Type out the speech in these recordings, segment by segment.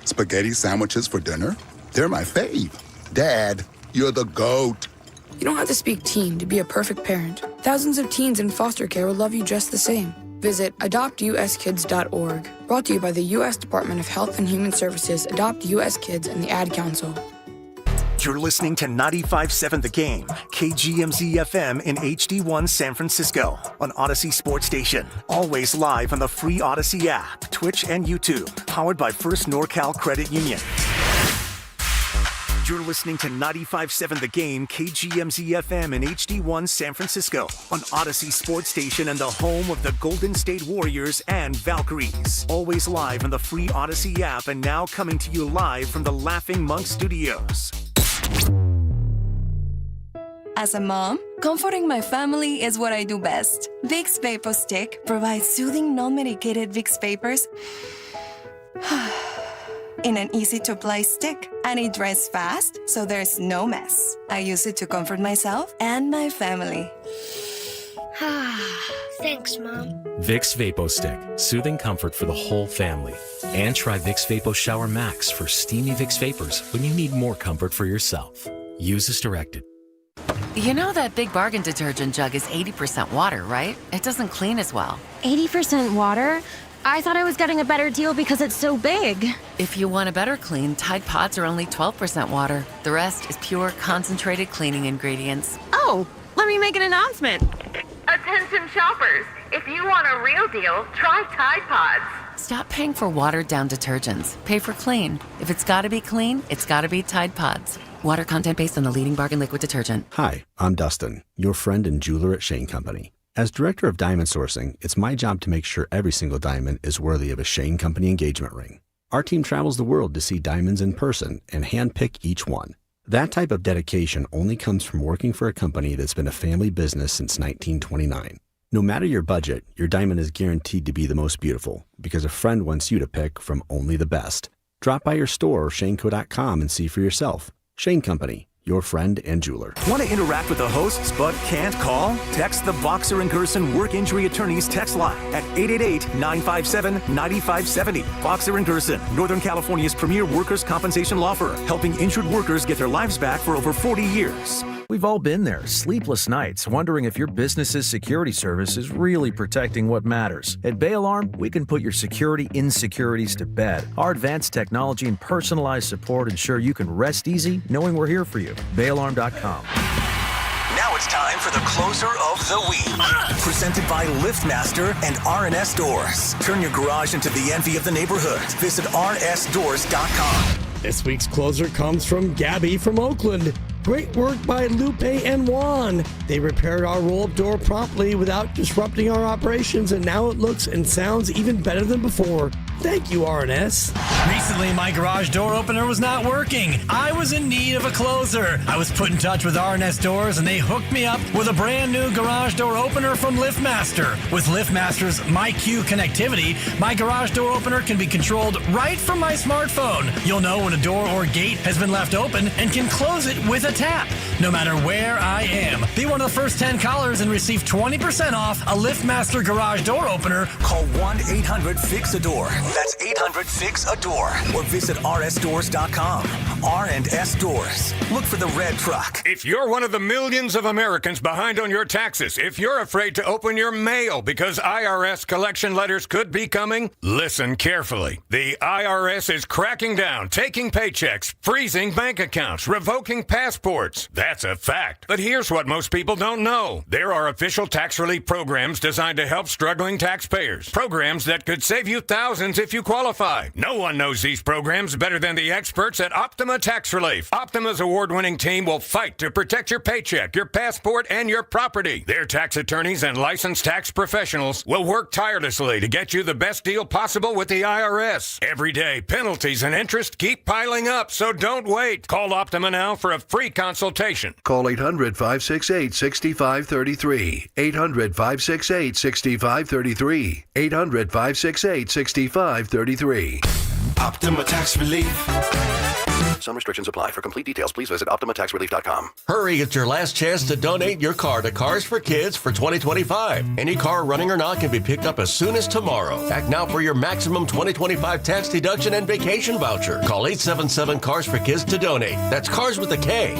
Spaghetti sandwiches for dinner? They're my fave. Dad, you're the GOAT. You don't have to speak teen to be a perfect parent. Thousands of teens in foster care will love you just the same. Visit adoptuskids.org. Brought to you by the U.S. Department of Health and Human Services, Adopt U.S. Kids, and the Ad Council. You're listening to 95.7 The Game, KGMZ-FM in HD1 San Francisco, on Odyssey Sports Station. Always live on the free Odyssey app, Twitch, and YouTube. Powered by First NorCal Credit Union. You're listening to 95.7 The Game, KGMZ-FM in HD1 San Francisco, on Odyssey Sports Station and the home of the Golden State Warriors and Valkyries. Always live on the free Odyssey app and now coming to you live from the Laughing Monk Studios. As a mom, comforting my family is what I do best. Vick Vapo Stick provides soothing, non-medicated Vick Vapors in an easy-to-apply stick, and it dries fast, so there's no mess. I use it to comfort myself and my family. Thanks, Mom. Vicks Vapo Stick, soothing comfort for the whole family. And try Vicks Vapo Shower Max for steamy Vicks Vapors when you need more comfort for yourself. Use as directed. You know that Big Bargain detergent jug is 80% water, right? It doesn't clean as well. 80% water? I thought I was getting a better deal because it's so big. If you want a better clean, Tide Pods are only 12% water. The rest is pure, concentrated cleaning ingredients. Oh, let me make an announcement. Attention shoppers, if you want a real deal, try Tide Pods. Stop paying for watered-down detergents. Pay for clean. If it's gotta be clean, it's gotta be Tide Pods. Water content based on the leading bargain liquid detergent. Hi, I'm Dustin, your friend and jeweler at Shane Company. As director of diamond sourcing, it's my job to make sure every single diamond is worthy of a Shane Company engagement ring. Our team travels the world to see diamonds in person and handpick each one. That type of dedication only comes from working for a company that's been a family business since 1929. No matter your budget, your diamond is guaranteed to be the most beautiful because a friend wants you to pick from only the best. Drop by your store or shaneco.com and see for yourself. Shane Company, your friend and jeweler. Want to interact with the hosts but can't call? Text the Boxer and Gerson Work Injury Attorneys text line at 888-957-9570. Boxer and Gerson, Northern California's premier workers' compensation law firm, helping injured workers get their lives back for over 40 years. We've all been there, sleepless nights, wondering if your business's security service is really protecting what matters. At Bay Alarm, we can put your security insecurities to bed. Our advanced technology and personalized support ensure you can rest easy knowing we're here for you. BayAlarm.com. Now it's time for the closer of the week. Presented by LiftMaster and RNS Doors. Turn your garage into the envy of the neighborhood. Visit rnsdoors.com. This week's closer comes from Gabby from Oakland. Great work by Lupe and Juan. They repaired our roll-up door promptly without disrupting our operations, and now it looks and sounds even better than before. Thank you, RNS. Recently, my garage door opener was not working. I was in need of a closer. I was put in touch with RNS Doors, and they hooked me up with a brand new garage door opener from LiftMaster. With LiftMaster's MyQ connectivity, my garage door opener can be controlled right from my smartphone. You'll know when a door or gate has been left open and can close it with a tap, no matter where I am. Be one of the first 10 callers and receive 20% off a LiftMaster garage door opener. Call 1-800-FIX-A-DOOR. That's 800-FIX-A-DOOR. Or visit rsdoors.com. R&S Doors. Look for the red truck. If you're one of the millions of Americans behind on your taxes, if you're afraid to open your mail because IRS collection letters could be coming, listen carefully. The IRS is cracking down, taking paychecks, freezing bank accounts, revoking passports. That's a fact. But here's what most people don't know. There are official tax relief programs designed to help struggling taxpayers. Programs that could save you thousands if you qualify. No one knows these programs better than the experts at Optima Tax Relief. Optima's award-winning team will fight to protect your paycheck, your passport, and your property. Their tax attorneys and licensed tax professionals will work tirelessly to get you the best deal possible with the IRS. Every day, penalties and interest keep piling up, so don't wait. Call Optima now for a free consultation. Call 800-568-6533. 800-568-6533. 800-568-6533. Optima Tax Relief. Some restrictions apply. For complete details, please visit OptimaTaxRelief.com. Hurry, it's your last chance to donate your car to Cars for Kids for 2025. Any car running or not can be picked up as soon as tomorrow. Act now for your maximum 2025 tax deduction and vacation voucher. Call 877-CARS-FOR-KIDS to donate. That's Cars with a K.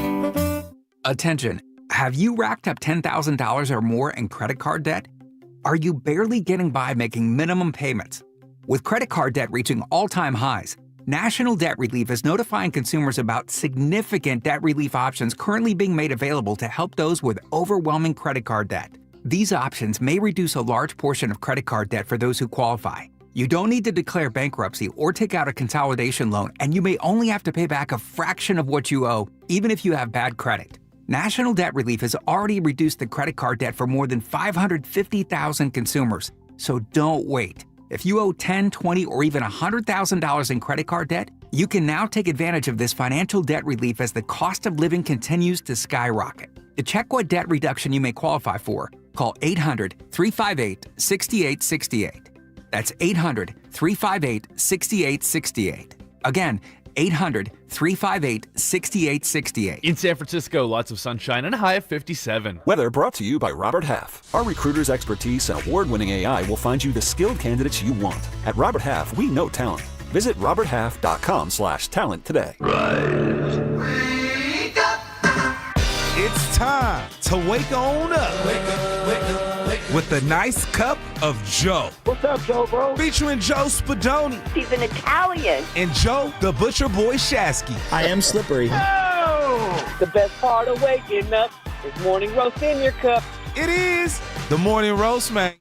Attention. Have you racked up $10,000 or more in credit card debt? Are you barely getting by making minimum payments? With credit card debt reaching all-time highs, National Debt Relief is notifying consumers about significant debt relief options currently being made available to help those with overwhelming credit card debt. These options may reduce a large portion of credit card debt for those who qualify. You don't need to declare bankruptcy or take out a consolidation loan, and you may only have to pay back a fraction of what you owe, even if you have bad credit. National Debt Relief has already reduced the credit card debt for more than 550,000 consumers, so don't wait. If you owe $10,000, $20,000, or even $100,000 in credit card debt, you can now take advantage of this financial debt relief as the cost of living continues to skyrocket. To check what debt reduction you may qualify for, call 800-358-6868. That's 800-358-6868. Again, 800-358-6868. In San Francisco, lots of sunshine and a high of 57. Weather brought to you by Robert Half. Our recruiters' expertise and award-winning AI will find you the skilled candidates you want. At Robert Half, we know talent. Visit roberthalf.com/talent today. It's time to wake on up. Wake up, wake up, wake up. With a nice cup of Joe. What's up, Joe, bro? Featuring Joe Spadoni. He's an Italian. And Joe, the Butcher Boy Shasky. I am slippery. Oh! The best part of waking up is morning roast in your cup. It is the morning roast, man.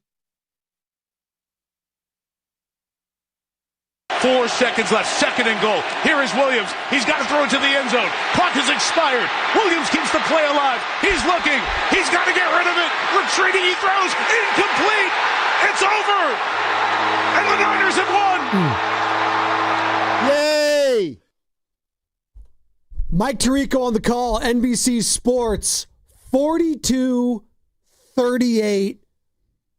4 seconds left, 2nd and goal. Here is Williams. He's got to throw it to the end zone. Clock has expired. Williams keeps the play alive. He's looking. He's got to get rid of it. Retreating, he throws. Incomplete. It's over. And the Niners have won. Yay! Mike Tirico on the call, NBC Sports, 42-38.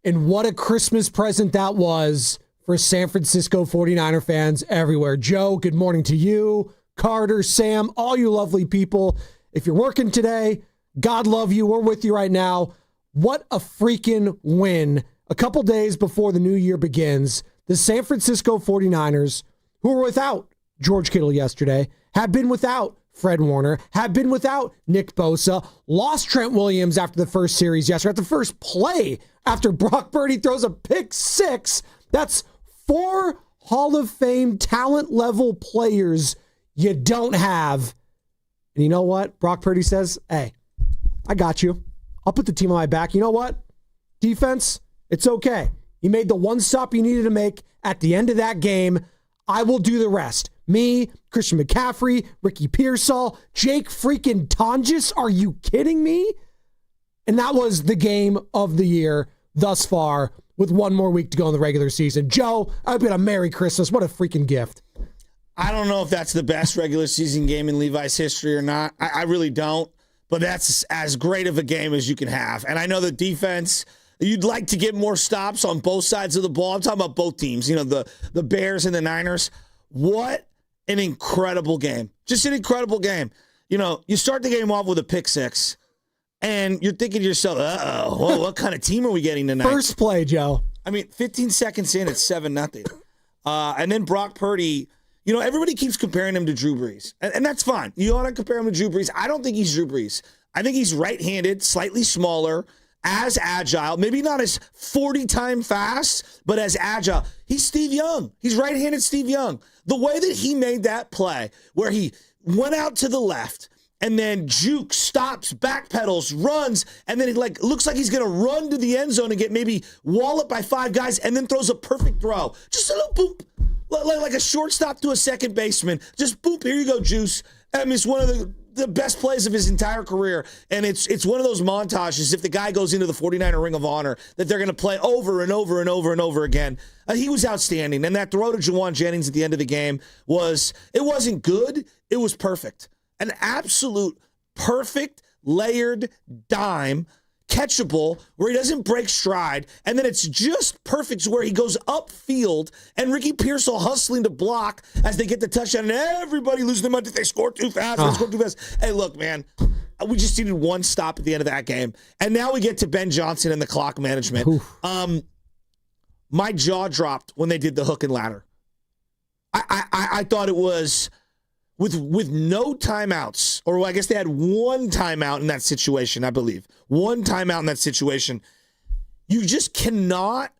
And what a Christmas present that was for San Francisco 49er fans everywhere. Joe, good morning to you. Carter, Sam, all you lovely people. If you're working today, God love you. We're with you right now. What a freaking win. A couple days before the new year begins, the San Francisco 49ers, who were without George Kittle yesterday, have been without Fred Warner, have been without Nick Bosa, lost Trent Williams after the first series yesterday, after the first play, after Brock Purdy throws a pick six. That's 4 Hall of Fame talent level players you don't have. And you know what? Brock Purdy says, hey, I got you. I'll put the team on my back. You know what? Defense, it's okay. You made the one stop you needed to make at the end of that game. I will do the rest. Me, Christian McCaffrey, Ricky Pearsall, Jake freaking Tonjes. Are you kidding me? And that was the game of the year thus far, with one more week to go in the regular season. Joe, I've been a Merry Christmas. What a freaking gift. I don't know if that's the best regular season game in Levi's history or not. I really don't. But that's as great of a game as you can have. And I know the defense, you'd like to get more stops on both sides of the ball. I'm talking about both teams, you know, the Bears and the Niners. What an incredible game. Just an incredible game. You know, you start the game off with a pick six. And you're thinking to yourself, uh-oh, what kind of team are we getting tonight? First play, Joe. I mean, 15 seconds in, it's 7-0. And then Brock Purdy, you know, everybody keeps comparing him to Drew Brees. And that's fine. You want to compare him to Drew Brees. I don't think he's Drew Brees. I think he's right-handed, slightly smaller, as agile, maybe not as 40-time fast, but as agile. He's Steve Young. He's right-handed Steve Young. The way that he made that play, where he went out to the left, and then juke, stops, backpedals, runs, and then it looks like he's going to run to the end zone and get maybe walloped by 5 guys, and then throws a perfect throw. Just a little boop, like a shortstop to a second baseman. Just boop, here you go, Juice. I mean, it's one of the best plays of his entire career, and it's one of those montages, if the guy goes into the 49er Ring of Honor, that they're going to play over and over and over and over again. He was outstanding, and that throw to Jawan Jennings at the end of the game wasn't good, it was perfect. An absolute perfect layered dime. catchable, where he doesn't break stride, and then it's just perfect where he goes upfield, and Ricky Pearsall hustling to block as they get the touchdown, and everybody loses their mind. They score too fast. They score too fast. Hey, look, man. We just needed one stop at the end of that game. And now we get to Ben Johnson and the clock management. My jaw dropped when they did the hook and ladder. I thought it was with no timeouts, or I guess they had one timeout in that situation, I believe. One timeout in that situation. You just cannot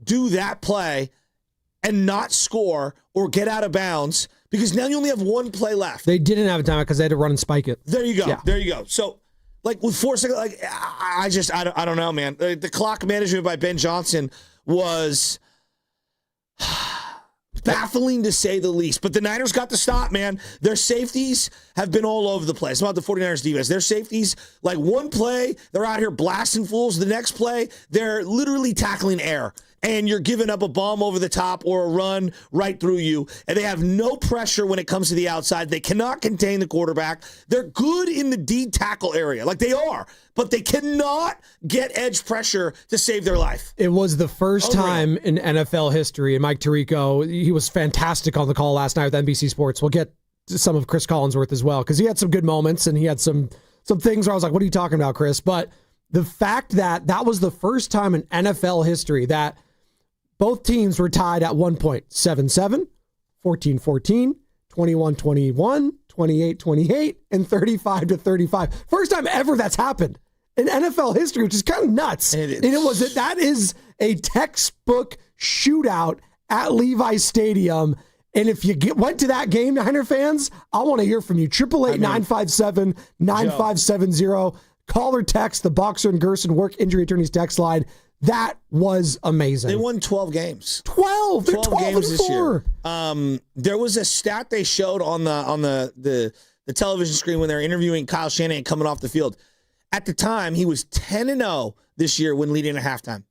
do that play and not score or get out of bounds because now you only have one play left. They didn't have a timeout because they had to run and spike it. There you go. Yeah. There you go. So, like with 4 seconds, like I don't know, man. The clock management by Ben Johnson was baffling to say the least. But the Niners got the stop, man. Their safeties have been all over the place. It's about the 49ers defense. Their safeties, like one play, they're out here blasting fools. The next play, they're literally tackling air. And you're giving up a bomb over the top or a run right through you. And they have no pressure when it comes to the outside. They cannot contain the quarterback. They're good in the D tackle area, like they are. But they cannot get edge pressure to save their life. It was the first time in NFL history, and Mike Tirico, he was fantastic on the call last night with NBC Sports. We'll get to some of Chris Collinsworth as well, because he had some good moments, and he had some things where I was like, what are you talking about, Chris? But the fact that was the first time in NFL history that both teams were tied at one point, 7-7, 14-14, 21-21, 28-28, and 35-35. First time ever that's happened in NFL history, which is kind of nuts. And that is a textbook shootout at Levi's Stadium. And if you went to that game, Niner fans, I want to hear from you. 888-957-9570. Call or text the Boxer and Gerson Work Injury Attorneys text line. That was amazing. They won 12 games. 12? They're 12 games this 4. year. There was a stat they showed on the television screen when they were interviewing Kyle Shanahan coming off the field. At the time, he was 10-0 this year when leading at halftime.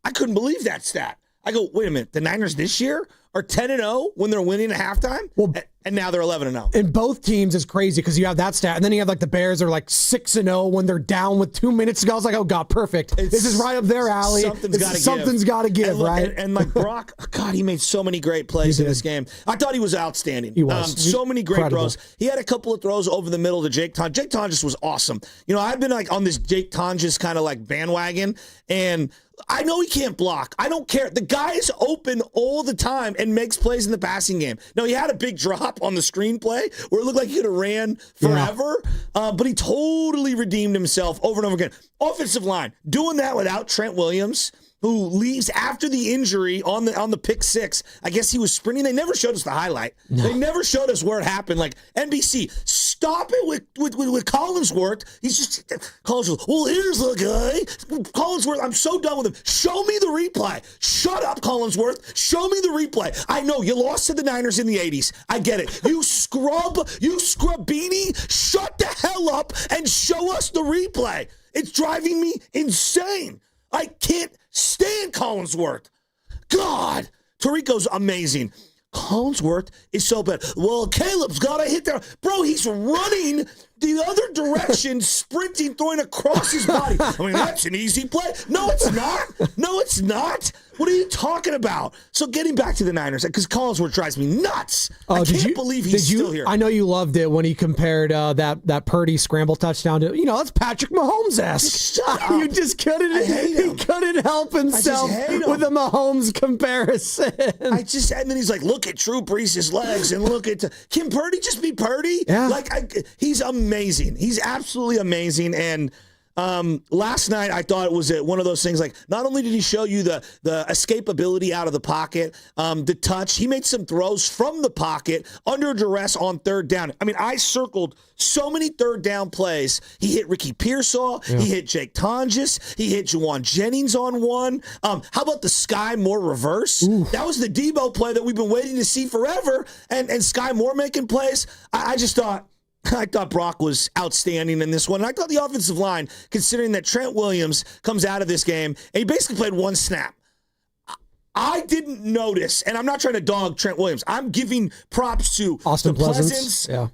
I couldn't believe that stat. I go, wait a minute, the Niners this year are 10-0 when they're winning at halftime? Well, and now they're 11-0. And both teams is crazy because you have that stat. And then you have like the Bears are like 6-0 when they're down with 2 minutes to go. I was like, oh, God, perfect. This is right up their alley. Something's got to give, right? And like Brock, God, he made so many great plays in this game. I thought he was outstanding. He was. So many great throws. He had a couple of throws over the middle to Jake Tonges. Jake Tonges was awesome. You know, I've been like on this Jake Tonges kind of like bandwagon, and I know he can't block. I don't care. The guy is open all the time and makes plays in the passing game. Now, he had a big drop on the screenplay where it looked like he could have ran forever, but he totally redeemed himself over and over again. Offensive line, doing that without Trent Williams, who leaves after the injury on the pick six. I guess he was sprinting. They never showed us the highlight. No. They never showed us where it happened. Like, NBC, stop it with Collinsworth. He's just, Collinsworth, well, here's the guy. Collinsworth, I'm so done with him. Show me the replay. Shut up, Collinsworth. Show me the replay. I know you lost to the Niners in the 80s. I get it. You scrubini, shut the hell up and show us the replay. It's driving me insane. I can't stand Collinsworth. God, Tirico's amazing. Collinsworth is so bad. Well, Caleb's got to hit there. Bro, he's running the other direction, sprinting, throwing across his body. I mean, that's an easy play. No, it's not. No, it's not. What are you talking about? So getting back to the Niners, because Collinsworth drives me nuts. I can't believe he's still here. I know you loved it when he compared that Purdy scramble touchdown to, that's Patrick Mahomes-esque. You just couldn't help himself with a Mahomes comparison. And then he's like, look at Drew Brees' legs and look at, can Purdy just be Purdy? Yeah. He's amazing. He's absolutely amazing. And last night, I thought it was one of those things like, not only did he show you the escapability out of the pocket, the touch, he made some throws from the pocket under duress on third down. I mean, I circled so many third down plays. He hit Ricky Pearsall. Yeah. He hit Jake Tonges. He hit Juwan Jennings on one. How about the Sky Moore reverse? Ooh. That was the Debo play that we've been waiting to see forever. And Sky Moore making plays. I thought Brock was outstanding in this one. And I thought the offensive line, considering that Trent Williams comes out of this game, and he basically played one snap. I didn't notice, and I'm not trying to dog Trent Williams. I'm giving props to Austin the Pleasance. Yeah.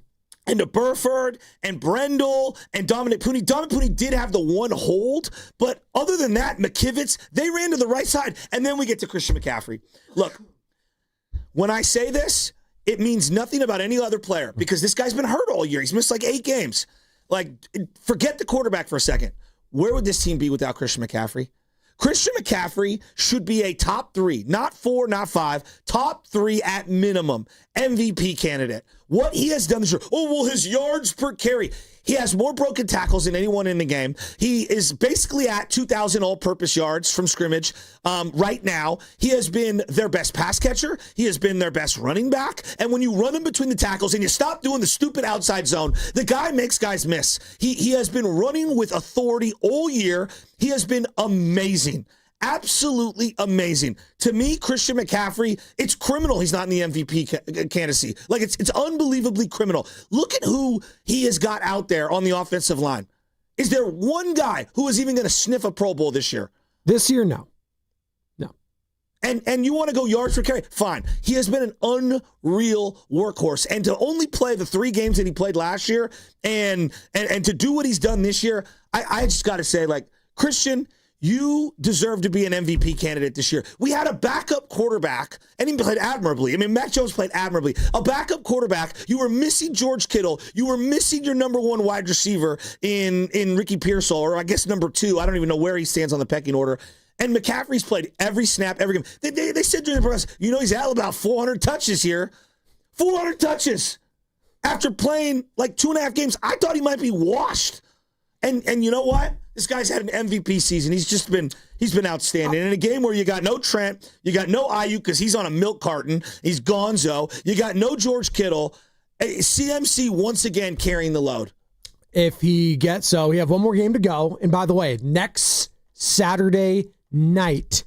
and to Burford and Brendel and Dominic Pooney. Dominic Pooney did have the one hold, but other than that, McKivitz, they ran to the right side, and then we get to Christian McCaffrey. Look, when I say this, it means nothing about any other player because this guy's been hurt all year. He's missed like 8 games. Like, forget the quarterback for a second. Where would this team be without Christian McCaffrey? Christian McCaffrey should be a top 3, not 4, not 5, top 3 at minimum MVP candidate. What he has done this year, his yards per carry. He has more broken tackles than anyone in the game. He is basically at 2,000 all-purpose yards from scrimmage right now. He has been their best pass catcher. He has been their best running back. And when you run him between the tackles and you stop doing the stupid outside zone, the guy makes guys miss. He has been running with authority all year. He has been amazing. Absolutely amazing. To me, Christian McCaffrey, it's criminal he's not in the MVP candidacy. Like, it's unbelievably criminal. Look at who he has got out there on the offensive line. Is there one guy who is even going to sniff a Pro Bowl this year? This year, no. No. And you want to go yards per carry? Fine. He has been an unreal workhorse. And to only play the 3 games that he played last year and to do what he's done this year, I just got to say, like, Christian, you deserve to be an MVP candidate this year. We had a backup quarterback, and he played admirably. I mean, Mac Jones played admirably. A backup quarterback. You were missing George Kittle. You were missing your number 1 wide receiver in Ricky Pearsall, or I guess number 2. I don't even know where he stands on the pecking order. And McCaffrey's played every snap, every game. They said during the press, he's at about 400 touches here. 400 touches. After playing like 2.5 games, I thought he might be washed. And you know what? This guy's had an MVP season. He's been outstanding. In a game where you got no Trent, you got no Ayuk because he's on a milk carton. He's gonzo. You got no George Kittle. CMC once again carrying the load. If he gets so, we have one more game to go. And by the way, next Saturday night,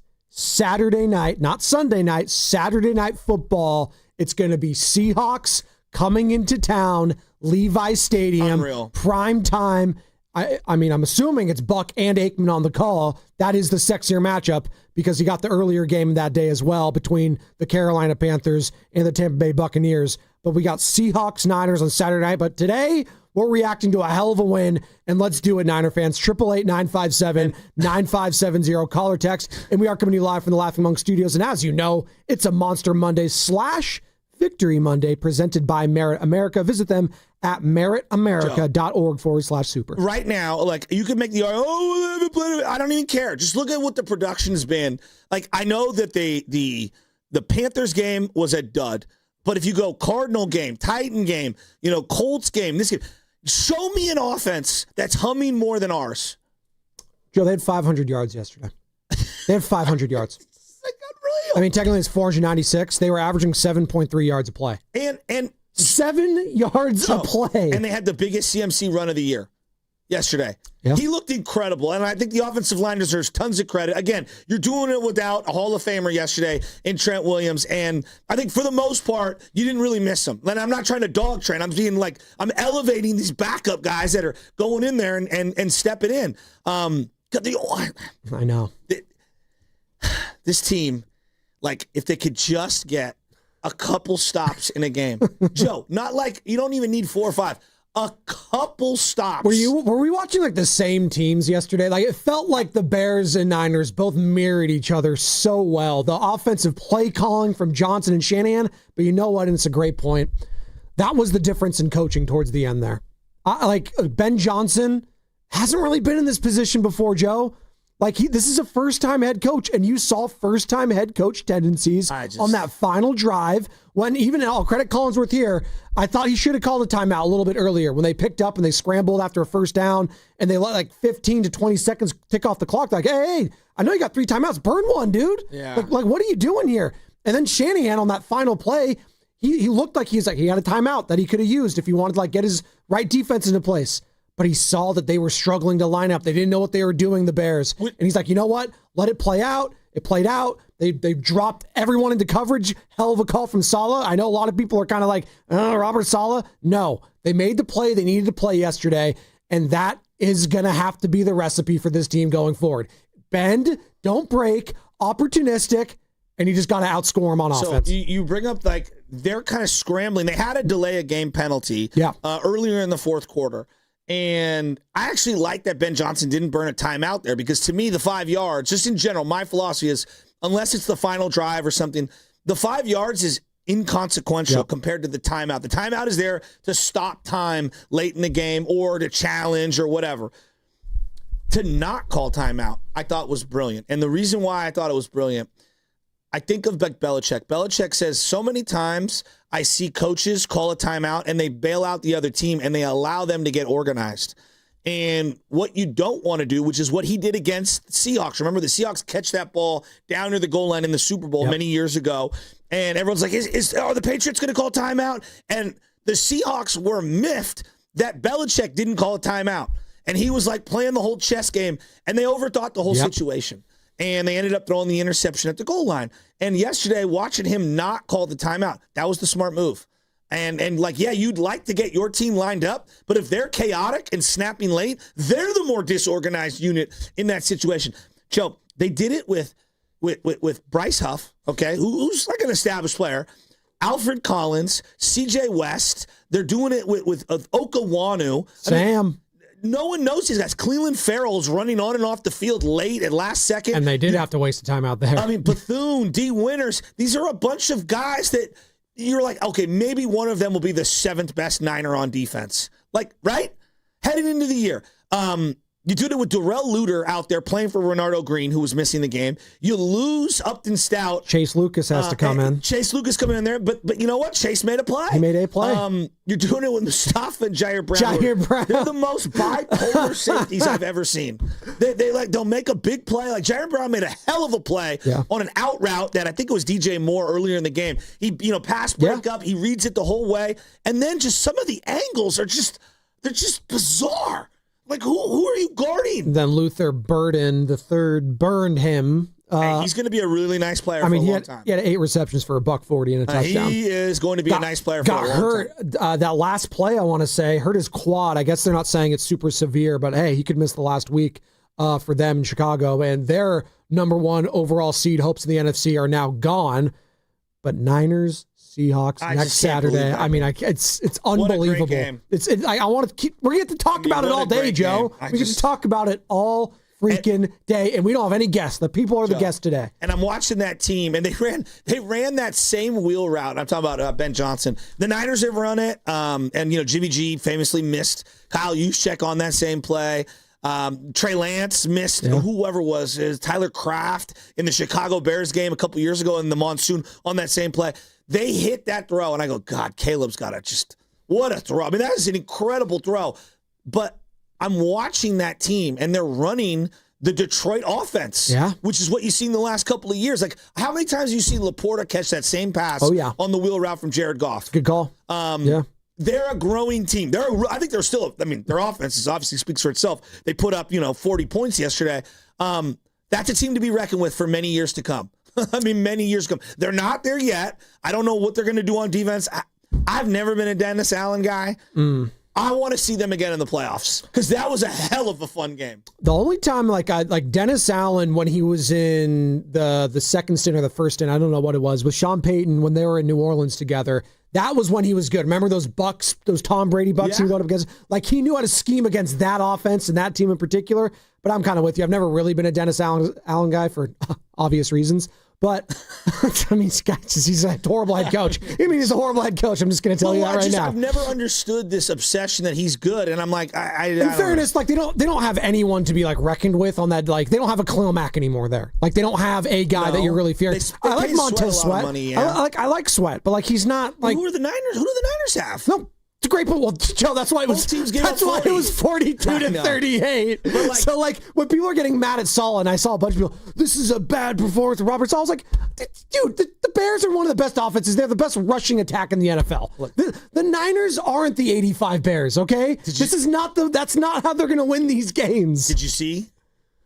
not Sunday night, Saturday night football. It's going to be Seahawks coming into town, Levi Stadium, Unreal. Prime time. I mean, I'm assuming it's Buck and Aikman on the call. That is the sexier matchup because he got the earlier game that day as well between the Carolina Panthers and the Tampa Bay Buccaneers. But we got Seahawks Niners on Saturday night. But today, we're reacting to a hell of a win, and let's do it, Niner fans. 888-957-9570. Call or text. And we are coming to you live from the Laughing Monk Studios. And as you know, it's a Monster Monday / Victory Monday presented by Merit America. Visit them at meritamerica.org/super. Right now, like, you can make the argument, I don't even care. Just look at what the production has been. Like, I know that the Panthers game was a dud, but if you go Cardinal game, Titan game, Colts game, this game, show me an offense that's humming more than ours. Joe, they had 500 yards yesterday. They had 500 yards. I mean, technically it's 496. They were averaging 7.3 yards a play. And 7 yards a play. And they had the biggest CMC run of the year yesterday. Yeah. He looked incredible, and I think the offensive line deserves tons of credit. Again, you're doing it without a Hall of Famer yesterday in Trent Williams, and I think for the most part, you didn't really miss him. And I'm not trying to dog train. I'm elevating these backup guys that are going in there and stepping in. I know. This team, like, if they could just get a couple stops in a game. Joe, not like you don't even need 4 or 5. A couple stops. Were we watching like the same teams yesterday? Like, it felt like the Bears and Niners both mirrored each other so well. The offensive play calling from Johnson and Shanahan, but you know what? And it's a great point. That was the difference in coaching towards the end there. Like, Ben Johnson hasn't really been in this position before, Joe. Like, this is a first-time head coach, and you saw first-time head coach tendencies on that final drive when even all credit Collinsworth here, I thought he should have called a timeout a little bit earlier when they picked up and they scrambled after a first down and they let like 15 to 20 seconds tick off the clock. Like, hey, I know you got 3 timeouts. Burn one, dude. Yeah. Like, what are you doing here? And then Shanahan on that final play, he looked like he had a timeout that he could have used if he wanted to like get his right defense into place. But he saw that they were struggling to line up. They didn't know what they were doing, the Bears. And he's like, you know what? Let it play out. It played out. They dropped everyone into coverage. Hell of a call from Saleh. I know a lot of people are kind of like, Robert Saleh. No, they made the play they needed to play yesterday. And that is going to have to be the recipe for this team going forward. Bend, don't break, opportunistic, and you just got to outscore them on offense. So you bring up like they're kind of scrambling. They had a delay a game penalty earlier in the fourth quarter. And I actually like that Ben Johnson didn't burn a timeout there because to me, the 5 yards, just in general, my philosophy is unless it's the final drive or something, the 5 yards is inconsequential compared to the timeout. The timeout is there to stop time late in the game or to challenge or whatever. To not call timeout, I thought was brilliant. And the reason why I thought it was brilliant, I think of Belichick. Belichick says so many times I see coaches call a timeout and they bail out the other team and they allow them to get organized. And what you don't want to do, which is what he did against the Seahawks. Remember, the Seahawks catch that ball down near the goal line in the Super Bowl many years ago. And everyone's like, are the Patriots going to call timeout? And the Seahawks were miffed that Belichick didn't call a timeout. And he was like playing the whole chess game. And they overthought the whole situation. And they ended up throwing the interception at the goal line. And yesterday, watching him not call the timeout, that was the smart move. And like, yeah, you'd like to get your team lined up, but if they're chaotic and snapping late, they're the more disorganized unit in that situation. Joe, they did it with Bryce Huff, okay, who's like an established player, Alfred Collins, C.J. West. They're doing it with Okawanu. Sam. No one knows these guys. Cleveland Farrell's running on and off the field late at last second. And they did have to waste a timeout there. I mean, Bethune, D. Winters, these are a bunch of guys that you're like, okay, maybe one of them will be the 7th best Niner on defense. Like, right? Heading into the year. You did it with Darrell Luter out there playing for Renardo Green, who was missing the game. You lose Upton Stout. Chase Lucas has to come in. Chase Lucas coming in there, but you know what? Chase made a play. He made a play. You're doing it with Mustafa and Jair Brown. Jair Brown. They're the most bipolar safeties I've ever seen. They'll make a big play. Like Jair Brown made a hell of a play on an out route that I think it was DJ Moore earlier in the game. He pass break up. He reads it the whole way, and then just some of the angles are they're just bizarre. Like, who are you guarding? Then Luther Burden III burned him. He's going to be a really nice player for a long time. He had 8 receptions for $140 and a touchdown. He is going to be a nice player for a long time. Got hurt. That last play, I want to say, hurt his quad. I guess they're not saying it's super severe, but hey, he could miss the last week for them in Chicago. And their number 1 overall seed hopes in the NFC are now gone. But Niners, Seahawks next Saturday. I mean, it's unbelievable. I want to keep. We're going to talk about it all day, Joe. We get to talk about it all freaking day, and we don't have any guests. The people are the guests today. And I'm watching that team, and they ran that same wheel route. I'm talking about Ben Johnson. The Niners have run it, and Jimmy G famously missed Kyle Juszczyk on that same play. Trey Lance missed whoever was Tyler Kraft in the Chicago Bears game a couple years ago in the monsoon on that same play. They hit that throw, and I go, God, Caleb's got what a throw. I mean, that is an incredible throw. But I'm watching that team, and they're running the Detroit offense, which is what you've seen the last couple of years. Like, how many times have you seen Laporta catch that same pass on the wheel route from Jared Goff? Good call. They're a growing team. I think they're still, their offense is obviously speaks for itself. They put up, 40 points yesterday. That's a team to be reckoned with for many years to come. Many years to come. They're not there yet. I don't know what they're going to do on defense. I've never been a Dennis Allen guy. I want to see them again in the playoffs because that was a hell of a fun game. The only time like Dennis Allen when he was in the second stint or the first stint, I don't know what it was, with Sean Payton when they were in New Orleans together. That was when he was good. Remember those Bucks, those Tom Brady Bucks he went up against? Like, he knew how to scheme against that offense and that team in particular. But I'm kind of with you. I've never really been a Dennis Allen guy for obvious reasons. But, he's a horrible head coach. He's a horrible head coach. I'm just going to tell you that right now. I've never understood this obsession that he's good. And I'm like, in fairness, they don't have anyone to be, reckoned with on that. They don't have a Khalil Mack anymore there. They don't have a guy that you're really fearing. I like Montez Sweat. Money, I like Sweat, but, he's not, Who do the Niners have? No. It's a great point. Well, Joe, that's why it was 42 to 38. So, when people are getting mad at Saleh, and I saw a bunch of people, this is a bad performance of Robert Saleh. I was like, dude, the Bears are one of the best offenses. They're the best rushing attack in the NFL. The Niners aren't the 85 Bears, okay? That's not how they're going to win these games. Did you see?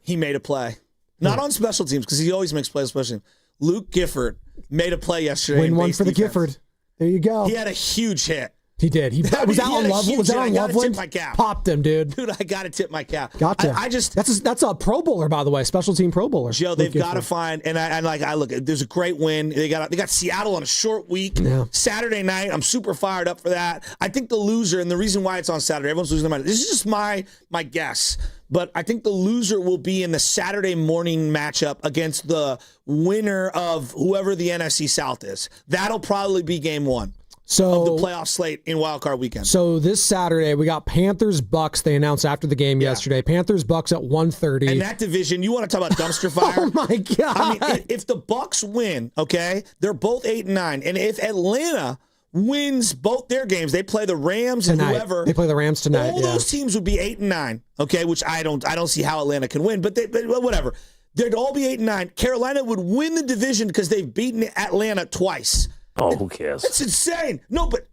He made a play. Not on special teams, because he always makes plays on special teams. Luke Gifford made a play yesterday. Win one for the Gifford. There you go. He had a huge hit. He did. Was that on Loveland? Tip my cap. Popped him, dude. Dude, I got to tip my cap. Gotcha. That's a Pro Bowler, by the way, special team Pro Bowler. Joe, they've got to find, and I look. There's a great win. They got Seattle on a short week. Yeah. Saturday night. I'm super fired up for that. I think the loser, and the reason why it's on Saturday, everyone's losing their mind. This is just my guess, but I think the loser will be in the Saturday morning matchup against the winner of whoever the NFC South is. That'll probably be game one. So of the playoff slate in Wild Card Weekend. So this Saturday we got Panthers-Bucks. They announced after the game yesterday. Panthers-Bucks at 1:30. And that division, you want to talk about dumpster fire? Oh my God! I mean, if the Bucks win, okay, they're both 8-9, and if Atlanta wins both their games, they play the Rams tonight. And whoever. They play the Rams tonight. All those teams would be 8-9, okay, which I don't see how Atlanta can win, but whatever. They'd all be 8-9. Carolina would win the division because they've beaten Atlanta twice. Oh, who cares? It's insane. No, but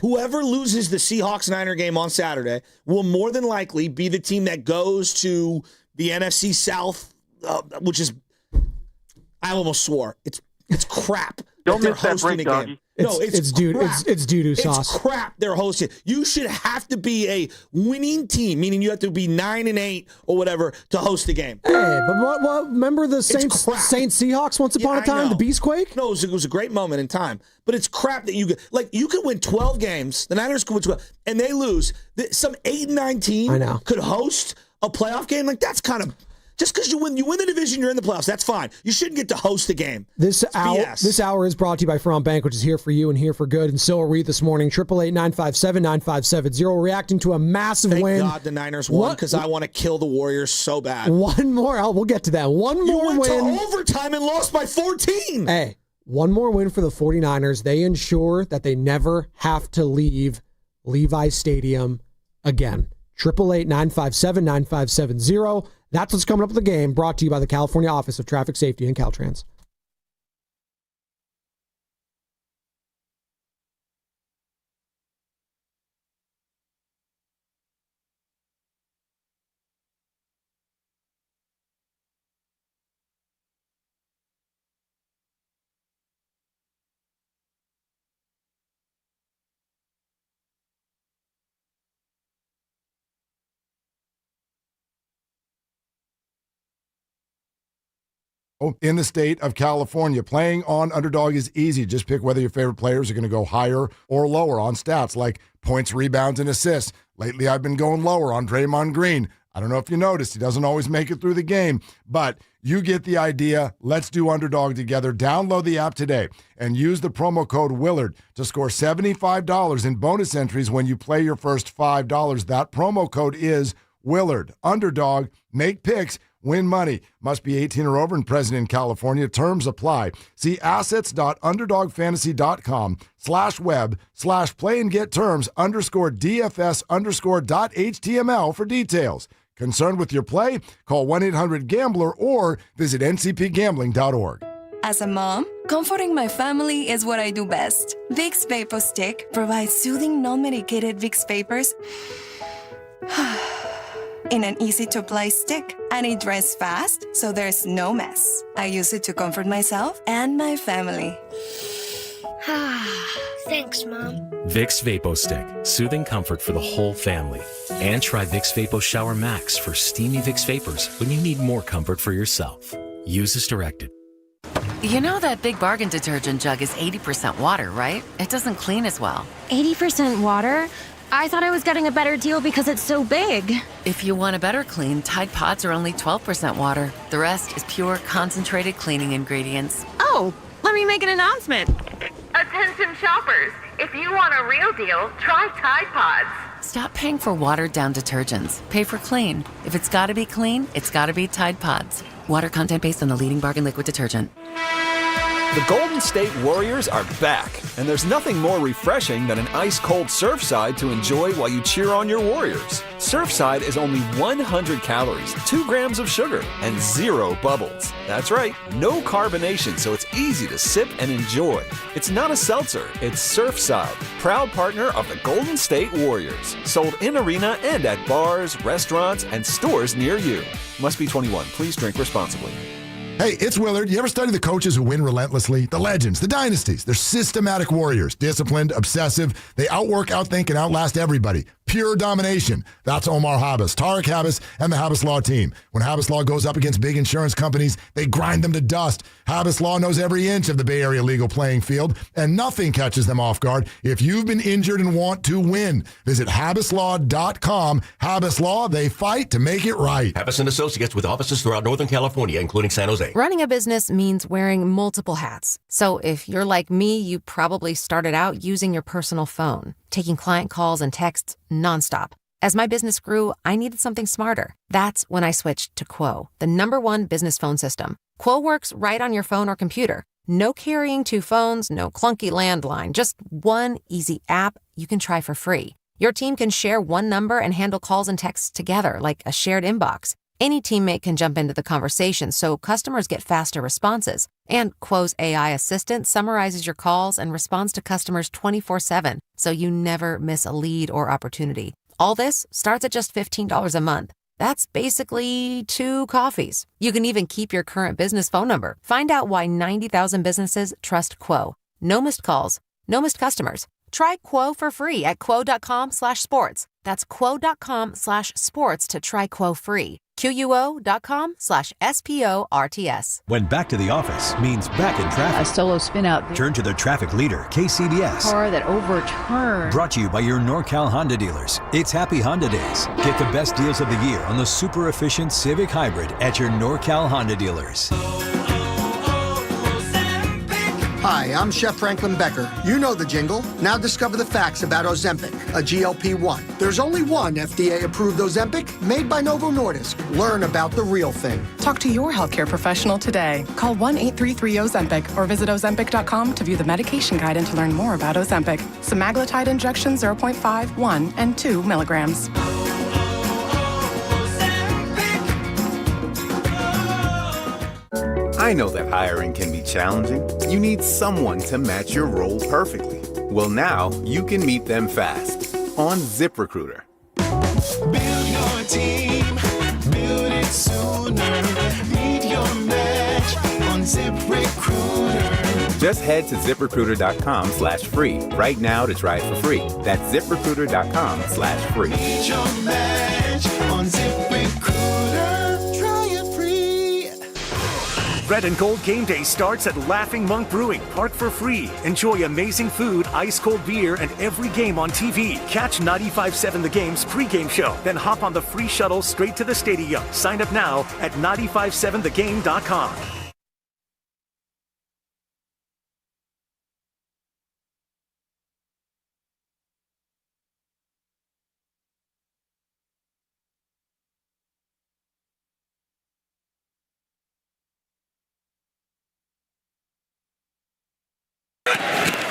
whoever loses the Seahawks-Niner game on Saturday will more than likely be the team that goes to the NFC South, which is, I almost swore, it's crap. Don't miss that break, doggy. It's doo-doo sauce. It's crap they're hosting. You should have to be a winning team, meaning you have to be 9-8 or whatever to host the game. Hey, but what remember the Saints Seahawks once upon a time, the Beastquake? No, it was a great moment in time. But it's crap that you could win 12 games. The Niners could win 12, and they lose. Some 8-9 team could host a playoff game. Like, that's kind of. Just because you win the division, you're in the playoffs. That's fine. You shouldn't get to host a game. This hour is brought to you by Front Bank, which is here for you and here for good. And so are we this morning. 888-957-9570. Reacting to a massive win. Thank God the Niners won because I want to kill the Warriors so bad. One more. We'll get to that. One more win. You went to overtime and lost by 14. Hey, one more win for the 49ers. They ensure that they never have to leave Levi's Stadium again. 888-957-9570. That's what's coming up with the game, brought to you by the California Office of Traffic Safety and Caltrans. In the state of California, playing on Underdog is easy. Just pick whether your favorite players are going to go higher or lower on stats like points, rebounds, and assists. Lately, I've been going lower on Draymond Green. I don't know if you noticed, he doesn't always make it through the game, but you get the idea. Let's do Underdog together. Download the app today and use the promo code Willard to score $75 in bonus entries when you play your first $5. That promo code is Willard. Underdog, make picks, win money. Must be 18 or over and present in California. Terms apply. See assets.underdogfantasy.com/web/play and get terms _DFS_.html for details. Concerned with your play? Call 1-800-GAMBLER or visit ncpgambling.org. As a mom, comforting my family is what I do best. Vick Vapo Stick provides soothing, non-medicated Vicks vapors in an easy-to-apply stick, and it dries fast, so there's no mess. I use it to comfort myself and my family. Thanks, Mom. Vicks Vapo Stick, soothing comfort for the whole family. And try Vicks Vapo Shower Max for steamy Vicks vapors when you need more comfort for yourself. Use as directed. You know that Big Bargain detergent jug is 80% water, right? It doesn't clean as well. 80% water? I thought I was getting a better deal because it's so big. If you want a better clean, Tide Pods are only 12% water. The rest is pure, concentrated cleaning ingredients. Oh, let me make an announcement. Attention shoppers, if you want a real deal, try Tide Pods. Stop paying for watered-down detergents. Pay for clean. If it's gotta be clean, it's gotta be Tide Pods. Water content based on the leading bargain liquid detergent. The Golden State Warriors are back, and there's nothing more refreshing than an ice-cold Surfside to enjoy while you cheer on your Warriors. Surfside is only 100 calories, 2 grams of sugar, and 0 bubbles. That's right, no carbonation, so it's easy to sip and enjoy. It's not a seltzer, it's Surfside, proud partner of the Golden State Warriors. Sold in arena and at bars, restaurants, and stores near you. Must be 21. Please drink responsibly. Hey, it's Willard. You ever study the coaches who win relentlessly? The legends, the dynasties. They're systematic warriors, disciplined, obsessive. They outwork, outthink, and outlast everybody. Pure domination. That's Omar Habas, Tarek Habas, and the Habas Law team. When Habas Law goes up against big insurance companies, they grind them to dust. Habas Law knows every inch of the Bay Area legal playing field, and nothing catches them off guard if you've been injured and want to win. Visit HabasLaw.com. Habas Law, they fight to make it right. Habas and Associates with offices throughout Northern California, including San Jose. Running a business means wearing multiple hats. So if you're like me, you probably started out using your personal phone, taking client calls and texts nonstop. As my business grew, I needed something smarter. That's when I switched to Quo, the #1 business phone system. Quo works right on your phone or computer. No carrying 2 phones, no clunky landline, just one easy app you can try for free. Your team can share one number and handle calls and texts together like a shared inbox. Any teammate can jump into the conversation, so customers get faster responses. And Quo's AI assistant summarizes your calls and responds to customers 24/7, so you never miss a lead or opportunity. All this starts at just $15 a month. That's basically 2 coffees. You can even keep your current business phone number. Find out why 90,000 businesses trust Quo. No missed calls, no missed customers. Try Quo for free at quo.com/sports. That's quo.com/sports to try Quo free. QUO.com/SPORTS. When back to the office means back in traffic. A solo spin out. Turn to the traffic leader, KCBS. Car that overturned. Brought to you by your NorCal Honda dealers. It's Happy Honda Days. Get the best deals of the year on the super efficient Civic Hybrid at your NorCal Honda dealers. Hi, I'm Chef Franklin Becker. You know the jingle. Now discover the facts about Ozempic, a GLP-1. There's only one FDA-approved Ozempic made by Novo Nordisk. Learn about the real thing. Talk to your healthcare professional today. Call 1-833-OZEMPIC or visit Ozempic.com to view the medication guide and to learn more about Ozempic. Semaglutide injection 0.5, 1, and 2 milligrams. I know that hiring can be challenging. You need someone to match your role perfectly. Well, now you can meet them fast on ZipRecruiter. Build your team, build it sooner. Meet your match on ZipRecruiter. Just head to ZipRecruiter.com/free right now to try it for free. That's ZipRecruiter.com/free. Meet your match on ZipRecruiter. Red and Gold Game Day starts at Laughing Monk Brewing. Park for free. Enjoy amazing food, ice-cold beer, and every game on TV. Catch 95.7 The Game's pregame show. Then hop on the free shuttle straight to the stadium. Sign up now at 957thegame.com.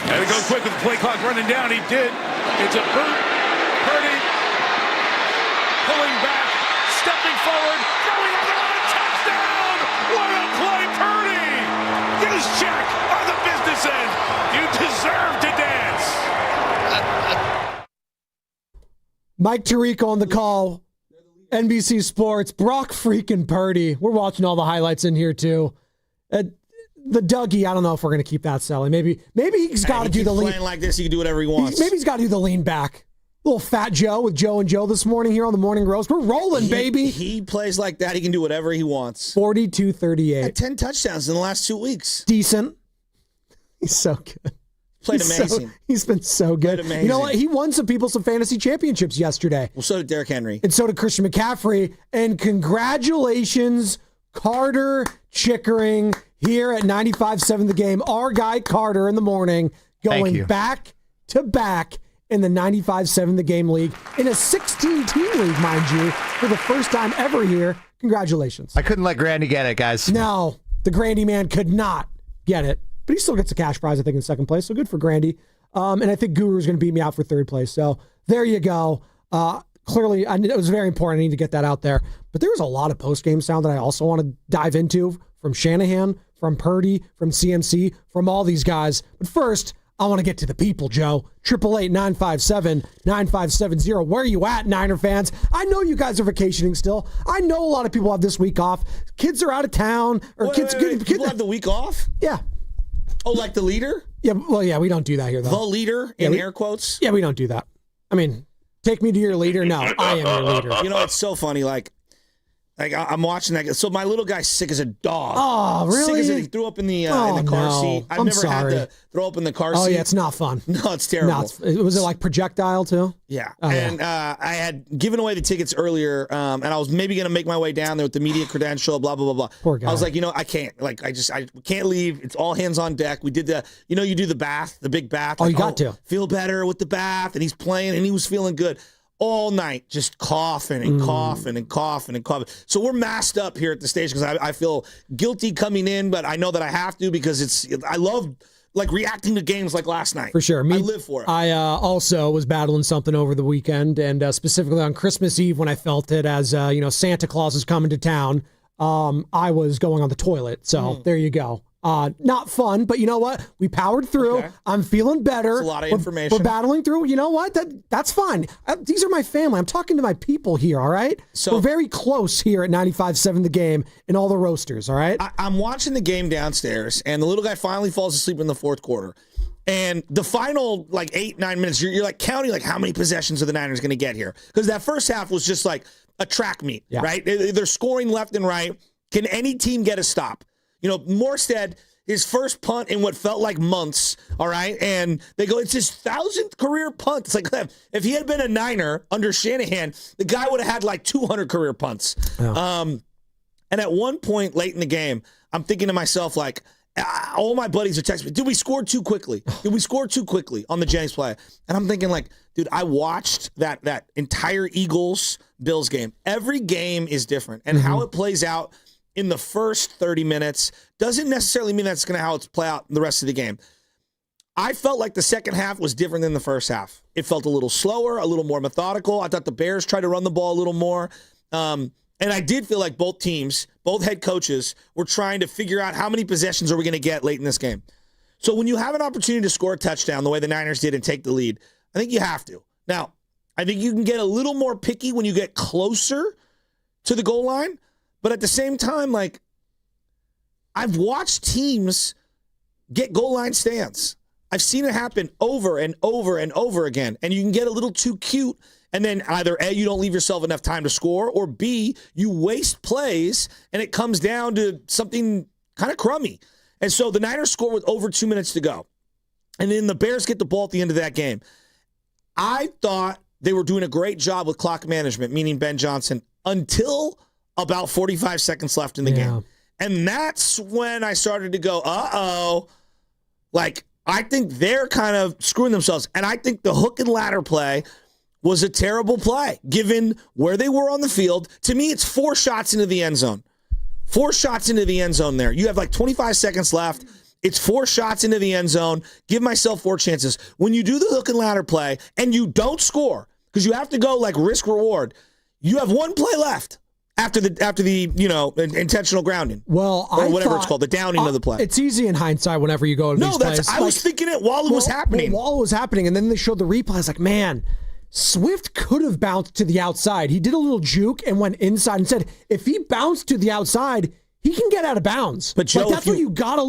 And to go quick with the play clock running down, he did. It's a boot. Purdy pulling back, stepping forward, throwing on the line, touchdown! What a play, Purdy! Get his check on the business end. You deserve to dance. Mike Tirico on the call. NBC Sports. Brock freaking Purdy. We're watching all the highlights in here too. The Dougie, I don't know if we're going to keep that selling. Maybe he's got to do the lean. Playing like this, he can do whatever he wants. Maybe he's got to do the lean back. Little Fat Joe with Joe and Joe this morning here on the Morning Roast. We're rolling, baby. He plays like that. He can do whatever he wants. 42-38. Had 10 touchdowns in the last 2 weeks. Decent. He's so good. Played amazing. He's been so good. You know what? He won some people some fantasy championships yesterday. Well, so did Derrick Henry. And so did Christian McCaffrey. And congratulations, Carter Chickering, here at 95.7 The Game. Our guy Carter in the morning going back to back in the 95.7 The Game League in a 16-team league, mind you, for the first time ever here. Congratulations. I couldn't let Grandy get it, guys. No, the Grandy man could not get it. But he still gets a cash prize, I think, in second place. So good for Grandy. And I think Guru's going to beat me out for third place. So there you go. Clearly, it was very important. I need to get that out there. But there was a lot of post-game sound that I also want to dive into from Shanahan, from Purdy, from CMC, from all these guys. But first, I want to get to the people, Joe. 888-957-9570. Where are you at, Niner fans? I know you guys are vacationing still. I know a lot of people have this week off. Kids are out of town. Or kids people have the week off? Yeah. Oh, like the leader? Yeah, well, yeah, we don't do that here, though. The leader, in air quotes? Yeah, we don't do that. I mean, take me to your leader? No, I am your leader. You know, it's so funny, like I'm watching that. So my little guy's sick as a dog. Oh, really? Sick as he threw up in the car seat. I've never had to throw up in the car seat. Oh, yeah, it's not fun. No, it's terrible. No, was it like projectile, too? Yeah. I had given away the tickets earlier, and I was maybe going to make my way down there with the media credential, blah, blah, blah, blah. Poor guy. I was like, I can't. Like, I can't leave. It's all hands on deck. We did you do the bath, the big bath. Oh, like, you got to. Feel better with the bath, and he's playing, and he was feeling good. All night, just coughing and coughing and coughing and coughing. So we're masked up here at the station because I feel guilty coming in, but I know that I have to because I love like reacting to games like last night. For sure. I live for it. I also was battling something over the weekend, and specifically on Christmas Eve when I felt it as, Santa Claus is coming to town, I was going on the toilet. So there you go. Not fun, but you know what? We powered through. Okay. I'm feeling better. That's a lot of information. We're battling through. You know what? That's fine. These are my family. I'm talking to my people here, all right? So we're very close here at 95.7 The Game and all the roasters, all right? I'm watching the game downstairs, and the little guy finally falls asleep in the fourth quarter. And the final, 8-9 minutes, you're like counting how many possessions are the Niners going to get here? Because that first half was just like a track meet, right? They're scoring left and right. Can any team get a stop? Morstead, his first punt in what felt like months, all right? And they go, it's his 1,000th career punt. It's like, if he had been a Niner under Shanahan, the guy would have had 200 career punts. Yeah. And at one point late in the game, I'm thinking to myself, all my buddies are texting me, did we score too quickly? Did we score too quickly on the Jennings play? And I'm thinking, dude, I watched that entire Eagles-Bills game. Every game is different. And how it plays out in the first 30 minutes doesn't necessarily mean that's going to how it's play out in the rest of the game. I felt like the second half was different than the first half. It felt a little slower, a little more methodical. I thought the Bears tried to run the ball a little more. And I did feel like both teams, both head coaches, were trying to figure out how many possessions are we going to get late in this game. So when you have an opportunity to score a touchdown the way the Niners did and take the lead, I think you have to. Now, I think you can get a little more picky when you get closer to the goal line. But at the same time, I've watched teams get goal line stands. I've seen it happen over and over and over again. And you can get a little too cute, and then either A, you don't leave yourself enough time to score, or B, you waste plays, and it comes down to something kind of crummy. And so the Niners score with over 2 minutes to go. And then the Bears get the ball at the end of that game. I thought they were doing a great job with clock management, meaning Ben Johnson, until about 45 seconds left in the game. And that's when I started to go, I think they're kind of screwing themselves. And I think the hook and ladder play was a terrible play, given where they were on the field. To me, it's 4 shots into the end zone. 4 shots into the end zone there. You have 25 seconds left. It's 4 shots into the end zone. Give myself 4 chances. When you do the hook and ladder play and you don't score, because you have to go risk reward, you have 1 play left. After the intentional grounding, or whatever it's called, the downing of the play. It's easy in hindsight whenever you go to these plays. I was thinking it while it was happening. While it was happening, and then they showed the replay. I was like, man, Swift could have bounced to the outside. He did a little juke and went inside and said, if he bounced to the outside, he can get out of bounds. But Joe, that's what you gotta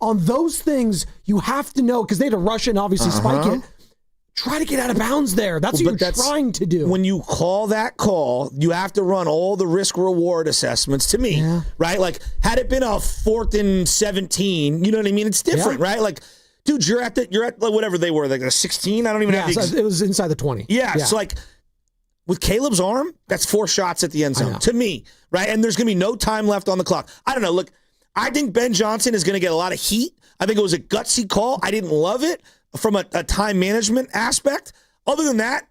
on those things. You have to know because they had to rush it and obviously spike it. Try to get out of bounds there. That's what you're trying to do. When you call that call, you have to run all the risk-reward assessments to me, right? Had it been a 4th and 17, you know what I mean? It's different, right? Dude, you're at whatever they were, a 16? I don't even have it was inside the 20. Yeah, so with Caleb's arm, that's 4 shots at the end zone to me, right? And there's going to be no time left on the clock. I don't know. Look, I think Ben Johnson is going to get a lot of heat. I think it was a gutsy call. I didn't love it from a time management aspect. Other than that,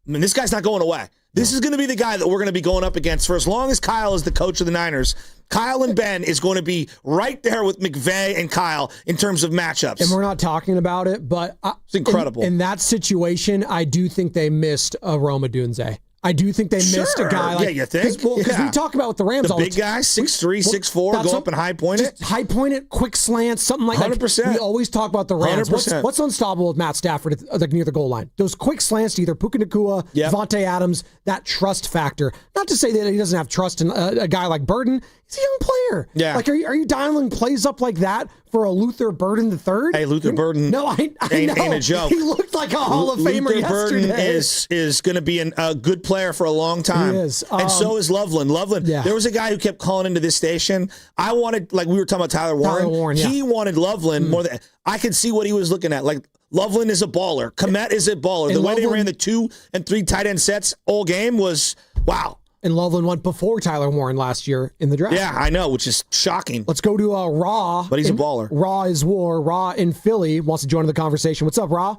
this guy's not going away. This is going to be the guy that we're going to be going up against for as long as Kyle is the coach of the Niners. Kyle and Ben is going to be right there with McVay and Kyle in terms of matchups. And we're not talking about it, but it's incredible. In that situation, I do think they missed Rome Odunze. I do think they missed a guy. Yeah, you think? Because we talk about with the Rams the all big the time. guy, 6'3", 6'4", go up and high point it. High point it, quick slant, something like that. 100%. We always talk about the Rams. 100%. What's unstoppable with Matt Stafford near the goal line? Those quick slants to either Puka Nacua, Devontae Adams, that trust factor. Not to say that he doesn't have trust in a guy like Burden. He's a young player. Yeah. Like, are you dialing plays up like that for a Luther Burden III? Hey, Luther Burden. No, I ain't know. a joke. He looked like a Hall of Famer Luther yesterday. Burden is going to be a good player for a long time. He is. And so is Loveland. There was a guy who kept calling into this station. I wanted, like we were talking about Tyler Warren. He wanted Loveland more than I could see what he was looking at. Like, Loveland is a baller. Komet is a baller. The way they ran the 2 and 3 tight end sets all game was wow. And Loveland went before Tyler Warren last year in the draft. Yeah, I know, which is shocking. Let's go to Raw. But he's a baller. Raw is war. Raw in Philly wants to join the conversation. What's up, Raw?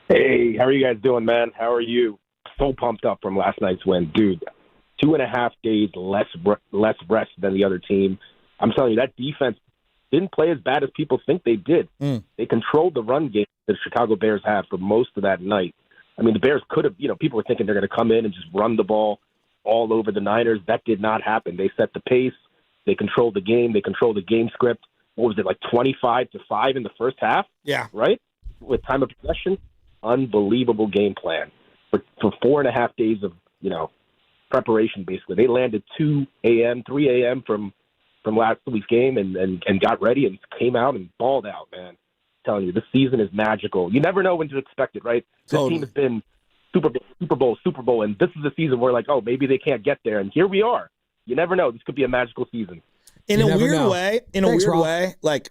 Hey, how are you guys doing, man? How are you? So pumped up from last night's win. Dude, 2.5 days less rest than the other team. I'm telling you, that defense didn't play as bad as people think they did. They controlled the run game that the Chicago Bears had for most of that night. I mean, the Bears could have, people were thinking they're going to come in and just run the ball all over the Niners. That did not happen. They set the pace. They controlled the game. They controlled the game script. What was it, like 25-5 in the first half? Yeah. Right? With time of possession. Unbelievable game plan. For 4.5 days of, preparation, basically. They landed 2 a.m., 3 a.m. from last week's game and got ready and came out and balled out, man. Telling you, this season is magical. You never know when to expect it, right? This team has been Super Bowl, and this is the season where, like, oh, maybe they can't get there, and here we are. You never know. This could be a magical season. In a weird way, like,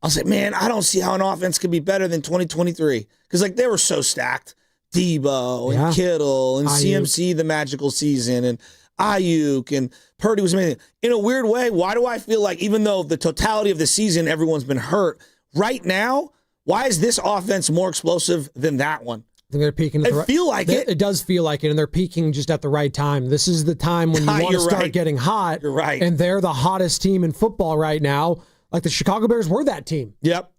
I'll say, man, I don't see how an offense could be better than 2023 because, like, they were so stacked. Debo and Kittle and CMC, the magical season, and Ayuk and Purdy was amazing. In a weird way, why do I feel like even though the totality of the season, everyone's been hurt, right now, why is this offense more explosive than that one? I think they're peaking. It does feel like it, and they're peaking just at the right time. This is the time when you want to start getting hot. You're right. And they're the hottest team in football right now. Like the Chicago Bears were that team. Yep.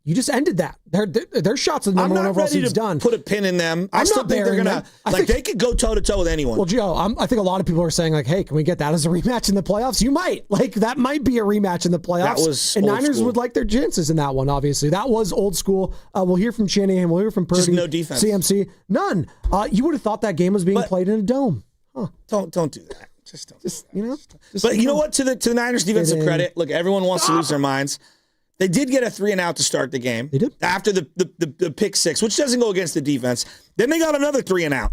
You just ended that. Their shots at the number one overall seed's done. Put a pin in them. I still think they're gonna they could go toe to toe with anyone. Well, Joe, I think a lot of people are saying like, "Hey, can we get that as a rematch in the playoffs?" You might that might be a rematch in the playoffs. And Niners would like their chances in that one. Obviously, that was old school. We'll hear from Shanahan. We'll hear from Purdy. Just no defense. CMC, none. You would have thought that game was being played in a dome. Huh. Don't do that. Just don't. But you know what? To the Niners' defensive credit, look, everyone wants to lose their minds. They did get a 3-and-out to start the game. They did. After the pick six, which doesn't go against the defense. Then they got another 3-and-out.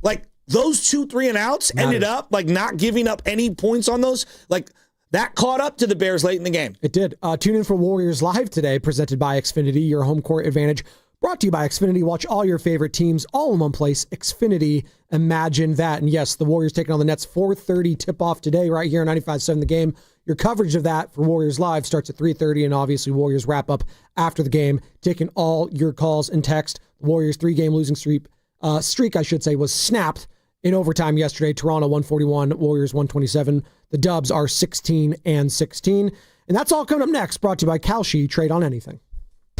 Like, those 2 3-and-outs ended up, like, not giving up any points on those. Like, that caught up to the Bears late in the game. It did. Tune in for Warriors Live today, presented by Xfinity, your home court advantage. Brought to you by Xfinity. Watch all your favorite teams all in one place. Xfinity, imagine that. And yes, the Warriors taking on the Nets, 4:30 tip-off today right here on 95.7 The Game. Your coverage of that for Warriors Live starts at 3:30, and obviously Warriors wrap up after the game, taking all your calls and text. The Warriors' 3-game losing streak, was snapped in overtime yesterday. Toronto 141, Warriors 127. The Dubs are 16-16. And that's all coming up next, brought to you by Kalshi. Trade on anything.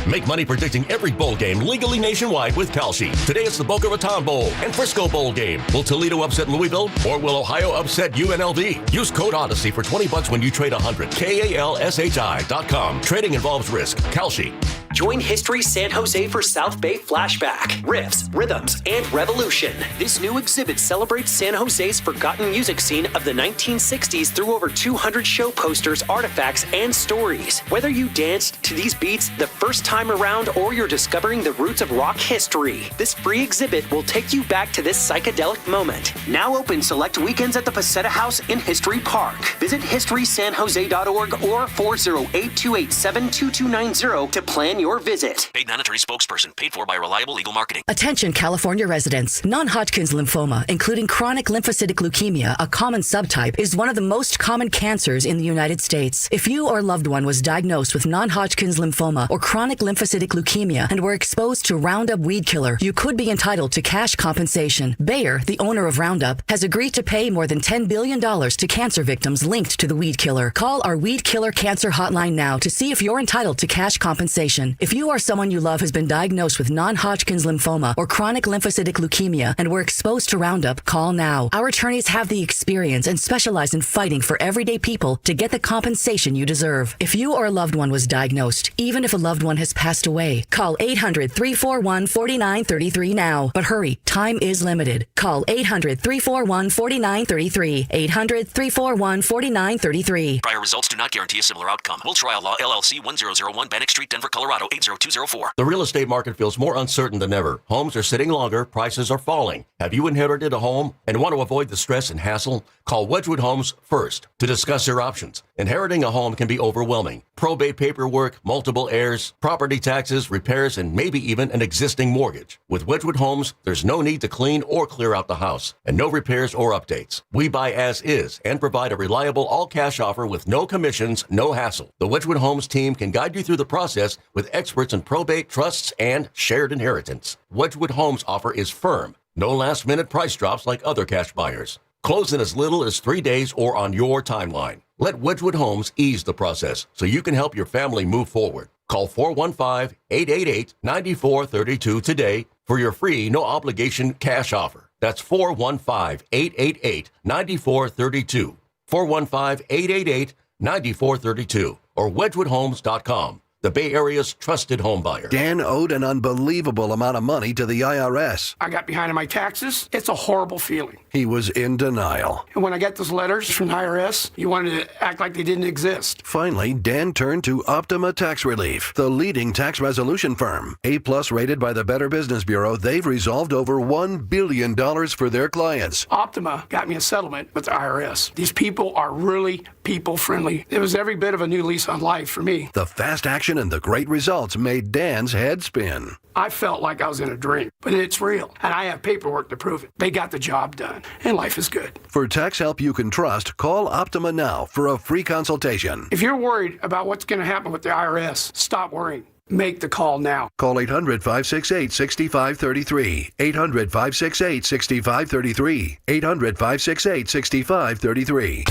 Make money predicting every bowl game legally nationwide with Kalshi. Today it's the Boca Raton Bowl and Frisco Bowl game. Will Toledo upset Louisville or will Ohio upset UNLV? Use code Odyssey for $20 when you trade 100. KALSHI.com. Trading involves risk. Kalshi. Join History San Jose for South Bay Flashback, Riffs, Rhythms, and Revolution. This new exhibit celebrates San Jose's forgotten music scene of the 1960s through over 200 show posters, artifacts, and stories. Whether you danced to these beats the first time around or you're discovering the roots of rock history, this free exhibit will take you back to this psychedelic moment. Now open select weekends at the Paseta House in History Park. Visit historysanjose.org or 408-287-2290 to plan your visit. Paid non-attorney spokesperson. Paid for by Reliable Legal Marketing. Attention California residents. Non-Hodgkin's lymphoma, including chronic lymphocytic leukemia, a common subtype, is one of the most common cancers in the United States. If you or loved one was diagnosed with non-Hodgkin's lymphoma or chronic lymphocytic leukemia and were exposed to Roundup weed killer, you could be entitled to cash compensation. Bayer, the owner of Roundup, has agreed to pay more than $10 billion to cancer victims linked to the weed killer. Call our Weed Killer Cancer Hotline now to see if you're entitled to cash compensation. Attention, if you or someone you love has been diagnosed with non-Hodgkin's lymphoma or chronic lymphocytic leukemia and were exposed to Roundup, call now. Our attorneys have the experience and specialize in fighting for everyday people to get the compensation you deserve. If you or a loved one was diagnosed, even if a loved one has passed away, call 800-341-4933 now. But hurry, time is limited. Call 800-341-4933. 800-341-4933. Prior results do not guarantee a similar outcome. Will Trial Law, LLC, 1001 Bannock Street, Denver, Colorado, 80204. The real estate market feels more uncertain than ever. Homes are sitting longer, prices are falling. Have you inherited a home and want to avoid the stress and hassle? Call Wedgwood Homes first to discuss your options. Inheriting a home can be overwhelming. Probate paperwork, multiple heirs, property taxes, repairs, and maybe even an existing mortgage. With Wedgwood Homes, there's no need to clean or clear out the house, and no repairs or updates. We buy as is and provide a reliable all-cash offer with no commissions, no hassle. The Wedgwood Homes team can guide you through the process with experts in probate, trusts, and shared inheritance. Wedgwood Homes' offer is firm. No last-minute price drops like other cash buyers. Close in as little as 3 days or on your timeline. Let Wedgwood Homes ease the process so you can help your family move forward. Call 415-888-9432 today for your free, no-obligation cash offer. That's 415-888-9432. 415-888-9432 or WedgewoodHomes.com. The Bay Area's trusted home buyer. Dan owed an unbelievable amount of money to the IRS. I got behind on my taxes. It's a horrible feeling. He was in denial. And when I got those letters from the IRS, you wanted to act like they didn't exist. Finally, Dan turned to Optima Tax Relief, the leading tax resolution firm. A-plus rated by the Better Business Bureau, they've resolved over $1 billion for their clients. Optima got me a settlement with the IRS. These people are really people-friendly. It was every bit of a new lease on life for me. The fast action and the great results made Dan's head spin. I felt like I was in a dream, but it's real, and I have paperwork to prove it. They got the job done, and life is good. For tax help you can trust, call Optima now for a free consultation. If you're worried about what's going to happen with the IRS, stop worrying. Make the call now. Call 800-568-6533. 800-568-6533. 800-568-6533.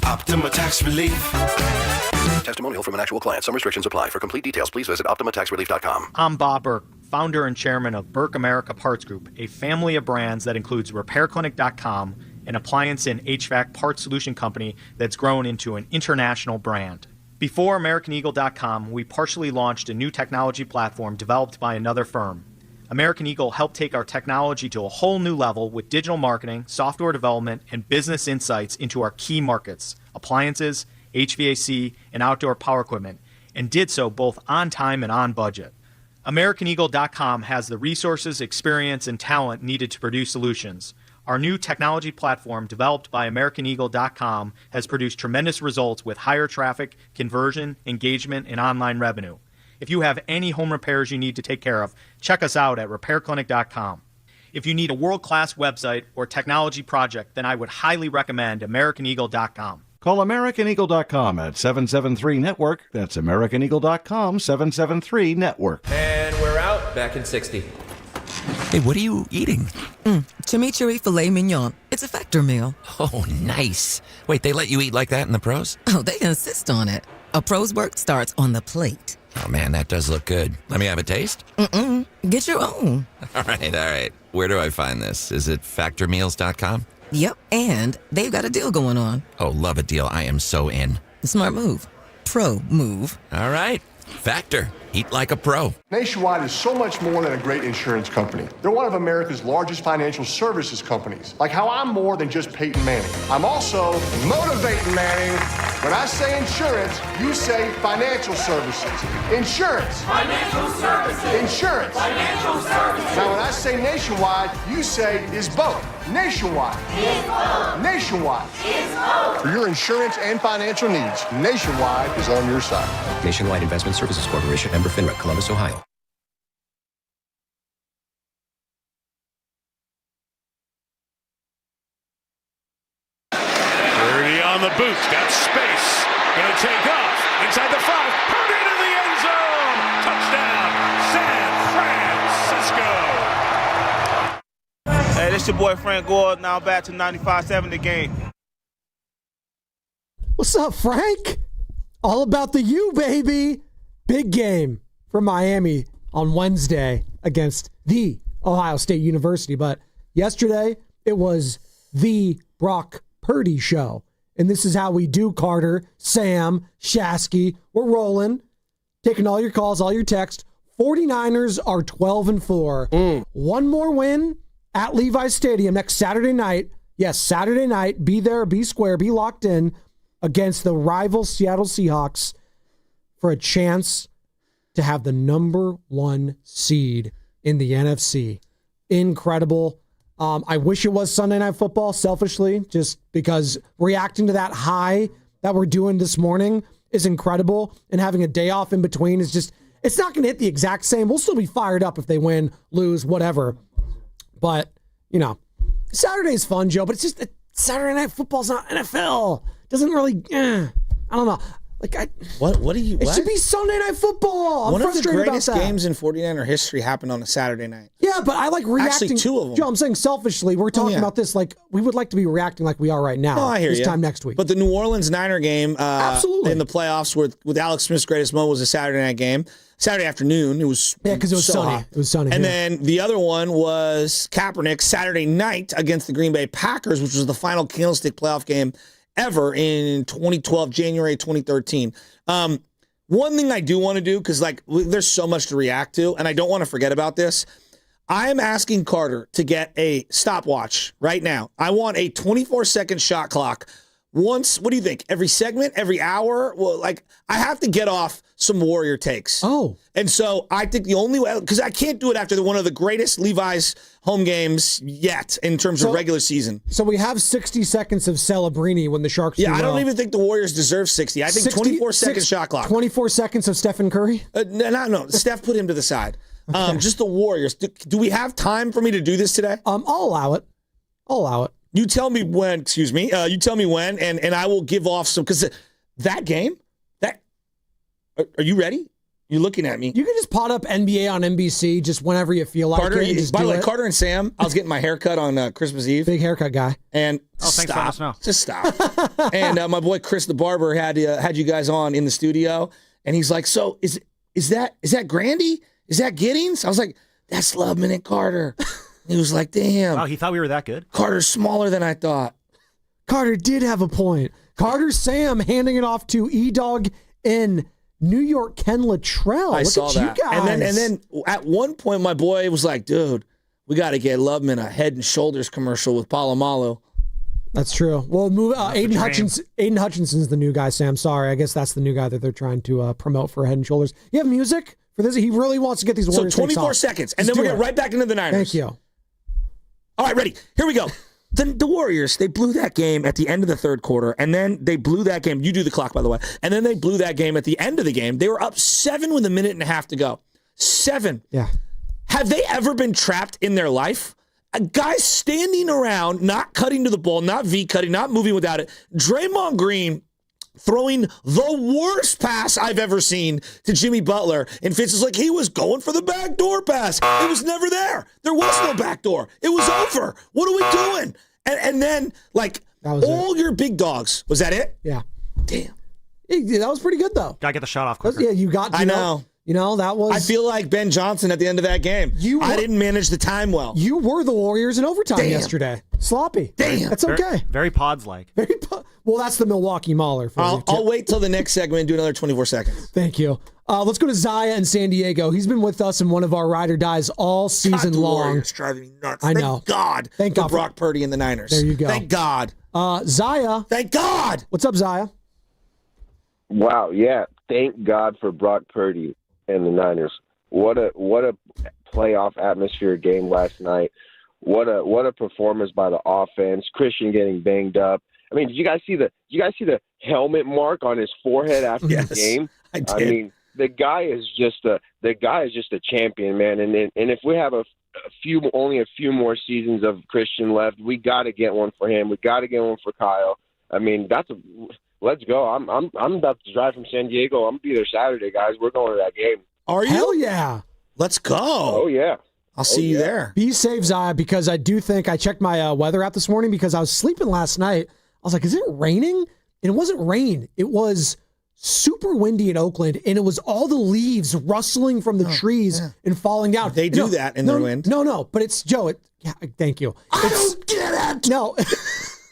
Optima Tax Relief. Testimonial from an actual client. Some restrictions apply. For complete details, please visit OptimaTaxRelief.com. I'm Bob Burke, founder and chairman of Burke America Parts Group, a family of brands that includes RepairClinic.com, an appliance and HVAC parts solution company that's grown into an international brand. Before AmericanEagle.com, we partially launched a new technology platform developed by another firm. American Eagle helped take our technology to a whole new level with digital marketing, software development, and business insights into our key markets, appliances, HVAC, and outdoor power equipment, and did so both on time and on budget. AmericanEagle.com has the resources, experience, and talent needed to produce solutions. Our new technology platform, developed by AmericanEagle.com, has produced tremendous results with higher traffic, conversion, engagement, and online revenue. If you have any home repairs you need to take care of, check us out at RepairClinic.com. If you need a world-class website or technology project, then I would highly recommend AmericanEagle.com. Call AmericanEagle.com at 773-NETWORK. That's AmericanEagle.com, 773-NETWORK. And we're out. Back in 60. Hey, what are you eating? Chimichurri filet mignon. It's a Factor meal. Oh, nice. Wait, they let you eat like that in the pros? Oh, they insist on it. A pro's work starts on the plate. Oh, man, that does look good. Let me have a taste? Get your own. All right. Where do I find this? Is it factormeals.com? Yep, and they've got a deal going on. Oh, love a deal. I am so in. Smart move. Pro move. All right. Factor. Eat like a pro. Nationwide is so much more than a great insurance company. They're one of America's largest financial services companies. Like how I'm more than just Peyton Manning. I'm also motivating Manning. When I say insurance, you say financial services. Insurance. Financial services. Insurance. Financial services. Now when I say nationwide, you say is both. Nationwide. Is both. Nationwide. Is both. For your insurance and financial needs, Nationwide is on your side. Nationwide Investment Services Corporation, member FINRA, Columbus, Ohio. Purdy on the boot, got space, gonna take off inside the 5. Purdy to the end zone. Touchdown, San Francisco. Hey, this your boy Frank Gore. Now back to 95.7 The Game. What's up, Frank? All about the U, baby. Big game. from Miami on Wednesday against the Ohio State University. But yesterday, it was the Brock Purdy show. And this is how we do, Carter, Sam, Shasky. We're rolling, taking all your calls, all your texts. 49ers are 12-4. One more win at Levi's Stadium next Saturday night. Yes, Saturday night. Be there, be square, be locked in against the rival Seattle Seahawks for a chance to have the number 1 seed in the NFC. Incredible. I wish it was Sunday Night Football, selfishly, just because reacting to that high that we're doing this morning is incredible, and having a day off in between is just, it's not going to hit the exact same. We'll still be fired up if they win, lose, whatever. But, Saturday's fun, Joe, but it's just that Saturday Night Football's not NFL. It doesn't really, I don't know. What do you? It should be Sunday Night Football. One of the greatest games in 49er history happened on a Saturday night. Yeah, but I like reacting. Actually, 2 of them. Joe, I'm saying selfishly, we're talking about this like we would like to be reacting like we are right now. No, I hear this you. time next week. But the New Orleans Niner game Absolutely. in the playoffs with Alex Smith's greatest moment was a Saturday night game. Saturday afternoon. It was because it was sunny. Hot. It was sunny. And then the other one was Kaepernick Saturday night against the Green Bay Packers, which was the final Candlestick playoff game ever in 2012, January 2013. One thing I do want to do, because there's so much to react to, and I don't want to forget about this. I am asking Carter to get a stopwatch right now. I want a 24-second shot clock. Once, what do you think? Every segment, every hour? Well, I have to get off some Warrior takes. Oh. And so I think the only way, because I can't do it after one of the greatest Levi's home games yet in terms of regular season. So we have 60 seconds of Celebrini when the Sharks I don't even think the Warriors deserve 60. I think 24-second shot clock. 24 seconds of Stephen Curry? No. Steph put him to the side. Okay. Just the Warriors. Do we have time for me to do this today? I'll allow it. You tell me when, you tell me when, and I will give off some, because that game, are you ready? You're looking at me. You can just pot up NBA on NBC just whenever you feel like Carter, it. By the way, Carter and Sam, I was getting my haircut on Christmas Eve. Big haircut guy. And thanks for letting us know. Just stop. And my boy Chris the barber had you guys on in the studio, and he's like, so is that Grandy? Is that Giddings? I was like, that's Love Minute Carter. He was like, damn. Wow, he thought we were that good? Carter's smaller than I thought. Carter did have a point. Carter Sam handing it off to E-Dog in New York, Ken Luttrell. I saw that. You guys. And then at one point, my boy was like, dude, we got to get Loveman a Head and Shoulders commercial with Palomalu. That's true. Well, Aiden Hutchinson's the new guy, Sam. Sorry. I guess that's the new guy that they're trying to promote for Head and Shoulders. You have music for this? He really wants to get these Warriors. So 24 seconds, and then we'll get right back into the Niners. Thank you. All right, ready. Here we go. The Warriors, they blew that game at the end of the third quarter, and then they blew that game. You do the clock, by the way. And then they blew that game at the end of the game. They were up 7 with a minute and a half to go. 7. Yeah. Have they ever been trapped in their life? A guy standing around, not cutting to the ball, not V-cutting, not moving without it. Draymond Green throwing the worst pass I've ever seen to Jimmy Butler. And Fitz is like, he was going for the backdoor pass. It was never there. There was no backdoor. It was over. What are we doing? And then, all your big dogs. Was that it? Yeah. Damn. That was pretty good, though. Gotta get the shot off quicker. Yeah, you got to I know. That was... I feel like Ben Johnson at the end of that game. I didn't manage the time well. You were the Warriors in overtime yesterday. Sloppy. Damn. That's okay. Very pods-like. Well, that's the Milwaukee Mauler. I'll wait till the next segment and do another 24 seconds. Thank you. Let's go to Zaya in San Diego. He's been with us in one of our ride or dies all season long. Warriors driving me nuts. I know. Thank God for Brock Purdy and the Niners. There you go. Thank God. Zaya. Thank God. What's up, Zaya? Wow, yeah. Thank God for Brock Purdy and the Niners. What a playoff atmosphere game last night. What a performance by the offense. Christian getting banged up. I mean, did you guys see the helmet mark on his forehead after the game? I did. I mean, the guy is just a champion, man. And if we have only a few more seasons of Christian left, we got to get one for him. We got to get one for Kyle. I mean, let's go. I'm about to drive from San Diego. I'm gonna be there Saturday, guys. We're going to that game. Are you? Hell yeah. Let's go. Oh yeah. I'll see you there. Be safe, Zaya, because I do think I checked my weather app this morning because I was sleeping last night. I was like, is it raining? And it wasn't rain. It was super windy in Oakland, and it was all the leaves rustling from the trees and falling down. They do that in the wind. No, but it's Joe. Thank you. I don't get it. No.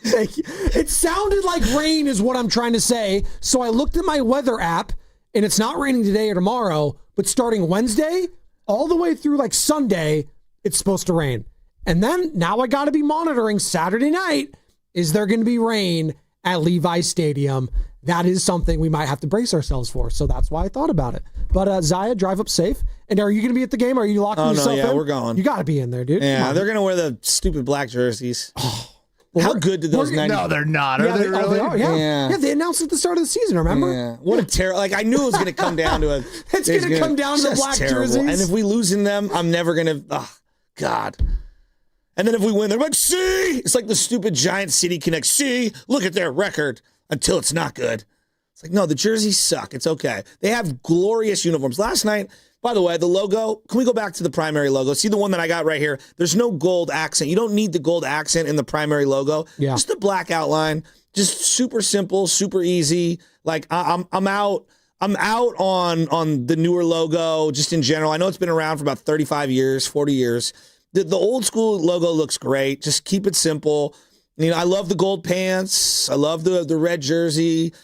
Thank you. It sounded like rain is what I'm trying to say. So I looked at my weather app, and it's not raining today or tomorrow, but starting Wednesday all the way through like Sunday, it's supposed to rain. And then now I got to be monitoring Saturday night. Is there going to be rain at Levi's Stadium? That is something we might have to brace ourselves for. So that's why I thought about it. But Zaya, drive up safe. And are you going to be at the game? Are you locking yourself in? We're going. You got to be in there, dude. Yeah, they're going to wear the stupid black jerseys. How good did those 90s? No, they're not. Are they really? They are, yeah, they announced at the start of the season, remember? Yeah. What a terrible... Like, I knew it was going to come down to a... It's going to come down to the black jerseys. And if we lose in them, I'm never going to... Oh, God. And then if we win, they're like, see? It's like the stupid Giant City Connect. See? Look at their record until it's not good. It's like, no, the jerseys suck. It's okay. They have glorious uniforms. Last night, by the way, the logo, can we go back to the primary logo? See the one that I got right here? There's no gold accent. You don't need the gold accent in the primary logo. Yeah. Just the black outline. Just super simple, super easy. Like, I'm out on the newer logo just in general. I know it's been around for about 35 years, 40 years. The old school logo looks great. Just keep it simple. You know, I love the gold pants. I love the red jersey.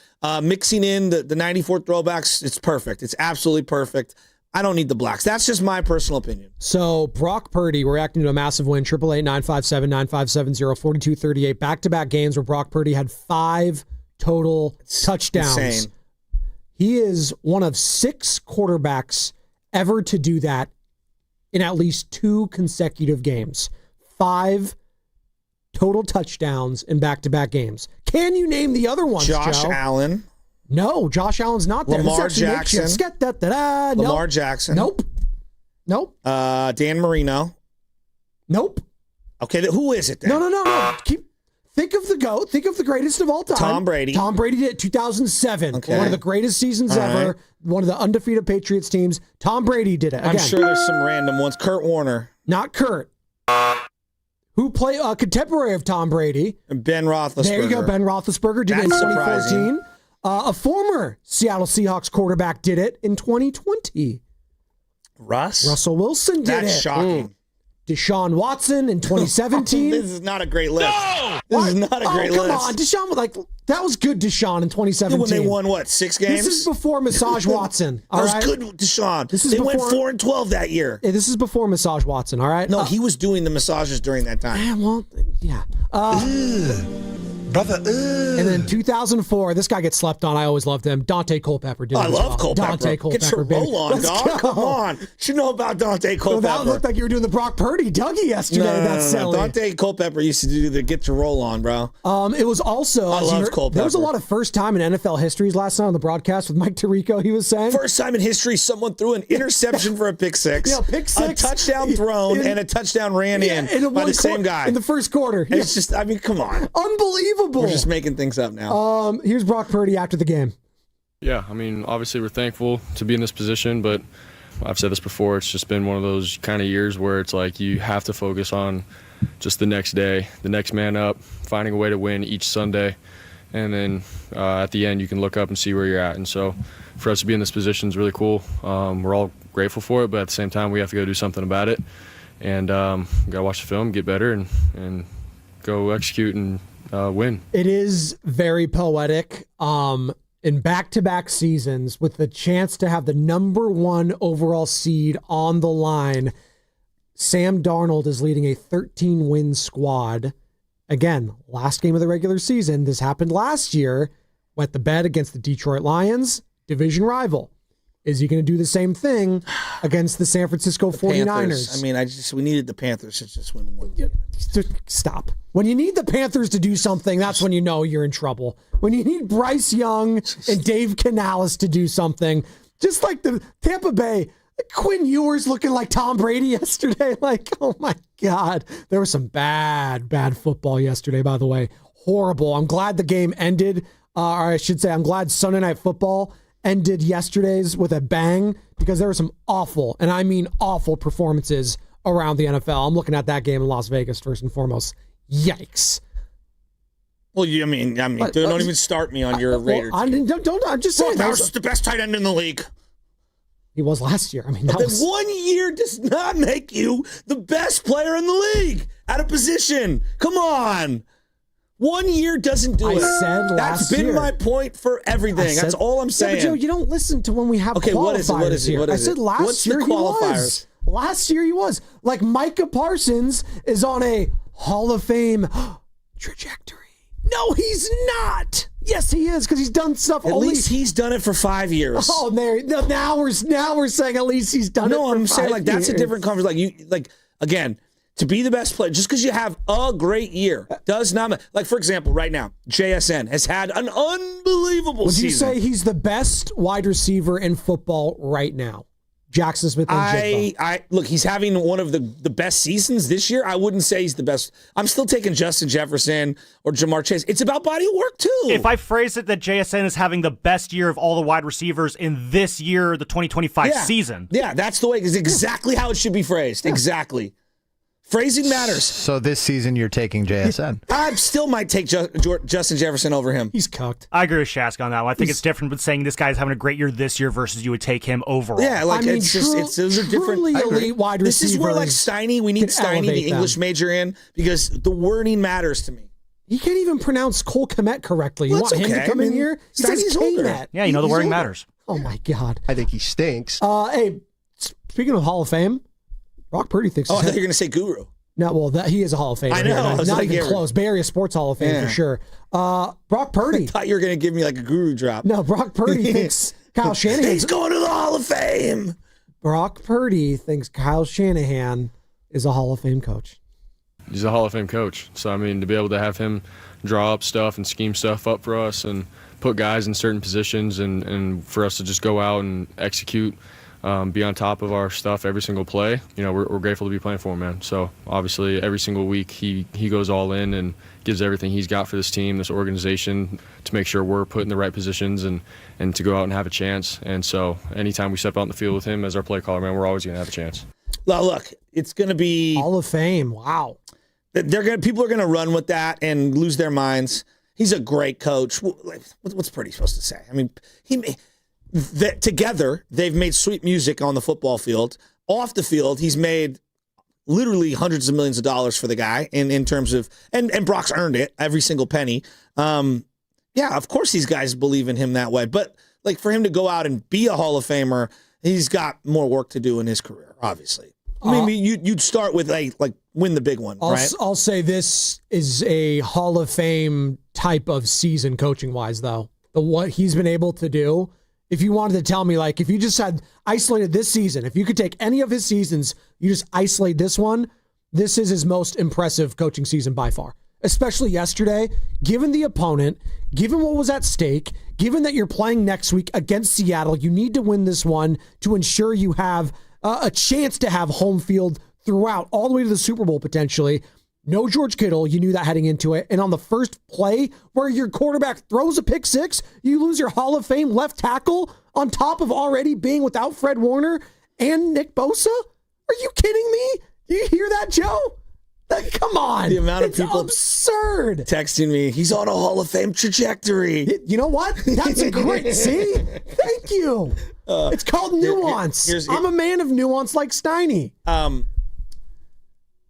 Mixing in the 94 throwbacks, it's perfect. It's absolutely perfect. I don't need the blacks. That's just my personal opinion. So Brock Purdy reacting to a massive win, 888-957-9570, 42-38. Back-to-back games where Brock Purdy had 5 total touchdowns. Insane. He is one of 6 quarterbacks ever to do that in at least 2 consecutive games. 5 total touchdowns in back-to-back games. Can you name the other ones, Josh Joe? Allen. No, Josh Allen's not there. Lamar Jackson. Lamar Nope. Jackson. Nope. Dan Marino. Nope. Okay, who is it then? No. Think of the GOAT. Think of the greatest of all time. Tom Brady. Tom Brady did it 2007. Okay. One of the greatest seasons All ever. right. One of the undefeated Patriots teams. Tom Brady did it. Again, I'm sure there's some random ones. Kurt Warner. Not Kurt. Who played a contemporary of Tom Brady. Ben Roethlisberger. There you go. Ben Roethlisberger did it in That's 2014. surprising. A former Seattle Seahawks quarterback did it in 2020. Russell Wilson did it. That's shocking. Deshaun Watson in 2017. This is not a great list. This is not a great list. Come on. Deshaun, that was good Deshaun in 2017. When they won, what, 6 games? This is before Massage Watson. That was good with Deshaun. They went 4-12 that year. This is before Massage Watson, all right? No, he was doing the massages during that time. Yeah. Brother. And then 2004, this guy gets slept on. I always loved him. Dante Culpepper did it. I love Culpepper. Dante Culpepper. Get your roll on, dog. Come on. You know about Dante Culpepper. That looked like you were doing the Brock Purdy Dougie yesterday. No. Dante Culpepper used to do the get your roll on, bro. It was also, I love Culpepper. There was a lot of first time in NFL histories last night on the broadcast with Mike Tirico. He was saying first time in history someone threw an interception for a pick six. Yeah, pick six. A touchdown thrown and a touchdown ran in by the same guy. In the first quarter. It's just, I mean, come on. Unbelievable. We're just making things up now. Here's Brock Purdy after the game. Yeah, I mean, obviously we're thankful to be in this position, but I've said this before, it's just been one of those kind of years where it's like you have to focus on just the next day, the next man up, finding a way to win each Sunday, and then at the end you can look up and see where you're at. And so for us to be in this position is really cool. We're all grateful for it, but at the same time we have to go do something about it. And we got to watch the film, get better, and go execute and win. It is very poetic. In back-to-back seasons, with the chance to have the #1 overall seed on the line, Sam Darnold is leading a 13-win squad. Again, last game of the regular season. This happened last year. Wet the bed against the Detroit Lions, division rival. Is he going to do the same thing against the San Francisco 49ers? Panthers. I mean, we needed the Panthers to just win one game. Stop. When you need the Panthers to do something, that's when you know you're in trouble. When you need Bryce Young and Dave Canales to do something, just like the Tampa Bay, Quinn Ewers looking like Tom Brady yesterday. Like, oh my God. There was some bad football yesterday, by the way. Horrible. I'm glad the game ended, or I should say I'm glad Sunday Night Football ended yesterday's with a bang, because there were some awful, and I mean awful, performances around the NFL. I'm looking at that game in Las Vegas first and foremost. Yikes. Well, I mean, don't even start me on your Raiders. I'm just saying. That was the best tight end in the league. He was last year. I mean, 1 year does not make you the best player in the league at a position. Come on. 1 year doesn't do it. That's been my point for everything. That's all I'm saying. Yeah, but Joe, you don't listen to when we have qualifiers. What is it? I said last year he was. Last year he was. Like Micah Parsons is on a Hall of Fame trajectory. No, he's not. Yes, he is, because he's done stuff. At least he's done it for 5 years. Oh, now we're saying at least he's done it. No, I'm saying like that's a different conversation. Again, to be the best player, just because you have a great year does not. Like for example, right now, JSN has had an unbelievable season. Would you say he's the best wide receiver in football right now? Jackson Smith and Jigba. Look, he's having one of the best seasons this year. I wouldn't say he's the best. I'm still taking Justin Jefferson or Jamar Chase. It's about body of work, too. If I phrase it that JSN is having the best year of all the wide receivers in this year, the 2025 season. Yeah, that's the way. It's exactly how it should be phrased. Yeah. Exactly. Phrasing matters. So this season you're taking JSN. I still might take Justin Jefferson over him. He's cooked. I agree with Shask on that one. I think it's different with saying this guy's having a great year this year versus you would take him overall. Yeah, those are different. Elite wide receivers. This is where Steiny, we need Steiny, the English major in, because the wording matters to me. He can't even pronounce Cole Kmet correctly. You want him to come in here? Steiny's older. Yeah, the wording matters. Oh my God. I think he stinks. Hey, speaking of Hall of Fame, Brock Purdy thinks. Oh, I thought you were going to say Guru. No, well, he is a Hall of Famer. I know. Not even close. Bay Area Sports Hall of Fame for sure. Brock Purdy. I thought you were going to give me like a guru drop. No, Brock Purdy thinks Kyle Shanahan. He's going to the Hall of Fame. Brock Purdy thinks Kyle Shanahan is a Hall of Fame coach. He's a Hall of Fame coach. So, I mean, to be able to have him draw up stuff and scheme stuff up for us and put guys in certain positions and for us to just go out and execute, be on top of our stuff every single play. We're grateful to be playing for him, man. So obviously every single week he goes all in and gives everything he's got for this team, this organization, to make sure we're put in the right positions and to go out and have a chance. And so anytime we step out in the field with him as our play caller, man, we're always going to have a chance. Well, look, it's going to be Hall of Fame. Wow. People are going to run with that and lose their minds. He's a great coach. What's Purdy supposed to say? I mean, together, they've made sweet music on the football field. Off the field, he's made literally hundreds of millions of dollars for the guy in terms of, and Brock's earned it, every single penny. Yeah, of course these guys believe in him that way. But like for him to go out and be a Hall of Famer, he's got more work to do in his career, obviously. I mean, you'd start with like win the big one, right? I'll say this is a Hall of Fame type of season coaching-wise, though. What he's been able to do. If you wanted to tell me, like, if you just had isolated this season, if you could take any of his seasons, you just isolate this one, this is his most impressive coaching season by far. Especially yesterday, given the opponent, given what was at stake, given that you're playing next week against Seattle, you need to win this one to ensure you have a chance to have home field throughout, all the way to the Super Bowl potentially. No George Kittle, you knew that heading into it. And on the first play where your quarterback throws a pick six, you lose your Hall of Fame left tackle on top of already being without Fred Warner and Nick Bosa? Are you kidding me? Do you hear that, Joe? Come on. The amount of people absurd texting me, he's on a Hall of Fame trajectory. You know what? That's a great, see? Thank you. It's called nuance. I'm a man of nuance like Steiny.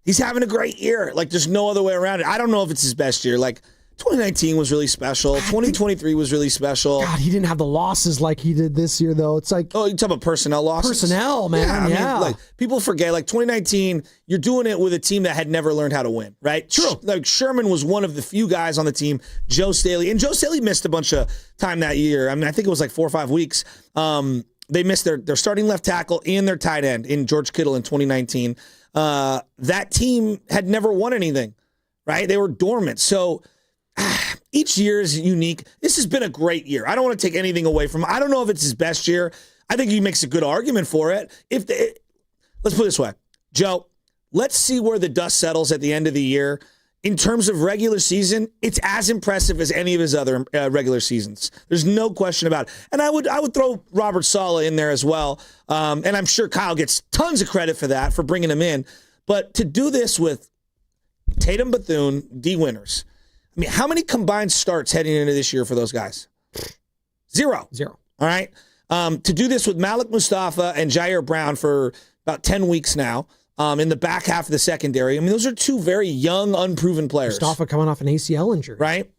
He's having a great year. Like, there's no other way around it. I don't know if it's his best year. Like, 2019 was really special. 2023 was really special. God, he didn't have the losses like he did this year, though. It's like... Oh, you talk about personnel losses? Personnel, man. Yeah. I mean, like, people forget, like, 2019, you're doing it with a team that had never learned how to win, right? True. Like, Sherman was one of the few guys on the team. Joe Staley. And Joe Staley missed a bunch of time that year. I mean, I think it was like 4 or 5 weeks. They missed their starting left tackle and their tight end in George Kittle in 2019. That team had never won anything, right? They were dormant. So each year is unique. This has been a great year. I don't want to take anything away from him. I don't know if it's his best year. I think he makes a good argument for it. Let's put it this way. Joe, let's see where the dust settles at the end of the year. In terms of regular season, it's as impressive as any of his other regular seasons. There's no question about it. And I would throw Robert Saleh in there as well. And I'm sure Kyle gets tons of credit for that, for bringing him in. But to do this with Tatum Bethune, D. Winters, I mean, how many combined starts heading into this year for those guys? Zero. All right. To do this with Malik Mustafa and Jair Brown for about 10 weeks now in the back half of the secondary. I mean, those are two very young, unproven players. Mustafa coming off an ACL injury. Right.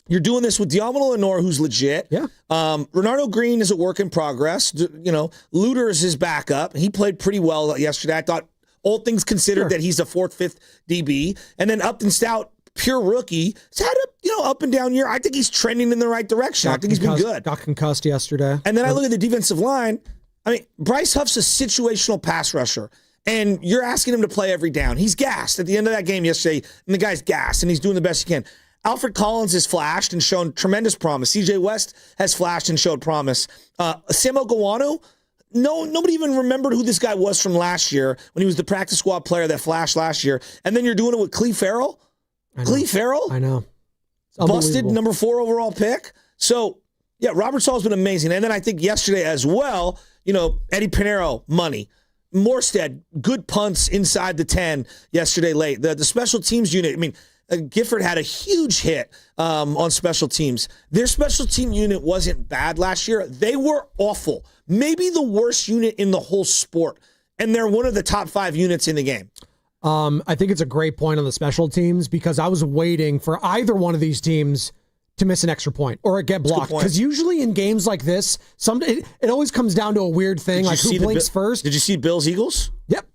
You're doing this with Diamond Lenore, who's legit. Yeah. Renardo Green is a work in progress. Luter is his backup. He played pretty well yesterday. I thought, all things considered, that he's a 4th, 5th DB. And then Upton Stout, pure rookie, has had a up and down year. I think he's trending in the right direction. I think he's been good. Got concussed yesterday. And then I look at the defensive line. I mean, Bryce Huff's a situational pass rusher. And you're asking him to play every down. He's gassed at the end of that game yesterday, and the guy's gassed, and he's doing the best he can. Alfred Collins has flashed and shown tremendous promise. CJ West has flashed and showed promise. Samuel Gawanu, nobody even remembered who this guy was from last year when he was the practice squad player that flashed last year. And then you're doing it with Cleve Farrell. Cleve Farrell? I know. Busted number 4 overall pick. So, yeah, Robert Saul's been amazing. And then I think yesterday as well, Eddie Pinheiro, money. Morstead, good punts inside the 10 yesterday late. The special teams unit, I mean, Gifford had a huge hit on special teams. Their special team unit wasn't bad last year. They were awful. Maybe the worst unit in the whole sport. And they're one of the top 5 units in the game. I think it's a great point on the special teams because I was waiting for either one of these teams to miss an extra point or get blocked. Because usually in games like this, it always comes down to a weird thing, like who blinks first. Did you see Bills-Eagles? Yep.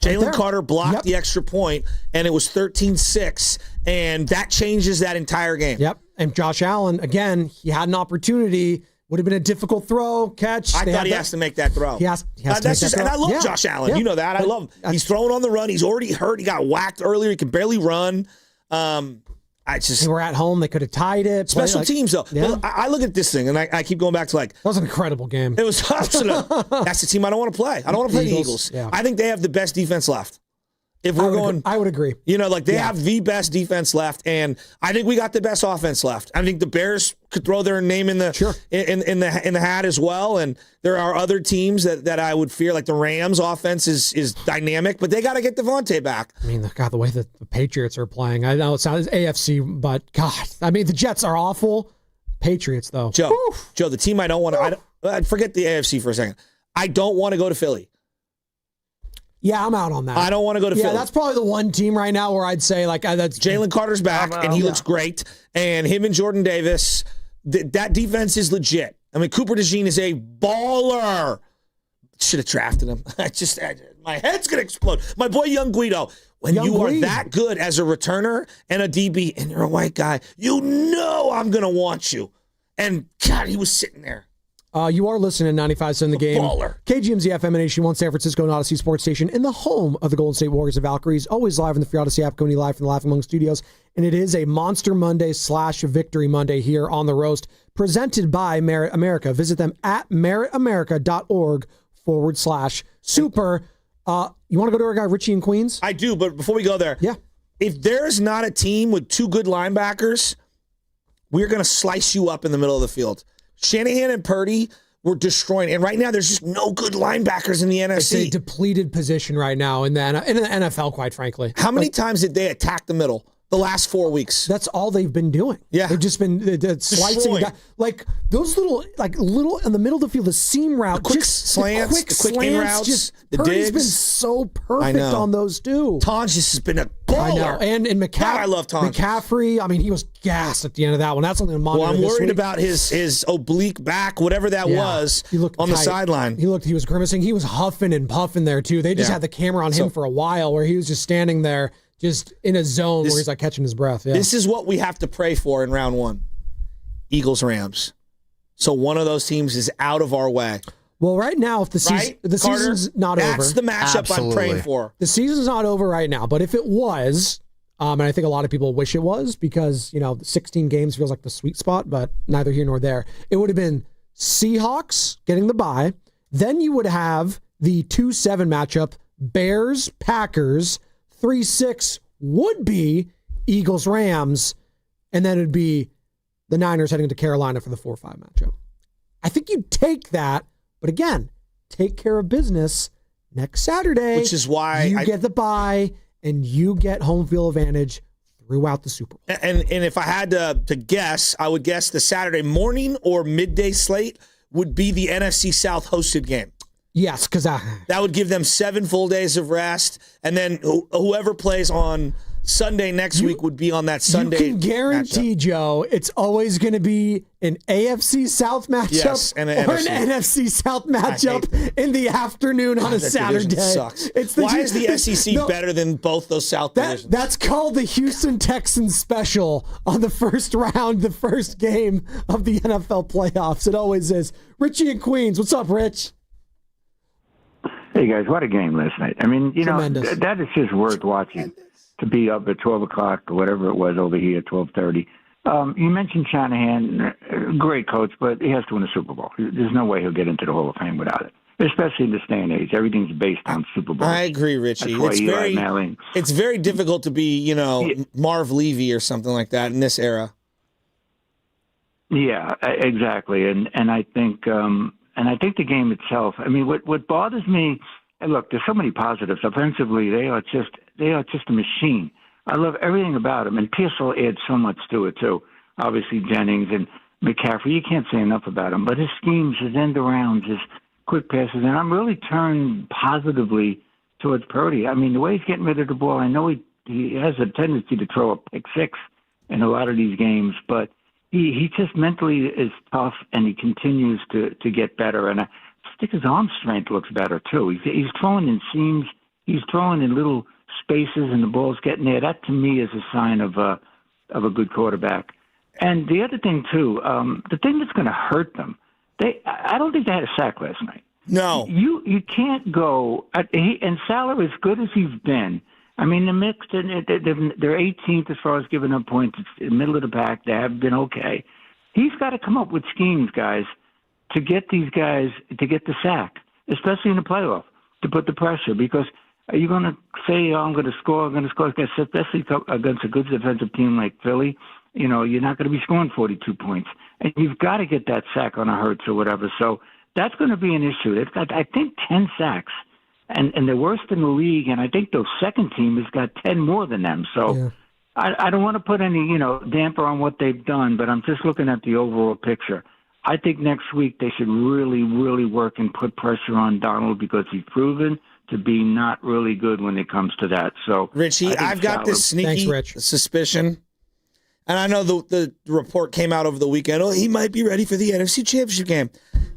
Jalen Carter blocked the extra point, and it was 13-6, and that changes that entire game. Yep. And Josh Allen, again, he had an opportunity. Would have been a difficult throw, catch. I thought he has to make that throw. He has to make that throw. And I love Josh Allen. Yeah. You know that. I love him. He's throwing on the run. He's already hurt. He got whacked earlier. He can barely run. They were at home. They could have tied it. Special teams, though. Yeah. I look at this thing, and I keep going back to that was an incredible game. It was absolute. That's the team I don't want to play. I don't want to play the Eagles. Yeah. I think they have the best defense left. If we're going, I would agree. They have the best defense left, and I think we got the best offense left. I think the Bears could throw their name in the in the hat as well. And there are other teams that I would fear, like the Rams' offense is dynamic, but they got to get Devontae back. I mean, God, the way that the Patriots are playing, I know it sounds AFC, but God, I mean, the Jets are awful. Patriots, though, Joe, the team I don't want to. Forget the AFC for a second. I don't want to go to Philly. Yeah, I'm out on that. I don't want to go to Philly. Yeah, that's probably the one team right now where I'd say that's Jalen Carter's back, and he looks great. And him and Jordan Davis, that defense is legit. I mean, Cooper DeJean is a baller. Should have drafted him. My head's going to explode. My boy, Young Guido. When you are that good as a returner and a DB, and you're a white guy, I'm going to want you. And, God, he was sitting there. You are listening to 95.7 The Game. Baller. KGMZ FM and HD1 San Francisco and Odyssey Sports Station in the home of the Golden State Warriors of Valkyries. Always live in the free Odyssey app, coming live from the Laughing Monk Studios. And it is a Monster Monday / Victory Monday here on The Roast, presented by Merit America. Visit them at meritamerica.org/super. You want to go to our guy Richie in Queens? I do, but before we go there, yeah. If there's not a team with 2 good linebackers, we're going to slice you up in the middle of the field. Shanahan and Purdy were destroying. And right now, there's just no good linebackers in the NFC. It's a depleted position right now in the NFL, quite frankly. How many times did they attack the middle the last 4 weeks? That's all they've been doing. Yeah. They've just been slicing. Like those little in the middle of the field, the seam route. The quick slants, the quick in routes, the Purdy's digs. been so perfect on those too. Tonj has been a baller. I know. And McCaffrey. God, I love Tonj. McCaffrey, I mean, he was gassed at the end of that one. That's something to monitor. Well, I'm worried week. about his oblique back, whatever that was, he looked on tight. the sideline. He was grimacing. He was huffing and puffing there too. They just had the camera on him for a while where he was just standing there just in a zone where he's like catching his breath. Yeah. This is what we have to pray for in round 1. Eagles-Rams. So one of those teams is out of our way. Well, right now, if the season's not over. That's the matchup I'm praying for. The season's not over right now, but if it was, and I think a lot of people wish it was because, 16 games feels like the sweet spot, but neither here nor there. It would have been Seahawks getting the bye. Then you would have the 2-7 matchup, Bears-Packers, 3-6 would be Eagles-Rams, and then it would be the Niners heading to Carolina for the 4-5 matchup. I think you'd take that, but again, take care of business next Saturday. Which is why you get the bye and you get home field advantage throughout the Super Bowl. And if I had to guess, I would guess the Saturday morning or midday slate would be the NFC South hosted game. Yes, because that would give them 7 full days of rest, and then whoever plays on Sunday next week would be on that Sunday. You can guarantee, Joe, it's always going to be an AFC South matchup and or an NFC South matchup in the afternoon on a Saturday. Sucks. Why is the SEC better than both those South divisions? That's called the Houston Texans special on the first round, the first game of the NFL playoffs. It always is. Richie in Queens. What's up, Rich? Hey, guys, what a game last night. I mean, Tremendous. that is just worth watching. To be up at 12 o'clock or whatever it was over here, 12:30. You mentioned Shanahan, great coach, but he has to win a Super Bowl. There's no way he'll get into the Hall of Fame without it, especially in this day and age. Everything's based on Super Bowl. I agree, Richie. It's very difficult to be, Marv Levy or something like that in this era. Yeah, exactly. And I think the game itself. I mean, what bothers me. And look, there's so many positives. Offensively, they are just a machine. I love everything about them. And Pearsall adds so much to it, too. Obviously, Jennings and McCaffrey, you can't say enough about him. But his schemes, his end-arounds, his quick passes, and I'm really turned positively towards Purdy. I mean, the way he's getting rid of the ball, I know he has a tendency to throw a pick six in a lot of these games, but he just mentally is tough, and he continues to get better. And I think his arm strength looks better, too. He's throwing in seams. He's throwing in little spaces, and the ball's getting there. That, to me, is a sign of a good quarterback. And the other thing, too, the thing that's going to hurt them, I don't think they had a sack last night. No. You can't go – and Salah, as good as he's been, I mean, the mix, they're 18th as far as giving up points. It's in the middle of the pack. They have been okay. He's got to come up with schemes, guys, to get these guys to get the sack, especially in the playoff, to put the pressure. Because are you going to say, I'm going to score, especially against a good defensive team like Philly? You're not going to be scoring 42 points. And you've got to get that sack on a Hurts or whatever. So that's going to be an issue. They've got, I think, 10 sacks. And they're worst in the league. And I think the second team has got 10 more than them. So I don't want to put any, damper on what they've done, but I'm just looking at the overall picture. I think next week they should really, really work and put pressure on Donald because he's proven to be not really good when it comes to that. So, Richie, I've got this sneaky suspicion, and I know the report came out over the weekend. Oh, he might be ready for the NFC Championship game.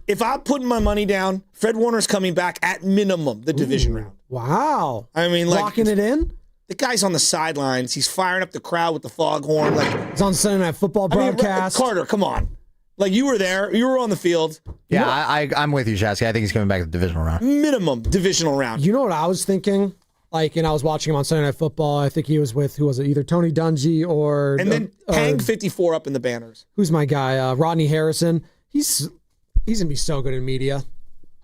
If I'm putting my money down, Fred Warner's coming back at minimum the division round. Wow. I mean, locking it in? The guy's on the sidelines. He's firing up the crowd with the foghorn. It's on Sunday Night Football broadcast. Carter, come on. Like, you were there. You were on the field. Yeah, I'm with you, Shasky. I think he's coming back to the divisional round. Minimum divisional round. You know what I was thinking? And I was watching him on Sunday Night Football. I think he was with, who was it? Either Tony Dungy or... And then hang 54 up in the banners. Who's my guy? Rodney Harrison. He's going to be so good in media.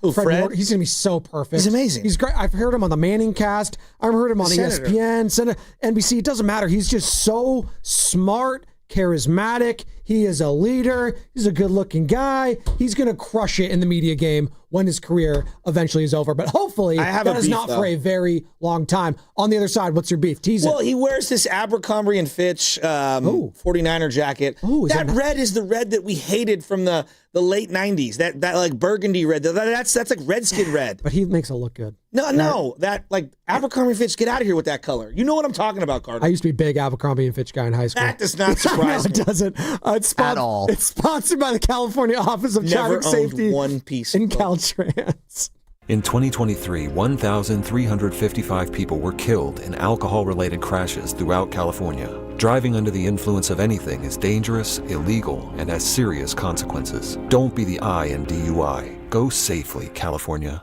Who, Fred? He's going to be so perfect. He's amazing. He's great. I've heard him on the Manning cast. I've heard him on ESPN, NBC. It doesn't matter. He's just so smart, charismatic. He is a leader. He's a good-looking guy. He's going to crush it in the media game when his career eventually is over. But hopefully, that is not for a very long time. On the other side, what's your beef? Tease it. Well, he wears this Abercrombie and Fitch 49er jacket. That red is the red that we hated from the late 90s. That like burgundy red. That's like Redskin red. But he makes it look good. No. That like Abercrombie and Fitch, get out of here with that color. You know what I'm talking about, Carter. I used to be a big Abercrombie and Fitch guy in high school. That does not surprise me. No, it doesn't. At all. It's sponsored by the California Office of Traffic Safety one piece in Caltrans. In 2023, 1,355 people were killed in alcohol-related crashes throughout California. Driving under the influence of anything is dangerous, illegal, and has serious consequences. Don't be the I in DUI. Go safely, California.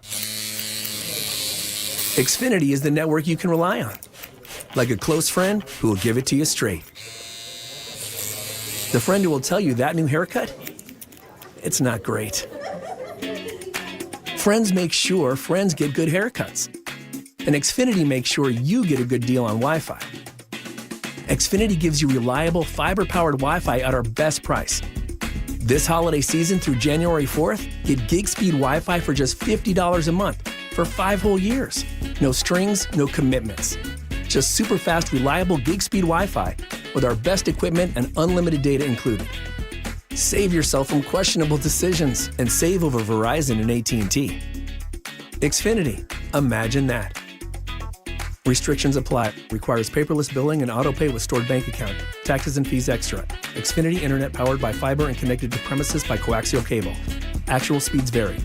Xfinity is the network you can rely on. Like a close friend who will give it to you straight. The friend who will tell you that new haircut, it's not great. Friends make sure friends get good haircuts. And Xfinity makes sure you get a good deal on Wi-Fi. Xfinity gives you reliable fiber-powered Wi-Fi at our best price. This holiday season through January 4th, get gig speed Wi-Fi for just $50 a month for 5 whole years. No strings, no commitments. Just super fast, reliable gig speed Wi-Fi with our best equipment and unlimited data included. Save yourself from questionable decisions and save over Verizon and AT&T. Xfinity. Imagine that. Restrictions apply. Requires paperless billing and autopay with stored bank account. Taxes and fees extra. Xfinity Internet powered by fiber and connected to premises by coaxial cable. Actual speeds vary.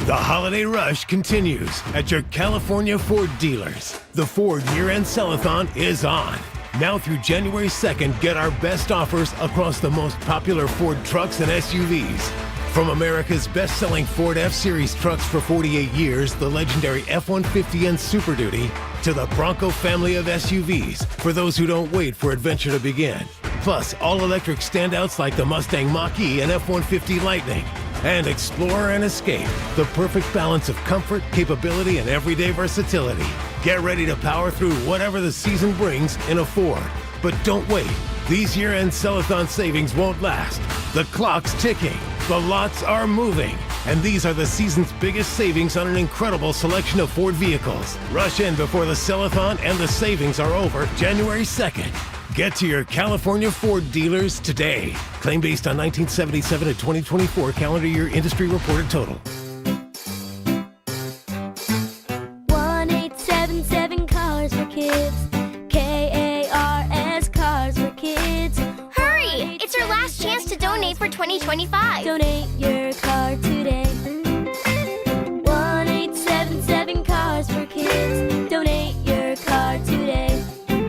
The holiday rush continues at your California Ford dealers. The Ford year-end sell-a-thon is on. Now through January 2nd, get our best offers across the most popular Ford trucks and SUVs. From America's best-selling Ford F-Series trucks for 48 years, the legendary F-150 and Super Duty, to the Bronco family of SUVs for those who don't wait for adventure to begin. Plus, all-electric standouts like the Mustang Mach-E and F-150 Lightning. And Explorer and Escape, the perfect balance of comfort, capability, and everyday versatility. Get ready to power through whatever the season brings in a Ford. But don't wait. These year-end sell-a-thon savings won't last. The clock's ticking. The lots are moving. And these are the season's biggest savings on an incredible selection of Ford vehicles. Rush in before the sell-a-thon and the savings are over January 2nd. Get to your California Ford dealers today. Claim based on 1977 to 2024 calendar year industry reported total. 1-877 Cars for Kids. KARS Cars for Kids. Hurry! It's your last chance to donate for 2025. Donate your car today. 1-877 Cars for Kids. Donate your car today.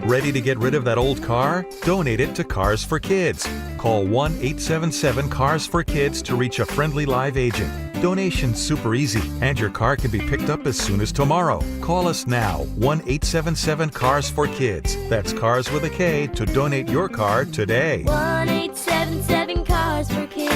Ready to get rid of that old car? Donate it to Cars for Kids. Call 1-877-CARS-FOR-KIDS to reach a friendly live agent. Donation's super easy, and your car can be picked up as soon as tomorrow. Call us now, 1-877-CARS-FOR-KIDS. That's Cars with a K to donate your car today. 1-877 Cars for Kids.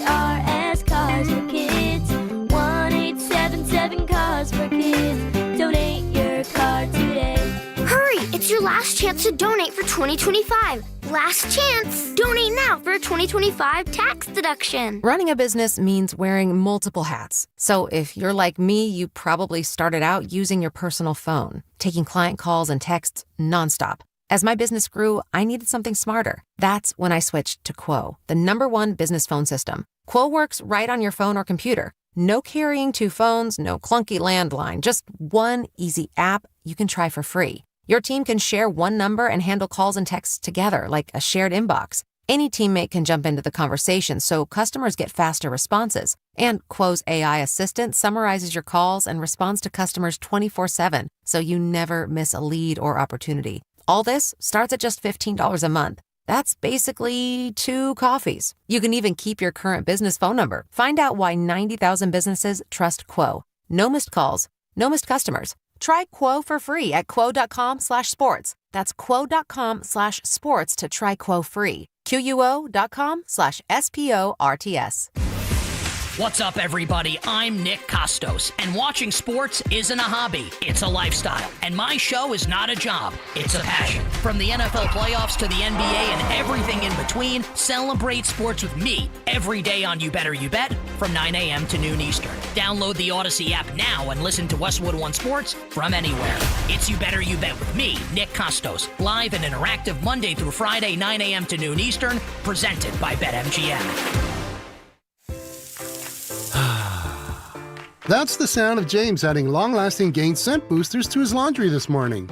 KARS Cars for Kids. 1-877 Cars for Kids. Donate your car today. Hurry! It's your last chance to donate for 2025. Last chance! Donate now for a 2025 tax deduction. Running a business means wearing multiple hats. So if you're like me, you probably started out using your personal phone, taking client calls and texts nonstop. As my business grew, I needed something smarter. That's when I switched to Quo, the #1 business phone system. Quo works right on your phone or computer. No carrying 2 phones, no clunky landline, just one easy app you can try for free. Your team can share one number and handle calls and texts together like a shared inbox. Any teammate can jump into the conversation so customers get faster responses. And Quo's AI assistant summarizes your calls and responds to customers 24/7, so you never miss a lead or opportunity. All this starts at just $15 a month. That's basically 2 coffees. You can even keep your current business phone number. Find out why 90,000 businesses trust Quo. No missed calls, no missed customers. Try Quo for free at quo.com/sports. That's quo.com/sports to try Quo free. QUO.com/SPORTS. What's up, everybody? I'm Nick Costos, and watching sports isn't a hobby, it's a lifestyle. And my show is not a job, it's a passion. From the NFL playoffs to the NBA and everything in between, celebrate sports with me every day on You Better You Bet from 9 a.m. to noon Eastern. Download the Odyssey app now and listen to Westwood One Sports from anywhere. It's You Better You Bet with me, Nick Costos, live and interactive Monday through Friday, 9 a.m. to noon Eastern, presented by BetMGM. That's the sound of James adding long-lasting Gain scent boosters to his laundry this morning.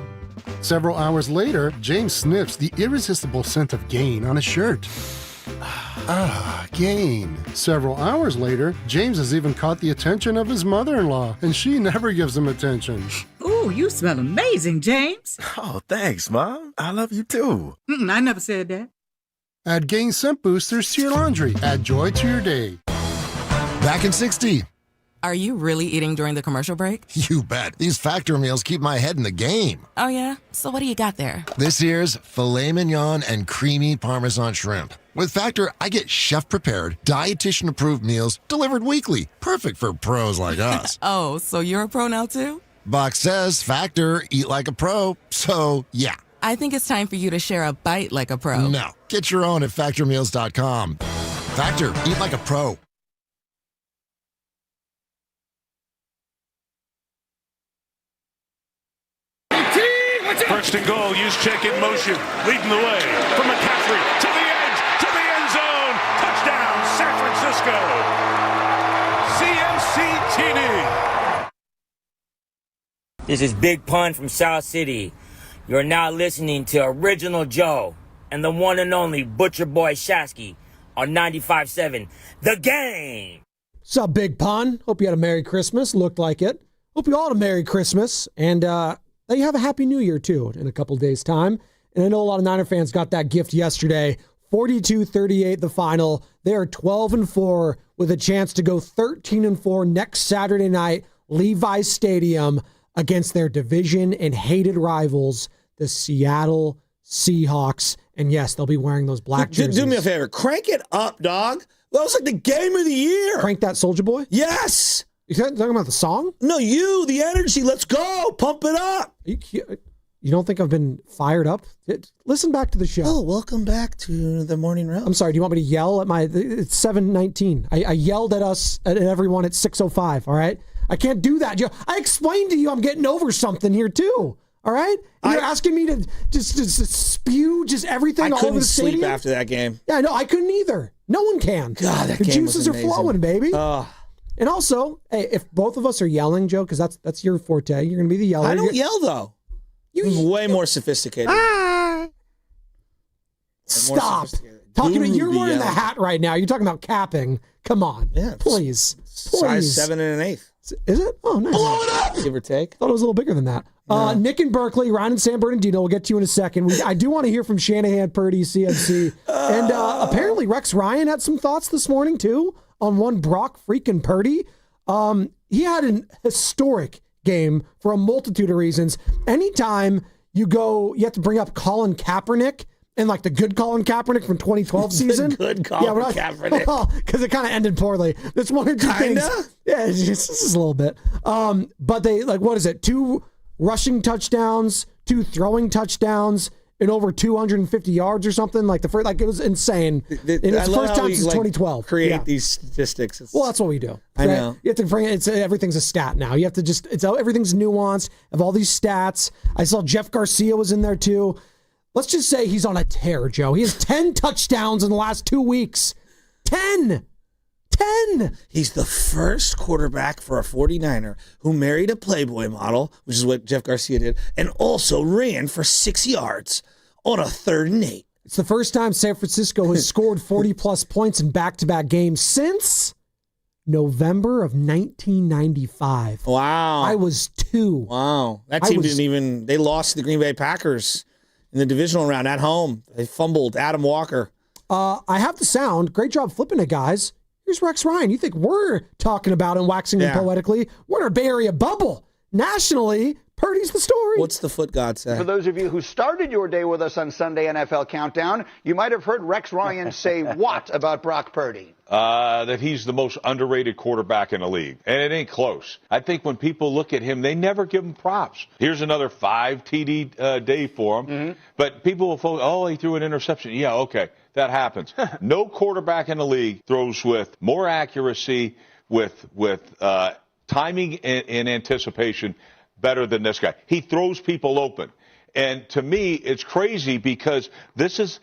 Several hours later, James sniffs the irresistible scent of Gain on his shirt. Gain. Several hours later, James has even caught the attention of his mother-in-law, and she never gives him attention. Ooh, you smell amazing, James. Oh, thanks, Mom. I love you too. I never said that. Add Gain scent boosters to your laundry. Add joy to your day. Back in 60. Are you really eating during the commercial break? You bet. These Factor meals keep my head in the game. Oh, yeah? So what do you got there? This year's filet mignon and creamy Parmesan shrimp. With Factor, I get chef-prepared, dietitian-approved meals delivered weekly. Perfect for pros like us. Oh, so you're a pro now, too? Box says Factor, eat like a pro. So, yeah. I think it's time for you to share a bite like a pro. No. Get your own at factormeals.com. Factor, eat like a pro. First and goal, use check in motion, leading the way from McCaffrey to the edge, to the end zone. Touchdown, San Francisco. CMC TD. This is Big Pun from South City. You're now listening to Original Joe and the one and only Butcher Boy Shasky on 95.7 The Game. What's up, Big Pun? Hope you had a Merry Christmas. Looked like it. Hope you all had a Merry Christmas. And that you have a Happy New Year, too, in a couple days' time. And I know a lot of Niner fans got that gift yesterday. 42-38 the final. They are 12-4 with a chance to go 13-4 next Saturday night, Levi's Stadium, against their division and hated rivals, the Seattle Seahawks. And yes, they'll be wearing those black jerseys. Do me a favor. Crank it up, dog. That was like the game of the year. Crank that, Soulja Boy? Yes. You talking about the song? No, the energy. Let's go. Pump it up. You don't think I've been fired up? Listen back to the show. Oh, welcome back to the morning round. I'm sorry. Do you want me to yell at it's 7:19. I yelled at us, at everyone at 6:05. All right. I can't do that, Joe. I explained to you I'm getting over something here too. All right? You're asking me to just spew just everything all over the stadium? I couldn't sleep after that game. Yeah, no, I couldn't either. No one can. God, that the game juices was are flowing, baby. And also, hey, if both of us are yelling, Joe, because that's your forte, you're going to be the yeller. I don't yell, though. I'm way more sophisticated. Stop. You're wearing the hat right now. You're talking about capping. Come on. Yeah. Please. Size 7 1/8. Is it? Oh, nice. Blow it up! Give or take. Thought it was a little bigger than that. No. Nick and Berkeley, Ryan and San Bernardino, we'll get to you in a second. I do want to hear from Shanahan, Purdy, CMC. And apparently Rex Ryan had some thoughts this morning, too, on one Brock freaking Purdy. He had an historic game for a multitude of reasons. Anytime you have to bring up Colin Kaepernick, and like the good Colin Kaepernick from 2012 season. Good Colin Kaepernick. Because it kind of ended poorly. There's one or two things. Yeah, just a little bit. But they, what is it? 2 rushing touchdowns, 2 throwing touchdowns, and over 250 yards or something. It was insane. And it's the first time since 2012. Create these statistics. Well, that's what we do. I know. You have to bring it. Everything's a stat now. You have to everything's nuanced. Of all these stats. I saw Jeff Garcia was in there too. Let's just say he's on a tear, Joe. He has 10 touchdowns in the last 2 weeks. 10. He's the first quarterback for a 49er who married a Playboy model, which is what Jeff Garcia did, and also ran for 6 yards on a 3rd and 8. It's the first time San Francisco has scored 40-plus points in back-to-back games since November of 1995. Wow. I was 2. Wow. That team they lost to the Green Bay Packers in the divisional round at home. They fumbled Adam Walker. I have the sound. Great job flipping it, guys. Here's Rex Ryan. You think we're talking about him, waxing him poetically? We're in our Bay Area bubble. Nationally, Purdy's the story. What's the foot god say? For those of you who started your day with us on Sunday NFL Countdown, you might have heard Rex Ryan say what about Brock Purdy? That he's the most underrated quarterback in the league. And it ain't close. I think when people look at him, they never give him props. Here's another 5 TD day for him. Mm-hmm. But people will focus, he threw an interception. Yeah, okay, that happens. No quarterback in the league throws with more accuracy, with timing and anticipation better than this guy. He throws people open. And to me, it's crazy because this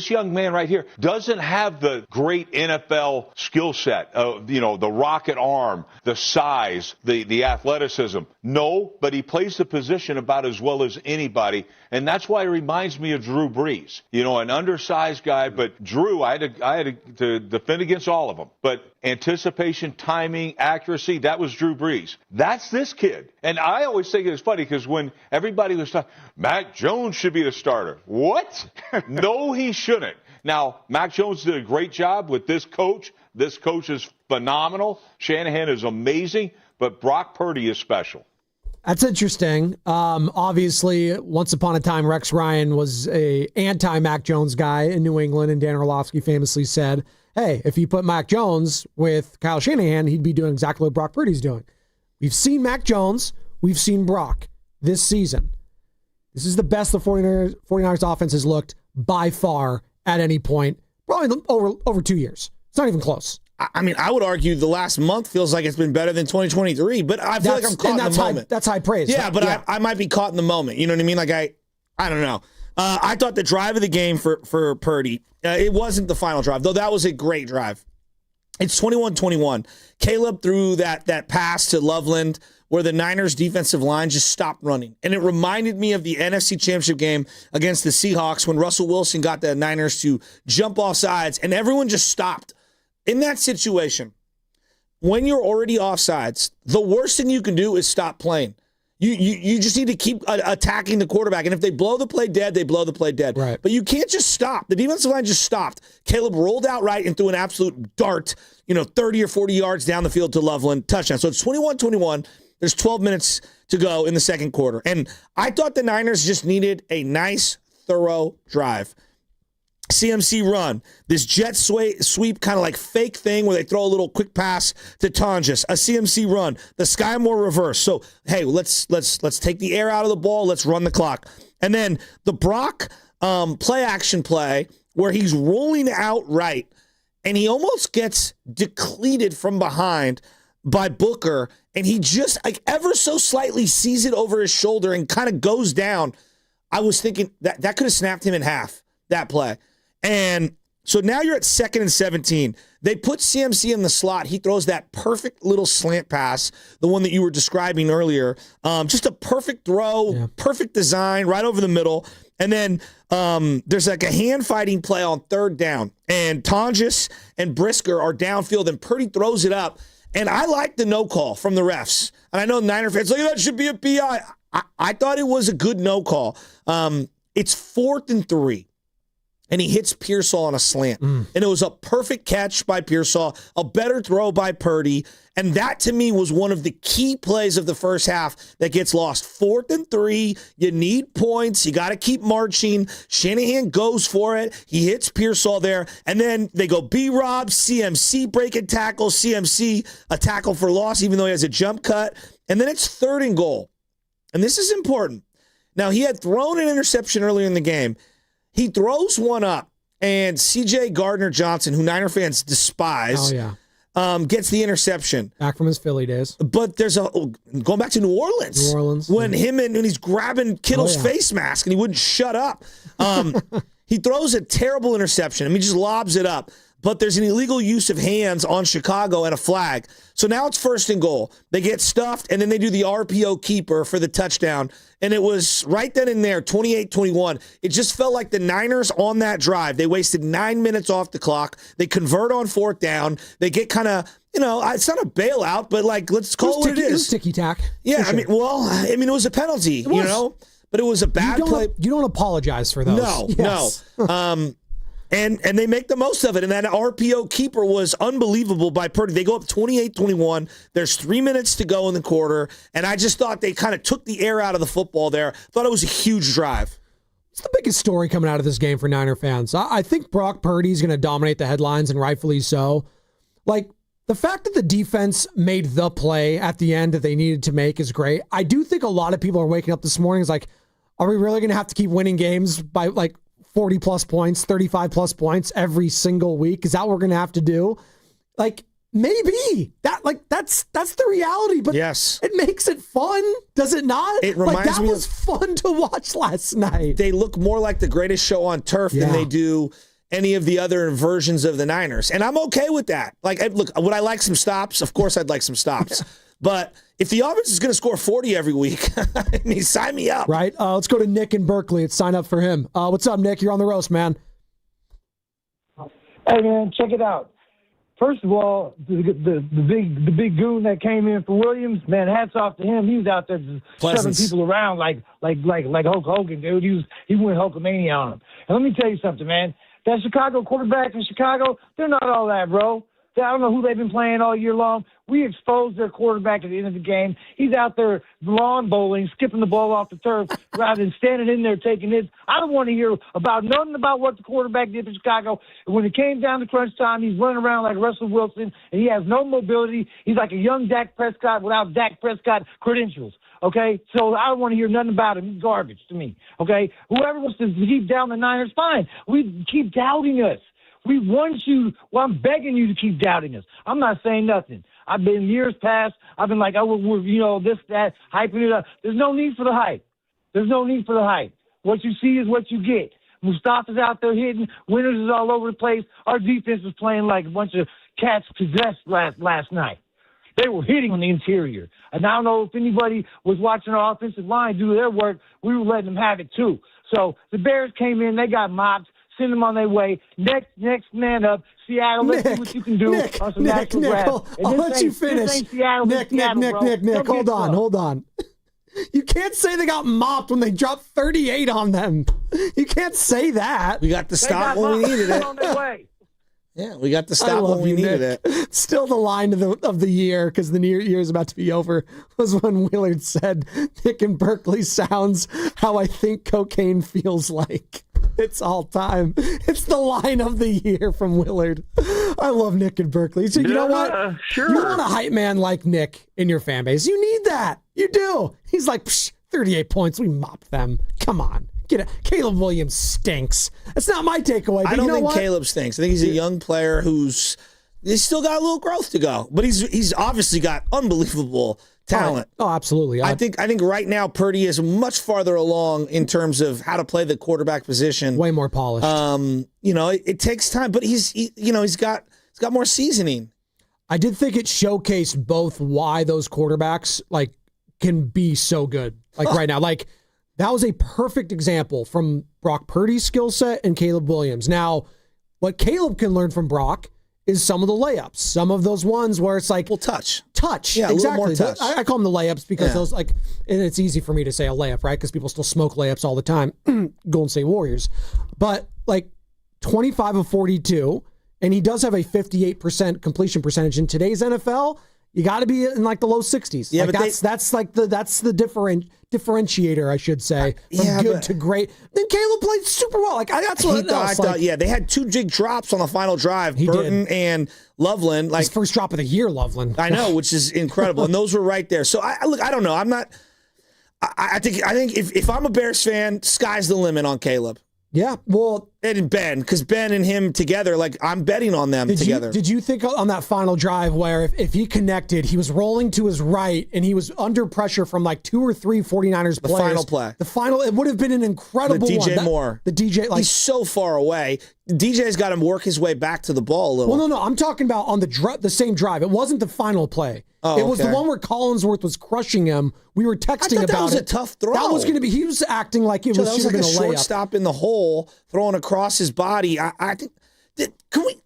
young man right here doesn't have the great NFL skill set of, the rocket arm, the size, the athleticism. No, but he plays the position about as well as anybody. And that's why he reminds me of Drew Brees, an undersized guy. But Drew, I had to defend against all of them. But anticipation, timing, accuracy, that was Drew Brees. That's this kid. And I always think it's funny because when everybody was talking, Mac Jones should be the starter. What? No, he shouldn't. Now, Mac Jones did a great job with this coach. This coach is phenomenal. Shanahan is amazing. But Brock Purdy is special. That's interesting. Obviously, once upon a time, Rex Ryan was a anti-Mac Jones guy in New England, and Dan Orlovsky famously said, hey, if you put Mac Jones with Kyle Shanahan, he'd be doing exactly what Brock Purdy's doing. We've seen Mac Jones. We've seen Brock this season. This is the best the 49ers offense has looked by far at any point, probably over 2 years. It's not even close. I mean, I would argue the last month feels like it's been better than 2023, but I feel like I'm caught in the moment. That's high praise. Yeah, right? but I might be caught in the moment. You know what I mean? Like, I don't know. I thought the drive of the game for Purdy, it wasn't the final drive, though that was a great drive. It's 21-21. Caleb threw that pass to Loveland where the Niners defensive line just stopped running. And it reminded me of the NFC Championship game against the Seahawks when Russell Wilson got the Niners to jump off sides and everyone just stopped. In that situation, when you're already off sides, the worst thing you can do is stop playing. You just need to keep attacking the quarterback. And if they blow the play dead, they blow the play dead. Right. But you can't just stop. The defensive line just stopped. Caleb rolled out right and threw an absolute dart, 30 or 40 yards down the field to Loveland. Touchdown. So it's 21-21. There's 12 minutes to go in the second quarter. And I thought the Niners just needed a nice, thorough drive. CMC run, this jet sweep kind of like fake thing where they throw a little quick pass to Tonjes, a CMC run, the Sky Moore reverse. So, hey, let's take the air out of the ball. Let's run the clock. And then the Brock play action play where he's rolling out right and he almost gets depleted from behind by Booker and he just like ever so slightly sees it over his shoulder and kind of goes down. I was thinking that could have snapped him in half, that play. And so now you're at 2nd and 17. They put CMC in the slot. He throws that perfect little slant pass, the one that you were describing earlier. Just a perfect throw, perfect design, right over the middle. And then there's like a hand-fighting play on 3rd down. And Tonjes and Brisker are downfield, and Purdy throws it up. And I like the no call from the refs. And I know Niner fans like, that should be a PI. I thought it was a good no call. It's 4th and 3. And he hits Pearsall on a slant. And it was a perfect catch by Pearsall, a better throw by Purdy. And that, to me, was one of the key plays of the first half that gets lost. 4th and 3, you need points. You got to keep marching. Shanahan goes for it. He hits Pearsall there. And then they go B-Rob, CMC breaking tackle, CMC a tackle for loss, even though he has a jump cut. And then it's 3rd and goal. And this is important. Now, he had thrown an interception earlier in the game. He throws one up, and C.J. Gardner-Johnson, who Niner fans despise, gets the interception. Back from his Philly days. But there's going back to New Orleans. When he's grabbing Kittle's face mask, and he wouldn't shut up. He throws a terrible interception. I mean, he just lobs it up. But there's an illegal use of hands on Chicago and a flag. So now it's 1st and goal. They get stuffed, and then they do the RPO keeper for the touchdown. And it was right then and there, 28-21. It just felt like the Niners on that drive. They wasted 9 minutes off the clock. They convert on 4th down. They get kind of, it's not a bailout, but like, let's call it what it is. It was ticky-tack. Yeah, sure. it was a penalty, But it was a bad play. You don't apologize for those. No. And they make the most of it. And that RPO keeper was unbelievable by Purdy. They go up 28-21. There's 3 minutes to go in the quarter. And I just thought they kind of took the air out of the football there. Thought it was a huge drive. It's the biggest story coming out of this game for Niner fans. I think Brock Purdy is going to dominate the headlines, and rightfully so. Like, the fact that the defense made the play at the end that they needed to make is great. I do think a lot of people are waking up this morning is like, are we really going to have to keep winning games by like 40 plus points, 35 plus points every single week? Is that what we're going to have to do? Like, maybe that's the reality, but yes, it makes it fun. Does it not? It reminds me was fun to watch last night. They look more like the greatest show on turf than they do any of the other versions of the Niners. And I'm okay with that. Like, look, would I like some stops? Of course I'd like some stops. But if the offense is going to score 40 every week, I mean, sign me up. Right. Let's go to Nick in Berkeley. Let's sign up for him. What's up, Nick? You're on the roast, man. Hey, man, check it out. First of all, the big goon that came in for Williams, man, hats off to him. He was out there just shoving people around like Hulk Hogan, dude. He went Hulkamania on him. And let me tell you something, man. That Chicago quarterback in Chicago, they're not all that, bro. I don't know who they've been playing all year long. We exposed their quarterback at the end of the game. He's out there lawn bowling, skipping the ball off the turf rather than standing in there taking hits. I don't want to hear about nothing about what the quarterback did for Chicago. And when it came down to crunch time, he's running around like Russell Wilson, and he has no mobility. He's like a young Dak Prescott without Dak Prescott credentials. Okay, so I don't want to hear nothing about him. He's garbage to me. Okay, whoever wants to keep down the Niners, fine. We keep doubting us. We want you. Well, I'm begging you to keep doubting us. I'm not saying nothing. I've been years past. I've been like, oh, we're this, that, hyping it up. There's no need for the hype. There's no need for the hype. What you see is what you get. Mustafa's out there hitting. Winners is all over the place. Our defense was playing like a bunch of cats possessed last night. They were hitting on the interior. And I don't know if anybody was watching our offensive line do their work. We were letting them have it too. So the Bears came in. They got mopped. Send them on their way. Next man up. Seattle, let's see what you can do on some natural grass. I'll let you finish. Nick, hold on. You can't say they got mopped when they dropped 38 on them. You can't say that. We got the stop when we needed it. Yeah, we got the stop when we needed it. Still the line of the year, because the year is about to be over, was when Willard said, Nick and Berkeley sounds how I think cocaine feels like. It's all time. It's the line of the year from Willard. I love Nick and Berkeley. So you know what? Sure. You want a hype man like Nick in your fan base. You need that. You do. He's like, 38 points. We mopped them. Come on. Get it. Caleb Williams stinks. That's not my takeaway. I don't think Caleb stinks. I think he's a young player he's still got a little growth to go. But he's obviously got unbelievable talent. Oh, absolutely. I think right now Purdy is much farther along in terms of how to play the quarterback position. Way more polished. It takes time, but he's got more seasoning. I did think it showcased both why those quarterbacks can be so good. Right now, that was a perfect example from Brock Purdy's skill set and Caleb Williams. Now, what Caleb can learn from Brock is some of the layups, some of those ones where it's like, touch. Yeah, exactly. a little more touch. I call them the layups because those and it's easy for me to say a layup, right? Because people still smoke layups all the time. Golden State Warriors, but 25 of 42, and he does have a 58% completion percentage in today's NFL. You got to be in the low 60s. Yeah, that's the differentiator, I should say, from good to great. Then Caleb played super well. That's what I thought. Yeah, they had two big drops on the final drive. Burton and Loveland, his first drop of the year. Loveland, I know, which is incredible, and those were right there. So I don't know. I'm not. I think if I'm a Bears fan, sky's the limit on Caleb. Yeah, well, and Ben, because Ben and him together, I'm betting on them together. Did you think on that final drive where if he connected, he was rolling to his right and he was under pressure from 2 or 3 49ers players? The final play. The final, it would have been an incredible one. DJ Moore. The DJ, he's so far away. DJ's got him work his way back to the ball a little. Well, no, I'm talking about on the same drive. It wasn't the final play. Oh, it was the one where Collinsworth was crushing him. We were texting about it. That was a tough throw. That was going to be. He was acting like it was like a layup. shortstop in the hole, throwing across his body. I think can we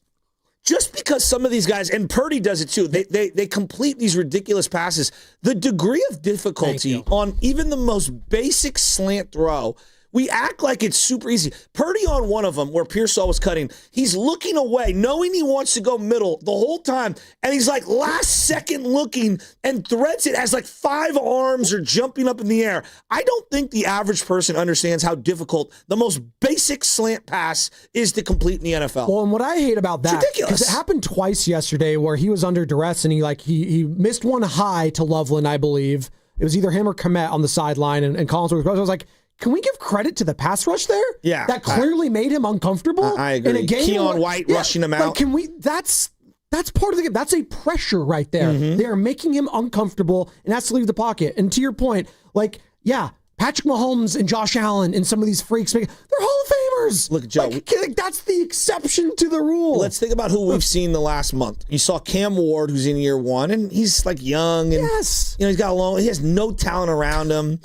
just because some of these guys and Purdy does it too. They complete these ridiculous passes. The degree of difficulty on even the most basic slant throw. We act like it's super easy. Purdy on one of them where Pearsall was cutting, he's looking away, knowing he wants to go middle the whole time, and he's last second looking and threads it as 5 arms are jumping up in the air. I don't think the average person understands how difficult the most basic slant pass is to complete in the NFL. Well, and what I hate about that, because it happened twice yesterday where he was under duress and he missed one high to Loveland, I believe. It was either him or Komet on the sideline, and Collinsworth. I was like, can we give credit to the pass rush there? Yeah. That clearly made him uncomfortable. I agree. In a game Keon White rushing him out. Can we? That's part of the game. That's a pressure right there. Mm-hmm. They are making him uncomfortable and has to leave the pocket. And to your point, Patrick Mahomes and Josh Allen and some of these freaks, they're Hall of Famers. Look, Joe. That's the exception to the rule. Let's think about who we've seen the last month. You saw Cam Ward, who's in year 1, and he's young. And, he's got he has no talent around him.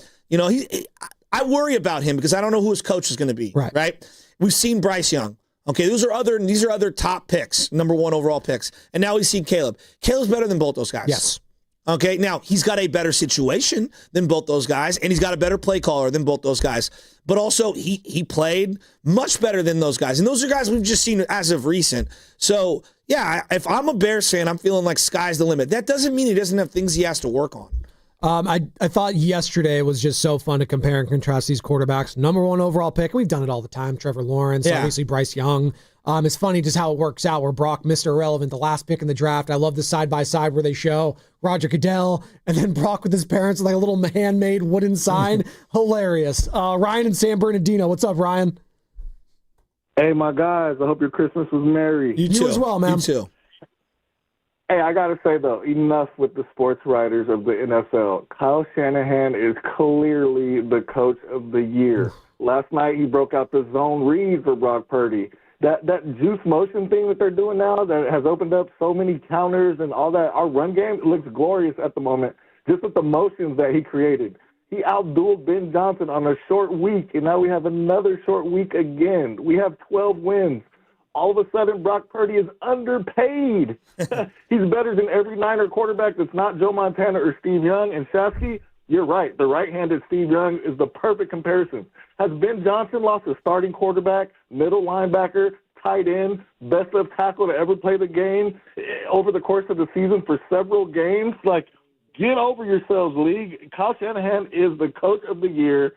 I worry about him because I don't know who his coach is going to be. Right? We've seen Bryce Young. Okay, these are other top picks, number 1 overall picks. And now we've seen Caleb. Caleb's better than both those guys. Yes. Okay, now he's got a better situation than both those guys, and he's got a better play caller than both those guys. But also, he played much better than those guys. And those are guys we've just seen as of recent. So, yeah, if I'm a Bears fan, I'm feeling like sky's the limit. That doesn't mean he doesn't have things he has to work on. I thought yesterday was just so fun to compare and contrast these quarterbacks. Number 1 overall pick, we've done it all the time, Trevor Lawrence, obviously Bryce Young. It's funny just how it works out where Brock, Mr. Irrelevant, the last pick in the draft. I love the side-by-side where they show Roger Goodell and then Brock with his parents with a little handmade wooden sign. Hilarious. Ryan and San Bernardino. What's up, Ryan? Hey, my guys, I hope your Christmas was merry. You as well, man. You too. Hey, I got to say, though, enough with the sports writers of the NFL. Kyle Shanahan is clearly the coach of the year. Last night, he broke out the zone read for Brock Purdy. That juice motion thing that they're doing now that has opened up so many counters and all that, our run game looks glorious at the moment, just with the motions that he created. He outdueled Ben Johnson on a short week, and now we have another short week again. We have 12 wins. All of a sudden, Brock Purdy is underpaid. He's better than every Niner quarterback that's not Joe Montana or Steve Young. And Shasky, you're right. The right-handed Steve Young is the perfect comparison. Has Ben Johnson lost a starting quarterback, middle linebacker, tight end, best left tackle to ever play the game over the course of the season for several games? Like, get over yourselves, league. Kyle Shanahan is the coach of the year.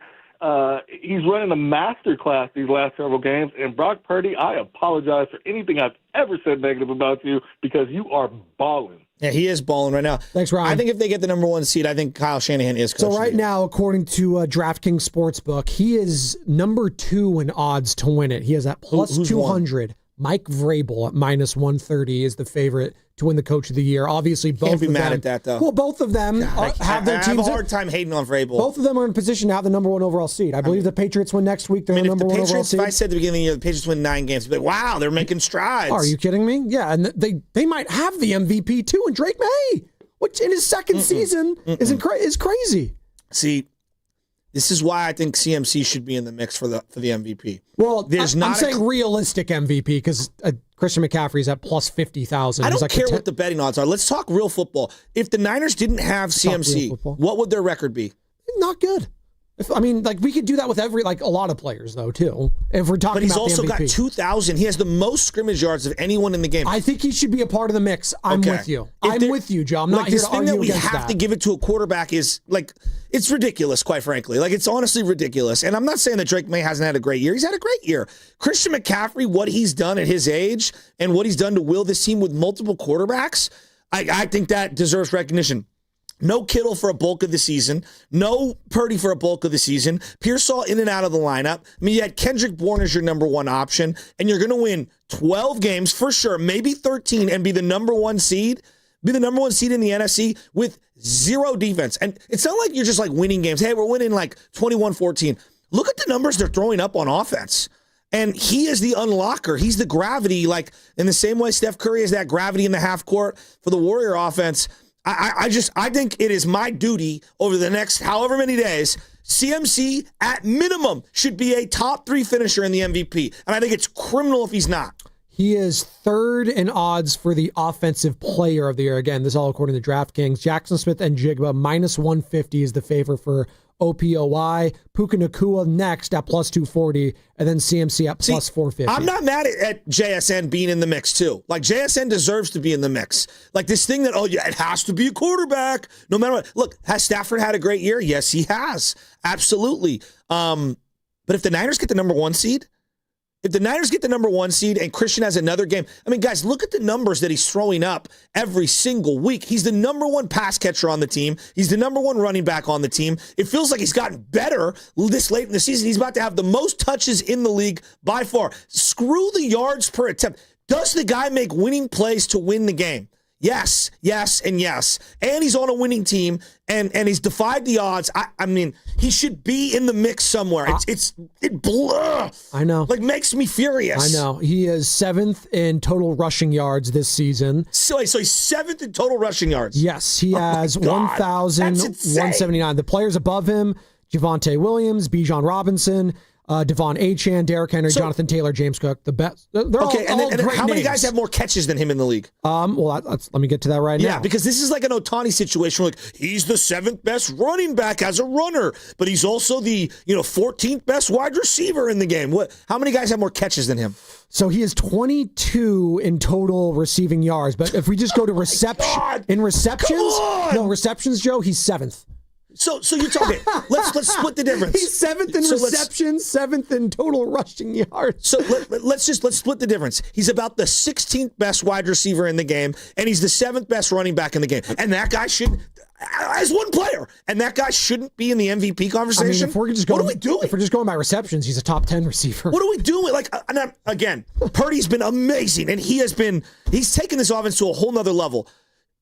He's running a master class these last several games. And Brock Purdy, I apologize for anything I've ever said negative about you because you are balling. Yeah, he is balling right now. Thanks, Ryan. I think if they get the number 1 seed, I think Kyle Shanahan is coach. So right now, according to DraftKings Sportsbook, he is number 2 in odds to win it. He has that plus 200. Mike Vrabel at minus 130 is the favorite to win the coach of the year. Obviously, both Can't be of mad them, at that, though. Well, both of them have their teams. I have a hard time hating on Vrabel. Both of them are in position to have the number 1 overall seed. I believe the Patriots win next week. They're the number 1 overall seed. If I said at the beginning of the year the Patriots win 9 games, I'd be like, wow, they're making strides. Are you kidding me? Yeah, and they might have the MVP too, and Drake May, which in his second season is crazy. See, this is why I think CMC should be in the mix for the MVP. Well, I'm saying realistic MVP because Christian McCaffrey's at plus 50,000. I don't care what the betting odds are. Let's talk real football. If the Niners didn't have CMC, what would their record be? Not good. We could do that with a lot of players, though, too. If we're talking about But he's the also MVP. got 2,000. He has the most scrimmage yards of anyone in the game. I think he should be a part of the mix. I'm with you. I'm with you, Joe. I'm not here to argue against that. This thing that we have to give it to a quarterback is, it's ridiculous, quite frankly. It's honestly ridiculous. And I'm not saying that Drake May hasn't had a great year. He's had a great year. Christian McCaffrey, what he's done at his age and what he's done to will this team with multiple quarterbacks, I think that deserves recognition. No Kittle for a bulk of the season. No Purdy for a bulk of the season. Pearsall in and out of the lineup. You had Kendrick Bourne as your number 1 option, and you're going to win 12 games for sure, maybe 13, and be the number 1 seed. Be the number 1 seed in the NFC with 0 defense. And it's not like you're just winning games. Hey, we're winning 21-14. Look at the numbers they're throwing up on offense. And he is the unlocker. He's the gravity, in the same way Steph Curry is that gravity in the half court for the Warrior offense. I think it is my duty over the next however many days, CMC at minimum should be a top 3 finisher in the MVP. And I think it's criminal if he's not. He is 3rd in odds for the offensive player of the year. Again, this is all according to DraftKings. Jackson Smith and Jigba, minus 150 is the favor for OPOY. Puka Nacua next at plus 240, and then CMC at plus 450. I'm not mad at JSN being in the mix, too. JSN deserves to be in the mix. This thing that, it has to be a quarterback, no matter what. Look, has Stafford had a great year? Yes, he has. Absolutely. But if the Niners get the number 1 seed, and Christian has another game, guys, look at the numbers that he's throwing up every single week. He's the number 1 pass catcher on the team. He's the number 1 running back on the team. It feels like he's gotten better this late in the season. He's about to have the most touches in the league by far. Screw the yards per attempt. Does the guy make winning plays to win the game? Yes, yes, and yes. And he's on a winning team, and he's defied the odds. He should be in the mix somewhere. I know. Makes me furious. I know. He is 7th in total rushing yards this season. So he's 7th in total rushing yards? Yes, he has 1,179. The players above him, Javonte Williams, Bijan Robinson, Devon Achane, Derrick Henry, Jonathan Taylor, James Cook, the best. They're all and then great how many names. guys have more catches than him in the league? Let me get to that right now. Yeah, because this is like an Ohtani situation where he's the 7th best running back as a runner, but he's also the 14th best wide receiver in the game. How many guys have more catches than him? So he is 22 in total receiving yards, but if we just go to receptions, Joe, he's 7th. So you're talking. Let's split the difference. He's 7th in receptions, 7th in total rushing yards. So let's split the difference. He's about the 16th best wide receiver in the game, and he's the 7th best running back in the game. And that guy should, as one player, and that guy shouldn't be in the MVP conversation. I mean, if we're just going, what are we doing? If we're just going by receptions, he's a top 10 receiver. What are we doing? Like, again, Purdy's been amazing, and he's taken this offense to a whole nother level.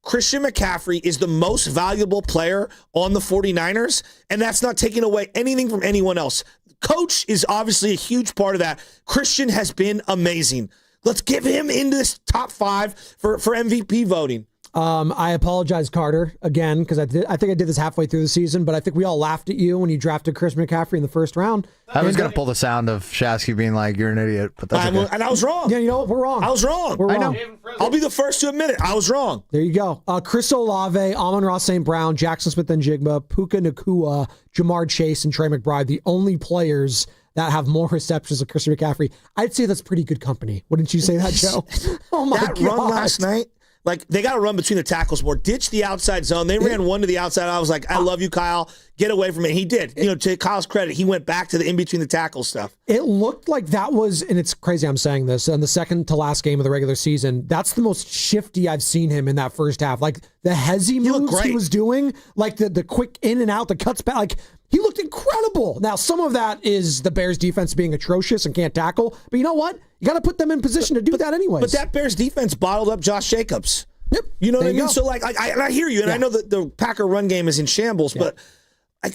Christian McCaffrey is the most valuable player on the 49ers, and that's not taking away anything from anyone else. Coach is obviously a huge part of that. Christian has been amazing. Let's give him into this top 5 for MVP voting. I apologize, Carter, again, because I think I did this halfway through the season, but I think we all laughed at you when you drafted Chris McCaffrey in the first round. I was going to pull the sound of Shasky being like, you're an idiot, but that's okay. And I was wrong. Yeah, you know what? We're wrong. I was wrong. We're wrong. I know. I'll be the first to admit it. I was wrong. There you go. Chris Olave, Amon-Ra St. Brown, Jackson Smith-Njigba, Puka Nacua, Jamar Chase, and Trey McBride, the only players that have more receptions than Christian McCaffrey. I'd say that's pretty good company. Wouldn't you say that, Joe? Oh, my God. That run last night. Like, they got to run between the tackles more. Ditch the outside zone. They ran one to the outside. I was like, I love you, Kyle. Get away from it. He did. You know, to Kyle's credit, he went back to the in-between the tackle stuff. It looked like that was, and it's crazy I'm saying this, in the second to last game of the regular season, that's the most shifty I've seen him in that first half. Like, the hezzy moves he was doing, like the quick in and out, the cuts back, like, he looked incredible. Now, some of that is the Bears defense being atrocious and can't tackle, but you know what? You got to put them in position to do that anyways. But that Bears defense bottled up Josh Jacobs. Yep. You know what I There you mean? go. So, like, I hear you, and I know that the Packer run game is in shambles, but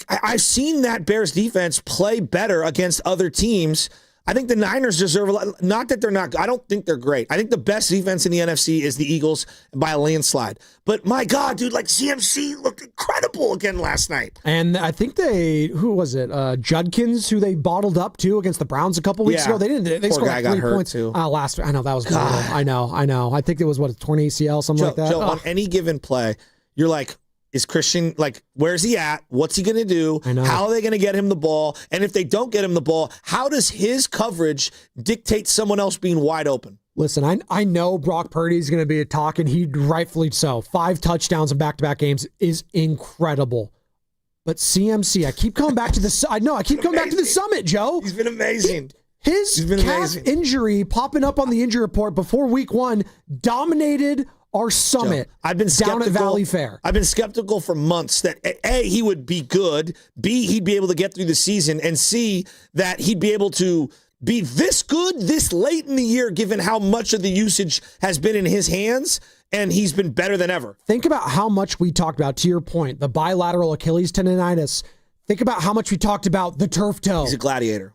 I've seen that Bears defense play better against other teams. I think the Niners deserve a lot. Not that they're not. I don't think they're great. I think the best defense in the NFC is the Eagles by a landslide. But my God, dude, like CMC looked incredible again last night. And I think who was it? Judkins, who they bottled up too against the Browns a couple weeks ago. They didn't. They Poor scored guy like got 3 hurt points. too. Last week. I know that was brutal. I know. I think it was a torn ACL, something like that. Joe, on any given play, you're like, is Christian, like, where's he at? What's he going to do? I know. How are they going to get him the ball? And if they don't get him the ball, how does his coverage dictate someone else being wide open? Listen, I know Brock Purdy's going to be a talk, and he rightfully so. 5 touchdowns in back-to-back games is incredible. But CMC, I keep coming back to the. I know I keep coming back to the summit, Joe. He's been amazing. His calf injury popping up on the injury report before week 1 dominated our summit. Joe, I've been down at Valley Fair. I've been skeptical for months that A, he would be good, B, he'd be able to get through the season, and C, that he'd be able to be this good this late in the year given how much of the usage has been in his hands, and he's been better than ever. Think about how much we talked about, to your point, the bilateral Achilles tendonitis. Think about how much we talked about the turf toe. He's a gladiator.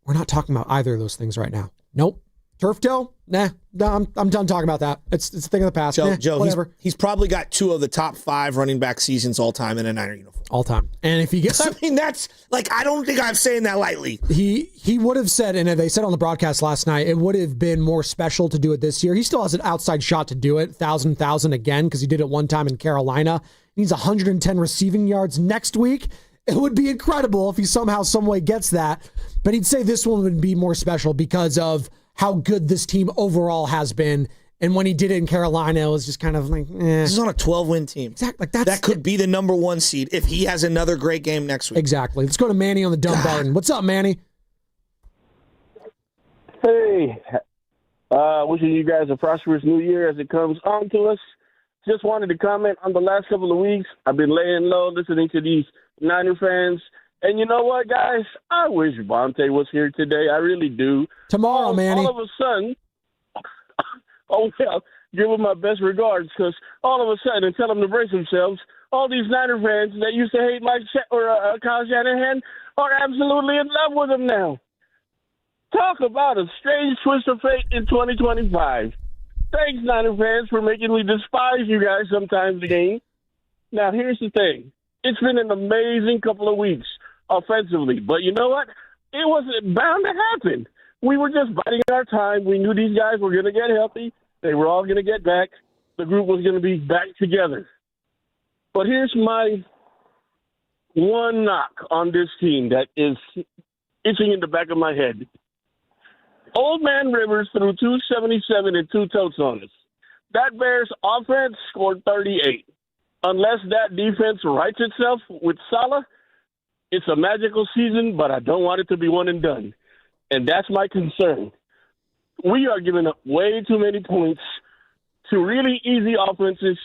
We're not talking about either of those things right now. Nope. Turf toe? Nah, I'm done talking about that. It's a thing of the past. Joe, whatever. He's probably got 2 of the top 5 running back seasons all time in a Niner uniform. All time. And if he gets, I mean, that's like, I don't think I'm saying that lightly. He would have said, and they said on the broadcast last night, it would have been more special to do it this year. He still has an outside shot to do it, 1,000 again, because he did it one time in Carolina. He needs 110 receiving yards next week. It would be incredible if he somehow, some way gets that. But he'd say this one would be more special because of how good this team overall has been. And when he did it in Carolina, it was just kind of like, This is on a 12-win team. Exactly. That could be the number 1 seed if he has another great game next week. Exactly. Let's go to Manny on the Dumbarton. What's up, Manny? Hey, wishing you guys a prosperous new year as it comes on to us. Just wanted to comment on the last couple of weeks. I've been laying low listening to these Niner fans. And you know what, guys? I wish Vontae was here today. I really do. Tomorrow, Manny. All of a sudden, give him my best regards, because all of a sudden, and tell them to brace themselves, all these Niner fans that used to hate Kyle Shanahan are absolutely in love with him now. Talk about a strange twist of fate in 2025. Thanks, Niner fans, for making me despise you guys sometimes again. Now, here's the thing. It's been an amazing couple of weeks offensively, but you know what? It wasn't bound to happen. We were just biding our time. We knew these guys were going to get healthy. They were all going to get back. The group was going to be back together. But here's my one knock on this team that is itching in the back of my head. Old man Rivers threw 277 and 2 totes on us. That Bears offense scored 38. unless that defense rights itself with Salah, it's a magical season, but I don't want it to be one and done. And that's my concern. We are giving up way too many points to really easy offenses,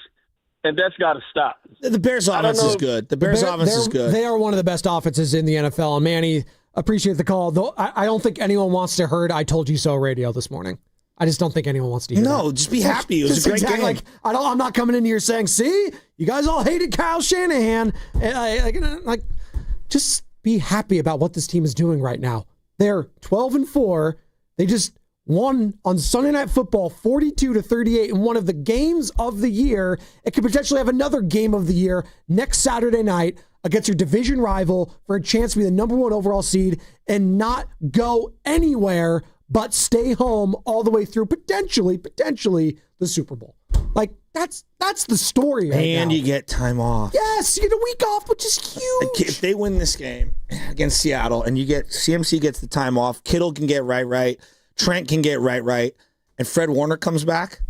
and that's got to stop. The Bears' offense is good. The Bears' offense is good. They are one of the best offenses in the NFL. And Manny, appreciate the call. Though I don't think anyone wants to heard "I told you so" radio this morning. I just don't think anyone wants to hear that. No, just be happy. It was a great game. Like, I'm not coming in here saying, see, you guys all hated Kyle Shanahan. Like, just be happy about what this team is doing right now. They're 12-4. They just won on Sunday Night Football 42-38 in one of the games of the year. It could potentially have another game of the year next Saturday night against your division rival for a chance to be the number 1 overall seed and not go anywhere but stay home all the way through potentially the Super Bowl. Like, that's the story right and now. You get time off. Yes, you get a week off, which is huge. If they win this game against Seattle and you get CMC gets the time off, Kittle can get right, Trent can get right, and Fred Warner comes back.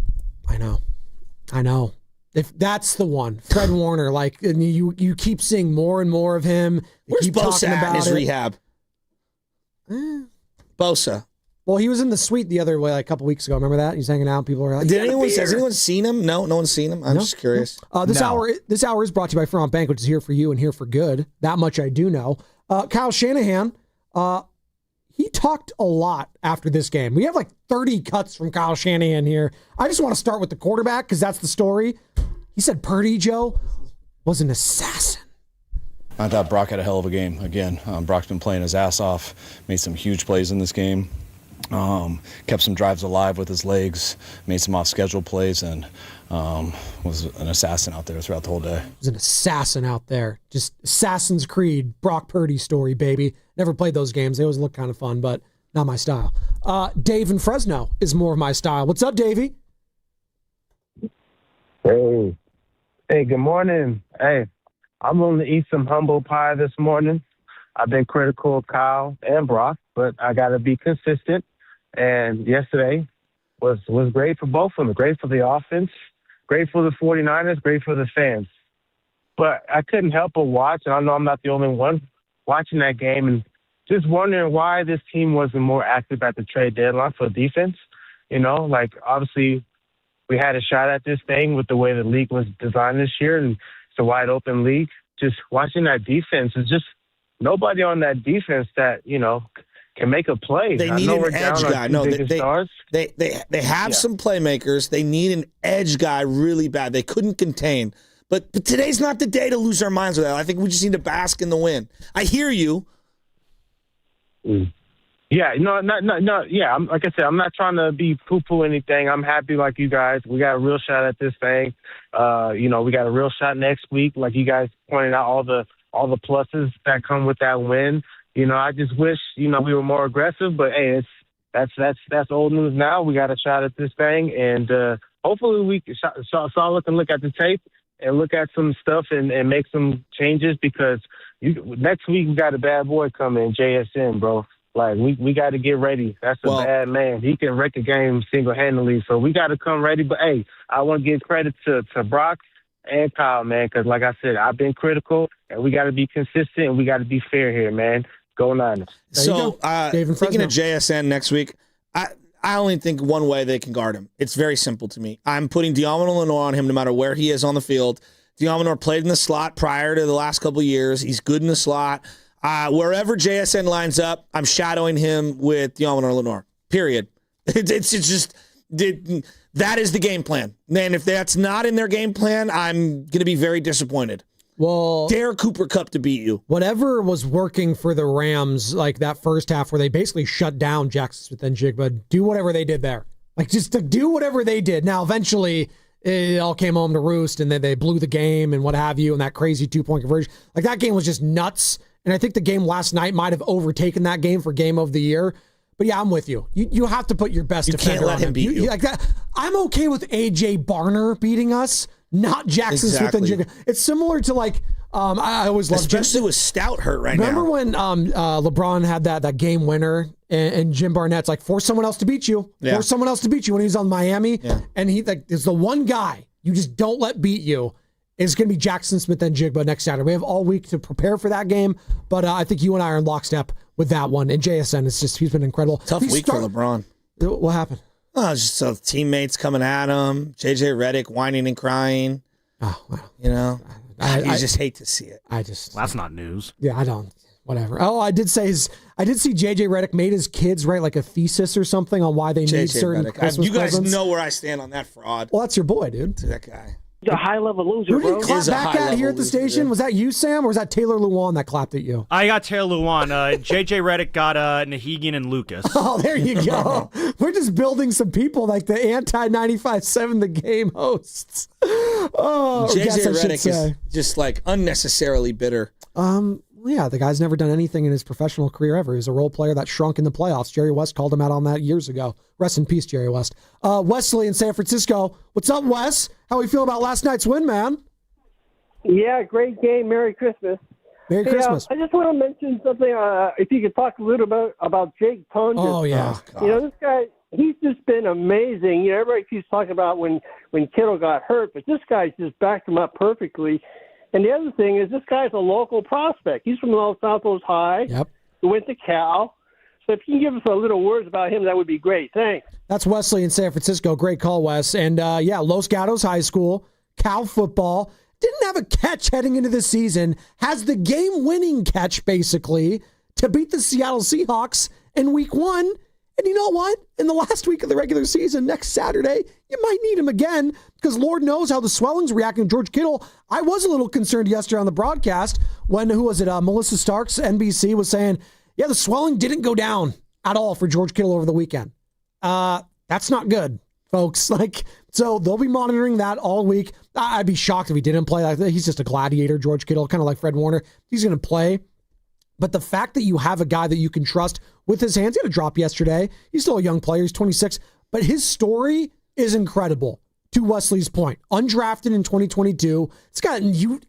I know. If that's the one, Fred Warner, like, and you keep seeing more and more of him. Where's Bosa at in his rehab? Bosa. Well, he was in the suite the other way, like a couple weeks ago. Remember that? He's hanging out. People were like, has anyone seen him? No one's seen him. I'm just curious. This hour is brought to you by Front Bank, which is here for you and here for good. That much I do know. Kyle Shanahan, he talked a lot after this game. We have like 30 cuts from Kyle Shanahan here. I just want to start with the quarterback because that's the story. He said Purdy, Joe, was an assassin. I thought Brock had a hell of a game. Again, Brock's been playing his ass off, made some huge plays in this game. Kept some drives alive with his legs, made some off-schedule plays, and was an assassin out there throughout the whole day. Was an assassin out there. Just Assassin's Creed, Brock Purdy story, baby. Never played those games. They always look kind of fun, but not my style. Dave in Fresno is more of my style. What's up, Davey? Hey, good morning. Hey, I'm willing to eat some humble pie this morning. I've been critical of Kyle and Brock, but I got to be consistent. And yesterday was great for both of them. Great for the offense, great for the 49ers, great for the fans. But I couldn't help but watch, and I know I'm not the only one watching that game, and just wondering why this team wasn't more active at the trade deadline for defense. You know, like, obviously we had a shot at this thing with the way the league was designed this year, and it's a wide-open league. Just watching that defense is just nobody on that defense that, you know, can make a play. They need an edge guy. No, they have some playmakers. They need an edge guy really bad. They couldn't contain. But today's not the day to lose our minds with that. I think we just need to bask in the win. I hear you. Yeah, no. Yeah, like I said, I'm not trying to be poo-poo anything. I'm happy like you guys. We got a real shot at this thing. You know, we got a real shot next week. Like you guys pointed out, all the pluses that come with that win. You know, I just wish, you know, we were more aggressive, but hey, that's old news now. We got a shot at this thing, and hopefully we can Solid can look at the tape and look at some stuff and make some changes, because next week we got a bad boy coming, JSN, bro. Like, we got to get ready. That's a bad man. He can wreck a game single-handedly, so we got to come ready. But, hey, I want to give credit to Brock and Kyle, man, because like I said, I've been critical, and we got to be consistent, and we got to be fair here, man. Go Niners. So, thinking of JSN next week, I only think one way they can guard him. It's very simple to me. I'm putting Diamond Lenoir on him no matter where he is on the field. Diamond played in the slot prior to the last couple of years. He's good in the slot. Wherever JSN lines up, I'm shadowing him with Diamond Lenoir. Period. It's just that is the game plan. And if that's not in their game plan, I'm going to be very disappointed. Well, dare Cooper Kupp to beat you. Whatever was working for the Rams, like that first half where they basically shut down Jackson Smith-Njigba, do whatever they did there. Like, just to do whatever they did. Now, eventually, it all came home to roost, and then they blew the game and what have you, and that crazy 2-point conversion. Like, that game was just nuts. And I think the game last night might have overtaken that game for game of the year. But yeah, I'm with you. You have to put your best defender on him. You can't let him beat you. Like that. I'm okay with A.J. Barner beating us, not Jackson Smith-Njigba. It's similar to, like, I always loved, especially with Stout hurt right now. Remember when LeBron had that game winner and Jim Barnett's like, force someone else to beat you. Yeah. Force someone else to beat you when he was on Miami. Yeah. And he is the one guy you just don't let beat you is going to be Jackson Smith and Jigba next Saturday. We have all week to prepare for that game, but I think you and I are in lockstep with that one. And JSN he's been incredible. Tough week for LeBron. What happened? Oh, just teammates coming at him. JJ Redick whining and crying. Oh, well. You know, I just hate to see it. That's not news. Yeah, I don't. Whatever. Oh, I did see JJ Redick made his kids write like a thesis or something on why they need certain Redick. Christmas You guys presents. know where I stand on that fraud. Well, that's your boy, dude. That guy. He's a high-level loser, Who did bro. you clap back at here at the station? Was that you, Sam, or was that Taylor Lewan that clapped at you? I got Taylor Lewan. JJ Redick got Nahegan and Lucas. Oh, there you go. We're just building some people like the anti-95.7 The Game hosts. Oh, JJ Redick is just like unnecessarily bitter. Yeah, the guy's never done anything in his professional career ever. He was a role player that shrunk in the playoffs. Jerry West called him out on that years ago. Rest in peace, Jerry West. Wesley in San Francisco. What's up, Wes? How we feel about last night's win, man? Yeah, great game. Merry Christmas. Merry Christmas. I just want to mention something. If you could talk a little bit about Jake Tonjes. Oh, yeah. This guy, he's just been amazing. Everybody keeps talking about when Kittle got hurt, but this guy's just backed him up perfectly. And the other thing is this guy's a local prospect. He's from Los Santos High. Yep. He went to Cal. So if you can give us a little words about him, that would be great. Thanks. That's Wesley in San Francisco. Great call, Wes. And, Los Gatos High School, Cal football. Didn't have a catch heading into the season. Has the game-winning catch, basically, to beat the Seattle Seahawks in week 1. And you know what? In the last week of the regular season, next Saturday, you might need him again because Lord knows how the swelling's reacting to George Kittle. I was a little concerned yesterday on the broadcast when, Melissa Starks, NBC, was saying, yeah, the swelling didn't go down at all for George Kittle over the weekend. That's not good, folks. So they'll be monitoring that all week. I'd be shocked if he didn't play. He's just a gladiator, George Kittle, kind of like Fred Warner. He's going to play. But the fact that you have a guy that you can trust with his hands, he had a drop yesterday. He's still a young player. He's 26. But his story is incredible, to Wesley's point. Undrafted in 2022. It's got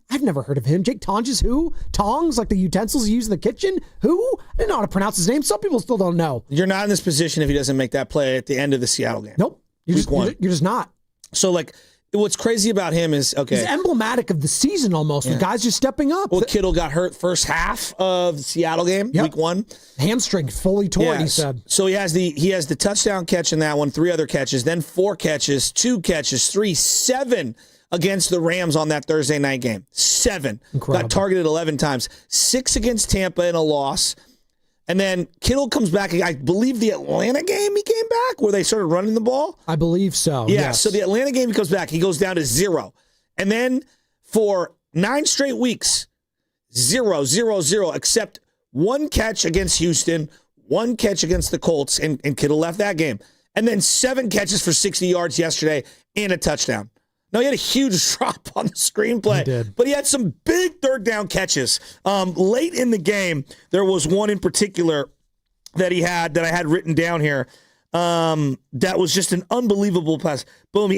I've never heard of him. Jake Tonjes, who? Tongs, like the utensils you use in the kitchen? Who? I didn't know how to pronounce his name. Some people still don't know. You're not in this position if he doesn't make that play at the end of the Seattle game. Nope. You're just not. So, what's crazy about him is, he's emblematic of the season almost. Yeah. The guy's just stepping up. Well, Kittle got hurt first half of the Seattle game, week 1. Hamstring fully torn, he said. So he has the touchdown catch in that one, 3 other catches, then 4 catches, 2 catches, 3, 7 against the Rams on that Thursday night game. 7. Incredible. Got targeted 11 times. 6 against Tampa in a loss. And then Kittle comes back. I believe the Atlanta game he came back where they started running the ball. I believe so. Yeah, yes. So the Atlanta game he comes back. He goes down to 0. And then for 9 straight weeks, 0, 0, 0, except 1 catch against Houston, 1 catch against the Colts, and Kittle left that game. And then 7 catches for 60 yards yesterday and a touchdown. Now, he had a huge drop on the screenplay, he did. But he had some big third down catches. Late in the game, there was one in particular that I had written down here. That was just an unbelievable pass. Boom.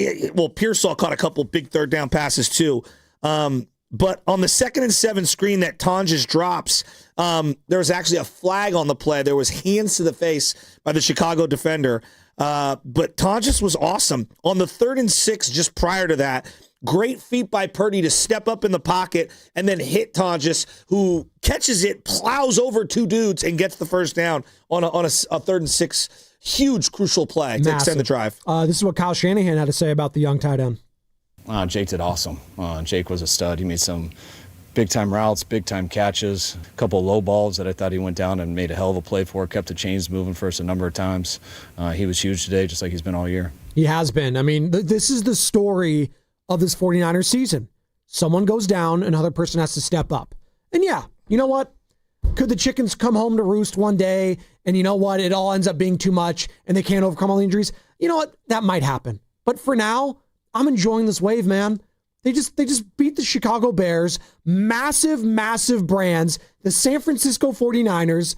Pearsall caught a couple big third down passes too. But on the 2nd and 7 screen that Tonjes drops, there was actually a flag on the play. There was hands to the face by the Chicago defender. But Tonjes was awesome. On the 3rd and 6, just prior to that, great feat by Purdy to step up in the pocket and then hit Tonjes, who catches it, plows over 2 dudes, and gets the first down on a 3rd and 6. Huge, crucial play to extend the drive. This is what Kyle Shanahan had to say about the young tight end. Jake did awesome. Jake was a stud. He made some big-time routes, big-time catches, a couple of low balls that I thought he went down and made a hell of a play for, kept the chains moving for us a number of times. He was huge today, just like he's been all year. He has been. I mean, this is the story of this 49ers season. Someone goes down, another person has to step up. And yeah, you know what? Could the chickens come home to roost one day, and you know what? It all ends up being too much, and they can't overcome all the injuries? You know what? That might happen. But for now, I'm enjoying this wave, man. They just beat the Chicago Bears, massive, massive brands, the San Francisco 49ers,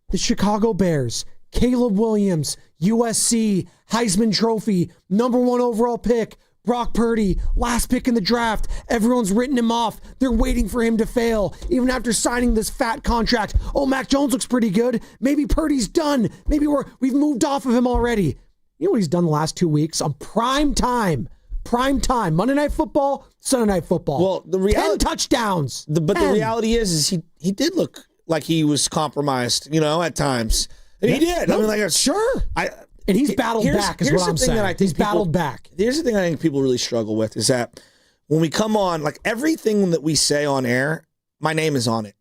the Chicago Bears, Caleb Williams, USC, Heisman Trophy, #1 overall pick, Brock Purdy, last pick in the draft. Everyone's written him off. They're waiting for him to fail, even after signing this fat contract. Oh, Mac Jones looks pretty good. Maybe Purdy's done. Maybe we've moved off of him already. You know what he's done the last 2 weeks? On prime time prime time, Monday Night Football, Sunday Night Football. Well, the reality, 10 touchdowns. But 10. the reality is he did look like he was compromised, at times. And he did. No, I mean, like, sure. And he's battled back, is what I'm saying. He's battled back. Here's the thing I think people really struggle with is that when we come on, like everything that we say on air, my name is on it.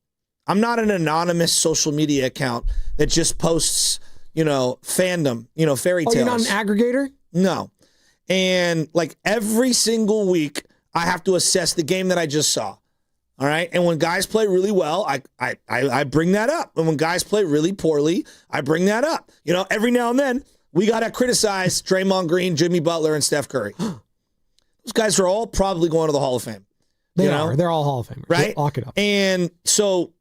I'm not an anonymous social media account that just posts, fandom, fairy tales. Oh, you're not an aggregator? No. And like every single week, I have to assess the game that I just saw. All right. And when guys play really well, I bring that up. And when guys play really poorly, I bring that up. Every now and then, we got to criticize Draymond Green, Jimmy Butler, and Steph Curry. Those guys are all probably going to the Hall of Fame. They are. They're all Hall of Famers. Right? Lock it up. And so,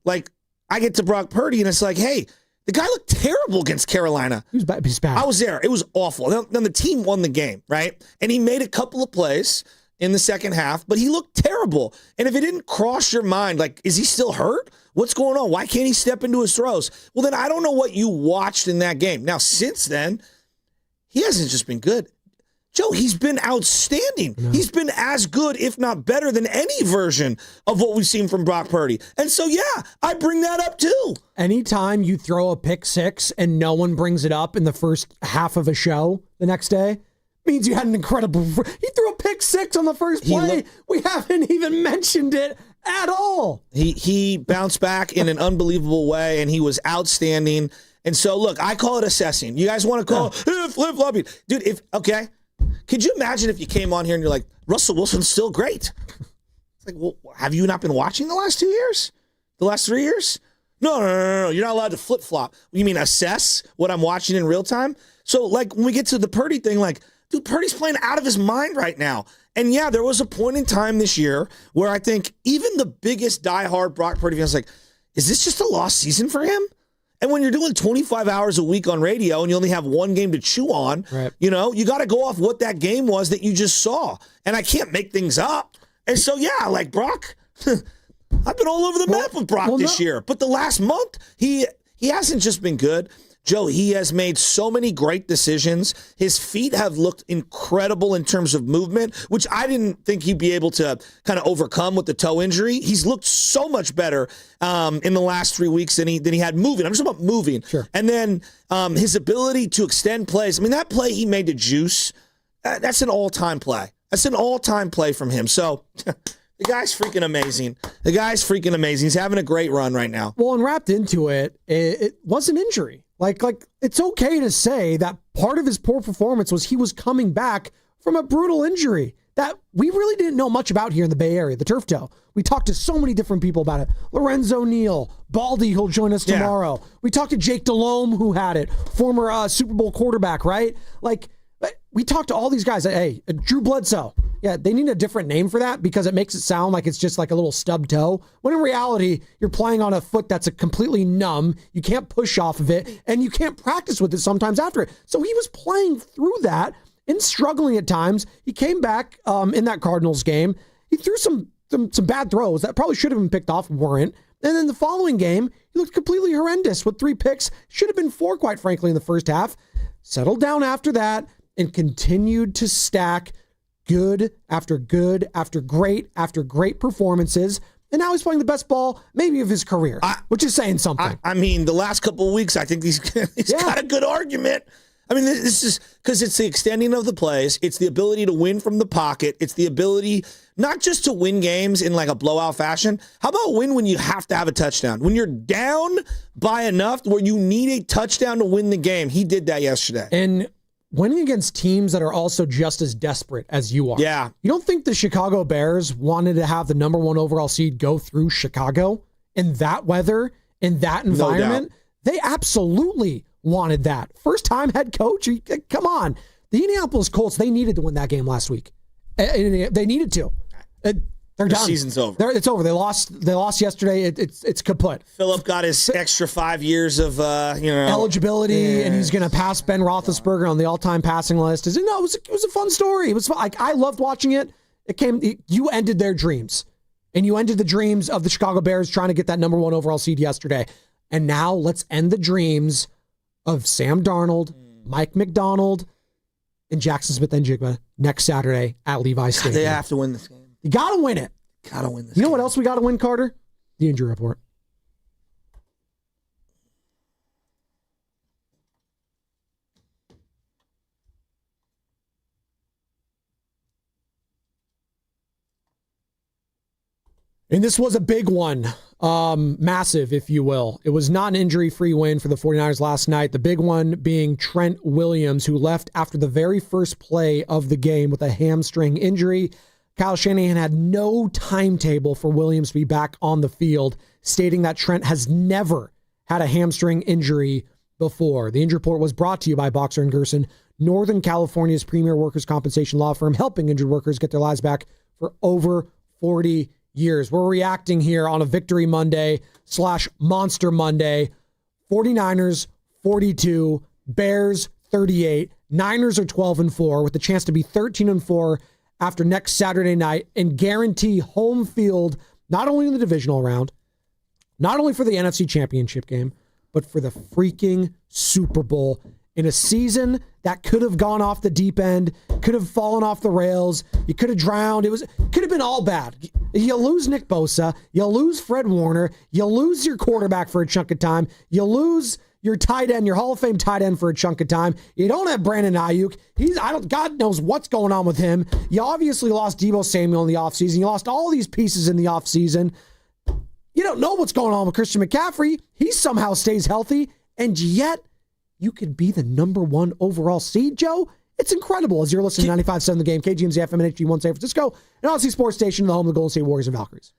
like, I get to Brock Purdy, and it's like, hey, the guy looked terrible against Carolina. He's bad. I was there. It was awful. Then the team won the game, right? And he made a couple of plays in the second half, but he looked terrible. And if it didn't cross your mind, like, is he still hurt? What's going on? Why can't he step into his throws? Well, then I don't know what you watched in that game. Now, since then, he hasn't just been good. Joe, he's been outstanding. No. He's been as good, if not better, than any version of what we've seen from Brock Purdy. And so, yeah, I bring that up too. Anytime you throw a pick six and no one brings it up in the first half of a show the next day, means you had an incredible... He threw a pick six on the first play. We haven't even mentioned it at all. He bounced back in an unbelievable way, and he was outstanding. And so, look, I call it assessing. You guys want to call it flip-flopping? Dude, okay. Could you imagine if you came on here and you're like, Russell Wilson's still great? It's like, well, have you not been watching the last 2 years? The last 3 years? No. You're not allowed to flip-flop. You mean assess what I'm watching in real time? So, like, when we get to the Purdy thing, like, dude, Purdy's playing out of his mind right now. And, yeah, there was a point in time this year where I think even the biggest diehard Brock Purdy fans like, is this just a lost season for him? And when you're doing 25 hours a week on radio and you only have one game to chew on, right, you got to go off what that game was that you just saw. And I can't make things up. And so, yeah, like Brock, I've been all over the map with Brock this year. But the last month, he hasn't just been good. Joe, he has made so many great decisions. His feet have looked incredible in terms of movement, which I didn't think he'd be able to kind of overcome with the toe injury. He's looked so much better in the last 3 weeks than he had moving. I'm just talking about moving. Sure. And then his ability to extend plays. I mean, that play he made to Juice, that's an all-time play. That's an all-time play from him. So the guy's freaking amazing. He's having a great run right now. Well, and wrapped into it, it was an injury. Like it's okay to say that part of his poor performance was he was coming back from a brutal injury that we really didn't know much about here in the Bay Area, the turf toe. We talked to so many different people about it. Lorenzo Neal, Baldy, who'll join us tomorrow. Yeah. We talked to Jake Delhomme, who had it, former Super Bowl quarterback, right? Like, we talked to all these guys. Hey, Drew Bledsoe. Yeah, they need a different name for that because it makes it sound like it's just like a little stub toe. When in reality, you're playing on a foot that's completely numb. You can't push off of it, and you can't practice with it sometimes after it. So he was playing through that and struggling at times. He came back in that Cardinals game. He threw some bad throws that probably should have been picked off, weren't. And then the following game, he looked completely horrendous with 3 picks. Should have been 4, quite frankly, in the first half. Settled down after that and continued to stack good after good after great performances. And now he's playing the best ball maybe of his career, which is saying something. I mean, the last couple of weeks, I think he's got a good argument. I mean, this is because it's the extending of the plays. It's the ability to win from the pocket. It's the ability not just to win games in like a blowout fashion. How about win when you have to have a touchdown? When you're down by enough where you need a touchdown to win the game. He did that yesterday. And winning against teams that are also just as desperate as you are. Yeah. You don't think the Chicago Bears wanted to have the number 1 overall seed go through Chicago in that weather, in that environment? No, they absolutely wanted that. First time head coach? Come on. The Indianapolis Colts, they needed to win that game last week. They needed to. They're done. Season's over. It's over. They lost yesterday. It's kaput. Phillip got his extra 5 years of eligibility, and he's going to pass Ben Roethlisberger on the all-time passing list. It was a fun story. It was fun. I loved watching it. You ended their dreams, and you ended the dreams of the Chicago Bears trying to get that number 1 overall seed yesterday. And now let's end the dreams of Sam Darnold, Mike McDonald, and Jackson Smith-Njigba next Saturday at Levi Stadium. They have to win this game. You got to win it. Got to win this You know game. what else we got to win, Carter? The injury report. And this was a big one, massive, if you will. It was not an injury-free win for the 49ers last night. The big one being Trent Williams, who left after the very first play of the game with a hamstring injury. Kyle Shanahan had no timetable for Williams to be back on the field, stating that Trent has never had a hamstring injury before. The injury report was brought to you by Boxer & Gerson, Northern California's premier workers' compensation law firm, helping injured workers get their lives back for over 40 years. We're reacting here on a Victory Monday / Monster Monday. 49ers 42, Bears 38. Niners are 12-4 with the chance to be 13-4 after next Saturday night and guarantee home field not only in the divisional round, not only for the NFC Championship game, but for the freaking Super Bowl in a season that could have gone off the deep end, could have fallen off the rails, you could have drowned. Could have been all bad. You lose Nick Bosa, you lose Fred Warner, you lose your quarterback for a chunk of time, you lose your tight end, your Hall of Fame tight end for a chunk of time. You don't have Brandon Ayuk. God knows what's going on with him. You obviously lost Deebo Samuel in the offseason. You lost all these pieces in the offseason. You don't know what's going on with Christian McCaffrey. He somehow stays healthy, and yet you could be the number 1 overall seed, Joe. It's incredible as you're listening to 95.7 The Game, KGMZ FM and HD1 San Francisco, and Odyssey Sports Station, the home of the Golden State Warriors and Valkyries.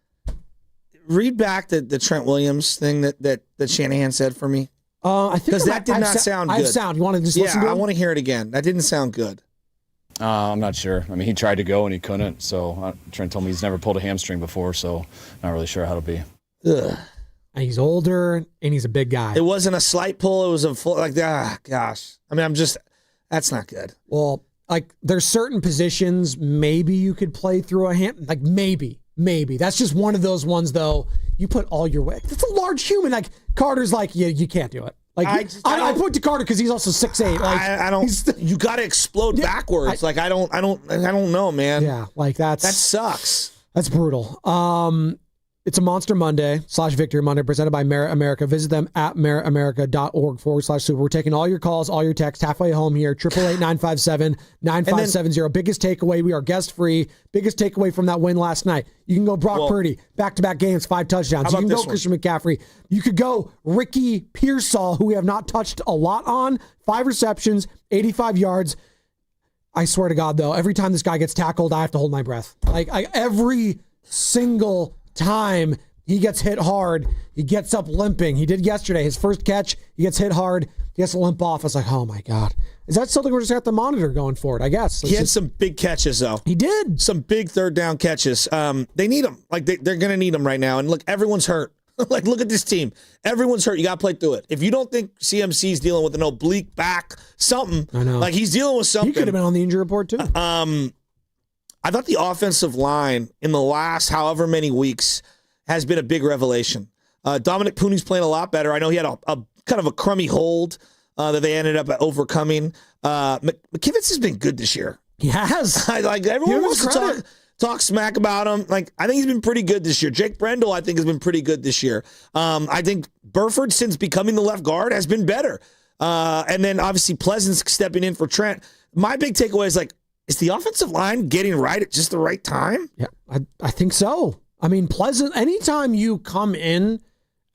Read back the Trent Williams thing that Shanahan said for me. I think because that did not sound good. I have sound. You want to just listen to it? I want to hear it again. That didn't sound good. I'm not sure. I mean, he tried to go and he couldn't. So Trent told me he's never pulled a hamstring before, so not really sure how it'll be. Ugh. And he's older and he's a big guy. It wasn't a slight pull. It was a full, gosh. I mean, that's not good. Well, there's certain positions maybe you could play through a hand. Maybe. That's just one of those ones, though. You put all your weight. It's a large human. Carter's you can't do it. I point to Carter because he's also 6'8". I don't. You got to explode backwards. I don't know, man. Yeah, that sucks. That's brutal. It's a Monster Monday / Victory Monday presented by Merit America. Visit them at meritamerica.org/super. We're taking all your calls, all your texts, halfway home here. 888-957-9570. Biggest takeaway, we are guest free. Biggest takeaway from that win last night. You can go Brock Purdy, back-to-back games, 5 touchdowns. You can go Christian McCaffrey. You could go Ricky Pearsall, who we have not touched a lot on. 5 receptions, 85 yards. I swear to God, though, every time this guy gets tackled, I have to hold my breath. Every single time he gets hit hard, he gets up limping. He did yesterday. His first catch, he gets hit hard, he has to limp off. I was like, oh my God. Is that something we're just going to have to monitor going forward, I guess? He had some big catches, though. He did. Some big third down catches. They need them. They're going to need them right now. And look, everyone's hurt. Look at this team. Everyone's hurt. You got to play through it. If you don't think CMC's dealing with an oblique back, something, I know. He's dealing with something. He could have been on the injury report, too. I thought the offensive line in the last however many weeks has been a big revelation. Dominic Pooney's playing a lot better. I know he had a kind of a crummy hold that they ended up overcoming. McKivitz has been good this year. He has. Everyone wants to talk smack about him. I think he's been pretty good this year. Jake Brendel, I think, has been pretty good this year. I think Burford, since becoming the left guard, has been better. And then obviously Pleasance stepping in for Trent. My big takeaway is is the offensive line getting right at just the right time? Yeah, I think so. I mean, Pleasant, anytime you come in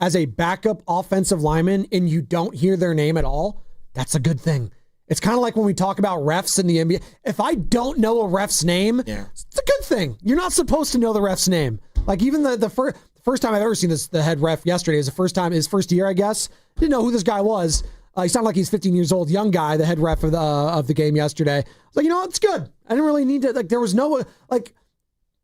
as a backup offensive lineman and you don't hear their name at all, that's a good thing. It's kind of like when we talk about refs in the NBA. If I don't know a ref's name, it's a good thing. You're not supposed to know the ref's name. Even the first time I've ever seen the head ref yesterday is his first year, I guess. Didn't know who this guy was. He sounded like he's 15 years old, young guy, the head ref of the game yesterday. I was like, it's good. I didn't really need to, there was no,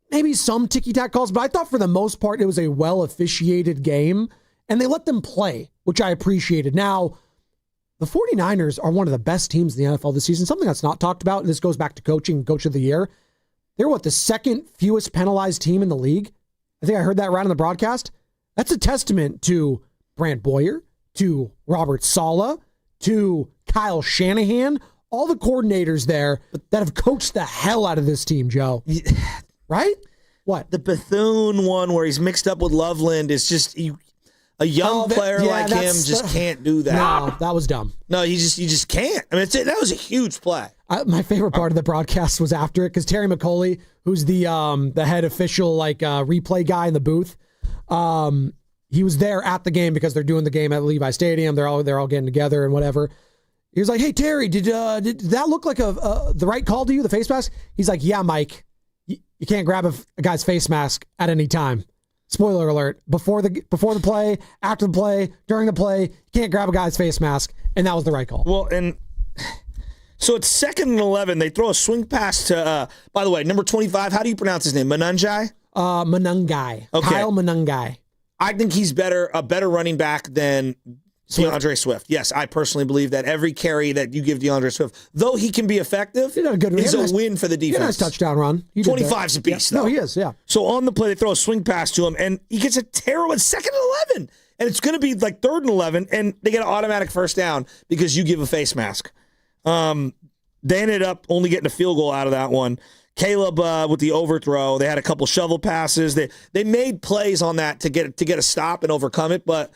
maybe some ticky-tack calls, but I thought for the most part it was a well-officiated game, and they let them play, which I appreciated. Now, the 49ers are one of the best teams in the NFL this season, something that's not talked about, and this goes back to coaching, Coach of the Year. They're the second fewest penalized team in the league? I think I heard that right on the broadcast. That's a testament to Brant Boyer, to Robert Saleh, to Kyle Shanahan, all the coordinators there that have coached the hell out of this team, Joe. Right? What? The Bethune one where he's mixed up with Loveland is just a young player like him just can't do that. No, that was dumb. No, you just can't. I mean, that was a huge play. My favorite part of the broadcast was after it because Terry McCauley, who's the head official replay guy in the booth, he was there at the game because they're doing the game at Levi Stadium. They're all getting together and whatever. He was like, "Hey Terry, did that look like the right call to you? The face mask?" He's like, "Yeah, Mike, you can't grab a guy's face mask at any time. Spoiler alert: before the play, after the play, during the play, you can't grab a guy's face mask." And that was the right call. Well, and so it's 2nd and 11. They throw a swing pass to, by the way, number 25. How do you pronounce his name? Manungai? Manungai. Okay. Kyle Manungai. I think he's a better running back than DeAndre Swift. Yes, I personally believe that every carry that you give DeAndre Swift, though he can be effective, is a win for the defense. He had a nice touchdown run. 25's a beast, though. No, he is, yeah. So on the play, they throw a swing pass to him, and he gets a terrible 2nd and 11. And it's going to be like 3rd and 11, and they get an automatic first down because you give a face mask. They ended up only getting a field goal out of that one. Caleb with the overthrow. They had a couple shovel passes. They made plays on that to get a stop and overcome it, but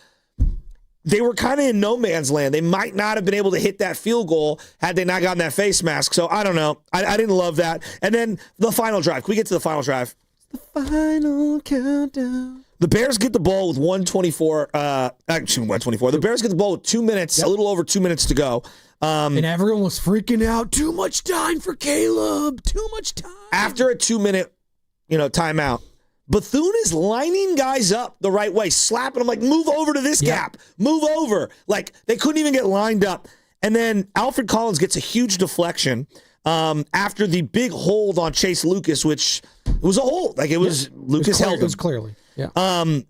they were kind of in no man's land. They might not have been able to hit that field goal had they not gotten that face mask. So I don't know. I didn't love that. And then the final drive. Can we get to the final drive? The final countdown. The Bears get the ball with 1:24. Actually, 1:24. The Bears get the ball with 2 minutes, a little over 2 minutes to go. And everyone was freaking out. Too much time for Caleb. Too much time. After a 2-minute, timeout, Bethune is lining guys up the right way, slapping them like, move over to this gap. Move over. Like, they couldn't even get lined up. And then Alfred Collins gets a huge deflection after the big hold on Chase Lucas, which was a hold. Like, it was Lucas held him. It was clearly. Yeah.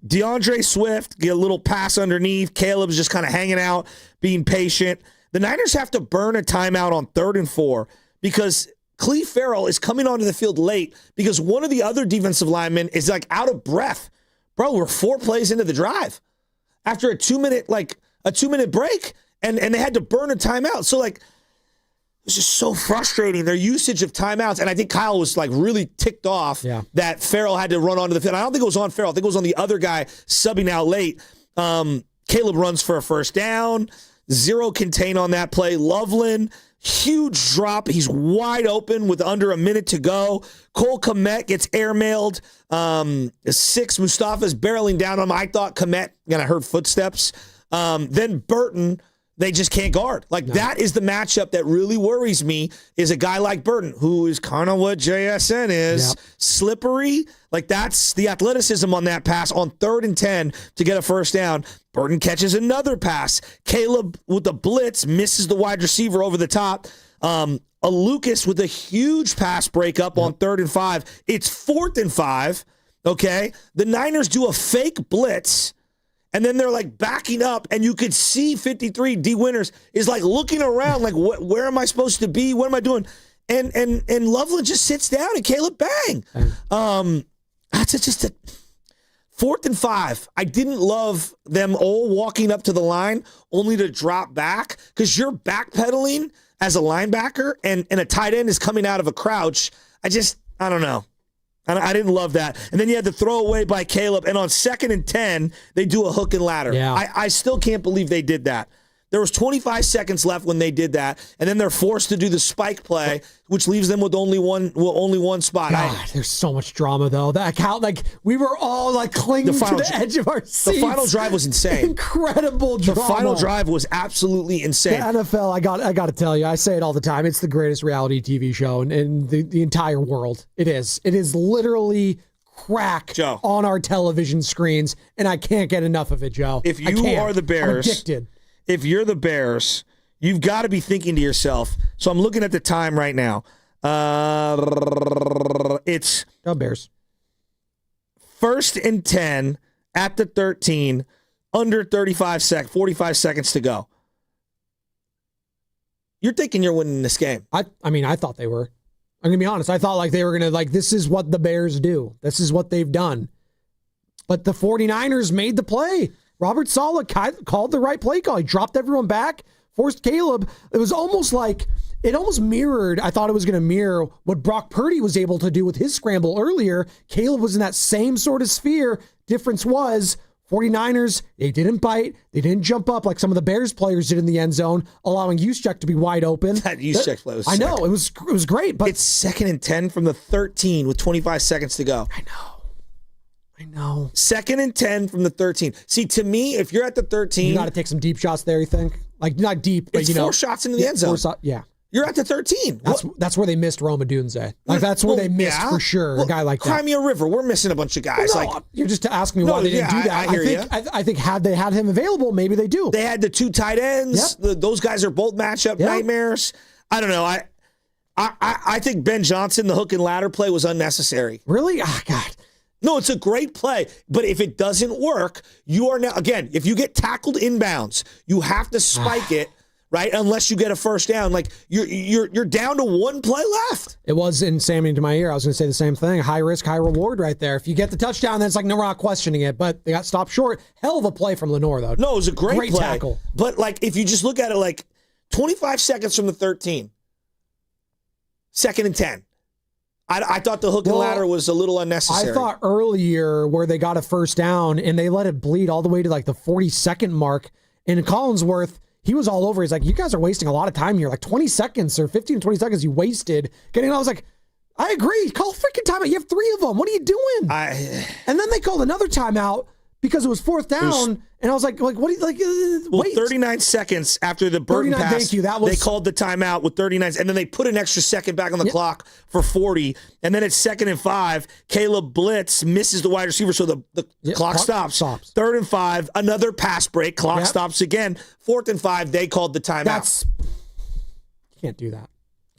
DeAndre Swift get a little pass underneath. Caleb's just kind of hanging out, being patient. The Niners have to burn a timeout on 3rd and 4 because Cleve Farrell is coming onto the field late because one of the other defensive linemen is like out of breath. Bro, we're 4 plays into the drive after a 2-minute break, and they had to burn a timeout. So like, it's just so frustrating, their usage of timeouts. And I think Kyle was like really ticked off that Farrell had to run onto the field. I don't think it was on Farrell. I think it was on the other guy subbing out late. Caleb runs for a first down. 0 contain on that play. Loveland, huge drop. He's wide open with under a minute to go. Cole Kmet gets airmailed. 6, Mustafa's barreling down on him. I thought Kmet, I heard footsteps. Then Burton, they just can't guard. That is the matchup that really worries me, is a guy like Burton, who is kind of what JSN is. Yep. Slippery. That's the athleticism on that pass on 3rd and 10 to get a first down. Burton catches another pass. Caleb with the blitz misses the wide receiver over the top. A Lucas with a huge pass breakup on 3rd and 5. It's 4th and 5. Okay. The Niners do a fake blitz. And then they're backing up, and you could see 53 D Winters is looking around, where am I supposed to be? What am I doing? And Loveland just sits down, and Caleb bang. That's just a 4th and 5. I didn't love them all walking up to the line only to drop back because you're backpedaling as a linebacker, and a tight end is coming out of a crouch. I don't know. I didn't love that. And then you had the throwaway by Caleb. And on 2nd and 10, they do a hook and ladder. Yeah. I still can't believe they did that. There was 25 seconds left when they did that. And then they're forced to do the spike play, which leaves them with only one spot. God, there's so much drama, though. We were all clinging to the edge of our seats. The final drive was insane. Incredible drama. The final drive was absolutely insane. The NFL, I got to tell you, I say it all the time. It's the greatest reality TV show in the entire world. It is. It is literally crack on our television screens, and I can't get enough of it, Joe. If you are the Bears, I'm addicted. If you're the Bears, you've got to be thinking to yourself. So I'm looking at the time right now. It's Bears. 1st and 10 at the 13, under 45 seconds to go. You're thinking you're winning this game. I thought they were. I'm going to be honest. I thought they were going to, this is what the Bears do. This is what they've done. But the 49ers made the play. Robert Saleh called the right play call. He dropped everyone back, forced Caleb. It was almost like, it almost mirrored, I thought it was going to mirror what Brock Purdy was able to do with his scramble earlier. Caleb was in that same sort of sphere. Difference was 49ers, they didn't bite. They didn't jump up like some of the Bears players did in the end zone, allowing Juszczyk to be wide open. That Juszczyk play was I sick. know, it was great. But it's 2nd and 10 from the 13 with 25 seconds to go. I know. 2nd and 10 from the 13. See, to me, if you're at the 13. You got to take some deep shots there, you think? Like, not deep, but it's 4 shots into the end zone. Yeah. You're at the 13. That's where they missed Roma Dunze. Like, that's where they missed for sure. A guy like that. Crimea River, we're missing a bunch of guys. You're just asking me why they didn't do that. I think had they had him available, maybe they do. They had the 2 tight ends. Yep. Those guys are both matchup nightmares. I don't know. I think Ben Johnson, the hook and ladder play was unnecessary. Really? Oh, God. No, it's a great play. But if it doesn't work, you are now, again, if you get tackled inbounds, you have to spike it. Right, unless you get a first down, like you're down to 1 play left. It was insanity to my ear. I was going to say the same thing. High risk, high reward, right there. If you get the touchdown, then it's like no, we're not questioning it. But they got stopped short. Hell of a play from Lenore, though. No, it was a great play. Tackle. But like, if you just look at it, like 25 seconds from the 13, 2nd and 10. I thought the hook and ladder was a little unnecessary. I thought earlier where they got a first down and they let it bleed all the way to like the 40-second mark, and Collinsworth. He was all over. He's like, you guys are wasting a lot of time here. Like 20 seconds or 15 to 20 seconds you wasted. And I was like, I agree. Call freaking timeout. You have 3 of them. What are you doing? And then they called another timeout because it was 4th down. And I was like, what do you like? Wait. 39 seconds after the Burton pass, thank you. That was, they called the timeout with 39, and then they put an extra second back on the clock for 40. And then it's 2nd and 5. Caleb blitz misses the wide receiver, so the clock stops. 3rd and 5, another pass break. Clock stops again. 4th and 5, they called the timeout. You can't do that.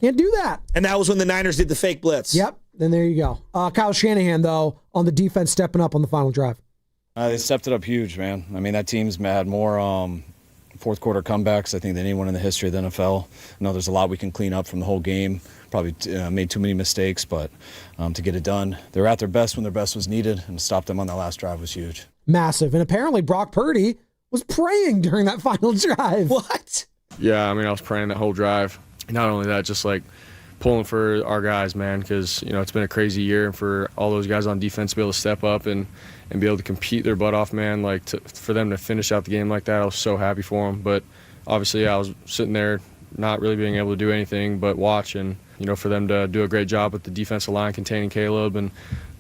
Can't do that. And that was when the Niners did the fake blitz. Yep. Then there you go. Kyle Shanahan, though, on the defense stepping up on the final drive. They stepped it up huge, man. I mean, that team's had more fourth quarter comebacks, I think, than anyone in the history of the NFL. I know there's a lot we can clean up from the whole game. Probably made too many mistakes, but to get it done, they were at their best when their best was needed, and to stop them on that last drive was huge. Massive. And apparently Brock Purdy was praying during that final drive. What? Yeah, I mean, I was praying that whole drive. Not only that, just like pulling for our guys, man, because, you know, it's been a crazy year, and for all those guys on defense to be able to step up and be able to compete their butt off, man, like for them to finish out the game like that, I was so happy for them. But obviously I was sitting there not really being able to do anything but watch, and, you know, for them to do a great job with the defensive line containing Caleb and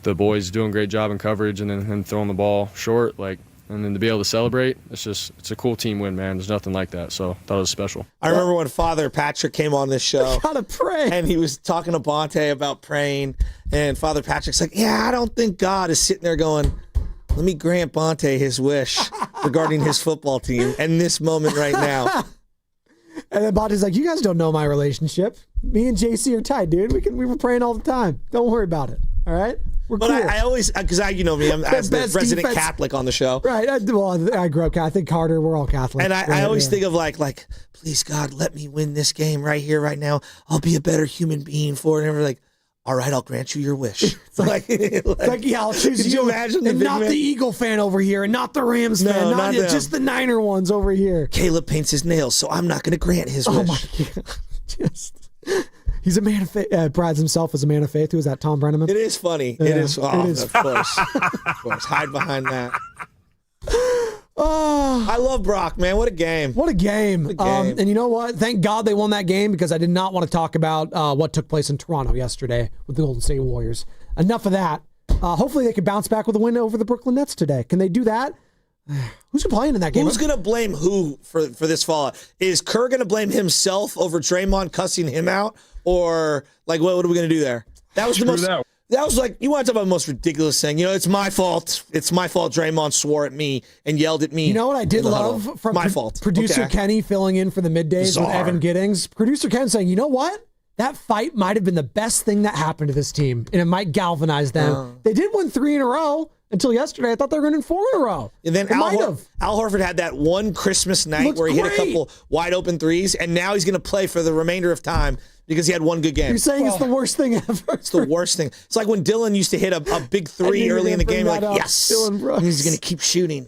the boys doing a great job in coverage and then him throwing the ball short, like, and then to be able to celebrate, it's a cool team win, man. There's nothing like that, so that was special. I remember when Father Patrick came on this show. Gotta pray. And he was talking to Bonte about praying, and Father Patrick's like, yeah, I don't think God is sitting there going, let me grant Bonte his wish regarding his football team and this moment right now. And then Bonte's like, you guys don't know my relationship. Me and JC are tight, dude. We were praying all the time. Don't worry about it, all right? We're but cool. I always, because you know me, I'm as the resident defense. Catholic on the show. Right. I grew up Catholic. I think Carter, we're all Catholic. And I always think of like, please God, let me win this game right here, right now. I'll be a better human being for it. And we're like, all right, I'll grant you your wish. It's like, yeah, I'll choose you. Imagine and not the Eagle fan over here, and not the Rams fan, not just the Niner ones over here. Caleb paints his nails, so I'm not going to grant his wish. Oh my God. He's a man of faith. Prides himself as a man of faith. Who is that? Tom Brenneman? It is funny. Yeah, it is. Oh, it is. Of course. Of course. Hide behind that. Oh, I love Brock, man. What a game. What a game. What a game. And you know what? Thank God they won that game, because I did not want to talk about what took place in Toronto yesterday with the Golden State Warriors. Enough of that. Hopefully they could bounce back with a win over the Brooklyn Nets today. Can they do that? Who's playing in that game? Who's going to blame who for this fallout? Is Kerr going to blame himself over Draymond cussing him out? Or, like, what are we going to do there? That was the most... That was like, you want to talk about the most ridiculous thing. You know, it's my fault. It's my fault Draymond swore at me and yelled at me. You know what I did love from my fault. Producer Kenny filling in for the middays with Evan Giddings? Producer Ken saying, you know what? That fight might have been the best thing that happened to this team, and it might galvanize them. They did win 3 in a row, until yesterday. I thought they were going to win 4 in a row. And then Al Horford had that one Christmas night where he hit a couple wide open threes, and now he's going to play for the remainder of time because he had one good game. You're saying it's the worst thing ever. It's the worst thing. It's like when Dylan used to hit a big three early in the game. Like, yes, Dylan Brooks. He's going to keep shooting.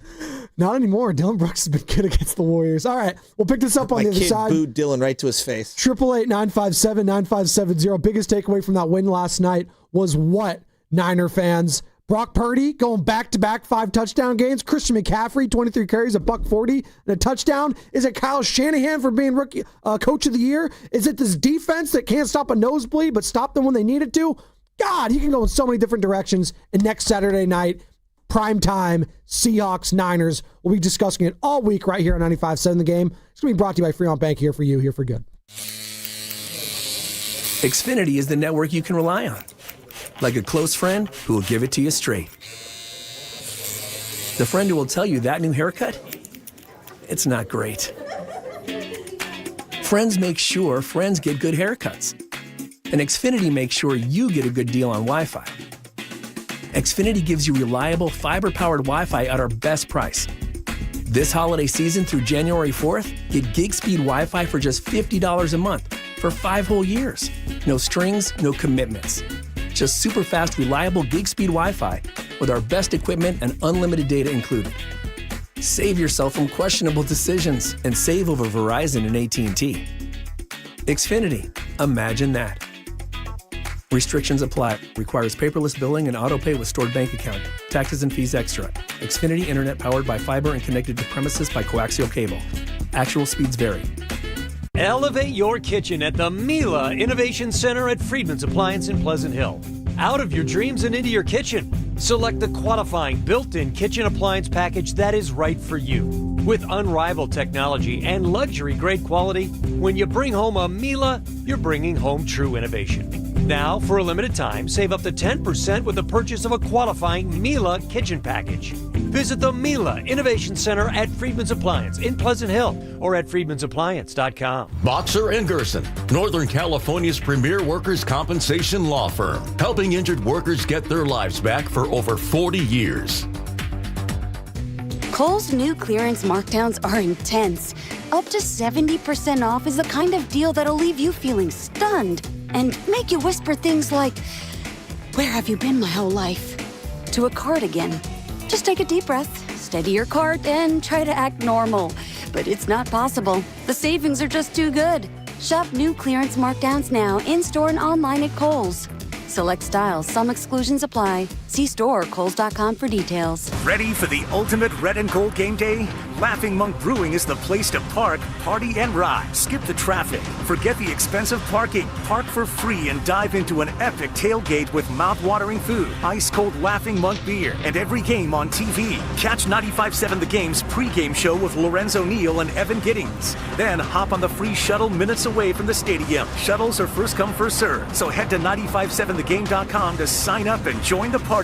Not anymore. Dylan Brooks has been good against the Warriors. All right, we'll pick this up on the other side. My kid booed Dylan right to his face. 888-957-9570. Biggest takeaway from that win last night was what, Niner fans? Brock Purdy going back-to-back 5 touchdown games. Christian McCaffrey, 23 carries, $140, and a touchdown. Is it Kyle Shanahan for being rookie coach of the year? Is it this defense that can't stop a nosebleed but stop them when they need it to? God, he can go in so many different directions. And next Saturday night, prime time, Seahawks, Niners. We'll be discussing it all week right here on 95.7 The Game. It's going to be brought to you by Fremont Bank, here for you, here for good. Xfinity is the network you can rely on. Like a close friend who will give it to you straight. The friend who will tell you that new haircut, it's not great. Friends make sure friends get good haircuts. And Xfinity makes sure you get a good deal on Wi-Fi. Xfinity gives you reliable, fiber-powered Wi-Fi at our best price. This holiday season through January 4th, get gig speed Wi-Fi for just $50 a month for 5 whole years. No strings, no commitments. Just super fast, reliable gig speed Wi-Fi with our best equipment and unlimited data included. Save yourself from questionable decisions and save over Verizon and AT&T. Xfinity. Imagine that. Restrictions apply. Requires paperless billing and auto-pay with stored bank account. Taxes and fees extra. Xfinity Internet powered by fiber and connected to premises by coaxial cable. Actual speeds vary. Elevate your kitchen at the Mila Innovation Center at Friedman's Appliance in Pleasant Hill. Out of your dreams and into your kitchen. Select the qualifying built-in kitchen appliance package that is right for you. With unrivaled technology and luxury-grade quality, when you bring home a Mila, you're bringing home true innovation. Now, for a limited time, save up to 10% with the purchase of a qualifying Mila kitchen package. Visit the Mila Innovation Center at Friedman's Appliance in Pleasant Hill or at friedmansappliance.com. Boxer & Gerson, Northern California's premier workers' compensation law firm, helping injured workers get their lives back for over 40 years. Kohl's new clearance markdowns are intense. Up to 70% off is the kind of deal that'll leave you feeling stunned and make you whisper things like, "Where have you been my whole life?" to a cardigan. Just take a deep breath, steady your cart, and try to act normal. But it's not possible. The savings are just too good. Shop new clearance markdowns now in-store and online at Kohl's. Select styles, some exclusions apply. See store or Kohls.com for details. Ready for the ultimate red and gold game day? Laughing Monk Brewing is the place to park, party, and ride. Skip the traffic. Forget the expensive parking. Park for free and dive into an epic tailgate with mouth-watering food, ice-cold Laughing Monk beer, and every game on TV. Catch 95.7 The Game's pregame show with Lorenzo Neal and Evan Giddings. Then hop on the free shuttle minutes away from the stadium. Shuttles are first come, first serve. So head to 957thegame.com to sign up and join the party.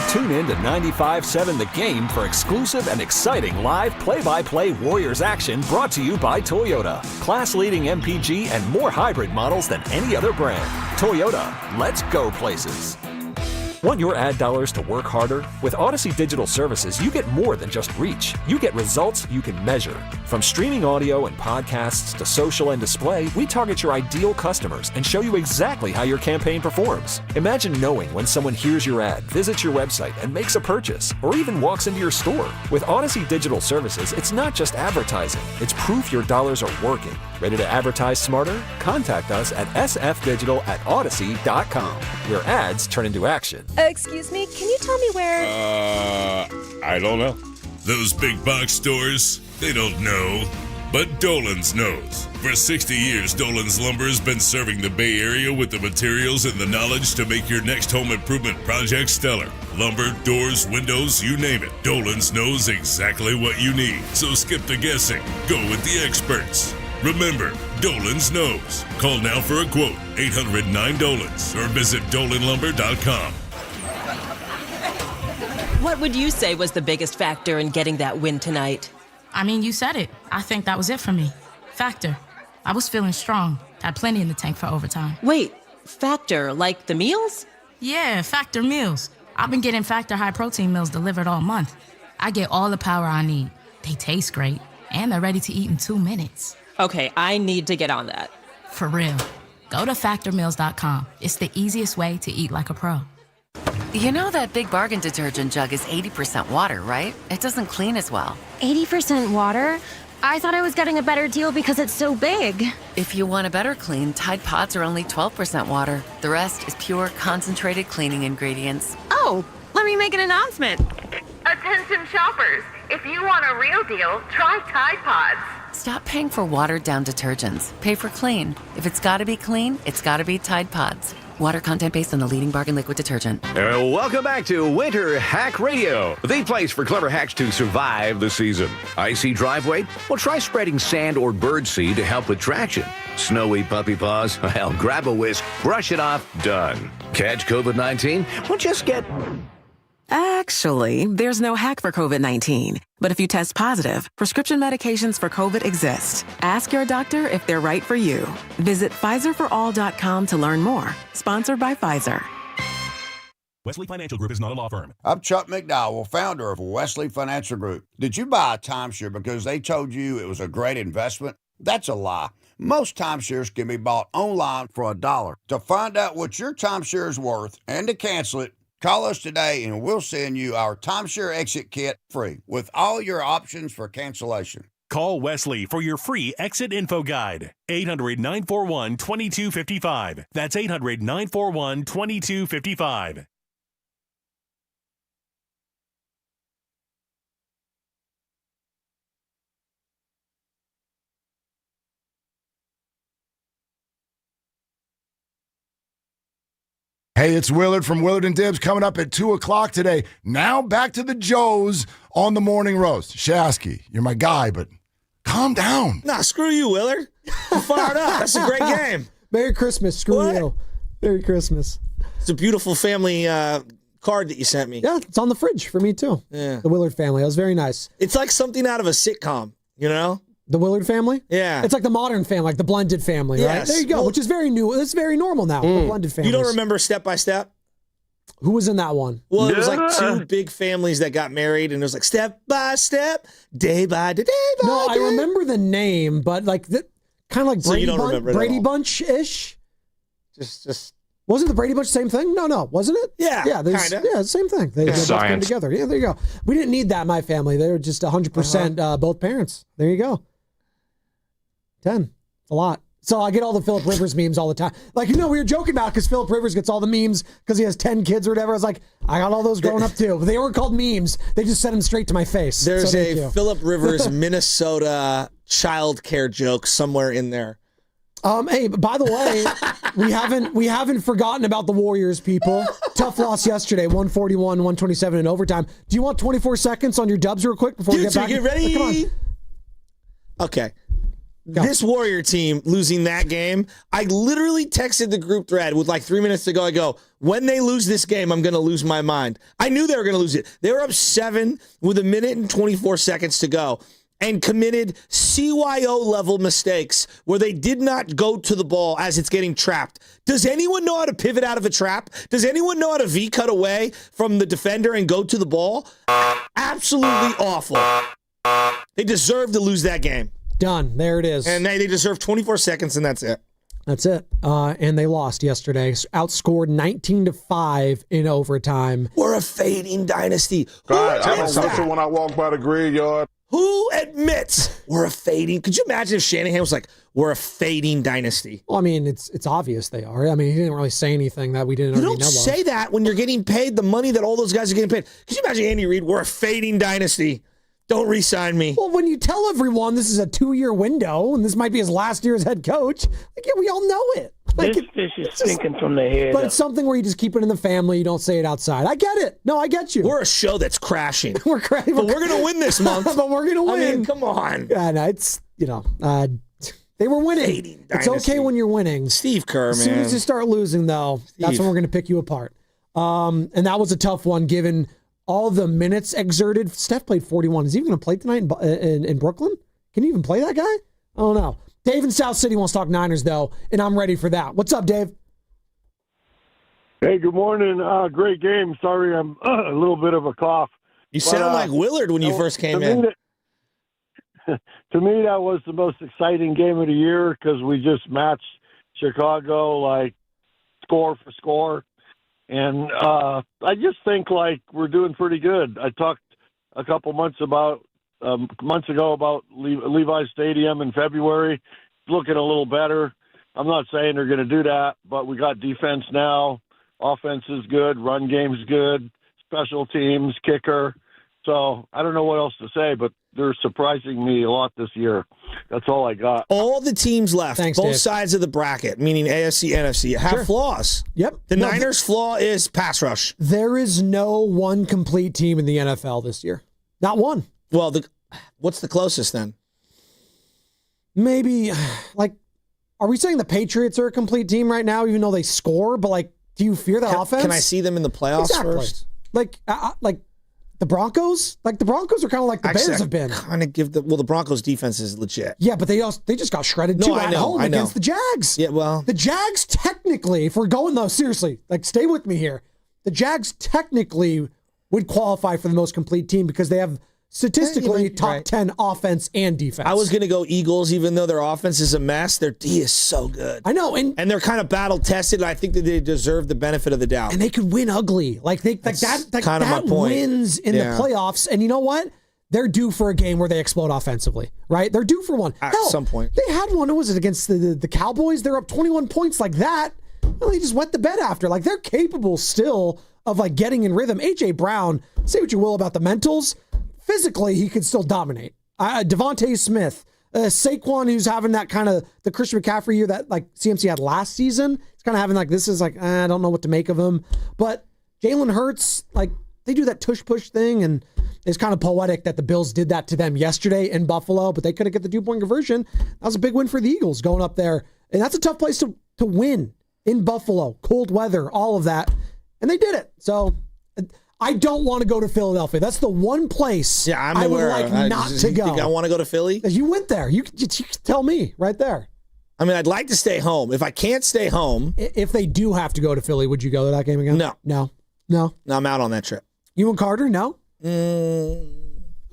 Tune in to 95.7 The Game for exclusive and exciting live play-by-play Warriors action brought to you by Toyota. Class-leading MPG and more hybrid models than any other brand. Toyota, let's go places. Want your ad dollars to work harder? With Odyssey Digital Services, you get more than just reach. You get results you can measure. From streaming audio and podcasts to social and display, we target your ideal customers and show you exactly how your campaign performs. Imagine knowing when someone hears your ad, visits your website, and makes a purchase, or even walks into your store. With Odyssey Digital Services, it's not just advertising. It's proof your dollars are working. Ready to advertise smarter? Contact us at sfdigital@odyssey.com, where ads turn into action. Excuse me, can you tell me where? I don't know. Those big box stores, they don't know. But Dolan's knows. For 60 years, Dolan's Lumber has been serving the Bay Area with the materials and the knowledge to make your next home improvement project stellar. Lumber, doors, windows, you name it. Dolan's knows exactly what you need. So skip the guessing. Go with the experts. Remember, Dolan's knows. Call now for a quote, 800-9-DOLANS, or visit dolanlumber.com. What would you say was the biggest factor in getting that win tonight? I mean, you said it. I think that was it for me. Factor. I was feeling strong. Had plenty in the tank for overtime. Wait, factor like the meals? Yeah, Factor meals. I've been getting Factor high protein meals delivered all month. I get all the power I need. They taste great, and they're ready to eat in 2 minutes. Okay, I need to get on that. For real. Go to factormeals.com. It's the easiest way to eat like a pro. You know that Big Bargain detergent jug is 80% water, right? It doesn't clean as well. 80% water? I thought I was getting a better deal because it's so big. If you want a better clean, Tide Pods are only 12% water. The rest is pure, concentrated cleaning ingredients. Oh, let me make an announcement. Attention shoppers, if you want a real deal, try Tide Pods. Stop paying for watered-down detergents. Pay for clean. If it's gotta be clean, it's gotta be Tide Pods. Water content based on the leading bargain liquid detergent. Welcome back to Winter Hack Radio, the place for clever hacks to survive the season. Icy driveway? Well, try spreading sand or birdseed to help with traction. Snowy puppy paws? Well, grab a whisk, brush it off, done. Catch COVID-19? Well, just get... Actually, there's no hack for COVID-19. But if you test positive, prescription medications for COVID exist. Ask your doctor if they're right for you. Visit PfizerForAll.com to learn more. Sponsored by Pfizer. Wesley Financial Group is not a law firm. I'm Chuck McDowell, founder of Wesley Financial Group. Did you buy a timeshare because they told you it was a great investment? That's a lie. Most timeshares can be bought online for $1. To find out what your timeshare is worth and to cancel it, call us today and we'll send you our timeshare exit kit free with all your options for cancellation. Call Wesley for your free exit info guide. 800-941-2255. That's 800-941-2255. Hey, it's Willard from Willard and Dibs coming up at 2 o'clock today. Now back to the Joes on the morning roast. Shasky, you're my guy, but calm down. Nah, screw you, Willard. I'm fired up. That's a great game. Merry Christmas. Screw you. Merry Christmas. It's a beautiful family card that you sent me. Yeah, it's on the fridge for me too. Yeah. The Willard family. That was very nice. It's like something out of a sitcom, you know? The Willard family? Yeah. It's like the modern family, like the blended family, right? Yes. There you go, Well, which is very new. It's very normal now, the blended family. You don't remember Step by Step? Who was in that one? Well, it was like two big families that got married, and it was like step by step, day by day, No, I remember the name, but like kind of like So you don't remember it at Brady all. Bunch-ish. Just wasn't the Brady Bunch the same thing? No, wasn't it? Yeah, kinda. Yeah, same thing. They both came together. Yeah, there you go. We didn't need that in my family. They were just 100% both parents. There you go. 10. A lot. So I get all the Philip Rivers memes all the time. Like, we were joking about because Philip Rivers gets all the memes because he has 10 kids or whatever. I was like, I got all those growing up too. But they weren't called memes. They just sent them straight to my face. There's So a thank you. Philip Rivers, Minnesota child care joke somewhere in there. Hey, by the way, we haven't forgotten about the Warriors, people. Tough loss yesterday, 141-127 in overtime. Do you want 24 seconds on your dubs real quick before we get back? Get ready. Come on. Okay. This Warrior team losing that game, I literally texted the group thread with like 3 minutes to go. I go, when they lose this game, I'm going to lose my mind. I knew they were going to lose it. They were up 7 with 1 minute and 24 seconds to go and committed CYO-level mistakes where they did not go to the ball as it's getting trapped. Does anyone know how to pivot out of a trap? Does anyone know how to V-cut away from the defender and go to the ball? Absolutely awful. They deserve to lose that game. Done. There it is. And they deserve 24 seconds, and that's it. That's it. And they lost yesterday. Outscored 19-5 in overtime. We're a fading dynasty. God, I don't whistle when I walk by the graveyard. Who admits we're a fading? Could you imagine if Shanahan was like, we're a fading dynasty? Well, I mean, it's obvious they are. I mean, he didn't really say anything that we didn't already know. You don't say that when you're getting paid the money that all those guys are getting paid. Could you imagine Andy Reid? We're a fading dynasty. Don't re-sign me. Well, when you tell everyone this is a 2-year window and this might be his last year as head coach, like, yeah, we all know it. Like, this fish is stinking from the head But up. it's something where you just keep it in the family. You don't say it outside. I get it. No, I get you. We're a show that's crashing. We're crashing. But we're going to win this month. But we're going to win. I mean, come on. Yeah, no, it's, they were winning. It's okay when you're winning. Steve Kerr, man. As soon as you start losing, though, that's when we're going to pick you apart. And that was a tough one given all the minutes exerted. Steph played 41. Is he even going to play tonight in Brooklyn? Can you even play that guy? I don't know. Dave in South City wants to talk Niners, though, and I'm ready for that. What's up, Dave? Hey, good morning. Great game. Sorry, I'm a little bit of a cough. You sound like Willard when you first came in. To me, that was the most exciting game of the year because we just matched Chicago, like, score for score. And I just think, like, we're doing pretty good. I talked a couple months ago about Levi Stadium in February. It's looking a little better. I'm not saying they're going to do that, but we got defense now. Offense is good. Run game's good. Special teams, kicker. So I don't know what else to say, but they're surprising me a lot this year. That's all I got. All the teams left, both Dave. sides of the bracket, meaning AFC, NFC, have flaws. Yep. The Niners' flaw is pass rush. There is no one complete team in the NFL this year. Not one. Well, what's the closest then? Maybe, like, are we saying the Patriots are a complete team right now, even though they score? But, like, do you fear the offense? Can I see them in the playoffs first? Like the Broncos? Like, the Broncos are kind of like the Bears have been. Kind of the Broncos' defense is legit. Yeah, but they just got shredded too at home against the Jags. Yeah, well. The Jags technically, if we're going though, seriously, like, stay with me here. The Jags technically would qualify for the most complete team because they have statistically top 10 offense and defense. I was going to go Eagles, even though their offense is a mess. Their D is so good. I know. And they're kind of battle-tested, and I think that they deserve the benefit of the doubt. And they could win ugly. Like, that wins in the playoffs. And you know what? They're due for a game where they explode offensively, right? They're due for one. At some point. They had one. What was it, against the Cowboys? They're up 21 points like that. Well, they just wet the bed after. Like, they're capable still of, like, getting in rhythm. A.J. Brown, say what you will about the mentals, physically, he could still dominate. Devontae Smith, Saquon, who's having that kind of the Christian McCaffrey year that, like, CMC had last season. He's kind of having, like, this is like, I don't know what to make of him. But Jalen Hurts, like, they do that tush-push thing, and it's kind of poetic that the Bills did that to them yesterday in Buffalo, but they couldn't get the 2-point conversion. That was a big win for the Eagles going up there. And that's a tough place to win in Buffalo. Cold weather, all of that. And they did it. So I don't want to go to Philadelphia. That's the one place I would like not to go. Think I want to go to Philly? You went there. You tell me right there. I mean, I'd like to stay home. If I can't stay home. If they do have to go to Philly, would you go to that game again? No. No, I'm out on that trip. You and Carter? No?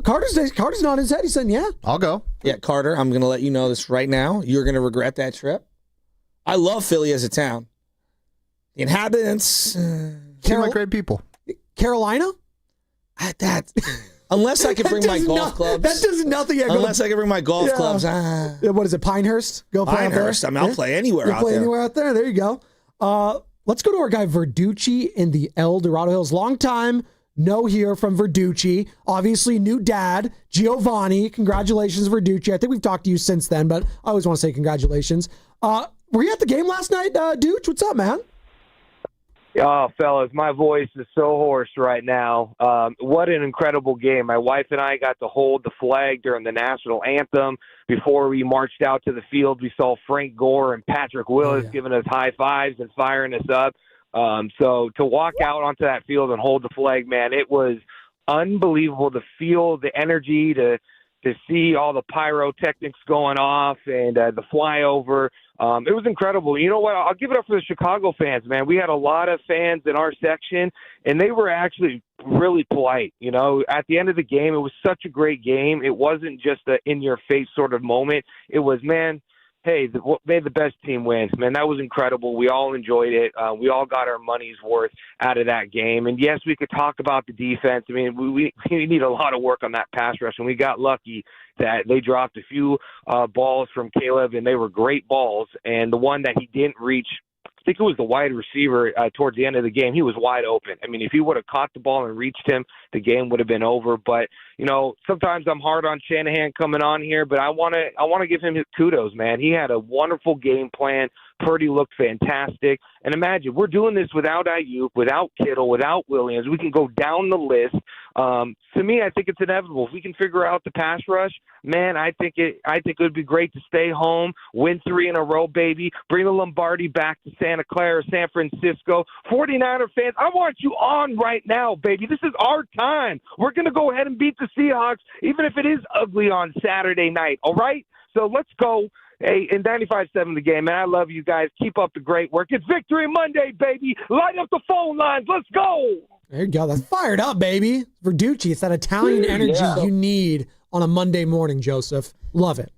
Carter's not in his head. He said, yeah. I'll go. Yeah, Carter, I'm going to let you know this right now. You're going to regret that trip. I love Philly as a town. The inhabitants. Seem like great people. Carolina? Unless I can bring my golf clubs. That does nothing. Unless I can bring my golf clubs. What is it, Pinehurst? Go play Pinehurst. out there? I mean, I'll play anywhere out there. Play anywhere out there. There you go. Let's go to our guy Verducci in the El Dorado Hills. Long time no hear from Verducci. Obviously, new dad, Giovanni. Congratulations, Verducci. I think we've talked to you since then, but I always want to say congratulations. Were you at the game last night, Dooch? What's up, man? Oh, fellas, my voice is so hoarse right now. What an incredible game. My wife and I got to hold the flag during the national anthem. Before we marched out to the field, we saw Frank Gore and Patrick Willis giving us high fives and firing us up. So to walk out onto that field and hold the flag, man, it was unbelievable to feel the energy, to see all the pyrotechnics going off and the flyover. It was incredible. You know what? I'll give it up for the Chicago fans, man. We had a lot of fans in our section, and they were actually really polite. You know, at the end of the game, it was such a great game. It wasn't just an in-your-face sort of moment. It was, man, hey, may the best team win. Man, that was incredible. We all enjoyed it. We all got our money's worth out of that game. And, yes, we could talk about the defense. I mean, we need a lot of work on that pass rush, and we got lucky that they dropped a few balls from Caleb, and they were great balls. And the one that he didn't reach, I think it was the wide receiver towards the end of the game, he was wide open. I mean, if he would have caught the ball and reached him, the game would have been over. But, you know, sometimes I'm hard on Shanahan coming on here, but I want to give him his kudos, man. He had a wonderful game plan. Purdy looked fantastic. And imagine, we're doing this without Ayuk, without Kittle, without Williams. We can go down the list. To me, I think it's inevitable. If we can figure out the pass rush, man, I think it would be great to stay home, win 3 in a row, baby, bring the Lombardi back to Santa Clara, San Francisco. 49er fans, I want you on right now, baby. This is our time. We're going to go ahead and beat the Seahawks, even if it is ugly on Saturday night, all right? So let's go. Hey, in 95.7 The Game, man, I love you guys. Keep up the great work. It's Victory Monday, baby. Light up the phone lines. Let's go. There you go. That's fired up, baby. Verducci, it's that Italian energy you need on a Monday morning, Joseph. Love it.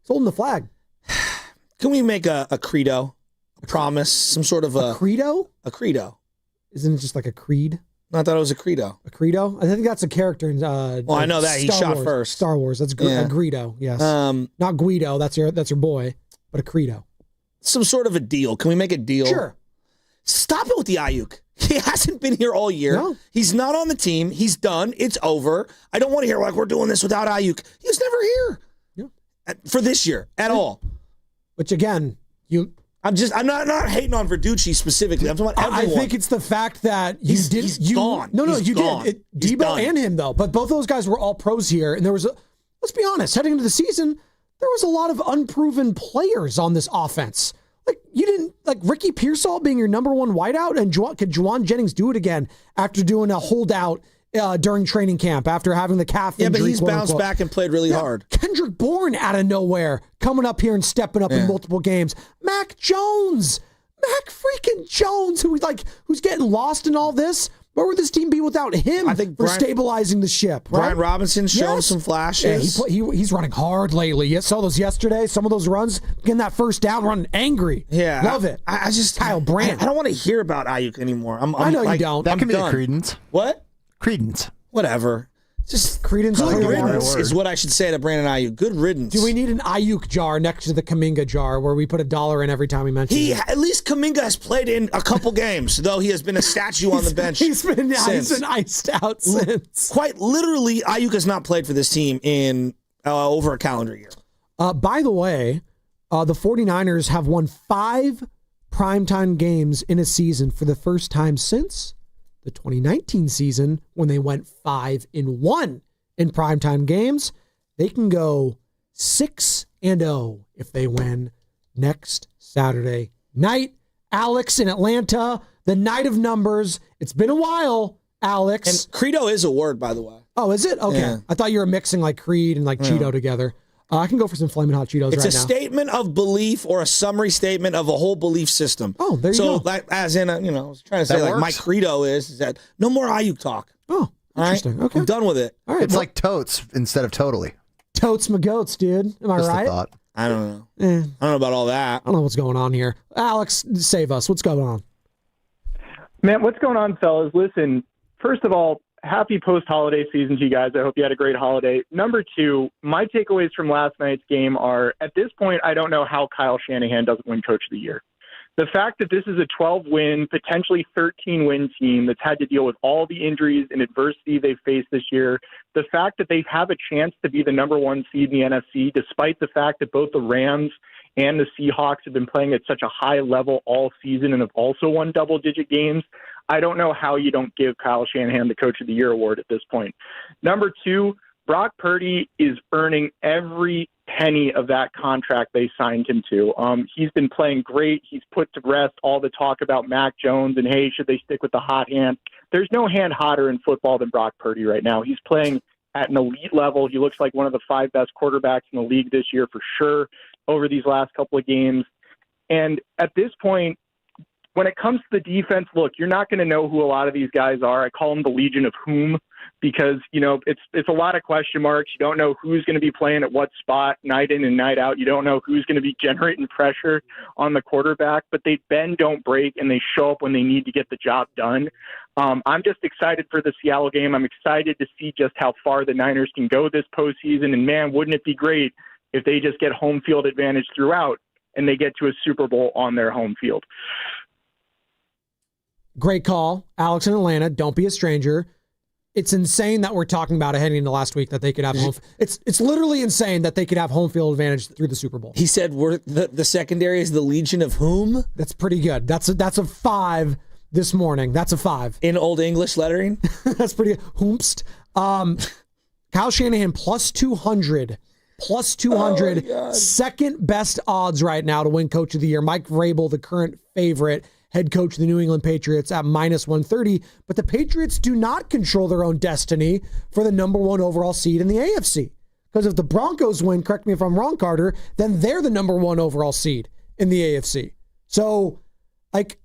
It's holding the flag. Can we make a credo, a promise, some sort of a credo? A credo. Isn't it just like a creed? I thought it was a credo. A credo? I think that's a character in well, I know that. He shot first. Star Wars. That's a Greedo, yes. Not Guido, that's your boy, but a credo. Some sort of a deal. Can we make a deal? Sure. Stop it with the Ayuk. He hasn't been here all year. No. He's not on the team. He's done. It's over. I don't want to hear like we're doing this without Ayuk. He was never here. Yeah. For this year at all. Which again, I'm not hating on Verducci specifically. I'm talking about everyone. I think it's the fact that he's gone. No, he's you gone. did. Debo and him though, but both those guys were all pros here, and there was let's be honest, heading into the season, there was a lot of unproven players on this offense. Like you didn't like Ricky Pearsall being your number one wideout, and could Juwan Jennings do it again after doing a holdout during training camp after having the calf injury? Yeah, but he's bounced back and played really hard. Kendrick Bourne out of nowhere coming up here and stepping up in multiple games. Mac freaking Jones, who's getting lost in all this. Where would this team be without him? I think for stabilizing the ship. Right? Brian Robinson's shown some flashes. Yeah, he's running hard lately. You saw those yesterday. Some of those runs, getting that first down, running angry. Yeah, love it. I just Kyle Brandt. I don't want to hear about Ayuk anymore. I know you don't. That can be done. a credence. What? Credence. Whatever. Just credence. Good riddance is what I should say to Brandon Ayuk. Good riddance. Do we need an Ayuk jar next to the Kaminga jar where we put $1 in every time we mention it? At least Kaminga has played in a couple games, though he has been a statue on the bench. He's been iced out since. Quite literally, Ayuk has not played for this team in over a calendar year. By the way, the 49ers have won 5 primetime games in a season for the first time since the 2019 season, when they went 5-1 in primetime games. They can go 6-0 if they win next Saturday night. Alex in Atlanta, the night of numbers. It's been a while, Alex. And Credo is a word, by the way. Oh, is it? Okay. Yeah. I thought you were mixing like Creed and like Cheeto together. I can go for some Flamin' Hot Cheetos right now. It's a statement of belief or a summary statement of a whole belief system. Oh, there you go. So, like, as in, I was trying to say, like, my credo is that no more Ayuk talk. Oh, interesting. Right? Okay. I'm done with it. All right. It's like totes instead of totally. Totes my goats, dude. Am I Just right? a thought. I don't know. I don't know about all that. I don't know what's going on here. Alex, save us. What's going on? Man, what's going on, fellas? Listen, first of all, happy post-holiday season to you guys. I hope you had a great holiday. Number 2, my takeaways from last night's game are, at this point, I don't know how Kyle Shanahan doesn't win Coach of the Year. The fact that this is a 12-win, potentially 13-win team that's had to deal with all the injuries and adversity they've faced this year, the fact that they have a chance to be the number 1 seed in the NFC, despite the fact that both the Rams and the Seahawks have been playing at such a high level all season and have also won double-digit games, I don't know how you don't give Kyle Shanahan the Coach of the Year award at this point. Number 2, Brock Purdy is earning every penny of that contract they signed him to. He's been playing great. He's put to rest all the talk about Mac Jones and, hey, should they stick with the hot hand? There's no hand hotter in football than Brock Purdy right now. He's playing at an elite level. He looks like one of the 5 best quarterbacks in the league this year for sure over these last couple of games. And at this point, when it comes to the defense, look, you're not going to know who a lot of these guys are. I call them the Legion of Whom because, it's a lot of question marks. You don't know who's going to be playing at what spot night in and night out. You don't know who's going to be generating pressure on the quarterback, but they bend, don't break, and they show up when they need to get the job done. I'm just excited for the Seattle game. I'm excited to see just how far the Niners can go this postseason. And, man, wouldn't it be great if they just get home field advantage throughout and they get to a Super Bowl on their home field. Great call. Alex in Atlanta, don't be a stranger. It's insane that we're talking about it heading into last week that they could have home. It's literally insane that they could have home field advantage through the Super Bowl. He said the secondary is the Legion of Whom? That's pretty good. That's a 5 this morning. That's a 5. In Old English lettering? That's pretty good. Hoomst. Kyle Shanahan plus 200. Plus 200. Second best odds right now to win Coach of the Year. Mike Vrabel, the current favorite head coach of the New England Patriots, at minus 130. But the Patriots do not control their own destiny for the number 1 overall seed in the AFC. Because if the Broncos win, correct me if I'm wrong, Carter, then they're the number 1 overall seed in the AFC. So, like,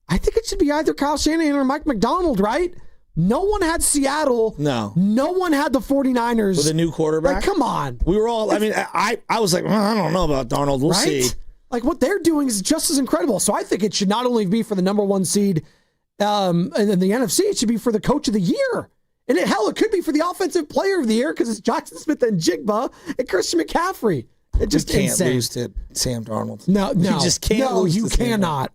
I think it should be either Kyle Shanahan or Mike McDonald, right? No one had Seattle. No. No one had the 49ers. With a new quarterback? Like, come on. We were all, I was like, well, I don't know about Darnold. We'll right? see. Like, what they're doing is just as incredible. So I think it should not only be for the number 1 seed in the NFC, it should be for the coach of the year. And it could be for the offensive player of the year because it's Jackson Smith and Jigba and Christian McCaffrey. It just can't insane. lose to Sam Darnold. No. You just can't lose you to Sam cannot.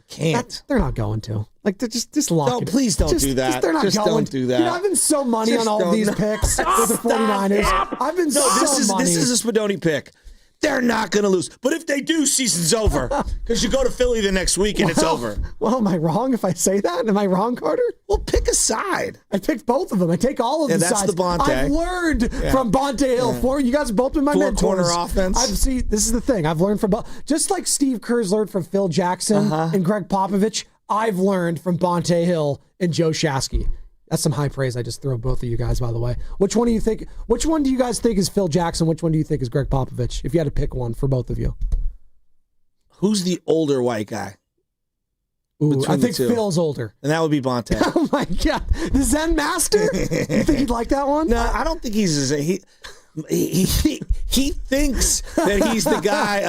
Can't. They're not going to. Like, they're just lock No, it. please don't do that. They're not Just going. don't do that. I've been so money Just on all don't. these picks with the 49ers. I've been money. This is a Spadoni pick. They're not going to lose. But if they do, season's over. Because you go to Philly the next week and it's over. Well, am I wrong if I say that? Am I wrong, Carter? Well, pick a side. I picked both of them. I take all of the that's sides. the Bonte. I've learned from Bonte Hill. You guys have both been my mentors. Four-corner offense. This is the thing. I've learned from just like Steve Kerr's learned from Phil Jackson and Greg Popovich, I've learned from Bonte Hill and Joe Shasky. That's some high praise I just threw both of you guys, by the way. Which one do you guys think is Phil Jackson? Which one do you think is Greg Popovich? If you had to pick one for both of you. Who's the older white guy? Ooh, I think Phil's older. And that would be Bonte. Oh, my God. The Zen Master? You think he'd like that one? No, I don't think he's... He thinks that he's the guy,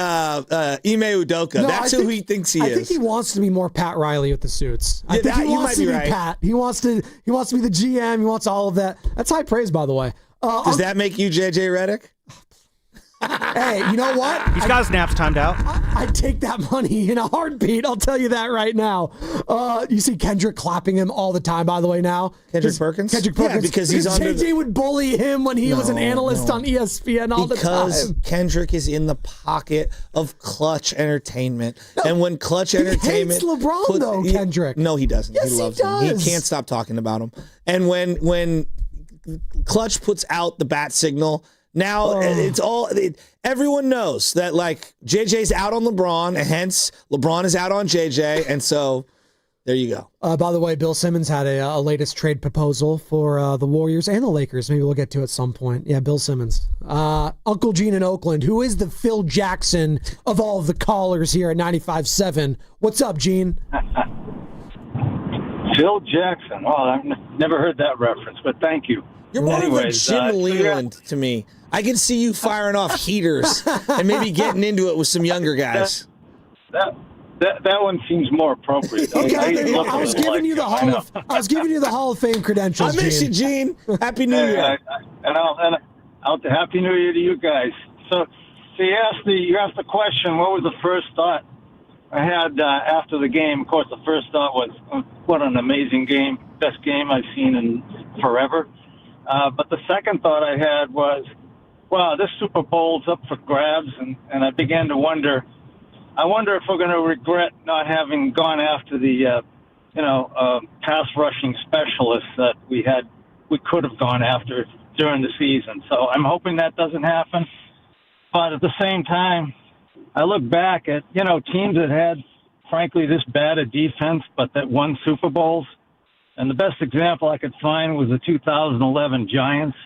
Ime Udoka. No, that's who he thinks he is. I think he wants to be more Pat Riley with the suits. I think he wants to be Pat. He wants to be the GM. He wants all of that. That's high praise, by the way. Does that make you JJ Redick? Hey, you know what? He's got his naps timed out. I'd take that money in a heartbeat. I'll tell you that right now. You see Kendrick clapping him all the time, by the way, now. Kendrick Perkins? Yeah, because he's under JJ would bully him when he was an analyst on ESPN all the time. Because Kendrick is in the pocket of Clutch Entertainment. And when Clutch Entertainment... He hates LeBron, though, Kendrick. No, he doesn't. Yes, he loves he does. him. He can't stop talking about him. And when Clutch puts out the bat signal... Now everyone knows that like JJ's out on LeBron, and hence LeBron is out on JJ, and so there you go. By the way, Bill Simmons had a latest trade proposal for the Warriors and the Lakers. Maybe we'll get to it at some point. Yeah, Bill Simmons. Uncle Gene in Oakland, who is the Phil Jackson of all of the callers here at 95.7. What's up, Gene? Phil Jackson. Well, I've never heard that reference, but thank you. You're more of like Jim Leland to me. I can see you firing off heaters and maybe getting into it with some younger guys. That one seems more appropriate. Okay, I was giving you the Hall of Fame credentials. I miss you, Gene. Happy New Year. Happy New Year to you guys. So you asked the question. What was the first thought I had after the game? Of course, the first thought was, what an amazing game, best game I've seen in forever. But the second thought I had was, wow, this Super Bowl's up for grabs, and I began to wonder. I wonder if we're going to regret not having gone after the, pass rushing specialists that we could have gone after during the season. So I'm hoping that doesn't happen. But at the same time, I look back at, teams that had, frankly, this bad a defense, but that won Super Bowls. And the best example I could find was the 2011 Giants,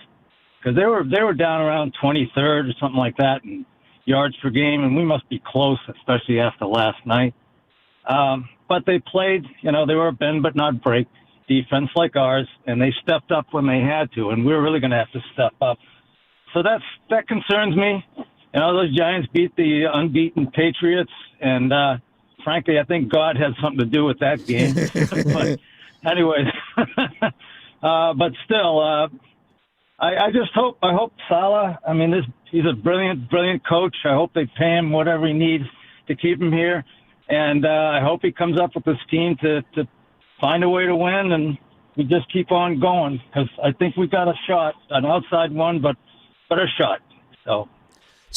because they were down around 23rd or something like that in yards per game, and we must be close, especially after last night. But they played, they were a bend but not break defense like ours, and they stepped up when they had to, and we're really going to have to step up. So that concerns me. Those Giants beat the unbeaten Patriots, and frankly, I think God had something to do with that game. But anyways, but still, I hope Saleh, he's a brilliant coach. I hope they pay him whatever he needs to keep him here. And I hope he comes up with this team to find a way to win, and we just keep on going, because I think we got a shot, an outside one, but a shot. So,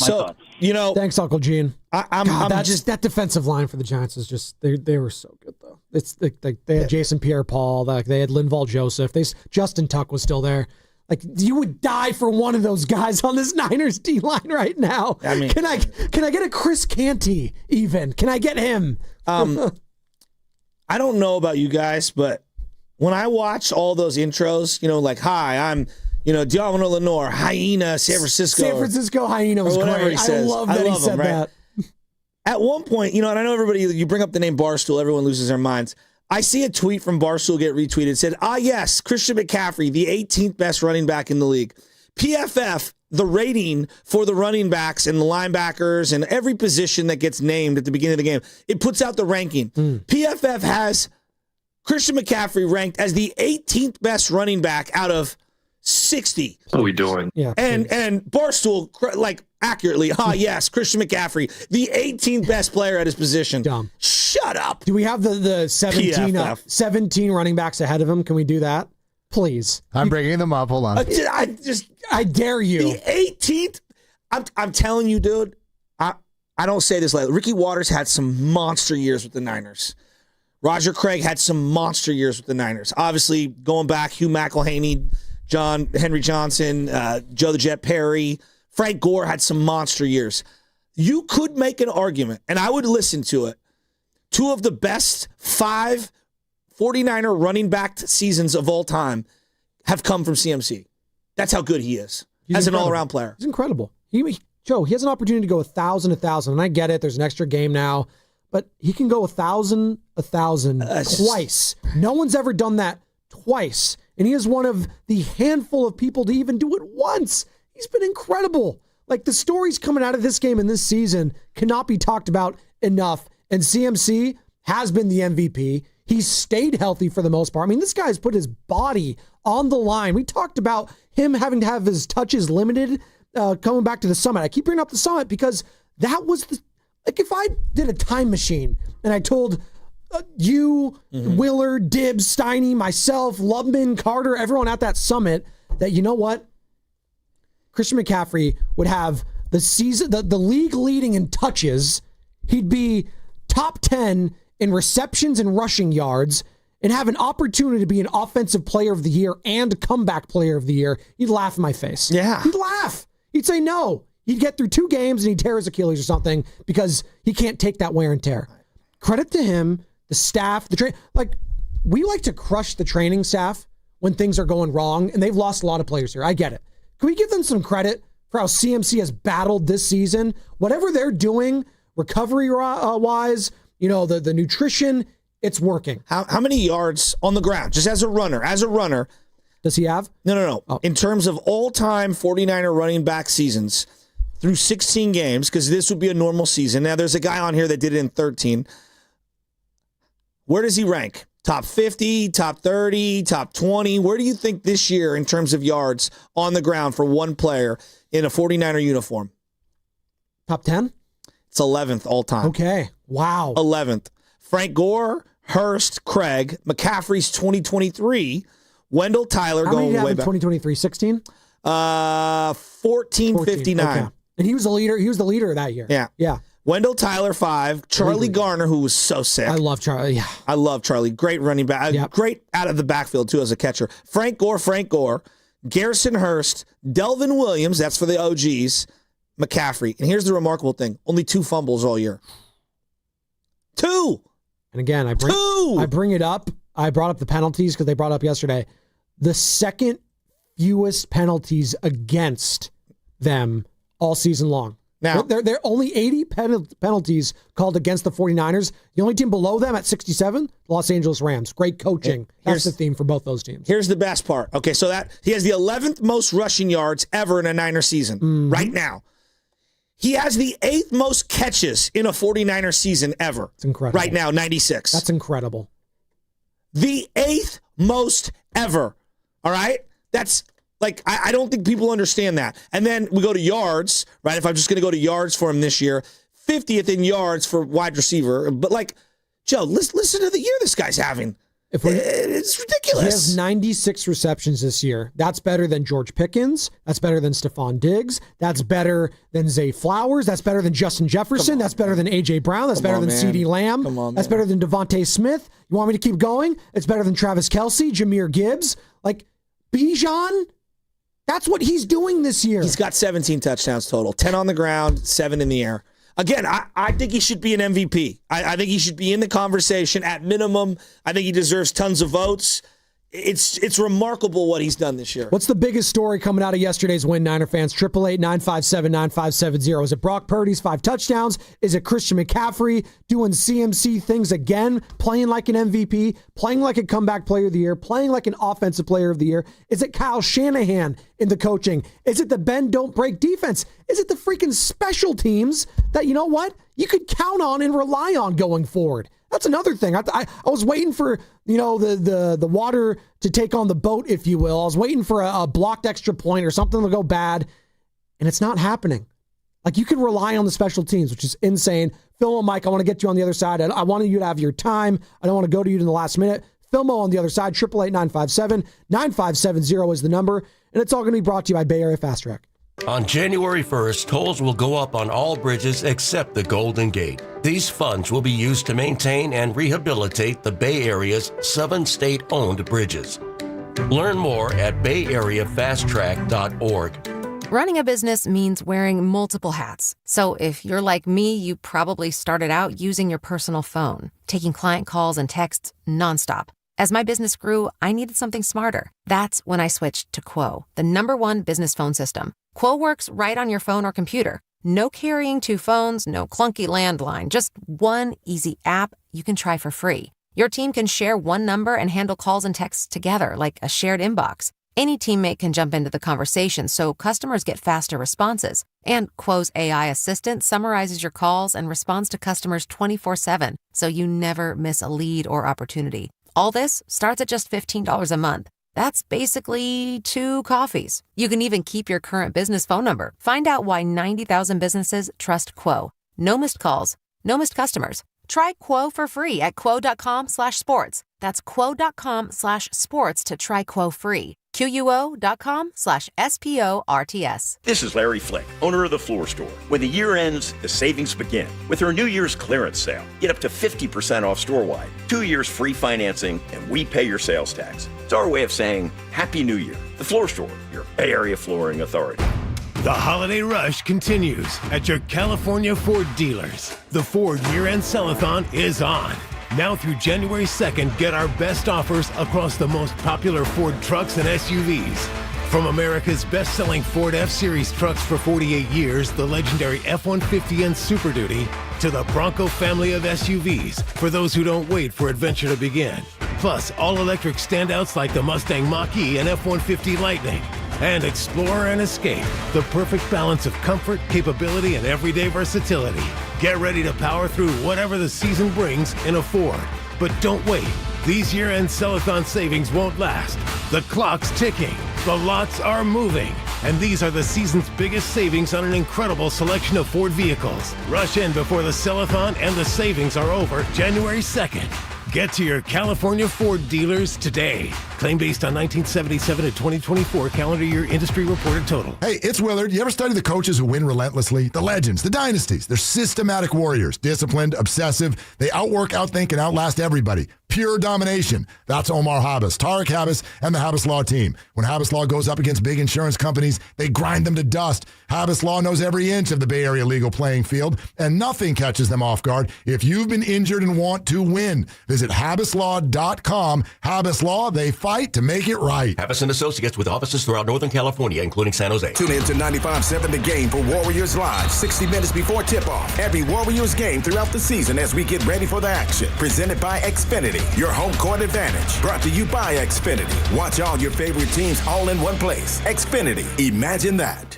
my thoughts. Thanks, Uncle Gene. That defensive line for the Giants is just they were so good though. It's like they had Jason Pierre-Paul, they had Linval Joseph, Justin Tuck was still there. Like, you would die for one of those guys on this Niners D line right now. Can I get a Chris Canty even? Can I get him? I don't know about you guys, but when I watch all those intros, like, hi, I'm Diavolo Lenore, Hyena, San Francisco. San Francisco Hyena was great. He says. I love that he said that. At one point, and I know everybody, you bring up the name Barstool, everyone loses their minds. I see a tweet from Barstool get retweeted. It said, yes, Christian McCaffrey, the 18th best running back in the league. PFF, the rating for the running backs and the linebackers and every position that gets named at the beginning of the game, it puts out the ranking. PFF has Christian McCaffrey ranked as the 18th best running back out of 60. What are we doing? Yeah. And Barstool, accurately, yes, Christian McCaffrey, the 18th best player at his position. Dumb. Shut up. Do we have the 17 running backs ahead of him? Can we do that? Please. I'm bringing them up. Hold on. I dare you. The 18th. I'm telling you, dude. I don't say this lightly. Ricky Waters had some monster years with the Niners. Roger Craig had some monster years with the Niners. Obviously, going back, Hugh McElhaney, John Henry Johnson, Joe the Jet Perry, Frank Gore had some monster years. You could make an argument, and I would listen to it. Two of the best 5 49er running back seasons of all time have come from CMC. That's how good he is as an all-around player. He's incredible. Joe, he has an opportunity to go 1,000, and I get it. There's an extra game now, but he can go 1,000 twice. No one's ever done that twice, and he is one of the handful of people to even do it once. He's been incredible. Like, the stories coming out of this game and this season cannot be talked about enough, and CMC has been the MVP. He's stayed healthy for the most part. I mean, this guy's put his body on the line. We talked about him having to have his touches limited coming back to the summit. I keep bringing up the summit because that was if I did a time machine and I told you, Willard, Dibbs, Steiny, myself, Lubman, Carter, everyone at that summit that, you know what? Christian McCaffrey would have the league leading in touches. He'd be top 10 in receptions and rushing yards and have an opportunity to be an offensive player of the year and comeback player of the year. You'd laugh in my face. Yeah. He'd laugh. He'd say no. He'd get through 2 games and he'd tear his Achilles or something because he can't take that wear and tear. Credit to him, the staff, we like to crush the training staff when things are going wrong, and they've lost a lot of players here. I get it. Can we give them some credit for how CMC has battled this season? Whatever they're doing, recovery-wise, the nutrition, it's working. How many yards on the ground, just as a runner? Does he have? No. Oh. In terms of all-time 49er running back seasons through 16 games, because this would be a normal season. Now, there's a guy on here that did it in 13. Where does he rank? Top 50, top 30, top 20? Where do you think this year in terms of yards on the ground for one player in a 49er uniform? Top 10? It's 11th all time. Okay. Wow. 11th. Frank Gore, Hurst, Craig, McCaffrey's 2023, Wendell Tyler How going many way in back. 2023? 16? 1459. Okay. And he was the leader. He was the leader that year. Yeah. Wendell Tyler, 5. Charlie Garner, who was so sick. I love Charlie. Yeah. I love Charlie. Great running back. Yep. Great out of the backfield, too, as a catcher. Frank Gore, Garrison Hurst, Delvin Williams, that's for the OGs, McCaffrey. And here's the remarkable thing. Only 2 fumbles all year. 2! And again, I bring it up. I brought up the penalties because they brought up yesterday. The second fewest penalties against them all season long. Now, they're only 80 penalties called against the 49ers. The only team below them at 67, Los Angeles Rams. Great coaching. That's the theme for both those teams. Here's the best part. Okay, so that he has the 11th most rushing yards ever in a Niner season right now. He has the 8th most catches in a 49er season ever. It's incredible. Right now, 96. That's incredible. The 8th most ever. All right? That's I don't think people understand that. And then we go to yards, right? If I'm just going to go to yards for him this year, 50th in yards for wide receiver. But Joe, listen to the year this guy's having. It's ridiculous. He has 96 receptions this year. That's better than George Pickens. That's better than Stephon Diggs. That's better than Zay Flowers. That's better than Justin Jefferson. That's better than A.J. Brown. That's better than CeeDee Lamb. That's better than Devontae Smith. You want me to keep going? It's better than Travis Kelce, Jahmyr Gibbs. Bijan, that's what he's doing this year. He's got 17 touchdowns total, 10 on the ground, 7 in the air. Again, I think he should be an MVP. I think he should be in the conversation at minimum. I think he deserves tons of votes. it's remarkable what he's done this year. What's the biggest story coming out of yesterday's win, Niner fans? 888-957-9570. Is it Brock Purdy's 5 touchdowns? Is it Christian McCaffrey doing CMC things again, playing like an MVP, playing like a comeback player of the year, playing like an offensive player of the year? Is it Kyle Shanahan in the coaching? Is it the bend, don't break defense? Is it the freaking special teams that, you know what, you could count on and rely on going forward? That's another thing. I was waiting for, the water to take on the boat, if you will. I was waiting for a blocked extra point or something to go bad, and it's not happening. Like, you can rely on the special teams, which is insane. Philmo, Mike, I want to get you on the other side. I wanted you to have your time. I don't want to go to you in the last minute. Philmo on the other side, 888-957-9570 is the number, and it's all going to be brought to you by Bay Area Fast Track. On January 1st, tolls will go up on all bridges except the Golden Gate. These funds will be used to maintain and rehabilitate the Bay Area's 7 state-owned bridges. Learn more at bayareafasttrack.org. Running a business means wearing multiple hats. So if you're like me, you probably started out using your personal phone, taking client calls and texts nonstop. As my business grew, I needed something smarter. That's when I switched to Quo, the #1 business phone system. Quo works right on your phone or computer. No carrying 2 phones, no clunky landline, just one easy app you can try for free. Your team can share one number and handle calls and texts together like a shared inbox. Any teammate can jump into the conversation so customers get faster responses. And Quo's AI assistant summarizes your calls and responds to customers 24/7, so you never miss a lead or opportunity. All this starts at just $15 a month. That's basically 2 coffees. You can even keep your current business phone number. Find out why 90,000 businesses trust Quo. No missed calls, no missed customers. Try Quo for free at quo.com/sports. That's quo.com/sports to try Quo free. QUO.com/SPORTS. This is Larry Flick, owner of The Floor Store. When the year ends, the savings begin. With our New Year's clearance sale, get up to 50% off store-wide, 2 years free financing, and we pay your sales tax. It's our way of saying Happy New Year. The Floor Store, your Bay Area flooring authority. The holiday rush continues at your California Ford dealers. The Ford year-end sell-a-thon is on. Now through January 2nd, get our best offers across the most popular Ford trucks and SUVs. From America's best-selling Ford F-Series trucks for 48 years, the legendary F-150 and Super Duty, to the Bronco family of SUVs for those who don't wait for adventure to begin. Plus, all-electric standouts like the Mustang Mach-E and F-150 Lightning. And Explorer and Escape, the perfect balance of comfort, capability, and everyday versatility. Get ready to power through whatever the season brings in a Ford. But don't wait. These year-end sell-a-thon savings won't last. The clock's ticking. The lots are moving. And these are the season's biggest savings on an incredible selection of Ford vehicles. Rush in before the sell-a-thon and the savings are over January 2nd. Get to your California Ford dealers today. Claim based on 1977 to 2024 calendar year industry reported total. Hey, it's Willard. You ever study the coaches who win relentlessly? The legends, the dynasties. They're systematic warriors. Disciplined, obsessive. They outwork, outthink, and outlast everybody. Pure domination. That's Omar Habas, Tarek Habas, and the Habas Law team. When Habas Law goes up against big insurance companies, they grind them to dust. Habas Law knows every inch of the Bay Area legal playing field, and nothing catches them off guard if you've been injured and want to win. Visit HabasLaw.com. Habas Law, they fight to make it right. Habas and Associates with offices throughout Northern California, including San Jose. Tune in to 95.7 The Game for Warriors Live, 60 minutes before tip-off. Every Warriors game throughout the season as we get ready for the action. Presented by Xfinity, your home court advantage. Brought to you by Xfinity. Watch all your favorite teams all in one place. Xfinity, imagine that.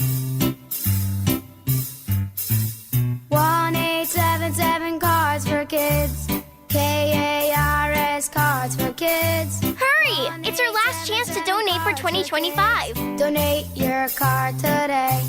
1-877 Cards for Kids. KARS Cards for Kids. Hurry! It's our last chance to donate for 2025. Donate your card today.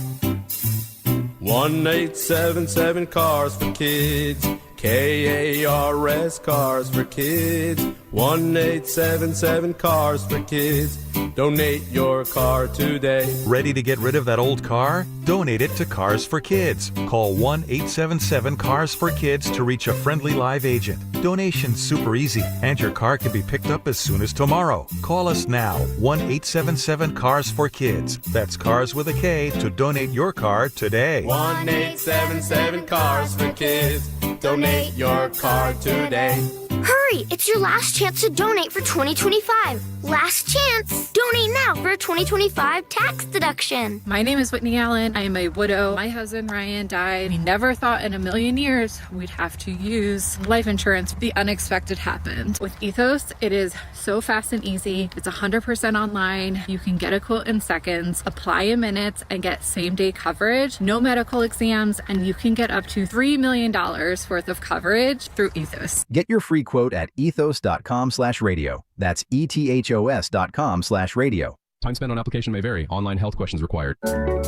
1-877 Cars for Kids. KARS Cars for Kids. 1-877 Cars for Kids. Donate your car today. Ready to get rid of that old car? Donate it to Cars for Kids. Call 1-877-CARS-FOR-KIDS to reach a friendly live agent. Donation's super easy, and your car can be picked up as soon as tomorrow. Call us now, 1-877-CARS-FOR-KIDS. That's Cars with a K to donate your car today. 1-877 Cars for Kids. Donate your car today. Hurry! It's your last chance to donate for 2025. Last chance! Donate now for a 2025 tax deduction. My name is Whitney Allen. I am a widow. My husband Ryan died. We never thought in a million years we'd have to use life insurance. The unexpected happened. With Ethos, it is so fast and easy. It's 100% online. You can get a quote in seconds, apply in minutes, and get same-day coverage, no medical exams, and you can get up to $3 million worth of coverage through Ethos. Get your free quote at ethos.com/radio. That's ethos.com/radio. Time spent on application may vary. Online health questions required.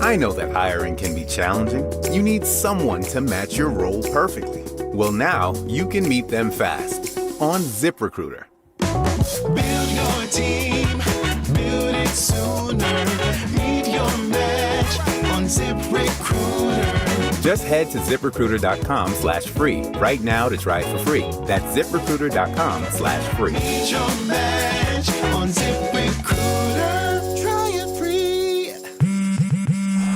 I know that hiring can be challenging. You need someone to match your role perfectly. Well, now you can meet them fast on ZipRecruiter. Build your team, build it sooner. Meet your match on ZipRecruiter. Just head to ZipRecruiter.com/free right now to try it for free. That's ZipRecruiter.com/free. Meet your match on ZipRecruiter. Try it free.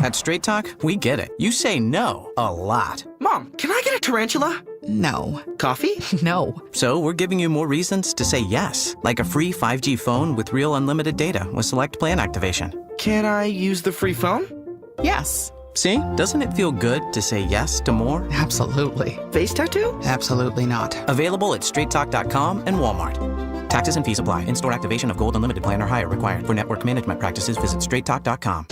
At Straight Talk, we get it. You say no a lot. Mom, can I get a tarantula? No. Coffee? No. So we're giving you more reasons to say yes, like a free 5G phone with real unlimited data with select plan activation. Can I use the free phone? Yes. See? Doesn't it feel good to say yes to more? Absolutely. Face tattoo? Absolutely not. Available at straighttalk.com and Walmart. Taxes and fees apply. In-store activation of Gold Unlimited plan or higher required. For network management practices, visit straighttalk.com.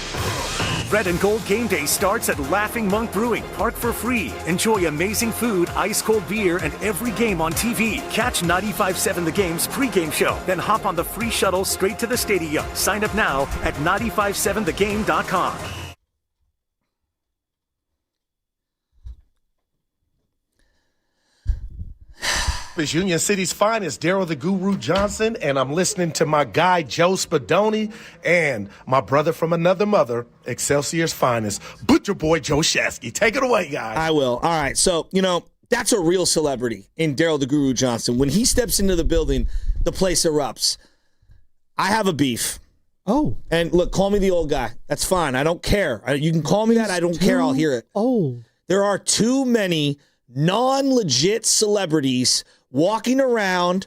Red and Gold Game Day starts at Laughing Monk Brewing. Park for free. Enjoy amazing food, ice-cold beer, and every game on TV. Catch 95.7 The Game's pregame show. Then hop on the free shuttle straight to the stadium. Sign up now at 957thegame.com. It's Union City's finest, Daryl the Guru Johnson, and I'm listening to my guy Joe Spadoni and my brother from another mother, Excelsior's finest, Butcher Boy Joe Shasky. Take it away, guys. I will. All right. So, that's a real celebrity in Daryl the Guru Johnson. When he steps into the building, the place erupts. I have a beef. Oh. And look, call me the old guy. That's fine. I don't care. You can call me that. I don't care. I'll hear it. Oh. There are too many non-legit celebrities walking around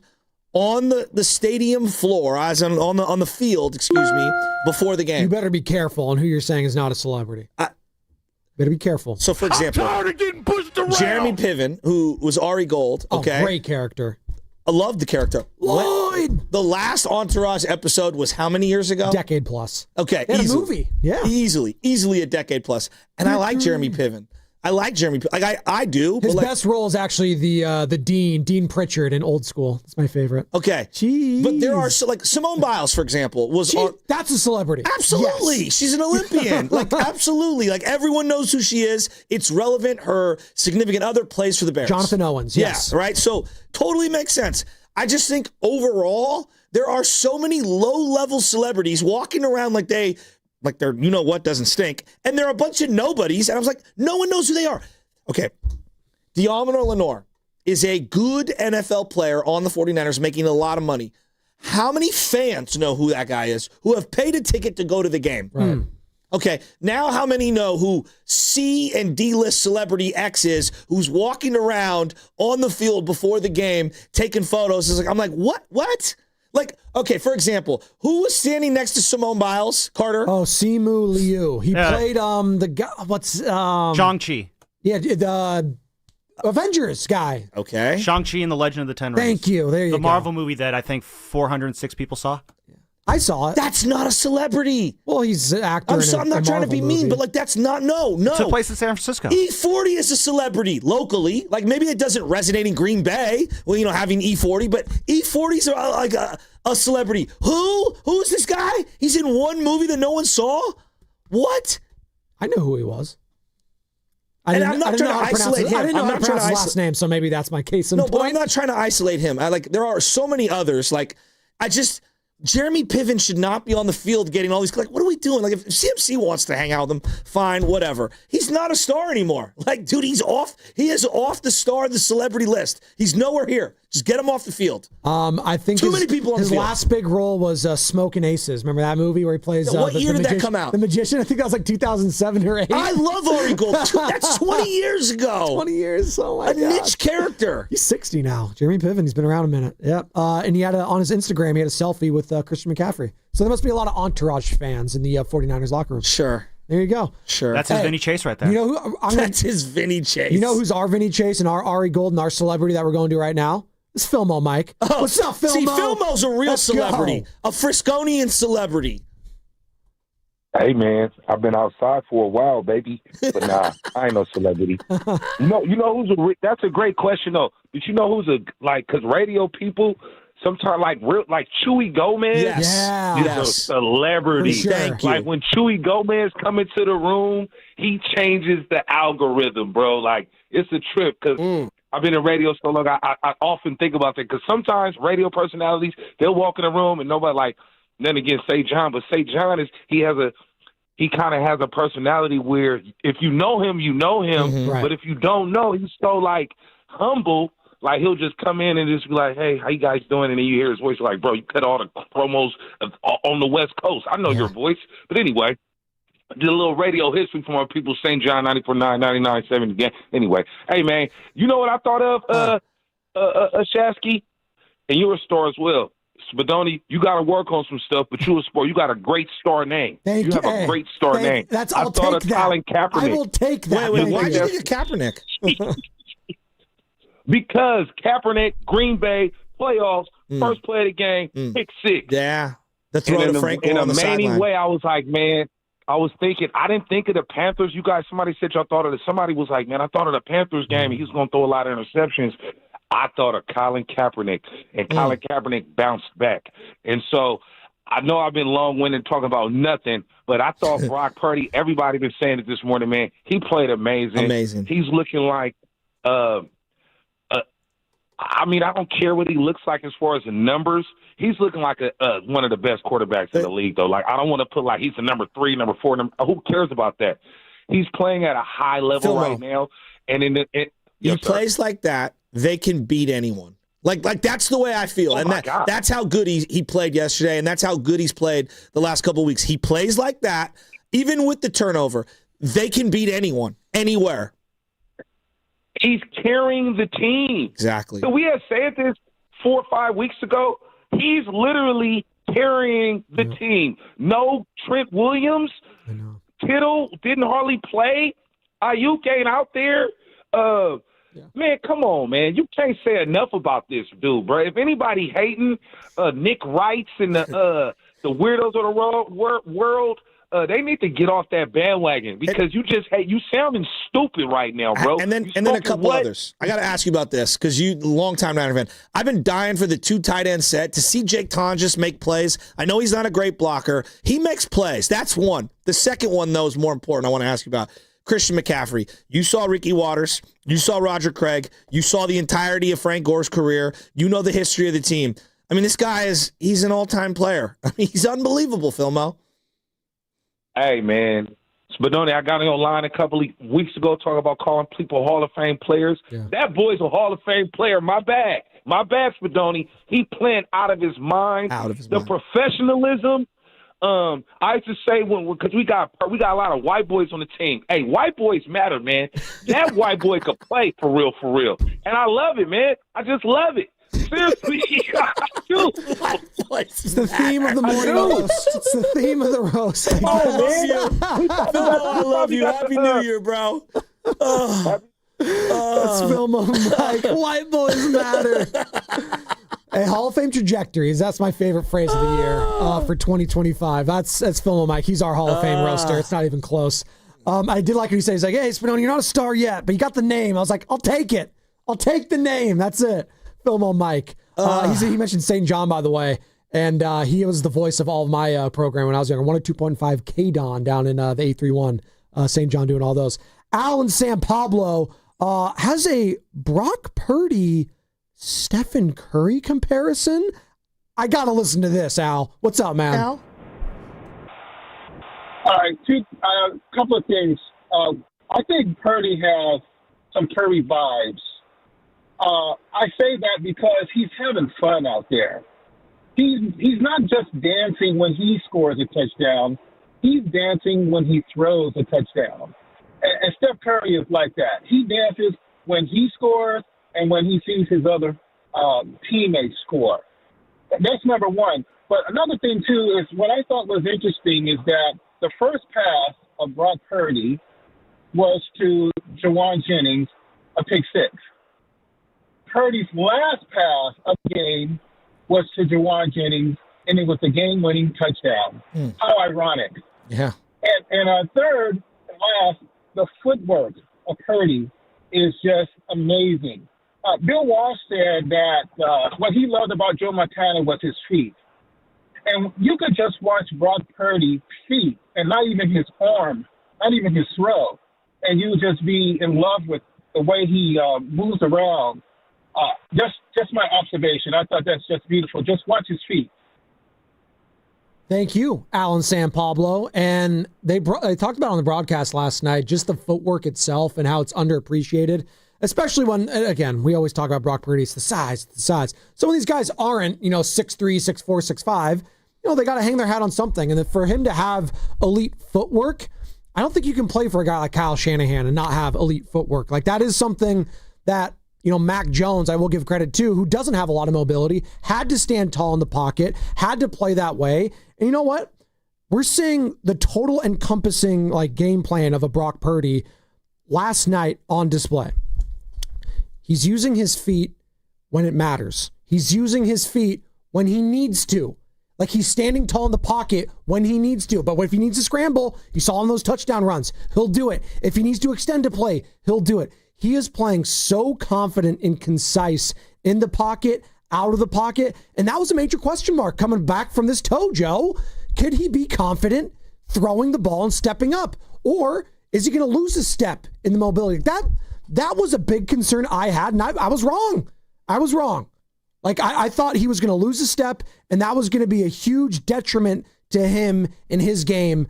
on the stadium floor, as on the field, before the game. You better be careful on who you're saying is not a celebrity. Better be careful. So, for example, I'm tired of getting pushed around. Jeremy Piven, who was Ari Gold. Okay, great character. I love the character. Lloyd. The last Entourage episode was how many years ago? Decade plus. Okay, They had easily. a movie. Yeah, easily a decade plus. And I like Jeremy Piven. I like Jeremy. I do. His best role is actually the Dean Pritchard in Old School. It's my favorite. Okay. Jeez. But there are, Simone Biles, for example, that's a celebrity. Absolutely. Yes. She's an Olympian. Absolutely. Everyone knows who she is. It's relevant. Her significant other plays for the Bears. Jonathan Owens. Yes. Yeah, right? So totally makes sense. I just think overall, there are so many low-level celebrities walking around like they're doesn't stink. And there are a bunch of nobodies. And I was like, no one knows who they are. Okay. Diamond Lenore is a good NFL player on the 49ers making a lot of money. How many fans know who that guy is who have paid a ticket to go to the game? Right. Okay. Now how many know who C and D-list celebrity X is who's walking around on the field before the game taking photos? I'm like, what? Okay, for example, who was standing next to Simone Biles, Carter? Oh, Simu Liu. He played the guy. What's Shang-Chi. Yeah, the Avengers guy. Okay. Shang-Chi and the Legend of the Ten Rings. Thank you. There you go. The Marvel movie that I think 406 people saw. I saw it. That's not a celebrity. Well, he's an actor. I'm not trying to be mean, but that's not no. It took place in San Francisco. E40 is a celebrity locally. Maybe it doesn't resonate in Green Bay. Well, having E40, but E40s are a celebrity. Who's this guy? He's in one movie that no one saw. What? I know who he was. I'm not trying to isolate him. I didn't know how to pronounce his last name, so maybe that's my case in point. But I'm not trying to isolate him. There are so many others. Jeremy Piven should not be on the field getting all these. Like, what are we doing? Like, if CMC wants to hang out with them, fine, whatever. He's not a star anymore. Like, dude, he's off. He is off the star of the celebrity list. He's nowhere here. Just get him off the field. I think too many people on his the field. last big role was Smoking Aces. Remember that movie where he plays? What year did that come out? The Magician. I think that was like 2007 or 8. I love Ari Gold. That's 20 years ago. 20 years. Oh my god. A niche character. He's 60 now. Jeremy Piven. He's been around a minute. Yep. And he had on his Instagram, he had a selfie with Christian McCaffrey. So there must be a lot of Entourage fans in the 49ers locker room. Sure. There you go. Sure. That's his Vinny Chase right there. You know who? That's his Vinny Chase. You know who's our Vinny Chase and our Ari Gold and our celebrity that we're going to right now? It's Filmo, Mike. Oh, what's up, Filmo? See, Filmo's a real Let's celebrity. go. A Frisconian celebrity. Hey, man, I've been outside for a while, baby. But nah, I ain't no celebrity. You know who's that's a great question, though. But you know who's because radio people sometimes like Chewy Gomez is a celebrity. Sure. Thank you. Like when Chewy Gomez come into the room, he changes the algorithm, bro. Like it's a trip because I've been in radio so long. I often think about that because sometimes radio personalities, they'll walk in the room and nobody like. Then again, Say John, but Say John he kind of has a personality where if you know him, you know him. Mm-hmm. Right. But if you don't know, he's so like humble. Like he'll just come in and just be like, "Hey, how you guys doing?" And then you hear his voice, like, "Bro, you cut all the promos on the West Coast. I know your voice." But anyway, did a little radio history for my people. St. John 94.9, 99.7 again. Anyway, hey man, you know what I thought of, Shasky, and you're a star as well. Spadoni, you got to work on some stuff, but you're a sport. You got a great star name. Thank you have a great star name. I'll thought take of Colin that. Kaepernick. I will take that. Wait, why did you think of Kaepernick? Because Kaepernick, Green Bay, playoffs, first play of the game, pick six. Yeah. The throw to Franco on the sideline. In a way, I was like, man, I was thinking, I didn't think of the Panthers. You guys, somebody said y'all thought of it. Somebody was like, man, I thought of the Panthers game, and he was going to throw a lot of interceptions. I thought of Colin Kaepernick, and Colin Kaepernick bounced back. And so I know I've been long-winded talking about nothing, but I thought Brock Purdy, everybody been saying it this morning, man, he played amazing. Amazing. He's looking like I mean, I don't care what he looks like as far as the numbers. He's looking like one of the best quarterbacks in the league, though. Like, I don't want to put like he's the number 3, number 4. Who cares about that? He's playing at a high level right now, and he plays like that. They can beat anyone. Like that's the way I feel, and that's how good he played yesterday, and that's how good he's played the last couple of weeks. He plays like that, even with the turnover. They can beat anyone, anywhere. He's carrying the team. Exactly. So we had said this 4 or 5 weeks ago. He's literally carrying the team. No Trent Williams. Kittle didn't hardly play. Ayuk ain't out there. Man, come on, man. You can't say enough about this dude, bro. If anybody hating Nick Wrights and the weirdos of the world, they need to get off that bandwagon because you sounding stupid right now, bro. And then a couple others. I got to ask you about this because you longtime Niner fan. I've been dying for the 2 tight end set to see Jake Tonjes make plays. I know he's not a great blocker. He makes plays. That's one. The second one, though, is more important. I want to ask you about Christian McCaffrey. You saw Ricky Waters. You saw Roger Craig. You saw the entirety of Frank Gore's career. You know the history of the team. I mean, this guy he's an all-time player. I mean, he's unbelievable, Filmo. Hey, man. Spadoni, I got online a couple of weeks ago talking about calling people Hall of Fame players. Yeah. That boy's a Hall of Fame player. My bad, Spadoni. He playing out of his mind. Professionalism. I used to say because we got a lot of white boys on the team. Hey, white boys matter, man. That white boy could play for real. And I love it, man. I just love it. Seriously, it's the theme of the morning roast. It's the theme of the roast. I love you. Happy New Year, bro. Let's film them like white boys matter. A Hall of Fame trajectories. That's my favorite phrase of the year for 2025. That's Film Mike. He's our Hall of Fame roaster. It's not even close. I did like what he said. He's like, "Hey, Spadoni, you're not a star yet, but you got the name." I was like, "I'll take it. I'll take the name. That's it." Film Mike. He mentioned St. John, by the way, and he was the voice of all of my program when I was younger. 102.5 K-Don down in the 831 St. John doing all those. Al and San Pablo has a Brock Purdy Stephen Curry comparison. I got to listen to this, Al. What's up, man? Al? All right, couple of things. I think Purdy has some Purdy vibes. I say that because he's having fun out there. He's not just dancing when he scores a touchdown. He's dancing when he throws a touchdown. And Steph Curry is like that. He dances when he scores and when he sees his other teammates score. That's number one. But another thing, too, is what I thought was interesting is that the first pass of Brock Purdy was to Jawan Jennings, a pick six. Purdy's last pass of the game was to Jawan Jennings, and it was a game-winning touchdown. How ironic. Yeah. And third and last, the footwork of Purdy is just amazing. Bill Walsh said that what he loved about Joe Montana was his feet. And you could just watch Brock Purdy's feet and not even his arm, not even his throw, and you would just be in love with the way he moves around. Just my observation. I thought that's just beautiful. Just watch his feet. Thank you, Alan San Pablo. And they talked about on the broadcast last night just the footwork itself and how it's underappreciated, especially when, again, we always talk about Brock Purdy. It's the size. Some of these guys aren't, 6'3", 6'4", 6'5". They got to hang their hat on something. And for him to have elite footwork, I don't think you can play for a guy like Kyle Shanahan and not have elite footwork. Like, that is something that, Mac Jones, I will give credit to, who doesn't have a lot of mobility, had to stand tall in the pocket, had to play that way. And you know what? We're seeing the total encompassing game plan of a Brock Purdy last night on display. He's using his feet when it matters. He's using his feet when he needs to. Like, he's standing tall in the pocket when he needs to. But if he needs to scramble, you saw him those touchdown runs, he'll do it. If he needs to extend a play, he'll do it. He is playing so confident and concise in the pocket, out of the pocket. And that was a major question mark coming back from this toe, Joe. Could he be confident throwing the ball and stepping up? Or is he going to lose a step in the mobility? That was a big concern I had, and I was wrong. I was wrong. I thought he was going to lose a step, and that was going to be a huge detriment to him in his game.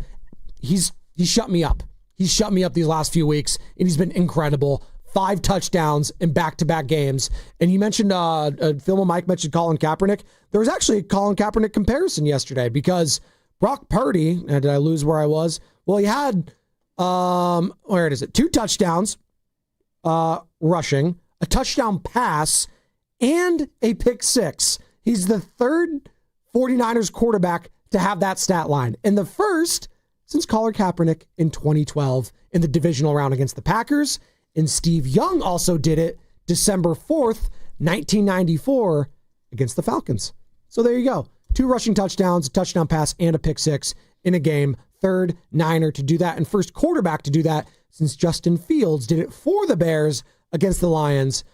He's shut me up. He's shut me up these last few weeks, and he's been incredible. 5 touchdowns in back-to-back games. And you mentioned, Phil and Mike mentioned Colin Kaepernick. There was actually a Colin Kaepernick comparison yesterday because Brock Purdy, did I lose where I was? Well, he had, 2 touchdowns rushing, a touchdown pass, and a pick six. He's the third 49ers quarterback to have that stat line, and the first since Colin Kaepernick in 2012 in the divisional round against the Packers. And Steve Young also did it December 4th, 1994 against the Falcons. So there you go. 2 rushing touchdowns, a touchdown pass, and a pick six in a game. Third Niner to do that, and first quarterback to do that since Justin Fields did it for the Bears against the Lions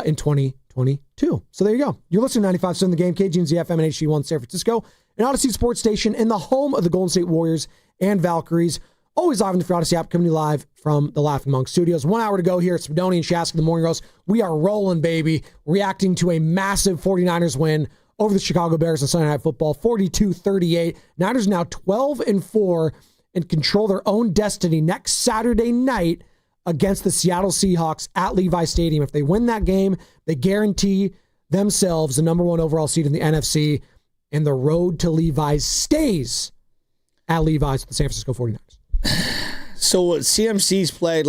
in 2022. So there you go. You're listening to 95.7 The Game, KGNZ FM and HD1 San Francisco, an Odyssey Sports Station in the home of the Golden State Warriors and Valkyries. Always live in the free Odyssey app, coming to you live from the Laughing Monk Studios. 1 hour to go here at Spadoni and Shaska, the Morning Roast. We are rolling, baby, reacting to a massive 49ers win over the Chicago Bears on Sunday Night Football, 42-38. Niners now 12-4 and control their own destiny next Saturday night against the Seattle Seahawks at Levi Stadium. If they win that game, they guarantee themselves the number 1 overall seed in the NFC, and the road to Levi's stays at Levi's with the San Francisco 49ers. So CMC's played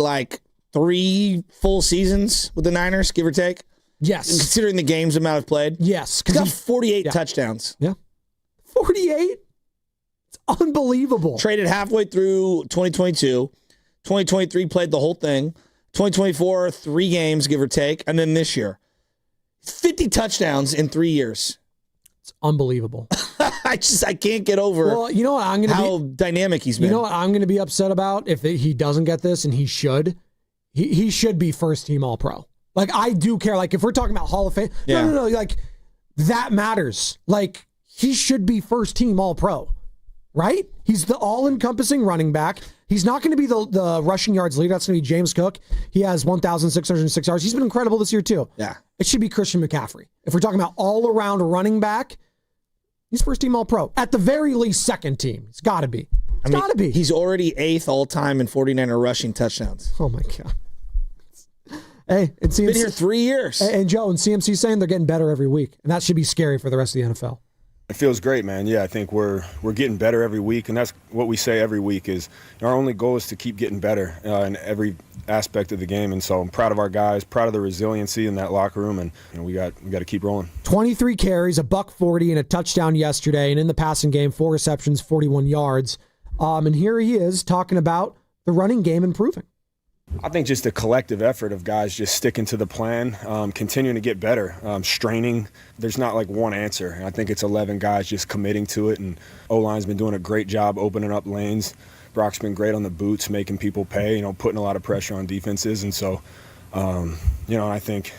3 full seasons with the Niners, give or take? Yes. Considering the games amount of played? Yes. He's got 48 touchdowns. Yeah. 48? It's unbelievable. Traded halfway through 2022. 2023 played the whole thing. 2024, 3 games, give or take. And then this year, 50 touchdowns in 3 years. It's unbelievable. I can't get over how dynamic he's been. You know what I'm going to be upset about if he doesn't get this, and he should? He should be first team All-Pro. I do care. If we're talking about Hall of Fame, no. That matters. He should be first team All-Pro, right? He's the all-encompassing running back. He's not going to be the rushing yards leader. That's going to be James Cook. He has 1,606 yards. He's been incredible this year, too. Yeah. It should be Christian McCaffrey. If we're talking about all-around running back, He's first team All-Pro. At the very least, second team. It's got to be. It's got to be. He's already 8th all-time in 49er rushing touchdowns. Oh, my God. Hey, and CMC, been here 3 years. And Joe, and CMC saying they're getting better every week. And that should be scary for the rest of the NFL. It feels great, man. Yeah, I think we're getting better every week, and that's what we say every week is our only goal is to keep getting better in every aspect of the game. And so I'm proud of our guys, proud of the resiliency in that locker room, and we got to keep rolling. 23 carries, $140, and a touchdown yesterday, and in the passing game, 4 receptions, 41 yards. And here he is talking about the running game improving. I think just a collective effort of guys just sticking to the plan, continuing to get better, straining. There's not like one answer. And I think it's 11 guys just committing to it, and O-line's been doing a great job opening up lanes. Brock's been great on the boots, making people pay, putting a lot of pressure on defenses. And so, I think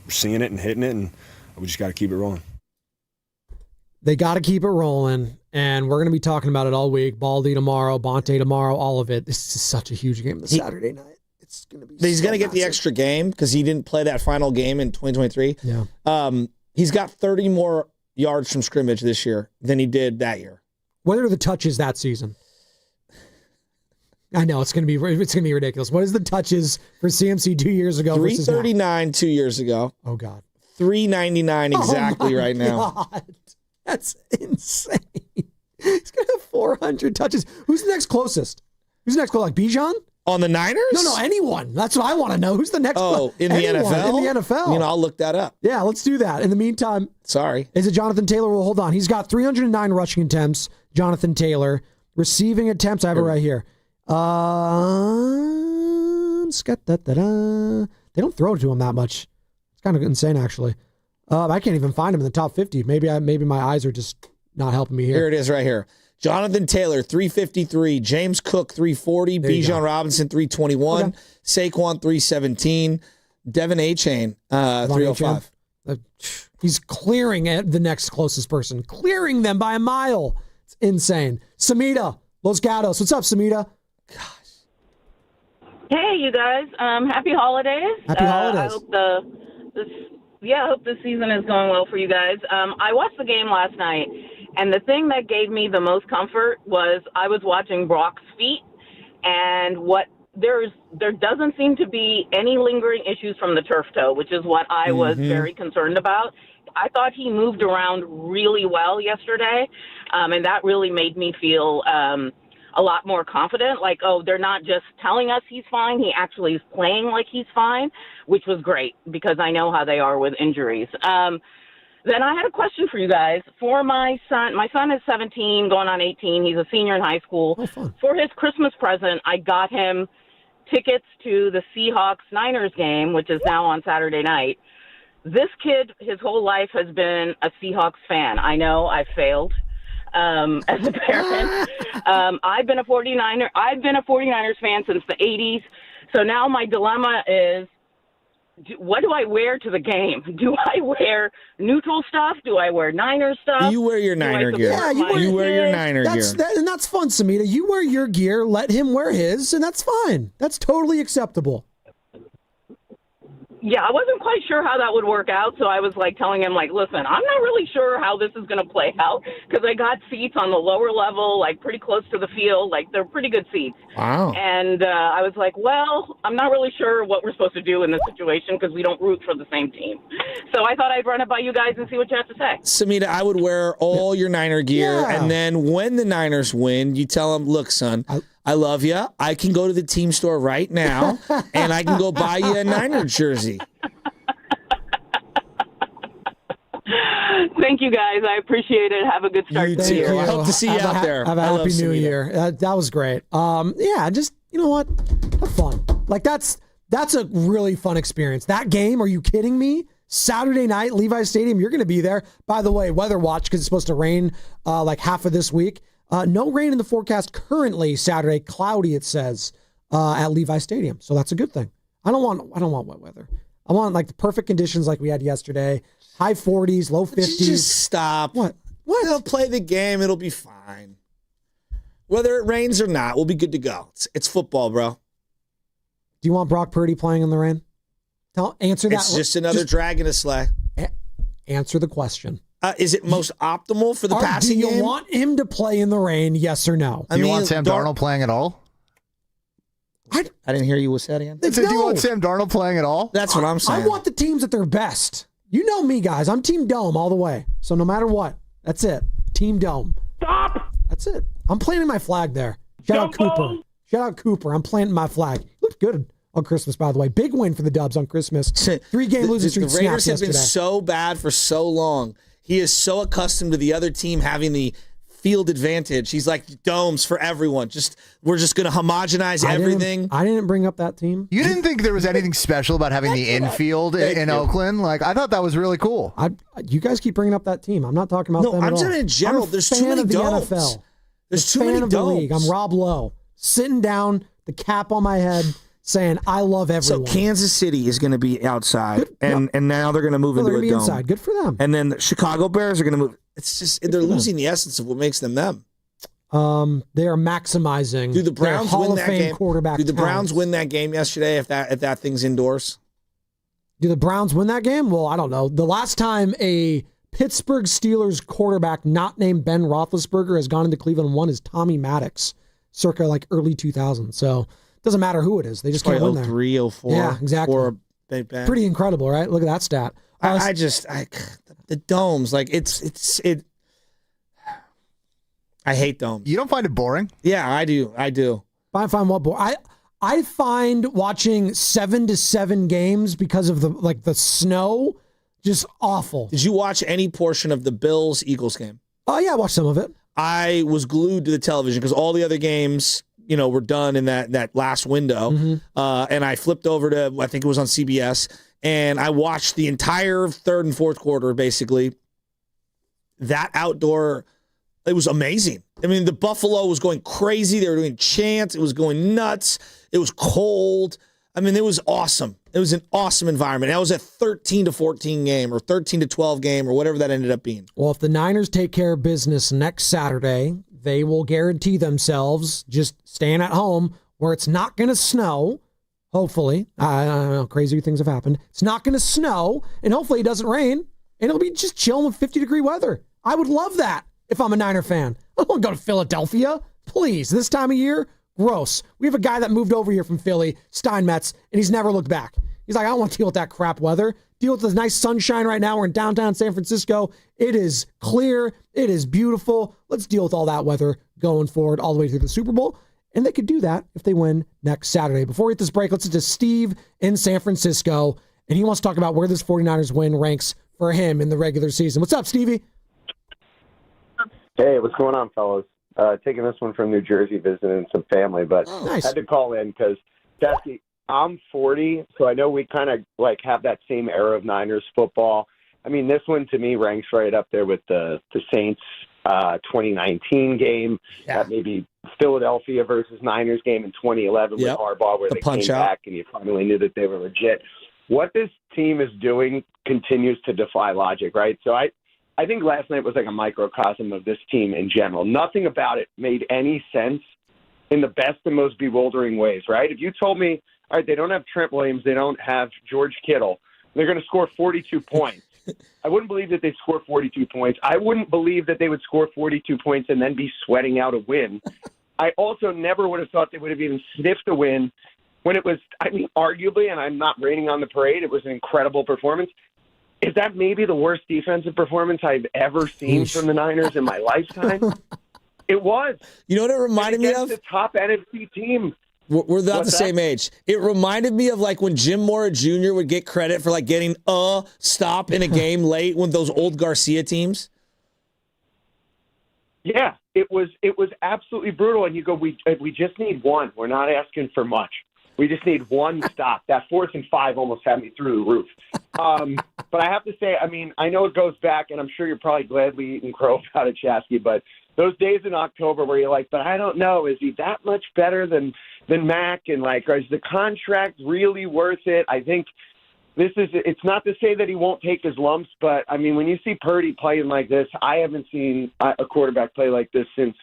we're seeing it and hitting it, and we just got to keep it rolling. They got to keep it rolling, and we're going to be talking about it all week. Baldy tomorrow, Bonte tomorrow, all of it. This is such a huge game this Saturday night. It's going to be. He's going to get the extra game because he didn't play that final game in 2023. Yeah. He's got 30 more yards from scrimmage this year than he did that year. What are the touches that season? I know it's going to be ridiculous. What is the touches for CMC 2 years ago? 339 2 years ago. Oh God. 399 exactly right now. God. That's insane. He's going to have 400 touches. Who's the next closest? Like Bijan? On the Niners? No, anyone. That's what I want to know. Who's the next? In the NFL? In the NFL. I'll look that up. Yeah, let's do that. In the meantime, sorry. Is it Jonathan Taylor? Well, hold on. He's got 309 rushing attempts, Jonathan Taylor. Receiving attempts, I have it right here. They don't throw it to him that much. It's kind of insane, actually. I can't even find him in the top 50. Maybe my eyes are just not helping me here. Here it is right here. Jonathan Taylor, 353. James Cook, 340. Bijan Robinson, 321. Okay. Saquon, 317. Devin A-Chain, 305. He's clearing the next closest person. Clearing them by a mile. It's insane. Samita, Los Gatos. What's up, Samita? Hey, you guys. Happy holidays. Happy holidays. I hope I hope this season is going well for you guys. I watched the game last night. And the thing that gave me the most comfort was I was watching Brock's feet, and there doesn't seem to be any lingering issues from the turf toe, which is what I was very concerned about. I thought he moved around really well yesterday, and that really made me feel a lot more confident. Like, they're not just telling us he's fine. He actually is playing like he's fine, which was great because I know how they are with injuries. Then I had a question for you guys. For my son is 17, going on 18. He's a senior in high school. For his Christmas present, I got him tickets to the Seahawks-Niners game, which is now on Saturday night. This kid, his whole life, has been a Seahawks fan. I know I failed as a parent. I've been a 49ers fan since the 80s. So now my dilemma is, what do I wear to the game? Do I wear neutral stuff? Do I wear Niner stuff? You wear your Niner gear. Yeah, you wear your Niner gear. And that's fun, Samita. You wear your gear, let him wear his, and that's fine. That's totally acceptable. Yeah, I wasn't quite sure how that would work out, so I was telling him, listen, I'm not really sure how this is going to play out because I got seats on the lower level, pretty close to the field. They're pretty good seats. Wow. And I was like, well, I'm not really sure what we're supposed to do in this situation because we don't root for the same team. So I thought I'd run it by you guys and see what you have to say. Samita, I would wear all your Niner gear, and then when the Niners win, you tell them, look, son, I love you. I can go to the team store right now, and I can go buy you a Niner jersey. Thank you, guys. I appreciate it. Have a good start to the year. I hope to see you out there. Have a happy new year. That was great. Just, you know what? Have fun. That's a really fun experience. That game, are you kidding me? Saturday night, Levi Stadium, you're going to be there. By the way, weather watch, because it's supposed to rain half of this week. No rain in the forecast currently. Saturday, cloudy, it says, at Levi Stadium. So that's a good thing. I don't want wet weather. I want the perfect conditions like we had yesterday. High 40s, low 50s. Just stop. What? They'll play the game. It'll be fine. Whether it rains or not, we'll be good to go. It's football, bro. Do you want Brock Purdy playing in the rain? Answer that. It's just another dragon to slay. Answer the question. Is it most optimal for the passing game? Do you want him to play in the rain, yes or no? Do you want Sam Darnold playing at all? I didn't hear you. What's that again? Do you want Sam Darnold playing at all? That's what I'm saying. I want the teams at their best. You know me, guys. I'm Team Dome all the way. So no matter what, that's it. Team Dome. Stop! That's it. I'm planting my flag there. Shout out Cooper. Shout out Cooper. I'm planting my flag. Looked good on Christmas, by the way. Big win for the Dubs on Christmas. 3-game losing streak. The Raiders have yesterday. been so bad for so long. He is so accustomed to the other team having the field advantage. He's like, domes for everyone. We're just going to homogenize everything. I didn't bring up that team. You didn't think there was anything special about having the infield in Oakland? Like, I thought that was really cool. You guys keep bringing up that team. I'm not talking about them at all. I'm saying in general, there's too many domes. NFL. There's too many of domes. the league. I'm Rob Lowe, sitting down, the cap on my head, saying, I love everyone. So Kansas City is going to be outside, and now they're going to move into a dome. Inside. Good for them. And then the Chicago Bears are going to move. It's just they're losing the essence of what makes them them. They are maximizing. Do the Browns Hall win of that Fame game? quarterback? Do the Browns talents. win that game yesterday? If that thing's indoors, do the Browns win that game? Well, I don't know. The last time a Pittsburgh Steelers quarterback not named Ben Roethlisberger has gone into Cleveland and won is Tommy Maddox, circa like early 2000s. So it doesn't matter who it is; they just can't win there. 03, 04. Yeah, exactly. Big Ben. Pretty incredible, right? Look at that stat. The domes, like it. I hate domes. You don't find it boring? Yeah, I do. I find what boring. I find watching 7-7 games because of the snow just awful. Did you watch any portion of the Bills-Eagles game? Oh yeah, I watched some of it. I was glued to the television because all the other games, were done in that last window. Mm-hmm. And I flipped over to, I think it was on CBS, and I watched the entire third and fourth quarter, basically. That outdoor, it was amazing. I mean, the Buffalo was going crazy. They were doing chants. It was going nuts. It was cold. I mean, it was awesome. It was an awesome environment. That was a 13-14 game or 13-12 game or whatever that ended up being. Well, if the Niners take care of business next Saturday, they will guarantee themselves just staying at home where it's not going to snow. Hopefully. I don't know. Crazy things have happened. It's not going to snow, and hopefully it doesn't rain, and it'll be just chilling with 50-degree weather. I would love that if I'm a Niner fan. I don't want to go to Philadelphia. Please, this time of year, gross. We have a guy that moved over here from Philly, Steinmetz, and he's never looked back. He's like, I don't want to deal with that crap weather. Deal with the nice sunshine right now. We're in downtown San Francisco. It is clear. It is beautiful. Let's deal with all that weather going forward all the way through the Super Bowl. And they could do that if they win next Saturday. Before we hit this break, let's get to Steve in San Francisco. And he wants to talk about where this 49ers win ranks for him in the regular season. What's up, Stevie? Hey, what's going on, fellas? Taking this one from New Jersey, visiting some family, but nice. had to call in because, Jesse, I'm 40, so I know we kind of have that same era of Niners football. I mean, this one to me ranks right up there with the Saints 2019 game, that maybe Philadelphia versus Niners game in 2011 with Harbaugh, where they came back and you finally knew that they were legit. What this team is doing continues to defy logic, right? So I think last night was like a microcosm of this team in general. Nothing about it made any sense in the best and most bewildering ways, right? If you told me, all right, they don't have Trent Williams, they don't have George Kittle, they're going to score 42 points. I wouldn't believe that they'd score 42 points. I wouldn't believe that they would score 42 points and then be sweating out a win. I also never would have thought they would have even sniffed a win when it was, I mean, arguably, and I'm not raining on the parade, it was an incredible performance. Is that maybe the worst defensive performance I've ever seen from the Niners in my lifetime? It was. You know what it reminded me of? The top NFC team. We're not the same age. It reminded me of like when Jim Mora Jr. would get credit for like getting a stop in a game late with those old Garcia teams. Yeah, it was absolutely brutal. And you go, we just need one. We're not asking for much. We just need one stop. That 4th and 5 almost had me through the roof. But I have to say, I mean, I know it goes back, and I'm sure you're probably gladly eating crow about it, Chasky, but those days in October where you're like, but I don't know, is he that much better than Mac? And like, is the contract really worth it? I think it's not to say that he won't take his lumps, but I mean, when you see Purdy playing like this, I haven't seen a quarterback play like this since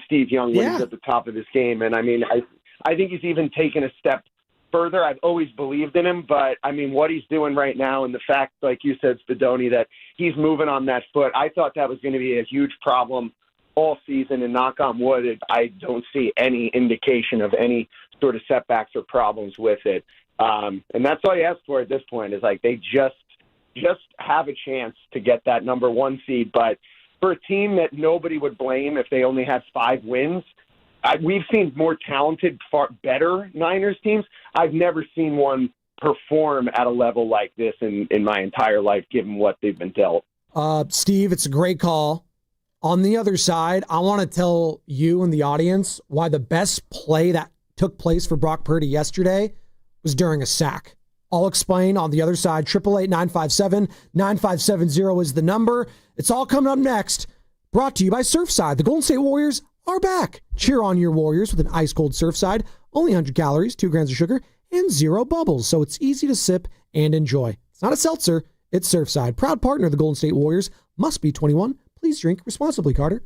Steve Young when he was at the top of this game. And I mean, I think he's even taken a step further. I've always believed in him, but I mean, what he's doing right now and the fact, like you said, Spadoni, that he's moving on that foot, I thought that was going to be a huge problem all season, and knock on wood, I don't see any indication of any sort of setbacks or problems with it. And that's all you ask for at this point is like they just have a chance to get that number 1 seed. But for a team that nobody would blame if they only had 5 wins, we've seen more talented, far better Niners teams. I've never seen one perform at a level like this in my entire life, given what they've been dealt. Steve, it's a great call. On the other side, I want to tell you and the audience why the best play that took place for Brock Purdy yesterday was during a sack. I'll explain on the other side. 888-957-9570 is the number. It's all coming up next. Brought to you by Surfside. The Golden State Warriors are back. Cheer on your Warriors with an ice-cold Surfside. Only 100 calories, 2 grams of sugar, and 0 bubbles, so it's easy to sip and enjoy. It's not a seltzer. It's Surfside. Proud partner of the Golden State Warriors. Must be 21. Please drink responsibly, Carter.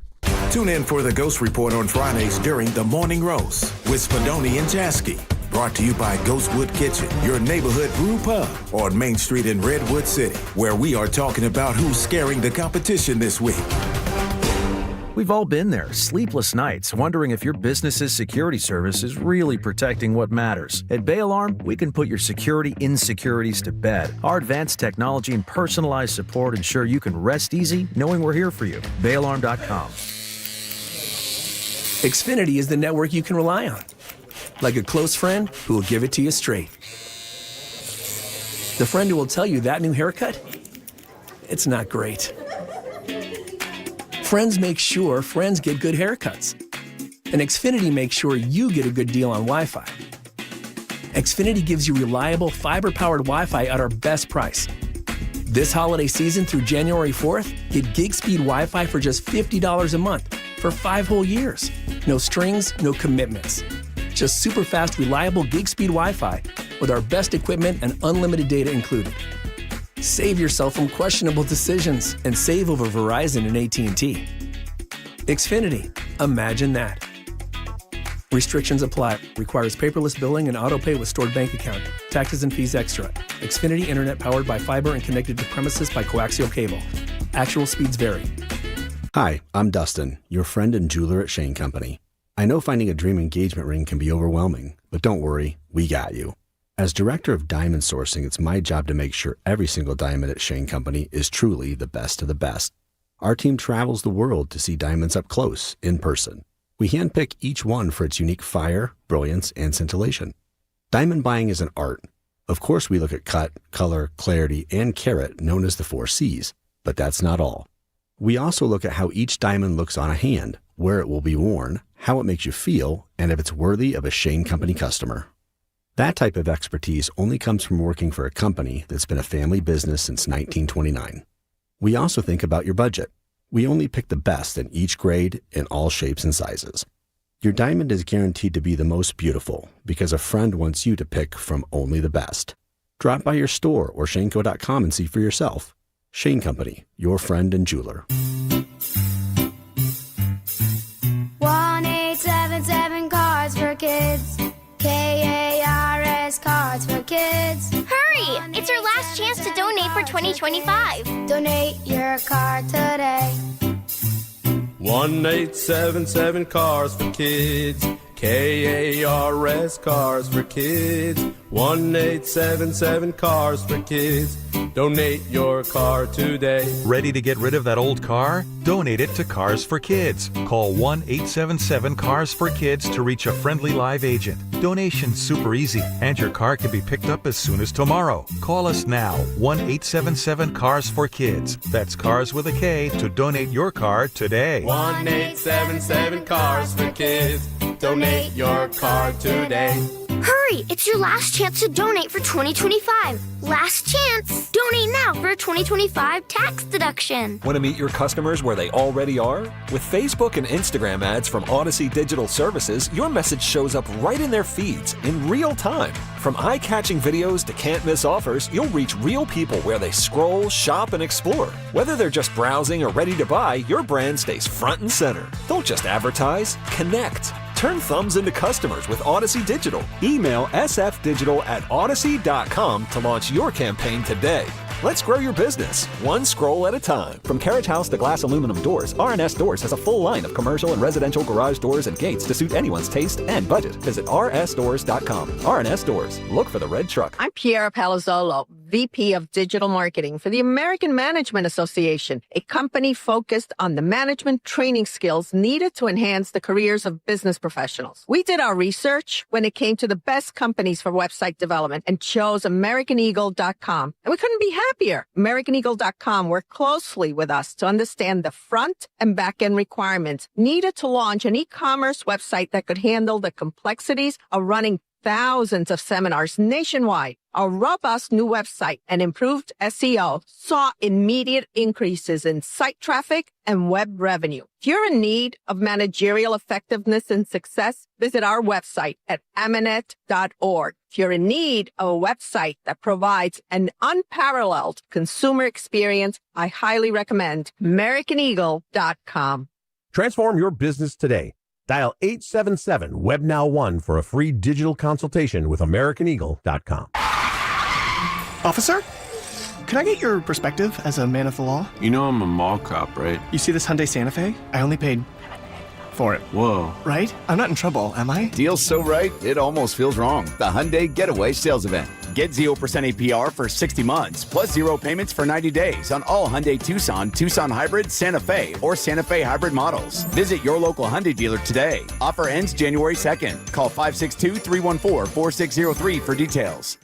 Tune in for the Ghost Report on Fridays during the Morning Roast with Spadoni and Jasky. Brought to you by Ghostwood Kitchen, your neighborhood brew pub on Main Street in Redwood City, where we are talking about who's scaring the competition this week. We've all been there, sleepless nights, wondering if your business's security service is really protecting what matters. At Bay Alarm, we can put your security insecurities to bed. Our advanced technology and personalized support ensure you can rest easy knowing we're here for you. BayAlarm.com. Xfinity is the network you can rely on. Like a close friend who will give it to you straight. The friend who will tell you that new haircut, it's not great. Friends make sure friends get good haircuts. And Xfinity makes sure you get a good deal on Wi-Fi. Xfinity gives you reliable fiber-powered Wi-Fi at our best price. This holiday season through January 4th, get gig speed Wi-Fi for just $50 a month for 5 whole years. No strings, no commitments. Just super fast, reliable gig speed Wi-Fi with our best equipment and unlimited data included. Save yourself from questionable decisions and save over Verizon and AT&T. Xfinity, imagine that. Restrictions apply. Requires paperless billing and auto pay with stored bank account. Taxes and fees extra. Xfinity Internet powered by fiber and connected to premises by coaxial cable. Actual speeds vary. Hi, I'm Dustin, your friend and jeweler at Shane Company. I know finding a dream engagement ring can be overwhelming, but don't worry, we got you. As director of diamond sourcing, it's my job to make sure every single diamond at Shane Company is truly the best of the best. Our team travels the world to see diamonds up close, in person. We handpick each one for its unique fire, brilliance, and scintillation. Diamond buying is an art. Of course, we look at cut, color, clarity, and carat, known as the 4 C's. But that's not all. We also look at how each diamond looks on a hand, where it will be worn, how it makes you feel, and if it's worthy of a Shane Company customer. That type of expertise only comes from working for a company that's been a family business since 1929. We also think about your budget. We only pick the best in each grade in all shapes and sizes. Your diamond is guaranteed to be the most beautiful because a friend wants you to pick from only the best. Drop by your store or shaneco.com and see for yourself. Shane Company, your friend and jeweler. 1-877 Cards for Kids. KARS Cards for Kids. Hurry! It's your last chance to donate for 2025. Donate your card today. 1-877 Cars for Kids. KARS Cars for Kids. 1-877 Cars for Kids. Donate your car today. Ready to get rid of that old car? Donate it to Cars for Kids. Call 1-877-CARS-FOR-KIDS to reach a friendly live agent. Donation's super easy, and your car can be picked up as soon as tomorrow. Call us now, 1-877-CARS-FOR-KIDS. That's Cars with a K to donate your car today. 1-877 Cars for Kids. Donate your car today. Hurry! It's your last chance to donate for 2025. Last chance! Donate now for a 2025 tax deduction. Want to meet your customers where they already are? With Facebook and Instagram ads from Odyssey Digital Services, your message shows up right in their feeds in real time. From eye-catching videos to can't-miss offers, you'll reach real people where they scroll, shop, and explore. Whether they're just browsing or ready to buy, your brand stays front and center. Don't just advertise, connect. Turn thumbs into customers with Odyssey Digital. Email sfdigital@odyssey.com to launch your campaign today. Let's grow your business, one scroll at a time. From carriage house to glass aluminum doors, R&S Doors has a full line of commercial and residential garage doors and gates to suit anyone's taste and budget. Visit rsdoors.com. R&S Doors. Look for the red truck. I'm Piera Palazzolo, VP of Digital Marketing for the American Management Association, a company focused on the management training skills needed to enhance the careers of business professionals. We did our research when it came to the best companies for website development and chose AmericanEagle.com. And we couldn't be happier. AmericanEagle.com worked closely with us to understand the front and back end requirements needed to launch an e-commerce website that could handle the complexities of running thousands of seminars nationwide. Our robust new website and improved SEO saw immediate increases in site traffic and web revenue. If you're in need of managerial effectiveness and success, visit our website at amanet.org. If you're in need of a website that provides an unparalleled consumer experience, I highly recommend AmericanEagle.com. Transform your business today. Dial 877-WebNow1 for a free digital consultation with AmericanEagle.com. Officer, can I get your perspective as a man of the law? You know I'm a mall cop, right? You see this Hyundai Santa Fe? I only paid for it. Whoa. Right? I'm not in trouble, am I? Deal's so right, it almost feels wrong. The Hyundai Getaway Sales Event. Get 0% APR for 60 months, plus 0 payments for 90 days on all Hyundai Tucson, Tucson Hybrid, Santa Fe, or Santa Fe Hybrid models. Visit your local Hyundai dealer today. Offer ends January 2nd. Call 562-314-4603 for details.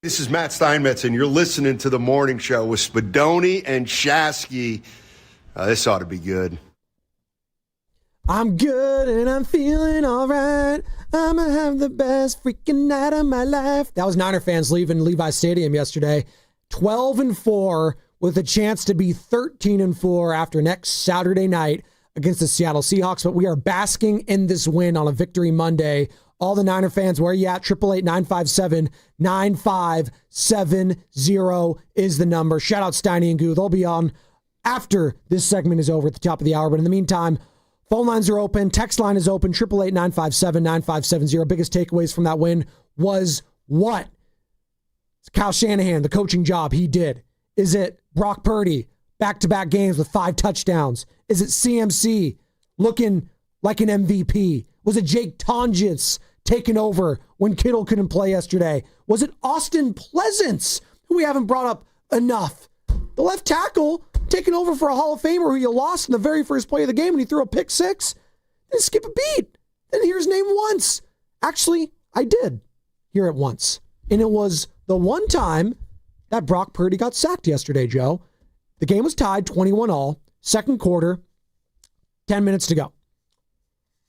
This is Matt Steinmetz, and you're listening to The Morning Show with Spadoni and Shasky. This ought to be good. I'm good and I'm feeling all right. I'm going to have the best freaking night of my life. That was Niner fans leaving Levi Stadium yesterday. 12-4 with a chance to be 13-4 after next Saturday night against the Seattle Seahawks. But we are basking in this win on a Victory Monday. All the Niner fans, where are you at? 888-957-9570 is the number. Shout out Steiny and Goo. They'll be on after this segment is over at the top of the hour. But in the meantime, phone lines are open. Text line is open. 888-957-9570. Biggest takeaways from that win was what? It's Kyle Shanahan, the coaching job he did. Is it Brock Purdy, back-to-back games with 5 touchdowns? Is it CMC looking like an MVP? Was it Jake Tonjitz taking over when Kittle couldn't play yesterday? Was it Austin Pleasance, who we haven't brought up enough? The left tackle taking over for a Hall of Famer who you lost in the very first play of the game when he threw a pick 6. Didn't skip a beat. Didn't hear his name once. Actually, I did hear it once. And it was the one time that Brock Purdy got sacked yesterday, Joe. The game was tied 21-all. Second quarter, 10 minutes to go.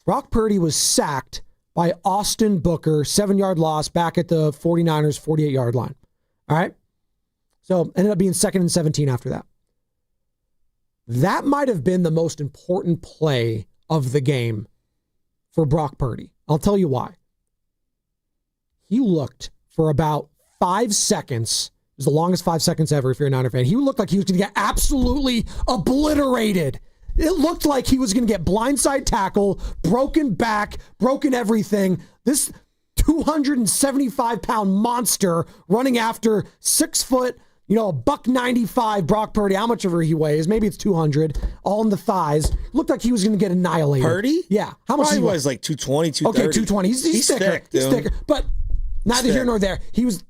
Brock Purdy was sacked by Austin Booker, 7-yard loss back at the 49ers 48-yard line. All right? So ended up being 2nd and 17 after that. That might have been the most important play of the game for Brock Purdy. I'll tell you why. He looked for about 5 seconds. It was the longest 5 seconds ever if you're a Niner fan. He looked like he was going to get absolutely obliterated. It looked like he was going to get blindside tackle, broken back, broken everything. This 275-pound monster running after 6 foot, $195 Brock Purdy, how much ever he weighs, maybe it's 200, all in the thighs. Looked like he was going to get annihilated. Purdy? Yeah. How much he he was? Like 220, 230. Okay, 220. He's thicker. Thick, he's thicker. But neither here nor there. He was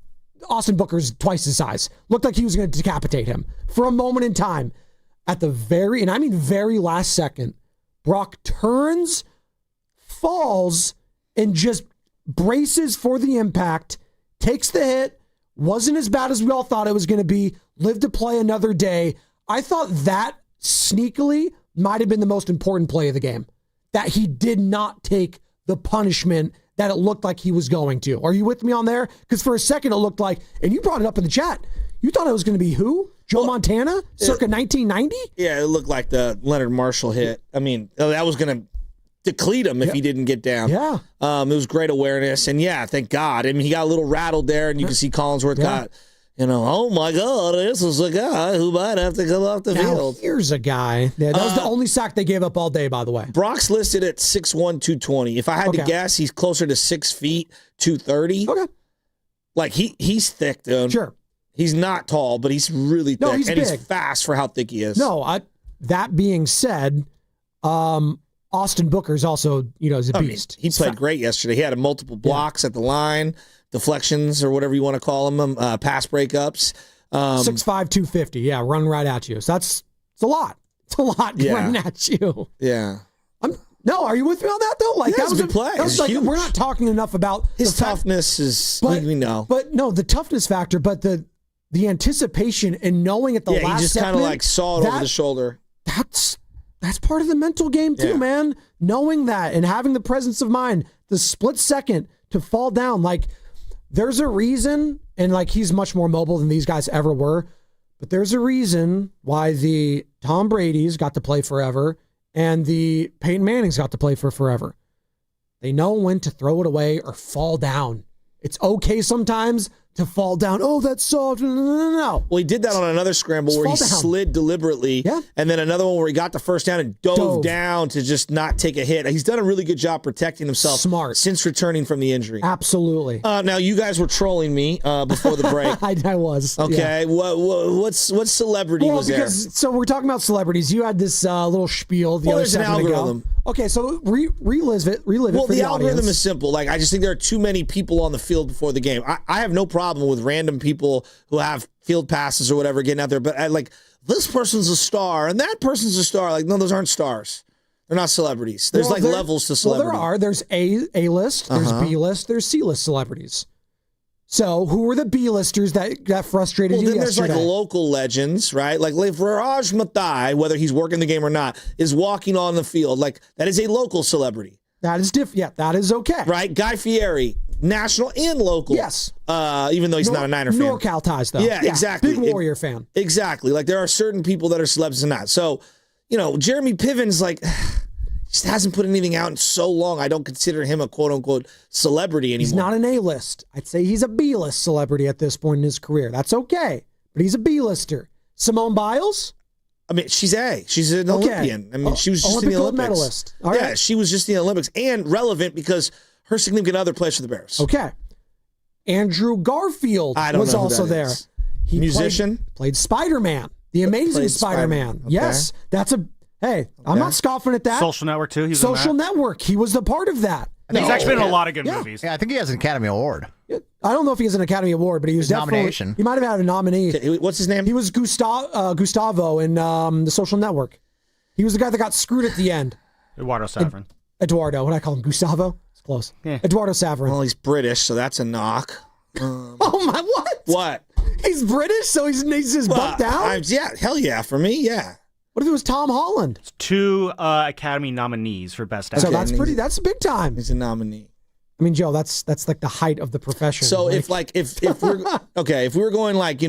Austin Booker's twice his size. Looked like he was going to decapitate him for a moment in time. At the very last second, Brock turns, falls, and just braces for the impact, takes the hit, wasn't as bad as we all thought it was going to be, lived to play another day. I thought that sneakily might have been the most important play of the game, that he did not take the punishment that it looked like he was going to. Are you with me on there? Because for a second it looked like, and you brought it up in the chat, you thought it was going to be who? Joe Montana, circa 1990? Yeah, it looked like the Leonard Marshall hit. I mean, that was going to deplete him if he didn't get down. Yeah. It was great awareness. And, yeah, thank God. I mean, he got a little rattled there, and you can see Collinsworth got, oh, my God, this is a guy who might have to come off the field. Here's a guy. Yeah, that was the only sack they gave up all day, by the way. Brock's listed at 6'1", 220. If I had to guess, he's closer to 6 feet, 230. Okay. Like, he's thick, dude. Sure. He's not tall, but he's really thick. No, he's and big. He's fast for how thick he is. No, that being said, Austin Booker's also, is a beast. He played great yesterday. He had multiple blocks at the line, deflections or whatever you want to call them, pass breakups. 6'5", 250. Yeah, run right at you. So it's a lot. It's a lot running at you. Yeah. No, are you with me on that though? Like that was a big play. That was like, we're not talking enough about his toughness. We know, but no, the toughness factor, but the anticipation and knowing at the last he just kind of like saw it over the shoulder. That's part of the mental game too, man. Knowing that and having the presence of mind, the split second to fall down. Like there's a reason, and like he's much more mobile than these guys ever were. But there's a reason why the Tom Brady's got to play forever and the Peyton Manning's got to play for forever. They know when to throw it away or fall down. It's okay sometimes to fall down. Oh, that's soft. No. Well, he did that on another scramble where he slid deliberately. Yeah. And then another one where he got the first down and dove down to just not take a hit. He's done a really good job protecting himself since returning from the injury. Absolutely. Now, you guys were trolling me before the break. I was. Okay. Yeah. What celebrity was there? So we're talking about celebrities. You had this little spiel the other there's an algorithm. Okay, so relive it. Well, for the algorithm audience. is simple. Like, I just think there are too many people on the field before the game. I have no problem with random people who have field passes or whatever getting out there, but this person's a star and that person's a star. Like, no, those aren't stars. They're not celebrities. There's levels to celebrity. Well, there are. There's A-list, there's B-list, there's C-list celebrities. So who were the B-listers that frustrated you then yesterday? There's like local legends, right? Like Raj Mathai, whether he's working the game or not, is walking on the field. Like, that is a local celebrity. That is different. Yeah, that is okay. Right? Guy Fieri, national and local. Yes. Even though he's not a Niner fan. NorCal ties, though. Yeah, exactly. Big Warrior fan. Exactly. Like, there are certain people that are celebs and not. So, Jeremy Piven's like... just hasn't put anything out in so long. I don't consider him a quote-unquote celebrity anymore. He's not an A-list. I'd say he's a B-list celebrity at this point in his career. That's okay, but he's a B-lister. Simone Biles? I mean, she's A. She's an Olympian. I mean, she was just Olympic in the Olympics. Gold medalist. All right. Yeah, she was just in the Olympics and relevant because her significant other plays for the Bears. Okay. Andrew Garfield was also there. He musician? Played Spider-Man, the Amazing Spider-Man. Okay. Yes, that's a... Hey, I'm not scoffing at that. Social Network, too. Social Network. He was the part of that. He's actually been in a lot of good movies. Yeah, I think he has an Academy Award. I don't know if he has an Academy Award, but he was definitely... nomination. He might have had a nominee. Okay, what's his name? He was Gustavo in The Social Network. He was the guy that got screwed at the end. Eduardo Saverin. Eduardo. What did I call him? Gustavo? It's close. Yeah. Eduardo Saverin. Well, he's British, so that's a knock. Oh, my... What? What? He's British, so he's just bumped down? Yeah, hell yeah. For me, yeah. What if it was Tom Holland? It's 2 Academy nominees for Best Actor. So that's big time. He's a nominee. I mean, Joe, that's like the height of the profession. So if we're okay, if we were going like,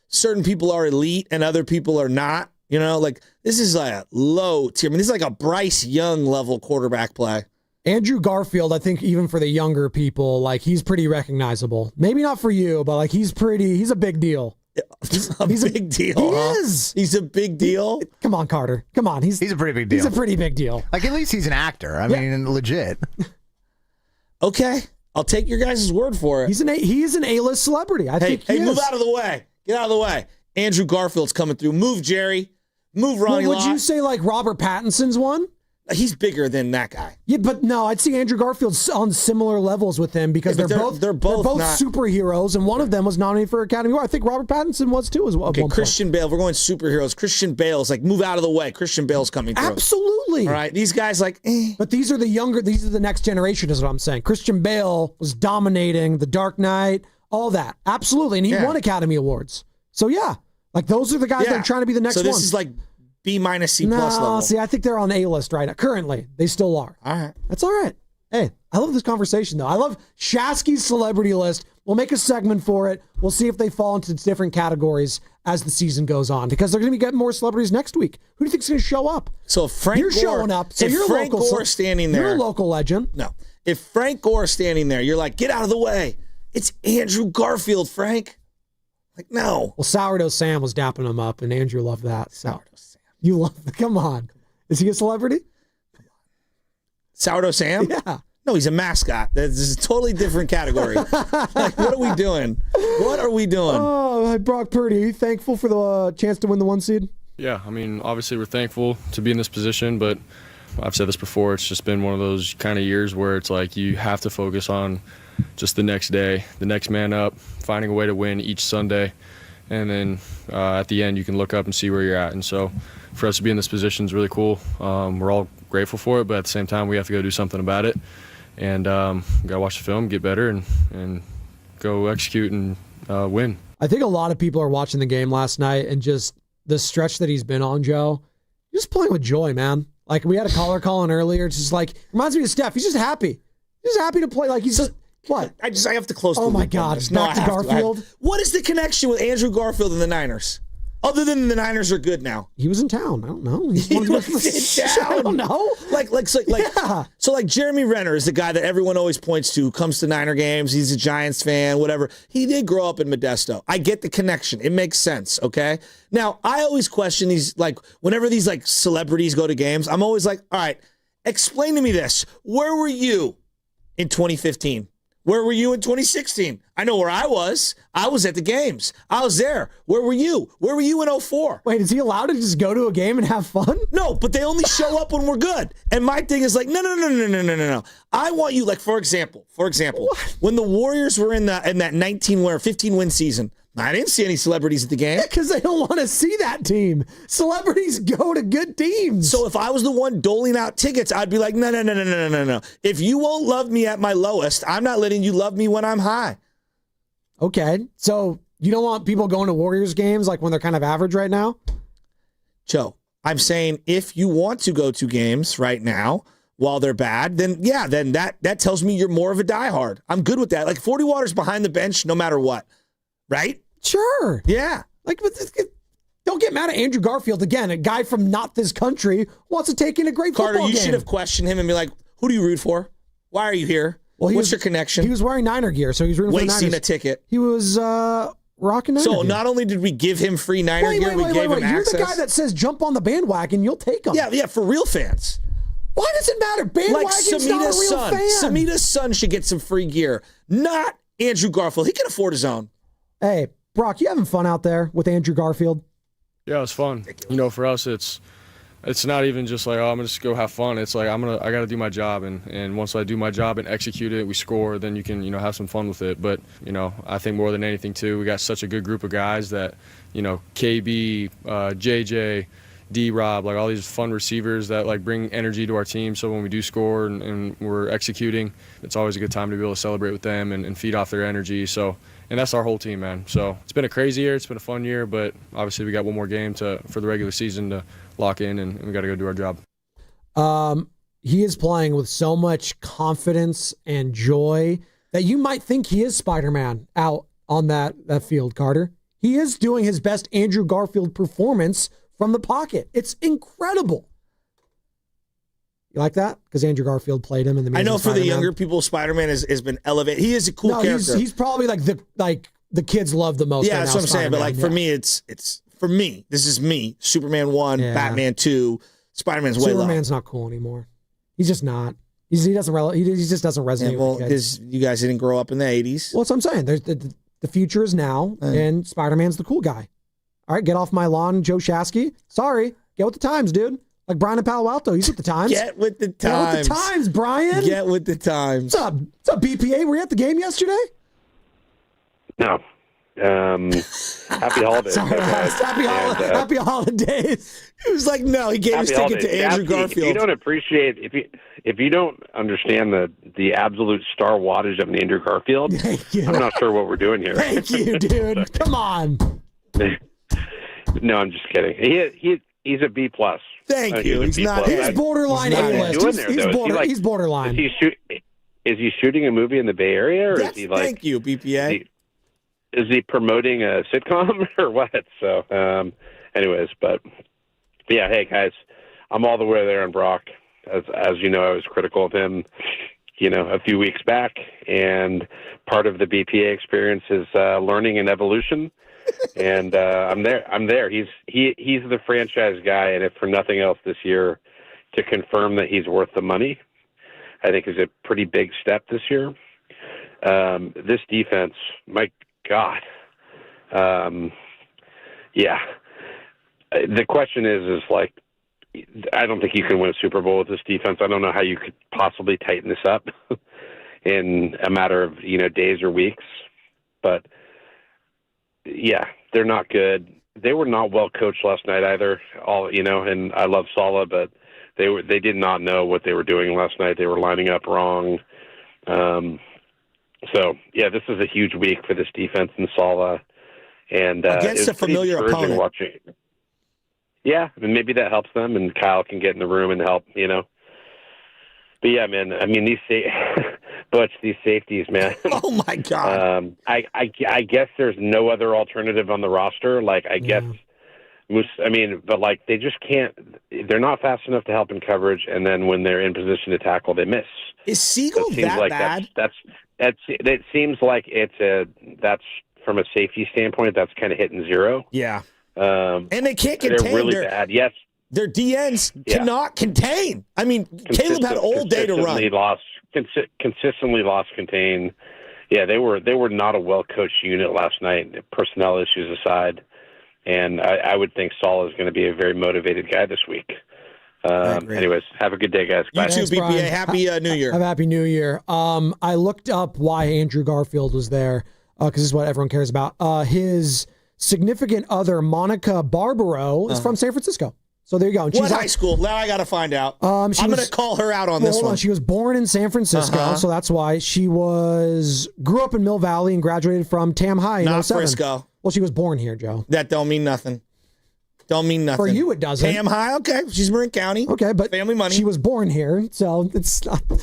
certain people are elite and other people are not, like this is like a low tier. I mean, this is like a Bryce Young level quarterback play. Andrew Garfield, I think even for the younger people, like he's pretty recognizable. Maybe not for you, but like he's a big deal. He's a big deal. He is. He's a big deal. Come on, Carter. Come on. He's a pretty big deal. He's a pretty big deal. Like, at least he's an actor. I mean, legit. Okay. I'll take your guys' word for it. He is an A-list celebrity. I think he is. Move out of the way. Get out of the way. Andrew Garfield's coming through. Move, Jerry. Move, Ronnie Would Lott. you say like Robert Pattinson's one? He's bigger than that guy. Yeah, but no, I'd see Andrew Garfield on similar levels with him because they're both not superheroes, and one of them was nominated for Academy Award. I think Robert Pattinson was too as well. Okay, Christian Bale. We're going superheroes. Christian Bale's like, move out of the way. Christian Bale's coming through. Absolutely. All right, these guys like, But these are the next generation is what I'm saying. Christian Bale was dominating The Dark Knight, all that. Absolutely, and he won Academy Awards. So yeah, like those are the guys that are trying to be the next one. So this is like B-, C+ level. See, I think they're on A-list right now. Currently, they still are. All right. That's all right. Hey, I love this conversation, though. I love Shasky's celebrity list. We'll make a segment for it. We'll see if they fall into different categories as the season goes on, because they're going to be getting more celebrities next week. Who do you think's going to show up? So if Frank you're Gore, showing up. So if you're Frank local. Gore standing there, You're a local legend. No, if Frank Gore is standing there, you're like, get out of the way. It's Andrew Garfield, Frank. Like, no. Well, Sourdough Sam was dapping him up, and Andrew loved that. Sourdough Sam. You love. Come on. Is he a celebrity? Sourdough Sam? Yeah. No, he's a mascot. This is a totally different category. Like, what are we doing? What are we doing? Oh, Brock Purdy, are you thankful for the chance to win the 1 seed? Yeah, I mean, obviously we're thankful to be in this position, but I've said this before, it's just been one of those kind of years where it's like you have to focus on just the next day, the next man up, finding a way to win each Sunday, and then at the end you can look up and see where you're at. And so for us to be in this position is really cool. We're all grateful for it, but at the same time we have to go do something about it. And we got to watch the film, get better, and go execute and win. I think a lot of people are watching the game last night, and just the stretch that he's been on, Joe, he's just playing with joy, man. Like, we had a caller calling earlier. It's just like, reminds me of Steph. He's just happy. He's just happy to play. Like, he's just, what? I have to close the Oh, my loop on God. this. Back to Garfield? What is the connection with Andrew Garfield and the Niners? Other than the Niners are good now. He was in town. I don't know. He's one of the I don't know. So Jeremy Renner is the guy that everyone always points to, who comes to Niner games. He's a Giants fan, whatever. He did grow up in Modesto. I get the connection. It makes sense, okay? Now, I always question these, like, whenever these, like, celebrities go to games, I'm always like, all right, explain to me this. Where were you in 2015? Where were you in 2016? I know where I was. I was at the games. I was there. Where were you? Where were you in 04? Wait, is he allowed to just go to a game and have fun? No, but they only show up when we're good. And my thing is like, no. I want you, like, for example, what? When the Warriors were in that 15-win season, I didn't see any celebrities at the game. Because they don't want to see that team. Celebrities go to good teams. So if I was the one doling out tickets, I'd be like, no. If you won't love me at my lowest, I'm not letting you love me when I'm high. Okay. So you don't want people going to Warriors games like when they're kind of average right now? Joe, I'm saying if you want to go to games right now while they're bad, then that tells me you're more of a diehard. I'm good with that. Like 40 Waters behind the bench no matter what. Right? Sure. Yeah. Like, don't get mad at Andrew Garfield. Again, a guy from not this country wants to take in a great football game. Carter, you should have questioned him and be like, who do you root for? Why are you here? Well, what's your connection? He was wearing Niner gear, so he's rooting for the Niners. Wasting a ticket. He was rocking Niner gear. Not only did we give him free Niner gear, we gave him access. You're the guy that says jump on the bandwagon, you'll take him. Yeah, for real fans. Why does it matter? Bandwagon's not a real fan. Samita's son should get some free gear, not Andrew Garfield. He can afford his own. Hey, Brock, you having fun out there with Andrew Garfield? Yeah, it was fun. For us, it's not even just like, I'm gonna just go have fun. It's like I got to do my job, and once I do my job and execute it, we score. Then you can have some fun with it. But I think more than anything too, we got such a good group of guys that KB, JJ, D-Rob, like all these fun receivers that like bring energy to our team. So when we do score and we're executing, it's always a good time to be able to celebrate with them and feed off their energy. So. And that's our whole team, man. So it's been a crazy year. It's been a fun year, but obviously we got one more game for the regular season to lock in, and we got to go do our job. He is playing with so much confidence and joy that you might think he is Spider-Man out on that field, Carter. He is doing his best Andrew Garfield performance from the pocket. It's incredible. You like that? Because Andrew Garfield played him in the. I know for Spider-Man. the younger people, Spider-Man has been elevated. He is a cool character. He's probably like the kids love the most. Yeah, right that's now, what I'm saying. But like for me, it's for me. This is me. Superman 1, Batman 2, Spider-Man's way low. Superman's not cool anymore. He's just not. He just doesn't resonate. Well, with kids. You guys didn't grow up in the 80s. Well, that's what I'm saying. There's the future is now, and Spider-Man's the cool guy. All right, get off my lawn, Joe Shasky. Sorry, get with the times, dude. Like Brian in Palo Alto, he's with the times. Get with the times. Get with the times, Brian. Get with the times. What's up, BPA? Were you at the game yesterday? No. Happy holidays. Happy holidays. He was like, no, he gave his ticket to Andrew Garfield. If you don't appreciate, if you don't understand the absolute star wattage of Andrew Garfield, I'm not sure what we're doing here. Thank you, dude. Come on. No, I'm just kidding. He's a B+. Thank you. He's borderline A-list. He's borderline. Is is he shooting a movie in the Bay Area, or is he like? Thank you, BPA. Is he promoting a sitcom or what? So, anyways, but yeah, hey guys, I'm all the way there on Brock. As you know, I was critical of him, a few weeks back, and part of the BPA experience is learning and evolution. And I'm there. He's the franchise guy, and if for nothing else this year, to confirm that he's worth the money, I think is a pretty big step this year. This defense, my God, yeah. The question is like, I don't think you can win a Super Bowl with this defense. I don't know how you could possibly tighten this up in a matter of days or weeks, but yeah, they're not good. They were not well coached last night either. And I love Saleh, but they did not know what they were doing last night. They were lining up wrong. So yeah, this is a huge week for this defense in Saleh, and against a familiar opponent. Watching. Yeah, and maybe that helps them, and Kyle can get in the room and help. But yeah, man. I mean, Butch, these safeties, man. Oh my God. I guess there's no other alternative on the roster. Like, I guess, but like they just can't. They're not fast enough to help in coverage, and then when they're in position to tackle, they miss. Is Siegel that bad? It seems like that's from a safety standpoint, that's kind of hitting zero. Yeah. And they can't contain. They're really bad. Yes. Their DNs cannot contain. I mean, Caleb had all day to run. Consistently lost contain. Yeah, they were not a well-coached unit last night, personnel issues aside. And I would think Saul is going to be a very motivated guy this week. Anyways, have a good day, guys. Bye. You too, BPA. Brian. Happy New Year. Have a Happy New Year. I looked up why Andrew Garfield was there, because this is what everyone cares about. His significant other, Monica Barbaro, is from San Francisco. So there you go. And what high school? Now I got to find out. I'm going to call her out on this one. She was born in San Francisco, so that's why. She grew up in Mill Valley and graduated from Tam High in Not 07. Frisco. Well, she was born here, Joe. That don't mean nothing. Don't mean nothing. For you, it doesn't. Tam High, okay. She's Marin County. Okay, but family money. She was born here, so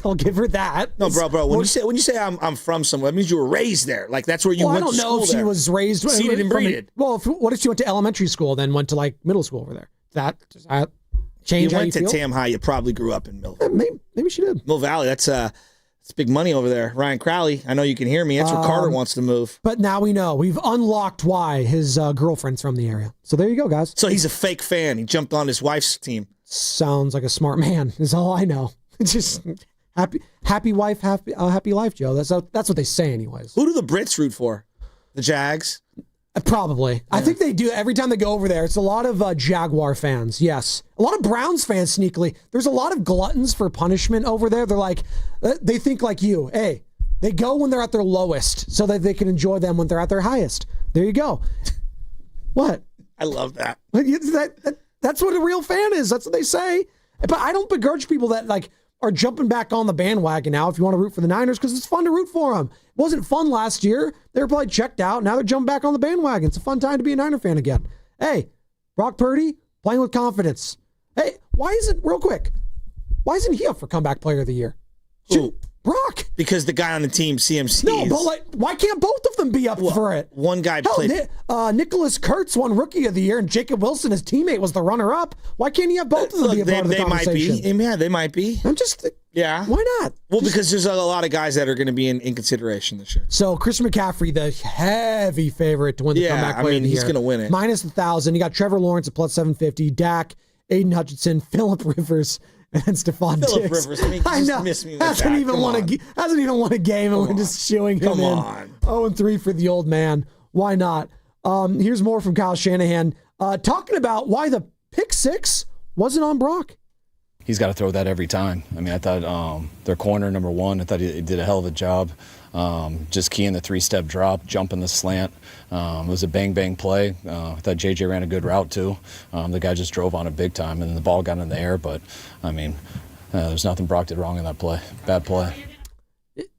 I'll give her that. No, bro. When you say I'm from somewhere, that means you were raised there. Like that's where you went to school. I don't know if she was raised. Seeded and breeded. Well, what if she went to elementary school, then went to like middle school over there? Does that change how you feel? You went to Tam High. You probably grew up in Mill. Maybe she did. Mill Valley. That's big money over there. Ryan Crowley. I know you can hear me. That's where Carter wants to move. But now we know. We've unlocked why his girlfriend's from the area. So there you go, guys. So he's a fake fan. He jumped on his wife's team. Sounds like a smart man. Is all I know. It's just happy wife, happy life, Joe. That's what they say, anyways. Who do the Brits root for? The Jags. Probably. Yeah. I think they do. Every time they go over there, it's a lot of Jaguar fans, yes. A lot of Browns fans, sneakily. There's a lot of gluttons for punishment over there. They're like, they think like you. Hey, they go when they're at their lowest so that they can enjoy them when they're at their highest. There you go. What? I love that. That's what a real fan is. That's what they say. But I don't begrudge people that like are jumping back on the bandwagon now if you want to root for the Niners, because it's fun to root for them. It wasn't fun last year. They were probably checked out. Now they're jumping back on the bandwagon. It's a fun time to be a Niner fan again. Hey, Brock Purdy, playing with confidence. Hey, why isn't he up for comeback player of the year? Who? Brock. Because the guy on the team, CMC. No, but like, why can't both of them be up for it? One guy played. Nicholas Kurtz won Rookie of the Year, and Jacob Wilson, his teammate, was the runner-up. Why can't he have both of them be a part of the conversation? They might be. I'm just... Yeah. Why not? Well, because there's a lot of guys that are going to be in consideration this year. So, Christian McCaffrey, the heavy favorite to win the comeback player of the year. He's going to win it. Minus 1,000. You got Trevor Lawrence at plus 750. Dak, Aiden Hutchinson, Phillip Rivers, and Stephon Diggs. Phillip Rivers, I know. Miss me with hasn't even won a game, and we're just shooing him in. 0-3 for the old man. Why not? Here's more from Kyle Shanahan talking about why the pick six wasn't on Brock. He's got to throw that every time. I mean, I thought their corner, number one, I thought he did a hell of a job. Just keying the three-step drop, jumping the slant. It was a bang-bang play. I thought JJ ran a good route, too. The guy just drove on it big time, and the ball got in the air. But, I mean, there's nothing Brock did wrong in that play. Bad play.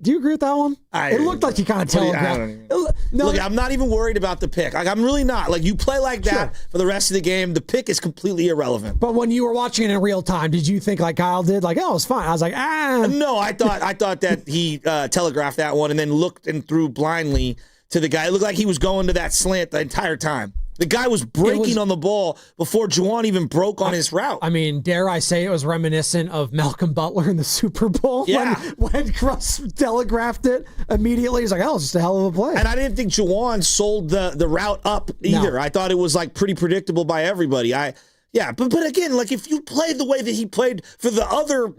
Do you agree with that one? It looked like you kind of telegraphed. Look, I'm not even worried about the pick. Like, I'm really not. Like, you play like that for the rest of the game, the pick is completely irrelevant. But when you were watching it in real time, did you think like Kyle did? Like, oh, it's fine. I was like, No, I thought that he telegraphed that one and then looked and threw blindly to the guy. It looked like he was going to that slant the entire time. The guy was breaking on the ball before Juwan even broke on his route. I mean, dare I say it was reminiscent of Malcolm Butler in the Super Bowl when Russ telegraphed it immediately. He's like, oh, it's just a hell of a play. And I didn't think Juwan sold the route up either. No. I thought it was like pretty predictable by everybody. But again, like if you play the way that he played for the other,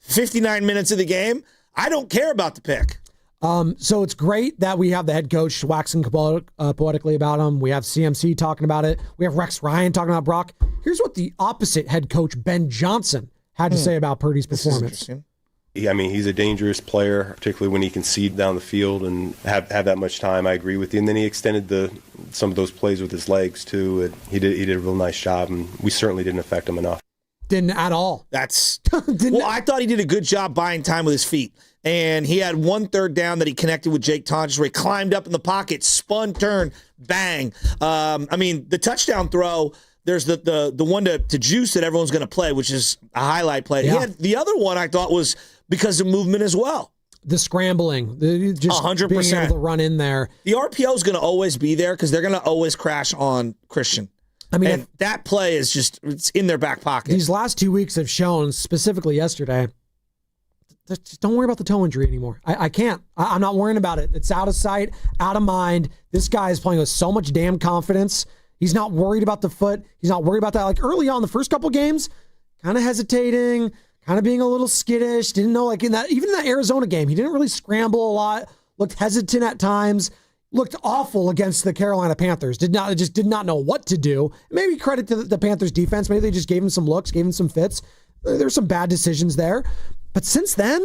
59 minutes of the game, I don't care about the pick. So it's great that we have the head coach waxing poetically about him. We have CMC talking about it. We have Rex Ryan talking about Brock. Here's what the opposite head coach, Ben Johnson, had to say about Purdy's performance. I mean, he's a dangerous player, particularly when he can see down the field and have that much time. I agree with you. And then he extended some of those plays with his legs, too. He did a real nice job, and we certainly didn't affect him enough. Didn't at all. I thought he did a good job buying time with his feet. And he had 1 3rd down that he connected with Jake Tonjes where he climbed up in the pocket, spun, turned, bang. I mean, the touchdown throw, there's the one to Juice that everyone's going to play, which is a highlight play. Yeah. He had the other one I thought was because of movement as well. The scrambling, just 100%. Being able to run in there. The RPO is going to always be there because they're going to always crash on Christian. I mean, and that play is it's in their back pocket. These last 2 weeks have shown, specifically yesterday, just don't worry about the toe injury anymore. I can't. I'm not worrying about it. It's out of sight, out of mind. This guy is playing with so much damn confidence. He's not worried about the foot. He's not worried about that. Like early on, the first couple games, kind of hesitating, kind of being a little skittish. Didn't know, like even in that Arizona game, he didn't really scramble a lot. Looked hesitant at times. Looked awful against the Carolina Panthers. Did not know what to do. Maybe credit to the Panthers defense. Maybe they just gave him some looks, gave him some fits. There's some bad decisions there. But since then,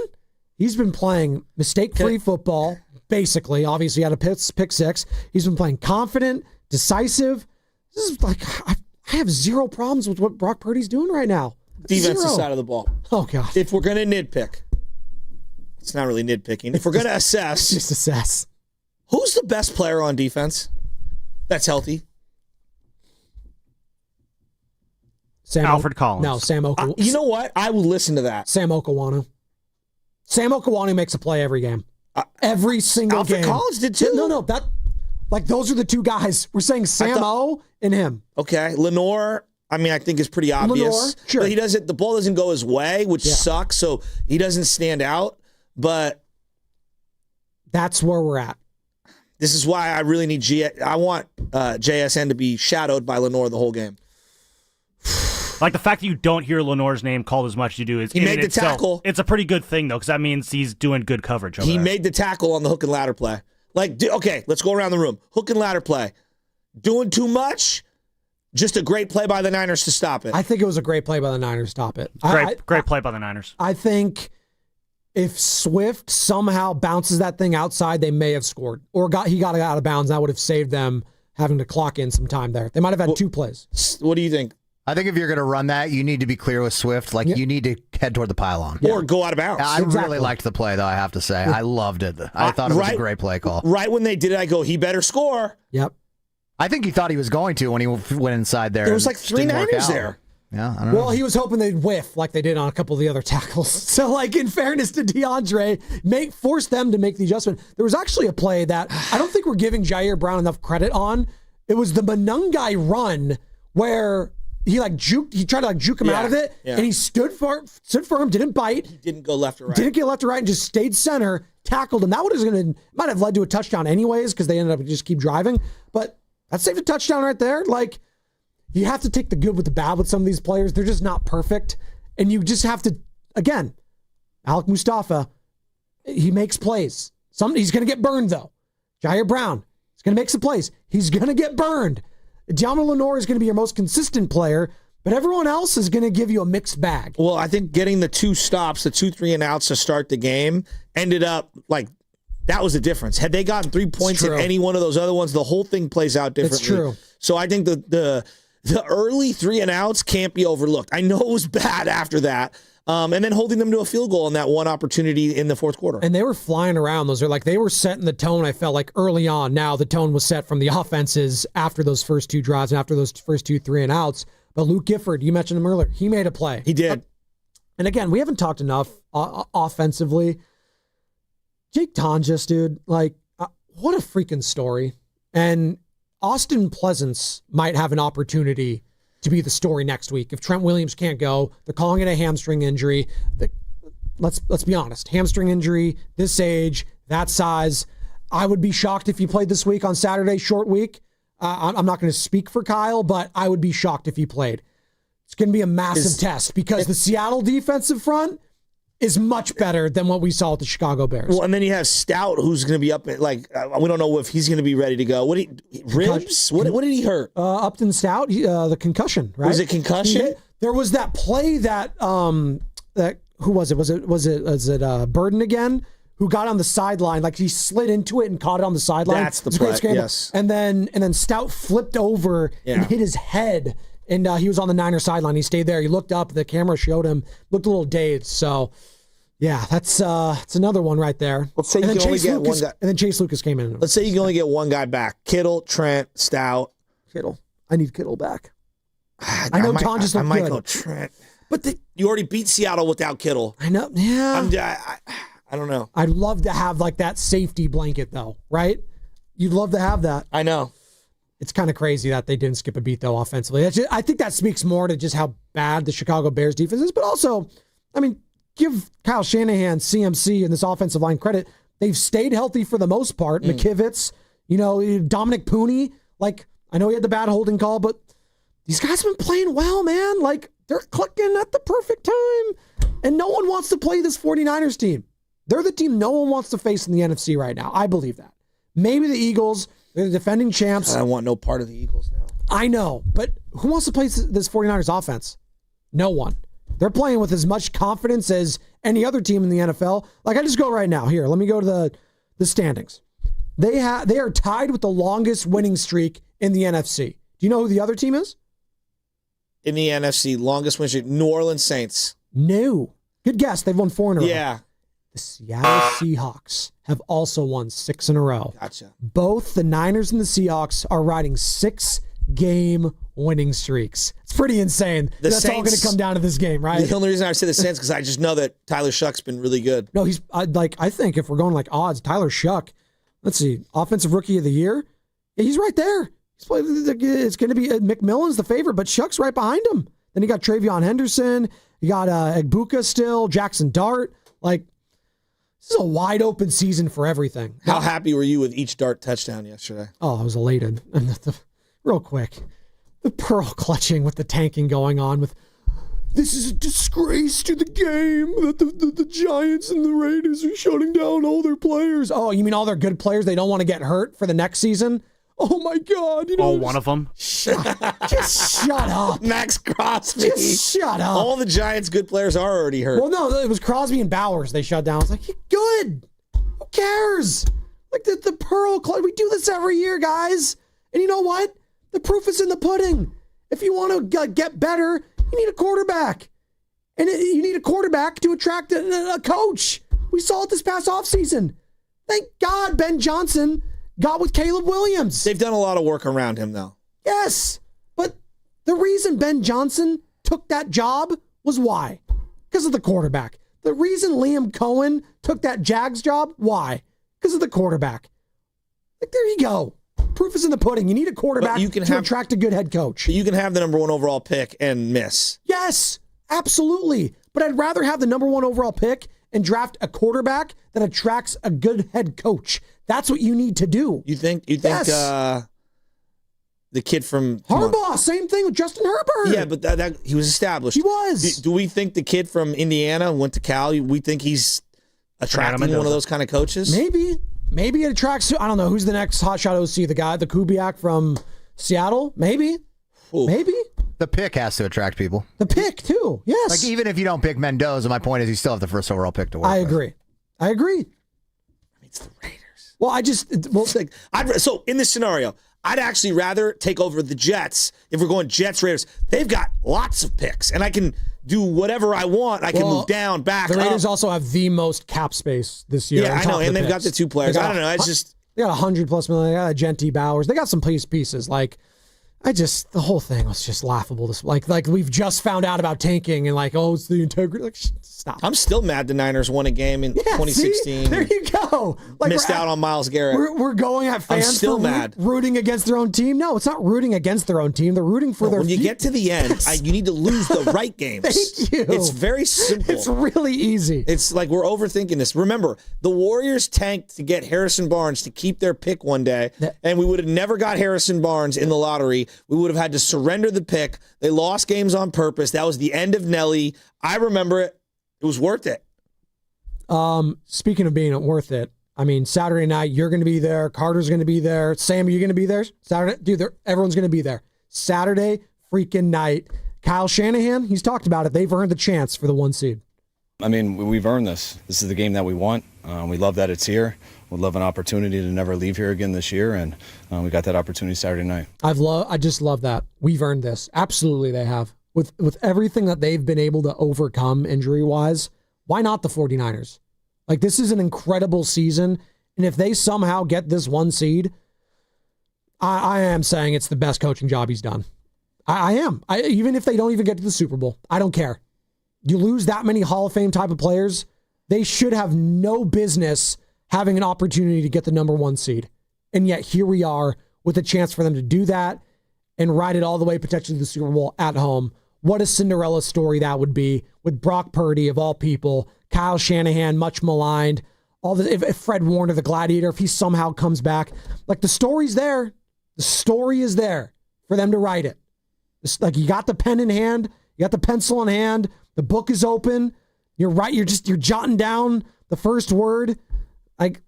he's been playing mistake-free football, basically. Obviously, he had a pick six. He's been playing confident, decisive. This is like, I have zero problems with what Brock Purdy's doing right now. Defensive side of the ball. Oh, God. If we're going to nitpick, it's not really nitpicking. If we're going to assess. Just assess. Who's the best player on defense that's healthy? Alfred Collins. No, Sam Okawanu. You know what? I will listen to that. Sam Okawanu. Sam Okawanu makes a play every game. Every single Alfred game. Collins did too. No, those are the two guys. We're saying Sam O and him. Okay. Lenore, I mean, I think is pretty obvious. Lenore, sure. But the ball doesn't go his way, which sucks, so he doesn't stand out. But that's where we're at. This is why I really need I want JSN to be shadowed by Lenore the whole game. Like the fact that you don't hear Lenore's name called as much as you do is he made the tackle. It's a pretty good thing though, because that means he's doing good coverage. He made the tackle on the hook and ladder play. Like, okay, let's go around the room. Hook and ladder play. Doing too much. Just a great play by the Niners to stop it. I think it was a great play by the Niners to stop it. Great play by the Niners. I think if Swift somehow bounces that thing outside, they may have scored. Or he got it out of bounds. That would have saved them having to clock in some time there. They might have had 2 plays. What do you think? I think if you're going to run that, you need to be clear with Swift. Like, you need to head toward the pylon. Or go out of bounds. I really liked the play, though, I have to say. I loved it. I thought it was a great play call. Right when they did it, I go, he better score. Yep. I think he thought he was going to when he went inside there. There was like 3 Niners there. Yeah, I don't know. Well, he was hoping they'd whiff like they did on a couple of the other tackles. So, like, in fairness to DeAndre, force them to make the adjustment. There was actually a play that I don't think we're giving Jair Brown enough credit on. It was the Monungai run where he tried to juke him out of it, and he stood firm, didn't bite. He didn't go left or right. Didn't get left or right, and just stayed center, tackled him. That might have led to a touchdown anyways, because they ended up just keep driving. But that saved a touchdown right there. Like, you have to take the good with the bad with some of these players. They're just not perfect. And you just have to, again, Alec Mustafa, he makes plays. He's going to get burned, though. Jair Brown, he's going to make some plays. He's going to get burned. Diamond Lenore is going to be your most consistent player, but everyone else is going to give you a mixed bag. Well, I think getting the 2 stops, the 2 3 and outs to start the game, ended up like that was the difference. Had they gotten 3 points in any one of those other ones, the whole thing plays out differently. It's true. So I think the early 3 and outs can't be overlooked. I know it was bad after that, and then holding them to a field goal on that one opportunity in the fourth quarter. And they were flying around. They were setting the tone, I felt like, early on. Now the tone was set from the offenses after those first 2 drives and after those first 2 3-and-outs. But Luke Gifford, you mentioned him earlier, he made a play. He did. And again, we haven't talked enough offensively. Jake Tonjes, dude, what a freaking story. And Austin Pleasance might have an opportunity to be the story next week. If Trent Williams can't go, they're calling it a hamstring injury. Let's be honest. Hamstring injury, this age, that size. I would be shocked if he played this week on Saturday, short week. I'm not going to speak for Kyle, but I would be shocked if he played. It's going to be a massive test because the Seattle defensive front is much better than what we saw with the Chicago Bears. Well, and then you have Stout, who's going to be up. We don't know if he's going to be ready to go. Ribs? What did he hurt? Upton Stout, the concussion, right? Was it concussion? There was that play that who was it? Was it Burden again? Who got on the sideline, he slid into it and caught it on the sideline. That's the play, yes. And then Stout flipped over and hit his head, and he was on the Niners sideline. He stayed there. He looked up. The camera showed him. Looked a little dazed. So, yeah, that's another one right there. Let's say you can only get one guy. And then Chase Lucas came in. Let's say you can only get one guy back. Kittle, Trent, Stout. Kittle. I need Kittle back. I know Tonjes looked good. good. Go Trent. But you already beat Seattle without Kittle. I know. Yeah. I don't know. I'd love to have that safety blanket though, right? You'd love to have that. I know. It's kind of crazy that they didn't skip a beat though offensively. I think that speaks more to just how bad the Chicago Bears defense is, but also, give Kyle Shanahan, CMC, and this offensive line credit. They've stayed healthy for the most part. McKivitz, Dominic Pooney. I know he had the bad holding call, but these guys have been playing well, man. They're clicking at the perfect time, and no one wants to play this 49ers team. They're the team no one wants to face in the NFC right now. I believe that. Maybe the Eagles. They're the defending champs. I want no part of the Eagles now. I know, but who wants to play this 49ers offense? No one. They're playing with as much confidence as any other team in the NFL. I just go right now. Here, let me go to the standings. They are tied with the longest winning streak in the NFC. Do you know who the other team is? In the NFC, longest winning streak, New Orleans Saints. No. Good guess. They've won 4 in a row. Yeah. The Seattle Seahawks have also won 6 in a row. Gotcha. Both the Niners and the Seahawks are riding 6-game winning streaks. It's pretty insane. That's all going to come down to this game, right? The only reason I say the Saints because I just know that Tyler Shuck's been really good. No, I think if we're going odds, Tyler Shuck, let's see, Offensive Rookie of the Year, he's right there. It's going to be McMillan's the favorite, but Shuck's right behind him. Then you got Travion Henderson, you got Egbuka still, Jackson Dart. This is a wide open season for everything. How happy were you with each Dart touchdown yesterday? Oh, I was elated. And real quick, the pearl clutching with the tanking going on with, this is a disgrace to the game that the Giants and the Raiders are shutting down all their players. Oh, you mean all their good players? They don't want to get hurt for the next season? Oh my God! One of them. Just shut up, Max Crosby. Just shut up. All the Giants' good players are already hurt. Well, no, it was Crosby and Bowers. They shut down. I was like, good. Who cares? The Pearl Club. We do this every year, guys. And you know what? The proof is in the pudding. If you want to get better, you need a quarterback, and you need a quarterback to attract a coach. We saw it this past offseason. Thank God Ben Johnson got with Caleb Williams. They've done a lot of work around him, though. Yes, but the reason Ben Johnson took that job was why? Because of the quarterback. The reason Liam Cohen took that Jags job, why? Because of the quarterback. There you go. Proof is in the pudding. You need a quarterback to attract a good head coach. You can have the number 1 overall pick and miss. Yes, absolutely. But I'd rather have the number 1 overall pick and draft a quarterback that attracts a good head coach. That's what you need to do. You think yes. The kid from Harbaugh, same thing with Justin Herbert. Yeah, but that he was established. He was. Do we think the kid from Indiana went to Cal? We think he's attracting one of those kind of coaches? Maybe it attracts. I don't know who's the next hotshot OC. The Kubiak from Seattle. Maybe. Maybe. The pick has to attract people. The pick too. Yes. Even if you don't pick Mendoza, my point is you still have the first overall pick to work. I agree. It's the Raiders. Well, so in this scenario, I'd actually rather take over the Jets if we're going Jets Raiders. They've got lots of picks, and I can do whatever I want. I can move down, back, The Raiders up. also have the most cap space this year. Yeah, I know, and they've got the two players. I don't know. It's just they got $100+ million. They got Genty Bowers. They got some pieces. Like, the whole thing was just laughable. Like we've just found out about tanking and it's the integrity. Like, stop. I'm still mad the Niners won a game in 2016. See? There you go. Like, missed out on Myles Garrett. We're going at fans I'm still for mad. Rooting against their own team. No, it's not rooting against their own team. They're rooting for their. When you get to the end, you need to lose the right games. Thank you. It's very simple. It's really easy. It's like we're overthinking this. Remember, the Warriors tanked to get Harrison Barnes to keep their pick one day, and we would have never got Harrison Barnes in the lottery. We would have had to surrender the pick. They lost games on purpose. That was the end of Nelly. I remember it. It was worth it. Speaking of being worth it, I mean, Saturday night, you're going to be there. Carter's going to be there. Sam, are you going to be there? Saturday, dude, everyone's going to be there. Saturday freaking night. Kyle Shanahan, he's talked about it. They've earned the chance for the 1 seed. I mean, we've earned this. This is the game that we want. We love that it's here. We'd love an opportunity to never leave here again this year, and we got that opportunity Saturday night. I just love that. We've earned this. Absolutely, they have. With everything that they've been able to overcome injury-wise, why not the 49ers? Like, this is an incredible season, and if they somehow get this 1 seed, I am saying it's the best coaching job he's done. I am. Even if they don't even get to the Super Bowl, I don't care. You lose that many Hall of Fame type of players, they should have no business having an opportunity to get the number 1 seed. And yet here we are with a chance for them to do that and ride it all the way potentially to the Super Bowl at home. What a Cinderella story that would be with Brock Purdy, of all people, Kyle Shanahan, much maligned, if Fred Warner, the Gladiator, if he somehow comes back. Like, the story's there. The story is there for them to write it. It's like, you got the pen in hand, you got the pencil in hand, the book is open, you're right, you're jotting down the first word. Like,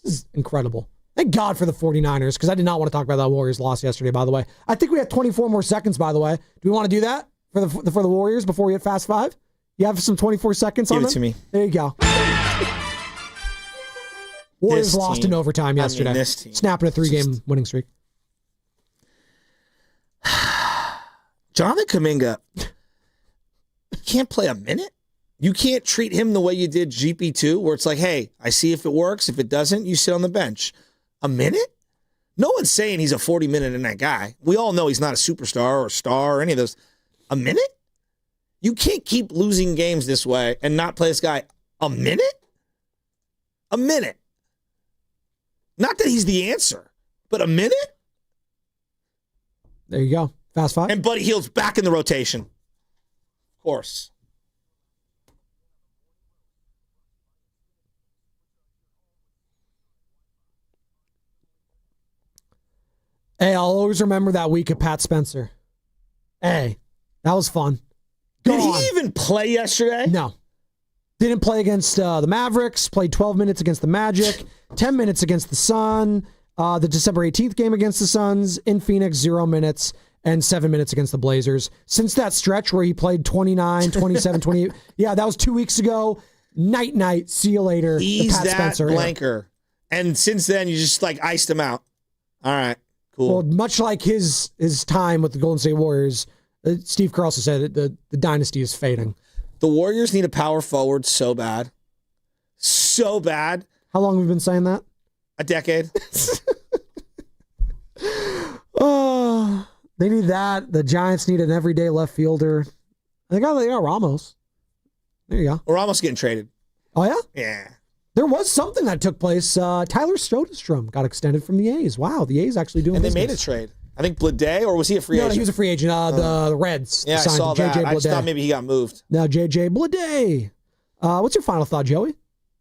this is incredible. Thank God for the 49ers, because I did not want to talk about that Warriors loss yesterday, by the way. I think we have 24 more seconds, by the way. Do we want to do that for the Warriors before we hit Fast Five? You have some 24 seconds on them? Give it to me. There you go. Warriors lost in overtime yesterday. Snapping a 3-game winning streak. Jonathan Kuminga, you can't play a minute? You can't treat him the way you did GP2, where it's like, hey, I see if it works. If it doesn't, you sit on the bench. A minute? No one's saying he's a 40-minute in that guy. We all know he's not a superstar or star or any of those. A minute? You can't keep losing games this way and not play this guy a minute? A minute. Not that he's the answer, but a minute? There you go. Fast Five. And Buddy Hield's back in the rotation. Of course. Hey, I'll always remember that week of Pat Spencer. Hey, that was fun. Did he even play yesterday? No. Didn't play against the Mavericks. Played 12 minutes against the Magic. 10 minutes against the Sun. The December 18th game against the Suns. In Phoenix, 0 minutes. And 7 minutes against the Blazers. Since that stretch where he played 29, 27, 28. Yeah, that was 2 weeks ago. Night. See you later. He's Pat that Spencer blanker. And since then, you just iced him out. All right, cool. Well, much like his time with the Golden State Warriors, Steve Kerr also said the dynasty is fading. The Warriors need a power forward so bad. So bad. How long have we been saying that? A decade. Oh, they need that. The Giants need an everyday left fielder. They got Ramos. There you go. Or Ramos getting traded. Oh, yeah? Yeah. There was something that took place. Tyler Soderstrom got extended from the A's. Wow, the A's actually doing And business. they made a trade. I think Blade, or was he a free agent? No, he was a free agent. The Reds. Yeah, I signed saw him. that. I just thought maybe he got moved. No, JJ Blade. What's your final thought, Joey?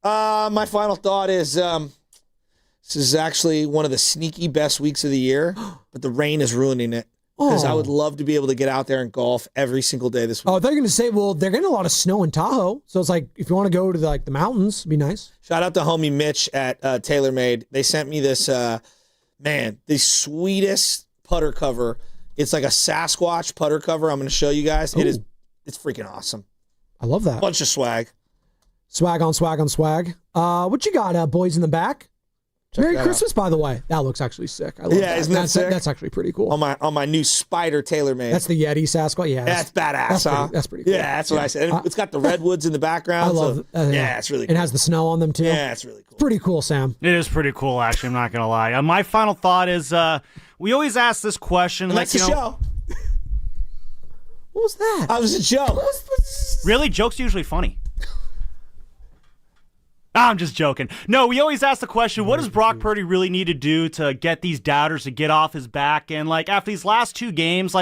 My final thought is this is actually one of the sneaky best weeks of the year, but the rain is ruining it. Because I would love to be able to get out there and golf every single day this week. Oh, they're going to say, well, they're getting a lot of snow in Tahoe. So it's like, if you want to go to the mountains, it'd be nice. Shout out to homie Mitch at TaylorMade. They sent me this, the sweetest putter cover. It's like a Sasquatch putter cover. I'm going to show you guys. It's freaking awesome. I love that. Bunch of swag. Swag on swag on swag. What you got, boys in the back? Merry Christmas, by the way. That looks actually sick. I love that. Isn't that sick? That's actually pretty cool. On my new Spider TaylorMade. That's the Yeti Sasquatch. Yeah, that's badass. That's pretty cool. Yeah, that's what I said. And it's got the redwoods in the background. I love it. Yeah, it's really cool. It has the snow on them, too. Yeah, it's really cool. Pretty cool, Sam. It is pretty cool, actually. I'm not going to lie. My final thought is we always ask this question. And that's the show. What was that? That was a joke. Really? Jokes are usually funny. I'm just joking. No, we always ask the question, what does Brock Purdy really need to do to get these doubters to get off his back? And, after these last 2 games,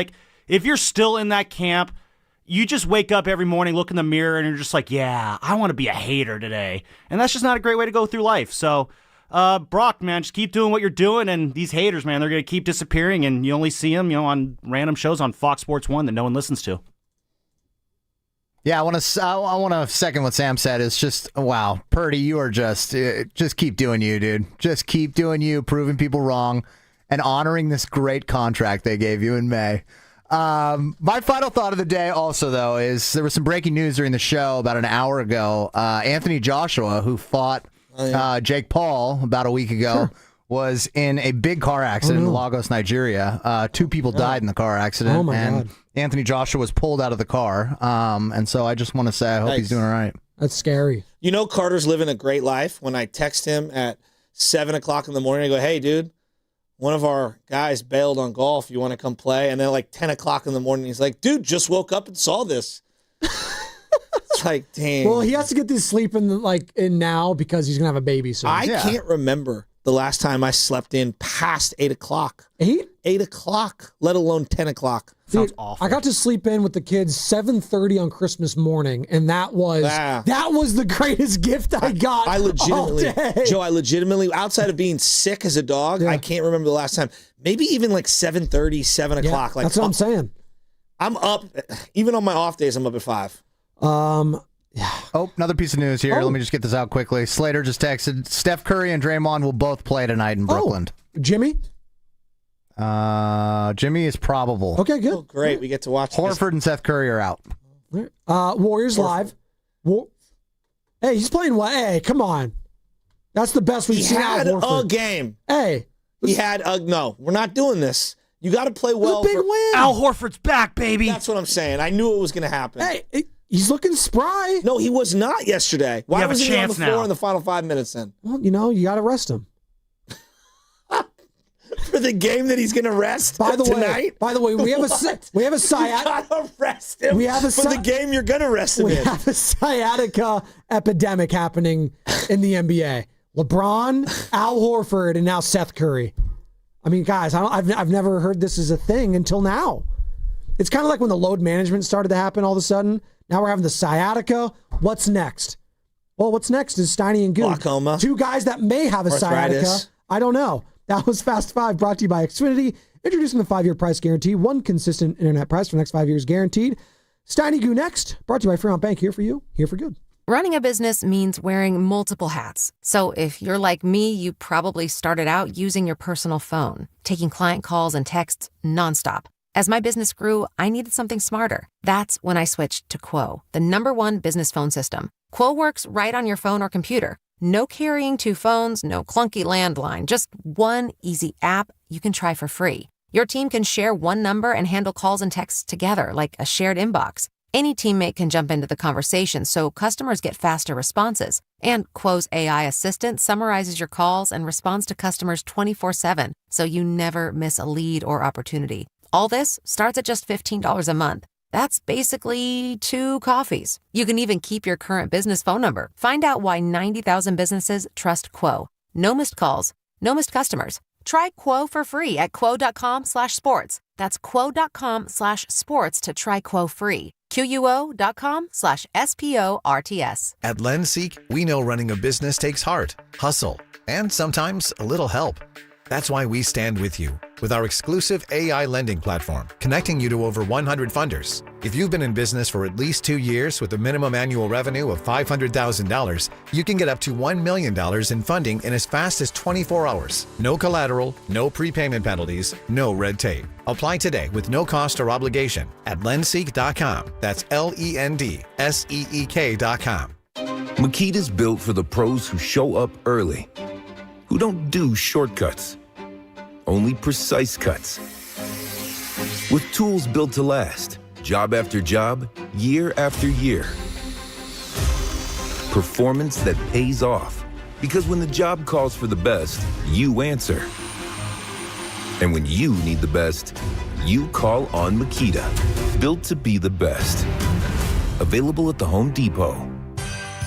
if you're still in that camp, you just wake up every morning, look in the mirror, and you're just like, yeah, I want to be a hater today. And that's just not a great way to go through life. So, Brock, man, just keep doing what you're doing, and these haters, man, they're going to keep disappearing, and you only see them, on random shows on Fox Sports 1 that no one listens to. Yeah, I want to second what Sam said. It's just, wow, Purdy, you are just keep doing you, dude. Just keep doing you, proving people wrong, and honoring this great contract they gave you in May. My final thought of the day also, though, is there was some breaking news during the show about an hour ago. Anthony Joshua, who fought Jake Paul about a week ago, was in a big car accident in Lagos, Nigeria. 2 people died in the car accident. Oh, my God. Anthony Joshua was pulled out of the car. And so I just want to say I hope he's doing all right. That's scary. Carter's living a great life. When I text him at 7 o'clock in the morning, I go, hey, dude, one of our guys bailed on golf. You want to come play? And then 10 o'clock in the morning, he's like, dude, just woke up and saw this. It's like, damn. Well, he has to get this sleep in now because he's going to have a baby soon. I can't remember the last time I slept in past 8 o'clock. 8? 8 o'clock, let alone 10 o'clock. Sounds awful. I got to sleep in with the kids 7:30 on Christmas morning, and that was the greatest gift I got. I legitimately, all day. Joe, outside of being sick as a dog, I can't remember the last time. Maybe even 7:30, 7 o'clock. That's what I'm saying. I'm up, even on my off days, I'm up at 5. Oh, another piece of news here. Let me just get this out quickly. Slater just texted, Steph Curry and Draymond will both play tonight in Brooklyn. Jimmy? Jimmy is probable. Okay, good. Oh, great. We get to watch Horford and Seth Curry are out. Warriors live. Hey, he's playing well. Hey, come on. That's the best we've seen out of Horford. He had a game. Hey. He had no, we're not doing this. You got to play well. Big win. Al Horford's back, baby. That's what I'm saying. I knew it was going to happen. Hey, he's looking spry. No, he was not yesterday. Why was he on the floor in the final 5 minutes then? Well, you got to rest him. For the game that he's going to rest tonight? By the way, we have a sciatica. You got to rest him. For the game you're going to rest him in. We have a sciatica epidemic happening in the NBA. LeBron, Al Horford, and now Seth Curry. I mean, guys, I've never heard this as a thing until now. It's kind of like when the load management started to happen all of a sudden. Now we're having the sciatica. What's next? Well, what's next is Steiny and Goon. Glaucoma. 2 guys that may have a sciatica. I don't know. That was Fast 5 brought to you by Xfinity. Introducing the 5-year price guarantee. 1 consistent internet price for the next 5 years guaranteed. Steiny Goo next. Brought to you by Fremont Bank. Here for you. Here for good. Running a business means wearing multiple hats. So if you're like me, you probably started out using your personal phone, taking client calls and texts nonstop. As my business grew, I needed something smarter. That's when I switched to Quo, the #1 business phone system. Quo works right on your phone or computer. No carrying 2 phones, no clunky landline, just one easy app you can try for free. Your team can share one number and handle calls and texts together like a shared inbox. Any teammate can jump into the conversation so customers get faster responses. And Quo's AI assistant summarizes your calls and responds to customers 24/7, so you never miss a lead or opportunity. All this starts at just $15 a month. That's basically 2 coffees. You can even keep your current business phone number. Find out why 90,000 businesses trust Quo. No missed calls, no missed customers. Try Quo for free at quo.com/sports. That's quo.com/sports to try Quo free. QUO.com/SPORTS. At LendSeek, we know running a business takes heart, hustle, and sometimes a little help. That's why we stand with you with our exclusive AI lending platform, connecting you to over 100 funders. If you've been in business for at least 2 years with a minimum annual revenue of $500,000, you can get up to $1 million in funding in as fast as 24 hours. No collateral, no prepayment penalties, no red tape. Apply today with no cost or obligation at lendseek.com. That's LENDSEEK.com. Makita's built for the pros who show up early, who don't do shortcuts, only precise cuts. With tools built to last, job after job, year after year. Performance that pays off, because when the job calls for the best, you answer. And when you need the best, you call on Makita, built to be the best. Available at the Home Depot.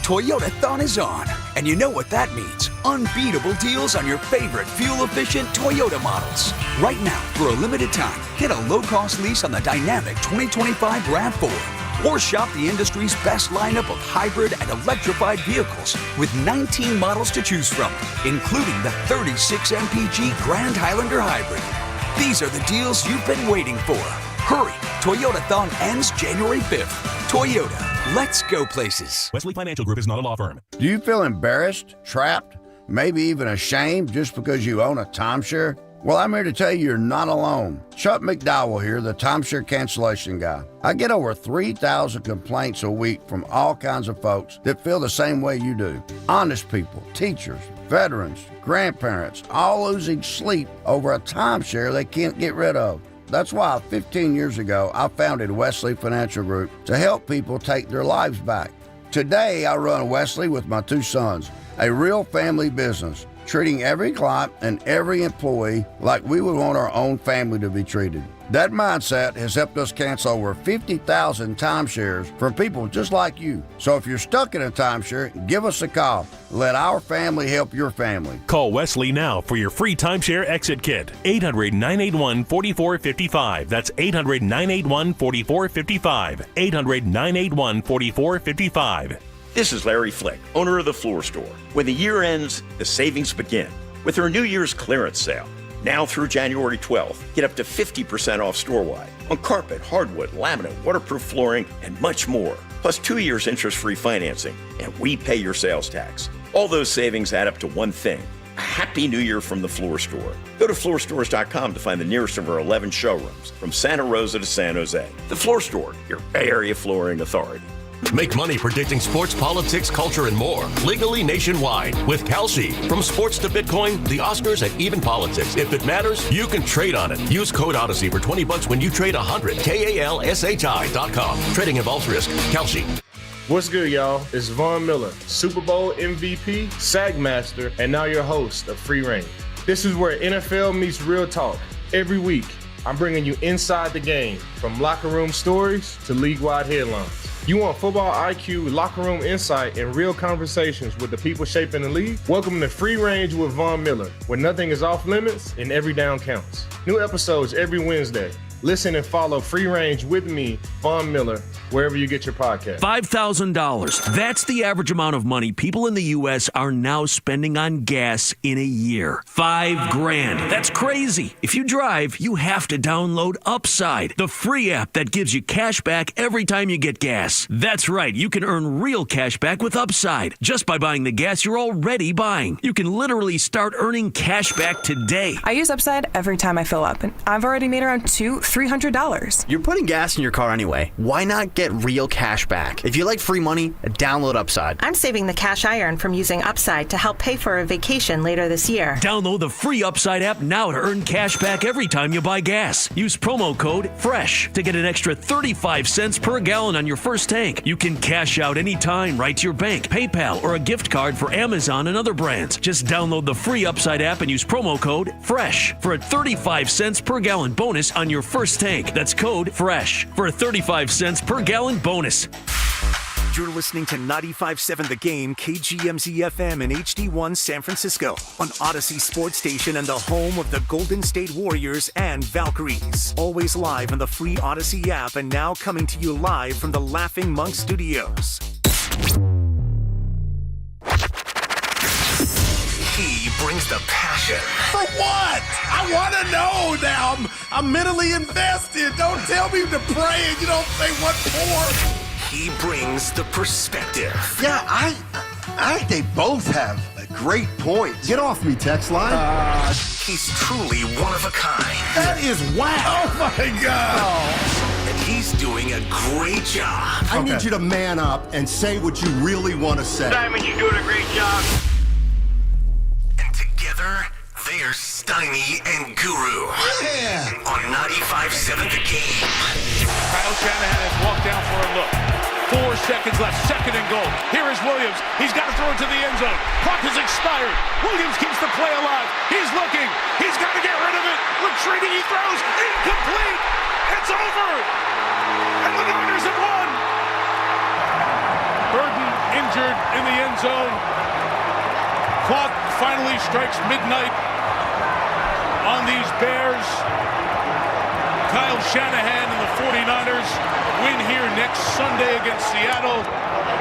Toyotathon is on, and you know what that means. Unbeatable deals on your favorite fuel-efficient Toyota models. Right now, for a limited time, get a low-cost lease on the dynamic 2025 RAV4. Or shop the industry's best lineup of hybrid and electrified vehicles with 19 models to choose from, including the 36 mpg Grand Highlander Hybrid. These are the deals you've been waiting for. Hurry! Toyotathon ends January 5th. Toyota, let's go places. Wesley Financial Group is not a law firm. Do you feel embarrassed, trapped, maybe even ashamed just because you own a timeshare? Well, I'm here to tell you you're not alone. Chuck McDowell here, the timeshare cancellation guy. I get over 3,000 complaints a week from all kinds of folks that feel the same way you do. Honest people, teachers, veterans, grandparents, all losing sleep over a timeshare they can't get rid of. That's why 15 years ago, I founded Wesley Financial Group to help people take their lives back. Today, I run Wesley with my two sons, a real family business, treating every client and every employee like we would want our own family to be treated. That mindset has helped us cancel over 50,000 timeshares from people just like you. So if you're stuck in a timeshare, give us a call. Let our family help your family. Call Wesley now for your free timeshare exit kit. 800-981-4455. That's 800-981-4455. 800-981-4455. This is Larry Flick, owner of the Floor Store. When the year ends, the savings begin with our New Year's clearance sale. Now through January 12th, get up to 50% off store-wide on carpet, hardwood, laminate, waterproof flooring, and much more. Plus 2 years interest-free financing, and we pay your sales tax. All those savings add up to one thing: a Happy New Year from the Floor Store. Go to floorstores.com to find the nearest of our 11 showrooms, from Santa Rosa to San Jose. The Floor Store, your Bay Area flooring authority. Make money predicting sports, politics, culture, and more. Legally nationwide with Kalshi. From sports to Bitcoin, the Oscars, and even politics. If it matters, you can trade on it. Use code Odyssey for $20 when you trade 100. KALSHI.com. Trading involves risk. Kalshi. What's good, y'all? It's Von Miller, Super Bowl MVP, SAG Master, and now your host of Free Range. This is where NFL meets real talk. Every week, I'm bringing you inside the game, from locker room stories to league-wide headlines. You want football IQ, locker room insight, and real conversations with the people shaping the league? Welcome to Free Range with Von Miller, where nothing is off limits and every down counts. New episodes every Wednesday. Listen and follow Free Range with me, Von Miller, wherever you get your podcast. $5,000. That's the average amount of money people in the U.S. are now spending on gas in a year. $5,000. That's crazy. If you drive, you have to download Upside, the free app that gives you cash back every time you get gas. That's right. You can earn real cash back with Upside just by buying the gas you're already buying. You can literally start earning cash back today. I use Upside every time I fill up, and I've already made around $300. You're putting gas in your car anyway. Why not get real cash back? If you like free money, download Upside. I'm saving the cash I earn from using Upside to help pay for a vacation later this year. Download the free Upside app now to earn cash back every time you buy gas. Use promo code FRESH to get an extra 35 cents per gallon on your first tank. You can cash out anytime right to your bank, PayPal, or a gift card for Amazon and other brands. Just download the free Upside app and use promo code FRESH for a 35 cents per gallon bonus on your first tank. That's code FRESH for a 35 cents per gallon bonus. You're listening to 95.7 The Game, KGMZ FM in HD1 San Francisco, on Odyssey Sports Station and the home of the Golden State Warriors and Valkyries. Always live on the free Odyssey app and now coming to you live from the Laughing Monk Studios. He brings the passion. For what? I want to know now. I'm mentally invested. Don't tell me to pray and you don't say what for. He brings the perspective. Yeah, I think they both have a great point. Get off me, text line. He's truly one of a kind. That is whack. Oh, my God. And he's doing a great job. I need you to man up and say what you really want to say. Simon, you're doing a great job. And together Banter, there's Steiny and Guru. Yeah! On 95.7 The Game. Kyle Shanahan has walked down for a look. 4 seconds left, second and goal. Here is Williams. He's got to throw it to the end zone. Clock has expired. Williams keeps the play alive. He's looking. He's got to get rid of it. Retreating, he throws. Incomplete. It's over. And the Niners have won. Purdy injured in the end zone. Clock finally strikes midnight on these Bears. Kyle Shanahan and the 49ers win here next Sunday against Seattle.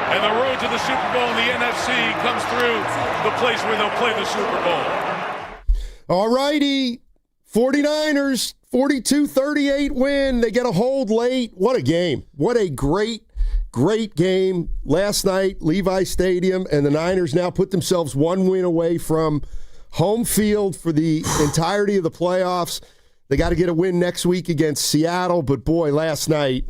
And the road to the Super Bowl in the NFC comes through the place where they'll play the Super Bowl. All righty. 49ers, 42-38 win. They get a hold late. What a game. What a great game last night, Levi Stadium, and the Niners now put themselves one win away from home field for the entirety of the playoffs. They got to get a win next week against Seattle, but boy, last night,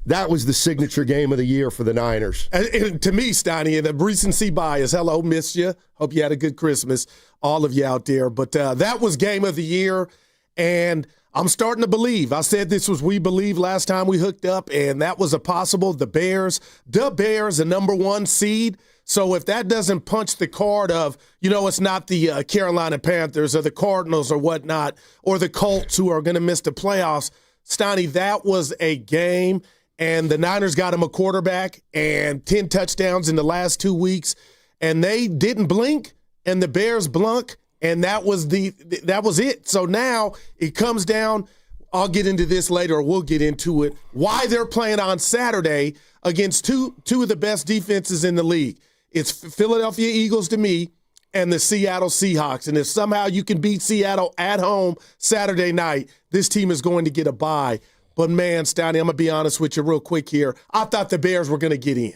that was the signature game of the year for the Niners. And to me, Steiny, the recency bias, hello, missed you. Hope you had a good Christmas, all of you out there. But that was game of the year, and I'm starting to believe. I said this was We Believe last time we hooked up, and that was a possible. The Bears, the number 1 seed. So if that doesn't punch the card of, it's not the Carolina Panthers or the Cardinals or whatnot, or the Colts who are going to miss the playoffs, Steiny, that was a game. And the Niners got him a quarterback and 10 touchdowns in the last 2 weeks. And they didn't blink, and the Bears blunk. And that was it. So now it comes down. I'll get into this later, or we'll get into it. Why they're playing on Saturday against two of the best defenses in the league. It's Philadelphia Eagles to me and the Seattle Seahawks. And if somehow you can beat Seattle at home Saturday night, this team is going to get a bye. But man, Steiny, I'm going to be honest with you real quick here. I thought the Bears were going to get in.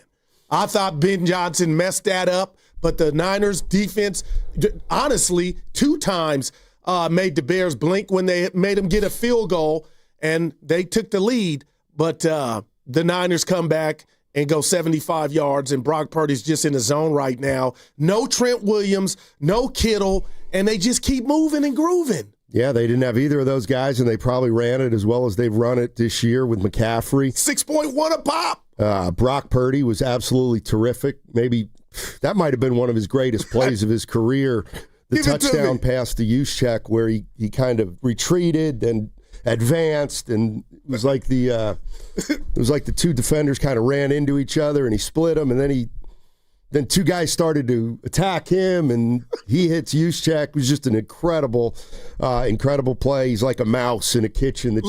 I thought Ben Johnson messed that up. But the Niners defense, honestly, 2 times made the Bears blink when they made them get a field goal, and they took the lead. But the Niners come back and go 75 yards, and Brock Purdy's just in the zone right now. No Trent Williams, no Kittle, and they just keep moving and grooving. Yeah, they didn't have either of those guys, and they probably ran it as well as they've run it this year with McCaffrey. 6.1 a pop. Brock Purdy was absolutely terrific. Maybe that might have been one of his greatest plays of his career. The touchdown pass to Juszczyk, where he kind of retreated and advanced, and it was like the 2 defenders kind of ran into each other, and he split them, and then 2 guys started to attack him, and he hits Juszczyk. It was just an incredible play. He's like a mouse in a kitchen that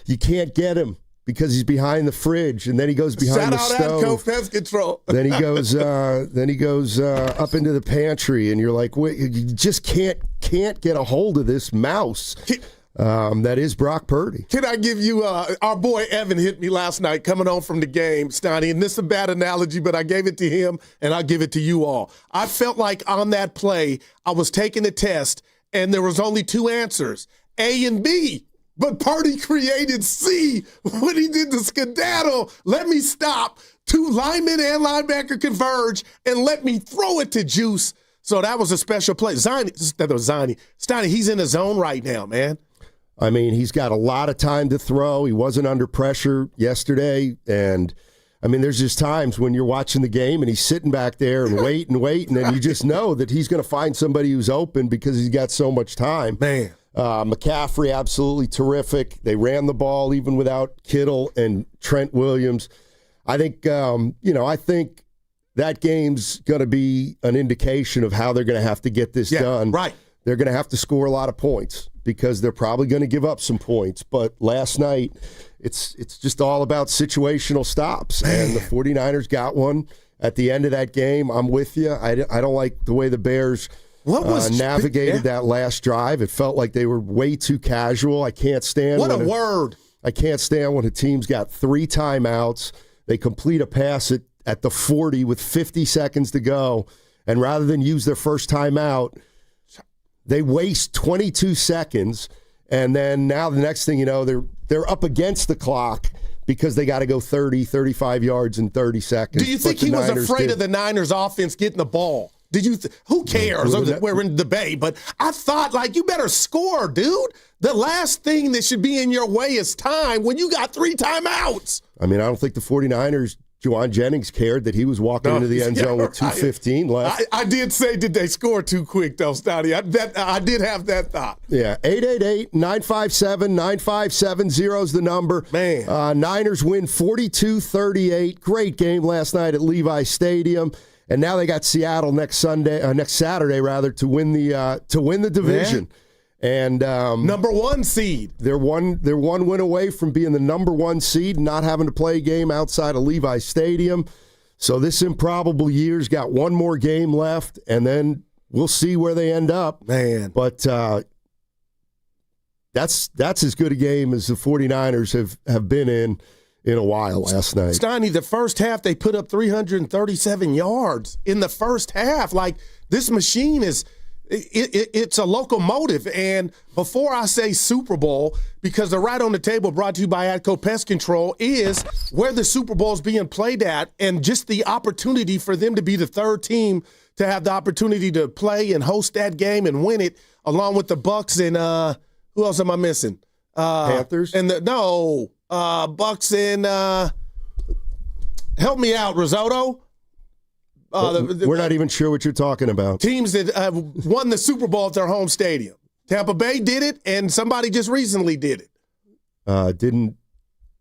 you can't get him because he's behind the fridge, and then he goes behind the stove. Shout out Atco Pest Control. Then he goes up into the pantry, and you're like, wait, you just can't get a hold of this mouse. That is Brock Purdy. Can I give you, our boy Evan hit me last night coming home from the game, Steiny, and this is a bad analogy, but I gave it to him, and I'll give it to you all. I felt like on that play, I was taking a test, and there was only 2 answers, A and B. But Purdy created C when he did the skedaddle. Let me stop. 2 linemen and linebacker converge, and let me throw it to Juice. So that was a special play. Steiny, he's in the zone right now, man. I mean, he's got a lot of time to throw. He wasn't under pressure yesterday. And, I mean, there's just times when you're watching the game and he's sitting back there and wait, and then you just know that he's going to find somebody who's open because he's got so much time. Man. McCaffrey, absolutely terrific. They ran the ball even without Kittle and Trent Williams. I think, I think that game's going to be an indication of how they're going to have to get this done. Right. They're going to have to score a lot of points because they're probably going to give up some points. But last night, it's just all about situational stops. Man. And the 49ers got one at the end of that game. I'm with you. I don't like the way the Bears navigated that last drive. It felt like they were way too casual. I can't stand I can't stand when a team's got 3 timeouts. They complete a pass at the 40 with 50 seconds to go, and rather than use their first timeout, they waste 22 seconds, and then now the next thing you know, they're up against the clock because they got to go 30, 35 yards in 30 seconds. Do you think he was afraid of the Niners offense getting the ball? Did you? Who cares? We're in debate, but I thought, like, you better score, dude. The last thing that should be in your way is time when you got 3 timeouts. I mean, I don't think the 49ers, Juwan Jennings, cared that he was walking into the end zone with 2:15 left. I did say, did they score too quick, though, Stoney? I did have that thought. Yeah, 888-957-9570 is the number. Man. Niners win 42-38. Great game last night at Levi Stadium. And now they got Seattle next Saturday, to win the division. Yeah. And number 1 seed. They're one win away from being the number 1 seed, not having to play a game outside of Levi Stadium. So this improbable year's got one more game left, and then we'll see where they end up. Man. But that's as good a game as the 49ers have been in a while last night. Steiny, the first half, they put up 337 yards in the first half. Like, this machine is it's a locomotive. And before I say Super Bowl, because the Right on the Table, brought to you by Atco Pest Control, is where the Super Bowl is being played at, and just the opportunity for them to be the third team to have the opportunity to play and host that game and win it, along with the Bucks and who else am I missing? Panthers? And Bucks and help me out, Risotto. We're not even sure what you're talking about. Teams that have won the Super Bowl at their home stadium. Tampa Bay did it, and somebody just recently did it. Didn't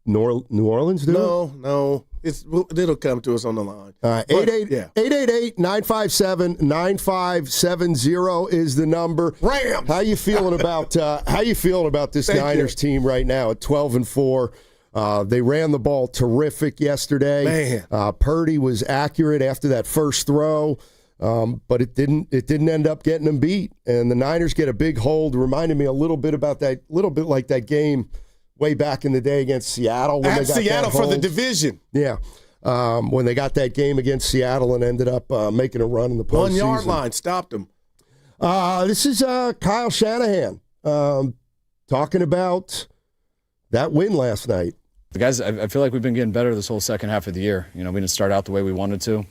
New Orleans do it? No. It'll come to us on the line. 888-957-9570 is the number. Rams. How you feeling about this Niners team right now at 12-4? They ran the ball terrific yesterday. Man. Purdy was accurate after that first throw, but it didn't end up getting them beat. And the Niners get a big hold. Reminded me a little bit like that game way back in the day against Seattle. At Seattle for the division. Yeah. When they got that game against Seattle and ended up making a run in the postseason. 1 yard line stopped them. This is Kyle Shanahan talking about that win last night. The guys, I feel like we've been getting better this whole second half of the year. We didn't start out the way we wanted to.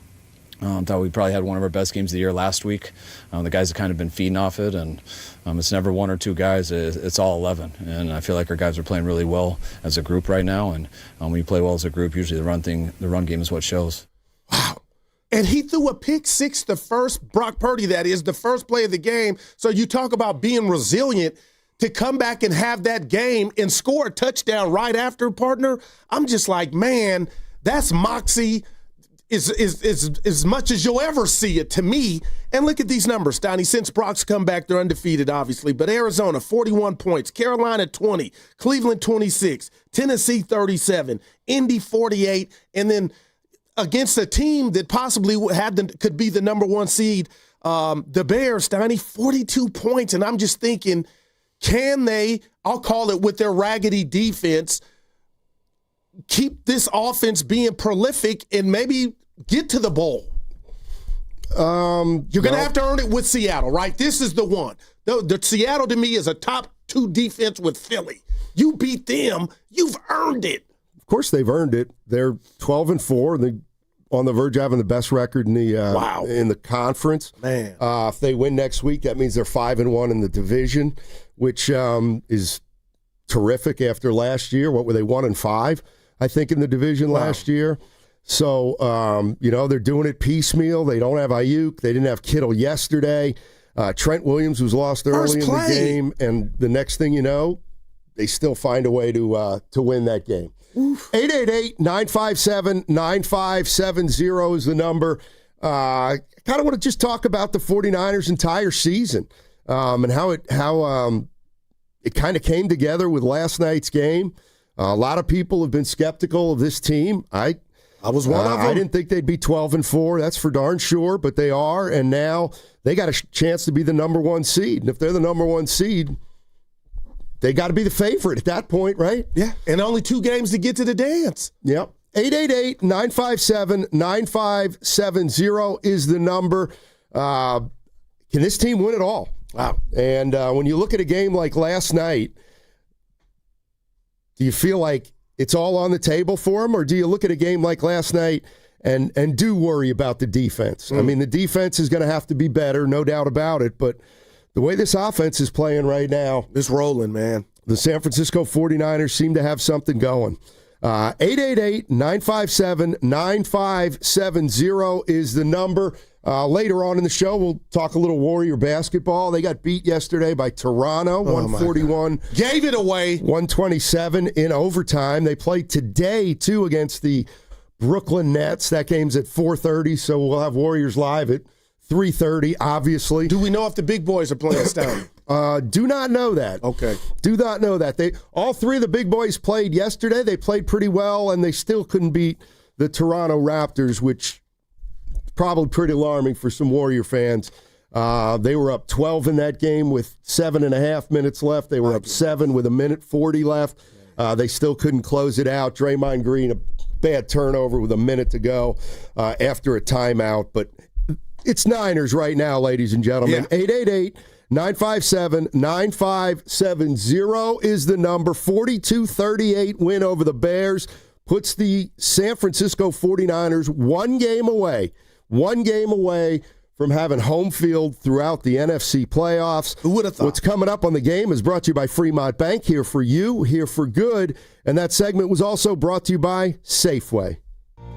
Thought we probably had one of our best games of the year last week. The guys have kind of been feeding off it, and it's never one or two guys. It's all 11. And I feel like our guys are playing really well as a group right now. And when you play well as a group, usually the run game is what shows. Wow. And he threw a pick six, Brock Purdy, that is, the first play of the game. So you talk about being resilient. To come back and have that game and score a touchdown right after, partner, I'm just like, man, that's moxie is as much as you'll ever see it to me. And look at these numbers, Donnie. Since Brock's come back, they're undefeated, obviously. But Arizona, 41 points. Carolina, 20. Cleveland, 26. Tennessee, 37. Indy, 48. And then against a team that possibly could be the number 1 seed, the Bears, Donnie, 42 points. And I'm just thinking, can they, I'll call it with their raggedy defense, keep this offense being prolific and maybe get to the bowl? You're going to have to earn it with Seattle, right? This is the one. The Seattle, to me, is a top 2 defense with Philly. You beat them, you've earned it. Of course they've earned it. They're 12-4. They're on the verge of having the best record in the conference. Man. If they win next week, that means they're 5-1 in the division, which is terrific after last year. What were they, 1-5, I think, in the division last year? So, they're doing it piecemeal. They don't have Ayuk. They didn't have Kittle yesterday. Trent Williams was lost early in the game, and the next thing you know, they still find a way to win that game. 888-957-9570 is the number. I kind of want to just talk about the 49ers' entire season and how it kind of came together with last night's game. A lot of people have been skeptical of this team. I was one of them. I didn't think they'd be 12-4. That's for darn sure, but they are, and now they got a chance to be the number 1 seed. And if they're the number 1 seed, they got to be the favorite at that point, right? Yeah, and only 2 games to get to the dance. Yep. 888-957-9570 is the number. Can this team win it all? Wow. And when you look at a game like last night, do you feel like it's all on the table for them, or do you look at a game like last night and do worry about the defense. I mean, the defense is going to have to be better, no doubt about it, but the way this offense is playing right now, it's rolling, man. The San Francisco 49ers seem to have something going. 888-957-9570 is the number. Later on in the show, we'll talk a little Warrior basketball. They got beat yesterday by Toronto, 141. Gave it away. 127 in overtime. They play today, too, against the Brooklyn Nets. That game's at 4:30, so we'll have Warriors live at 3:30, obviously. Do we know if the big boys are playing Stone? Do not know that. Okay. Do not know that. All three of the big boys played yesterday. They played pretty well, and they still couldn't beat the Toronto Raptors, which probably pretty alarming for some Warrior fans. They were up 12 in that game with 7.5 minutes left. They were up 7 with 1:40 left. They still couldn't close it out. Draymond Green, a bad turnover with a minute to go after a timeout. But it's Niners right now, ladies and gentlemen. 888-957-9570 is the number. 42-38 win over the Bears puts the San Francisco 49ers one game away from having home field throughout the NFC playoffs. Who would have thought? What's coming up on the game is brought to you by Fremont Bank, here for you, here for good. And that segment was also brought to you by Safeway.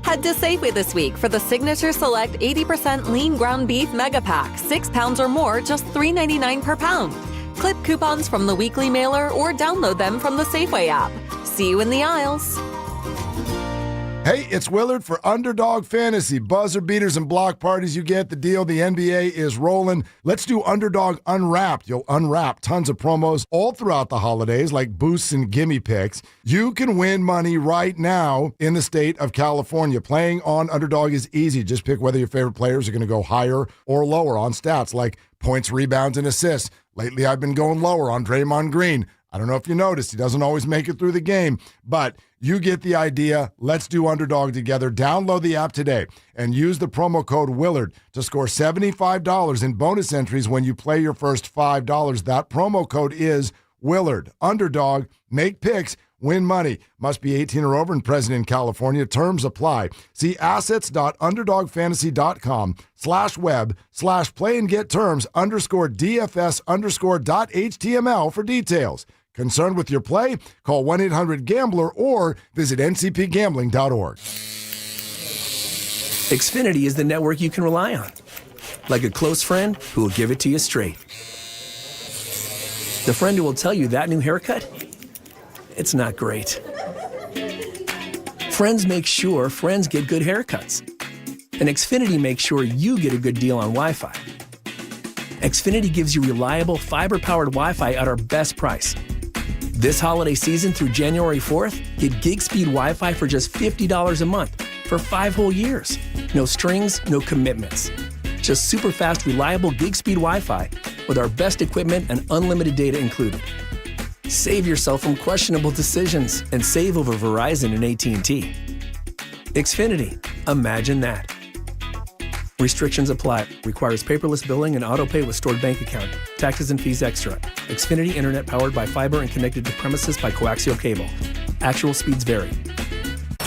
Head to Safeway this week for the Signature Select 80% lean ground beef mega pack. 6 pounds or more, just $3.99 per pound. Clip coupons from the weekly mailer or download them from the Safeway app. See you in the aisles. Hey, it's Willard for Underdog Fantasy. Buzzer beaters and block parties, you get the deal. The NBA is rolling. Let's do Underdog Unwrapped. You'll unwrap tons of promos all throughout the holidays, like boosts and gimme picks. You can win money right now in the state of California. Playing on Underdog is easy. Just pick whether your favorite players are going to go higher or lower on stats like points, rebounds, and assists. Lately, I've been going lower on Draymond Green. I don't know if you noticed, he doesn't always make it through the game, but you get the idea. Let's do Underdog together. Download the app today and use the promo code Willard to score $75 in bonus entries when you play your first $5. That promo code is Willard. Underdog, make picks, win money. Must be 18 or over and present in California. Terms apply. See assets.underdogfantasy.com/web/play and get terms _DFS_.html for details. Concerned with your play? Call 1-800-GAMBLER or visit ncpgambling.org. Xfinity is the network you can rely on. Like a close friend who will give it to you straight. The friend who will tell you that new haircut, it's not great. Friends make sure friends get good haircuts. And Xfinity makes sure you get a good deal on Wi-Fi. Xfinity gives you reliable fiber-powered Wi-Fi at our best price. This holiday season through January 4th, get gig speed Wi-Fi for just $50 a month for 5 whole years. No strings, no commitments. Just super fast, reliable gig speed Wi-Fi with our best equipment and unlimited data included. Save yourself from questionable decisions and save over Verizon and AT&T. Xfinity, imagine that. Restrictions apply. Requires paperless billing and auto pay with stored bank account. Taxes and fees extra. Xfinity Internet powered by fiber and connected to premises by coaxial cable. Actual speeds vary.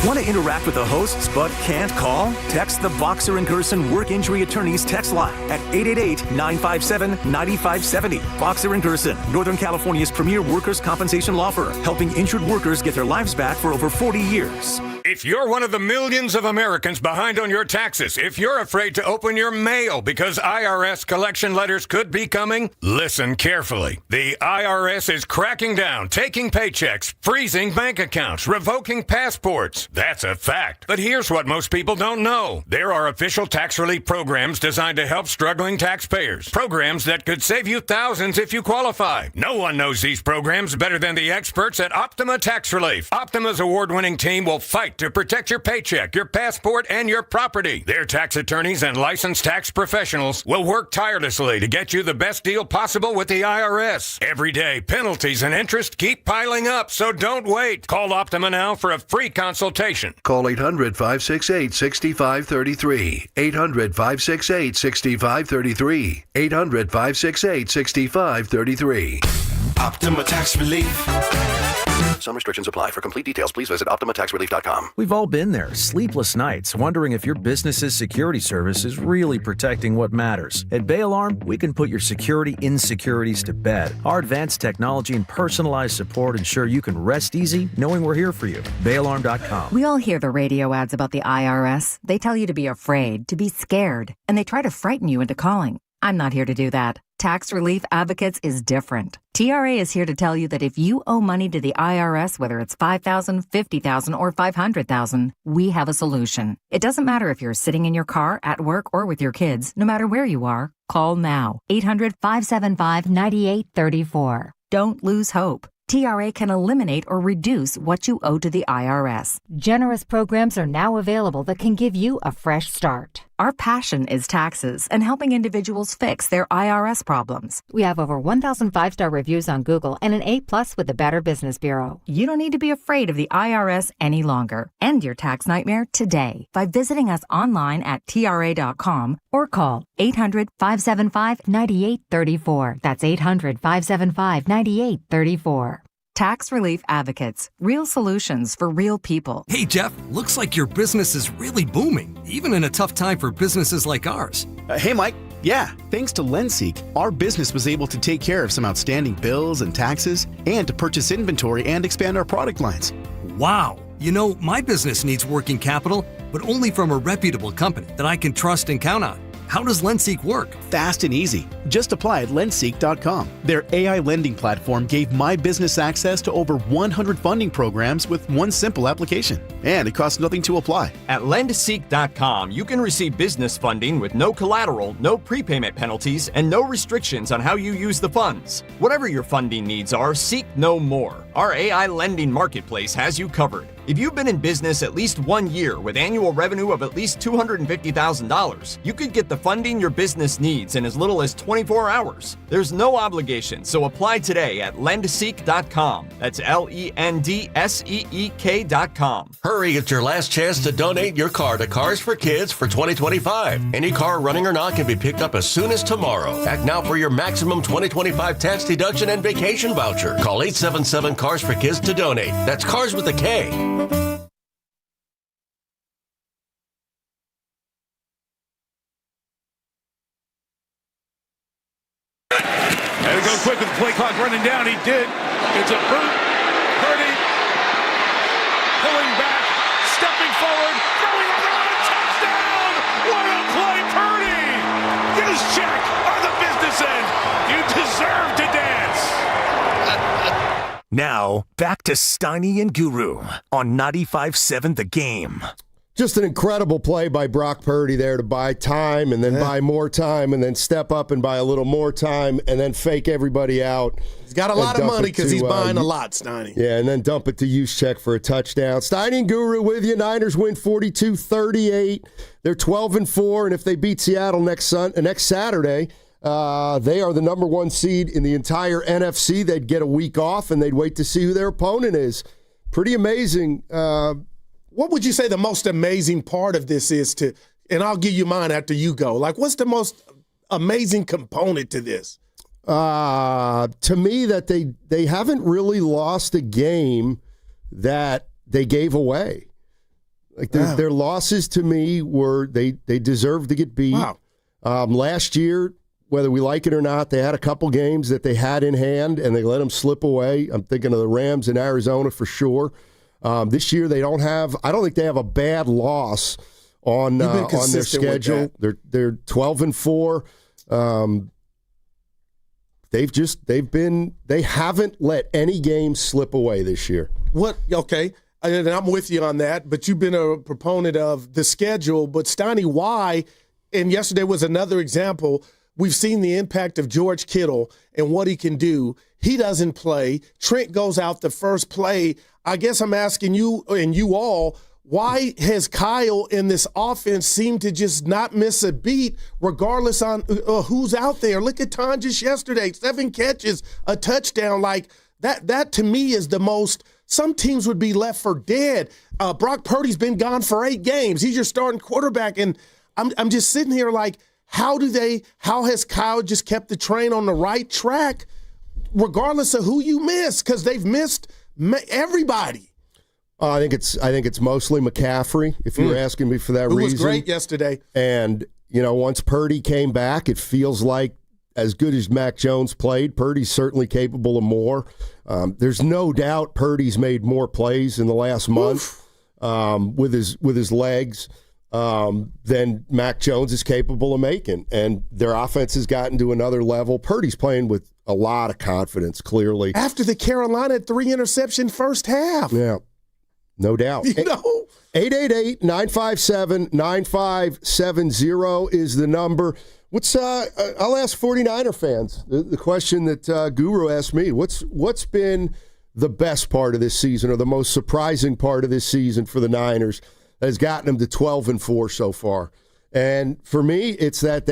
Want to interact with the hosts but can't call? Text the Boxer and Gerson Work Injury Attorneys text line at 888-957-9570. Boxer and Gerson, Northern California's premier workers' compensation law firm, helping injured workers get their lives back for over 40 years. If you're one of the millions of Americans behind on your taxes, if you're afraid to open your mail because IRS collection letters could be coming, listen carefully. The IRS is cracking down, taking paychecks, freezing bank accounts, revoking passports. That's a fact. But here's what most people don't know. There are official tax relief programs designed to help struggling taxpayers. Programs that could save you thousands if you qualify. No one knows these programs better than the experts at Optima Tax Relief. Optima's award-winning team will fight to protect your paycheck, your passport, and your property. Their tax attorneys and licensed tax professionals will work tirelessly to get you the best deal possible with the IRS. Every day, penalties and interest keep piling up, so don't wait. Call Optima now for a free consultation. Call 800-568-6533. 800-568-6533. 800-568-6533. Optima Tax Relief. Some restrictions apply. For complete details, please visit OptimaTaxRelief.com. We've all been there, sleepless nights, wondering if your business's security service is really protecting what matters. At Bay Alarm, we can put your security insecurities to bed. Our advanced technology and personalized support ensure you can rest easy knowing we're here for you. BayAlarm.com. We all hear the radio ads about the IRS. They tell you to be afraid, to be scared, and they try to frighten you into calling. I'm not here to do that. Tax Relief Advocates is different. TRA is here to tell you that if you owe money to the IRS, whether it's $5,000, $50,000, or $500,000, we have a solution. It doesn't matter if you're sitting in your car, at work, or with your kids. No matter where you are, call now. 800-575-9834. Don't lose hope. TRA can eliminate or reduce what you owe to the IRS. Generous programs are now available that can give you a fresh start. Our passion is taxes and helping individuals fix their IRS problems. We have over 1,000 5-star reviews on Google and an A+ with the Better Business Bureau. You don't need to be afraid of the IRS any longer. End your tax nightmare today by visiting us online at TRA.com or call 800-575-9834. That's 800-575-9834. Tax Relief Advocates. Real solutions for real people. Hey, Jeff, looks like your business is really booming, even in a tough time for businesses like ours. Hey, Mike. Yeah, thanks to LendSeek, our business was able to take care of some outstanding bills and taxes and to purchase inventory and expand our product lines. Wow. You know, my business needs working capital, but only from a reputable company that I can trust and count on. How does LendSeek work? Fast and easy. Just apply at lendseek.com. Their AI lending platform gave my business access to over 100 funding programs with one simple application. And it costs nothing to apply. At lendseek.com, you can receive business funding with no collateral, no prepayment penalties, and no restrictions on how you use the funds. Whatever your funding needs are, seek no more. Our AI lending marketplace has you covered. If you've been in business at least 1 year with annual revenue of at least $250,000, you could get the funding your business needs in as little as 24 hours. There's no obligation, so apply today at lendseek.com. That's LENDSEEK.com. Hurry, it's your last chance to donate your car to Cars for Kids for 2025. Any car, running or not, can be picked up as soon as tomorrow. Act now for your maximum 2025 tax deduction and vacation voucher. Call 877 Cars for Kids to donate. That's Cars with a K. And we go quick with the play clock running down. He did. It's a boot. Purdy pulling back, stepping forward, throwing on the run, touchdown! What a play, Purdy! Use check on the business end. You deserve to dance. Now, back to Steiny and Guru on 95.7 The Game. Just an incredible play by Brock Purdy there to buy time and then buy more time and then step up and buy a little more time and then fake everybody out. He's got a lot of money because he's buying a lot, Steiny. Yeah, and then dump it to Juszczyk for a touchdown. Steiny and Guru with you. Niners win 42-38. They're 12-4, and if they beat Seattle next Saturday, they are the number 1 seed in the entire NFC. They'd get a week off, and they'd wait to see who their opponent is. Pretty amazing. What would you say the most amazing part of this is and I'll give you mine after you go. Like, what's the most amazing component to this? To me, that they haven't really lost a game that they gave away. Like their losses to me were they deserved to get beat. Wow. Last year, whether we like it or not, they had a couple games that they had in hand and they let them slip away. I'm thinking of the Rams in Arizona for sure. This year they don't have. I don't think they have a bad loss on their schedule. They're 12-4. They haven't let any game slip away this year. Okay, and I'm with you on that. But you've been a proponent of the schedule. But Steiny, why? And yesterday was another example. We've seen the impact of George Kittle and what he can do. He doesn't play. Trent goes out the first play. I guess I'm asking you and you all, why has Kyle in this offense seemed to just not miss a beat regardless on who's out there? Look at Tonjes yesterday, 7 catches, a touchdown. Like that to me is the most – some teams would be left for dead. Brock Purdy's been gone for 8 games. He's your starting quarterback, and I'm just sitting here like, how has Kyle just kept the train on the right track regardless of who you miss, because they've missed everybody. I think it's mostly McCaffrey, if you were asking me for that reason. Who was great yesterday. And, once Purdy came back, it feels like as good as Mac Jones played, Purdy's certainly capable of more. There's no doubt Purdy's made more plays in the last month with his legs than Mac Jones is capable of making. And their offense has gotten to another level. Purdy's playing with a lot of confidence, clearly. After the Carolina 3-interception first half. Yeah. No doubt. 888-957-9570 is the number. I'll ask 49er fans the question that Guru asked me. What's been the best part of this season or the most surprising part of this season for the Niners that has gotten them to 12-4 so far? And for me, it's that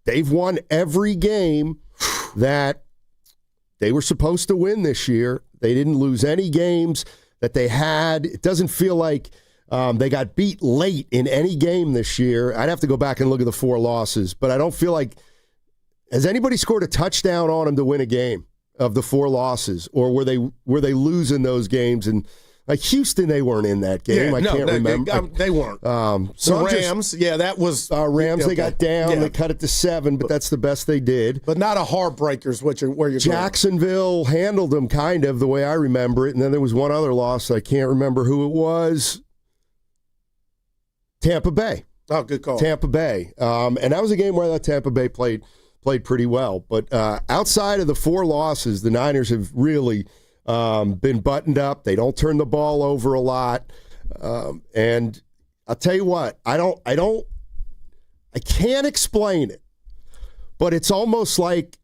they've won every game that they were supposed to win this year. They didn't lose any games that they had. It doesn't feel like they got beat late in any game this year. I'd have to go back and look at the 4 losses, but I don't feel like – has anybody scored a touchdown on them to win a game of the 4 losses? Or were they losing those games? And like Houston, they weren't in that game. Yeah, I can't remember. They weren't. So Rams, that was Rams. Okay. They got down. Yeah. They cut it to 7, but that's the best they did. But not a heartbreaker is where you're Jacksonville handled them kind of the way I remember it. And then there was one other loss. I can't remember who it was. Tampa Bay. Oh, good call. Tampa Bay. And that was a game where Tampa Bay played pretty well. But outside of the 4 losses, the Niners have really been buttoned up. They don't turn the ball over a lot. And I'll tell you what, I can't explain it, but it's almost like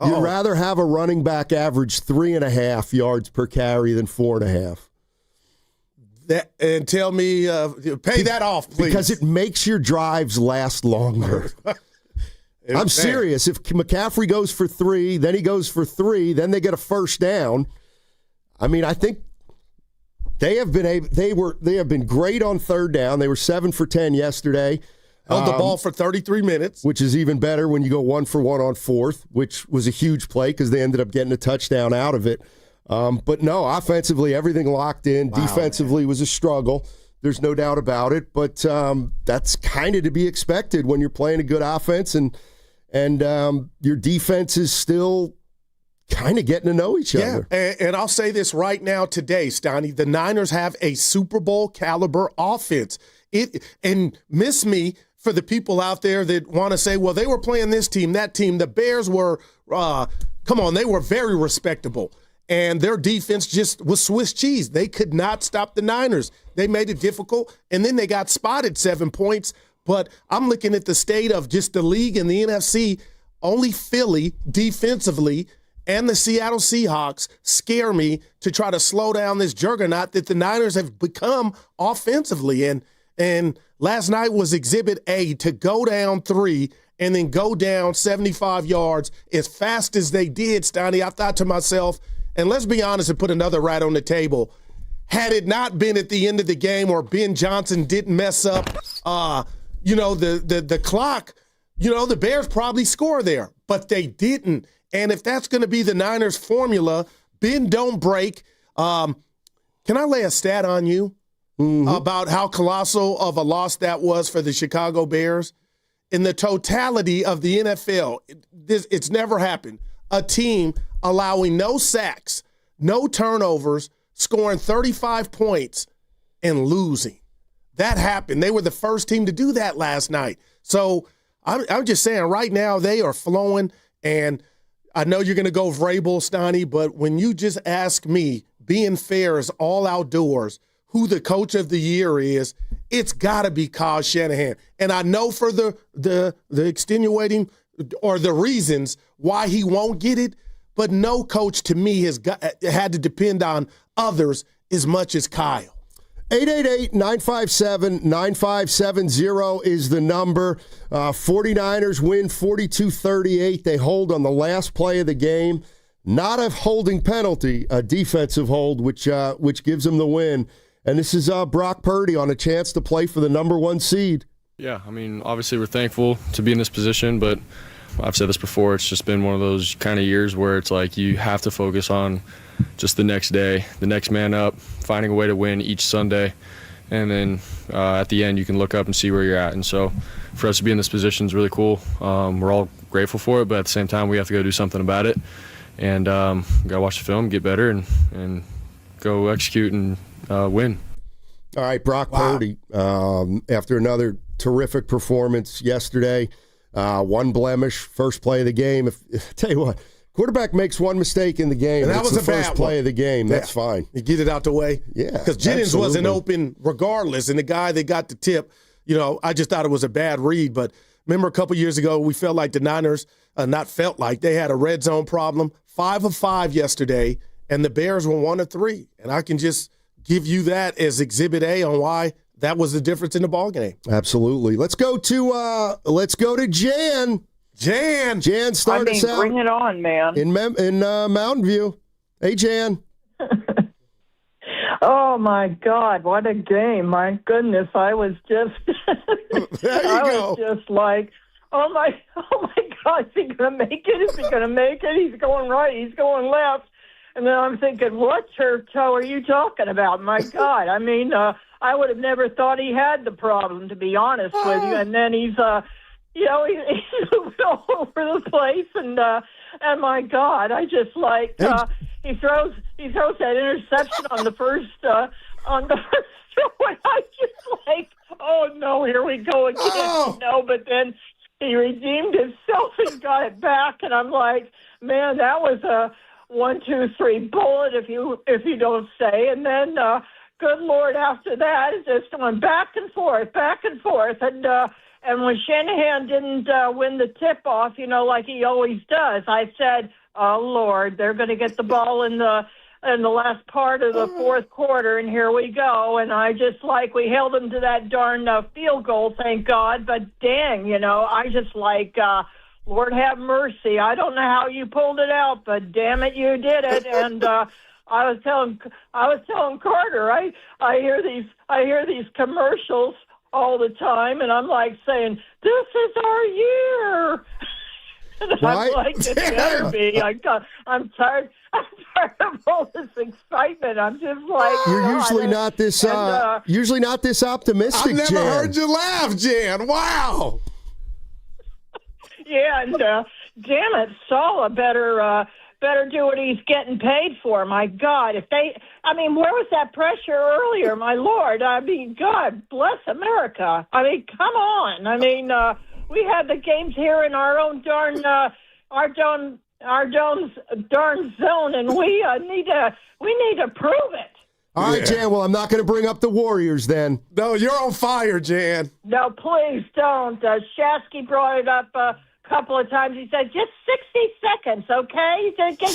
you'd rather have a running back average 3.5 yards per carry than 4.5. And tell me, pay that off, please. Because it makes your drives last longer. I'm serious. If McCaffrey goes for 3, then he goes for 3, then they get a first down. I mean, I think they have been great on third down. They were 7 for 10 yesterday. Held the ball for 33 minutes. Which is even better when you go 1 for 1 on 4th, which was a huge play because they ended up getting a touchdown out of it. But no, offensively, everything locked in. Wow, defensively was a struggle. There's no doubt about it. But that's kind of to be expected when you're playing a good offense and your defense is still kind of getting to know each other. And I'll say this right now today, Stoney, the Niners have a Super Bowl caliber offense. And miss me for the people out there that want to say, well, they were playing this team, that team. The Bears were, they were very respectable. And their defense just was Swiss cheese. They could not stop the Niners. They made it difficult, and then they got spotted 7 points. But I'm looking at the state of just the league and the NFC. Only Philly defensively and the Seattle Seahawks scare me to try to slow down this juggernaut that the Niners have become offensively. And last night was Exhibit A, to go down 3 and then go down 75 yards as fast as they did, Stoney. I thought to myself, and let's be honest and put another rat on the table, had it not been at the end of the game or Ben Johnson didn't mess up, the clock, the Bears probably score there. But they didn't. And if that's going to be the Niners' formula, bend, don't break. Can I lay a stat on you about how colossal of a loss that was for the Chicago Bears? In the totality of the NFL, it's never happened. A team allowing no sacks, no turnovers, scoring 35 points, and losing. That happened. They were the first team to do that last night. So I'm just saying right now they are flowing, and I know you're going to go Vrabel, Stoney, but when you just ask me, being fair is all outdoors, who the coach of the year is, it's got to be Kyle Shanahan. And I know for the extenuating or the reasons why he won't get it, but no coach to me has had to depend on others as much as Kyle. 888-957-9570 is the number. 49ers win 42-38. They hold on the last play of the game. Not a holding penalty, a defensive hold, which gives them the win. And this is Brock Purdy on a chance to play for the number 1 seed. Yeah, I mean, obviously we're thankful to be in this position, but I've said this before, it's just been one of those kind of years where it's like you have to focus on just the next day, the next man up, finding a way to win each Sunday. And then at the end, you can look up and see where you're at. And so for us to be in this position is really cool. We're all grateful for it, but at the same time, we have to go do something about it. And got to watch the film, get better, and go execute and win. All right, Brock Purdy, after another terrific performance yesterday, one blemish, first play of the game. Tell you what, quarterback makes one mistake in the game, and that was the first play of the game. That's fine. You get it out the way. Yeah, because Jennings wasn't open regardless, and the guy that got the tip, I just thought it was a bad read. But remember a couple years ago, we felt like the Niners, they had a red zone problem. 5 of 5 yesterday, and the Bears were 1 of 3. And I can just give you that as Exhibit A on why that was the difference in the ballgame. Absolutely. Let's go to Jan. Jan, start us out. Bring it on, man. In Mountain View. Hey, Jan. Oh my God, what a game! My goodness, I was just, was just like, oh my God, is he gonna make it? Is he gonna make it? He's going right, he's going left, and then I'm thinking, what turf toe are you talking about? My God, I mean, I would have never thought he had the problem, to be honest with you. And then he's he's all over the place, and my God, I just like he throws that interception on the first throw, and I just like, oh no, here we go again. No, but then he redeemed himself and got it back, and I'm like, man, that was a 1, 2, 3 bullet if you don't say. And then good Lord, after that, it's just going back and forth, and when Shanahan didn't win the tip-off, like he always does, I said, oh, Lord, they're going to get the ball in the last part of the fourth quarter, and here we go. And I just we held them to that darn field goal, thank God. But dang, I just Lord have mercy. I don't know how you pulled it out, but damn it, you did it. And I was telling Carter, I hear these commercials all the time, and I'm saying, this is our year. And I'm like, it better be. I'm tired of all this excitement. I'm just like, you're usually not this optimistic. I've never heard you laugh, Jan. Wow. Yeah, and damn it, Saul better do what he's getting paid for. My God, where was that pressure earlier? My Lord, God bless America. Come on. We have the games here in our own darn zone, and we need to prove it. All right, Jan. Well, I'm not going to bring up the Warriors then. No, you're on fire, Jan. No, please don't. Shasky brought it up a couple of times. He said, just 60 seconds, okay? He said, get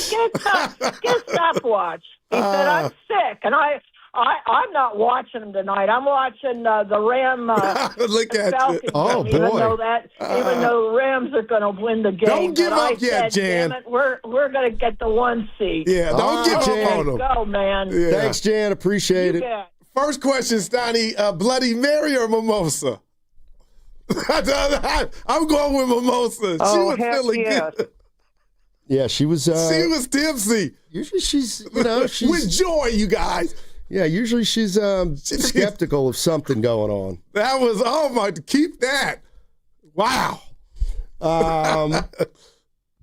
a stopwatch. He said, I'm sick, and I'm not watching them tonight. I'm watching the Ram. Look at Falcons you. Oh, game, boy. Even though the Rams are going to win the game. Don't give up yet, Jan. Damn it, we're going to get the 1 seed. Yeah, don't give up on them. Go, man. Yeah. Thanks, Jan. Appreciate it. Bet. First question, Steiny, Bloody Mary or mimosa? I'm going with mimosa. She was feeling good. Yeah, she was. She was tipsy. Usually she's with joy, you guys. Yeah, usually she's skeptical of something going on. That was, keep that. Wow.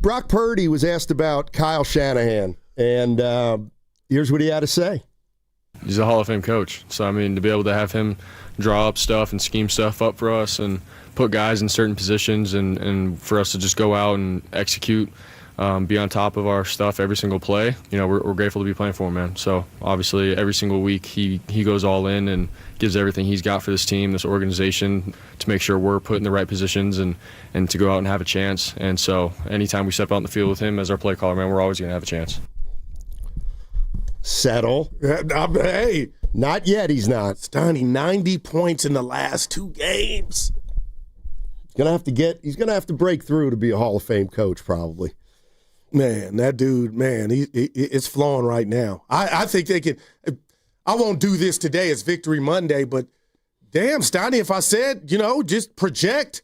Brock Purdy was asked about Kyle Shanahan, and here's what he had to say. He's a Hall of Fame coach. So, to be able to have him draw up stuff and scheme stuff up for us and put guys in certain positions and for us to just go out and execute, be on top of our stuff every single play. We're grateful to be playing for him, man. So obviously every single week he goes all in and gives everything he's got for this team, this organization, to make sure we're put in the right positions and to go out and have a chance. And so anytime we step out in the field with him as our play caller, man, we're always going to have a chance. Settle. Hey. Not yet, he's not. Stoney, 90 points in the last 2 games. He's gonna have to break through to be a Hall of Fame coach, probably. Man, that dude, it's flowing right now. I think they can. I won't do this today. It's Victory Monday, but damn, Stoney, if I said, just project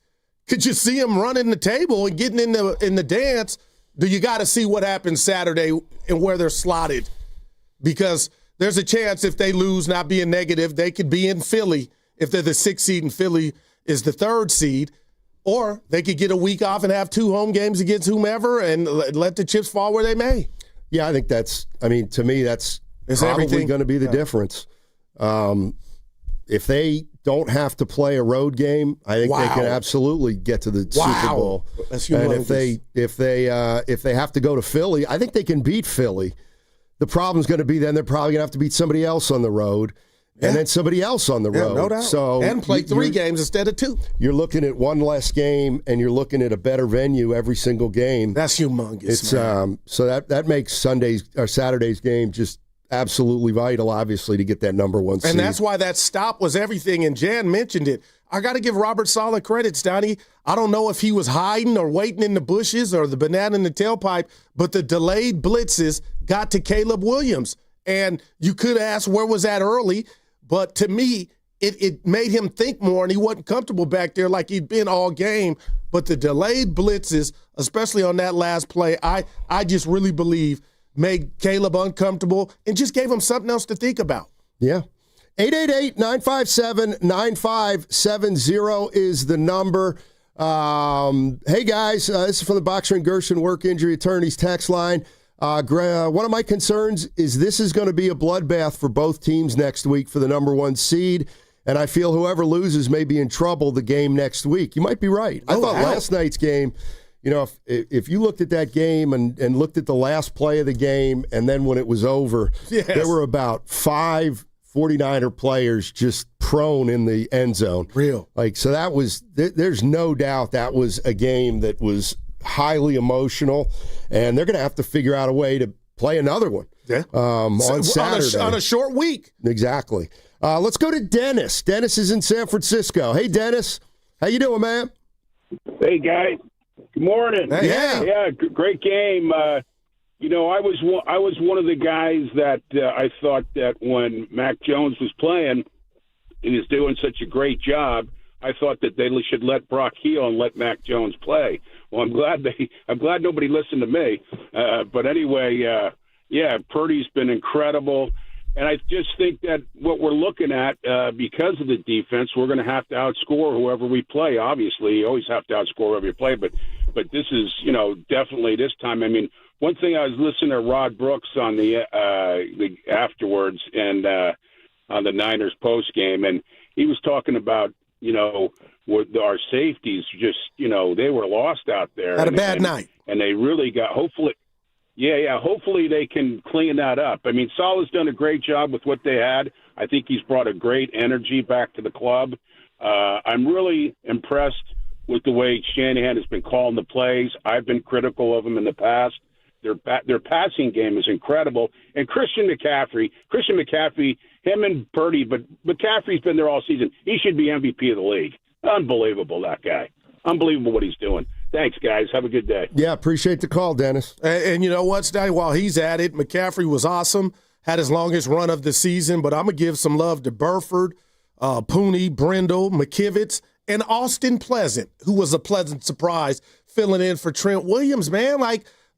Could you see him running the table and getting in the dance? Do you got to see what happens Saturday and where they're slotted? Because there's a chance if they lose, not being negative, they could be in Philly if they're the 6th seed and Philly is the 3rd seed. Or they could get a week off and have 2 home games against whomever and let the chips fall where they may. Yeah, I think to me, that's probably going to be the difference. If they don't have to play a road game, I think they can absolutely get to the Super Bowl. That's and if they have to go to Philly, I think they can beat Philly. The problem's going to be then they're probably going to have to beat somebody else on the road. And then somebody else on the road. No doubt. So and play 3 games instead of 2. You're looking at one less game, and you're looking at a better venue every single game. That's humongous. It's man. So that makes Saturday's game just absolutely vital, obviously, to get that number 1 seed. And that's why that stop was everything. And Jan mentioned it. I got to give Robert Saleh credit, Donnie. I don't know if he was hiding or waiting in the bushes or the banana in the tailpipe, but the delayed blitzes got to Caleb Williams. And you could ask where was that early. But to me, it made him think more, and he wasn't comfortable back there like he'd been all game. But the delayed blitzes, especially on that last play, I just really believe made Caleb uncomfortable and just gave him something else to think about. Yeah. 888-957-9570 is the number. Hey, guys, this is from the Boxer and Gerson Work Injury Attorneys text line. One of my concerns is this is going to be a bloodbath for both teams next week for the number 1 seed, and I feel whoever loses may be in trouble the game next week. You might be right. I thought last night's game, if you looked at that game and looked at the last play of the game, and then when it was over, there were about 5 49er players just prone in the end zone. Real. So that was, there's no doubt that was a game that was highly emotional, and they're going to have to figure out a way to play another one on Saturday. On a short week. Exactly. Let's go to Dennis. Dennis is in San Francisco. Hey, Dennis. How you doing, man? Hey, guys. Good morning. Hey, yeah, great game. I was one of the guys that I thought that when Mac Jones was playing, he was doing such a great job. I thought that they should let Brock heal and let Mac Jones play. Well, I'm glad nobody listened to me. But anyway, Purdy's been incredible. And I just think that what we're looking at, because of the defense, we're going to have to outscore whoever we play. Obviously, you always have to outscore whoever you play. But this is, definitely this time. I mean, one thing I was listening to Rod Brooks on the afterwards and on the Niners post game, and he was talking about, with our safeties, just, they were lost out there. Had a bad night. And they really got, hopefully they can clean that up. I mean, Saleh's done a great job with what they had. I think he's brought a great energy back to the club. I'm really impressed with the way Shanahan has been calling the plays. I've been critical of him in the past. Their passing game is incredible. And Christian McCaffrey, him and Purdy, but McCaffrey's been there all season. He should be MVP of the league. Unbelievable, that guy. Unbelievable what he's doing. Thanks, guys. Have a good day. Yeah, appreciate the call, Dennis. And you know what, Sty? While he's at it, McCaffrey was awesome, had his longest run of the season, but I'm going to give some love to Burford, Pooney, Brindle, McKivitz, and Austin Pleasant, who was a pleasant surprise filling in for Trent Williams, man.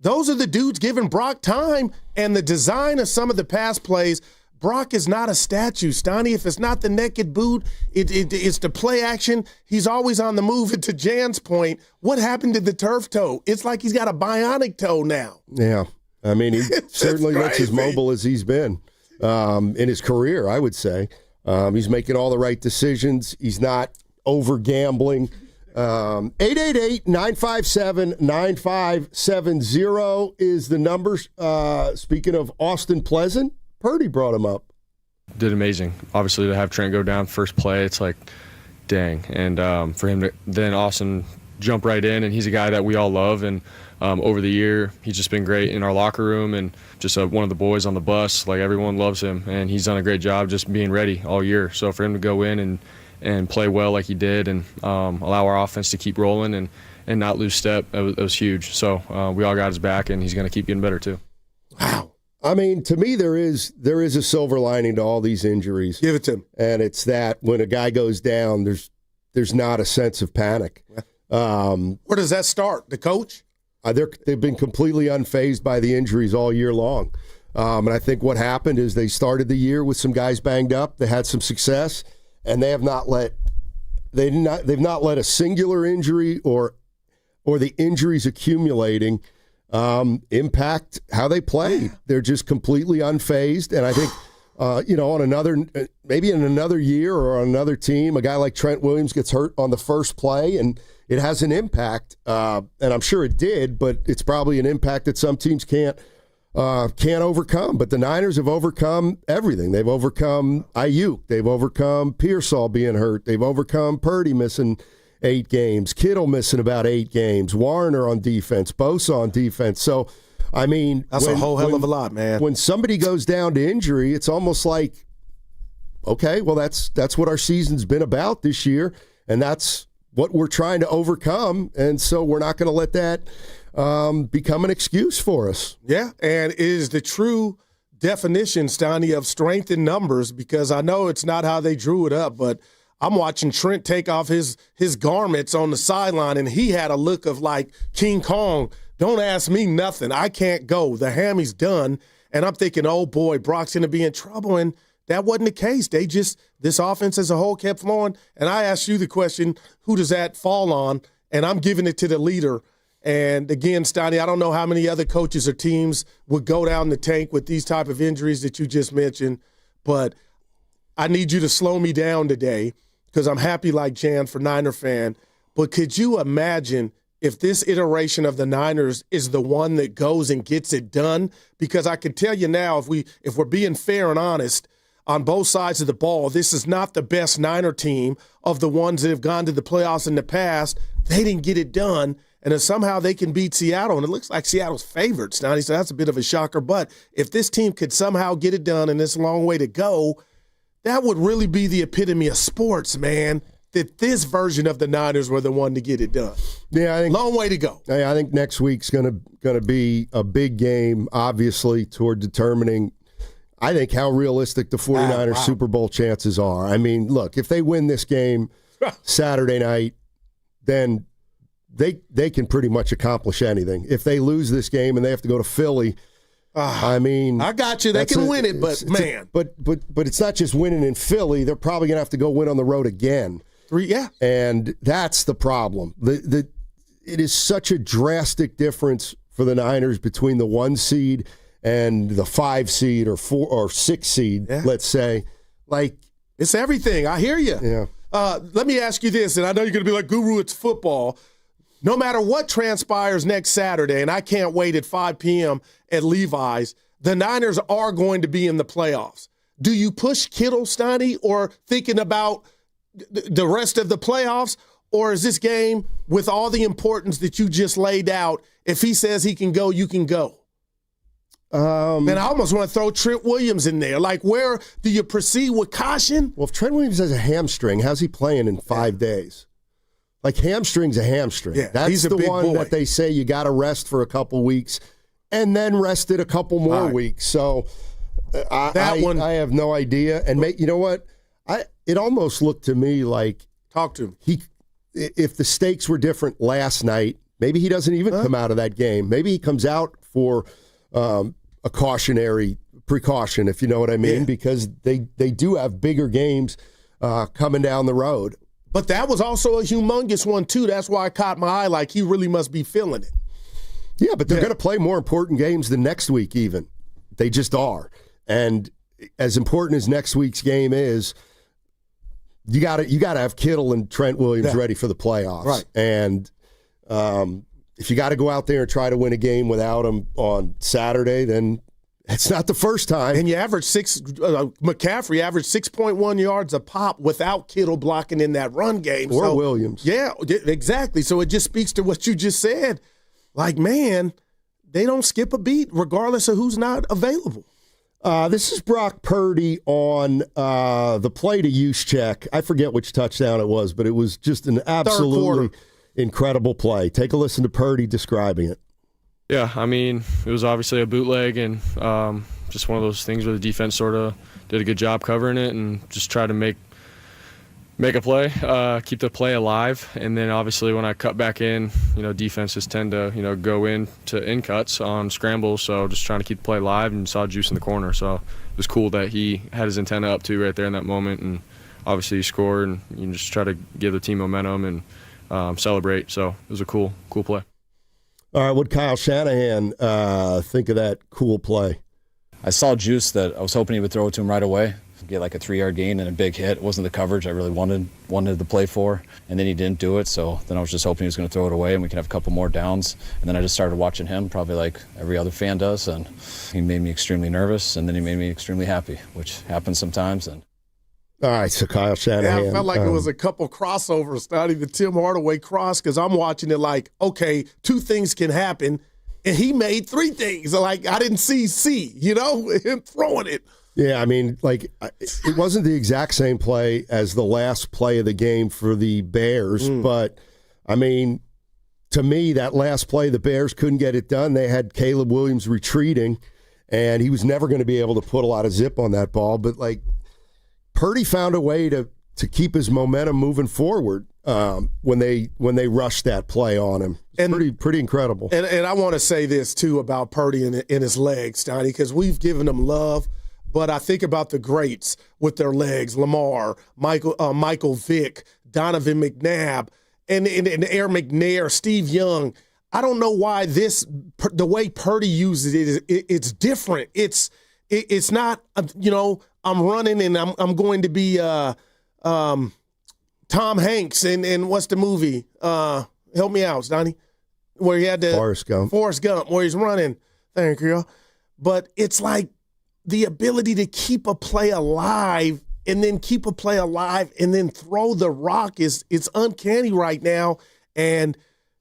Those are the dudes giving Brock time, and the design of some of the pass plays. Brock is not a statue, Stoney. If it's not the naked boot, it's the play action. He's always on the move. And to Jan's point, what happened to the turf toe? It's like he's got a bionic toe now. Yeah. I mean, he certainly looks as mobile as he's been in his career, I would say. He's making all the right decisions. He's not over-gambling. 888-957-9570 is the number. Speaking of Austin Pleasant, Purdy brought him up. Did amazing. Obviously, to have Trent go down first play, it's like, dang. And for him to then Austin jump right in, and he's a guy that we all love. And over the year, he's just been great in our locker room and just one of the boys on the bus. Like, everyone loves him, and he's done a great job just being ready all year. So for him to go in and play well like he did and allow our offense to keep rolling and not lose step, it was huge. So we all got his back, and he's going to keep getting better too. Wow. I mean, to me, there is a silver lining to all these injuries. Give it to him. And it's that when a guy goes down, there's not a sense of panic. Where does that start? The coach? They've been completely unfazed by the injuries all year long. And I think what happened is they started the year with some guys banged up. They had some success, and they've not let a singular injury or the injuries accumulating impact how they play. They're just completely unfazed. And I think, maybe in another year or on another team, a guy like Trent Williams gets hurt on the first play, and it has an impact. And I'm sure it did, but it's probably an impact that some teams can't overcome. But the Niners have overcome everything. They've overcome Ayuk. They've overcome Pearsall being hurt. They've overcome Purdy missing 8 games, Kittle missing about 8 games, Warner on defense, Bosa on defense. So, I mean, that's a whole hell of a lot, man. When somebody goes down to injury, it's almost like, okay, well, that's what our season's been about this year, and that's what we're trying to overcome, and so we're not going to let that become an excuse for us. Yeah, and it is the true definition, Stoney, of strength in numbers, because I know it's not how they drew it up, but I'm watching Trent take off his garments on the sideline, and he had a look of like King Kong. Don't ask me nothing. I can't go. The hammy's done. And I'm thinking, oh, boy, Brock's going to be in trouble. And that wasn't the case. This offense as a whole kept flowing. And I asked you the question, who does that fall on? And I'm giving it to the leader. And again, Stoney, I don't know how many other coaches or teams would go down the tank with these type of injuries that you just mentioned. But I need you to slow me down today, because I'm happy like Jan for Niner fan. But could you imagine if this iteration of the Niners is the one that goes and gets it done? Because I can tell you now, if we're being fair and honest on both sides of the ball, this is not the best Niner team of the ones that have gone to the playoffs in the past. They didn't get it done, and then somehow they can beat Seattle, and it looks like Seattle's favored. So that's a bit of a shocker. But if this team could somehow get it done in this long way to go, that would really be the epitome of sports, man, that this version of the Niners were the one to get it done. Yeah, I think long way to go. I think next week's going to be a big game, obviously, toward determining, I think, how realistic the 49ers Super Bowl chances are. I mean, look, if they win this game Saturday night, then they can pretty much accomplish anything. If they lose this game and they have to go to Philly, I mean, I got you. They can win it, but man. But it's not just winning in Philly. They're probably going to have to go win on the road again. Yeah. And that's the problem. It is such a drastic difference for the Niners between the 1 seed and the 5 seed or 4 or 6 seed, let's say. Like, it's everything. I hear you. Yeah. Let me ask you this, and I know you're going to be like, Guru, it's football. No matter what transpires next Saturday, and I can't wait at 5 p.m. at Levi's, the Niners are going to be in the playoffs. Do you push Kittle, Stoney, or thinking about the rest of the playoffs, or is this game, with all the importance that you just laid out, if he says he can go, you can go? Man, I almost want to throw Trent Williams in there. Like, where do you proceed with caution? Well, if Trent Williams has a hamstring, how's he playing in 5 days? Like, hamstring's a hamstring. Yeah, that's he's a the big one boy. that they say you got to rest for a couple weeks and then rest it a couple more weeks. So I have no idea. And you know what? It almost looked to me like talk to him. If the stakes were different last night, maybe he doesn't even come out of that game. Maybe he comes out for a cautionary precaution, if you know what I mean, because they do have bigger games coming down the road. But that was also a humongous one, too. That's why I caught my eye. Like, he really must be feeling it. Yeah, but they're going to play more important games than next week even. They just are. And as important as next week's game is, you got to have Kittle and Trent Williams ready for the playoffs. Right. And if you got to go out there and try to win a game without them on Saturday, then it's not the first time. And you average McCaffrey averaged 6.1 yards a pop without Kittle blocking in that run game. Or Williams. Yeah, exactly. So it just speaks to what you just said. Like, man, they don't skip a beat regardless of who's not available. This is Brock Purdy on the play to use check. I forget which touchdown it was, but it was just an absolutely incredible play. Take a listen to Purdy describing it. Yeah, I mean, it was obviously a bootleg and just one of those things where the defense sort of did a good job covering it and just tried to make Make a play, keep the play alive, and then obviously when I cut back in, defenses tend to, go in cuts on scrambles, so just trying to keep the play alive, and saw Juice in the corner, so it was cool that he had his antenna up too right there in that moment, and obviously he scored, and you just try to give the team momentum and celebrate, so it was a cool play. All right, what Kyle Shanahan think of that cool play? I saw Juice that I was hoping he would throw it to him right away, get like a 3-yard gain and a big hit. It wasn't the coverage I really wanted the play for, and then he didn't do it, so then I was just hoping he was going to throw it away and we could have a couple more downs. And then I just started watching him, probably like every other fan does, and he made me extremely nervous, and then he made me extremely happy, which happens sometimes. And all right, so Kyle Shanahan. Yeah, I felt like it was a couple crossovers, not even Tim Hardaway cross, because I'm watching it like, okay, 2 things can happen, and he made 3 things. Like, I didn't see him throwing it. Yeah, I mean, like, it wasn't the exact same play as the last play of the game for the Bears, but, I mean, to me, that last play, the Bears couldn't get it done. They had Caleb Williams retreating, and he was never going to be able to put a lot of zip on that ball. But, like, Purdy found a way to keep his momentum moving forward when they rushed that play on him. It's pretty incredible. And I want to say this, too, about Purdy and his legs, Donnie, because we've given him love. But I think about the greats with their legs, Lamar, Michael Vick, Donovan McNabb, and Air McNair, Steve Young. I don't know why the way Purdy uses it's different. It's not, I'm running and I'm going to be Tom Hanks and what's the movie? Help me out, Donnie. Where he had the Forrest Gump, where he's running. Thank you. But it's like, the ability to keep a play alive and then throw the rock it's uncanny right now. And,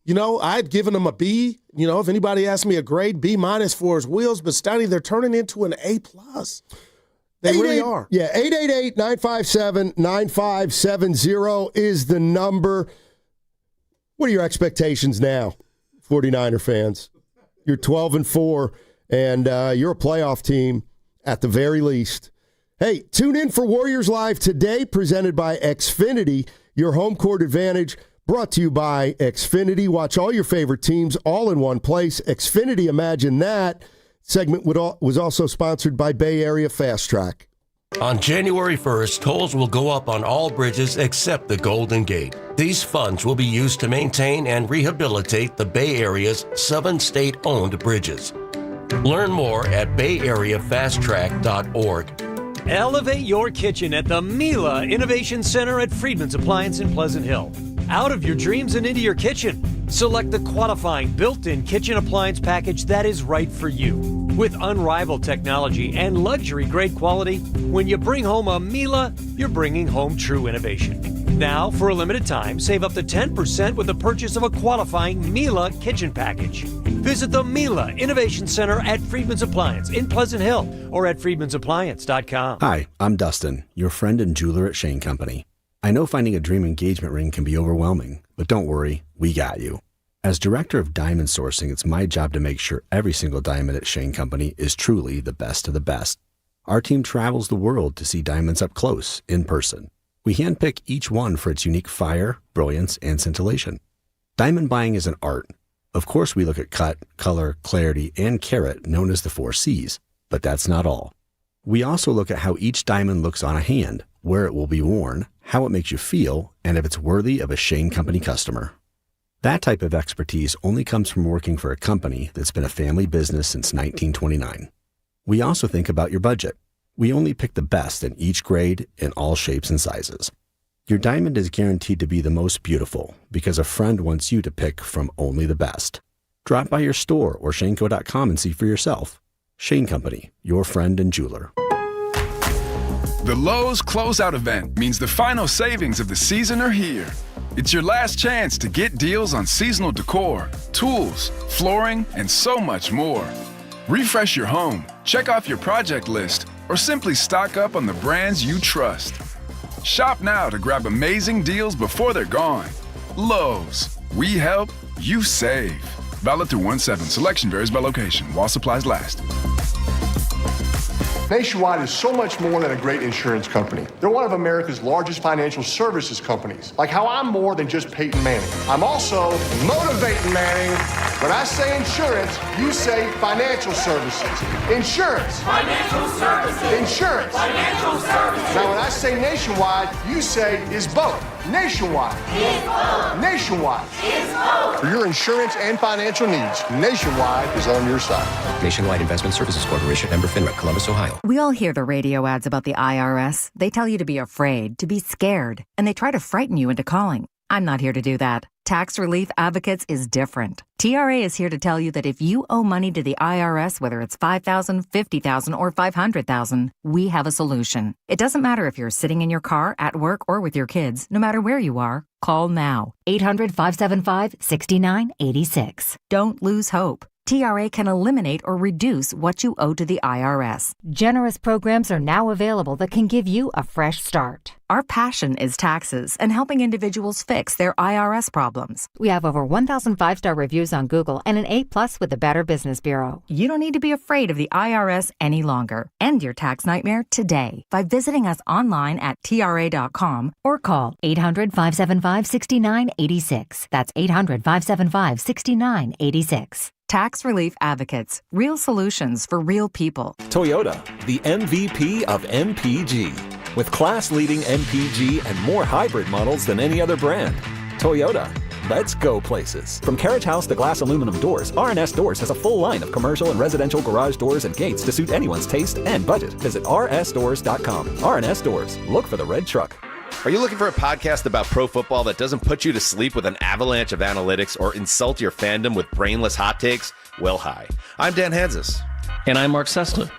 I had given him a B. If anybody asked me a grade, B- for his wheels, but Steiny, they're turning into an A+. They really are. Yeah, 888-957-9570 is the number. What are your expectations now, 49er fans? You're 12-4, and you're a playoff team. At the very least. Hey, tune in for Warriors Live today, presented by Xfinity, your home court advantage, brought to you by Xfinity. Watch all your favorite teams all in one place. Xfinity, imagine that. Segment was also sponsored by Bay Area Fast Track. On January 1st, tolls will go up on all bridges except the Golden Gate. These funds will be used to maintain and rehabilitate the Bay Area's 7 state-owned bridges. Learn more at bayareafasttrack.org. Elevate your kitchen at the Mila Innovation Center at Friedman's Appliance in Pleasant Hill. Out of your dreams and into your kitchen. Select the qualifying built-in kitchen appliance package that is right for you. With unrivaled technology and luxury-grade quality, when you bring home a Mila, you're bringing home true innovation. Now, for a limited time, save up to 10% with the purchase of a qualifying Mila kitchen package. Visit the Mila Innovation Center at Friedman's Appliance in Pleasant Hill or at friedmansappliance.com. Hi, I'm Dustin, your friend and jeweler at Shane Company. I know finding a dream engagement ring can be overwhelming, but don't worry, we got you. As director of diamond sourcing, it's my job to make sure every single diamond at Shane Company is truly the best of the best. Our team travels the world to see diamonds up close, in person. We handpick each one for its unique fire, brilliance, and scintillation. Diamond buying is an art. Of course, we look at cut, color, clarity, and carat, known as the 4 C's, but that's not all. We also look at how each diamond looks on a hand, where it will be worn, how it makes you feel, and if it's worthy of a Shane Company customer. That type of expertise only comes from working for a company that's been a family business since 1929. We also think about your budget. We only pick the best in each grade in all shapes and sizes. Your diamond is guaranteed to be the most beautiful because a friend wants you to pick from only the best. Drop by your store or shaneco.com and see for yourself. Shane Company, your friend and jeweler. The Lowe's Closeout event means the final savings of the season are here. It's your last chance to get deals on seasonal decor, tools, flooring, and so much more. Refresh your home, check off your project list, or simply stock up on the brands you trust. Shop now to grab amazing deals before they're gone. Lowe's, we help, you save. Valid through 1/7. Selection varies by location while supplies last. Nationwide is so much more than a great insurance company. They're one of America's largest financial services companies. Like how I'm more than just Peyton Manning. I'm also motivating Manning. When I say insurance, you say financial services. Insurance. Financial services. Insurance. Financial services. Now when I say Nationwide, you say is both. Nationwide. Is both. Nationwide. Is both. For your insurance and financial needs, Nationwide is on your side. Nationwide Investment Services Corporation, member FINRA, Columbus, Ohio. We all hear the radio ads about the IRS. They tell you to be afraid, to be scared, and they try to frighten you into calling. I'm not here to do that. Tax Relief Advocates is different. TRA is here to tell you that if you owe money to the IRS, whether it's $5,000, $50,000, or $500,000, we have a solution. It doesn't matter if you're sitting in your car, at work, or with your kids. No matter where you are, call now. 800-575-6986. Don't lose hope. TRA can eliminate or reduce what you owe to the IRS. Generous programs are now available that can give you a fresh start. Our passion is taxes and helping individuals fix their IRS problems. We have over 1,000 5-star reviews on Google and an A+ with the Better Business Bureau. You don't need to be afraid of the IRS any longer. End your tax nightmare today by visiting us online at TRA.com or call 800-575-6986. That's 800-575-6986. Tax Relief Advocates. Real solutions for real people. Toyota, the MVP of MPG. With class-leading MPG and more hybrid models than any other brand. Toyota, let's go places. From carriage house to glass aluminum doors, R&S Doors has a full line of commercial and residential garage doors and gates to suit anyone's taste and budget. Visit rsdoors.com. R&S Doors. Look for the red truck. Are you looking for a podcast about pro football that doesn't put you to sleep with an avalanche of analytics or insult your fandom with brainless hot takes? Well, hi. I'm Dan Hansis. And I'm Mark Sessler.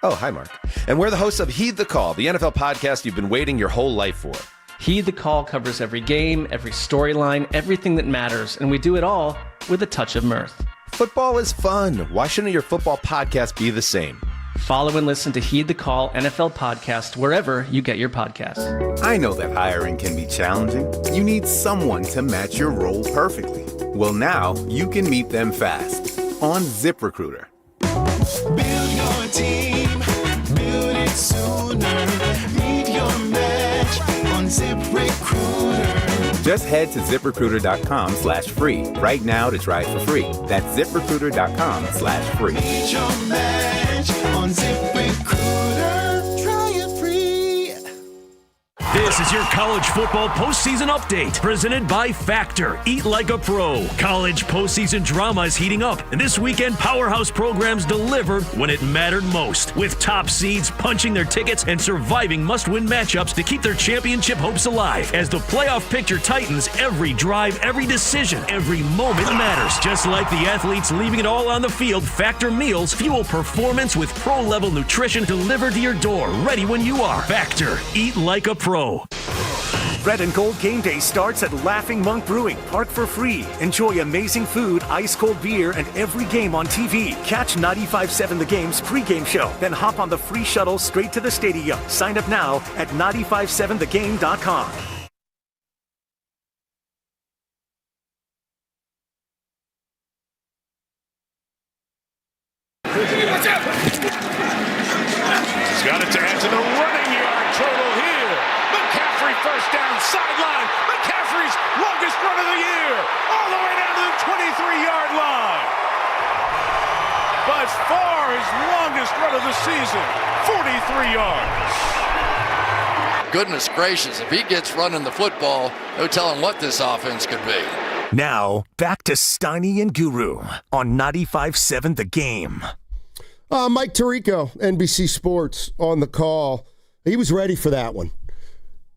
Oh, hi, Mark. And we're the hosts of Heed the Call, the NFL podcast you've been waiting your whole life for. Heed the Call covers every game, every storyline, everything that matters, and we do it all with a touch of mirth. Football is fun. Why shouldn't your football podcast be the same? Follow and listen to Heed the Call NFL podcast wherever you get your podcasts. I know that hiring can be challenging. You need someone to match your role perfectly. Well, now you can meet them fast on ZipRecruiter. Build your team, build it sooner. Meet your match on ZipRecruiter. Just head to ZipRecruiter.com/free right now to try it for free. That's ZipRecruiter.com/free. Meet your match on ZipRecruiter. Try it free. This is your college football postseason update, presented by Factor. Eat like a pro. College postseason drama is heating up, and this weekend powerhouse programs delivered when it mattered most, with top seeds punching their tickets and surviving must-win matchups to keep their championship hopes alive. As the playoff picture tightens, every drive, every decision, every moment matters. Just like the athletes leaving it all on the field, Factor meals fuel performance with pro-level nutrition delivered to your door, ready when you are. Factor. Eat like a pro. Red and Gold Game Day starts at Laughing Monk Brewing. Park for free. Enjoy amazing food, ice-cold beer, and every game on TV. Catch 95.7 The Game's pregame show. Then hop on the free shuttle straight to the stadium. Sign up now at 957thegame.com. He's got it to add to the running yard total here. McCaffrey first down, sideline. McCaffrey's longest run of the year, all the way down to the 23-yard line. By far his longest run of the season, 43 yards. Goodness gracious, if he gets running the football, no telling what this offense could be. Now, back to Steiny and Guru on 95.7 The Game. Mike Tirico, NBC Sports, on the call. He was ready for that one.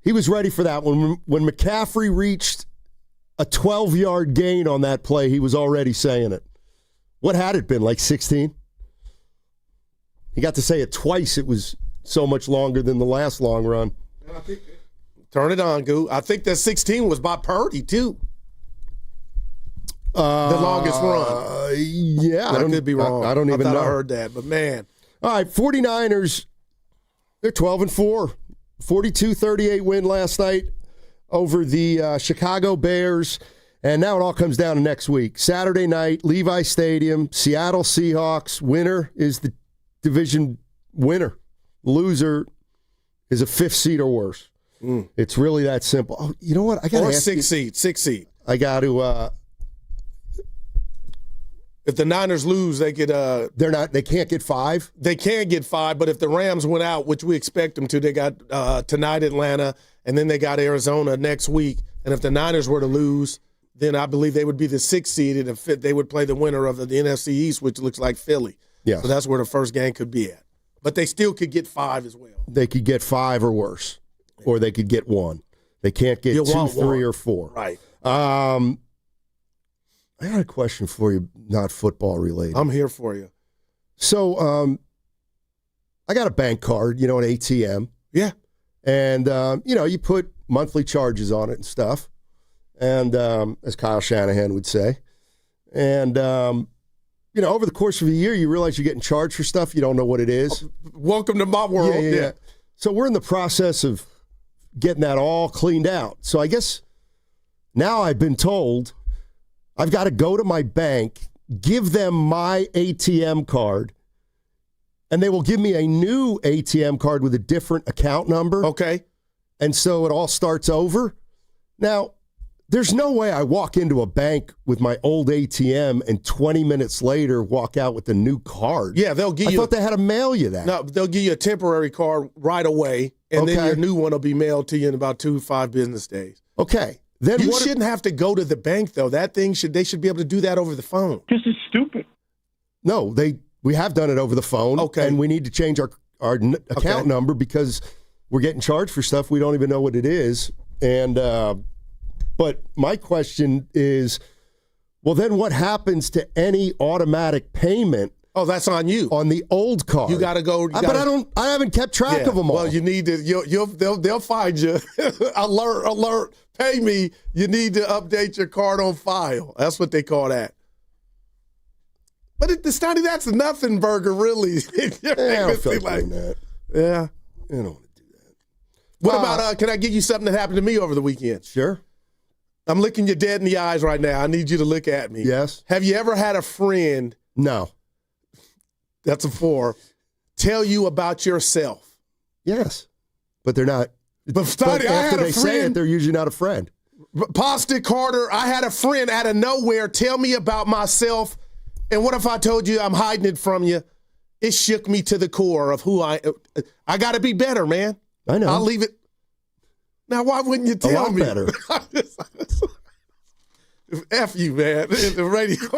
When McCaffrey reached a 12-yard gain on that play, he was already saying it. What had it been, like 16? He got to say it twice. It was so much longer than the last long run. Turn it on, Goo. I think that 16 was by Purdy, too. The longest run. Yeah. I could be wrong. I don't even know. I heard that, but man. All right, 49ers, they're 12-4. 42-38 win last night over the Chicago Bears. And now it all comes down to next week. Saturday night, Levi Stadium, Seattle Seahawks. Winner is the division winner. loser is a 5th seed or worse. It's really that simple. Oh, you know what? I got to ask 6 seed. I got to. If the Niners lose, they could. They can't get 5. They can get 5, but if the Rams went out, which we expect them to, they got tonight Atlanta, and then they got Arizona next week. And if the Niners were to lose, then I believe they would be the 6th seed, and they would play the winner of the NFC East, which looks like Philly. Yeah. So that's where the first game could be at. But they still could get 5 as well. They could get 5 or worse, or they could get 1. They can't get 2, 3, or 4. Right. I got a question for you, not football related. I'm here for you. So I got a bank card, an ATM. Yeah. And, you put monthly charges on it and stuff. And as Kyle Shanahan would say. And, over the course of a year, you realize you're getting charged for stuff. You don't know what it is. Welcome to my world. Yeah. So we're in the process of getting that all cleaned out. So I guess now I've been told I've got to go to my bank, give them my ATM card, and they will give me a new ATM card with a different account number. Okay. And so it all starts over. Now, there's no way I walk into a bank with my old ATM and 20 minutes later walk out with a new card. Yeah, they'll give you. I thought they had to mail you that. No, they'll give you a temporary card right away, and then your new one will be mailed to you in about 2 to 5 business days. Okay. Then you shouldn't have to go to the bank though. They should be able to do that over the phone. This is stupid. No, we have done it over the phone. Okay. And we need to change our account number because we're getting charged for stuff we don't even know what it is. And but my question is, well, then what happens to any automatic payment? Oh, that's on you. On the old card. You got to go. But I haven't kept track of them all. Well, you need to. They'll find you. Alert. Pay me. You need to update your card on file. That's what they call that. But Stoney, that's nothing, burger. Really. I don't feel like doing that. Yeah. I don't want to do that. What about? Can I give you something that happened to me over the weekend? Sure. I'm looking you dead in the eyes right now. I need you to look at me. Yes. Have you ever had a friend? No. That's a 4. Tell you about yourself. Yes. But they're not. But Stoney, I had a friend. Say it, they're usually not a friend. Pasta Carter, I had a friend out of nowhere tell me about myself. And what if I told you I'm hiding it from you? It shook me to the core of who I got to be better, man. I know. I'll leave it. Now, why wouldn't you tell me? Better. F you, man. The radio.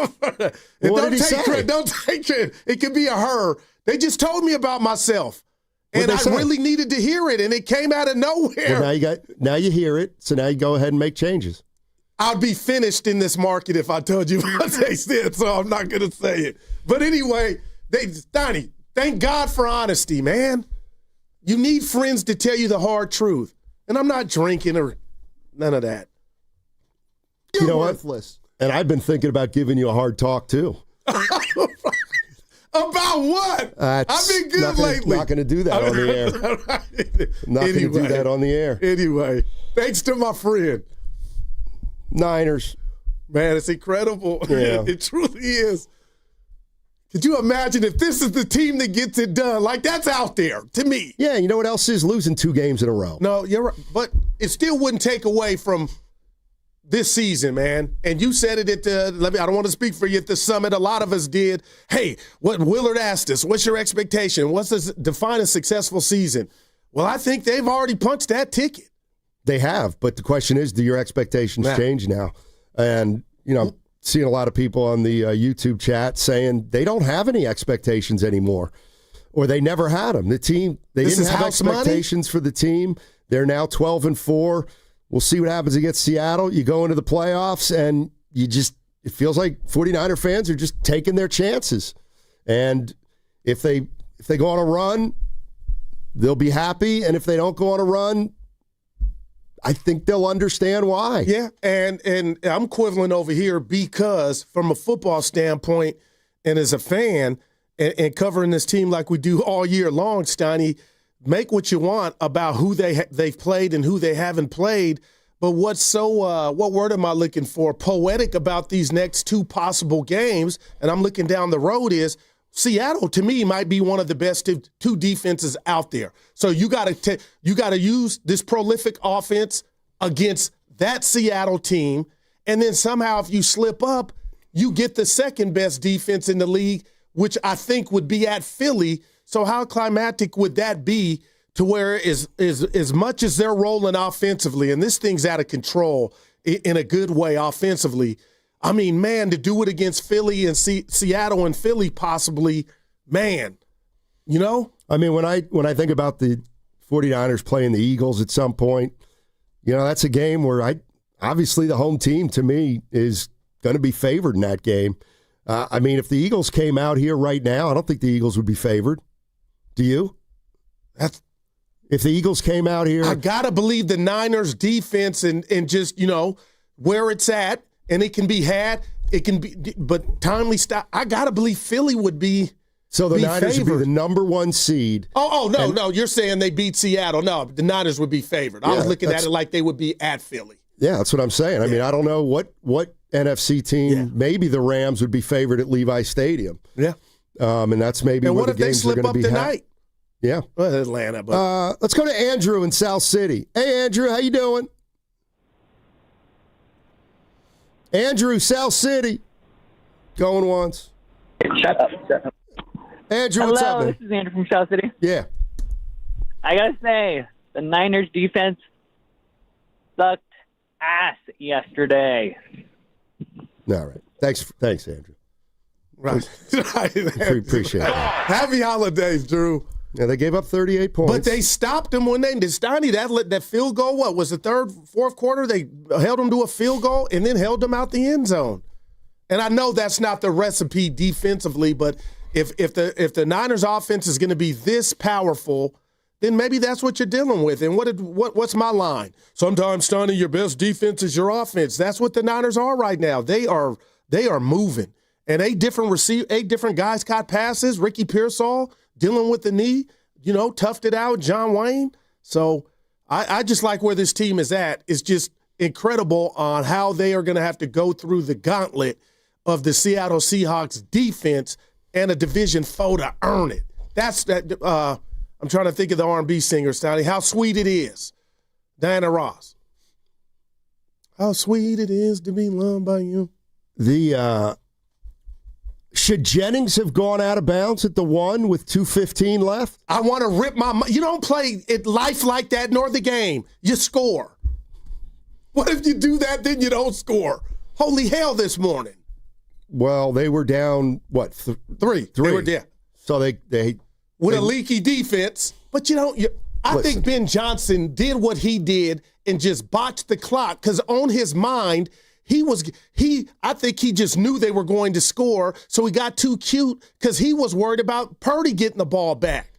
What did he say? Don't take credit. It could be a her. They just told me about myself. And I really needed to hear it, and it came out of nowhere. Well, now you hear it, so now you go ahead and make changes. I'd be finished in this market if I told you what they said, so I'm not going to say it. But anyway, Donnie, thank God for honesty, man. You need friends to tell you the hard truth. And I'm not drinking or none of that. You're worthless. And I've been thinking about giving you a hard talk, too. About what? I've been good lately. Not going to do that on the air. Not going to do that on the air. Anyway, thanks to my friend. Niners. Man, it's incredible. Yeah. It truly is. Could you imagine if this is the team that gets it done? Like, that's out there to me. Yeah, you know what else is? Losing 2 games in a row. No, you're right. But it still wouldn't take away from this season, man. And you said it at I don't want to speak for you at the summit. A lot of us did. Hey, what Willard asked us, what's your expectation? What's this define a successful season? Well, I think they've already punched that ticket. They have, but the question is, do your expectations change now? And, seeing a lot of people on the YouTube chat saying they don't have any expectations anymore, or they never had them. The team, they didn't have expectations for the team. They're now 12-4. We'll see what happens against Seattle. You go into the playoffs, and it feels like 49er fans are just taking their chances. And if they go on a run, they'll be happy. And if they don't go on a run, I think they'll understand why. Yeah, and I'm equivalent over here because from a football standpoint and as a fan and covering this team like we do all year long, Steiny, make what you want about who they've played and who they haven't played. But what's so what word am I looking for? Poetic about these next 2 possible games, and I'm looking down the road is Seattle, to me, might be one of the best two defenses out there. So you got to use this prolific offense against that Seattle team, and then somehow if you slip up, you get the second best defense in the league, which I think would be at Philly. So how climactic would that be to where as much as they're rolling offensively, and this thing's out of control in a good way offensively, I mean, man, to do it against Philly and Seattle and Philly possibly, man, you know? I mean, when I think about the 49ers playing the Eagles at some point, you know, that's a game where obviously the home team to me is going to be favored in that game. I mean, if the Eagles came out here right now, I don't think the Eagles would be favored. Do you? If the Eagles came out here. I got to believe the Niners defense and just, you know, where it's at, and it can be had. It can be, but timely stop. I got to believe Philly would be. So the Niners favored. would be the number one seed. No. You're saying they beat Seattle. No, the Niners would be favored. I was looking at it like they would be at Philly. Yeah, that's what I'm saying. I mean, I don't know what NFC team. Yeah. Maybe the Rams would be favored at Levi Stadium. Yeah. And that's maybe where the games are going to be. And what if they slip up tonight? Yeah. Well, Atlanta. But. Let's go to Andrew in South City. Hey, Andrew, how you doing? Andrew, South City. Going once. Shut up. Andrew, Hello, what's up, man? this is Andrew from South City. Yeah. I got to say, the Niners defense sucked ass yesterday. All right. Thanks, Andrew. Right. Appreciate that. Happy holidays, Drew. Yeah, they gave up 38 points. But they stopped them when that field goal, what was the fourth quarter? They held them to a field goal and then held them out the end zone. And I know that's not the recipe defensively, but if the Niners offense is going to be this powerful, then maybe that's what you're dealing with. And what's my line? Sometimes, Stoney, your best defense is your offense. That's what the Niners are right now. They are moving. And 8 different guys caught passes. Ricky Pearsall dealing with the knee, you know, toughed it out. John Wayne. So I just like where this team is at. It's just incredible on how they are going to have to go through the gauntlet of the Seattle Seahawks defense and a division foe to earn it. That's that. I'm trying to think of the R&B singer, Stoney. How sweet it is, Diana Ross. How sweet it is to be loved by you. Should Jennings have gone out of bounds at the 1 with 2:15 left? I want to rip my – you don't play life like that nor the game. You score. What if you do that, then you don't score? Holy hell this morning. Well, they were down, what, 3? They were down. So they with a leaky defense. But I think Ben Johnson did what he did and just botched the clock because on his mind – I think he just knew they were going to score, so he got too cute because he was worried about Purdy getting the ball back.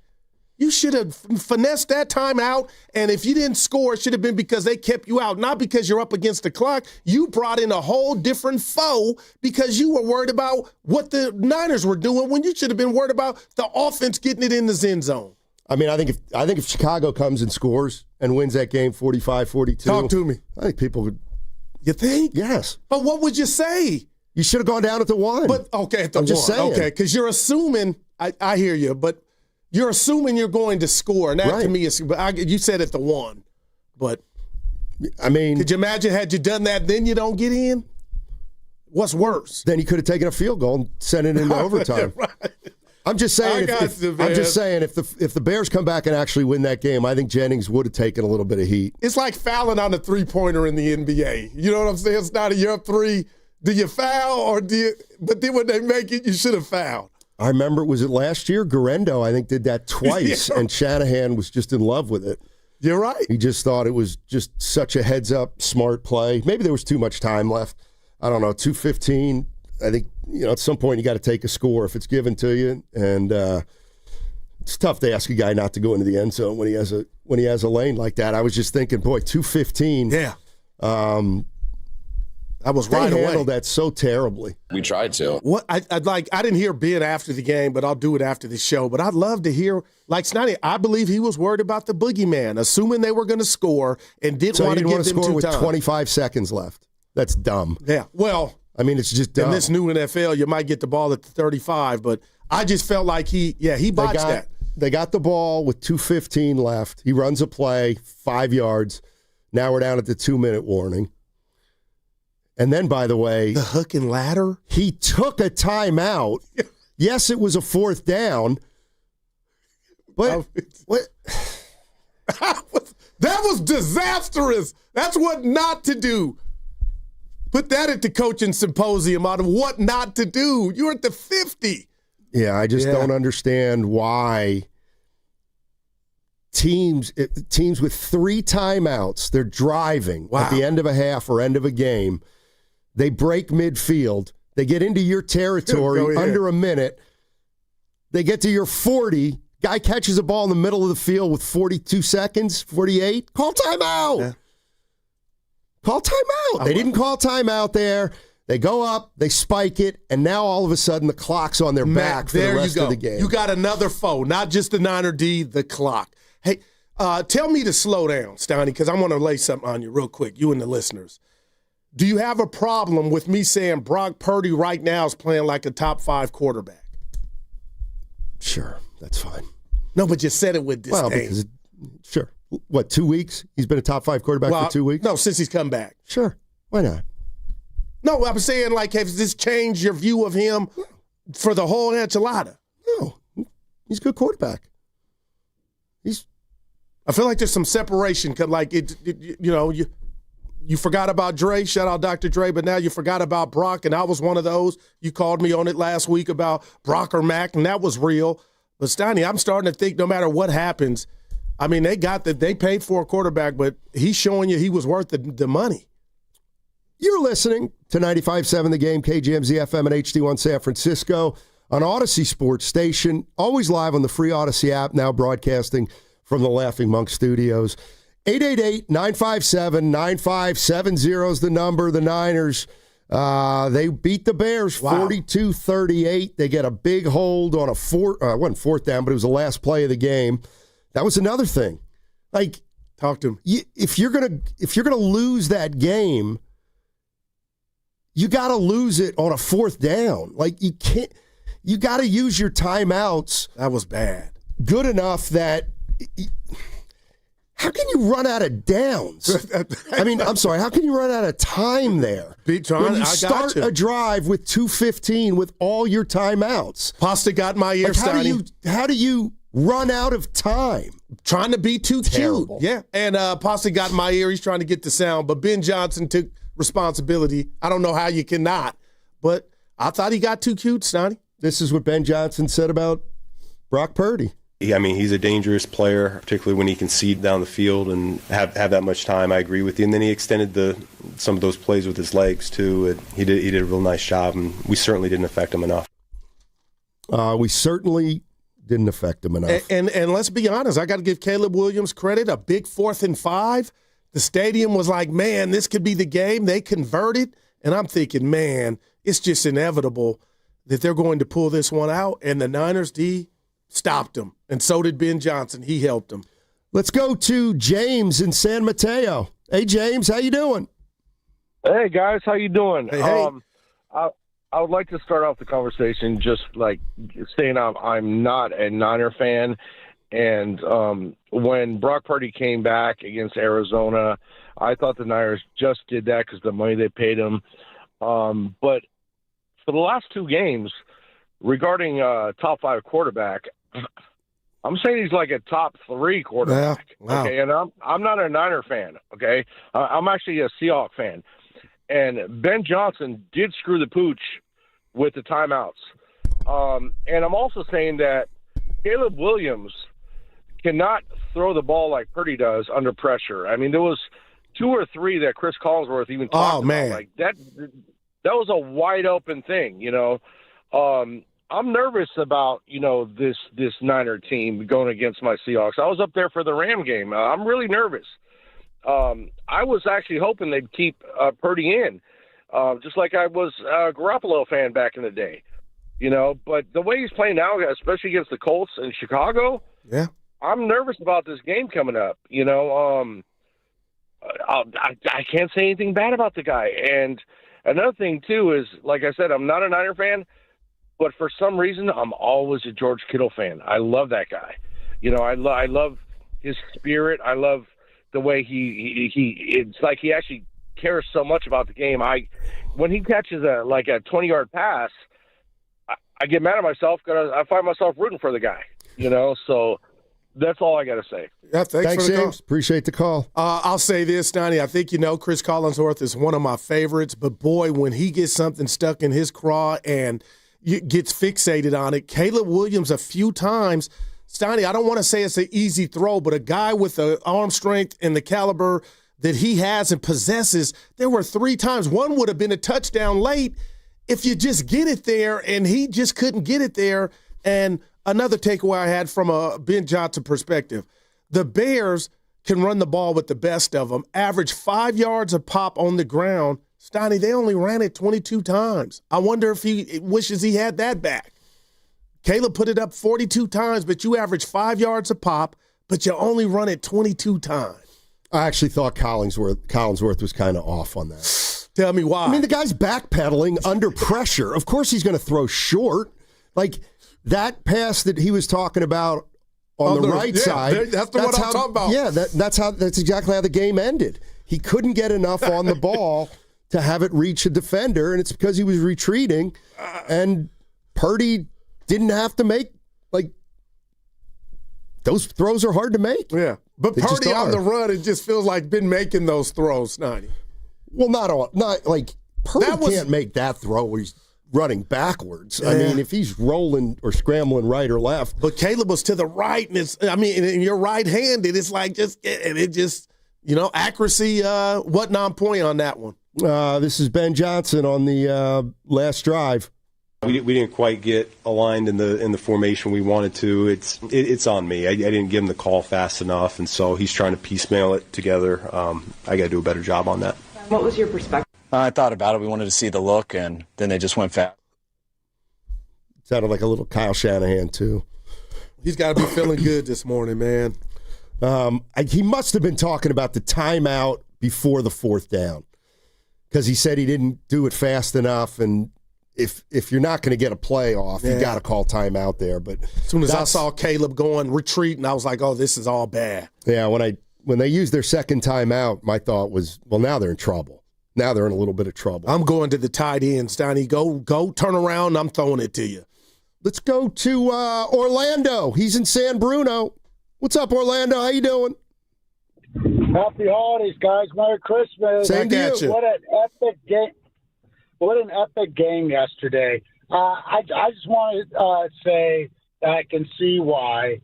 You should have finessed that time out, and if you didn't score, it should have been because they kept you out, not because you're up against the clock. You brought in a whole different foe because you were worried about what the Niners were doing when you should have been worried about the offense getting it in the end zone. I mean, I think if Chicago comes and scores and wins that game 45-42. Talk to me. I think people would. You think? Yes. But what would you say? You should have gone down at the 1. But okay, at the 1. Just saying. Okay, because you're assuming. I hear you, but you're assuming you're going to score, and that to me is. You said at the 1, but I mean, could you imagine had you done that, then you don't get in? What's worse? Then you could have taken a field goal and sent it into overtime. Right. I'm just saying. If the Bears come back and actually win that game, I think Jennings would have taken a little bit of heat. It's like fouling on a 3-pointer in the NBA. You know what I'm saying? It's not you're up 3. Do you foul or do you? But then when they make it, you should have fouled. I remember, was it last year? Garendo, I think, did that twice, and Shanahan was just in love with it. You're right. He just thought it was just such a heads-up, smart play. Maybe there was too much time left. I don't know, 2:15. I think, at some point you got to take a score if it's given to you, and it's tough to ask a guy not to go into the end zone when he has a lane like that. I was just thinking, boy, 2:15. Yeah. I was right away. They handled that so terribly. We tried to. What I didn't hear Ben after the game, but I'll do it after the show. But I'd love to hear, like Snotty, I believe he was worried about the boogeyman, assuming they were going to score and didn't want to give them score two with times. 25 seconds left. That's dumb. Yeah. Well, I mean, it's just dumb. In this new NFL, you might get the ball at the 35, but I just felt like he botched that. They got the ball with 2:15 left. He runs a play, 5 yards. Now we're down at the 2-minute warning. And then, by the way, the hook and ladder. He took a timeout. Yes, it was a 4th down. But what? That was disastrous. That's what not to do. Put that at the coaching symposium out of what not to do. You're at the 50. Yeah, I just don't understand why teams with 3 timeouts, they're driving at the end of a half or end of a game. They break midfield. They get into your territory under a minute. They get to your 40. Guy catches a ball in the middle of the field with 42 seconds, 48. Call timeout. Yeah. Call timeout. They didn't call timeout there. They go up, they spike it, and now all of a sudden the clock's on their back for the rest of the game. You got another foe, not just the Niner D, the clock. Hey, tell me to slow down, Stoney, because I want to lay something on you real quick, you and the listeners. Do you have a problem with me saying Brock Purdy right now is playing like a top 5 quarterback? Sure, that's fine. No, but you said it with disdain. Well, because sure. What, 2 weeks? He's been a top 5 quarterback for 2 weeks? No, since he's come back. Sure. Why not? No, I'm saying, like, has this changed your view of him for the whole enchilada? No. He's a good quarterback. I feel like there's some separation. Like, you forgot about Dre. Shout out Dr. Dre. But now you forgot about Brock, and I was one of those. You called me on it last week about Brock or Mac, and that was real. But, Stoney, I'm starting to think no matter what happens, I mean, they paid for a quarterback, but he's showing you he was worth the money. You're listening to 95.7 The Game, KGMZ FM and HD1 San Francisco on Odyssey Sports Station, always live on the free Odyssey app, now broadcasting from the Laughing Monk Studios. 888-957-9570 is the number. The Niners, they beat the Bears 42-38. They get a big hold on a wasn't 4th down, but it was the last play of the game. That was another thing. Like, talk to him. If you're gonna lose that game, you got to lose it on a 4th down. Like, you can't. You got to use your timeouts. That was bad. Good enough that. How can you run out of downs? I mean, I'm sorry. How can you run out of time there? When you start a drive with 2:15 with all your timeouts. Pasta got my ear, like, how do you run out of time? Trying to be too Terrible. cute. Yeah. And Pasta got in my ear. He's trying to get the sound. But Ben Johnson took responsibility. I don't know how you cannot. But I thought he got too cute, Stoney. This is what Ben Johnson said about Brock Purdy. I mean, he's a dangerous player, particularly when he can see down the field and have that much time. I agree with you. And then he extended some of those plays with his legs, too. He did a real nice job, and we certainly didn't affect him enough. We certainly didn't affect him enough. And let's be honest, I got to give Caleb Williams credit. A big 4th and 5. The stadium was like, man, this could be the game. They converted. And I'm thinking, man, it's just inevitable that they're going to pull this one out. And the Niners D stopped them. And so did Ben Johnson. He helped them. Let's go to James in San Mateo. Hey, James, how you doing? Hey, guys, how you doing? Hey. I would like to start off the conversation just like saying I'm not a Niner fan. And when Brock Purdy came back against Arizona, I thought the Niners just did that because the money they paid him. But for the last 2 games, regarding top 5 quarterback, I'm saying he's like a top 3 quarterback. Yeah, wow. Okay, and I'm not a Niner fan. Okay, I'm actually a Seahawks fan. And Ben Johnson did screw the pooch with the timeouts. And I'm also saying that Caleb Williams cannot throw the ball like Purdy does under pressure. I mean, there was 2 or 3 that Chris Collinsworth even talked about. Like that was a wide open thing, you know. I'm nervous about, you know, this Niner team going against my Seahawks. I was up there for the Ram game. I'm really nervous. I was actually hoping they'd keep Purdy in, just like I was a Garoppolo fan back in the day, you know. But the way he's playing now, especially against the Colts in Chicago, yeah, I'm nervous about this game coming up. You know, I can't say anything bad about the guy. And another thing too is, like I said, I'm not a Niner fan. but for some reason, I'm always a George Kittle fan. I love that guy. You know, I love his spirit. I love the way he it's like he actually cares so much about the game. When he catches a 20-yard pass, I get mad at myself because I find myself rooting for the guy. You know, so that's all I got to say. Yeah, thanks for the James. call. Appreciate the call. I'll say this, Stoney. I think Chris Collinsworth is one of my favorites, but boy, when he gets something stuck in his craw and gets fixated on it, Caleb Williams a few times, Stoney, I don't want to say it's an easy throw, but a guy with the arm strength and the caliber that he has and possesses, there were 3 times. One would have been a touchdown late if you just get it there, and he just couldn't get it there. And another takeaway I had from a Ben Johnson perspective, the Bears can run the ball with the best of them, average 5 yards a pop on the ground. Stoney, they only ran it 22 times. I wonder if he wishes he had that back. Caleb put it up 42 times, but you average 5 yards a pop, but you only run it 22 times. I actually thought Collinsworth was kind of off on that. Tell me why. I mean, the guy's backpedaling under pressure. Of course he's going to throw short. Like that pass that he was talking about on the right side. That's what I'm talking about. Yeah, that's exactly how the game ended. He couldn't get enough on the ball to have it reach a defender, and it's because he was retreating, and Purdy didn't have to make, those throws are hard to make. Yeah, but They Purdy just on are. the run, it just feels like been making those throws, Stoney. Well, Purdy can't make that throw where he's running backwards. I mean, if he's rolling or scrambling right or left. But Caleb was to the right, and and you're right-handed. It's like accuracy wasn't on point on that one. This is Ben Johnson on the last drive. We didn't quite get aligned in the formation we wanted to. It's on me. I didn't give him the call fast enough, and so he's trying to piecemeal it together. I got to do a better job on that. What was your perspective? I thought about it. We wanted to see the look, and then they just went fast. Sounded like a little Kyle Shanahan, too. He's got to be feeling good this morning, man. He must have been talking about the timeout before the 4th down because he said he didn't do it fast enough, and if you're not going to get a play off, you got to call timeout there. But as soon as I saw Caleb retreating, I was like, oh, this is all bad. Yeah, when they used their second timeout, my thought was, well, now they're in trouble. Now they're in a little bit of trouble. I'm going to the tight ends, Donnie. Go turn around, I'm throwing it to you. Let's go to Orlando. He's in San Bruno. What's up, Orlando? How you doing? Happy holidays, guys. Merry Christmas. Same to you. What an epic game. What an epic game yesterday. I just want to say that I can see why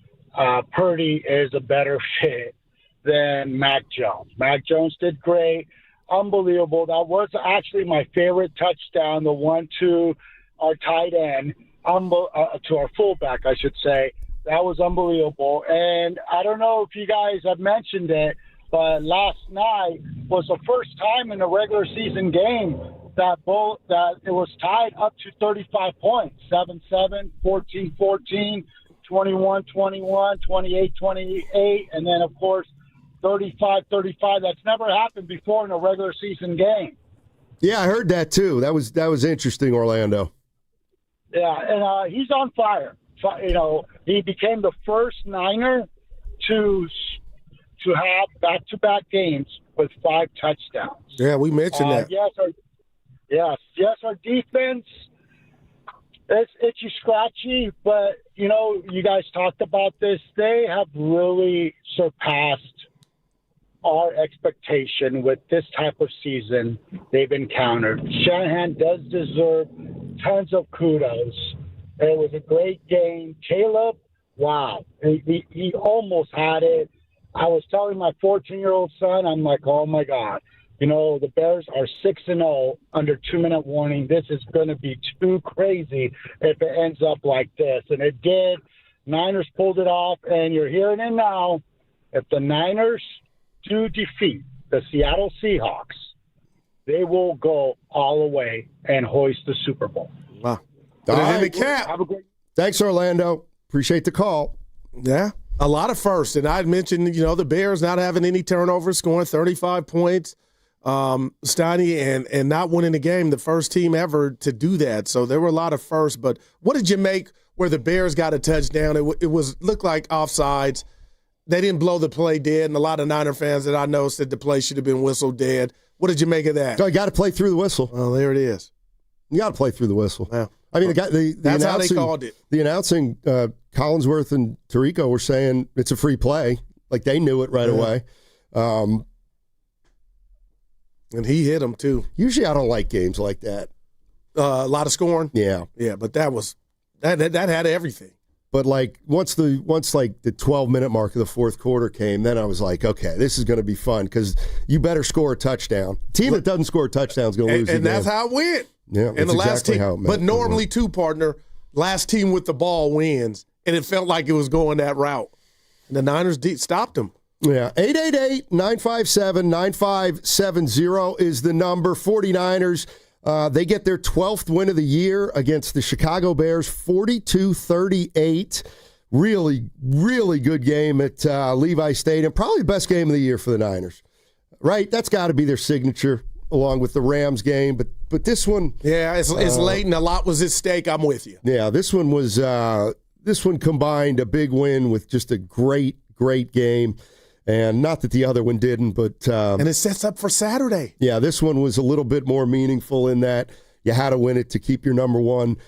Purdy is a better fit than Mac Jones. Mac Jones did great. Unbelievable. That was actually my favorite touchdown, the one to our tight end, to our fullback, I should say. That was unbelievable. And I don't know if you guys have mentioned it, but last night was the first time in a regular season game that it was tied up to 35 points, 7-7, 14-14, 21-21, 28-28, and then, of course, 35-35. That's never happened before in a regular season game. Yeah, I heard that too. That was interesting, Orlando. Yeah, and he's on fire. He became the first Niner to have back-to-back games with 5 touchdowns. Yeah, we mentioned that. Yes, our defense, it's itchy scratchy, but you guys talked about this. They have really surpassed our expectation with this type of season they've encountered. Shanahan does deserve tons of kudos. It was a great game. Caleb, wow, he almost had it. I was telling my 14-year-old son, I'm like, oh my God, the Bears are 6-0 under 2-minute warning. This is going to be too crazy if it ends up like this. And it did. Niners pulled it off, and you're hearing it now. If the Niners do defeat the Seattle Seahawks, they will go all the way and hoist the Super Bowl. Wow. Put it in the cap. Have a great. Thanks, Orlando. Appreciate the call. Yeah, a lot of firsts. And I'd mentioned, the Bears not having any turnovers, scoring 35 points. Steiny, and not winning the game, the first team ever to do that. So there were a lot of firsts. But what did you make where the Bears got a touchdown? It looked like offsides. They didn't blow the play dead, and a lot of Niner fans that I know said the play should have been whistled dead. What did you make of that? So you got to play through the whistle. Oh, there it is. You got to play through the whistle. Yeah. I mean, that's how they called it. The announcing, Collinsworth and Tirico were saying it's a free play. Like they knew it right away. And he hit him too. Usually I don't like games like that. A lot of scoring? Yeah. Yeah, but that had everything. But like once the 12-minute mark of the fourth quarter came, then I was like, okay, this is going to be fun because you better score a touchdown. Team that doesn't score a touchdown is going to lose the game. And that's how it went. Yeah, and the last exactly team, how it went. but normally too, partner, last team with the ball wins, and it felt like it was going that route. And the Niners stopped them. Yeah, 888-957-9570 is the number. 49ers, they get their 12th win of the year against the Chicago Bears, 42-38. Really, really good game at Levi Stadium. Probably the best game of the year for the Niners, right? That's got to be their signature, along with the Rams game. But this one, yeah, it's late and a lot was at stake. I'm with you. Yeah, this one combined a big win with just a great game. And not that the other one didn't, but and it sets up for Saturday. Yeah, this one was a little bit more meaningful in that you had to win it to keep your number one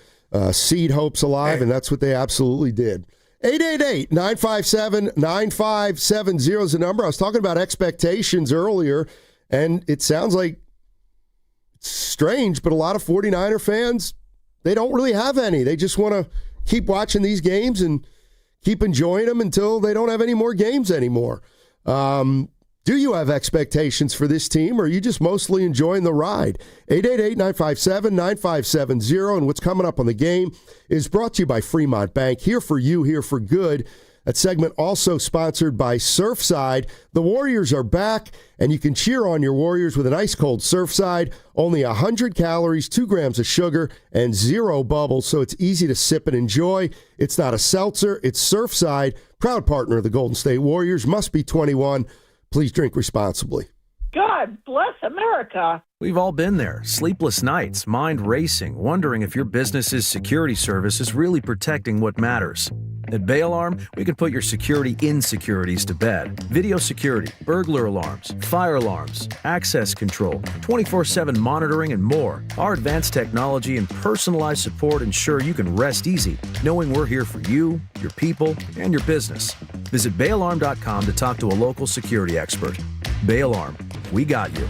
seed hopes alive, and that's what they absolutely did. 888-957-9570 is the number. I was talking about expectations earlier, and it sounds like it's strange, but a lot of 49er fans, they don't really have any. They just want to keep watching these games and keep enjoying them until they don't have any more games anymore. Do you have expectations for this team, or are you just mostly enjoying the ride? 888-957-9570, and what's coming up on the game is brought to you by Fremont Bank. Here for you, here for good. That segment also sponsored by Surfside. The Warriors are back, and you can cheer on your Warriors with an ice-cold Surfside. Only 100 calories, 2 grams of sugar, and 0 bubbles, so it's easy to sip and enjoy. It's not a seltzer. It's Surfside, proud partner of the Golden State Warriors. Must be 21. Please drink responsibly. God bless America. We've all been there. Sleepless nights, mind racing, wondering if your business's security service is really protecting what matters. At Bay Alarm, we can put your security insecurities to bed. Video security, burglar alarms, fire alarms, access control, 24/7 monitoring, and more. Our advanced technology and personalized support ensure you can rest easy, knowing we're here for you, your people, and your business. Visit bayalarm.com to talk to a local security expert. Bay Alarm, we got you.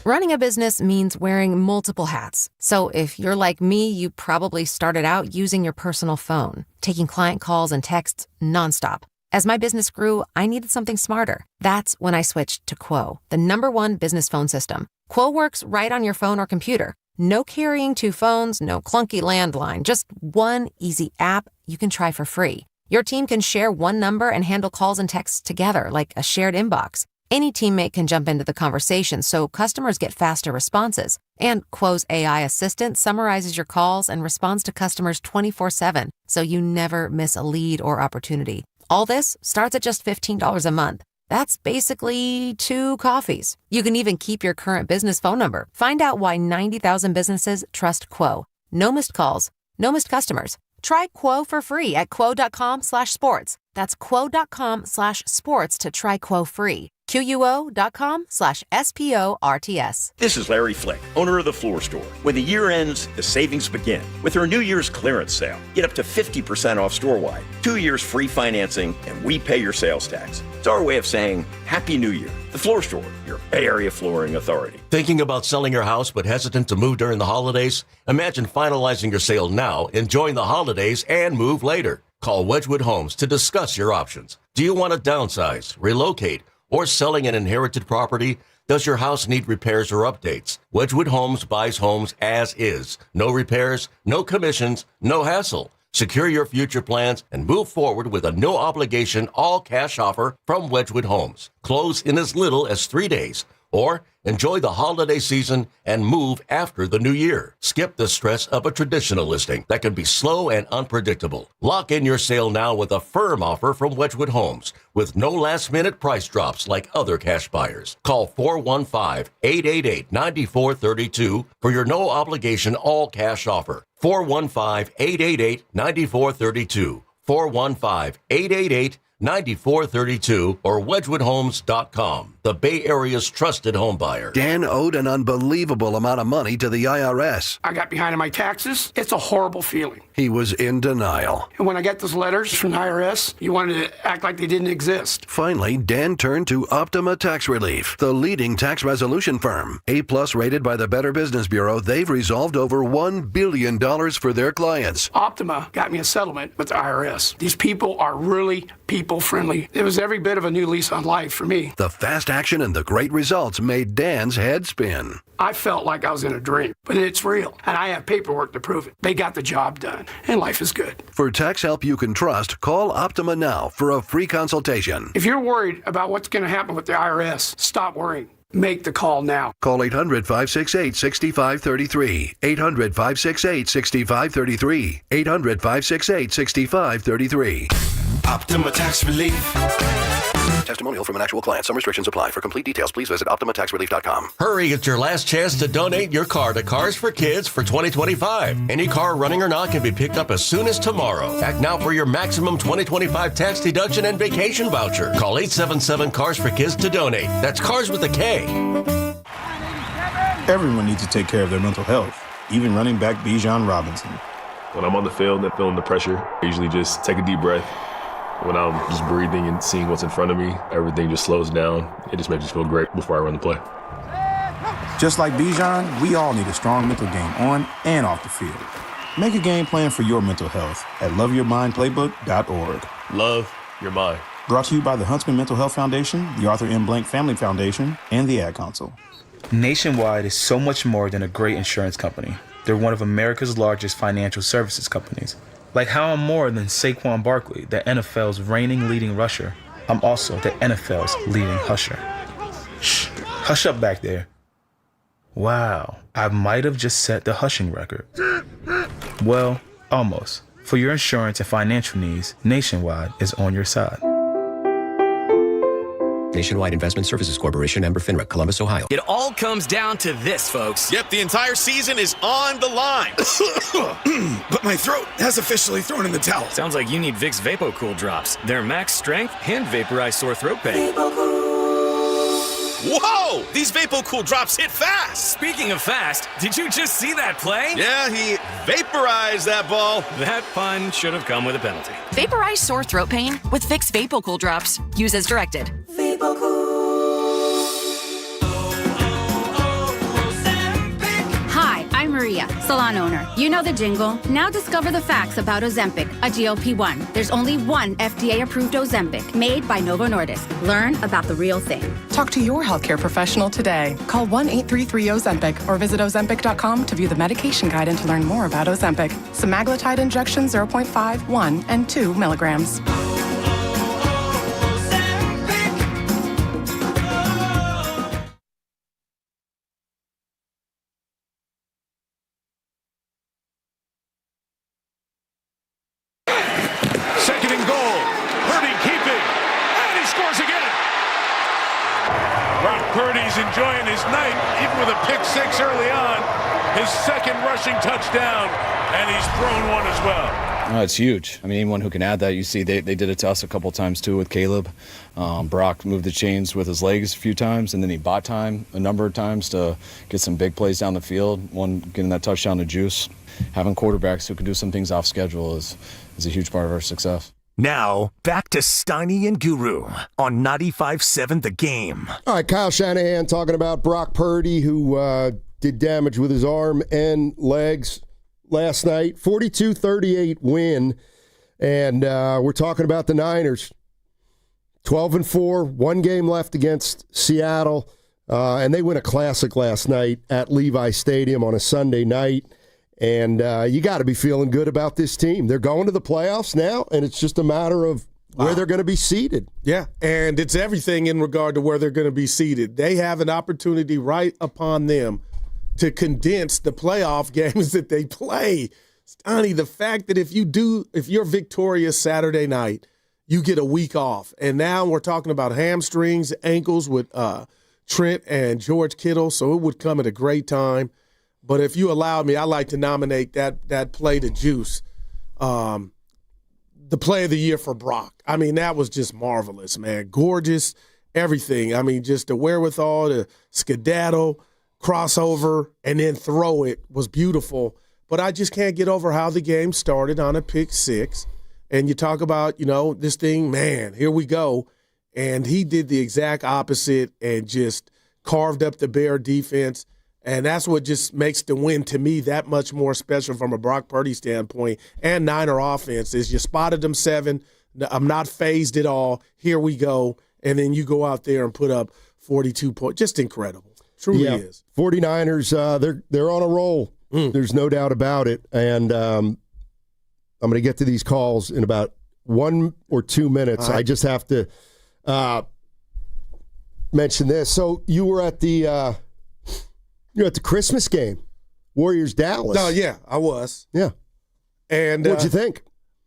Running a business means wearing multiple hats. So if you're like me, you probably started out using your personal phone, taking client calls and texts nonstop. As my business grew, I needed something smarter. That's when I switched to Quo, the #1 business phone system. Quo works right on your phone or computer. No carrying 2 phones, no clunky landline, just one easy app you can try for free. Your team can share one number and handle calls and texts together like a shared inbox. Any teammate can jump into the conversation, so customers get faster responses. And Quo's AI assistant summarizes your calls and responds to customers 24/7, so you never miss a lead or opportunity. All this starts at just $15 a month. That's basically 2 coffees. You can even keep your current business phone number. Find out why 90,000 businesses trust Quo. No missed calls, no missed customers. Try Quo for free at quo.com/sports. That's quo.com/sports to try Quo free. QUO.com/SPORTS. This is Larry Flick, owner of The Floor Store. When the year ends, the savings begin. With our New Year's clearance sale, get up to 50% off store-wide, 2 years free financing, and we pay your sales tax. It's our way of saying Happy New Year. The Floor Store, your Bay Area flooring authority. Thinking about selling your house but hesitant to move during the holidays? Imagine finalizing your sale now, enjoying the holidays, and move later. Call Wedgwood Homes to discuss your options. Do you want to downsize, relocate, or selling an inherited property? Does your house need repairs or updates? Wedgwood Homes buys homes as is. No repairs, no commissions, no hassle. Secure your future plans and move forward with a no-obligation, all-cash offer from Wedgwood Homes. Close in as little as 3 days Or enjoy the holiday season and move after the new year. Skip the stress of a traditional listing that can be slow and unpredictable. Lock in your sale now with a firm offer from Wedgwood Homes with no last-minute price drops like other cash buyers. Call 415-888-9432 for your no-obligation all-cash offer. 415-888-9432. 415-888-9432 or WedgewoodHomes.com, the Bay Area's trusted home buyer. Dan owed an unbelievable amount of money to the IRS. I got behind on my taxes. It's a horrible feeling. He was in denial. And when I got those letters from the IRS, you wanted to act like they didn't exist. Finally, Dan turned to Optima Tax Relief, the leading tax resolution firm. A-plus rated by the Better Business Bureau, they've resolved over $1 billion for their clients. Optima got me a settlement with the IRS. These people are really people-friendly. It was every bit of a new lease on life for me. The fast action and the great results made Dan's head spin. I felt like I was in a dream, but it's real, and I have paperwork to prove it. They got the job done, and life is good. For tax help you can trust, call Optima now for a free consultation. If you're worried about what's going to happen with the IRS, stop worrying. Make the call now. Call 800-568-6533. 800-568-6533. 800-568-6533. Optima Tax Relief. Testimonial from an actual client. Some restrictions apply. For complete details, please visit OptimaTaxRelief.com. Hurry, it's your last chance to donate your car to Cars for Kids for 2025. Any car, running or not, can be picked up as soon as tomorrow. Act now for your maximum 2025 tax deduction and vacation voucher. Call 877-CARS-FOR-KIDS to donate. That's Cars with a K. Everyone needs to take care of their mental health, even running back Bijan Robinson. When I'm on the field and feeling the pressure, I usually just take a deep breath. When I'm just breathing and seeing what's in front of me, everything just slows down. It just makes me feel great before I run the play. Just like Bijan, we all need a strong mental game on and off the field. Make a game plan for your mental health at loveyourmindplaybook.org. Love your mind. Brought to you by the Huntsman Mental Health Foundation, the Arthur M. Blank Family Foundation, and the Ad Council. Nationwide is so much more than a great insurance company. They're one of America's largest financial services companies. Like how I'm more than Saquon Barkley, the NFL's reigning leading rusher. I'm also the NFL's leading husher. Shh, hush up back there. Wow, I might have just set the hushing record. Well, almost. For your insurance and financial needs, Nationwide is on your side. Nationwide Investment Services Corporation, member FINRA, Columbus, Ohio. It all comes down to this, folks. Yep, the entire season is on the line. But my throat has officially thrown in the towel. Sounds like you need Vick's Vapo Cool Drops. They're max strength and vaporize sore throat pain. Whoa! These Vapo Cool Drops hit fast. Speaking of fast, did you just see that play? Yeah, he vaporized that ball. That pun should have come with a penalty. Vaporize sore throat pain with Vick's Vapo Cool Drops. Use as directed. Hi, I'm Maria, salon owner. You know the jingle. Now discover the facts about Ozempic, a GLP-1. There's only one FDA-approved Ozempic made by Novo Nordisk. Learn about the real thing. Talk to your healthcare professional today. Call 1-833-OZEMPIC or visit Ozempic.com to view the medication guide and to learn more about Ozempic. Semaglutide injection 0.5, 1, and 2 milligrams. Second and goal. Purdy keeping. And he scores again. Brock Purdy's enjoying his night, even with a pick six early on. His second rushing touchdown, and he's thrown one as well. No, it's huge. I mean, anyone who can add that, you see they did it to us a couple times too with Caleb. Brock moved the chains with his legs a few times, and then he bought time a number of times to get some big plays down the field. One, getting that touchdown to Juice. Having quarterbacks who can do some things off schedule is a huge part of our success. Now, back to Steiny and Guru on 95.7 The Game. All right, Kyle Shanahan talking about Brock Purdy, who did damage with his arm and legs last night. 42-38 win. And we're talking about the Niners. 12-4, one game left against Seattle. And they win a classic last night at Levi Stadium on a Sunday night. And you got to be feeling good about this team. They're going to the playoffs now, and it's just a matter of where they're going to be seated. Yeah, and it's everything in regard to where they're going to be seated. They have an opportunity right upon them to condense the playoff games that they play. Stoney, the fact that if you're victorious Saturday night, you get a week off. And now we're talking about hamstrings, ankles with Trent and George Kittle, so it would come at a great time. But if you allow me, I'd like to nominate that play to Juice, the play of the year for Brock. I mean, that was just marvelous, man. Gorgeous, everything. I mean, just the wherewithal, the skedaddle, crossover, and then throw it was beautiful. But I just can't get over how the game started on a pick six. And you talk about, this thing, man, here we go. And he did the exact opposite and just carved up the Bear defense. And that's what just makes the win to me that much more special from a Brock Purdy standpoint. And Niner offense is you spotted them 7. I'm not phased at all. Here we go. And then you go out there and put up 42 points. Just incredible. Truly is. 49ers, they're on a roll. There's no doubt about it. And I'm going to get to these calls in about 1 or 2 minutes. I just have to mention this. So you were at the Christmas game, Warriors Dallas. Oh yeah, I was. Yeah. And what'd you think?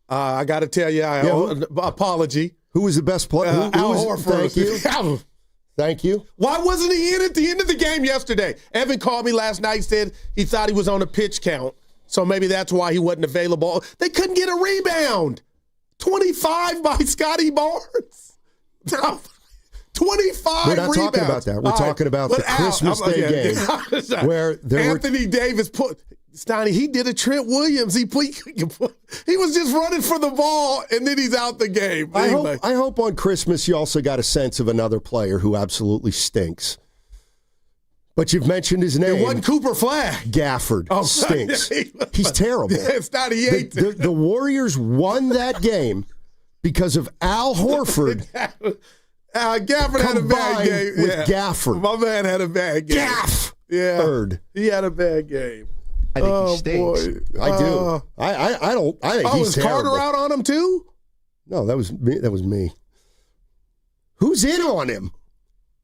I got to tell you, apology. Who was the best player? Al Horford. Thank you. Thank you. Why wasn't he in at the end of the game yesterday? Evan called me last night, said he thought he was on a pitch count, so maybe that's why he wasn't available. They couldn't get a rebound. 25 by Scotty Barnes. 25 We're not rebounds. talking about that. We're talking about the Christmas Day game where Anthony Davis Stoney, he did a Trent Williams. He was just running for the ball, and then he's out the game. I hope on Christmas you also got a sense of another player who absolutely stinks. But you've mentioned his name. It wasn't Cooper Flagg. Gafford stinks. He's terrible. Stoney ate the Warriors won that game because of Al Horford. Gafford had a bad game. With Gafford. My man had a bad game. Yeah. He had a bad game. I think he stinks. Boy. I do. I don't. I think he's was terrible. Carter out on him too? No, that was me. Who's in on him?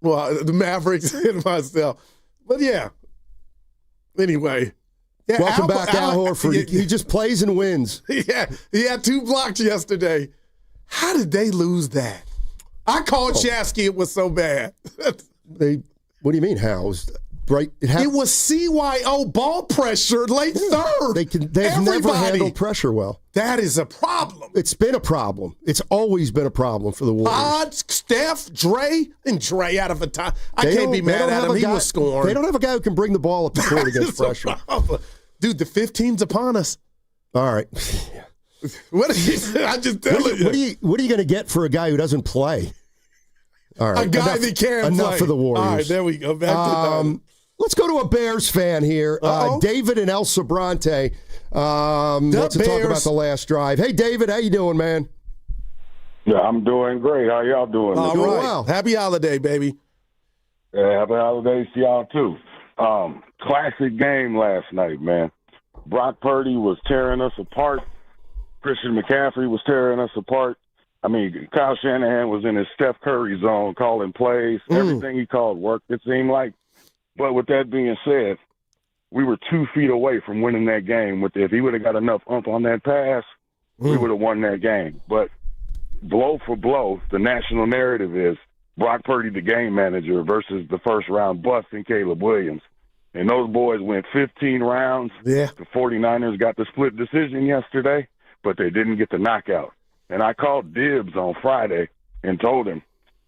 Well, the Mavericks and myself. But yeah. Anyway. Yeah, Welcome back, Al Horford. He just plays and wins. Yeah, he had 2 blocks yesterday. How did they lose that? I called Shasky. It was so bad. What do you mean? How? It was CYO ball pressure late third. They've never handled pressure well. That is a problem. It's been a problem. It's always been a problem for the Warriors. Pod, Steph, Dre out of a time. I can't be mad at him. He was scoring. They don't have a guy who can bring the ball up the court against pressure. Dude, the 15's upon us. All right. What I just tell you. What are you going to get for a guy who doesn't play? All right. A guy that can play. Enough for the Warriors. All right, there we go. Back to that. Let's go to a Bears fan here. David in El Sobrante wants to talk about the last drive. Hey, David, how you doing, man? Yeah, I'm doing great. How y'all doing? All right. Well. Happy holiday, baby. Yeah, happy holidays to y'all, too. Classic game last night, man. Brock Purdy was tearing us apart. Christian McCaffrey was tearing us apart. I mean, Kyle Shanahan was in his Steph Curry zone calling plays. Everything he called worked, it seemed like. But with that being said, we were 2 feet away from winning that game. If he would have got enough ump on that pass, we would have won that game. But blow for blow, the national narrative is Brock Purdy, the game manager, versus the first-round bust in Caleb Williams. And those boys went 15 rounds. Yeah. The 49ers got the split decision yesterday, but they didn't get the knockout. And I called dibs on Friday and told him,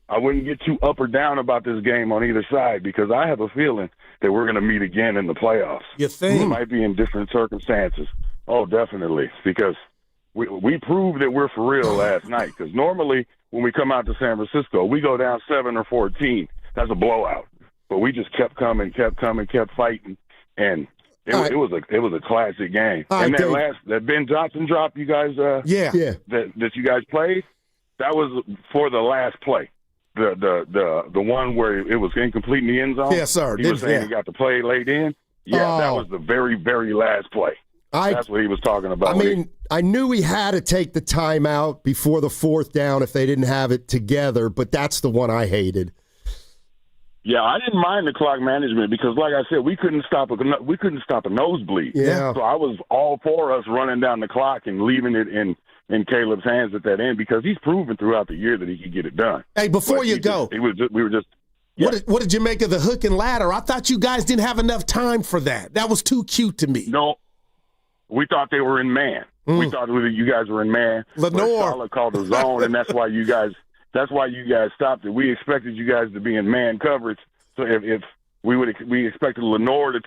I wouldn't get too up or down about this game on either side because I have a feeling that we're going to meet again in the playoffs. You think? It might be in different circumstances. Oh, definitely, because we proved that we're for real last night. Because normally when we come out to San Francisco, we go down 7 or 14. That's a blowout. But we just kept coming, kept fighting, and it was a classic game. And that Ben Johnson drop you guys that you guys played, that was for the last play. The one where it was incomplete in the end zone. Yes, sir. He was saying he got the play laid in. Yeah, that was the very, very last play. That's what he was talking about. I mean, I knew he had to take the timeout before the 4th down if they didn't have it together, but that's the one I hated. Yeah, I didn't mind the clock management because, like I said, we couldn't stop a nosebleed. Yeah. So I was all for us running down the clock and leaving it in Caleb's hands at that end because he's proven throughout the year that he could get it done. Hey, before But you go, we were just. Yeah. What did you make of the hook and ladder? I thought you guys didn't have enough time for that. That was too cute to me. No, we thought they were in man. We thought you guys were in man. Lenore Salah called the zone, and that's why you guys stopped it. We expected you guys to be in man coverage. So if we expected Lenore to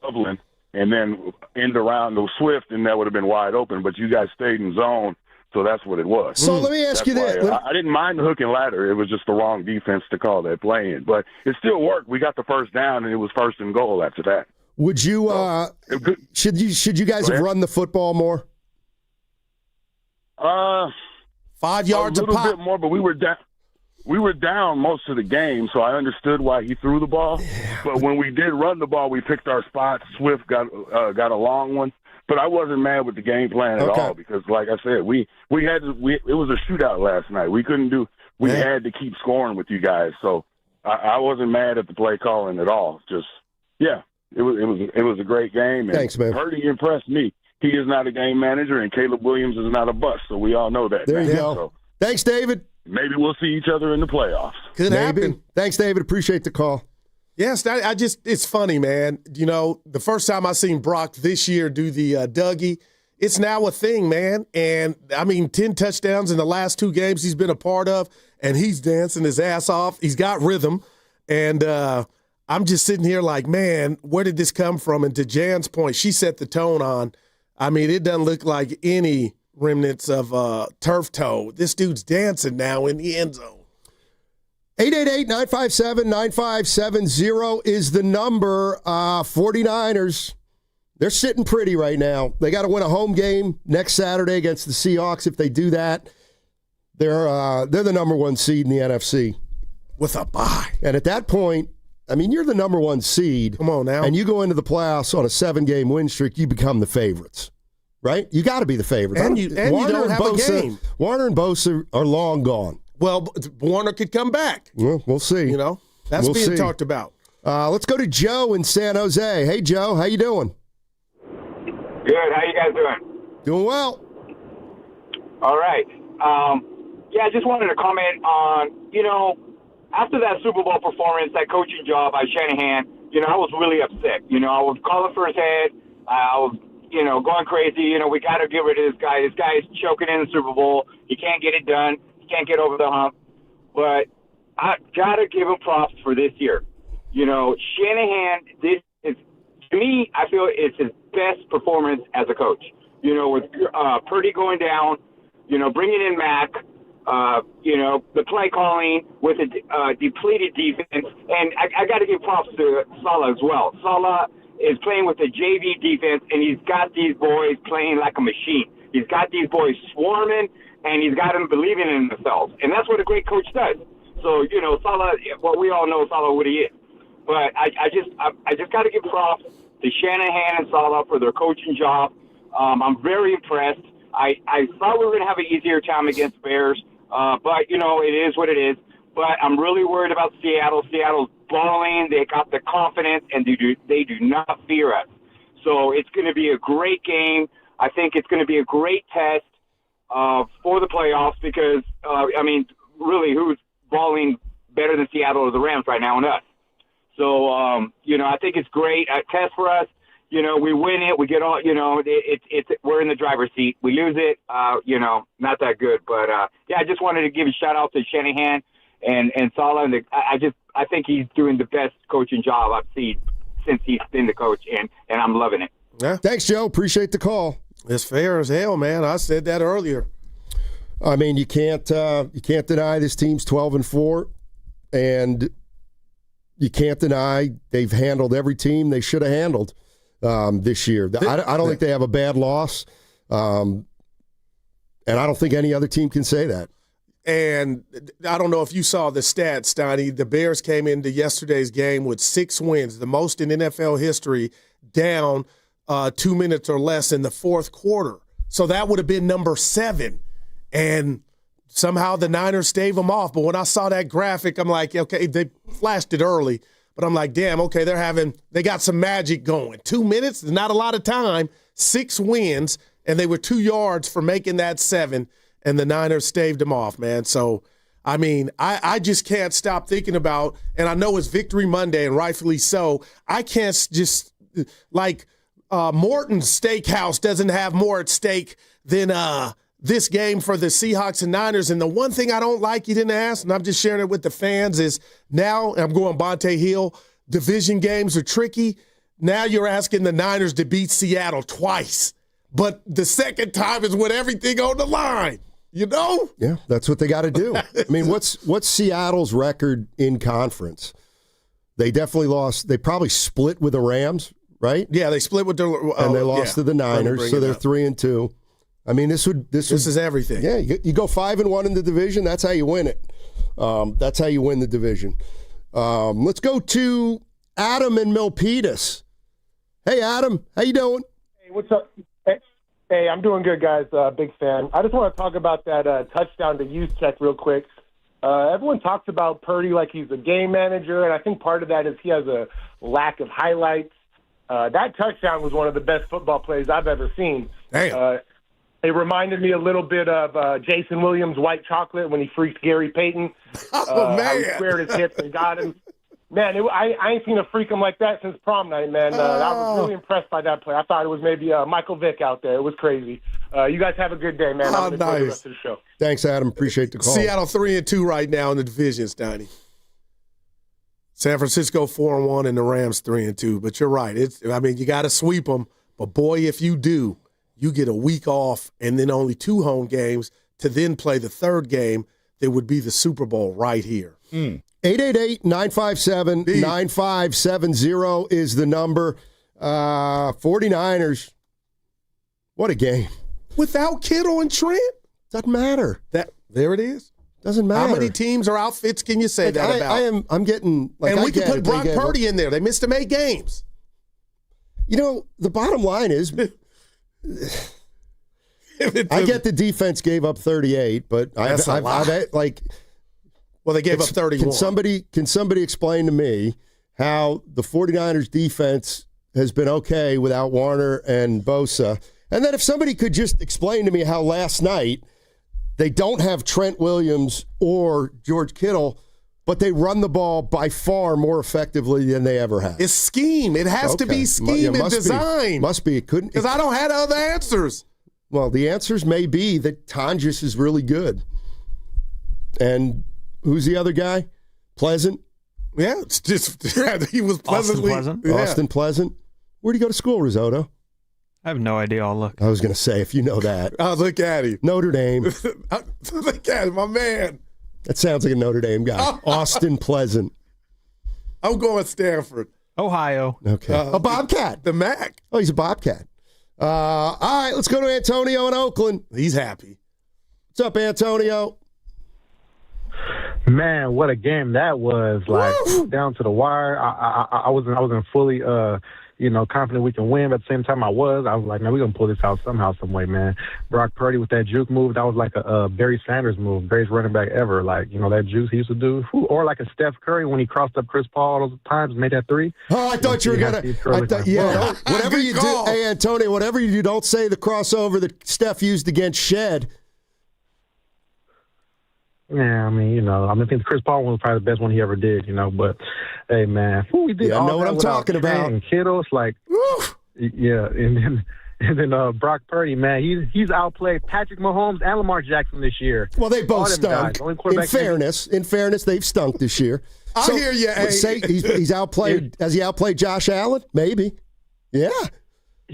Dublin and then end around the Swift, and that would have been wide open. But you guys stayed in zone, so that's what it was. So let me ask you this: I didn't mind the hook and ladder. It was just the wrong defense to call that play in, but it still worked. We got the first down, and it was 1st and goal after that. Would you should you guys have run the football more? 5 yards a little bit more, but we were down. We were down most of the game, so I understood why he threw the ball. Yeah. But when we did run the ball, we picked our spots. Swift got a long one, but I wasn't mad with the game plan at all because, like I said, it was a shootout last night. We couldn't do. We had to keep scoring with you guys, so I wasn't mad at the play calling at all. Just it was a great game. And thanks, man. Purdy impressed me. He is not a game manager, and Caleb Williams is not a bust, so we all know that. There you go. So, thanks, David. Maybe we'll see each other in the playoffs. Could happen. Thanks, David. Appreciate the call. Yes, it's funny, man. You know, the first time I seen Brock this year do the Dougie, it's now a thing, man. And, 10 touchdowns in the last 2 games he's been a part of, and he's dancing his ass off. He's got rhythm. And I'm just sitting here like, man, where did this come from? And to Jan's point, she set the tone on. It doesn't look like any remnants of turf toe. This dude's dancing now in the end zone. 888-957-9570 is the number. 49ers, they're sitting pretty right now. They got to win a home game next Saturday against the Seahawks. If they do that, they're the number 1 seed in the NFC. With a bye. And at that point, you're the number 1 seed. Come on now. And you go into the playoffs on a 7-game win streak, you become the favorites. Right? You got to be the favorites. And you don't have a game. Warner and Bosa are long gone. Well, Warner could come back. Well, we'll see. That's being talked about. Let's go to Joe in San Jose. Hey, Joe. How you doing? Good. How you guys doing? Doing well. All right. I just wanted to comment on, after that Super Bowl performance, that coaching job by Shanahan, I was really upset. I was calling for his head. I was going crazy. We got to get rid of this guy. This guy is choking in the Super Bowl. He can't get it done. He can't get over the hump. But I got to give him props for this year. Shanahan, to me, I feel it's his best performance as a coach. With Purdy going down, bringing in Mac, the play calling with a depleted defense. And I got to give props to Salah as well. Salah is playing with the JV defense, and he's got these boys playing like a machine. He's got these boys swarming, and he's got them believing in themselves. And that's what a great coach does. So, Salah, we all know Salah what he is. But I just got to give props to Shanahan and Salah for their coaching job. I'm very impressed. I thought we were going to have an easier time against the Bears, but, it is what it is. But I'm really worried about Seattle. Seattle's balling. They got the confidence, and they do not fear us. So it's going to be a great game. I think it's going to be a great test for the playoffs because, really, who's balling better than Seattle or the Rams right now and us? So, I think it's great. A test for us. We win it. We get all, we're in the driver's seat. We lose it, not that good. But, I just wanted to give a shout-out to Shanahan and Salah. And I think he's doing the best coaching job I've seen since he's been the coach, and I'm loving it. Yeah. Thanks, Joe. Appreciate the call. It's fair as hell, man. I said that earlier. You can't deny this team's 12-4, and you can't deny they've handled every team they should have handled this year. I don't think they have a bad loss, and I don't think any other team can say that. And I don't know if you saw the stats, Steiny. The Bears came into yesterday's game with 6 wins, the most in NFL history, down 2 minutes or less in the fourth quarter. So that would have been number 7. And somehow the Niners staved them off. But when I saw that graphic, I'm like, okay, they flashed it early. But I'm like, damn, okay, they got some magic going. 2 minutes, not a lot of time, 6 wins, and they were 2 yards for making that 7, and the Niners staved them off, man. So, I mean, I just can't stop thinking about, and I know it's Victory Monday, and rightfully so, I can't just, like, Morton's Steakhouse doesn't have more at stake than this game for the Seahawks and Niners. And the one thing I don't like, you didn't ask, and I'm just sharing it with the fans, is now, and I'm going Bonte Hill, division games are tricky. Now you're asking the Niners to beat Seattle twice. But the second time is with everything on the line, you know? Yeah, that's what they got to do. I mean, what's Seattle's record in conference? They definitely lost. They probably split with the Rams, right? Yeah, they split with the and they lost to the Niners, so they're 3-2. I mean, this is everything. Yeah, you go 5-1 in the division. That's how you win it. That's how you win the division. Let's go to Adam in Milpitas. Hey, Adam, how you doing? Hey, what's up? Hey, I'm doing good, guys. Big fan. I just want to talk about that touchdown to Juszczyk real quick. Everyone talks about Purdy like he's a game manager, and I think part of that is he has a lack of highlights. That touchdown was one of the best football plays I've ever seen. Damn. It reminded me a little bit of Jason Williams' White Chocolate when he freaked Gary Payton. Oh, man. How he squared his hips and got him. Man, I ain't seen a freak him like that since prom night, man. I was really impressed by that play. I thought it was maybe Michael Vick out there. It was crazy. You guys have a good day, man. I'm going to enjoy the rest of the show. Thanks, Adam. Appreciate the call. Seattle 3-2 right now in the divisions, Donnie. San Francisco 4-1 and the Rams 3-2. But you're right. You got to sweep them. But, boy, if you do, you get a week off and then only 2 home games to then play the third game that would be the Super Bowl right here. 888-957-9570 is the number. 49ers, what a game. Without Kittle and Trent? Doesn't matter. There it is. Doesn't matter. How many teams or outfits can you say that about? I'm getting... and we can put Brock Purdy in there. They missed him 8 games. You know, the bottom line is... I get the defense gave up 38, but I've well, they gave up 31. Can somebody explain to me how the 49ers defense has been okay without Warner and Bosa? And then if somebody could just explain to me how last night they don't have Trent Williams or George Kittle, but they run the ball by far more effectively than they ever have. It's scheme. It has to be scheme and design. Must be. It couldn't. Because I don't have other answers. Well, the answers may be that Tonjes is really good. And who's the other guy? Pleasant? Yeah, it's just he was pleasantly. Austin Pleasant. Where'd he go to school, Risotto? I have no idea. I'll look. I was going to say, if you know that. I'll look at him. Notre Dame. Look at him, my man. That sounds like a Notre Dame guy. Austin Pleasant. I'm going Stanford. Ohio. Okay. A Bobcat. The Mac. Oh, he's a Bobcat. All right, let's go to Antonio in Oakland. He's happy. What's up, Antonio? Man, what a game that was! Like down to the wire. I wasn't fully confident we can win, but at the same time I was like, man, we're gonna pull this out somehow, some way, man. Brock Purdy with that juke move, that was like a Barry Sanders move, greatest running back ever. Like, that juice he used to do, or like a Steph Curry when he crossed up Chris Paul all those times, made that 3. Oh, I thought you were gonna. Whatever you do, hey Antonio, whatever you do, don't say the crossover that Steph used against Shed. Yeah, I think Chris Paul one was probably the best one he ever did, but hey, man, we did. I know what I'm talking about. And Kittle's like, yeah, and then Brock Purdy, man, he's outplayed Patrick Mahomes and Lamar Jackson this year. Well, they both stunk. In fairness, they've stunk this year. I hear you. Hey. Say he's outplayed. Has he outplayed Josh Allen? Maybe. Yeah.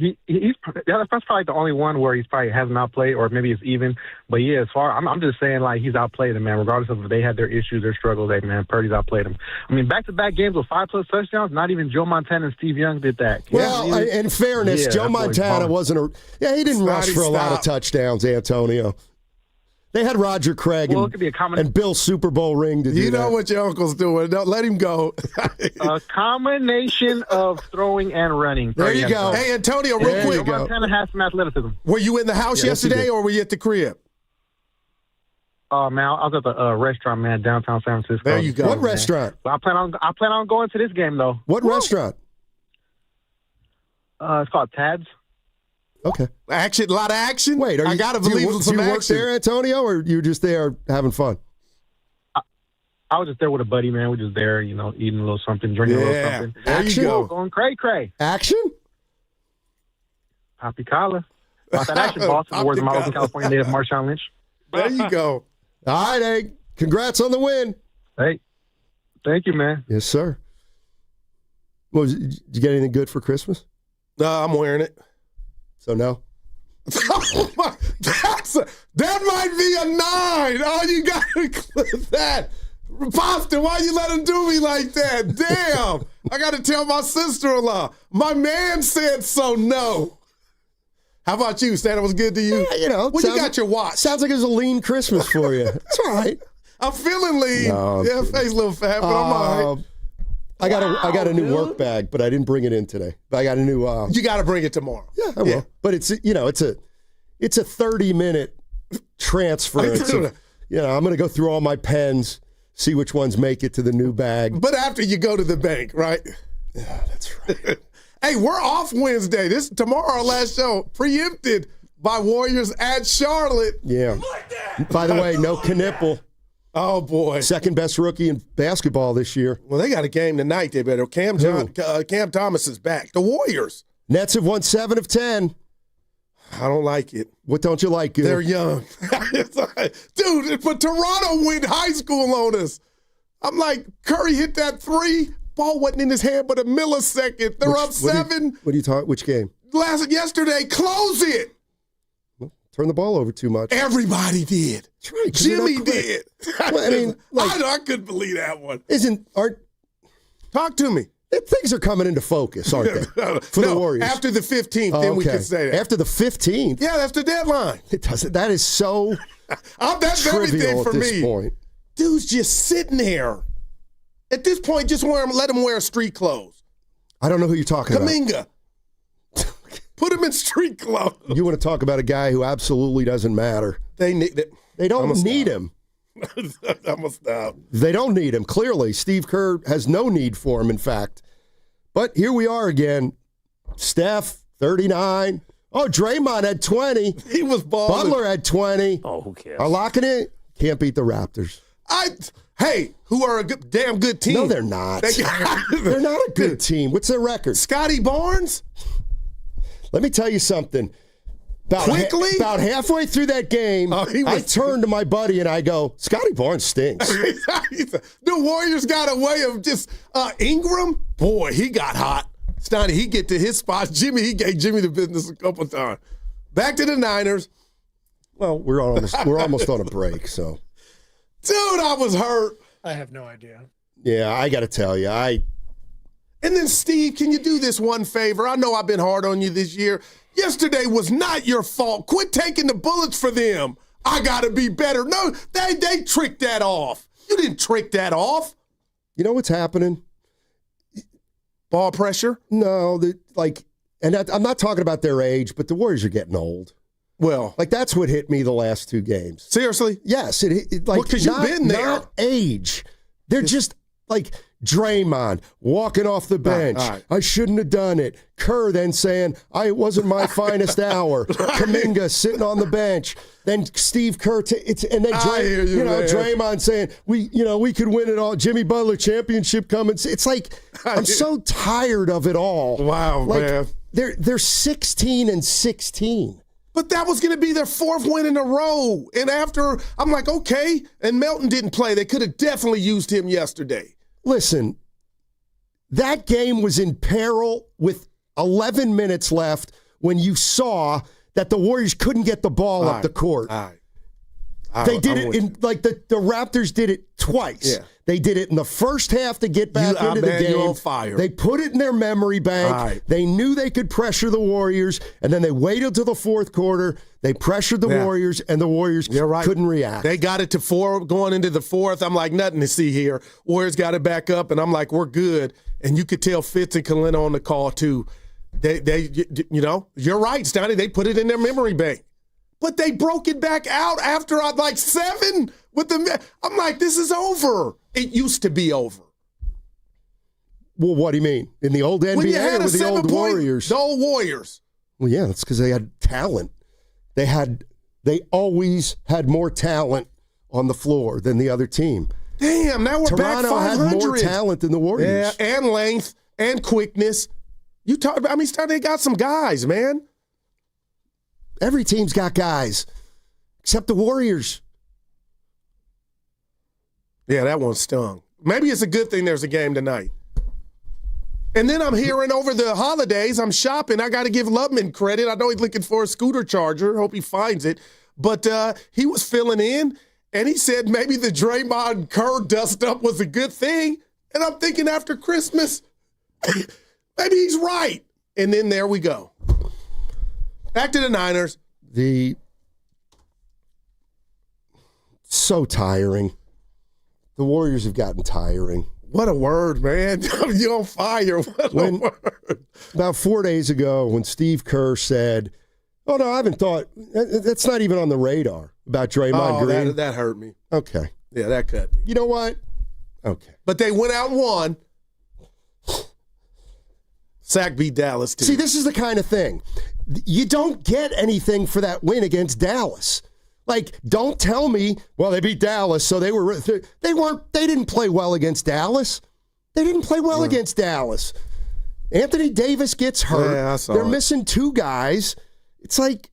That's probably the only one where he's probably hasn't outplayed, or maybe it's even. But yeah, as far I'm just saying, like, he's outplayed him, man. Regardless of if they had their issues, their struggles, man, Purdy's outplayed him. Back-to-back games with 5+ touchdowns. Not even Joe Montana and Steve Young did that. Well, in fairness, Joe Montana wasn't he didn't rush for a lot of touchdowns, Antonio. They had Roger Craig Well, it could be a and Bill Super Bowl ring to do You know that. what your uncle's doing. Don't let him go. A combination of throwing and running. There you go. Hey, Antonio, real quick. Montana has some athleticism. Were you in the house yesterday or were you at the crib? Man, I was at the restaurant, man, downtown San Francisco. There you go. What restaurant? So I plan on going to this game though. What restaurant? It's called Tad's. Okay. A lot of action? Wait, I got to believe it's some do you work action. there, Antonio, or you just there having fun? I was just there with a buddy, man. We're just there, eating a little something, drinking a little something. There you go. Going cray-cray. Action? Poppy collar. About that action, boss. In the words of my local California native Marshawn Lynch. There you go. All right, hey, congrats on the win. Hey, thank you, man. Yes, sir. Did you get anything good for Christmas? No, I'm wearing it. So no? That might be a 9. Oh, you got to clip that. Pasta, why you let him do me like that? Damn. I got to tell my sister-in-law. My man said so no. How about you, Stan? It was good to you? Yeah, Well, you got your watch. Sounds like it was a lean Christmas for you. It's all right. I'm feeling lean. No, yeah, face a little fat, but I'm all right. I got a new work bag, but I didn't bring it in today. But I got a new. You got to bring it tomorrow. Yeah, I will. But it's a 30-minute transfer. I'm going to go through all my pens, see which ones make it to the new bag. But after you go to the bank, right? Yeah, that's right. Hey, we're off Wednesday. Tomorrow, our last show, preempted by Warriors at Charlotte. Yeah. By the way, no Knipple. Oh, boy. Second best rookie in basketball this year. Well, they got a game tonight. They better. Cam Thomas is back. The Warriors. Nets have won 7 of 10. I don't like it. What don't you like, Gil? They're young. Dude, but Toronto went high school on us. I'm like, Curry hit that 3. Ball wasn't in his hand but a millisecond. They're up 7. What are you talking? Which game? Yesterday. Close it. Turn the ball over too much. Everybody did. That's right. Jimmy did. Well, I mean, I couldn't believe that one. Talk to me. Things are coming into focus, aren't they? For the Warriors. After the 15th, then we can say that. After the 15th? Yeah, that's the deadline. It doesn't. That is so that's everything for at this me. point. Dude's just sitting there. At this point, just let him wear street clothes. I don't know who you're talking Kuminga. Put him in street clothes. You want to talk about a guy who absolutely doesn't matter. They don't need him. I'm going to stop. They don't need him, clearly. Steve Kerr has no need for him, in fact. But here we are again. Steph, 39. Oh, Draymond had 20. He was balling. Butler had 20. Oh, who cares? Are locking it? Can't beat the Raptors. Hey, who are a damn good team. No, they're not. They're not a good team. What's their record? Scotty Barnes? Let me tell you something. About halfway through that game, I turned to my buddy and I go, Scotty Barnes stinks. The Warriors got a way of just Ingram. Boy, he got hot. Stoney, he get to his spot. He gave Jimmy the business a couple times. Back to the Niners. Well, we're almost on a break, so. Dude, I was hurt. I have no idea. Yeah, I got to tell you, And then, Steve, can you do this one favor? I know I've been hard on you this year. Yesterday was not your fault. Quit taking the bullets for them. I got to be better. No, they tricked that off. You didn't trick that off. You know what's happening? Ball pressure? No, I'm not talking about their age, but the Warriors are getting old. Well, that's what hit me the last 2 games. Seriously? Yes, because you've been there. Not age. They're just like Draymond walking off the bench. All right. I shouldn't have done it. Kerr then saying, it wasn't my finest hour. Kuminga sitting on the bench. Then Steve Kerr, and then Draymond saying, we could win it all. Jimmy Butler championship coming. It's like, I'm so tired of it all. Wow, man. They're 16 and 16. But that was going to be their 4th win in a row. And after, I'm like, okay. And Melton didn't play. They could have definitely used him yesterday. Listen, that game was in peril with 11 minutes left when you saw that the Warriors couldn't get the ball up the court. They did it in the Raptors did it twice. Yeah. They did it in the first half to get back into the game. You're on fire. They put it in their memory bank. They knew they could pressure the Warriors, and then they waited till the 4th quarter. They pressured the Warriors, and the Warriors couldn't react. They got it to 4 going into the fourth. I'm like, nothing to see here. Warriors got it back up, and I'm like, we're good. And you could tell Fitz and Kalina on the call, too. They, you're right, Stoney. They put it in their memory bank. But they broke it back out after like 7 with the. I'm like, this is over. It used to be over. Well, what do you mean? In the old NBA or with the old Warriors? The old Warriors. Well, yeah, that's because they had talent. They always had more talent on the floor than the other team. Damn, now we're back 500. Toronto had more talent than the Warriors. Yeah, and length and quickness. They got some guys, man. Every team's got guys, except the Warriors. Yeah, that one stung. Maybe it's a good thing there's a game tonight. And then I'm hearing over the holidays, I'm shopping. I got to give Lubman credit. I know he's looking for a scooter charger. Hope he finds it. But he was filling in, and he said maybe the Draymond Kerr dust-up was a good thing. And I'm thinking after Christmas, maybe he's right. And then there we go. Back to the Niners. So tiring. The Warriors have gotten tiring. What a word, man. You're on fire. What a word. About 4 days ago when Steve Kerr said, oh, no, I haven't thought. That's not even on the radar about Draymond Green. That hurt me. Okay. Yeah, that cut me. You know what? Okay. But they went out and won. Sack beat Dallas, too. See, this is the kind of thing. You don't get anything for that win against Dallas. Like, don't tell me, well, they beat Dallas, so they didn't play well against Dallas. They didn't play well against Dallas. Anthony Davis gets hurt. Yeah, They're missing 2 guys. It's like,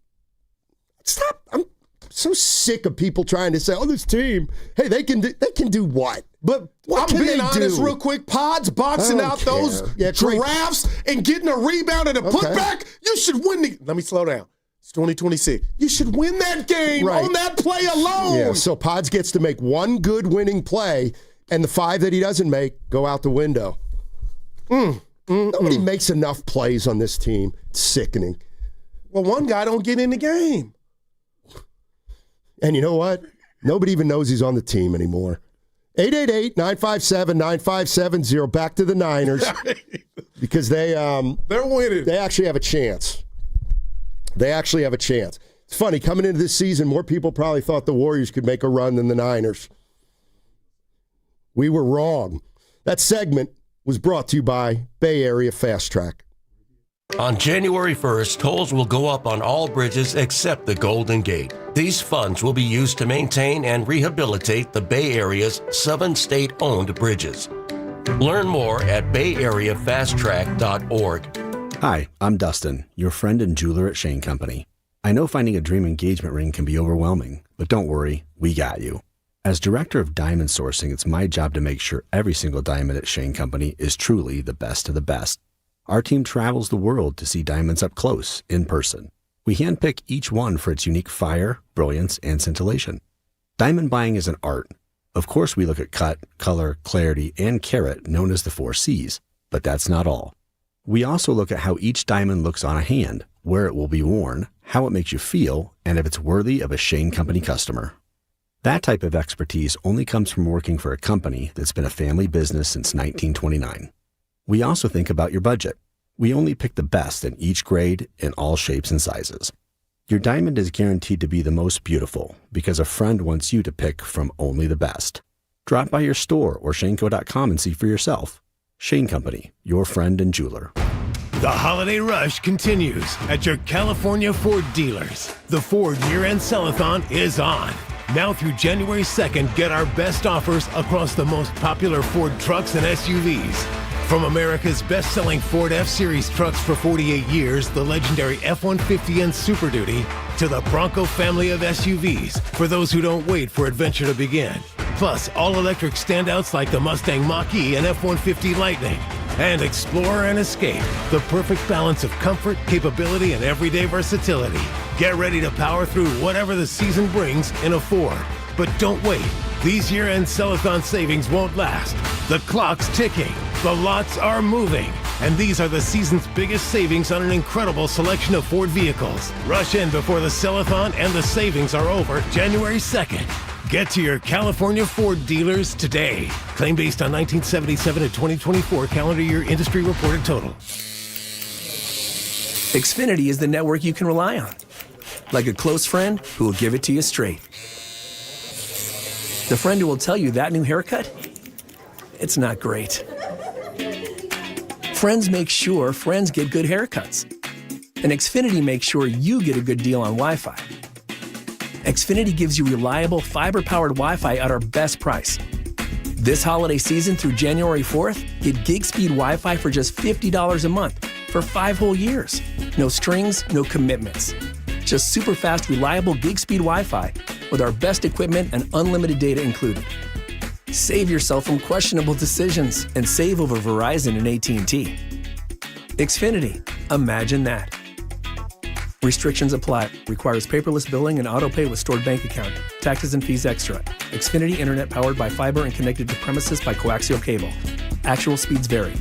stop. I'm so sick of people trying to say, oh, this team, hey, they can do what? But what I'm can being they honest do? Real quick. Pods boxing out those giraffes and getting a rebound and a putback. You should win. Let me slow down. It's 2026. You should win that game on that play alone. Yeah, so Pods gets to make one good winning play, and the 5 that he doesn't make go out the window. Nobody makes enough plays on this team. It's sickening. Well, one guy don't get in the game. And you know what? Nobody even knows he's on the team anymore. 888-957-9570. Back to the Niners because they're winning. They actually have a chance. It's funny, coming into this season, more people probably thought the Warriors could make a run than the Niners. We were wrong. That segment was brought to you by Bay Area Fast Track. On January 1st, tolls will go up on all bridges except the Golden Gate. These funds will be used to maintain and rehabilitate the Bay Area's 7 state-owned bridges. Learn more at bayareafasttrack.org. Hi, I'm Dustin, your friend and jeweler at Shane Company. I know finding a dream engagement ring can be overwhelming, but don't worry, we got you. As director of diamond sourcing, it's my job to make sure every single diamond at Shane Company is truly the best of the best. Our team travels the world to see diamonds up close, in person. We handpick each one for its unique fire, brilliance, and scintillation. Diamond buying is an art. Of course, we look at cut, color, clarity, and carat, known as the 4 C's, but that's not all. We also look at how each diamond looks on a hand, where it will be worn, how it makes you feel, and if it's worthy of a Shane Company customer. That type of expertise only comes from working for a company that's been a family business since 1929. We also think about your budget. We only pick the best in each grade in all shapes and sizes. Your diamond is guaranteed to be the most beautiful because a friend wants you to pick from only the best. Drop by your store or shaneco.com and see for yourself. Shane Company, your friend and jeweler. The holiday rush continues at your California Ford dealers. The Ford year-end sell-a-thon is on. Now through January 2nd, get our best offers across the most popular Ford trucks and SUVs. From America's best-selling Ford F-Series trucks for 48 years, the legendary F-150 and Super Duty, to the Bronco family of SUVs for those who don't wait for adventure to begin. Plus, all-electric standouts like the Mustang Mach-E and F-150 Lightning. And Explorer and Escape, the perfect balance of comfort, capability, and everyday versatility. Get ready to power through whatever the season brings in a Ford. But don't wait. These year-end sell-a-thon savings won't last. The clock's ticking. The lots are moving. And these are the season's biggest savings on an incredible selection of Ford vehicles. Rush in before the sell-a-thon and the savings are over January 2nd. Get to your California Ford dealers today. Claim based on 1977 to 2024 calendar year industry reported total. Xfinity is the network you can rely on. Like a close friend who will give it to you straight. The friend who will tell you that new haircut, it's not great. Friends make sure friends get good haircuts. And Xfinity makes sure you get a good deal on Wi-Fi. Xfinity gives you reliable fiber-powered Wi-Fi at our best price. This holiday season through January 4th, get gig speed Wi-Fi for just $50 a month for 5 whole years. No strings, no commitments. Just super fast, reliable gig speed Wi-Fi with our best equipment and unlimited data included. Save yourself from questionable decisions and save over Verizon and AT&T. Xfinity, imagine that. Restrictions apply. Requires paperless billing and auto pay with stored bank account. Taxes and fees extra. Xfinity Internet powered by fiber and connected to premises by coaxial cable. Actual speeds vary.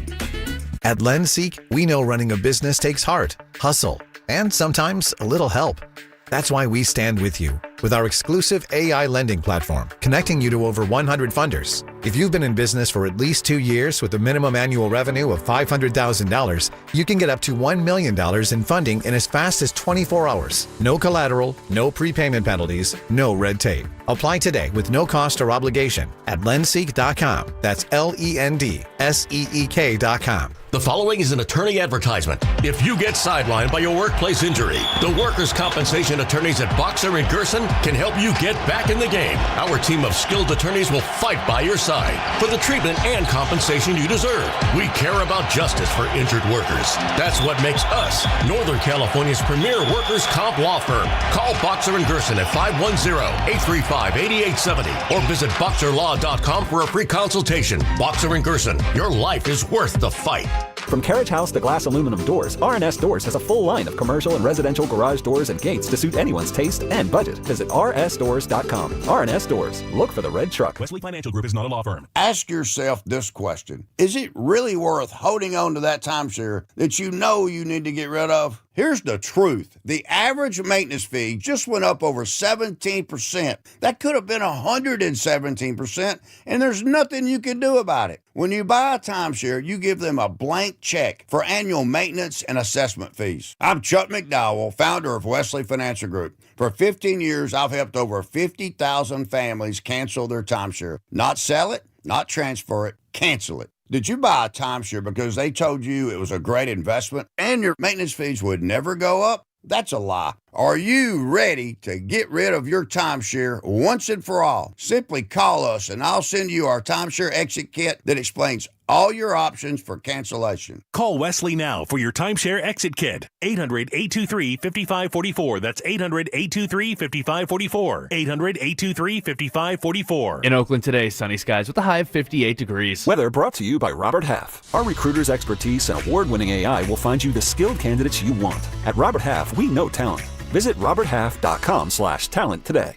At LendSeek, we know running a business takes heart, hustle, and sometimes a little help. That's why we stand with you with our exclusive AI lending platform, connecting you to over 100 funders. If you've been in business for at least 2 years with a minimum annual revenue of $500,000, you can get up to $1 million in funding in as fast as 24 hours. No collateral, no prepayment penalties, no red tape. Apply today with no cost or obligation at lendseek.com. That's LENDSEEK.com. The following is an attorney advertisement. If you get sidelined by your workplace injury, the workers' compensation attorneys at Boxer and Gerson can help you get back in the game. Our team of skilled attorneys will fight by your side for the treatment and compensation you deserve. We care about justice for injured workers. That's what makes us Northern California's premier workers' comp law firm. Call Boxer and Gerson at 510-835-8870 or visit boxerlaw.com for a free consultation. Boxer and Gerson, your life is worth the fight. From carriage house to glass aluminum doors, R&S Doors has a full line of commercial and residential garage doors and gates to suit anyone's taste and budget. Visit rsdoors.com. R&S Doors. Look for the red truck. Wesley Financial Group is not a law firm. Ask yourself this question. Is it really worth holding on to that timeshare that you know you need to get rid of? Here's the truth. The average maintenance fee just went up over 17%. That could have been 117%, and there's nothing you can do about it. When you buy a timeshare, you give them a blank check for annual maintenance and assessment fees. I'm Chuck McDowell, founder of Wesley Financial Group. For 15 years, I've helped over 50,000 families cancel their timeshare. Not sell it, not transfer it, cancel it. Did you buy a timeshare because they told you it was a great investment and your maintenance fees would never go up? That's a lie. Are you ready to get rid of your timeshare once and for all? Simply call us and I'll send you our timeshare exit kit that explains all your options for cancellation. Call Wesley now for your timeshare exit kit. 800-823-5544. That's 800-823-5544. 800-823-5544. In Oakland today, sunny skies with a high of 58 degrees. Weather brought to you by Robert Half. Our recruiters' expertise and award-winning AI will find you the skilled candidates you want. At Robert Half, we know talent. Visit roberthalf.com/talent today.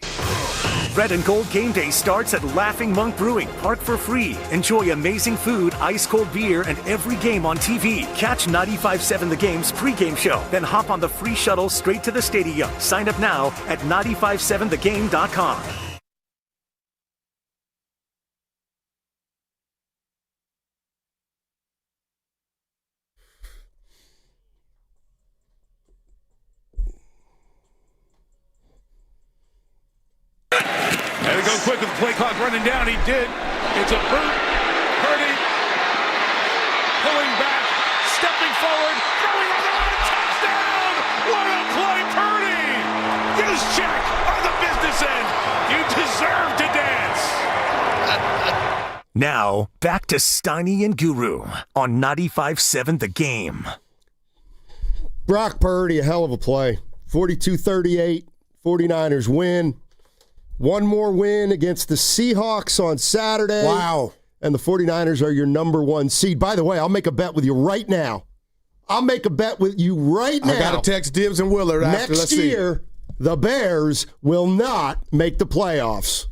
Red and Gold Game Day starts at Laughing Monk Brewing. Park for free. Enjoy amazing food, ice-cold beer, and every game on TV. Catch 95.7 The Game's pregame show. Then hop on the free shuttle straight to the stadium. Sign up now at 957thegame.com. There we go quick with the play clock running down. He did. It's a boot. Purdy pulling back, stepping forward, throwing on the line, touchdown! What a play, Purdy! Juszczyk on the business end. You deserve to dance. Now, back to Steiny and Guru on 95.7 The Game. Brock Purdy, a hell of a play. 42-38, 49ers win. One more win against the Seahawks on Saturday. Wow. And the 49ers are your number one seed. By the way, I'll make a bet with you right now. I got to text Dibbs and Willard after. Next year, the Bears will not make the playoffs.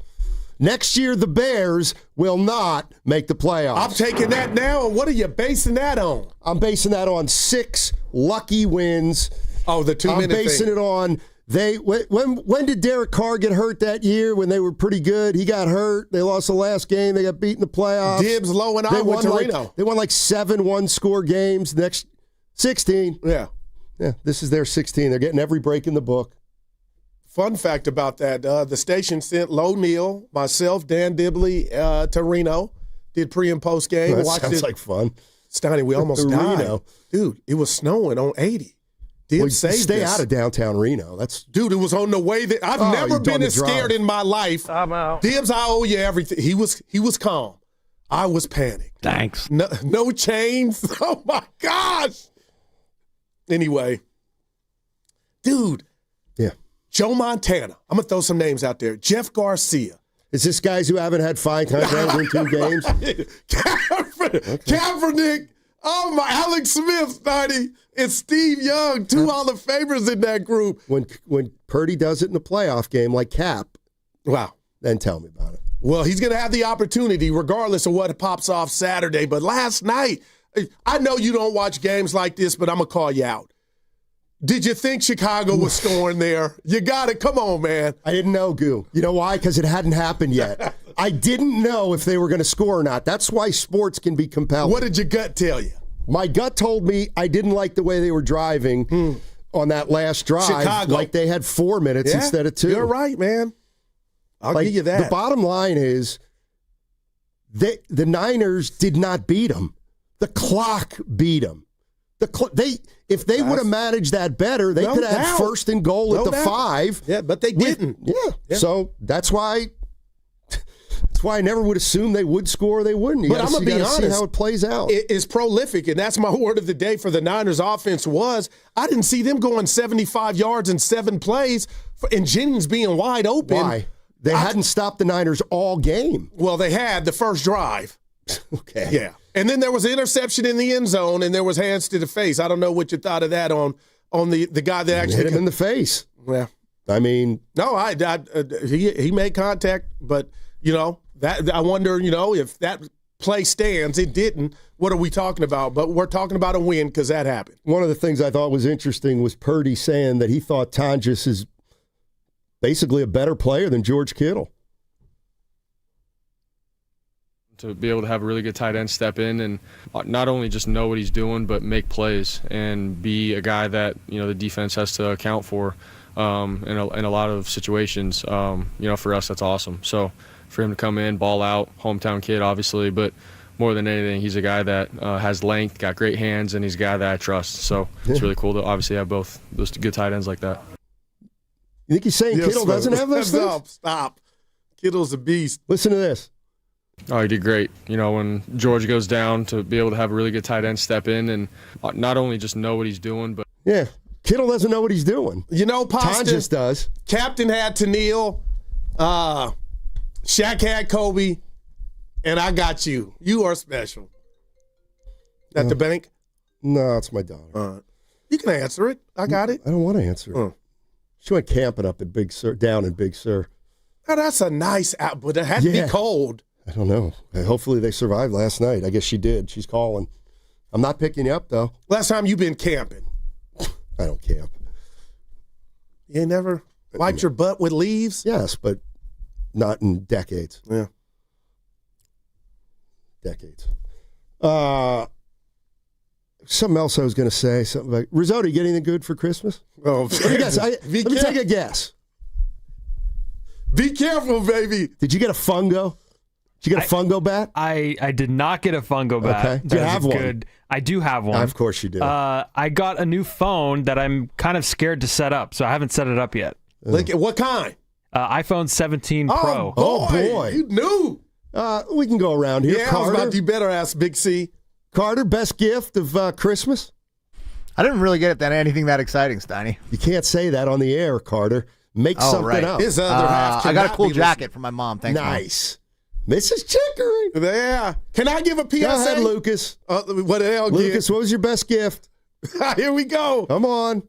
Next year, the Bears will not make the playoffs. I'm taking that now. What are you basing that on? I'm basing that on 6 lucky wins. Oh, the 2 minute thing. I'm basing it on when did Derek Carr get hurt that year when they were pretty good? He got hurt. They lost the last game. They got beat in the playoffs. Dibs low and I went to Reno. They won like 7 one-score games. Next 16. Yeah. Yeah, this is their 16. They're getting every break in the book. Fun fact about that, the station sent Low Neal, myself, Dan Dibley to Reno, did pre- and post-game. That sounds like fun. Steiny, we almost died. Reno. Dude, it was snowing on 80. Dibs saved stay us. out of downtown Reno. Dude, it was on the way that I've never been as scared in my life. I'm out. Dibs, I owe you everything. He was calm. I was panicked. Thanks. No chains. Oh my gosh. Anyway, dude. Yeah. Joe Montana. I'm gonna throw some names out there. Jeff Garcia. Is this guys who haven't had 5 touchdowns in 2 games? Kaepernick. Oh my, Alex Smith, Steiny, and Steve Young, 2 Hall of Famers in that group. When Purdy does it in a playoff game like Cap, wow. Then tell me about it. Well, he's going to have the opportunity regardless of what pops off Saturday. But last night, I know you don't watch games like this, but I'm going to call you out. Did you think Chicago was scoring there? You got it. Come on, man. I didn't know, Goo. You know why? Because it hadn't happened yet. I didn't know if they were going to score or not. That's why sports can be compelling. What did your gut tell you? My gut told me I didn't like the way they were driving on that last drive. Chicago. Like they had 4 minutes instead of 2. You're right, man. I'll give you that. The bottom line is the Niners did not beat them. The clock beat them. If they would have managed that better, they could have had 1st and goal at the 5. Yeah, but they didn't. Yeah. So that's why I never would assume they would score or they wouldn't. But I'm going to be honest. See how it plays out. It's prolific, and that's my word of the day for the Niners offense was I didn't see them going 75 yards in 7 plays and Jennings being wide open. Why? They hadn't stopped the Niners all game. Well, they had the first drive. Okay. Yeah. And then there was an interception in the end zone, and there was hands to the face. I don't know what you thought of that on the guy that actually hit him in the face. Yeah. I mean. No, he made contact, but, that I wonder, if that play stands. It didn't. What are we talking about? But we're talking about a win because that happened. One of the things I thought was interesting was Purdy saying that he thought Tonjes is basically a better player than George Kittle. To be able to have a really good tight end step in and not only just know what he's doing, but make plays and be a guy that, the defense has to account for in a lot of situations. For us, that's awesome. So for him to come in, ball out, hometown kid, obviously, but more than anything, he's a guy that has length, got great hands, and he's a guy that I trust. So it's really cool to obviously have both those good tight ends like that. You think he's saying Kittle doesn't have those things? Stop. Kittle's a beast. Listen to this. Oh, he did great. When George goes down, to be able to have a really good tight end step in and not only just know what he's doing, but yeah, Kittle doesn't know what he's doing. Pasta Tonjes does. Captain had Tennille, Shaq had Kobe, and I got you. You are special. At the bank? No, it's my daughter. You can answer it. I got it. I don't want to answer it. She went camping up at Big Sur, down in Big Sur. Oh, that's a nice out, but it had to be cold. I don't know. Hopefully they survived last night. I guess she did. She's calling. I'm not picking you up, though. Last time you been camping? I don't camp. You ain't never wiped your butt with leaves? Yes, but not in decades. Yeah. Decades. Something else I was going to say. Something like, Risotto, you get anything good for Christmas? Oh, let me take a guess. Be careful, baby. Did you get a fungo? Did you get a fungo bat? I did not get a fungo bat. Okay. Do you have one? I do have one. Of course you do. I got a new phone that I'm kind of scared to set up, so I haven't set it up yet. Like what kind? iPhone 17 Pro. Oh, boy. You knew. We can go around here. Yeah, Carter, I was about to. You better ask Big C. Carter, best gift of Christmas? I didn't really get anything that exciting, Steiny. You can't say that on the air, Carter. Make something up. His other half I got a cool jacket from my mom. Thanks, nice. Mrs. Chickering. Yeah. Can I give a PSA? Go ahead, Lucas. What the hell, Lucas, what was your best gift? Here we go. Come on.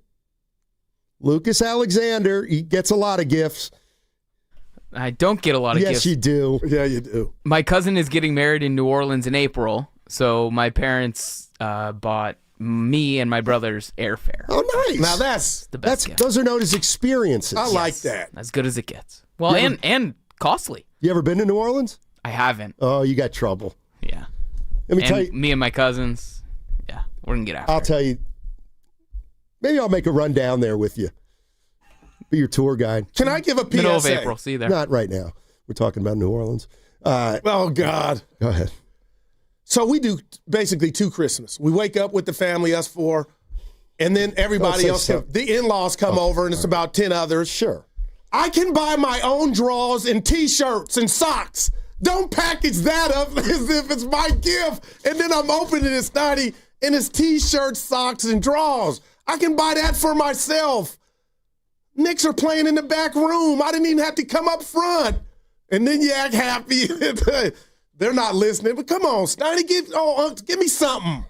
Lucas Alexander. He gets a lot of gifts. I don't get a lot of yes, gifts. you do. Yeah, you do. My cousin is getting married in New Orleans in April, so my parents bought me and my brother's airfare. Oh, nice. Now that's the best gift. Those are known as experiences. I like that. As good as it gets. Well, and costly. You ever been to New Orleans? I haven't. Oh, you got trouble. Yeah. Let me tell you. Me and my cousins, yeah, we're going to get after I'll tell you. Maybe I'll make a run down there with you. Be your tour guide. Can I give a PSA? Middle of April. See you there. Not right now. We're talking about New Orleans. Oh, God. Go ahead. So we do basically 2 Christmas. We wake up with the family, us 4, and then everybody else, the in-laws come over, and it's about 10 others. Sure. I can buy my own drawers and T-shirts and socks. Don't package that up as if it's my gift, and then I'm opening it, Snotty, and it's T-shirts, socks, and drawers. I can buy that for myself. Knicks are playing in the back room. I didn't even have to come up front. And then you act happy. They're not listening. But come on, Snotty, give me something.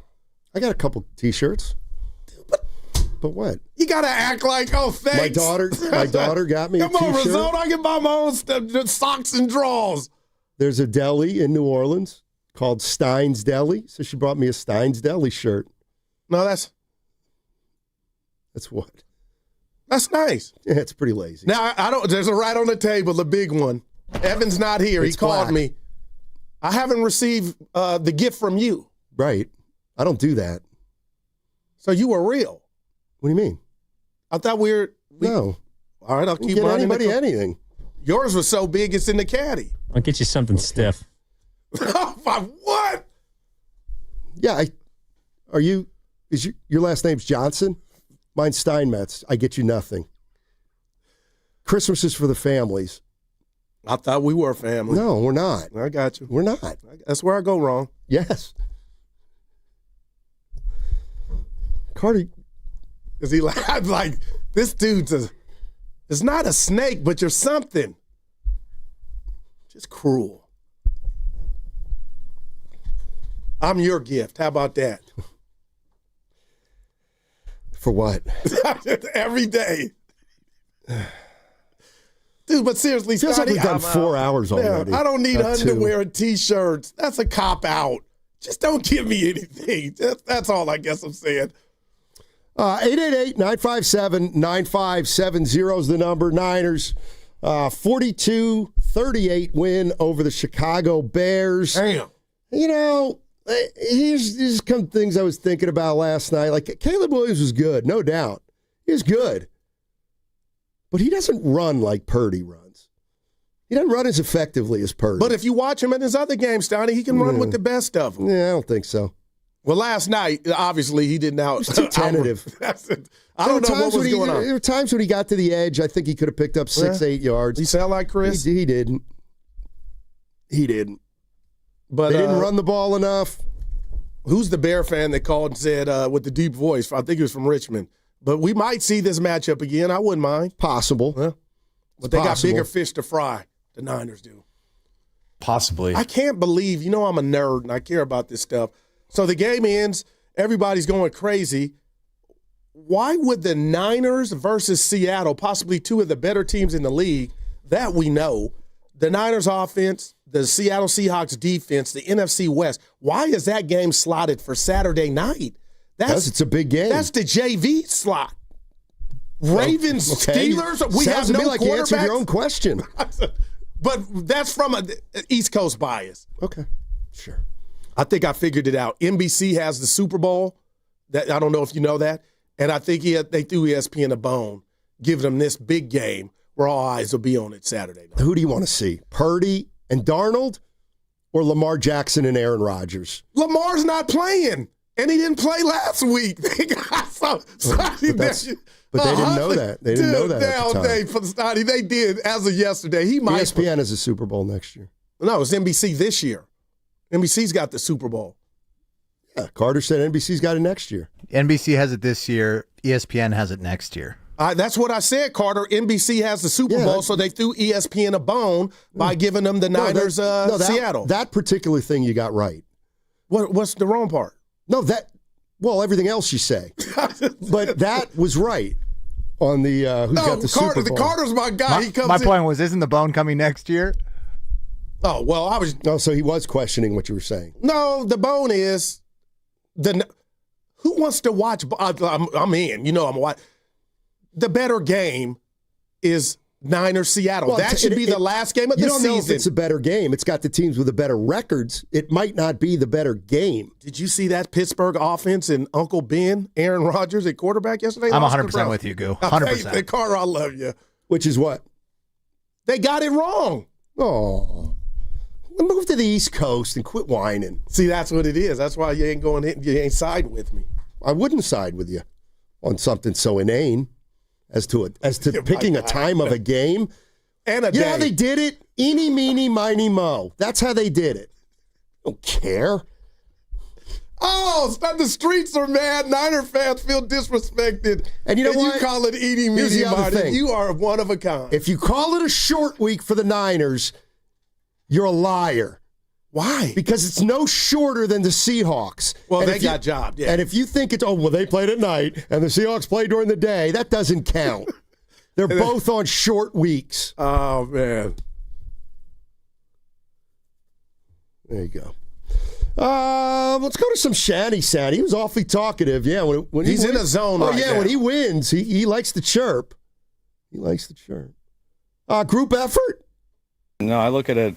I got a couple T-shirts. But what? You got to act like, oh, thanks. My daughter got me a T-shirt. Come on, T-shirt. Risotto, I can buy my own socks and drawers. There's a deli in New Orleans called Stein's Deli. So she brought me a Stein's Deli shirt. No, that's what? That's nice. Yeah, it's pretty lazy. Now, I don't. There's a right on the table, the big one. Evan's not here. It's he called black. me. I haven't received the gift from you. Right. I don't do that. So you were real. What do you mean? I thought No. All right, I'll keep Get running. anybody anything. Yours was so big, it's in the caddy. I'll get you something stiff. What? Yeah. Is your last name's Johnson? Mine's Steinmetz. I get you nothing. Christmas is for the families. I thought we were family. No, we're not. I got you. We're not. That's where I go wrong. Yes. Cardi. Is he like this dude's it's not a snake, but you're something. Just cruel. I'm your gift. How about that? For what? Every day. Dude, but seriously, Feels Scotty, like we've done 4 hours already. I don't need Not 2. underwear and T-shirts. That's a cop-out. Just don't give me anything. That's all I guess I'm saying. 888-957-9570 is the number. Niners, 42-38 win over the Chicago Bears. Damn. You know, here's some things I was thinking about last night. Like, Caleb Williams was good, no doubt. He was good. But he doesn't run like Purdy runs. He doesn't run as effectively as Purdy. But if you watch him in his other games, Donnie, he can run with the best of them. Yeah, I don't think so. Well, last night, obviously, he didn't out. He was too tentative. I don't know what was going on. There were times when he got to the edge, I think he could have picked up 8 yards. He sound like Chris? He didn't. But they didn't run the ball enough. Who's the Bear fan that called and said with the deep voice? I think it was from Richmond. But we might see this matchup again. I wouldn't mind. Possible. But they got bigger fish to fry. The Niners do. Possibly. I can't believe, I'm a nerd and I care about this stuff. So the game ends. Everybody's going crazy. Why would the Niners versus Seattle, possibly 2 of the better teams in the league, that we know, the Niners offense, the Seattle Seahawks defense, the NFC West, why is that game slotted for Saturday night? It's a big game. That's the JV slot. Ravens, Steelers, we Sounds have to no me like you answered your quarterbacks. own question. But that's from an East Coast bias. Okay, sure. I think I figured it out. NBC has the Super Bowl. That I don't know if you know that. And I think they threw ESPN a bone, giving them this big game where all eyes will be on it Saturday night. Who do you want to see? Purdy and Darnold or Lamar Jackson and Aaron Rodgers? Lamar's not playing, and he didn't play last week. They got But they didn't know that. They didn't know that at the time. They did as of yesterday. He might. ESPN has a Super Bowl next year. No, it's NBC this year. NBC's got the Super Bowl. Yeah, Carter said NBC's got it next year. NBC has it this year. ESPN has it next year. That's what I said, Carter. NBC has the Super Bowl, so they threw ESPN a bone by giving them the Niners Seattle. That particular thing you got right. What's the wrong part? No, everything else you say. But that was right. on the who's got the Super Bowl. The Carter's my guy. He comes My in. point was, isn't the Bone coming next year? Oh, well, I was. No, so he was questioning what you were saying. No, the Bone is who wants to watch? I'm in. You know, I'm watching. The better game is Niners Seattle. Well, that should be the last game of the season. You don't know if it's a better game. It's got the teams with the better records. It might not be the better game. Did you see that Pittsburgh offense and Uncle Ben, Aaron Rodgers at quarterback yesterday? I'm 100% with you, Goo. 100%. Hey, Carter, I love you. Which is what? They got it wrong. Oh. Move to the East Coast and quit whining. See, that's what it is. That's why you ain't siding with me. I wouldn't side with you on something so inane as to picking a time of a game. And a you day. know how they did it? Eeny, meeny, miny, mo. That's how they did it. Don't care. Oh, the streets are mad. Niner fans feel disrespected. And you know what? You call it eeny, Here's meeny, the other miny. thing. You are one of a kind. If you call it a short week for the Niners, you're a liar. Why? Because it's no shorter than the Seahawks. Well, and they got jobbed, yeah. And if you think it's, they played at night and the Seahawks played during the day, that doesn't count. They're both on short weeks. Oh, man. There you go. Let's go to some Shanny Sound. He was awfully talkative. Yeah, when he's in a zone right now. When he wins, he likes to chirp. He likes to chirp. Group effort? No, I look at it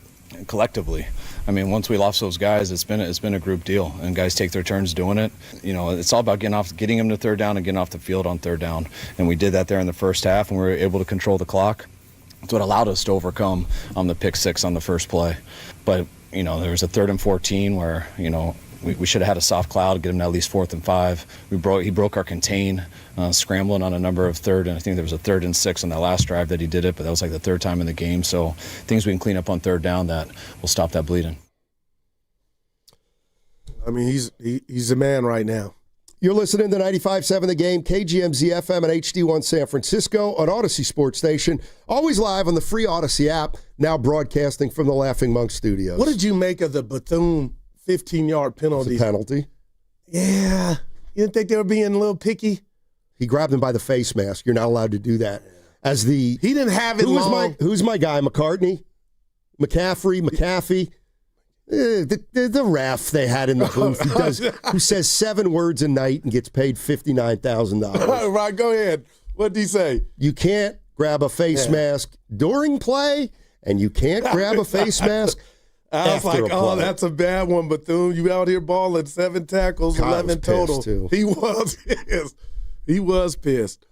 collectively. I mean, once we lost those guys, it's been a group deal, and guys take their turns doing it. You know, it's all about getting them to third down and getting off the field on third down. And we did that there in the first half, and we were able to control the clock. That's what allowed us to overcome the pick six on the first play. But you know, there was a 3rd and 14 where we should have had a soft cloud, get him to at least 4th and 5. He broke our contain, scrambling on a number of third, and I think there was a 3rd and 6 on that last drive that he did it, but that was like the 3rd time in the game. So things we can clean up on third down that will stop that bleeding. I mean, he's a man right now. You're listening to 95.7 The Game, KGMZ FM and HD1 San Francisco on Odyssey Sports Station. Always live on the free Odyssey app, now broadcasting from the Laughing Monk Studios. What did you make of the Bethune 15-yard penalty? It's a penalty. Yeah. You didn't think they were being a little picky? He grabbed him by the face mask. You're not allowed to do that. He didn't have it long. Who's my guy? McCartney? McAfee? The ref they had in the booth who says 7 words a night and gets paid $59,000. Right, go ahead. What did he say? You can't grab a face mask during play, and you can't grab a face mask I was like, that's a bad one, Bethune. You out here balling 7 tackles, 11 total. Too. He was pissed. He was pissed.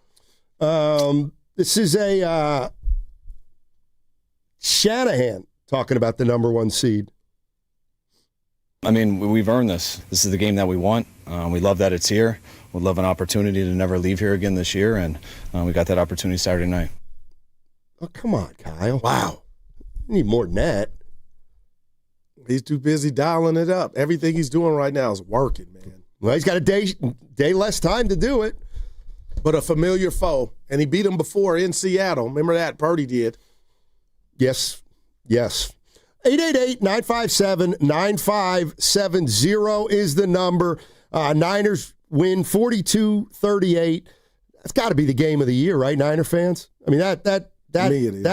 This is a Shanahan talking about the number 1 seed. I mean, we've earned this. This is the game that we want. We love that it's here. We'd love an opportunity to never leave here again this year, and we got that opportunity Saturday night. Oh, come on, Kyle. Wow. You need more than that. He's too busy dialing it up. Everything he's doing right now is working, man. Well, he's got a day less time to do it. But a familiar foe, and he beat him before in Seattle. Remember that? Purdy did. Yes. 888-957-9570 is the number. Niners win 42-38. That's got to be the game of the year, right, Niner fans? I mean, that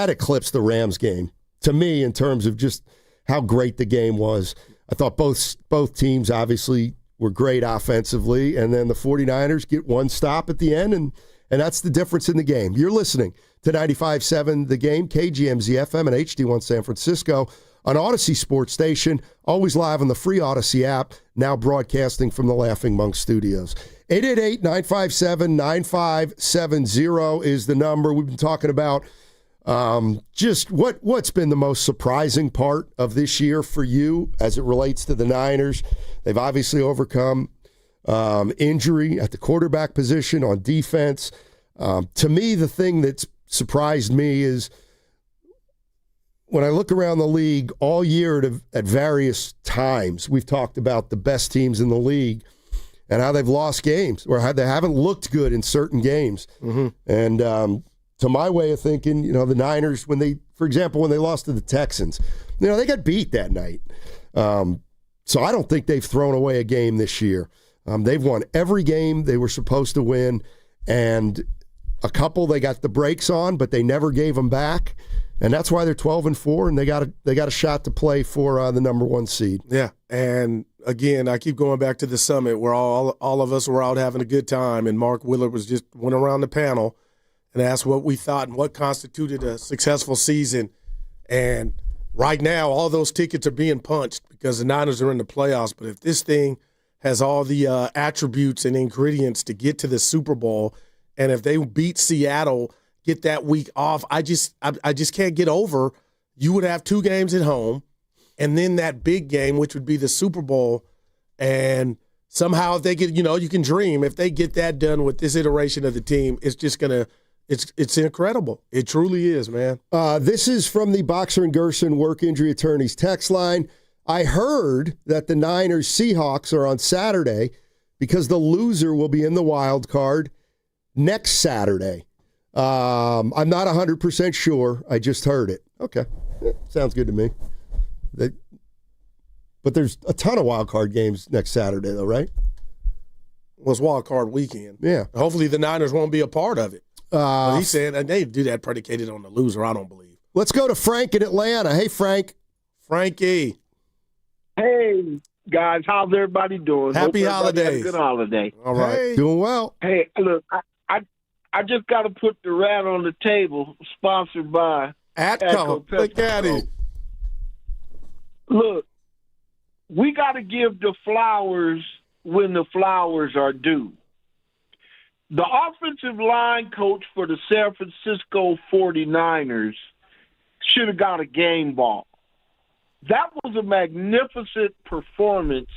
eclipsed the Rams game to me in terms of just how great the game was. I thought both teams obviously were great offensively, and then the 49ers get one stop at the end, and that's the difference in the game. You're listening to 95.7 The Game, KGMZ FM and HD1 San Francisco on Odyssey Sports Station, always live on the free Odyssey app, now broadcasting from the Laughing Monk Studios. 888-957-9570 is the number. We've been talking about just what's been the most surprising part of this year for you as it relates to the Niners. They've obviously overcome injury at the quarterback position on defense. To me, the thing that's surprised me is when I look around the league all year at various times, we've talked about the best teams in the league and how they've lost games or how they haven't looked good in certain games. Mm-hmm. And to my way of thinking, the Niners, for example, when they lost to the Texans, they got beat that night. So I don't think they've thrown away a game this year. They've won every game they were supposed to win, and a couple they got the brakes on, but they never gave them back. And that's why they're 12-4, and they got a shot to play for the number 1 seed. Yeah, and again, I keep going back to the summit where all of us were out having a good time, and Mark Willard went around the panel and asked what we thought and what constituted a successful season. And right now, all those tickets are being punched because the Niners are in the playoffs. But if this thing has all the attributes and ingredients to get to the Super Bowl, and if they beat Seattle, get that week off, I just can't get over. You would have 2 games at home, and then that big game, which would be the Super Bowl, and somehow if they get, you can dream. If they get that done with this iteration of the team, it's just gonna, it's incredible. It truly is, man. This is from the Boxer and Gerson Work Injury Attorneys text line. I heard that the Niners Seahawks are on Saturday because the loser will be in the wild card next Saturday. I'm not 100% sure. I just heard it. Okay. Yeah, sounds good to me. But there's a ton of wild card games next Saturday, though, right? Well, it's wild card weekend. Yeah. Hopefully the Niners won't be a part of it. But he said they do that predicated on the loser, I don't believe. Let's go to Frank in Atlanta. Hey, Frank. Frankie. Hey, guys. How's everybody doing? Happy Hope everybody had a holidays. good holiday. All right. Hey. Doing well. Hey, look, I just got to put the rat on the table, sponsored by Atco. Look at it. Look, we got to give the flowers when the flowers are due. The offensive line coach for the San Francisco 49ers should have got a game ball. That was a magnificent performance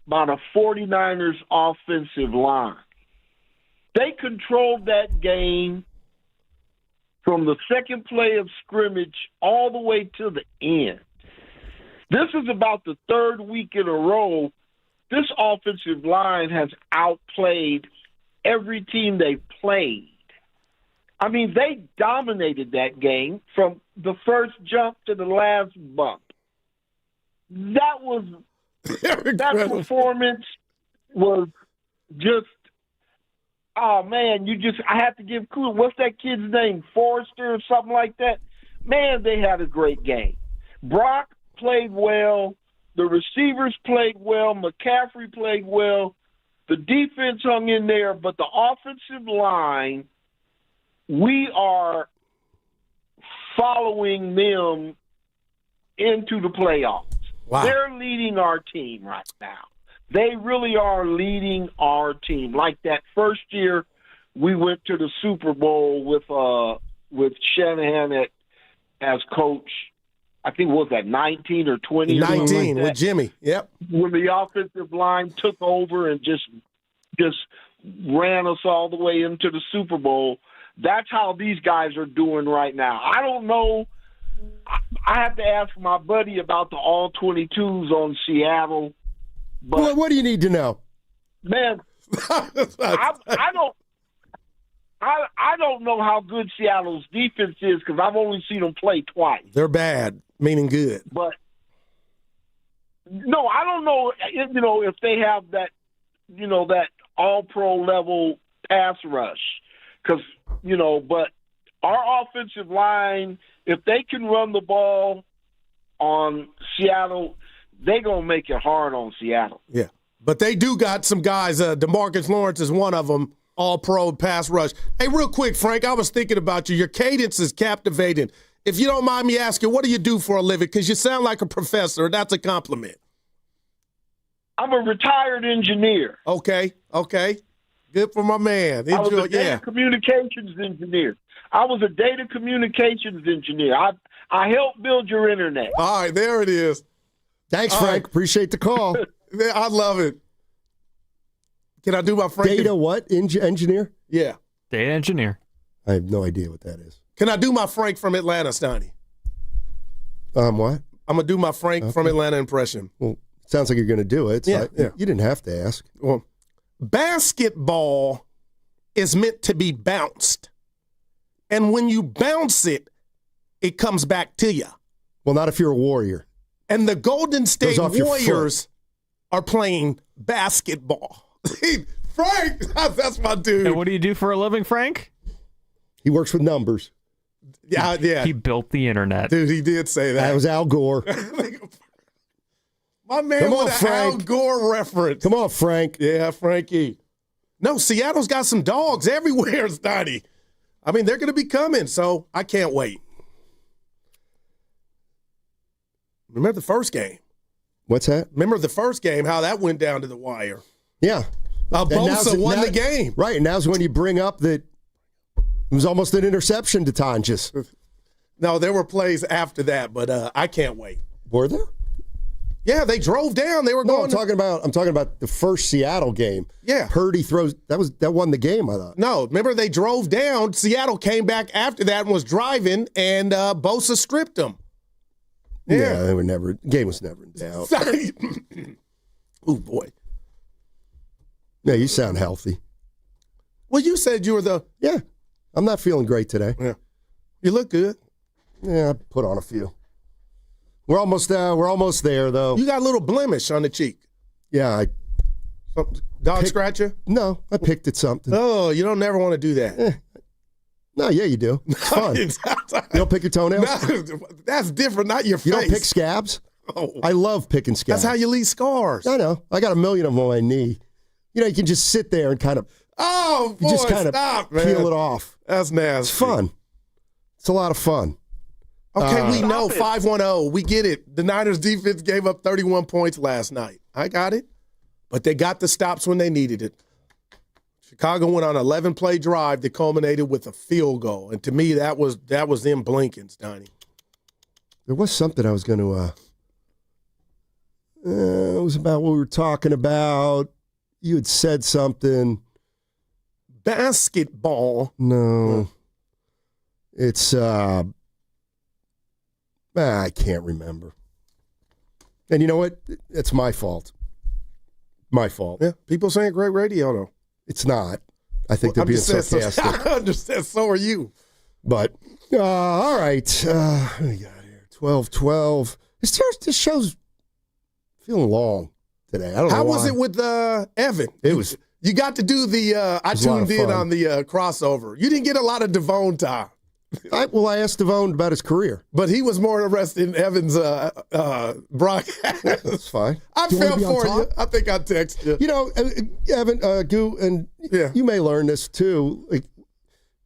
by the 49ers offensive line. They controlled that game from the second play of scrimmage all the way to the end. This is about the 3rd week in a row this offensive line has outplayed every team they've played. I mean, they dominated that game from the first jump to the last bump. That performance was just, oh man, I have to give kudos. What's that kid's name? Forrester or something like that? Man, they had a great game. Brock played well. The receivers played well. McCaffrey played well. The defense hung in there, but the offensive line, we are following them into the playoffs. Wow. They're leading our team right now. They really are leading our team. Like that first year we went to the Super Bowl with Shanahan as coach. I think, what was that, 19 or 20? 19 like with Jimmy, yep. When the offensive line took over and just ran us all the way into the Super Bowl, that's how these guys are doing right now. I don't know. I have to ask my buddy about the all-22s on Seattle. But what do you need to know? Man, I don't know how good Seattle's defense is because I've only seen them play twice. They're bad, meaning good. But no, I don't know. If they have that, that all-pro level pass rush, because But our offensive line, if they can run the ball on Seattle, they're gonna make it hard on Seattle. Yeah, but they do got some guys. DeMarcus Lawrence is one of them. All-pro pass rush. Hey, real quick, Frank, I was thinking about you. Your cadence is captivating. If you don't mind me asking, what do you do for a living? Because you sound like a professor, and that's a compliment. I'm a retired engineer. Okay. Good for my man. I was a data communications engineer. I helped build your internet. All right, there it is. Thanks, Frank. Appreciate the call. I love it. Can I do my Frank? Data what? Engineer? Yeah. Data engineer. I have no idea what that is. Can I do my Frank from Atlanta, Stoney? What? I'm going to do my Frank from Atlanta impression. Well, sounds like you're going to do it. Yeah. You didn't have to ask. Well, basketball is meant to be bounced. And when you bounce it, it comes back to you. Well, not if you're a warrior. And the Golden State Warriors are playing basketball. Frank, that's my dude. And what do you do for a living, Frank? He works with numbers. Yeah. He built the internet. Dude, he did say that. That was Al Gore. My man Come on, with an Al Frank. Gore reference. Come on, Frank. Yeah, Frankie. No, Seattle's got some dogs everywhere, Stoney. I mean, they're going to be coming, so I can't wait. Remember the first game? What's that? Remember the first game, how that went down to the wire? Yeah. Bosa won the game. Right, and now's when you bring up that it was almost an interception to Tonjes. No, there were plays after that, but I can't wait. Were there? Yeah, they drove down. They were going. I'm talking about the first Seattle game. Yeah, Purdy throws. That won the game, I thought. No, remember they drove down. Seattle came back after that and was driving, and Bosa stripped them. Yeah, they were never. Game was never in doubt. Oh boy. Yeah, you sound healthy. Well, you said you were the. Yeah, I'm not feeling great today. Yeah, you look good. Yeah, I put on a few. We're almost there, though. You got a little blemish on the cheek. Yeah, dog scratch you? No, I picked at something. Oh, you don't never want to do that. No, yeah, you do. It's fun. You don't pick your toenails? No, that's different, not your face. You don't pick scabs? Oh. I love picking scabs. That's how you leave scars. I know. I got 1 million of them on my knee. You know, you can just sit there and kind of stop, man. peel it off. That's nasty. It's fun. It's a lot of fun. Okay, we know 5-1-0. We get it. The Niners defense gave up 31 points last night. I got it. But they got the stops when they needed it. Chicago went on an 11-play drive that culminated with a field goal. And to me, that was them blinking, Donnie. There was something I was going to it was about what we were talking about. You had said something. Basketball. No. It's I can't remember. And you know what? It's my fault. My fault. Yeah, people saying great radio, though. It's not. I think they're being sarcastic. I understand. So are you. But, all right. What do we got here? 12-12. This show's feeling long today. I don't know How why. was it with Evan? It was. You got to do the, I tuned in on the crossover. You didn't get a lot of Devone time. I asked Devone about his career. But he was more interested in Evan's broadcast. That's fine. I fell for you. I think I texted you. You know, Evan, Goo, and you may learn this too. Like,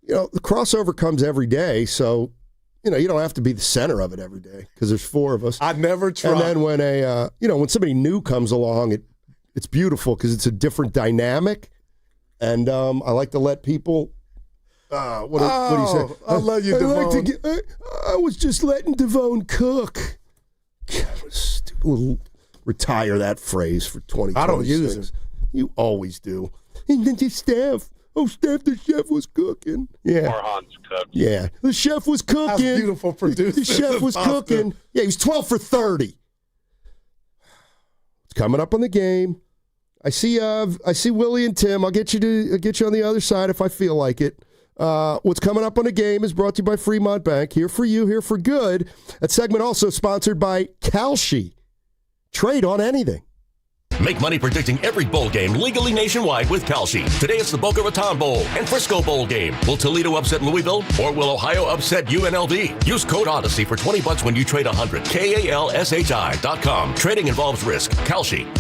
you know, the crossover comes every day, so, you know, you don't have to be the center of it every day because there's 4 of us. I never tried. And then when when somebody new comes along, it's beautiful because it's a different dynamic. And I like to let people. What do you say? I love you, Devone. I was just letting Devone cook. God, what a stupid little. Retire that phrase for 2026. I don't use it. You always do. And then just Steph. Oh, Steph, the chef was cooking. Yeah. Or Hans cooked. Yeah. The chef was cooking. That's beautiful producer. The chef was cooking. Yeah, he was 12 for 30. It's coming up on the game. I see Willie and Tim. I'll get you on the other side if I feel like it. What's coming up on the game is brought to you by Fremont Bank. Here for you, here for good. That segment also sponsored by Kalshi. Trade on anything. Make money predicting every bowl game legally nationwide with Kalshi. Today it's the Boca Raton Bowl and Frisco Bowl game. Will Toledo upset Louisville or will Ohio upset UNLV? Use code Odyssey for $20 when you trade 100. KALSHI.com. Trading involves risk. Kalshi.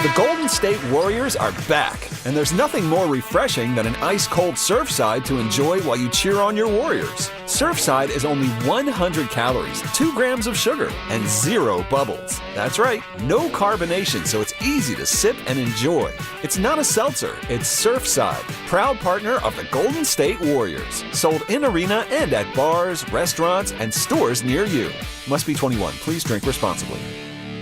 The Golden State Warriors are back, and there's nothing more refreshing than an ice-cold Surfside to enjoy while you cheer on your Warriors. Surfside is only 100 calories, 2 grams of sugar, and 0 bubbles. That's right, no carbonation, so it's easy to sip and enjoy. It's not a seltzer, it's Surfside, proud partner of the Golden State Warriors. Sold in arena and at bars, restaurants, and stores near you. Must be 21. Please drink responsibly.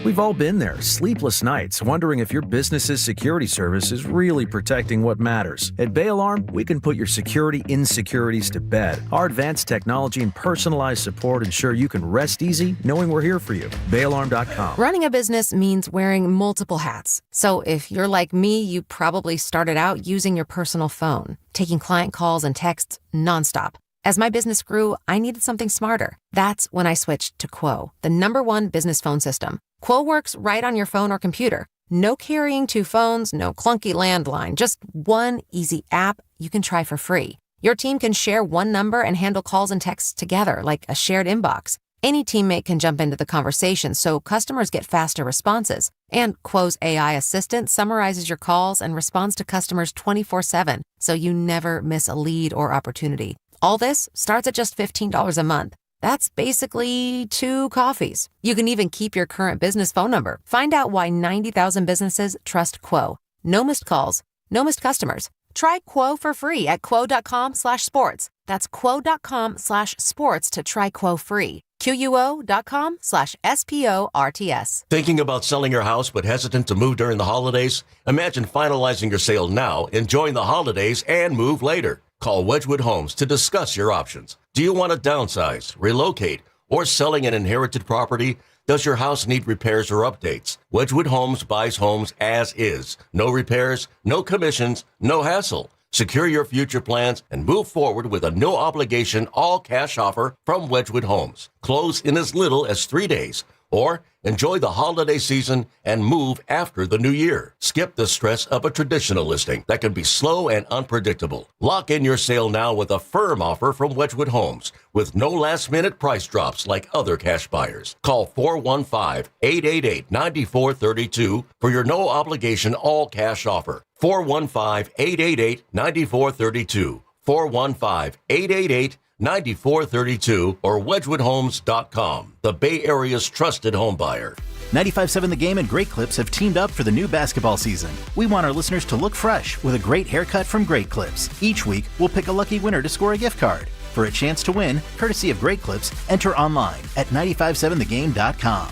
We've all been there, sleepless nights, wondering if your business's security service is really protecting what matters. At Bay Alarm, we can put your security insecurities to bed. Our advanced technology and personalized support ensure you can rest easy knowing we're here for you. BayAlarm.com. Running a business means wearing multiple hats. So if you're like me, you probably started out using your personal phone, taking client calls and texts nonstop. As my business grew, I needed something smarter. That's when I switched to Quo, the #1 business phone system. Quo works right on your phone or computer. No carrying 2 phones, no clunky landline, just one easy app you can try for free. Your team can share one number and handle calls and texts together, like a shared inbox. Any teammate can jump into the conversation, so customers get faster responses. And Quo's AI assistant summarizes your calls and responds to customers 24/7, so you never miss a lead or opportunity. All this starts at just $15 a month. That's basically 2 coffees. You can even keep your current business phone number. Find out why 90,000 businesses trust Quo. No missed calls, no missed customers. Try Quo for free at quo.com/sports. That's quo.com/sports to try Quo free. QUO.com/SPORTS. Thinking about selling your house but hesitant to move during the holidays? Imagine finalizing your sale now, enjoying the holidays, and move later. Call Wedgwood Homes to discuss your options. Do you want to downsize, relocate, or selling an inherited property? Does your house need repairs or updates? Wedgwood Homes buys homes as is. No repairs, no commissions, no hassle. Secure your future plans and move forward with a no-obligation, all-cash offer from Wedgwood Homes. Close in as little as 3 days. Or enjoy the holiday season and move after the new year. Skip the stress of a traditional listing that can be slow and unpredictable. Lock in your sale now with a firm offer from Wedgwood Homes with no last-minute price drops like other cash buyers. Call 415-888-9432 for your no-obligation all-cash offer. 415-888-9432. 415-888-9432 or wedgwoodhomes.com, the Bay Area's trusted home buyer. 95.7 The Game and Great Clips have teamed up for the new basketball season. We want our listeners to look fresh with a great haircut from Great Clips. Each week, we'll pick a lucky winner to score a gift card. For a chance to win, courtesy of Great Clips, enter online at 957thegame.com.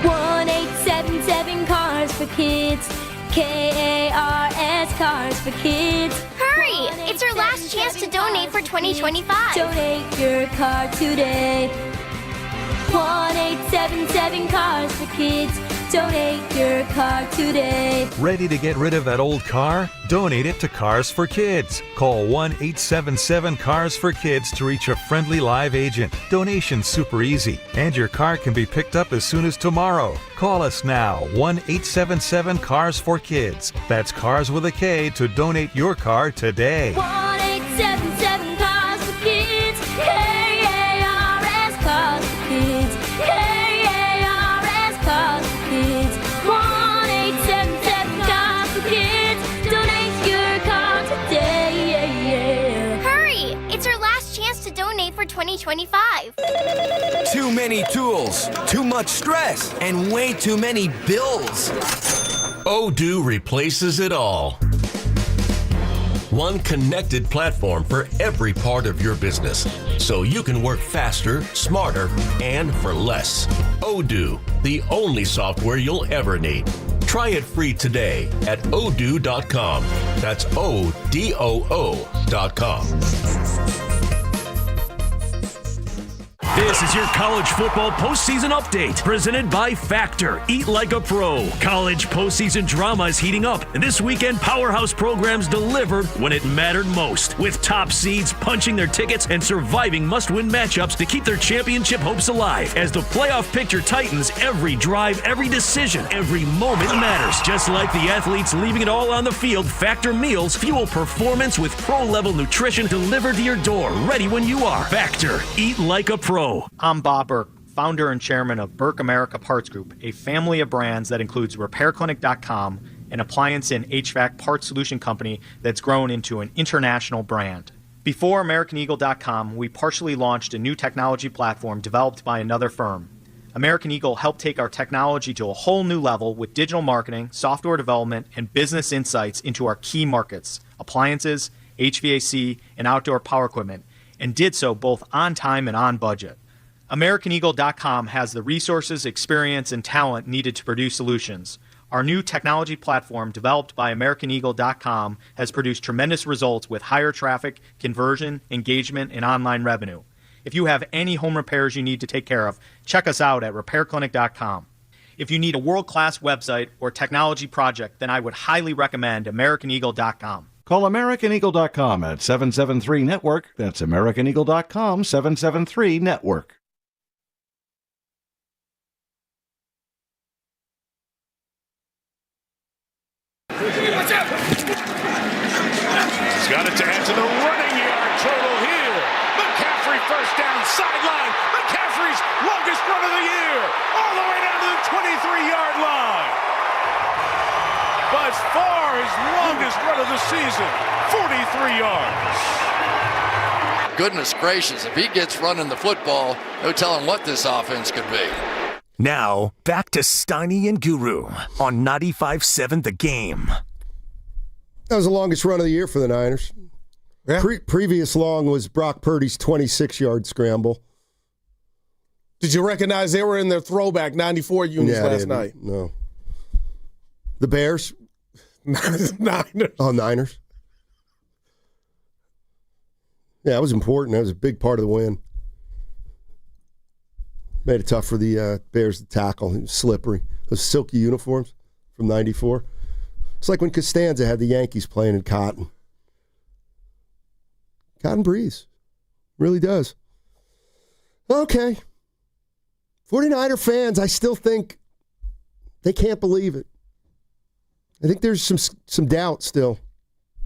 1877 Cars for Kids. KARS Cars for Kids. Hurry! It's our last chance to donate for 2025. Donate your car today. 1877 Cars for Kids. Donate your car today. Ready to get rid of that old car? Donate it to Cars for Kids. Call 1-877-CARS-FOR-KIDS to reach a friendly live agent. Donation's super easy, and your car can be picked up as soon as tomorrow. Call us now, 1-877-CARS-FOR-KIDS. That's Cars with a K to donate your car today. 1877 Cars for Kids. KARS Cars for Kids. KARS Cars for Kids. 1877 Cars for Kids. Donate your car today. Hurry! It's our last chance to donate for 2025. Too many tools, too much stress, and way too many bills. Odoo replaces it all. One connected platform for every part of your business, so you can work faster, smarter, and for less. Odoo, the only software you'll ever need. Try it free today at odoo.com. That's ODOO.com. This is your college football postseason update, presented by Factor. Eat like a pro. College postseason drama is heating up, and this weekend powerhouse programs delivered when it mattered most, with top seeds punching their tickets and surviving must-win matchups to keep their championship hopes alive. As the playoff picture tightens, every drive, every decision, every moment matters. Just like the athletes leaving it all on the field, Factor meals fuel performance with pro-level nutrition delivered to your door, ready when you are. Factor. Eat like a pro. I'm Bob Burke, founder and chairman of Burke America Parts Group, a family of brands that includes RepairClinic.com, an appliance and HVAC parts solution company that's grown into an international brand. Before AmericanEagle.com, we partially launched a new technology platform developed by another firm. American Eagle helped take our technology to a whole new level with digital marketing, software development, and business insights into our key markets, appliances, HVAC, and outdoor power equipment, and did so both on time and on budget. AmericanEagle.com has the resources, experience, and talent needed to produce solutions. Our new technology platform, developed by AmericanEagle.com, has produced tremendous results with higher traffic, conversion, engagement, and online revenue. If you have any home repairs you need to take care of, check us out at RepairClinic.com. If you need a world-class website or technology project, then I would highly recommend AmericanEagle.com. Call AmericanEagle.com at 773-NETWORK. That's AmericanEagle.com, 773-NETWORK. to the running yard total here. McCaffrey first down, sideline. McCaffrey's longest run of the year, all the way down to the 23-yard line. By far his longest run of the season, 43 yards. Goodness gracious, if he gets running the football, no telling what this offense could be. Now, back to Steiny and Guru on 95.7 The Game. That was the longest run of the year for the Niners. Yeah. Previous long was Brock Purdy's 26-yard scramble. Did you recognize they were in their throwback 94 units last night? No. The Bears? Niners. Oh, Niners. Yeah, it was important. That was a big part of the win. Made it tough for the Bears to tackle. It was slippery. Those silky uniforms from 94. It's like when Costanza had the Yankees playing in cotton. Cotton breeze. Really does. Okay. 49er fans, I still think they can't believe it. I think there's some doubt still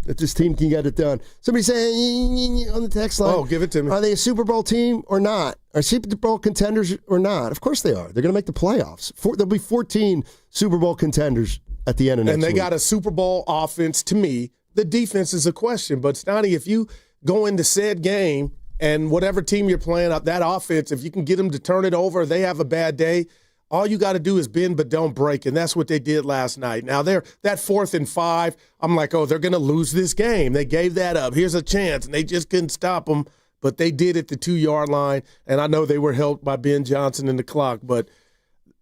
that this team can get it done. Somebody saying on the text line, oh, give it to me. Are they a Super Bowl team or not? Are Super Bowl contenders or not? Of course they are. They're going to make the playoffs. There'll be 14 Super Bowl contenders at the end of next week. And they got a Super Bowl offense. To me, the defense is a question. But, Stoney, if you go into said game and whatever team you're playing, that offense, if you can get them to turn it over, they have a bad day, all you got to do is bend but don't break, and that's what they did last night. Now, that 4th and 5, I'm like, oh, they're going to lose this game. They gave that up. Here's a chance, and they just couldn't stop them, but they did at the 2-yard line, and I know they were helped by Ben Johnson and the clock. But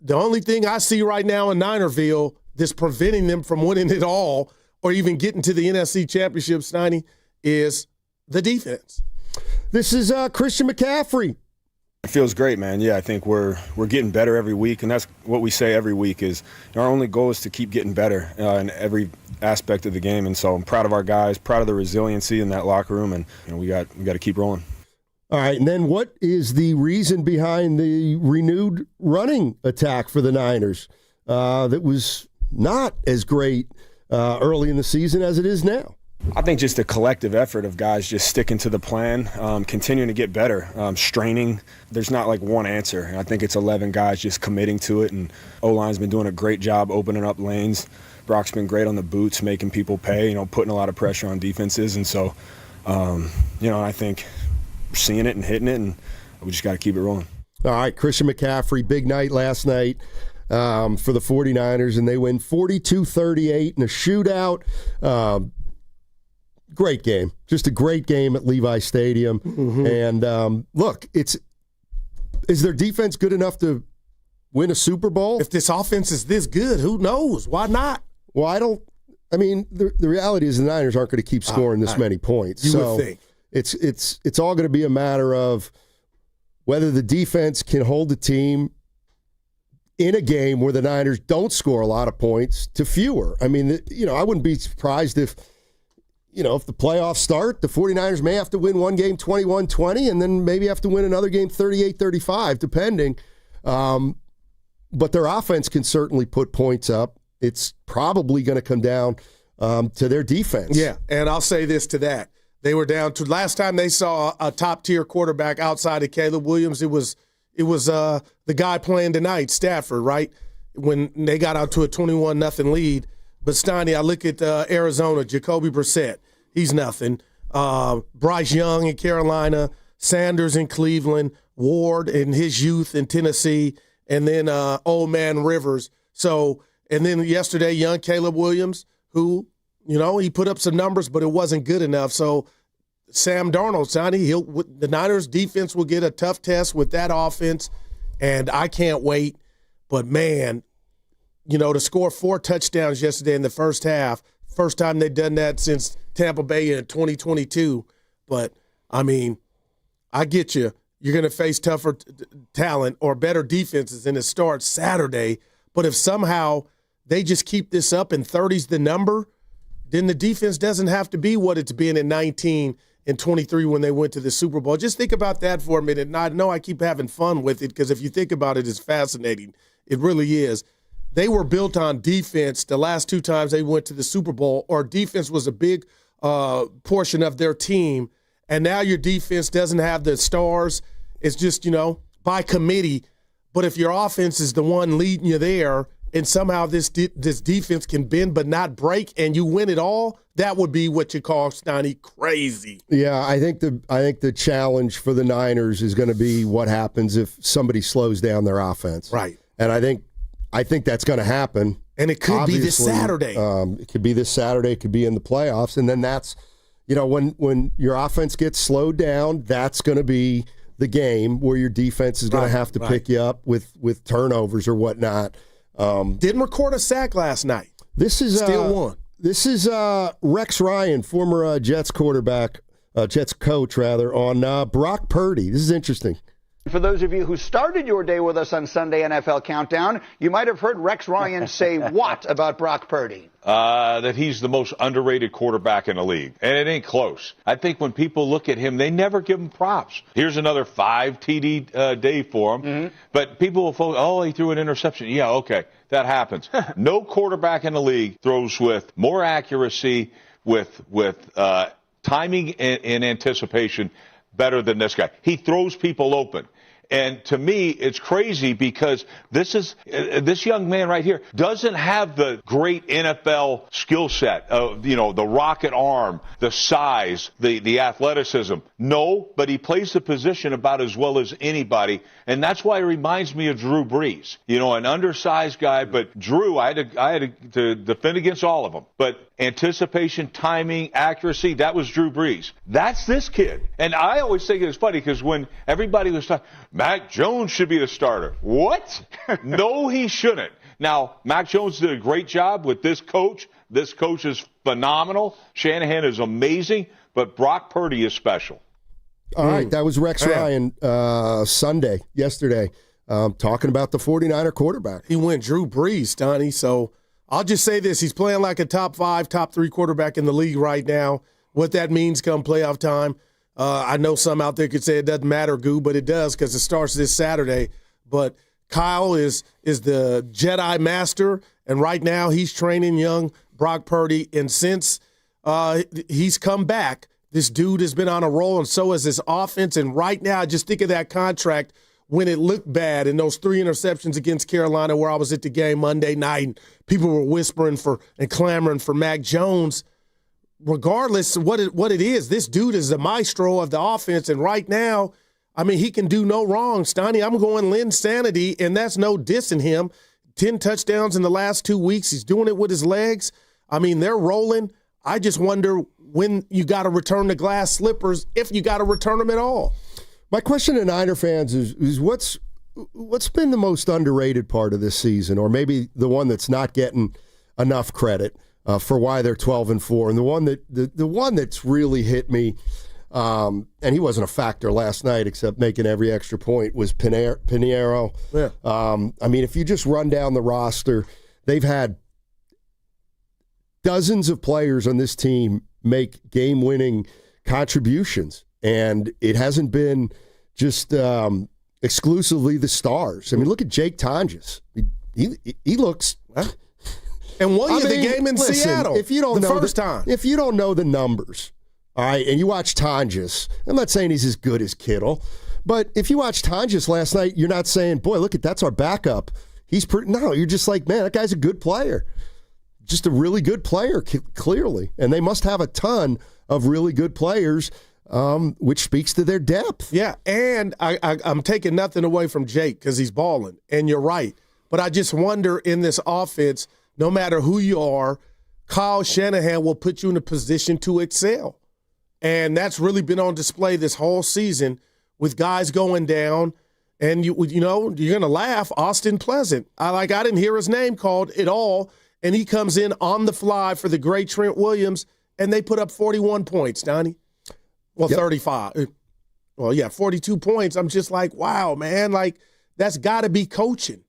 the only thing I see right now in Ninerville that's preventing them from winning it all or even getting to the NFC Championship, Steiny, is the defense. This is Christian McCaffrey. It feels great, man. Yeah, I think we're getting better every week, and that's what we say every week is our only goal is to keep getting better in every aspect of the game. And so I'm proud of our guys, proud of the resiliency in that locker room, and we got to keep rolling. All right, and then what is the reason behind the renewed running attack for the Niners that was not as great early in the season as it is now? I think just a collective effort of guys just sticking to the plan, continuing to get better, straining. There's not like one answer. I think it's 11 guys just committing to it, and O-line's been doing a great job opening up lanes. Brock's been great on the boots, making people pay, putting a lot of pressure on defenses. And so, I think we're seeing it and hitting it, and we just got to keep it rolling. All right, Christian McCaffrey, big night last night for the 49ers, and they win 42-38 in a shootout. Great game. Just a great game at Levi Stadium. Mm-hmm. And look, is their defense good enough to win a Super Bowl? If this offense is this good, who knows? Why not? Well, the reality is the Niners aren't going to keep scoring this many points. You would think. It's all going to be a matter of whether the defense can hold the team in a game where the Niners don't score a lot of points to fewer. I mean, I wouldn't be surprised if the playoffs start, the 49ers may have to win one game 21-20 and then maybe have to win another game 38-35, depending. But their offense can certainly put points up. It's probably going to come down to their defense. Yeah, and I'll say this to that. They were down to last time they saw a top-tier quarterback outside of Caleb Williams, it was the guy playing tonight, Stafford, right? When they got out to a 21-0 lead. But, Steiny, I look at Arizona, Jacoby Brissett. He's nothing. Bryce Young in Carolina, Sanders in Cleveland, Ward in his youth in Tennessee, and then old man Rivers. So, and then yesterday, young Caleb Williams, who, he put up some numbers, but it wasn't good enough. So, Sam Darnold, Steiny, the Niners defense will get a tough test with that offense, and I can't wait. But, man, to score 4 touchdowns yesterday in the first half, first time they've done that since Tampa Bay in 2022. But, I get you. You're going to face tougher talent or better defenses, and it starts Saturday. But if somehow they just keep this up and 30's the number, then the defense doesn't have to be what it's been in 19 and 23 when they went to the Super Bowl. Just think about that for a minute. And I know I keep having fun with it because if you think about it, it's fascinating. It really is. They were built on defense the last 2 times they went to the Super Bowl, or defense was a big portion of their team, and now your defense doesn't have the stars. It's just, by committee. But if your offense is the one leading you there, and somehow this defense can bend but not break, and you win it all, that would be what you call, Stoney, crazy. Yeah, I think the challenge for the Niners is going to be what happens if somebody slows down their offense. Right. And I think that's going to happen. And it could be this Saturday. It could be this Saturday. It could be in the playoffs. And then that's, when your offense gets slowed down, that's going to be the game where your defense is going to have to pick you up with turnovers or whatnot. Didn't record a sack last night. This is still won. This is Rex Ryan, former Jets quarterback, Jets coach rather, on Brock Purdy. This is interesting. For those of you who started your day with us on Sunday NFL Countdown, you might have heard Rex Ryan say what about Brock Purdy? That he's the most underrated quarterback in the league. And it ain't close. I think when people look at him, they never give him props. Here's another 5 TD day for him. Mm-hmm. But people will focus, he threw an interception. Yeah, okay, that happens. No quarterback in the league throws with more accuracy, with timing and anticipation better than this guy. He throws people open. And to me, it's crazy because this young man right here doesn't have the great NFL skill set of, the rocket arm, the size, the athleticism. No, but he plays the position about as well as anybody. And that's why it reminds me of Drew Brees, an undersized guy. But Drew, I had to defend against all of them. But anticipation, timing, accuracy, that was Drew Brees. That's this kid. And I always think it's funny because when everybody was talking, Mac Jones should be the starter. What? No, he shouldn't. Now, Mac Jones did a great job with this coach. This coach is phenomenal. Shanahan is amazing, but Brock Purdy is special. All right, that was Rex Ryan yesterday, talking about the 49er quarterback. He went Drew Brees, Donnie, so I'll just say this. He's playing like a top 5, top 3 quarterback in the league right now. What that means come playoff time, I know some out there could say it doesn't matter, Goo, but it does because it starts this Saturday. But Kyle is the Jedi Master, and right now he's training young Brock Purdy. And since he's come back, this dude has been on a roll, and so has his offense. And right now, just think of that contract when it looked bad in those 3 interceptions against Carolina where I was at the game Monday night and people were whispering and clamoring for Mac Jones. Regardless of what it is, this dude is the maestro of the offense. And right now, he can do no wrong. Stoney, I'm going Linsanity, and that's no dissing him. 10 touchdowns in the last 2 weeks. He's doing it with his legs. They're rolling. I just wonder when you got to return the glass slippers, if you got to return them at all. My question to Niner fans is what's been the most underrated part of this season, or maybe the one that's not getting enough credit for why they're 12-4, and the one that's really hit me, and he wasn't a factor last night except making every extra point, was Pinheiro. Yeah. If you just run down the roster, they've had dozens of players on this team make game-winning contributions. And it hasn't been just exclusively the stars. Look at Jake Tonjes. He looks. And won you the game in Seattle. If you don't know the numbers, all right, and you watch Tonjes, I'm not saying he's as good as Kittle, but if you watch Tonjes last night, you're not saying, boy, look, that's our backup. No, you're just like, man, that guy's a good player. Just a really good player, clearly. And they must have a ton of really good players, which speaks to their depth. Yeah, and I'm taking nothing away from Jake because he's balling, and you're right. But I just wonder in this offense, no matter who you are, Kyle Shanahan will put you in a position to excel. And that's really been on display this whole season with guys going down. And, you're going to laugh, Austin Pleasant. I didn't hear his name called at all, and he comes in on the fly for the great Trent Williams, and they put up 41 points, Donnie. Well, yep. 35. Well, yeah, 42 points. I'm just like, wow, man, that's got to be coaching.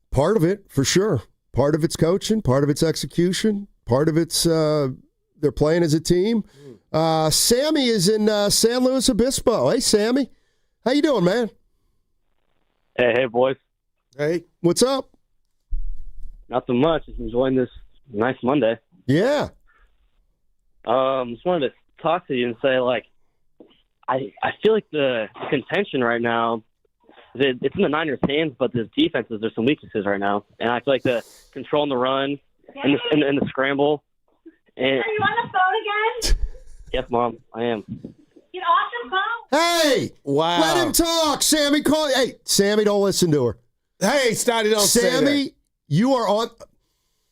Part of it, for sure. Part of it's coaching, part of it's execution, part of it's they're playing as a team. Sammy is in San Luis Obispo. Hey, Sammy. How you doing, man? Hey, boys. Hey. What's up? Nothing much. Just enjoying this nice Monday. Yeah. Just wanted to talk to you and say, like, I feel like the contention right now, it's in the Niners' hands, but the defenses, there's some weaknesses right now. And I feel like the controlling the run and the scramble. And, are you on the phone again? Yes, Mom, I am. Get off the phone. Hey! Wow. Let him talk. Sammy, call. Hey, Sammy, don't listen to her. Hey, Stoddy, don't say that. Sammy, you are on.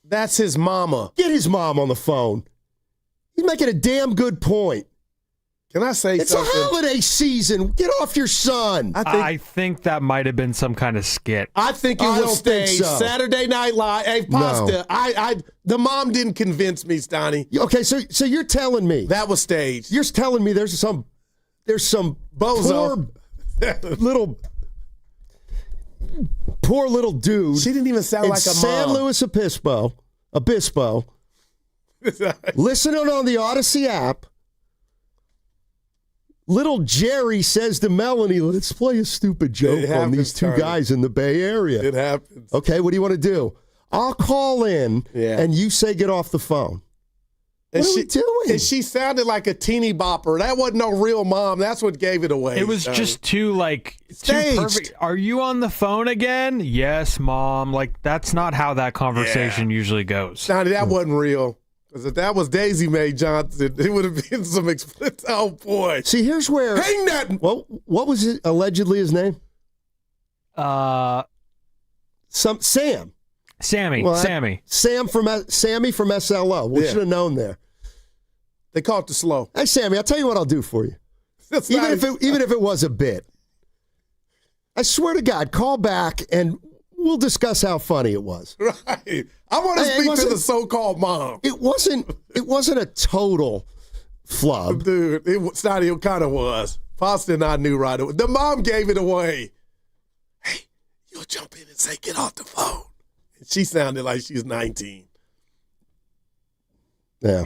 That's his mama. Get his mom on the phone. He's making a damn good point. Can I say it's something? It's a holiday season. Get off your son. I think that might have been some kind of skit. I think it was staged. So. Saturday Night Live. Hey, Pasta. No. The mom didn't convince me, Stoney. Okay, so you're telling me that was staged. You're telling me there's some bozo, poor little dude. She didn't even sound like a San mom. Luis Obispo, listening on the Odyssey app. Little Jerry says to Melanie, let's play a stupid joke on these two guys in the Bay Area. It happens. Okay, what do you want to do? I'll call in, and you say get off the phone. What are we doing? And she sounded like a teeny bopper. That wasn't no real mom. That's what gave it away. It was just too perfect. Are you on the phone again? Yes, Mom. Like, that's not how that conversation usually goes. Sonny, that wasn't real. Because if that was Daisy Mae Johnson, it would have been some explicit. Oh, boy. See, here's where. Hang that. Well, what was it allegedly his name? Sam. Sammy. Well, Sammy. Sammy from SLO. We should have known there. They caught the slow. Hey, Sammy, I'll tell you what I'll do for you. Even if it was a bit. I swear to God, call back and we'll discuss how funny it was. Right. I want to speak to the so-called mom. It wasn't a total flub. Dude, it kind of was. Pasta and I knew right away. The mom gave it away. Hey, you'll jump in and say, get off the phone. She sounded like she was 19. Yeah.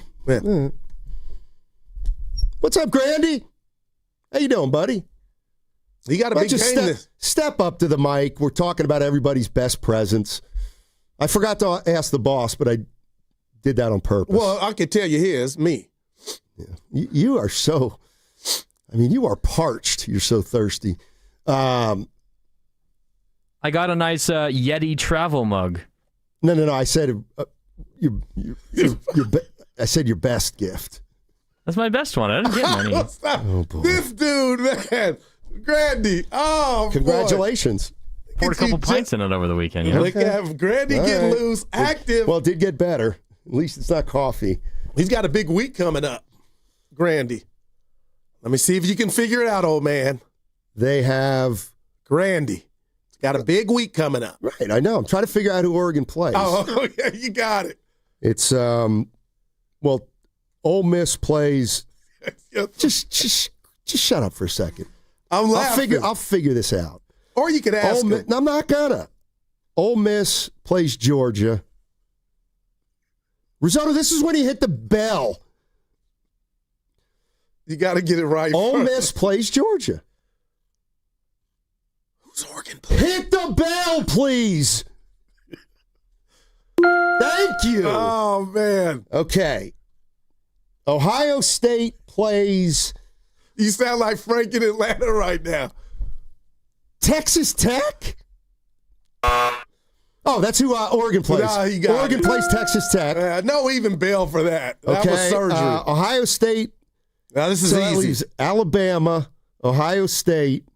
What's up, Grandy? How you doing, buddy? You got a big game. Step up to the mic. We're talking about everybody's best presents. I forgot to ask the boss, but I did that on purpose. Well, I can tell you his, me. Yeah. You are so, you are parched. You're so thirsty. I got a nice Yeti travel mug. No. I said I said your best gift. That's my best one. I didn't get money. Oh, boy. This dude, man. Grandy. Oh, congratulations. Boy. Poured a couple pints in it over the weekend. You know? Look at Grandy getting loose, active. Well, it did get better. At least it's not coffee. He's got a big week coming up. Grandy. Let me see if you can figure it out, old man. They have Grandy. Got a big week coming up. Right, I know. I'm trying to figure out who Oregon plays. Oh, yeah, you got it. It's Ole Miss plays. Just shut up for a second. I'm laughing. I'll figure this out. Or you could ask him. I'm not gonna. Ole Miss plays Georgia. Risotto, this is when he hit the bell. You got to get it right. Ole Miss plays Georgia. Who's Oregon playing? Hit the bell, please. Thank you. Oh, man. Okay. Ohio State plays. You sound like Frank in Atlanta right now. Texas Tech? Oh, that's who Oregon plays. No, Oregon plays Texas Tech. No even bail for that. That was surgery. Ohio State. Now, this is easy. Leaves Alabama, Ohio State.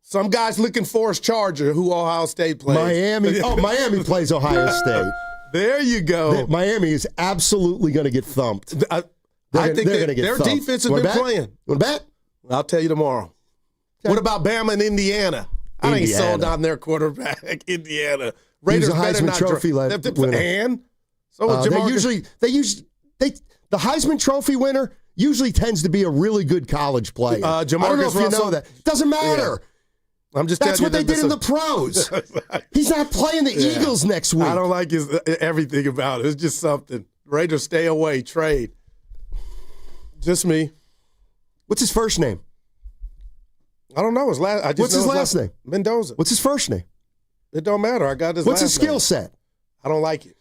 Some guy's looking for his Charger, who Ohio State plays. Miami. Miami plays Ohio State. There you go. Miami is absolutely going to get thumped. I think they're going to get thumped. Their defense has been playing. Want to bet? I'll tell you tomorrow. Okay. What about Bama and Indiana? I ain't sold on their quarterback, Indiana. Raiders He's a Heisman Trophy winner. And so the Heisman Trophy winner usually tends to be a really good college player. I don't know if you know that. Doesn't matter. Yeah. I'm just That's what they did in the pros. He's not playing the Eagles next week. I don't like everything about it. It's just something. Raiders, stay away. Trade. Just me. What's his first name? I don't know. What's his last name? Mendoza. What's his first name? It don't matter. I got his What's last his skill set? I don't like it.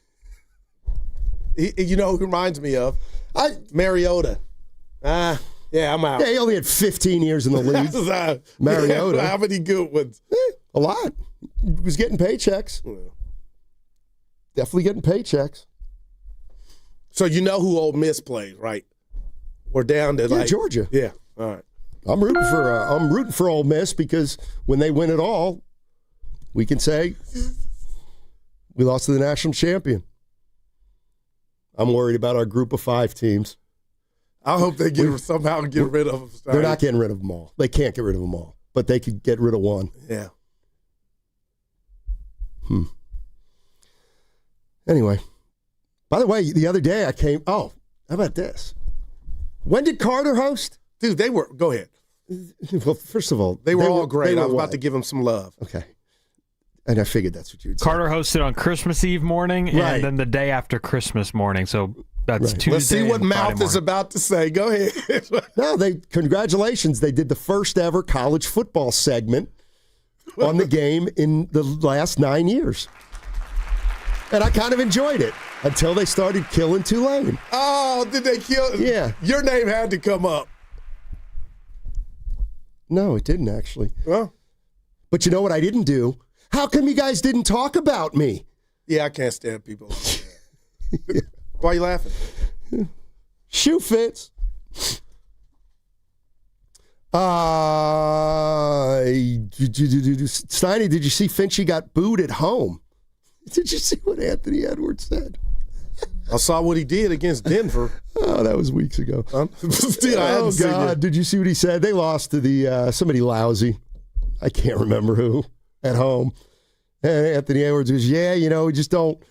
You know who reminds me of? Mariota. Yeah, I'm out. Yeah, he only had 15 years in the league. Mariota. How many good ones? A lot. He was getting paychecks. Definitely getting paychecks. So you know who Ole Miss played, right? We're down to Georgia. Yeah, all right. I'm rooting for Ole Miss because when they win it all, we can say we lost to the national champion. I'm worried about our group of 5 teams. I hope they somehow get rid of them. They're not getting rid of them all. They can't get rid of them all, but they could get rid of one. Yeah. Anyway, by the way, the other day I came. Oh, how about this? When did Carter host? Dude, they were. Go ahead. Well, first of all, they were all great. I was about to give them some love. Okay. And I figured that's what you would say. Carter hosted on Christmas Eve morning and then the day after Christmas morning. So that's Tuesday. Let's see what Mouth is morning. about to say. Go ahead. No, congratulations. They did the first ever college football segment on the game in the last 9 years. And I kind of enjoyed it until they started killing Tulane. Oh, did they kill? Yeah. Your name had to come up. No, it didn't actually. Well, but you know what I didn't do? How come you guys didn't talk about me? Yeah, I can't stand people. Why are you laughing? Shoe fits. Steiny, did you see Finchie got booed at home? Did you see what Anthony Edwards said? I saw what he did against Denver. Oh, that was weeks ago. Still, God, did you see what he said? They lost to the somebody lousy. I can't remember who at home. And Anthony Edwards goes, "Yeah, you know, we just don't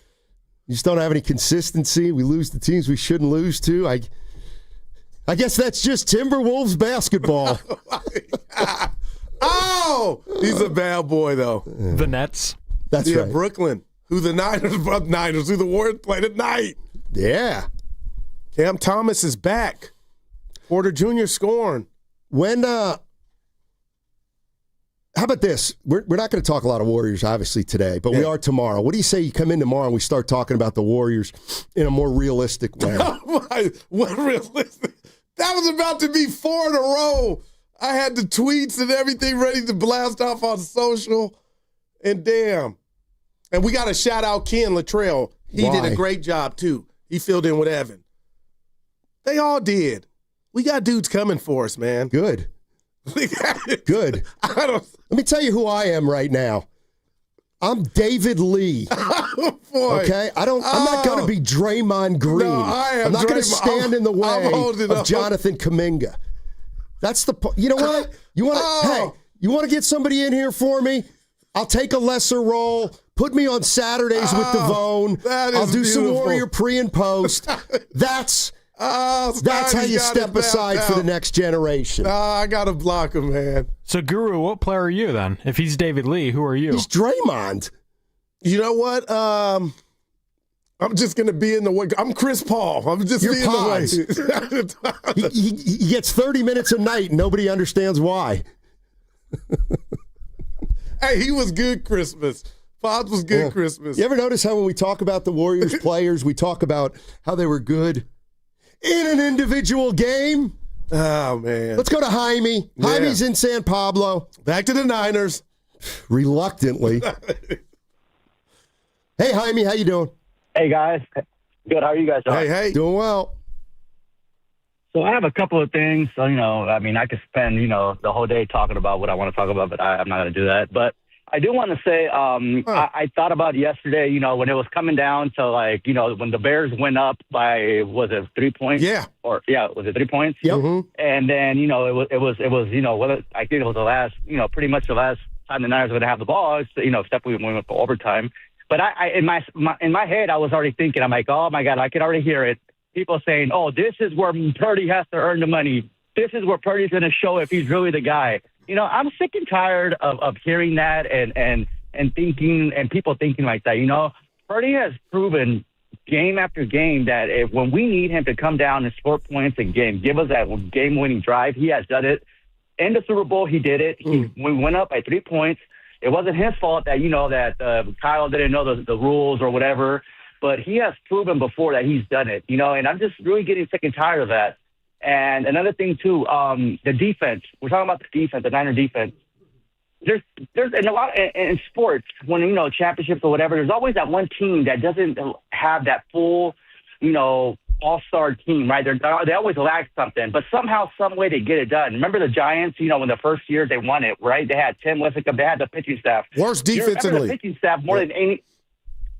have any consistency. We lose to teams we shouldn't lose to. I guess that's just Timberwolves basketball." Oh, he's a bad boy though. The Nets. That's right. Brooklyn. Who the Niners? Who the Warriors played at night? Yeah. Cam Thomas is back. Porter Jr. scoring. When how about this? We're not going to talk a lot of Warriors, obviously, today, but we are tomorrow. What do you say you come in tomorrow and we start talking about the Warriors in a more realistic way? What realistic? That was about to be 4 in a row. I had the tweets and everything ready to blast off on social, and damn. And we got to shout out Ken Luttrell. He did a great job, too. He filled in with Evan. They all did. We got dudes coming for us, man. Good. Good. Let me tell you who I am right now. I'm David Lee. Oh, boy. Okay? I'm not going to be Draymond Green. No, I am. I'm not going to stand in the way of Jonathan Kuminga. That's the you know what? You want to hey, you want to get somebody in here for me? I'll take a lesser role. Put me on Saturdays with Devone. I'll do some Warrior pre and post. That's how you step aside for the next generation. I got to block him, man. So, Guru, what player are you then? If he's David Lee, who are you? He's Draymond. You know what? I'm just going to be in the way. I'm Chris Paul. I'm just being in the way. He gets 30 minutes a night, and nobody understands why. Hey, he was good Christmas. Pods was good Christmas. You ever notice how when we talk about the Warriors players, we talk about how they were good in an individual game? Oh, man. Let's go to Jaime. Yeah. Jaime's in San Pablo. Back to the Niners. Reluctantly. Hey, Jaime, how you doing? Hey, guys. Good. How are you guys doing? Hey. Doing well. So I have a couple of things. So, I could spend, the whole day talking about what I want to talk about, but I'm not going to do that. But I do want to say I thought about yesterday, when it was coming down to, when the Bears went up by, was it 3 points? Yeah. Was it 3 points? Yep. Mm-hmm. And then, it was I think it was the last, pretty much the last time the Niners were going to have the ball, except we went for overtime. But I in my head, I was already thinking, I'm like, oh, my God, I could already hear it. People saying, oh, this is where Purdy has to earn the money. This is where Purdy's going to show if he's really the guy. I'm sick and tired of hearing that and thinking and people thinking like that. Purdy has proven game after game that when we need him to come down and score points and give us that game-winning drive, he has done it. In the Super Bowl, he did it. We went up by 3 points. It wasn't his fault that, that Kyle didn't know the rules or whatever. but he has proven before that he's done it, and I'm just really getting sick and tired of that. And another thing too, the defense. We're talking about the defense, the Niner defense. There's in a lot in sports when championships or whatever. There's always that one team that doesn't have that full, all-star team, right? They always lack something, but somehow, some way, they get it done. Remember the Giants? When the first year they won it, right? They had Tim Lincecum. They had the pitching staff. Worst defense in the league. The pitching staff more than any.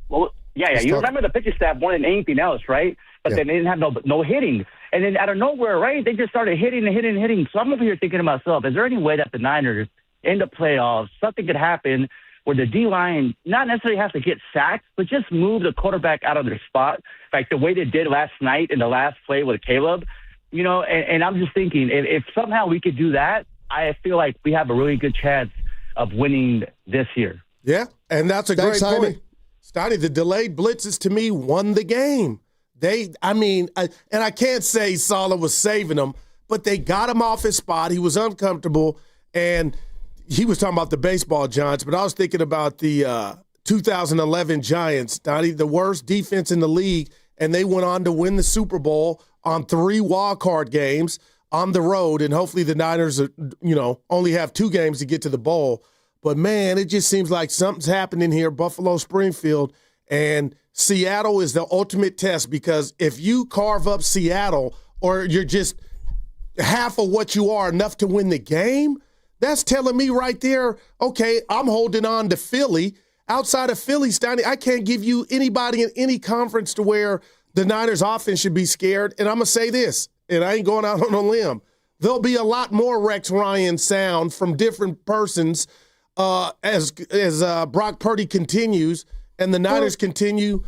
Well, yeah. You remember the pitching staff more than anything else, right? But then they didn't have no hitting. And then out of nowhere, right, they just started hitting. So I'm over here thinking to myself, is there any way that the Niners in the playoffs, something could happen where the D-line not necessarily has to get sacked, but just move the quarterback out of their spot, like the way they did last night in the last play with Caleb, and I'm just thinking, if somehow we could do that, I feel like we have a really good chance of winning this year. Yeah, and that's a great point. Stoney, the delayed blitzes to me won the game. I can't say Saleh was saving him, but they got him off his spot. He was uncomfortable, and he was talking about the baseball Giants, but I was thinking about the 2011 Giants, Donnie, the worst defense in the league, and they went on to win the Super Bowl on 3 wild card games on the road, and hopefully the Niners, only have 2 games to get to the bowl. But, man, it just seems like something's happening here, Buffalo, Springfield, and Seattle is the ultimate test, because if you carve up Seattle or you're just half of what you are enough to win the game, that's telling me right there, okay, I'm holding on to Philly. Outside of Philly, Steiny, I can't give you anybody in any conference to where the Niners offense should be scared. And I'm going to say this, and I ain't going out on a limb. There'll be a lot more Rex Ryan sound from different persons as Brock Purdy continues and the Niners continue.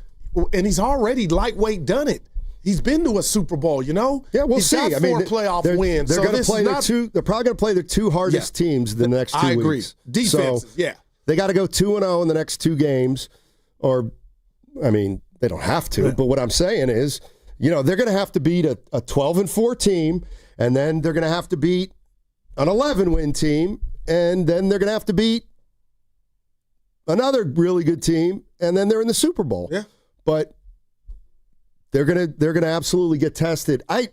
And he's already lightweight done it. He's been to a Super Bowl, Yeah, we'll he's see. Got 4 playoff wins. They're going to play they're probably going to play their 2 hardest teams the next 2 weeks. I agree. Defense, They got to go 2-0 in the next 2 games. They don't have to. But what I'm saying is, they're going to have to beat a 12-4 team, and then they're going to have to beat an 11-win team, and then they're going to have to beat another really good team, and then they're in the Super Bowl. Yeah. But they're gonna absolutely get tested. I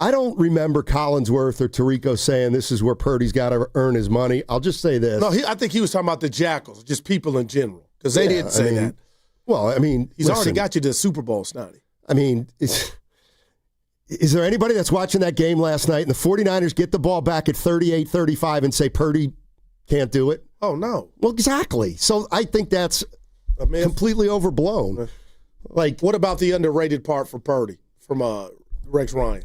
don't remember Collinsworth or Tirico saying this is where Purdy's got to earn his money. I'll just say this. No, I think he was talking about the Jackals, just people in general, because they didn't say that. Well, he's already got you to the Super Bowl, Snotty. Is there anybody that's watching that game last night and the 49ers get the ball back at 38-35 and say Purdy can't do it? Oh, no. Well, exactly. So I think that's completely overblown. What about the underrated part for Purdy from Rex Ryan?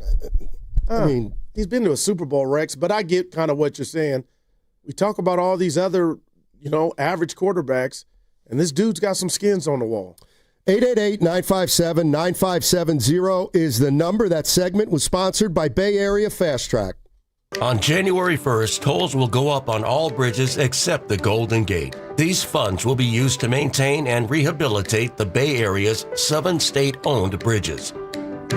He's been to a Super Bowl, Rex, but I get kind of what you're saying. We talk about all these other, average quarterbacks, and this dude's got some skins on the wall. 888-957-9570 is the number. That segment was sponsored by Bay Area Fast Track. On January 1st, tolls will go up on all bridges except the Golden Gate. These funds will be used to maintain and rehabilitate the Bay Area's 7 state-owned bridges.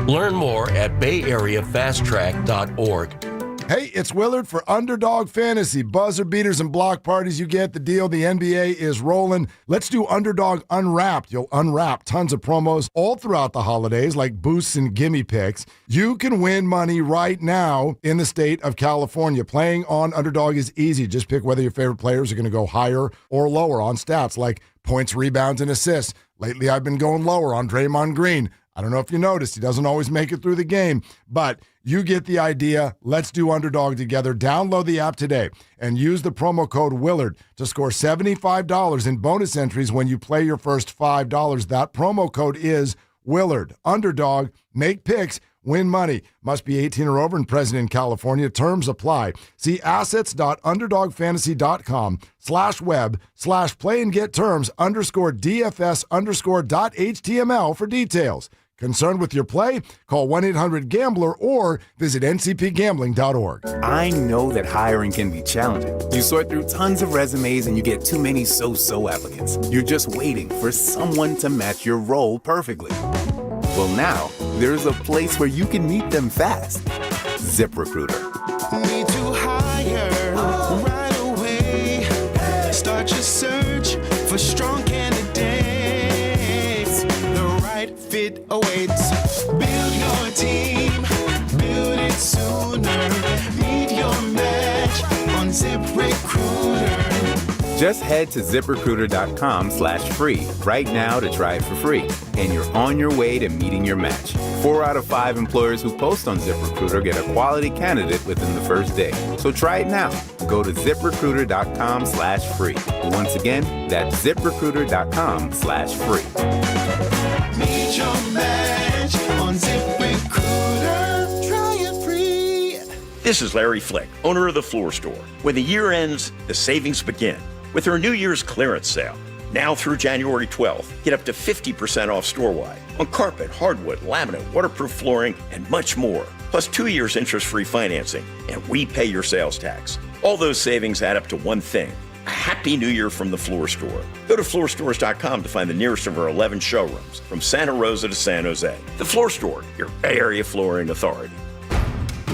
Learn more at bayareafasttrack.org. Hey, it's Willard for Underdog Fantasy. Buzzer beaters and block parties, you get the deal. The NBA is rolling. Let's do Underdog Unwrapped. You'll unwrap tons of promos all throughout the holidays, like boosts and gimme picks. You can win money right now in the state of California. Playing on Underdog is easy. Just pick whether your favorite players are going to go higher or lower on stats like points, rebounds, and assists. Lately, I've been going lower on Draymond Green. I don't know if you noticed, he doesn't always make it through the game, but you get the idea. Let's do Underdog together. Download the app today and use the promo code Willard to score $75 in bonus entries when you play your first $5. That promo code is Willard. Underdog, make picks, win money. Must be 18 or over and present in California. Terms apply. See assets.underdogfantasy.com/web/play and get terms _DFS_.html for details. Concerned with your play? Call 1-800-GAMBLER or visit ncpgambling.org. I know that hiring can be challenging. You sort through tons of resumes and you get too many so-so applicants. You're just waiting for someone to match your role perfectly. Well, now, there's a place where you can meet them fast. ZipRecruiter. Need to hire right away. Start your search for strong candidates. The right awaits. Build your team, build it sooner. Meet your match on ZipRecruiter. Just head to ZipRecruiter.com/free right now to try it for free. And you're on your way to meeting your match. 4 out of 5 employers who post on ZipRecruiter get a quality candidate within the first day. So try it now. Go to ZipRecruiter.com/free. Once again, that's ZipRecruiter.com/free. Meet your match on ZipRecruiter. Try it free. This is Larry Flick, owner of The Floor Store. When the year ends, the savings begin with our New Year's clearance sale. Now through January 12th, get up to 50% off store-wide on carpet, hardwood, laminate, waterproof flooring, and much more. Plus 2 years interest-free financing, and we pay your sales tax. All those savings add up to one thing: a Happy New Year from The Floor Store. Go to floorstores.com to find the nearest of our 11 showrooms, from Santa Rosa to San Jose. The Floor Store, your Bay Area flooring authority.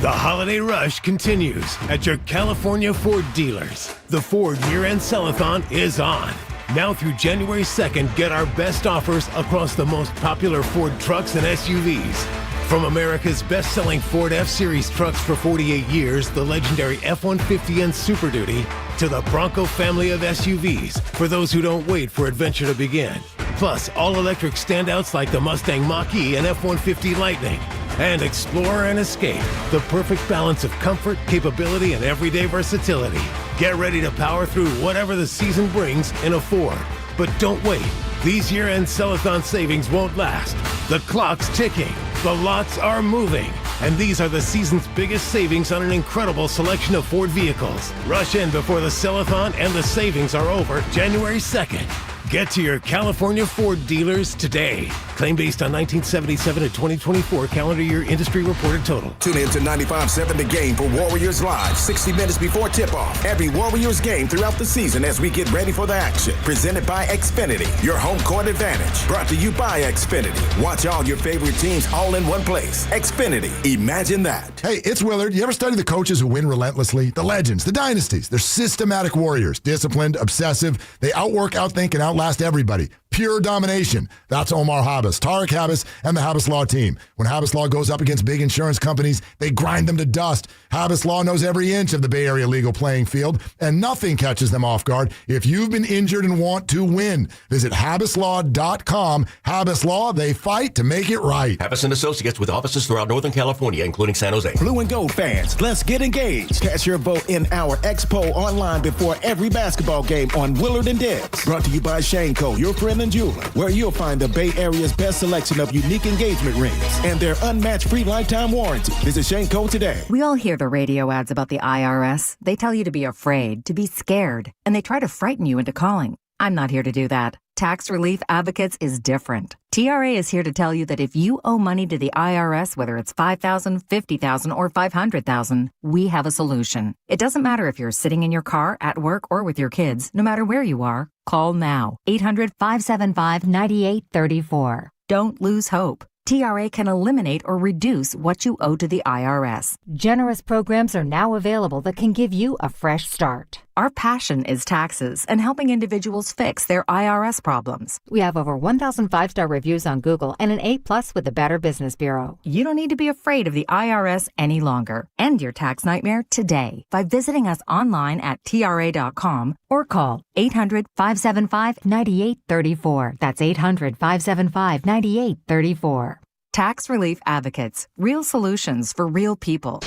The holiday rush continues at your California Ford dealers. The Ford year-end sell-a-thon is on. Now through January 2nd, get our best offers across the most popular Ford trucks and SUVs. From America's best-selling Ford F-Series trucks for 48 years, the legendary F-150 and Super Duty, to the Bronco family of SUVs for those who don't wait for adventure to begin. Plus, all-electric standouts like the Mustang Mach-E and F-150 Lightning. And Explorer and Escape, the perfect balance of comfort, capability, and everyday versatility. Get ready to power through whatever the season brings in a Ford. But don't wait. These year-end sell-a-thon savings won't last. The clock's ticking. The lots are moving. And these are the season's biggest savings on an incredible selection of Ford vehicles. Rush in before the sell-a-thon and the savings are over January 2nd. Get to your California Ford dealers today. Claim based on 1977 to 2024 calendar year industry reported total. Tune in to 95.7 The Game for Warriors Live, 60 minutes before tip-off. Every Warriors game throughout the season as we get ready for the action. Presented by Xfinity, your home court advantage. Brought to you by Xfinity. Watch all your favorite teams all in one place. Xfinity, imagine that. Hey, it's Willard. You ever study the coaches who win relentlessly? The legends, the dynasties. They're systematic warriors. Disciplined, obsessive. They outwork, outthink, and outlast everybody. Pure domination. That's Omar Habas, Tarek Habas, and the Habas Law team. When Habas Law goes up against big insurance companies, they grind them to dust. Habas Law knows every inch of the Bay Area legal playing field, and nothing catches them off guard. If you've been injured and want to win, visit HabasLaw.com. Habas Law, they fight to make it right. Habas and Associates with offices throughout Northern California, including San Jose. Blue and gold fans, let's get engaged. Cast your vote in our Expo online before every basketball game on Willard and Debs. Brought to you by Shaneco, your friend and jeweler, where you'll find the Bay Area's best selection of unique engagement rings and their unmatched free lifetime warranty. Visit Shaneco today. We all hear the radio ads about the IRS. They tell you to be afraid, to be scared, and they try to frighten you into calling. I'm not here to do that. Tax Relief Advocates is different. TRA is here to tell you that if you owe money to the IRS, whether it's $5,000, $50,000, or $500,000, we have a solution. It doesn't matter if you're sitting in your car, at work, or with your kids. No matter where you are, call now. 800-575-9834. Don't lose hope. TRA can eliminate or reduce what you owe to the IRS. Generous programs are now available that can give you a fresh start. Our passion is taxes and helping individuals fix their IRS problems. We have over 1,000 5-star reviews on Google and an A+ with the Better Business Bureau. You don't need to be afraid of the IRS any longer. End your tax nightmare today by visiting us online at TRA.com or call 800-575-9834. That's 800-575-9834. Tax Relief Advocates. Real solutions for real people.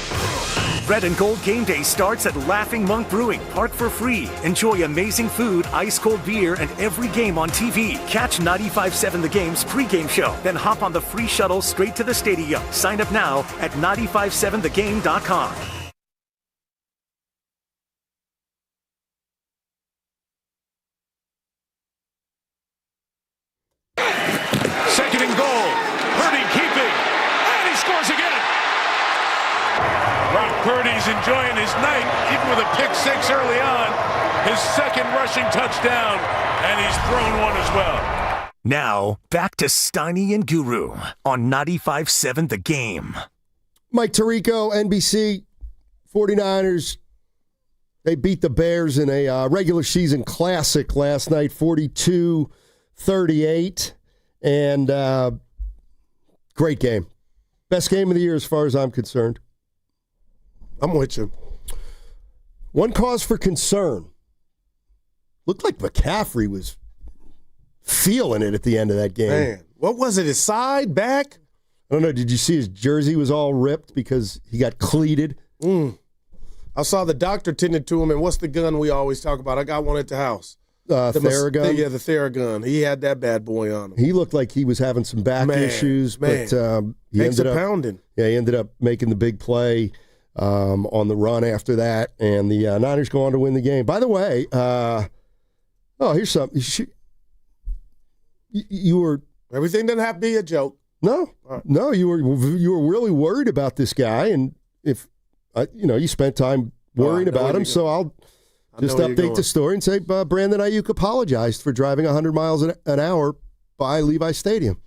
Red and Gold Game Day starts at Laughing Monk Brewing. Park for free. Enjoy amazing food, ice-cold beer, and every game on TV. Catch 95.7 The Game's pregame show. Then hop on the free shuttle straight to the stadium. Sign up now at 957thegame.com. Second and goal. Purdy keeping. And he scores again. Brock Purdy's enjoying his night, even with a pick six early on. His second rushing touchdown, and he's thrown one as well. Now, back to Steiny and Guru on 95.7 The Game. Mike Tirico, NBC, 49ers. They beat the Bears in a regular season classic last night, 42-38. And Great game. Best game of the year as far as I'm concerned. I'm with you. One cause for concern. Looked like McCaffrey was feeling it at the end of that game. Man, what was it, his side, back? I don't know. Did you see his jersey was all ripped because he got cleated? I saw the doctor tended to him, and what's the gun we always talk about? I got one at the house. Theragun? Yeah, the Theragun. He had that bad boy on him. He looked like he was having some back issues, but he ended up pounding. Yeah, he ended up making the big play on the run after that, and the Niners go on to win the game. By the way, here's something. You were everything doesn't have to be a joke. No, no, you were really worried about this guy, and if you spent time worrying about him, so I'll just update the story and say Brandon Ayuk apologized for driving 100 miles an hour by Levi Stadium.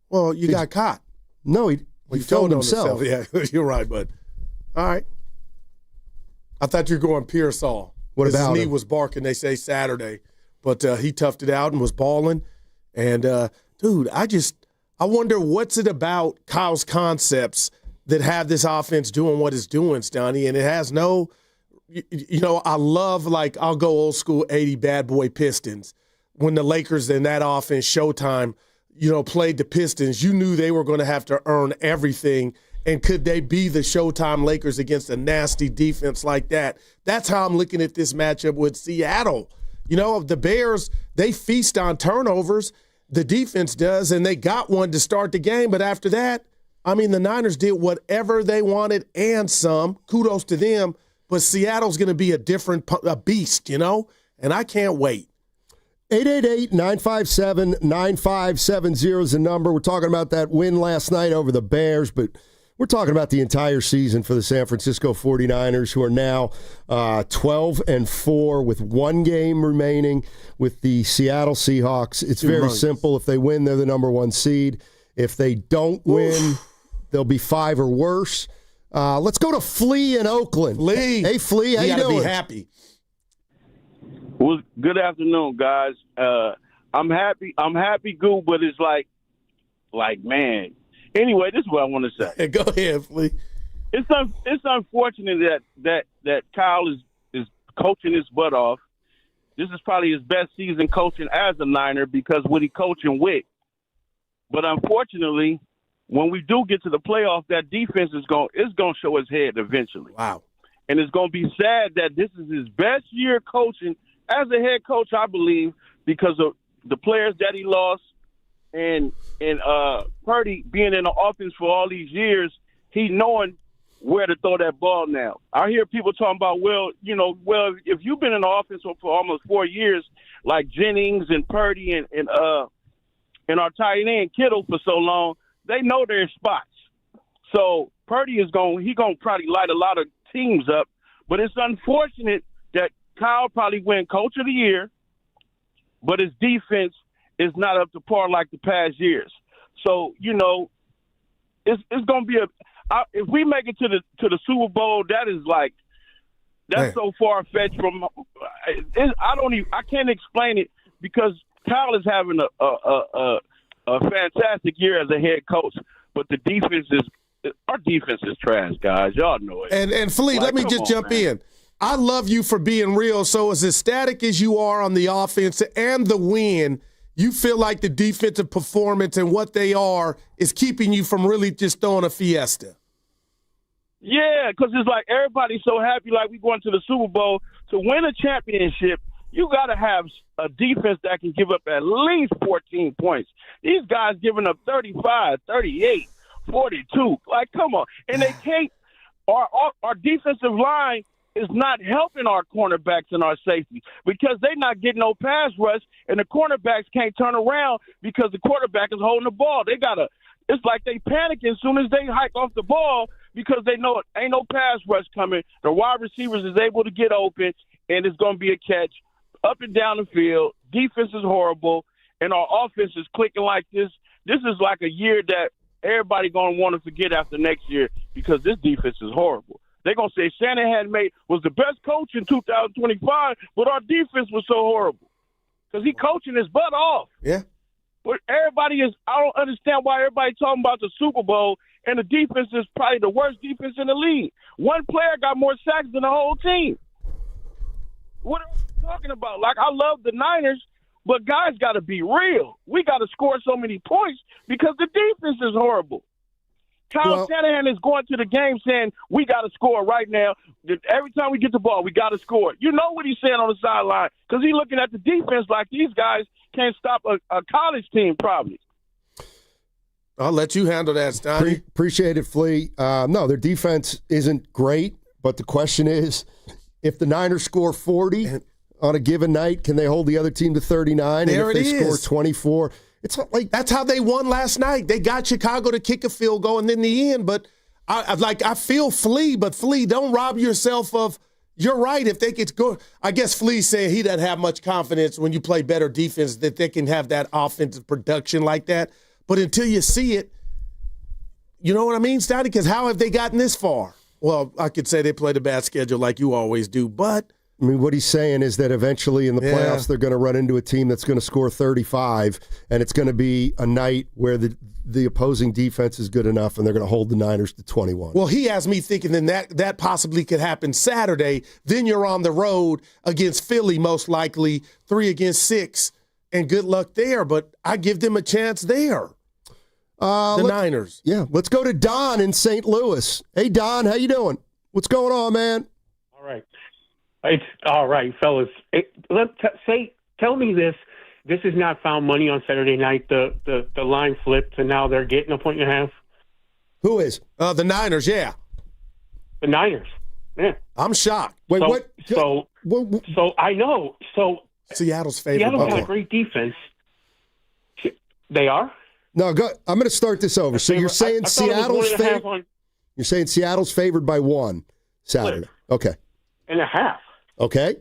Well, you got caught. No, he filmed himself. Yeah, you're right, bud. All right. I thought you were going Pearsall. What about his knee him? was barking, they say, Saturday. But he toughed it out and was balling. And, dude, I wonder what's it about Kyle's concepts that have this offense doing what it's doing, Stoney. And it has no, I love, I'll go old school 80 bad boy Pistons. When the Lakers in that offense, Showtime, played the Pistons, you knew they were going to have to earn everything. And could they be the Showtime Lakers against a nasty defense like that? That's how I'm looking at this matchup with Seattle. The Bears, they feast on turnovers. The defense does, and they got one to start the game. But after that, the Niners did whatever they wanted and some. Kudos to them. But Seattle's going to be a beast, and I can't wait. 888-957-9570 is the number. We're talking about that win last night over the Bears, but we're talking about the entire season for the San Francisco 49ers, who are now 12-4 with one game remaining with the Seattle Seahawks. It's very simple. If they win, they're the number one seed. If they don't win, they'll be 5 or worse. Let's go to Flea in Oakland. Lee. Hey, Flea, how you doing? Be happy. Well, good afternoon, guys. I'm happy, Goo, but it's like, man. Anyway, this is what I want to say. Go ahead, Flea. It's unfortunate that Kyle is coaching his butt off. This is probably his best season coaching as a Niner because what he coaching with. But unfortunately, when we do get to the playoff, that defense is going to show his head eventually. Wow. And it's going to be sad that this is his best year coaching as a head coach, I believe, because of the players that he lost. And Purdy being in the offense for all these years, he knowing where to throw that ball now. I hear people talking about, if you've been in the offense for almost 4 years, like Jennings and Purdy and our tight end Kittle for so long, they know their spots. So Purdy is going to probably light a lot of teams up, but it's unfortunate that Kyle probably win Coach of the Year, but his defense is not up to par like the past years. So, it's going to be if we make it to the Super Bowl, that's so far-fetched from I can't explain it because Kyle is having a fantastic year as a head coach, but our defense is trash, guys. Y'all know it. And Flea, let me just jump in. I love you for being real. So as ecstatic as you are on the offense and the win, you feel like the defensive performance and what they are is keeping you from really just throwing a fiesta. Yeah, because it's like everybody's so happy like we going to the Super Bowl. To win a championship, you got to have a defense that can give up at least 14 points. These guys giving up 35, 38, 42. Like, come on. And they can't – our defensive line is not helping our cornerbacks and our safeties because they're not getting no pass rush, and the cornerbacks can't turn around because the quarterback is holding the ball. They got to – it's like they panic as soon as they hike off the ball because they know it ain't no pass rush coming. The wide receivers is able to get open, and it's going to be a catch up and down the field. Defense is horrible, and our offense is clicking like this. This is like a year that everybody going to want to forget after next year because this defense is horrible. They're going to say Shanahan was the best coach in 2025, but our defense was so horrible because he coaching his butt off. Yeah. But I don't understand why everybody talking about the Super Bowl and the defense is probably the worst defense in the league. One player got more sacks than the whole team. What are we talking about? Like, I love the Niners, but guys got to be real. We got to score so many points because the defense is horrible. Kyle Shanahan is going to the game saying, we got to score right now. Every time we get the ball, we got to score. You know what he's saying on the sideline because he's looking at the defense like these guys can't stop a college team probably. I'll let you handle that, Stoney. Appreciate it, Flea. No, their defense isn't great, but the question is, if the Niners score 40 on a given night, can they hold the other team to 39? There and if they is. score 24, it's not like that's how they won last night. They got Chicago to kick a field goal, and in the end, but I feel Flea, but Flea, don't rob yourself of. You're right. If they could go, I guess Flea's saying he doesn't have much confidence when you play better defense that they can have that offensive production like that. But until you see it, you know what I mean, Stoney? Because how have they gotten this far? Well, I could say they played a bad schedule like you always do, but I mean, what he's saying is that eventually in the playoffs they're going to run into a team that's going to score 35, and it's going to be a night where the opposing defense is good enough, and they're going to hold the Niners to 21. Well, he has me thinking then that possibly could happen Saturday. Then you're on the road against Philly, most likely 3-6, and good luck there. But I give them a chance there. The Niners. Yeah, let's go to Don in St. Louis. Hey, Don, how you doing? What's going on, man? All right. It's all right, fellas. Tell me this. This is not found money on Saturday night. The line flipped, and now they're getting a 1.5. Who is? The Niners, yeah. The Niners. Yeah. I'm shocked. Wait, what? So I know. So Seattle's favorite. Seattle's got a great defense. They are? No, go. I'm going to start this over. So you're saying Seattle's favored? You're saying Seattle's favored by 1 Saturday. Okay. 1.5. Okay.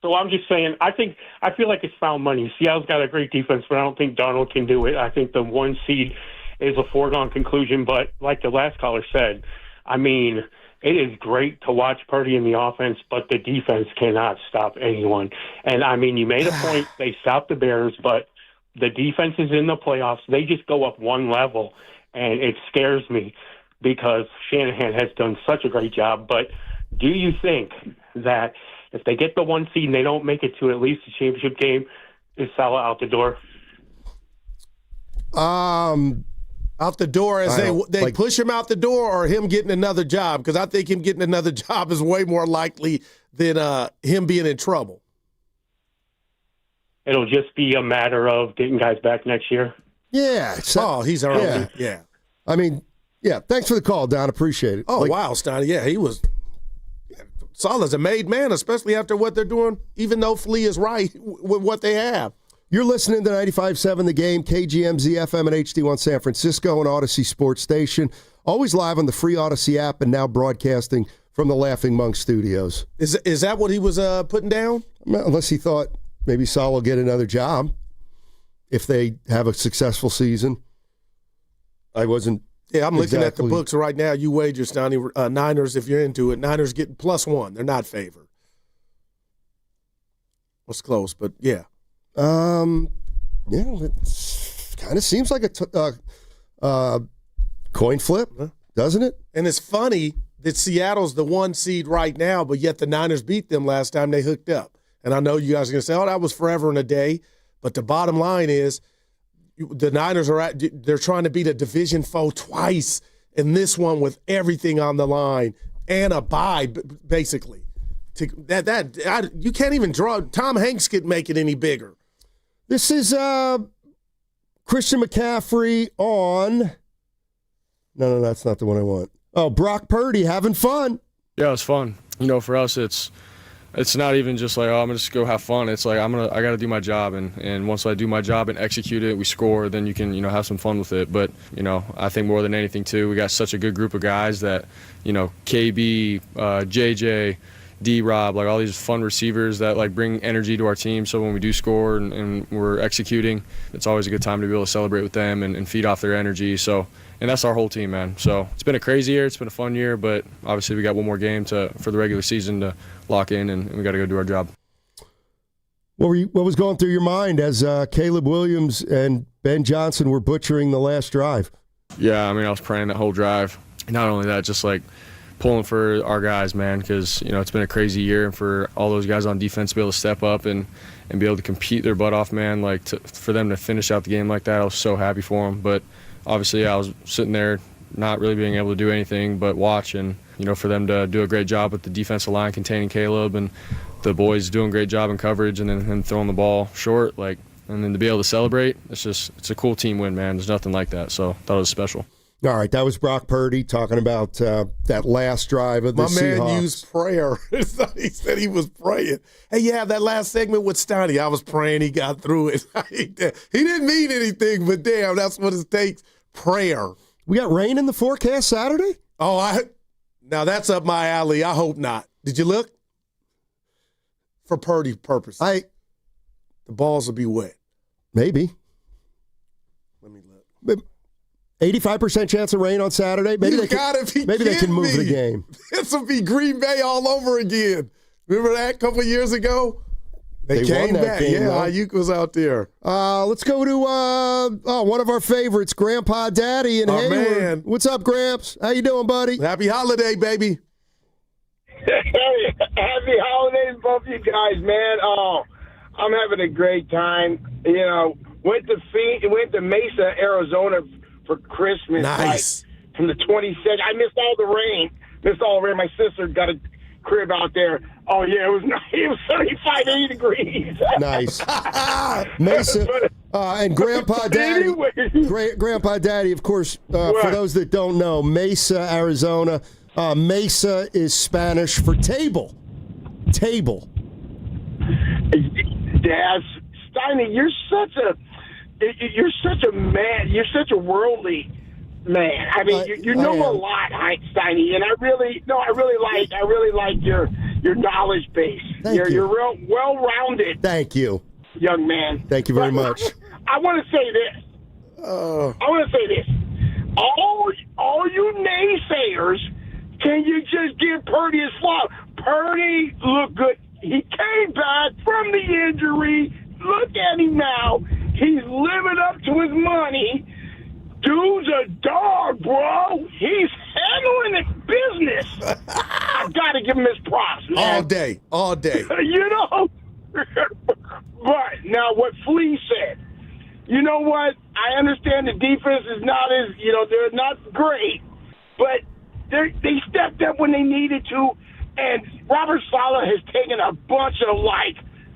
So I'm just saying, I feel like it's found money. Seattle's got a great defense, but I don't think Darnold can do it. I think the 1 seed is a foregone conclusion. But like the last caller said, I mean, it is great to watch Purdy in the offense, but the defense cannot stop anyone. And I mean, you made a point. They stopped the Bears, but the defense is in the playoffs. They just go up one level, and it scares me because Shanahan has done such a great job. But do you think that if they get the 1 seed and they don't make it to at least the championship game, is Salah out the door? Out the door as they push him out the door, or him getting another job? Because I think him getting another job is way more likely than him being in trouble. It'll just be a matter of getting guys back next year. Yeah. He's already. Yeah. I mean, yeah. Thanks for the call, Don. Appreciate it. Oh, wow, Steiner. Yeah, he was. Salah's a made man, especially after what they're doing, even though Flea is right with what they have. You're listening to 95.7 The Game, KGMZ FM and HD1 San Francisco and Odyssey Sports Station. Always live on the free Odyssey app and now broadcasting from the Laughing Monk Studios. Is that what he was putting down? Unless he thought maybe Salah will get another job if they have a successful season. I wasn't. Yeah, I'm looking at the books right now. You wager, Stoney, Niners, if you're into it. Niners getting +1. They're not favored. It's close, but yeah. Yeah, it kind of seems like a coin flip, doesn't it? And it's funny that Seattle's the 1 seed right now, but yet the Niners beat them last time they hooked up. And I know you guys are going to say, oh, that was forever and a day. But the bottom line is the Niners they're trying to beat a division foe twice, and this one with everything on the line and a bye, basically. You can't even draw. Tom Hanks could make it any bigger. This is Christian McCaffrey on. No, that's not the one I want. Oh, Brock Purdy having fun. Yeah, it's fun. You know, for us, it's not even just like, oh, I'm gonna just go have fun. It's like I got to do my job, and once I do my job and execute it, we score. Then you can have some fun with it. But I think more than anything too, we got such a good group of guys that KB, JJ. D-Rob, like all these fun receivers that like bring energy to our team. So when we do score and we're executing, it's always a good time to be able to celebrate with them and feed off their energy. So, and that's our whole team, man. So it's been a crazy year. It's been a fun year, but obviously we got one more game for the regular season to lock in, and we got to go do our job. What was going through your mind as Caleb Williams and Ben Johnson were butchering the last drive? Yeah, I mean, I was praying that whole drive. Not only that, just like pulling for our guys, man, because, it's been a crazy year, and for all those guys on defense to be able to step up and be able to compete their butt off, man, for them to finish out the game like that, I was so happy for them. But obviously, I was sitting there not really being able to do anything but watch, and, for them to do a great job with the defensive line containing Caleb and the boys doing a great job in coverage and then him throwing the ball short, and then to be able to celebrate, it's a cool team win, man. There's nothing like that, so I thought it was special. All right, that was Brock Purdy talking about that last drive of the Seahawks. My man used prayer. He said he was praying. Hey, yeah, that last segment with Steiny, I was praying he got through it. He didn't mean anything, but damn, that's what it takes, prayer. We got rain in the forecast Saturday? Now that's up my alley. I hope not. Did you look? For Purdy purposes. The balls will be wet. Maybe. Let me look. 85% chance of rain on Saturday. Maybe they can move the game. This will be Green Bay all over again. Remember that a couple of years ago? They came back. Game, Ayuk was out there. Let's go to one of our favorites, Grandpa Daddy in Hayward. Man. What's up, Gramps? How you doing, buddy? Happy holiday, baby. Hey, happy holidays, both you guys, man. Oh, I'm having a great time. Went to Mesa, Arizona for Christmas. Nice. From the 26th. I missed all the rain. My sister got a crib out there. Oh, yeah, it was 75, 80 degrees. Nice. Mesa and Grandpa Daddy. Anyway. Grandpa Daddy, of course, for those that don't know, Mesa, Arizona. Mesa is Spanish for table. Table. Dad, Steiny, you're such a man. You're such a worldly man. I mean, you know a lot, Steiny, and I really like your knowledge base. You're real well-rounded. Thank you, young man. Thank you very much. I want to say this. All you naysayers, can you just give Purdy his flowers? Purdy looked good. He came back from the injury. Look at him now. He's living up to his money. Dude's a dog, bro. He's handling his business. I've got to give him his props, man. All day. But now what Flea said, you know what? I understand the defense is not as, they're not great, but they stepped up when they needed to, and Robert Saleh has taken a bunch of,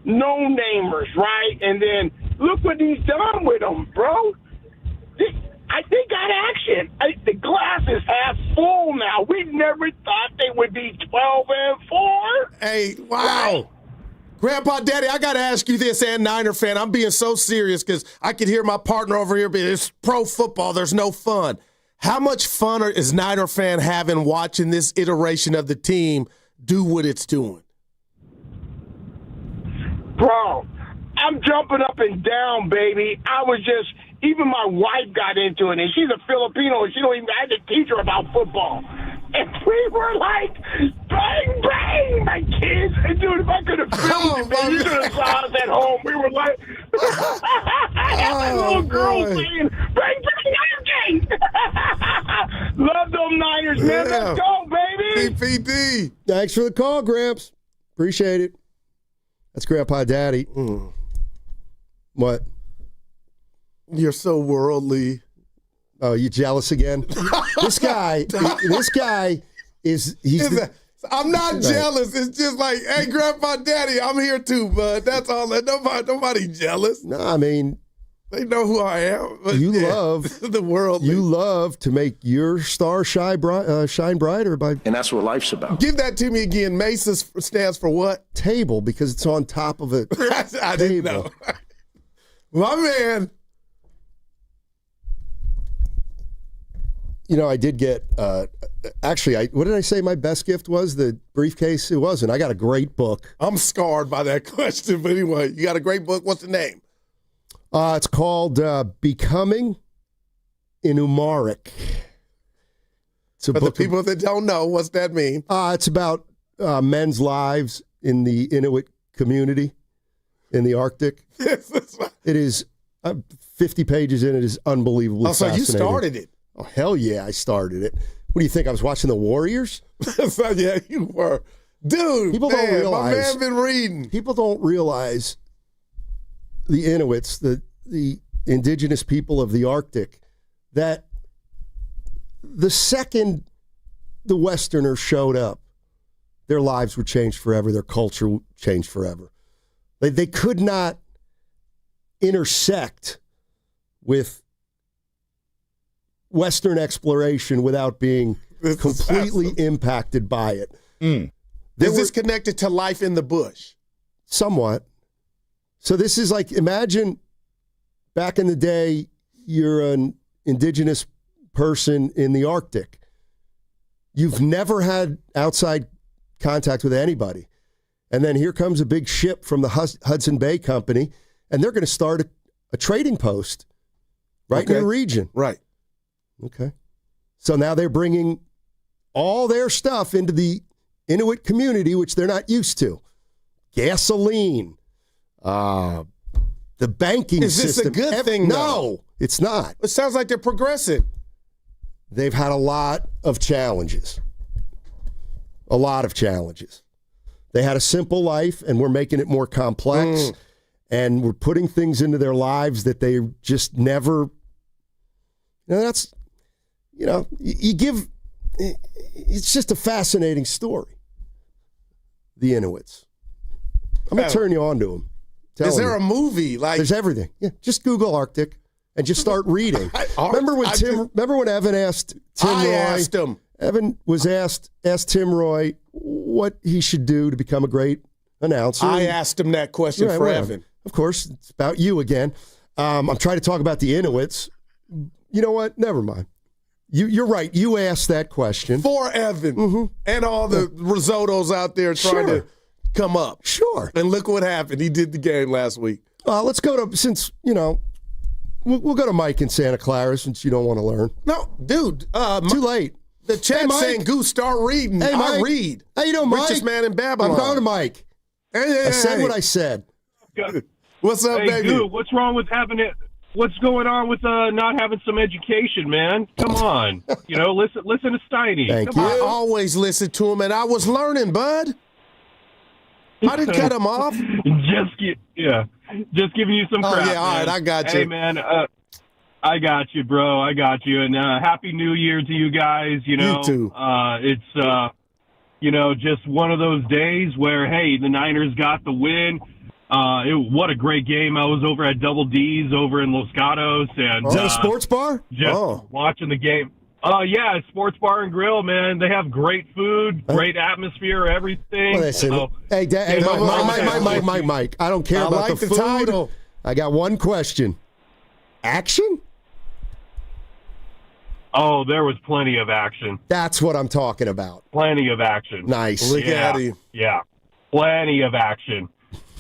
no-namers, right? And then look what he's done with them, bro. They got action. The glass is half full now. We never thought they would be 12-4. Hey, wow. Right? Grandpa Daddy, I got to ask you this, and Niner fan. I'm being so serious because I could hear my partner over here being, it's pro football. There's no fun. How much fun is Niner fan having watching this iteration of the team do what it's doing? Bro, I'm jumping up and down, baby. Even my wife got into it, and she's a Filipino, and I had to teach her about football. And we were like, bang, bang, my kids. And dude, if I could have filmed it, man, you could have saw us at home. We were like, I had my little girl saying, bang, bang, bang. Love them Niners, man. Let's go, baby. PPD. Thanks for the call, Gramps. Appreciate it. That's Grandpa Daddy. What? You're so worldly. Oh, you jealous again? This guy is I'm not jealous. It's just like, hey, Grandpa Daddy, I'm here too, bud. That's all. Nobody jealous. No, I mean, they know who I am. You love the world. You love to make your star shine brighter by, and that's what life's about. Give that to me again. Mesa stands for what? Table, because it's on top of a I didn't know. My man. I did get, what did I say my best gift was? The briefcase? It wasn't. I got a great book. I'm scarred by that question, but anyway, you got a great book. What's the name? It's called Becoming Inumeric. It's a For book the people that don't know, what's that mean? It's about men's lives in the Inuit community in the Arctic. It is 50 pages in. It is unbelievably fascinating. So you started it. Oh, hell yeah, I started it. What do you think? I was watching the Warriors? So, yeah, you were. Dude, people don't realize, my man been reading. People don't realize the Inuits, the indigenous people of the Arctic, that the second the Westerners showed up, their lives were changed forever. Their culture changed forever. They could not intersect with Western exploration without being completely impacted by it. Is this connected to life in the bush? Somewhat. So this is like, imagine back in the day, you're an indigenous person in the Arctic. You've never had outside contact with anybody. And then here comes a big ship from the Hudson Bay Company, and they're going to start a trading post right in your region. Right. Okay. So now they're bringing all their stuff into the Inuit community, which they're not used to. Gasoline, the banking system. Is this a good thing, No, it's not. It sounds like they're progressing. They've had a lot of challenges. A lot of challenges. They had a simple life, and we're making it more complex, and we're putting things into their lives that they just never. That's, you give. It's just a fascinating story. The Inuits. I'm gonna turn you on to them. Is there a movie like? There's everything. Yeah, just Google Arctic and just start reading. Remember when Evan asked Tim Roy? I asked him. Evan was asked Tim Roy what he should do to become a great announcer. I asked him that question for Evan. Of course, it's about you again. I'm trying to talk about the Inuits. You know what? Never mind. You're right. You asked that question. For Evan and all the risottos out there trying to come up. Sure. And look what happened. He did the game last week. Let's go to, since, we'll go to Mike in Santa Clara since you don't want to learn. No, dude. Too late. The chat's saying, Goose, start reading. Hey, Mike. I read. How you doing, Mike? Richest man in Babylon. I'm going to Mike. Hey, I said what I said. What's up, baby? Dude, what's wrong with having it? What's going on with not having some education, man? Come on. Listen to Steiny. Thank Come you. I always listen to him, and I was learning, bud. I didn't cut him off. Just giving you some crap. Oh, yeah, all right, I got you. Hey, man, I got you, bro. I got you. And Happy New Year to you guys. You too. It's, just one of those days where, hey, the Niners got the win. What a great game. I was over at Double D's over in Los Gatos. And, is that a sports bar? Just watching the game. Yeah, sports bar and grill, man. They have great food, great atmosphere, everything. Well, listen, Mike, I don't care about like the the food. title. I got one question. Action? Oh, there was plenty of action. That's what I'm talking about. Plenty of action. Nice. Look at him. Yeah, plenty of action.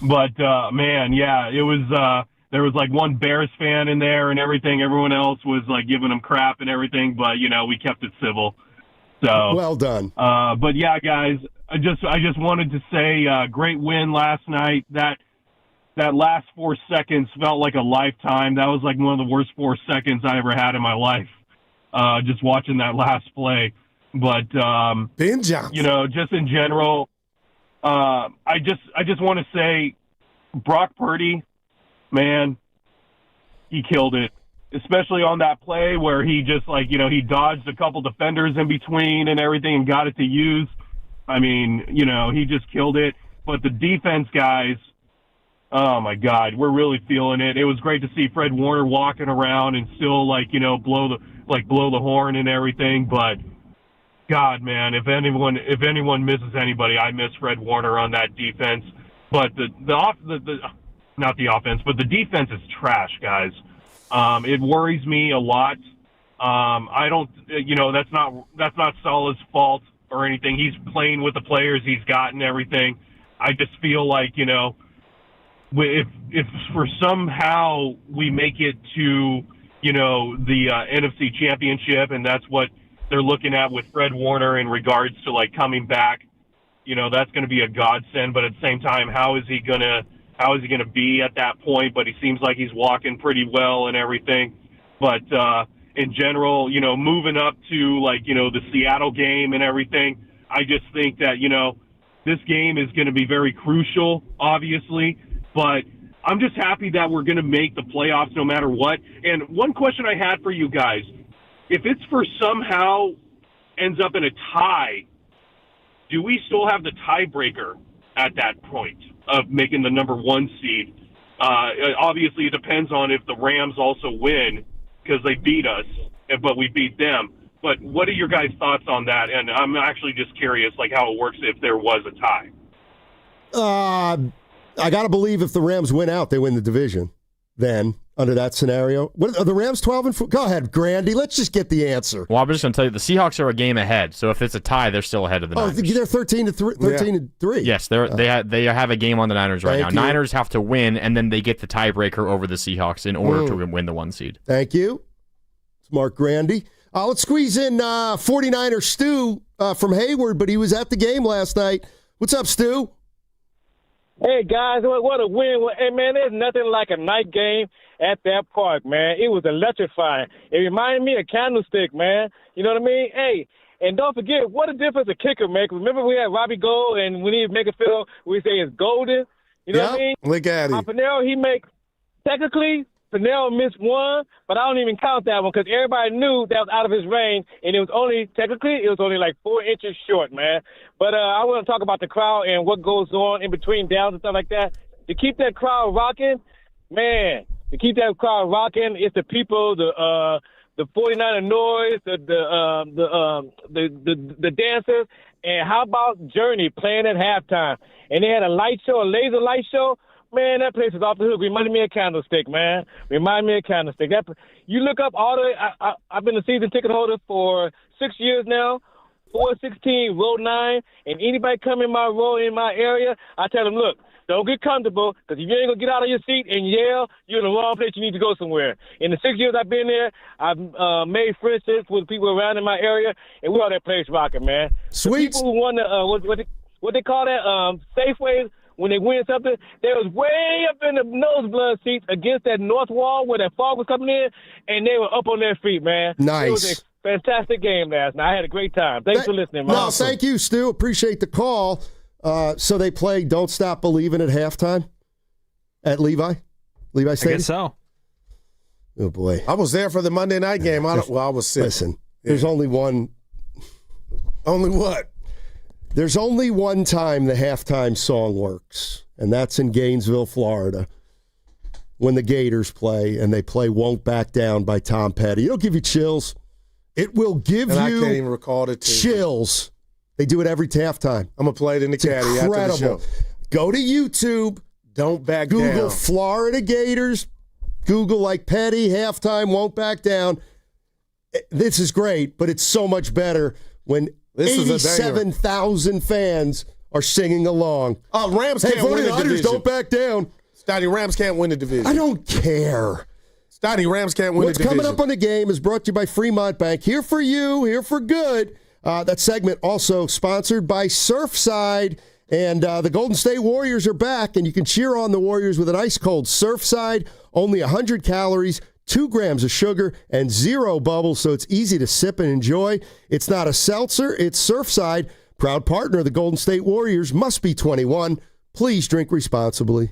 But, man, yeah, it was there was like one Bears fan in there and everything. Everyone else was like giving them crap and everything, but, we kept it civil. So well done. But, yeah, guys, I just wanted to say great win last night. That last 4 seconds felt like a lifetime. That was like one of the worst 4 seconds I ever had in my life. Just watching that last play. But, Ben Johnson. just in general, I just want to say Brock Purdy, man, he killed it, especially on that play where he just he dodged a couple defenders in between and everything and got it to use. I mean, he just killed it. But the defense guys, oh my God, we're really feeling it. It was great to see Fred Warner walking around and still blow the horn and everything. But God, man, if anyone misses anybody, I miss Fred Warner on that defense. But not the offense, but the defense is trash, guys. It worries me a lot. I don't, that's not Salah's fault or anything. He's playing with the players he's got and everything. I just feel like, if for somehow we make it to, the NFC Championship, and that's what they're looking at with Fred Warner in regards to coming back, that's going to be a godsend. But at the same time, how is he going to, how is he going to be at that point, but he seems like he's walking pretty well and everything. But in general, moving up to the Seattle game and everything, I just think that, this game is going to be very crucial, obviously, but I'm just happy that we're going to make the playoffs no matter what. And one question I had for you guys, if it's for somehow ends up in a tie, do we still have the tiebreaker at that point of making the number 1 seed? Obviously, it depends on if the Rams also win because they beat us, but we beat them. But what are your guys' thoughts on that? And I'm actually just curious, how it works if there was a tie. I got to believe if the Rams win out, they win the division. Then, under that scenario, are the Rams 12-4? Go ahead, Grandy. Let's just get the answer. Well, I'm just going to tell you, the Seahawks are a game ahead. So if it's a tie, they're still ahead of the Niners. They're 13-3. Yes, they have a game on the Niners right now. Niners have to win, and then they get the tiebreaker over the Seahawks in order to win the 1 seed. Thank you. It's Mark Grandy. Let's squeeze in 49er Stu from Hayward, but he was at the game last night. What's up, Stu? Hey, guys, what a win. Hey, man, there's nothing like a night game at that park, man. It was electrifying. It reminded me of Candlestick, man. You know what I mean? Hey, and don't forget, what a difference a kicker makes. Remember we had Robbie Gold, and when he make a field, we say it's golden. You know what I mean? Look at him. Pinero, technically, Pinero missed one, but I don't even count that one because everybody knew that was out of his range, and it was only 4 inches short, man. But I want to talk about the crowd and what goes on in between downs and stuff like that. To keep that crowd rocking, man, it's the people, the 49er noise, the dancers, and how about Journey playing at halftime? And they had a laser light show. Man, that place is off the hook. Reminded me of Candlestick, man. You look up all I've been a season ticket holder for 6 years now, 416, row 9, and anybody come in my row in my area, I tell them, look, don't get comfortable, because if you ain't going to get out of your seat and yell, you're in the wrong place. You need to go somewhere. In the 6 years I've been there, I've made friendships with people around in my area, and we're all that place rocking, man. Sweet. The people who won the, what they call that, Safeways, when they win something, they was way up in the nosebleed seats against that north wall where that fog was coming in, and they were up on their feet, man. Nice. It was a fantastic game last night. I had a great time. Thanks for listening, man. No, thank you, Stu. Appreciate the call. So they play Don't Stop Believin' at halftime at Levi Stadium? I guess so. Oh, boy. I was there for the Monday night game. I was sick. Listen, there's only one. Only what? There's only one time the halftime song works, and that's in Gainesville, Florida, when the Gators play, and they play Won't Back Down by Tom Petty. It'll give you chills. It will give you I can't even recall the tune. Chills. They do it every halftime. I'm going to play it in the caddy after the show. Go to YouTube. Don't back down. Google Florida Gators. Google Petty, halftime, Won't Back Down. This is great, but it's so much better when 87,000 fans are singing along. Oh, Rams can't win the division. Don't back down. Stoddy, Rams can't win the division. I don't care. Stoddy, Rams can't win the division. What's coming up on the game is brought to you by Fremont Bank. Here for you, here for good. That segment also sponsored by Surfside. And the Golden State Warriors are back, and you can cheer on the Warriors with an ice-cold Surfside. Only 100 calories, 2 grams of sugar, and 0 bubbles, so it's easy to sip and enjoy. It's not a seltzer, it's Surfside. Proud partner of the Golden State Warriors, must be 21. Please drink responsibly.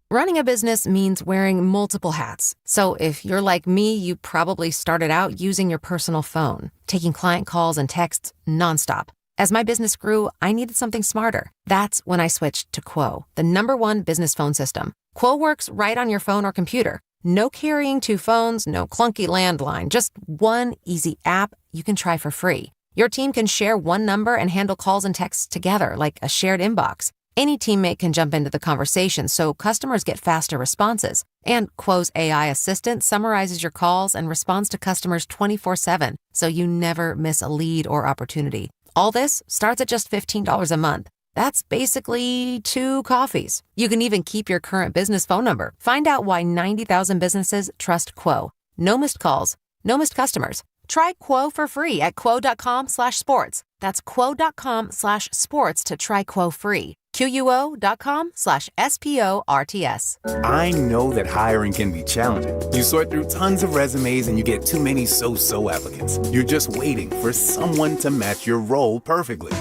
Running a business means wearing multiple hats. So if you're like me, you probably started out using your personal phone, taking client calls and texts nonstop. As my business grew, I needed something smarter. That's when I switched to Quo, the #1 business phone system. Quo works right on your phone or computer. No carrying 2 phones, no clunky landline, just one easy app you can try for free. Your team can share one number and handle calls and texts together like a shared inbox. Any teammate can jump into the conversation so customers get faster responses. And Quo's AI assistant summarizes your calls and responds to customers 24/7, so you never miss a lead or opportunity. All this starts at just $15 a month. That's basically 2 coffees. You can even keep your current business phone number. Find out why 90,000 businesses trust Quo. No missed calls, no missed customers. Try Quo for free at quo.com/sports. That's quo.com/sports to try Quo free. QUO.com/SPORTS. I know that hiring can be challenging. You sort through tons of resumes and you get too many so-so applicants. You're just waiting for someone to match your role perfectly.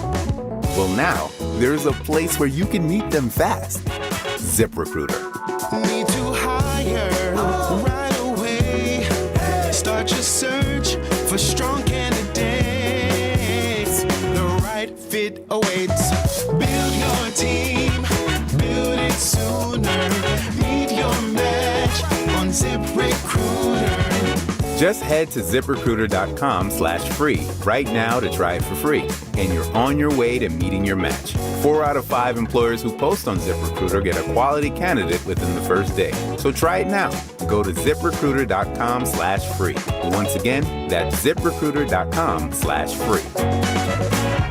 Well, now, there's a place where you can meet them fast. ZipRecruiter. Need to hire right away. Start your search for strong candidates. The right fit awaits. Build your team. Build it sooner. Meet your match on ZipRecruiter. Just head to ZipRecruiter.com/free right now to try it for free. And you're on your way to meeting your match. 4 out of 5 employers who post on ZipRecruiter get a quality candidate within the first day. So try it now. Go to ZipRecruiter.com/free. Once again, that's ZipRecruiter.com/free.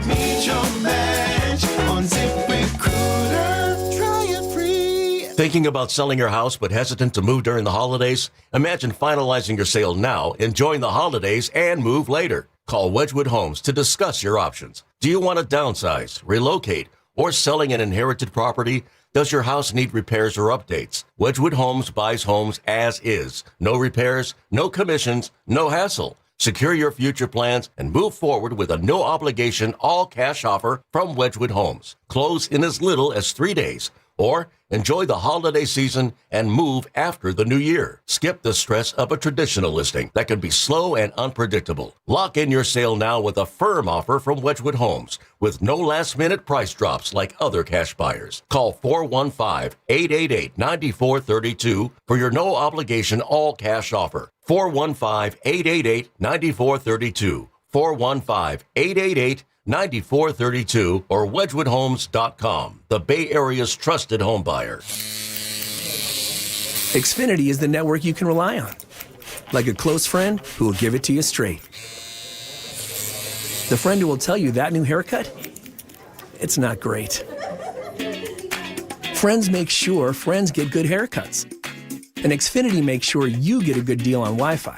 Meet your match on ZipRecruiter. Try it free. Thinking about selling your house but hesitant to move during the holidays? Imagine finalizing your sale now, enjoying the holidays, and move later. Call Wedgwood Homes to discuss your options. Do you want to downsize, relocate, or selling an inherited property? Does your house need repairs or updates? Wedgwood Homes buys homes as is. No repairs, no commissions, no hassle. Secure your future plans and move forward with a no-obligation, all-cash offer from Wedgwood Homes. Close in as little as 3 days. Or enjoy the holiday season and move after the new year. Skip the stress of a traditional listing that can be slow and unpredictable. Lock in your sale now with a firm offer from Wedgwood Homes with no last-minute price drops like other cash buyers. Call 415-888-9432 for your no-obligation all-cash offer. 415-888-9432. 415-888-9432 or wedgwoodhomes.com, the Bay Area's trusted home buyer. Xfinity is the network you can rely on. Like a close friend who will give it to you straight. The friend who will tell you that new haircut, it's not great. Friends make sure friends get good haircuts. And Xfinity makes sure you get a good deal on Wi-Fi.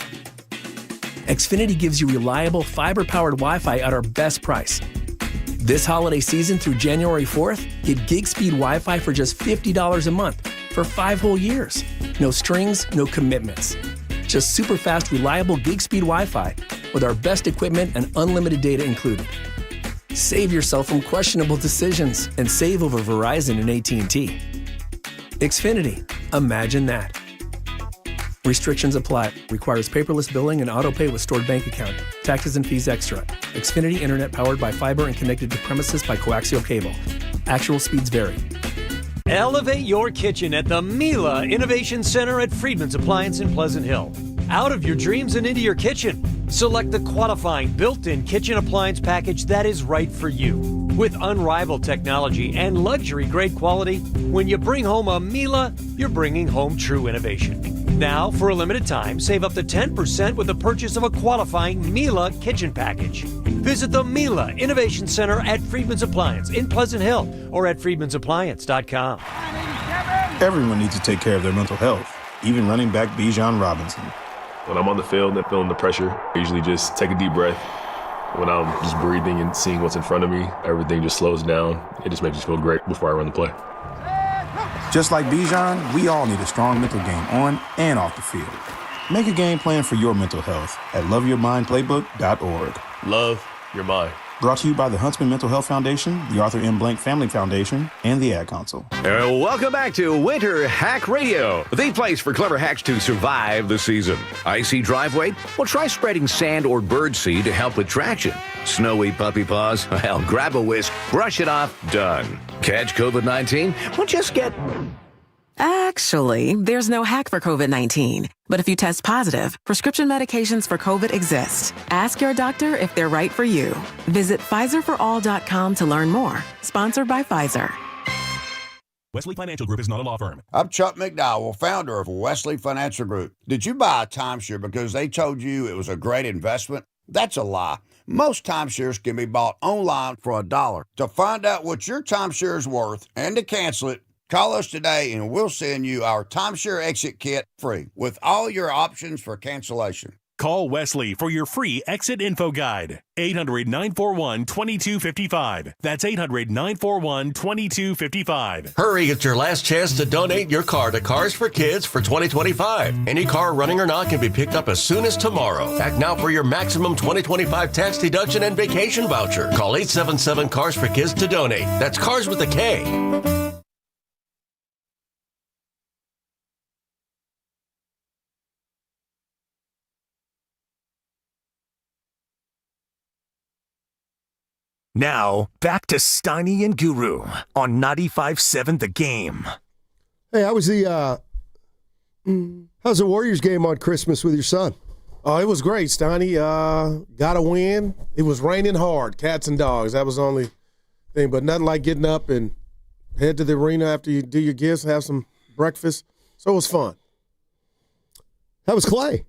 Xfinity gives you reliable fiber-powered Wi-Fi at our best price. This holiday season through January 4th, get gig speed Wi-Fi for just $50 a month for 5 whole years. No strings, no commitments. Just super fast, reliable gig speed Wi-Fi with our best equipment and unlimited data included. Save yourself from questionable decisions and save over Verizon and AT&T. Xfinity, imagine that. Restrictions apply. Requires paperless billing and auto-pay with stored bank account. Taxes and fees extra. Xfinity Internet powered by fiber and connected to premises by coaxial cable. Actual speeds vary. Elevate your kitchen at the Mila Innovation Center at Friedman's Appliance in Pleasant Hill. Out of your dreams and into your kitchen. Select the qualifying built-in kitchen appliance package that is right for you. With unrivaled technology and luxury-grade quality, when you bring home a Mila, you're bringing home true innovation. Now, for a limited time, save up to 10% with the purchase of a qualifying Mila kitchen package. Visit the Mila Innovation Center at Friedman's Appliance in Pleasant Hill or at friedmansappliance.com. Everyone needs to take care of their mental health, even running back Bijan Robinson. When I'm on the field and feeling the pressure, I usually just take a deep breath. When I'm just breathing and seeing what's in front of me, everything just slows down. It just makes me feel great before I run the play. Just like Bijan, we all need a strong mental game on and off the field. Make a game plan for your mental health at loveyourmindplaybook.org. Love your mind. Brought to you by the Huntsman Mental Health Foundation, the Arthur M. Blank Family Foundation, and the Ad Council. Welcome back to Winter Hack Radio, the place for clever hacks to survive the season. Icy driveway? Well, try spreading sand or birdseed to help with traction. Snowy puppy paws? Well, grab a whisk, brush it off, done. Catch COVID-19? Well, just get... Actually, there's no hack for COVID-19. But if you test positive, prescription medications for COVID exist. Ask your doctor if they're right for you. Visit PfizerForAll.com to learn more. Sponsored by Pfizer. Wesley Financial Group is not a law firm. I'm Chuck McDowell, founder of Wesley Financial Group. Did you buy a timeshare because they told you it was a great investment? That's a lie. Most timeshares can be bought online for $1. To find out what your timeshare is worth and to cancel it, call us today and we'll send you our timeshare exit kit free with all your options for cancellation. Call Wesley for your free exit info guide. 800-941-2255. That's 800-941-2255. Hurry, it's your last chance to donate your car to Cars for Kids for 2025. Any car running or not can be picked up as soon as tomorrow. Act now for your maximum 2025 tax deduction and vacation voucher. Call 877 Cars for Kids to donate. That's Cars with a K. Now, back to Steiny and Guru on 95.7 The Game. Hey, how's the Warriors game on Christmas with your son? Oh, it was great, Steiny. Got a win. It was raining hard, cats and dogs. That was the only thing, but nothing like getting up and head to the arena after you do your gifts, have some breakfast. So it was fun. How was Clay?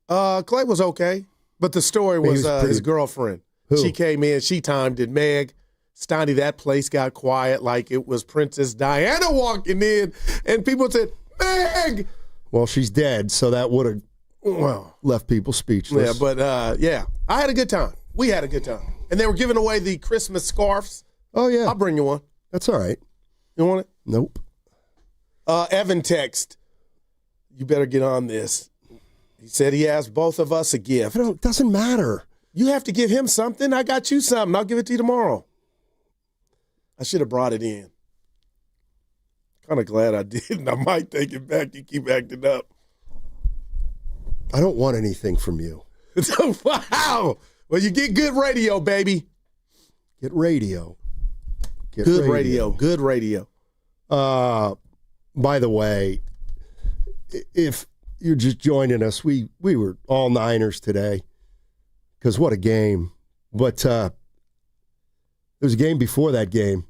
Clay was okay, but the story was his girlfriend. Who? She came in, she timed it. Meg, Steiny, that place got quiet like it was Princess Diana walking in, and people said, Meg! Well, she's dead, so that would have left people speechless. Yeah, but I had a good time. We had a good time. And they were giving away the Christmas scarves. Oh, yeah. I'll bring you one. That's all right. You want it? Nope. Evan text, you better get on this. He said he asked both of us a gift. It doesn't matter. You have to give him something. I got you something. I'll give it to you tomorrow. I should have brought it in. Kind of glad I didn't. I might take it back. You keep acting up. I don't want anything from you. Wow. Well, you get good radio, baby. Get radio. Good radio. Good radio. By the way, if you're just joining us, we were all Niners today. Because what a game. But there was a game before that game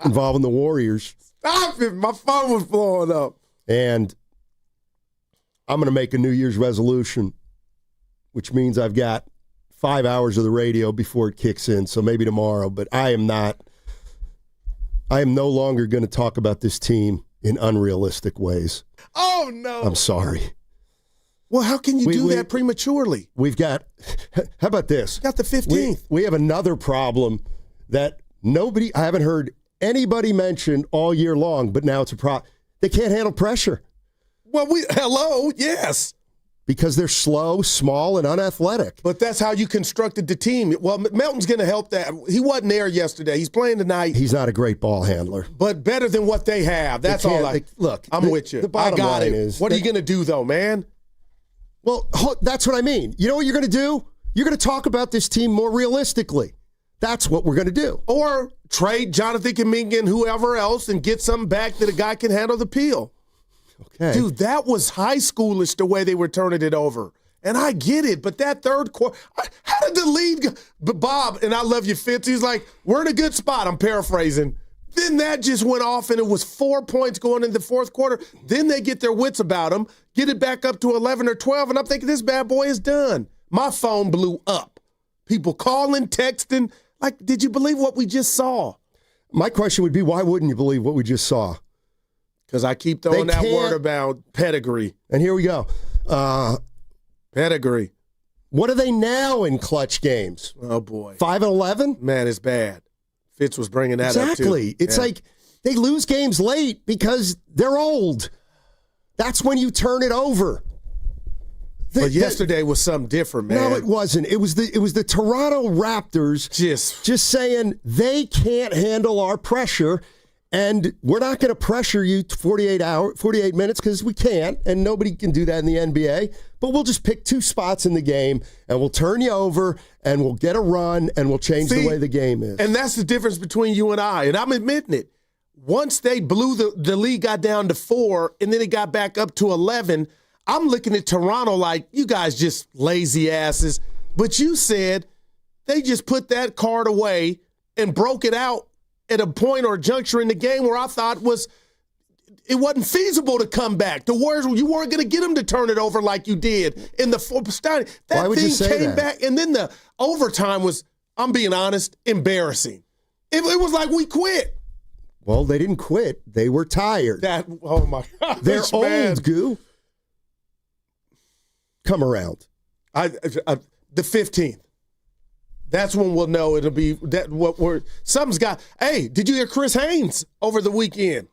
involving the Warriors. Stop it. My phone was blowing up. And I'm going to make a New Year's resolution, which means I've got 5 hours of the radio before it kicks in, so maybe tomorrow. But I am no longer going to talk about this team in unrealistic ways. Oh, no. I'm sorry. Well, how can you do that prematurely? We've got, how about this? Got the 15th. We have another problem that I haven't heard anybody mention all year long, but now it's a problem. They can't handle pressure. Well, yes. Because they're slow, small, and unathletic. But that's how you constructed the team. Well, Melton's going to help that. He wasn't there yesterday. He's playing tonight. He's not a great ball handler. But better than what they have. That's all look, I'm with you. The bottom line is, what are you going to do, though, man? Well, that's what I mean. You know what you're going to do? You're going to talk about this team more realistically. That's what we're going to do. Or trade Jonathan Kuminga and whoever else and get something back that a guy can handle the peel. Okay. Dude, that was high schoolish the way they were turning it over. And I get it, but that third quarter, how did the lead go? But Bob, and I love you, Fitz, he's like, we're in a good spot. I'm paraphrasing. Then that just went off, and it was 4 points going in the fourth quarter. Then they get their wits about them, get it back up to 11 or 12, and I'm thinking this bad boy is done. My phone blew up. People calling, texting. Like, did you believe what we just saw? My question would be, why wouldn't you believe what we just saw? Because I keep throwing that word about pedigree. And here we go. Pedigree. What are they now in clutch games? Oh, boy. 5-11? Man, it's bad. Fitz was bringing that up, too. Exactly. It's like they lose games late because they're old. That's when you turn it over. But yesterday was something different, man. No, it wasn't. It was the Toronto Raptors just saying they can't handle our pressure, and we're not going to pressure you 48 minutes because we can't, and nobody can do that in the NBA. But we'll just pick two spots in the game, and we'll turn you over, and we'll get a run, and we'll change the way the game is. And that's the difference between you and I, and I'm admitting it. Once they blew the lead got down to 4, and then it got back up to 11, I'm looking at Toronto like, you guys just lazy asses. But you said they just put that card away and broke it out at a point or a juncture in the game where I thought it wasn't feasible to come back. The Warriors, you weren't going to get them to turn it over like you did in the fourth. Why would you say came that? back, and then the overtime was, I'm being honest, embarrassing. It was like we quit. Well, they didn't quit. They were tired. Oh, my God. They're old, Goo. come around? The 15th. That's when we'll know it'll be that what we're something's got. Hey, did you hear Chris Haynes over the weekend?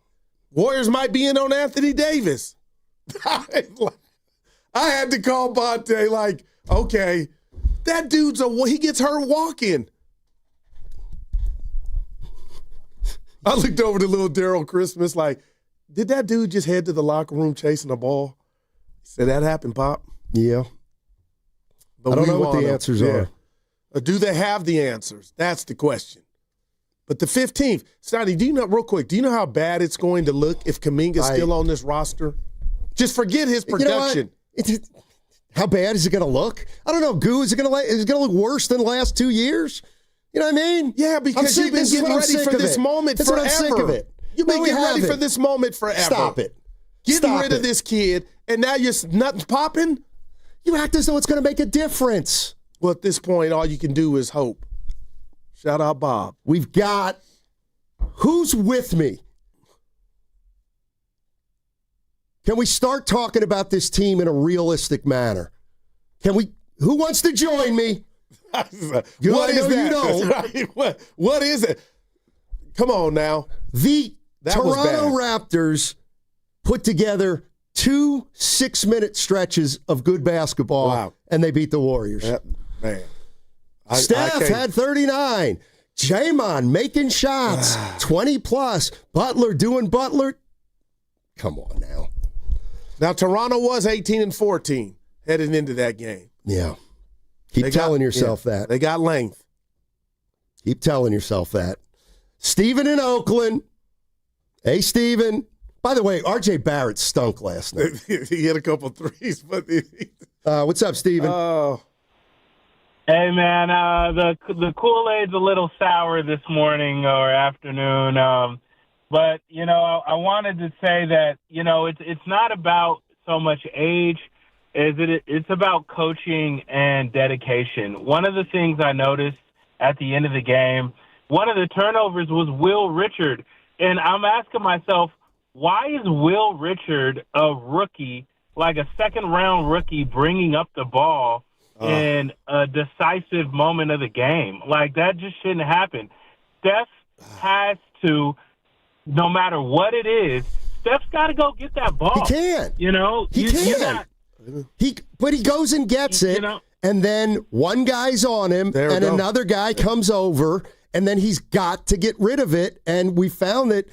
Warriors might be in on Anthony Davis. I had to call Bonte like, okay, that dude's he gets hurt walking. I looked over to little Daryl Christmas like, did that dude just head to the locker room chasing a ball? He said, that happened, Pop. Yeah. But I don't know what the answers are. Or do they have the answers? That's the question. But the 15th, Stoney, do you know, real quick, do you know how bad it's going to look if Kuminga's still on this roster? Just forget his production. How bad is it going to look? I don't know, Goo. Is it going to look worse than the last 2 years? You know what I mean? Yeah, because you've been getting ready for this moment forever. I'm sick of it. You've been getting ready for this moment forever. Stop it. Getting rid of this kid, and now you're nothing's popping? You act as though it's going to make a difference. Well, at this point, all you can do is hope. Shout out, Bob. We've got who's with me? Can we start talking about this team in a realistic manner? Who wants to join me? What is that? What is it? Come on now. The Toronto Raptors put together 2 6-minute stretches of good basketball, and they beat the Warriors. Man. Steph had 39. Draymond making shots, 20-plus. Butler doing Butler. Come on now. Now, Toronto was 18-14 heading into that game. Yeah. Keep telling yourself that. They got length. Keep telling yourself that. Steven in Oakland. Hey, Steven. By the way, R.J. Barrett stunk last night. He hit a couple threes. But what's up, Steven? Hey, man, the Kool-Aid's a little sour this morning or afternoon. But, I wanted to say that, it's not about so much age. It's about coaching and dedication. One of the things I noticed at the end of the game, one of the turnovers was Will Richard. And I'm asking myself, why is Will Richard a rookie, like a second-round rookie, bringing up the ball in a decisive moment of the game? Like, that just shouldn't happen. Steph has to, no matter what it is, Steph's got to go get that ball. He can. He can. But he goes and gets it, and then one guy's on him, and another guy comes over, and then he's got to get rid of it. And we found that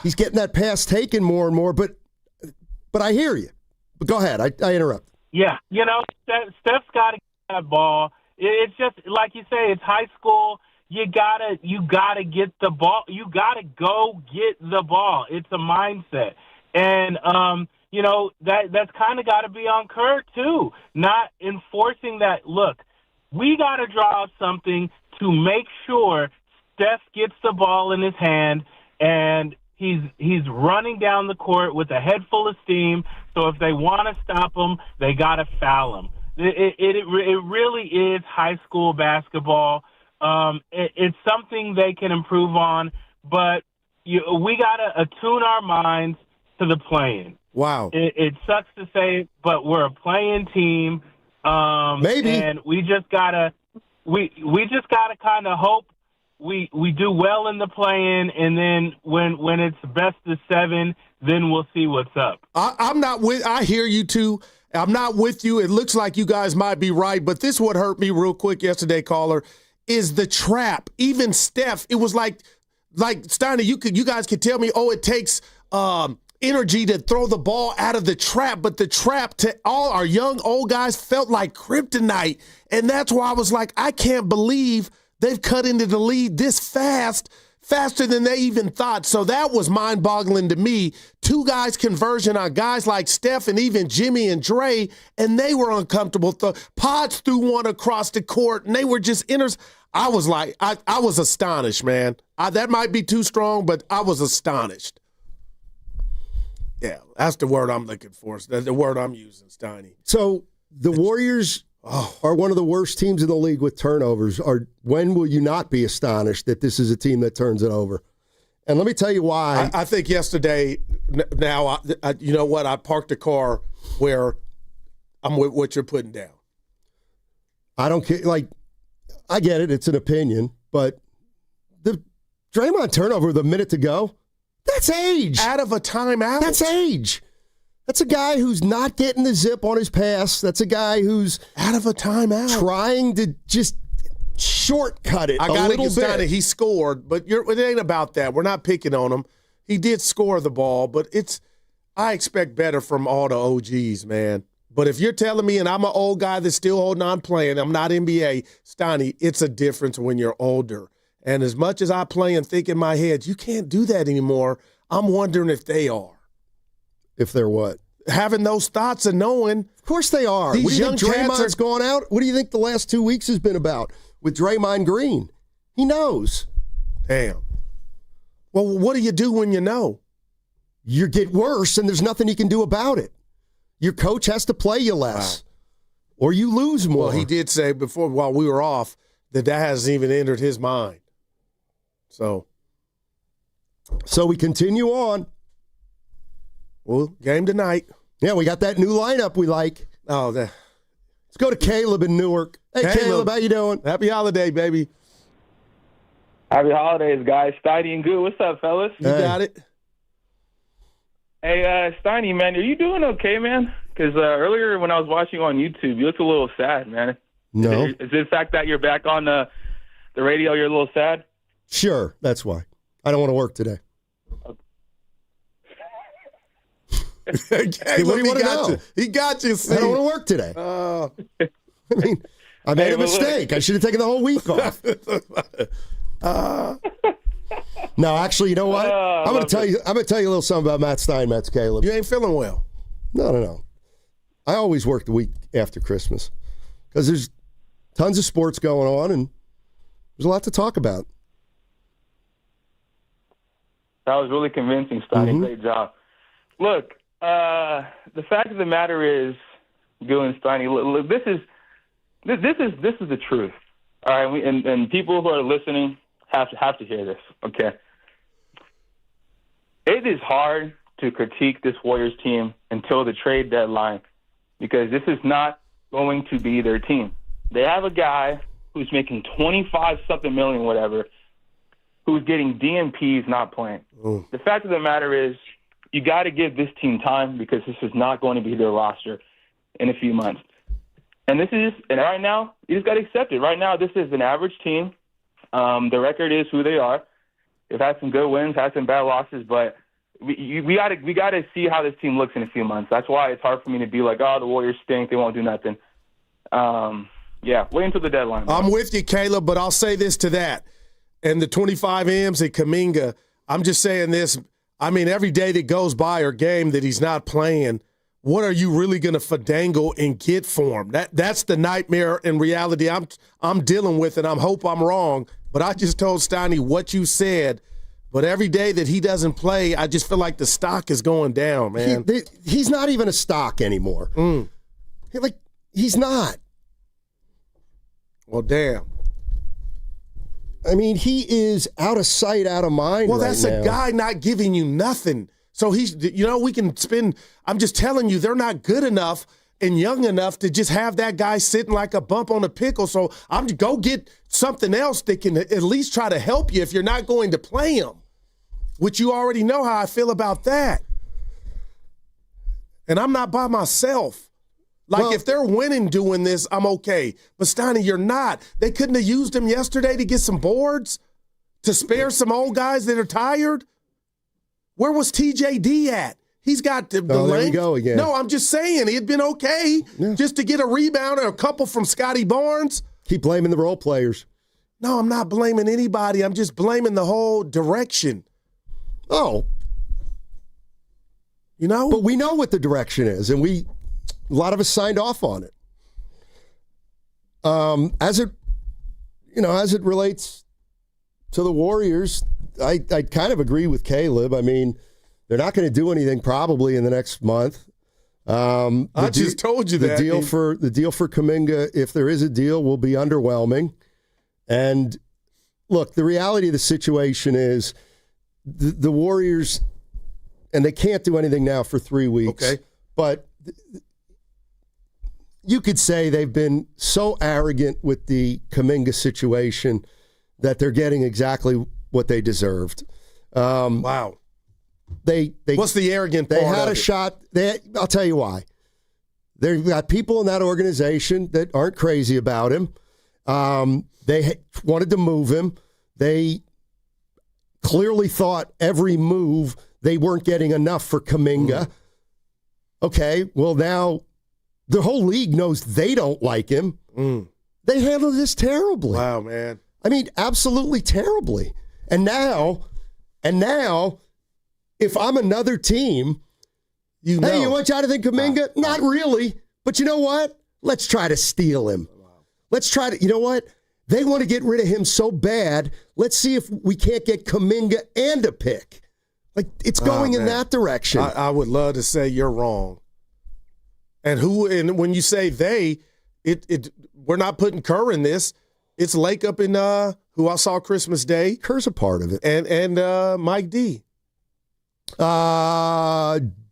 he's getting that pass taken more and more. But I hear you. But go ahead. I interrupt. Yeah, Steph's got to get that ball. It's just like you say. It's high school. You gotta get the ball. You gotta go get the ball. It's a mindset, and that's kind of got to be on Kerr too. Not enforcing that. Look, we got to draw up something to make sure Steph gets the ball in his hand and he's running down the court with a head full of steam. So if they want to stop him, they got to foul him. It really is high school basketball. It's something they can improve on, but we got to attune our minds to the playing. Wow. It sucks to say, but we're a playing team. Maybe. And we just gotta kind of hope we do well in the play-in, and then when it's best of 7, then we'll see what's up. I hear you too. I'm not with you. It looks like you guys might be right, but this what hurt me real quick yesterday, caller, is the trap. Even Steph, it was like Steiner, you guys could tell me, it takes energy to throw the ball out of the trap, but the trap to all our young old guys felt like kryptonite. And that's why I was like, I can't believe they've cut into the lead this faster than they even thought. So that was mind-boggling to me. 2 guys conversion on guys like Steph and even Jimmy and Dre, and they were uncomfortable. Pods threw one across the court, and they were just I was like, I was astonished, man. That might be too strong, but I was astonished. Yeah, that's the word I'm looking for. That's the word I'm using, Steiny. So the Warriors are one of the worst teams in the league with turnovers. When will you not be astonished that this is a team that turns it over? And let me tell you why. I think yesterday, now, you know what? I parked a car where I'm with what you're putting down. I don't care. Like, I get it. It's an opinion, but the Draymond turnover with a minute to go, that's age. Out of a timeout. That's age. That's a guy who's not getting the zip on his pass. That's a guy who's out of a timeout, trying to just shortcut it. I got to get down. He scored, but it ain't about that. We're not picking on him. He did score the ball, but I expect better from all the OGs, man. But if you're telling me, and I'm an old guy that's still holding on playing, I'm not NBA, Stoney, it's a difference when you're older. And as much as I play and think in my head, you can't do that anymore, I'm wondering if they are. If they're what? Having those thoughts and knowing. Of course they are. These what do you young think cats Draymond's gone out? What do you think the last 2 weeks has been about with Draymond Green? He knows. Damn. Well, what do you do when you know? You get worse, and there's nothing you can do about it. Your coach has to play you less, or you lose more. Well, he did say before, while we were off, that hasn't even entered his mind. So we continue on. Well, game tonight. Yeah, we got that new lineup we like. Oh, let's go to Caleb in Newark. Hey, Caleb, how you doing? Happy holiday, baby. Happy holidays, guys. Steiny and Goo. What's up, fellas? You got it. Hey, Steiny, man, are you doing okay, man? Because earlier when I was watching you on YouTube, you looked a little sad, man. No. Is it the fact that you're back on the radio, you're a little sad? Sure, that's why. I don't want to work today. Hey, what do you want to know? He got you. I don't want to work today. I mean, I made a mistake. I should have taken the whole week off. No, actually, you know what? I'm going to tell you a little something about Matt Steinmetz, Caleb. You ain't feeling well. No. I always work the week after Christmas because there's tons of sports going on and there's a lot to talk about. That was really convincing, Steiny. Mm-hmm. Great job. Look, the fact of the matter is, Gil and Steiny, look, this is the truth. All right, and people who are listening have to hear this. Okay, it is hard to critique this Warriors team until the trade deadline because this is not going to be their team. They have a guy who's making 25-something million, whatever, who's getting DNPs not playing. Ooh. The fact of the matter is, you got to give this team time because this is not going to be their roster in a few months. And right now, you just got to accept it. Right now, this is an average team. The record is who they are. They've had some good wins, had some bad losses, but we got to see how this team looks in a few months. That's why it's hard for me to be like, oh, the Warriors stink, they won't do nothing. Wait until the deadline. I'm with you, Caleb, but I'll say this to that. And the 25 M's at Kuminga, I'm just saying this. I mean, every day that goes by or game that he's not playing, what are you really going to fadangle and get for him? That's the nightmare and reality I'm dealing with, and I hope I'm wrong. But I just told Steiny what you said. But every day that he doesn't play, I just feel like the stock is going down, man. He's not even a stock anymore. He's not. Well, damn. I mean, he is out of sight, out of mind. Well, that's a guy not giving you nothing. So we can spend. I'm just telling you, they're not good enough and young enough to just have that guy sitting like a bump on a pickle. So I'm go get something else that can at least try to help you if you're not going to play him, which you already know how I feel about that. And I'm not by myself. If they're winning doing this, I'm okay. But Steiny, you're not. They couldn't have used him yesterday to get some boards, to spare some old guys that are tired. Where was TJD at? He's got the length. There you go again. No, I'm just saying he'd been okay just to get a rebound or a couple from Scotty Barnes. Keep blaming the role players. No, I'm not blaming anybody. I'm just blaming the whole direction. Oh. But we know what the direction is, and a lot of us signed off on it. As it relates to the Warriors, I kind of agree with Caleb. I mean, they're not going to do anything probably in the next month. I just told you that. The deal for Kuminga, if there is a deal, will be underwhelming. And look, the reality of the situation is the Warriors, and they can't do anything now for 3 weeks. Okay. But you could say they've been so arrogant with the Kuminga situation that they're getting exactly what they deserved. Wow. What's the arrogant part? They had of a it? shot. I'll tell you why. They've got people in that organization that aren't crazy about him. They wanted to move him. They clearly thought every move they weren't getting enough for Kuminga. Okay, well now the whole league knows they don't like him. They handled this terribly. Wow, man. I mean, absolutely terribly. And now, if I'm another team, hey, you want Jonathan Kuminga? Not really. But you know what? Let's try to steal him. Let's try to, you know what? They want to get rid of him so bad. Let's see if we can't get Kuminga and a pick. Like, it's going in that direction. I would love to say you're wrong. And when you say they, we're not putting Kerr in this. It's Lake up in who I saw Christmas Day. Kerr's a part of it. And Mike D.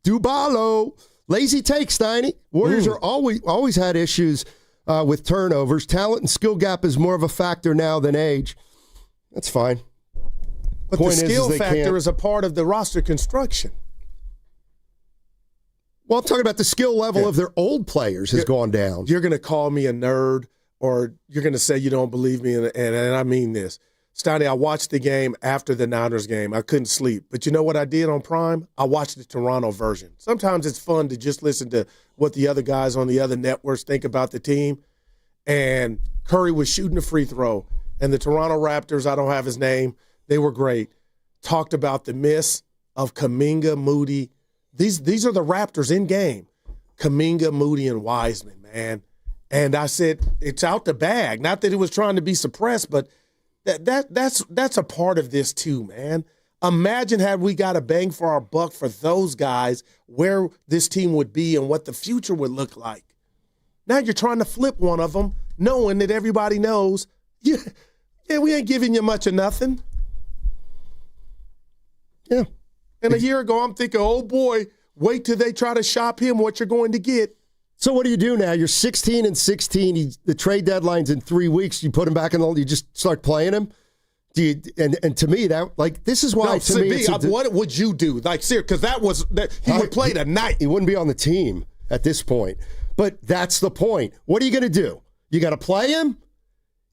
Dubalo. Lazy take, Steiny. Warriors are always had issues with turnovers. Talent and skill gap is more of a factor now than age. That's fine. But the skill factor is a part of the roster construction. Well, I'm talking about the skill level of their old players has gone down. You're going to call me a nerd, or you're going to say you don't believe me, and I mean this. Steiny, I watched the game after the Niners game. I couldn't sleep. But you know what I did on Prime? I watched the Toronto version. Sometimes it's fun to just listen to what the other guys on the other networks think about the team. And Curry was shooting a free throw. And the Toronto Raptors, I don't have his name, they were great. Talked about the miss of Kuminga, Moody. These are the Raptors in game. Kuminga, Moody, and Wiseman, man. And I said, it's out the bag. Not that it was trying to be suppressed, but that's a part of this too, man. Imagine had we got a bang for our buck for those guys, where this team would be and what the future would look like. Now you're trying to flip one of them, knowing that everybody knows, yeah, we ain't giving you much of nothing. Yeah. And a year ago, I'm thinking, oh boy, wait till they try to shop him what you're going to get. So what do you do now? You're 16-16. The trade deadline's in 3 weeks. You put him back in the. You just start playing him. And to me, that this is why to me. What would you do? Like, seriously, because he would play tonight. He wouldn't be on the team at this point. But that's the point. What are you going to do? You got to play him.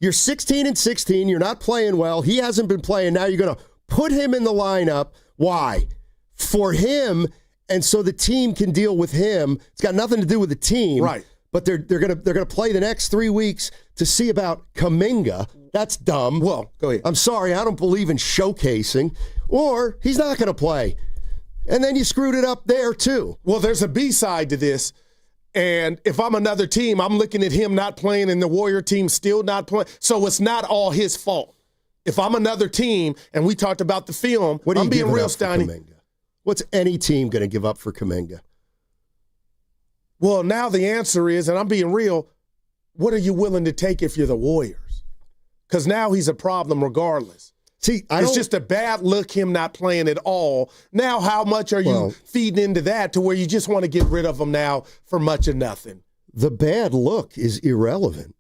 You're 16-16. You're not playing well. He hasn't been playing. Now you're going to put him in the lineup. Why? For him. And so the team can deal with him. It's got nothing to do with the team, right? But they're gonna play the next 3 weeks to see about Kuminga. That's dumb. Well, go ahead. I'm sorry, I don't believe in showcasing. Or he's not gonna play, and then you screwed it up there too. Well, there's a B side to this, and if I'm another team, I'm looking at him not playing, and the Warrior team still not playing. So it's not all his fault. If I'm another team, and we talked about the film, I'm being real, Steiny. What's any team going to give up for Kuminga? Well, now the answer is, and I'm being real, what are you willing to take if you're the Warriors? Because now he's a problem regardless. See, it's just a bad look him not playing at all. Now how much are you feeding into that to where you just want to get rid of him now for much of nothing? The bad look is irrelevant.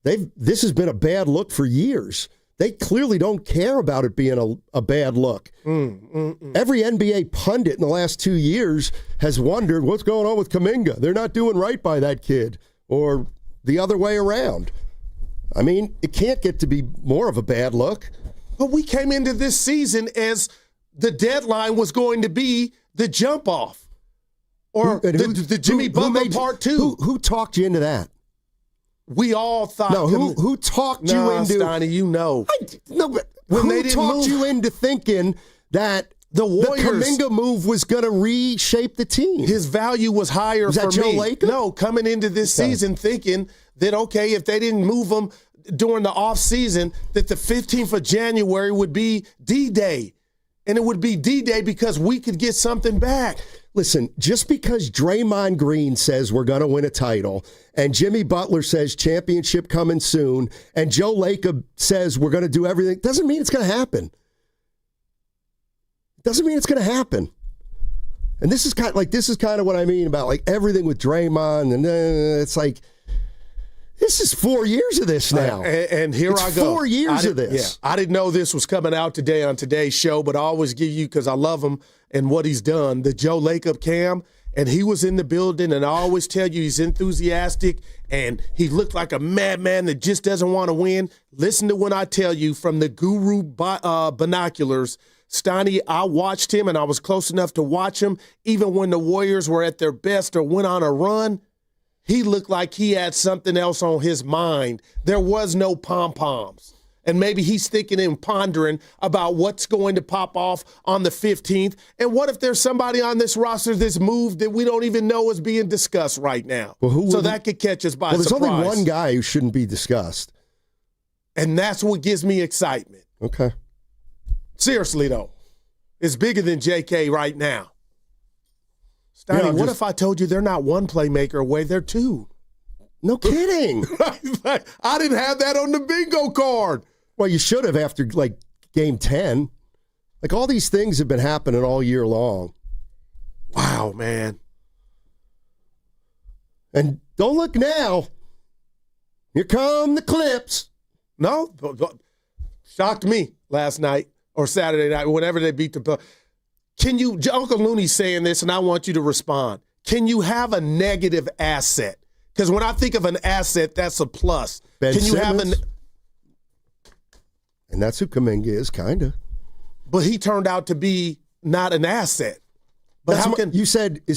This has been a bad look for years. They clearly don't care about it being a bad look. Every NBA pundit in the last 2 years has wondered what's going on with Kuminga. They're not doing right by that kid, or the other way around. I mean, it can't get to be more of a bad look. But we came into this season as the deadline was going to be the jump off, or the Jimmy Butler part two. Who talked you into that? We all thought. No, who talked you into? Steiny, you know. But who talked you into thinking that the Kuminga move was going to reshape the team? His value was higher for Joe me. Lacob? No, coming into this season thinking that, okay, if they didn't move him during the offseason, that the 15th of January would be D-Day. And it would be D-Day because we could get something back. Listen, just because Draymond Green says we're going to win a title, and Jimmy Butler says championship coming soon, and Joe Lacob says we're going to do everything, doesn't mean it's going to happen. Doesn't mean it's going to happen. And this is kind of what I mean about like everything with Draymond, and it's like this is 4 years of this now. And here it's I go. 4 years of this. Yeah, I didn't know this was coming out today on today's show, but I always give you, because I love him and what he's done, the Joe Lacob Cam. And he was in the building, and I always tell you he's enthusiastic, and he looked like a madman that just doesn't want to win. Listen to when I tell you from the guru binoculars, Steiny, I watched him, and I was close enough to watch him. Even when the Warriors were at their best or went on a run, he looked like he had something else on his mind. There was no pom-poms. And maybe he's thinking and pondering about what's going to pop off on the 15th. And what if there's somebody on this roster that's moved that we don't even know is being discussed right now? So that could catch us by surprise. There's only one guy who shouldn't be discussed. And that's what gives me excitement. Okay. Seriously, though. It's bigger than JK right now. Steiny, what if I told you they're not one playmaker away, they're two? No kidding. I didn't have that on the bingo card. Well, you should have after, like, Game 10. Like, all these things have been happening all year long. Wow, man. And don't look now. Here come the clips. No. Shocked me last night or Saturday night, whenever they beat the – Can you – Uncle Looney's saying this, and I want you to respond. Can you have a negative asset? Because when I think of an asset, that's a plus. Ben Can you Simmons? have And that's who Kuminga is, kind of. But he turned out to be not an asset. But how can you said? Can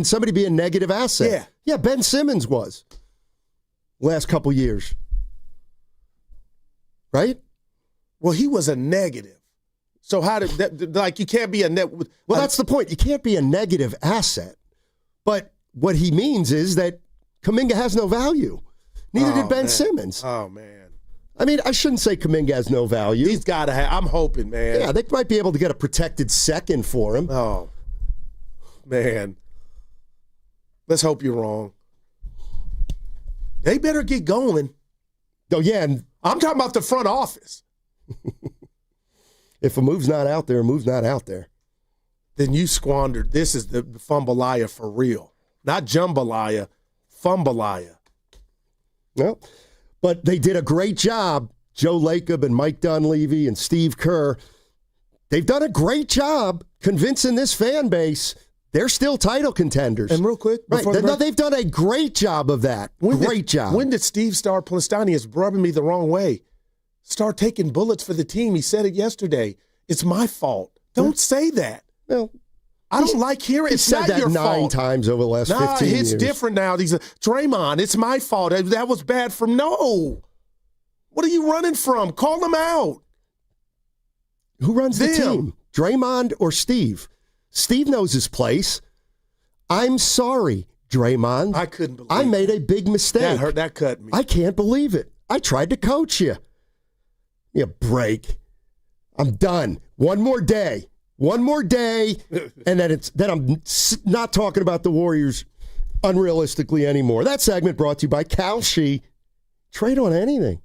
somebody be a negative asset? Yeah. Yeah. Ben Simmons was last couple years, right? Well, he was a negative. So how did that? Like you can't be a net. Well, that's the point. You can't be a negative asset. But what he means is that Kuminga has no value. Neither did Ben Simmons. Oh, man. I mean, I shouldn't say Kuminga has no value. He's got to have. I'm hoping, man. Yeah, they might be able to get a protected second for him. Oh, man. Let's hope you're wrong. They better get going. Oh, yeah. And I'm talking about the front office. If a move's not out there, a move's not out there. Then you squandered. This is the Fumbalaya for real. Not Jambalaya, Fumbalaya. Well, but they did a great job. Joe Lacob and Mike Dunleavy and Steve Kerr, they've done a great job convincing this fan base they're still title contenders. And real quick, right? They've done a great job of that. Great job. When did Steve start Plastani is rubbing me the wrong way? Start taking bullets for the team. He said it yesterday. It's my fault. Don't say that. Well, I don't like hearing it. It's said not that your 9 fault. times over the last 15 years. It's different now. Draymond, it's my fault. That was bad from no. What are you running from? Call them out. Who runs the team? Draymond or Steve? Steve knows his place. I'm sorry, Draymond. I couldn't believe I made a big mistake. That hurt. That cut me. I can't believe it. I tried to coach you. You break. I'm done. One more day, and then I'm not talking about the Warriors unrealistically anymore. That segment brought to you by Kalshi. Trade on anything.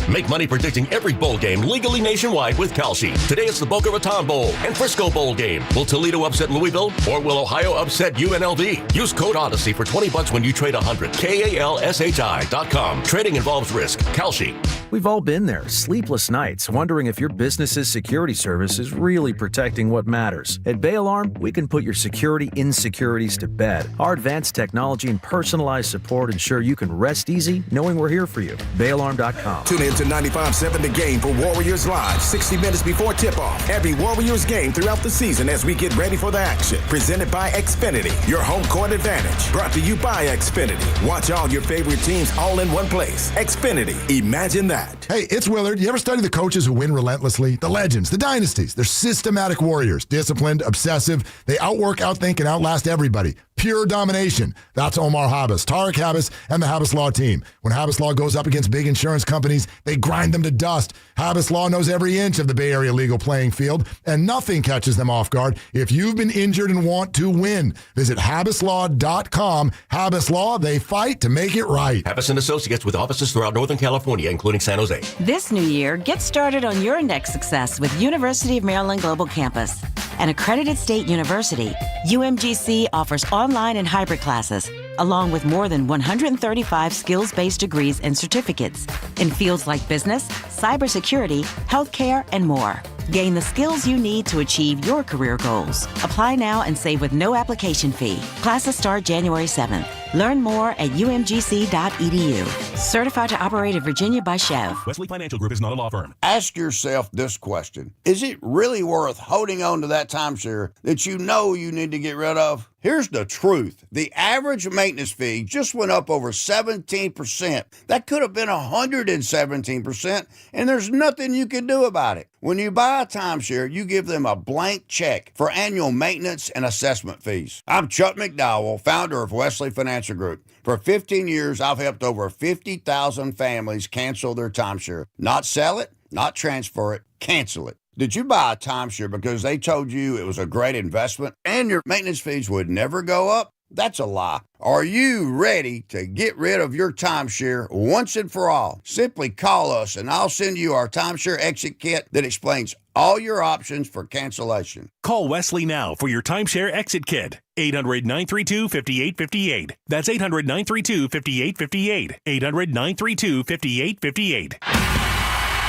Make money predicting every bowl game legally nationwide with Kalshi. Today it's the Boca Raton Bowl and Frisco Bowl game. Will Toledo upset Louisville or will Ohio upset UNLV? Use code Odyssey for $20 when you trade 100. KALSHI.com. Trading involves risk. Kalshi. We've all been there, sleepless nights, wondering if your business's security service is really protecting what matters. At Bay Alarm, we can put your security insecurities to bed. Our advanced technology and personalized support ensure you can rest easy knowing we're here for you. BayAlarm.com. Tune in to 95.7 The Game for Warriors Live, 60 minutes before tip-off. Every Warriors game throughout the season as we get ready for the action. Presented by Xfinity, your home court advantage. Brought to you by Xfinity. Watch all your favorite teams all in one place. Xfinity, imagine that. Hey, it's Willard. You ever study the coaches who win relentlessly? The legends, the dynasties. They're systematic warriors. Disciplined, obsessive. They outwork, outthink, and outlast everybody. Pure domination. That's Omar Habas, Tarek Habas, and the Habas Law team. When Habas Law goes up against big insurance companies, they grind them to dust. Habas Law knows every inch of the Bay Area legal playing field, and nothing catches them off guard if you've been injured and want to win. Visit HabasLaw.com. Habas Law, they fight to make it right. Habas and Associates with offices throughout Northern California, including San Jose. This new year, get started on your next success with University of Maryland Global Campus. an accredited state university, UMGC offers online and hybrid classes, along with more than 135 skills-based degrees and certificates in fields like business, cybersecurity, healthcare, and more. Gain the skills you need to achieve your career goals. Apply now and save with no application fee. Classes start January 7th. Learn more at umgc.edu. Certified to operate in Virginia by Chev. Wesley Financial Group is not a law firm. Ask yourself this question. Is it really worth holding on to that timeshare that you know you need to get rid of? Here's the truth. The average maintenance fee just went up over 17%. That could have been 117%, and there's nothing you can do about it. When you buy a timeshare, you give them a blank check for annual maintenance and assessment fees. I'm Chuck McDowell, founder of Wesley Financial Group. For 15 years, I've helped over 50,000 families cancel their timeshare. Not sell it, not transfer it, cancel it. Did you buy a timeshare because they told you it was a great investment and your maintenance fees would never go up? That's a lie. Are you ready to get rid of your timeshare once and for all? Simply call us and I'll send you our timeshare exit kit that explains all your options for cancellation. Call Wesley now for your timeshare exit kit. 800-932-5858. That's 800-932-5858. 800-932-5858.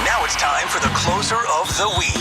Now it's time for the closer of the week.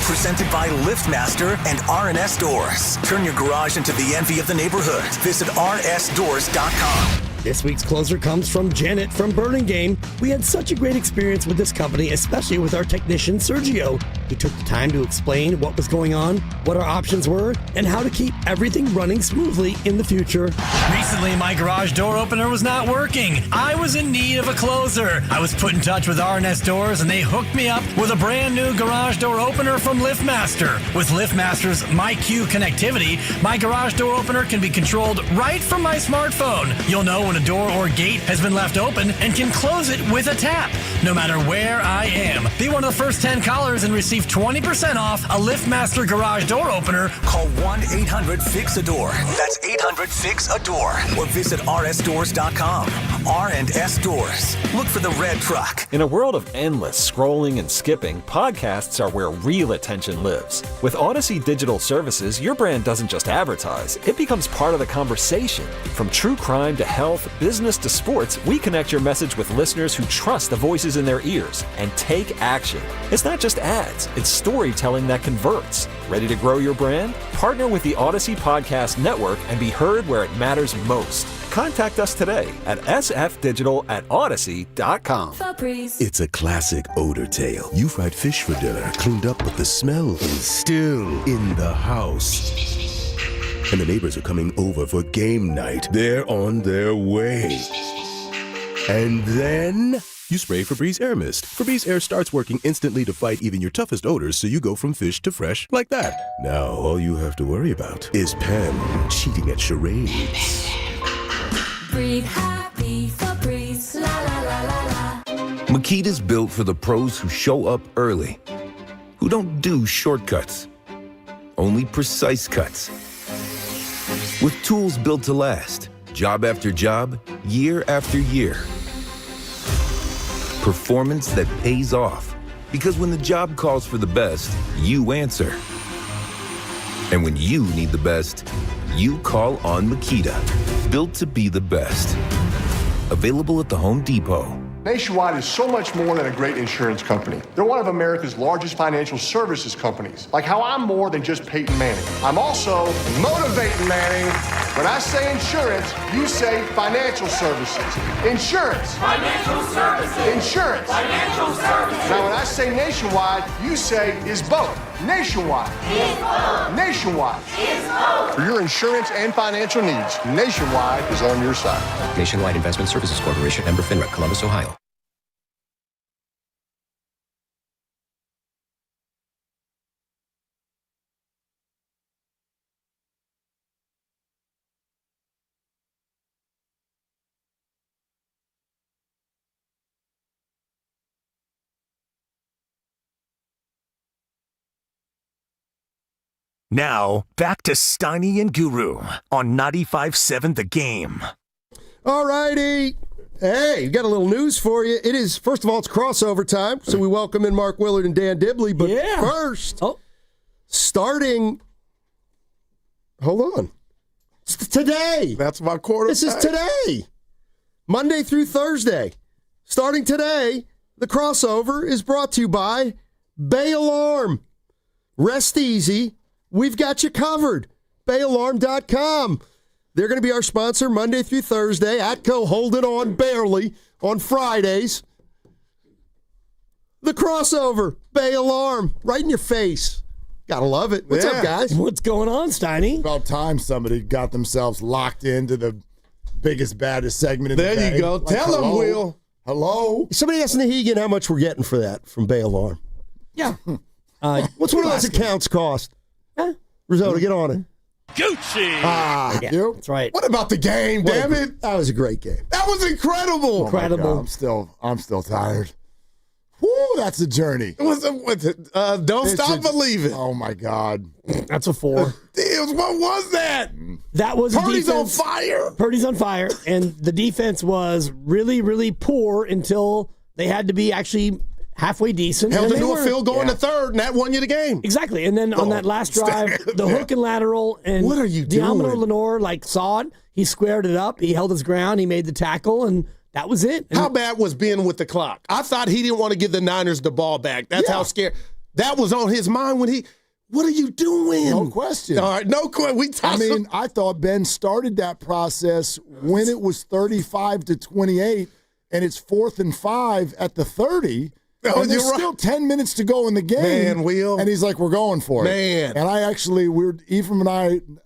Presented by LiftMaster and RNS Doors. Turn your garage into the envy of the neighborhood. Visit rnsdoors.com. This week's closer comes from Janet from Pregame. We had such a great experience with this company, especially with our technician, Sergio. He took the time to explain what was going on, what our options were, and how to keep everything running smoothly in the future. Recently, my garage door opener was not working. I was in need of a closer. I was put in touch with RNS Doors, and they hooked me up with a brand new garage door opener from LiftMaster. With LiftMaster's MyQ connectivity, my garage door opener can be controlled right from my smartphone. You'll know when a door or gate has been left open and can close it with a tap, no matter where I am. Be one of the first 10 callers and receive 20% off a LiftMaster garage door opener. Call 1-800-FIX-A-DOOR. That's 800-FIX-A-DOOR. Or visit rsdoors.com. R&S Doors. Look for the red truck. In a world of endless scrolling and skipping, podcasts are where real attention lives. With Odyssey Digital Services, your brand doesn't just advertise, it becomes part of the conversation. From true crime to health, business to sports, we connect your message with listeners who trust the voices in their ears and take action. It's not just ads, it's storytelling that converts. Ready to grow your brand? Partner with the Odyssey Podcast Network and be heard where it matters most. Contact us today at sfdigital@odyssey.com. It's a classic odor tale. You fried fish for dinner, cleaned up, but the smell is still in the house. And the neighbors are coming over for game night. They're on their way. And then you spray Febreze Air Mist. Febreze Air starts working instantly to fight even your toughest odors, so you go from fish to fresh like that. Now all you have to worry about is Pam cheating at charades. Breathe happy, Febreze, la la la la la. Makita's built for the pros who show up early, who don't do shortcuts, only precise cuts. With tools built to last, job after job, year after year. Performance that pays off, because when the job calls for the best, you answer. And when you need the best, you call on Makita. Built to be the best. Available at the Home Depot. Nationwide is so much more than a great insurance company. They're one of America's largest financial services companies. Like how I'm more than just Peyton Manning. I'm also motivating Manning. When I say insurance, you say financial services. Insurance. Financial services. Insurance. Financial services. Now when I say nationwide, you say is both. Nationwide. Is both. Nationwide. Is both. For your insurance and financial needs, Nationwide is on your side. Nationwide Investment Services Corporation, member FINRA, Columbus, Ohio. Now, back to Steiny and Guru on 95.7 The Game. All righty. Hey, got a little news for you. It is, first of all, it's crossover time, so we welcome in Mark Willard and Dan Dibley. But first, starting Hold on. It's today. That's my quarterback. This is today. Monday through Thursday. Starting today, the crossover is brought to you by Bay Alarm. Rest easy. We've got you covered. BayAlarm.com. They're going to be our sponsor Monday through Thursday. Atco holding on barely on Fridays. The crossover, Bay Alarm, right in your face. Gotta love it. What's up, guys? What's going on, Steiny? About time somebody got themselves locked into the biggest, baddest segment in the day. There you go. Like, Tell them, Will. Hello? Somebody asked Nahegan how much we're getting for that from Bay Alarm. Yeah. What's one of those accounts cost? Risotto, get on it. Gucci! Thank you. That's right. What about the game, damn it? That was a great game. That was incredible. Oh my God, I'm still tired. Woo, that's a journey. Don't stop believing. Oh my God. That's a 4. What was that? That was Purdy's defense. on fire. Purdy's on fire, and the defense was really, really poor until they had to be actually halfway decent. Held And into they a were. field goal in the third, and that won you the game. Exactly. And then on that last drive, the hook and lateral, and What are you Diamond doing? Lenore saw it. He squared it up. He held his ground. He made the tackle, and that was it. And How bad was Ben with the clock? I thought he didn't want to give the Niners the ball back. That's how scared. That was on his mind when he. What are you doing? No question. All right, no question. I thought Ben started that process when it was 35-28, and it's 4th and 5 at the 30. Oh, And there's you're right. still 10 minutes to go in the game. Man, Will. And he's like, we're going for it. Man. And I actually, Ephraim and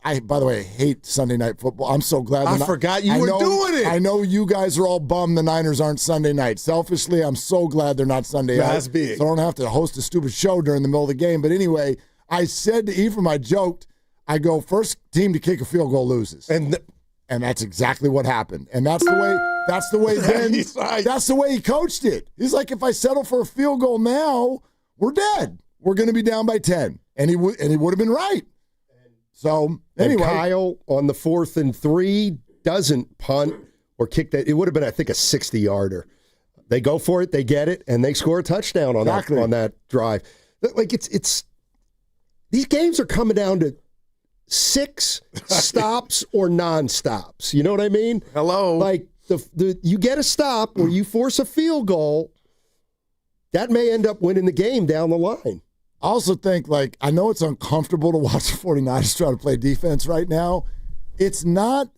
I, by the way, hate Sunday night football. I'm so glad. I forgot you were doing it. I know you guys are all bummed the Niners aren't Sunday night. Selfishly, I'm so glad they're not Sunday night. That's big. So I don't have to host a stupid show during the middle of the game. But anyway, I said to Ephraim, I joked, I go, first team to kick a field goal loses. And that's exactly what happened. And that's the way Ben, that's the way he coached it. He's like, if I settle for a field goal now, we're dead. We're going to be down by 10. And he would have been right. So anyway. And Kyle on the 4th and 3 doesn't punt or kick that. It would have been, I think, a 60-yarder. They go for it, they get it, and they score a touchdown on that drive. Like it's these games are coming down to 6 stops or non-stops. You know what I mean? Hello. Like you get a stop or you force a field goal, that may end up winning the game down the line. I also think, I know it's uncomfortable to watch the 49ers try to play defense right now. It's not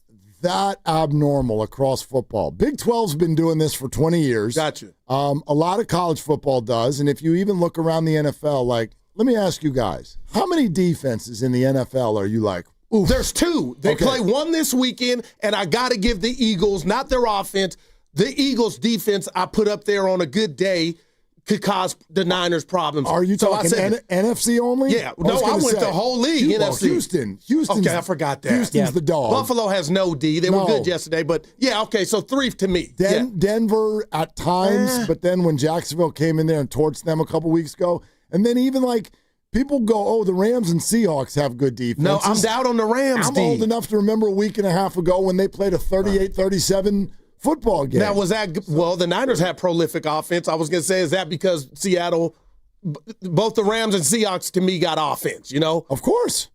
that abnormal across football. Big 12's been doing this for 20 years. Gotcha. A lot of college football does, and if you even look around the NFL, let me ask you guys, how many defenses in the NFL are you like, oof? There's 2. They play one this weekend, and I got to give the Eagles, not their offense, the Eagles' defense I put up there on a good day could cause the Niners problems. Are you talking NFC only? Yeah. No, I went the whole league, NFC. Houston's, okay, I forgot that. Houston's the dog. Buffalo has no D. They were good yesterday, but yeah, okay, so 3 to me. Denver at times, but then when Jacksonville came in there and torched them a couple weeks ago, and then even people go, the Rams and Seahawks have good defense. No, I'm down on the Rams. I'm old enough to remember a week and a half ago when they played a 38-37 football game. Now, was that – well, the Niners had prolific offense. I was going to say, is that because Seattle – both the Rams and Seahawks, to me, got offense, you know? Of course.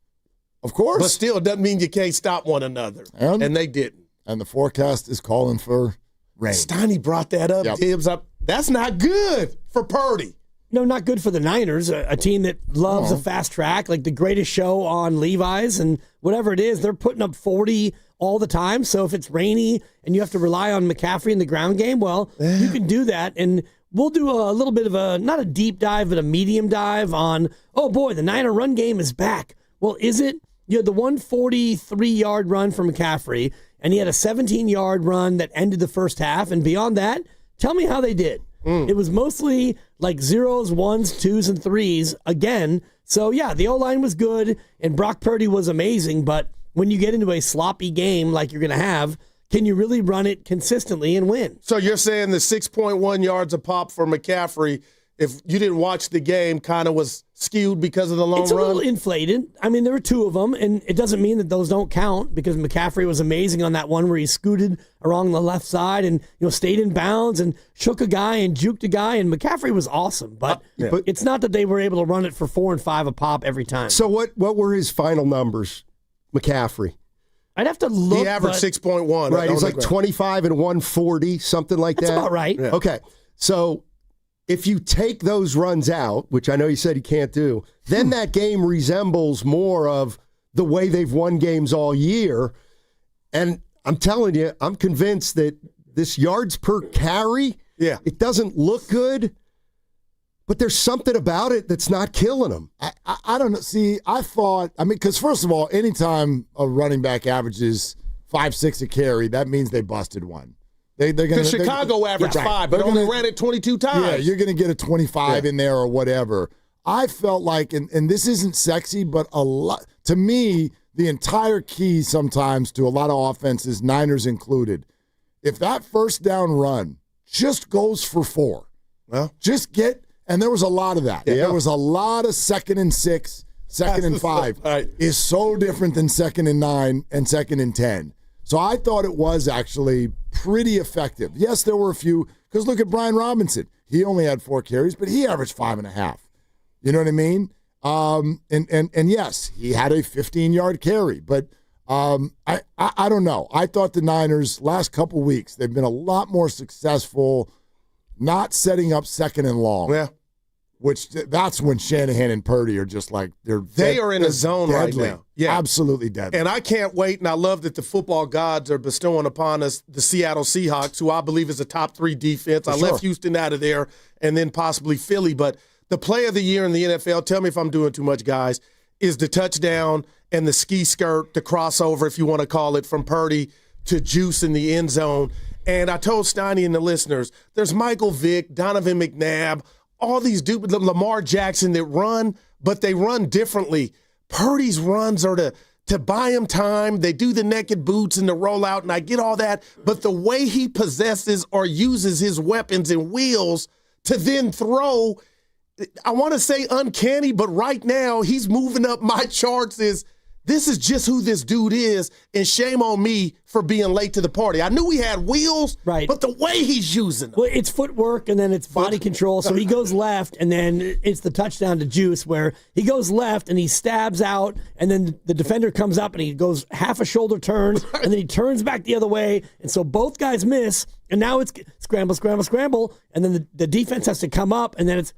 But still, it doesn't mean you can't stop one another. And they didn't. And the forecast is calling for rain. Steiny brought that up, Tibbs. That's not good for Purdy. No, not good for the Niners, a team that loves a fast track, like the greatest show on Levi's and whatever it is. They're putting up 40 all the time. So if it's rainy and you have to rely on McCaffrey in the ground game, well, you can do that. And we'll do a little bit of not a deep dive, but a medium dive on, oh boy, the Niner run game is back. Well, is it? You had the 143-yard run from McCaffrey, and he had a 17-yard run that ended the first half. And beyond that, tell me how they did. It was mostly like 0s, 1s, 2s, and 3s again. So, yeah, the O-line was good, and Brock Purdy was amazing. But when you get into a sloppy game like you're going to have, can you really run it consistently and win? So you're saying the 6.1 yards a pop for McCaffrey, if you didn't watch the game, kind of was skewed because of the long run? It's a little inflated. I mean, there were 2 of them, and it doesn't mean that those don't count because McCaffrey was amazing on that one where he scooted along the left side and stayed in bounds and shook a guy and juked a guy, and McCaffrey was awesome. But it's not that they were able to run it for 4 and 5 a pop every time. So what were his final numbers McCaffrey? I'd have to look. He averaged 6.1. Right, he's like 25 and 140, something like that. That's about right. Yeah. Okay, so if you take those runs out, which I know you said he can't do, then that game resembles more of the way they've won games all year. And I'm telling you, I'm convinced that this yards per carry, it doesn't look good, but there's something about it that's not killing them. I don't know. See, because first of all, anytime a running back averages 5-6 a carry, that means they busted one. Because Chicago averaged 5, but only ran it 22 times. Yeah, you're going to get a 25 in there or whatever. I felt like, and this isn't sexy, but a lot to me, the entire key sometimes to a lot of offenses, Niners included, if that first down run just goes for 4, and there was a lot of that. Yeah. There was a lot of 2nd and 6, 2nd and 5 is so different than 2nd and 9 and 2nd and 10. So I thought it was actually pretty effective. Yes, there were a few, because look at Brian Robinson. He only had 4 carries, but he averaged 5.5. You know what I mean? And yes, he had a 15-yard carry, but I don't know. I thought the Niners last couple weeks, they've been a lot more successful not setting up 2nd and long. Yeah. Which that's when Shanahan and Purdy are just like they are in a zone deadly. right now. Yeah, absolutely deadly. And I can't wait. And I love that the football gods are bestowing upon us the Seattle Seahawks, who I believe is a top 3 defense. I left Houston out of there, and then possibly Philly. But the play of the year in the NFL, tell me if I'm doing too much, guys, is the touchdown and the ski skirt, the crossover, if you want to call it, from Purdy to Juice in the end zone. And I told Steiny and the listeners, there's Michael Vick, Donovan McNabb, all these dudes, Lamar Jackson that run, but they run differently. Purdy's runs are to buy him time. They do the naked boots and the rollout, and I get all that. But the way he possesses or uses his weapons and wheels to then throw, I want to say uncanny, but right now he's moving up my charts this is just who this dude is, and shame on me for being late to the party. I knew he had wheels, but the way he's using them. Well, it's footwork, and then it's body control. So he goes left, and then it's the touchdown to Juice, where he goes left, and he stabs out, and then the defender comes up, and he goes half a shoulder turn, and then he turns back the other way, and so both guys miss, and now it's scramble, scramble, scramble, and then the defense has to come up, and then it's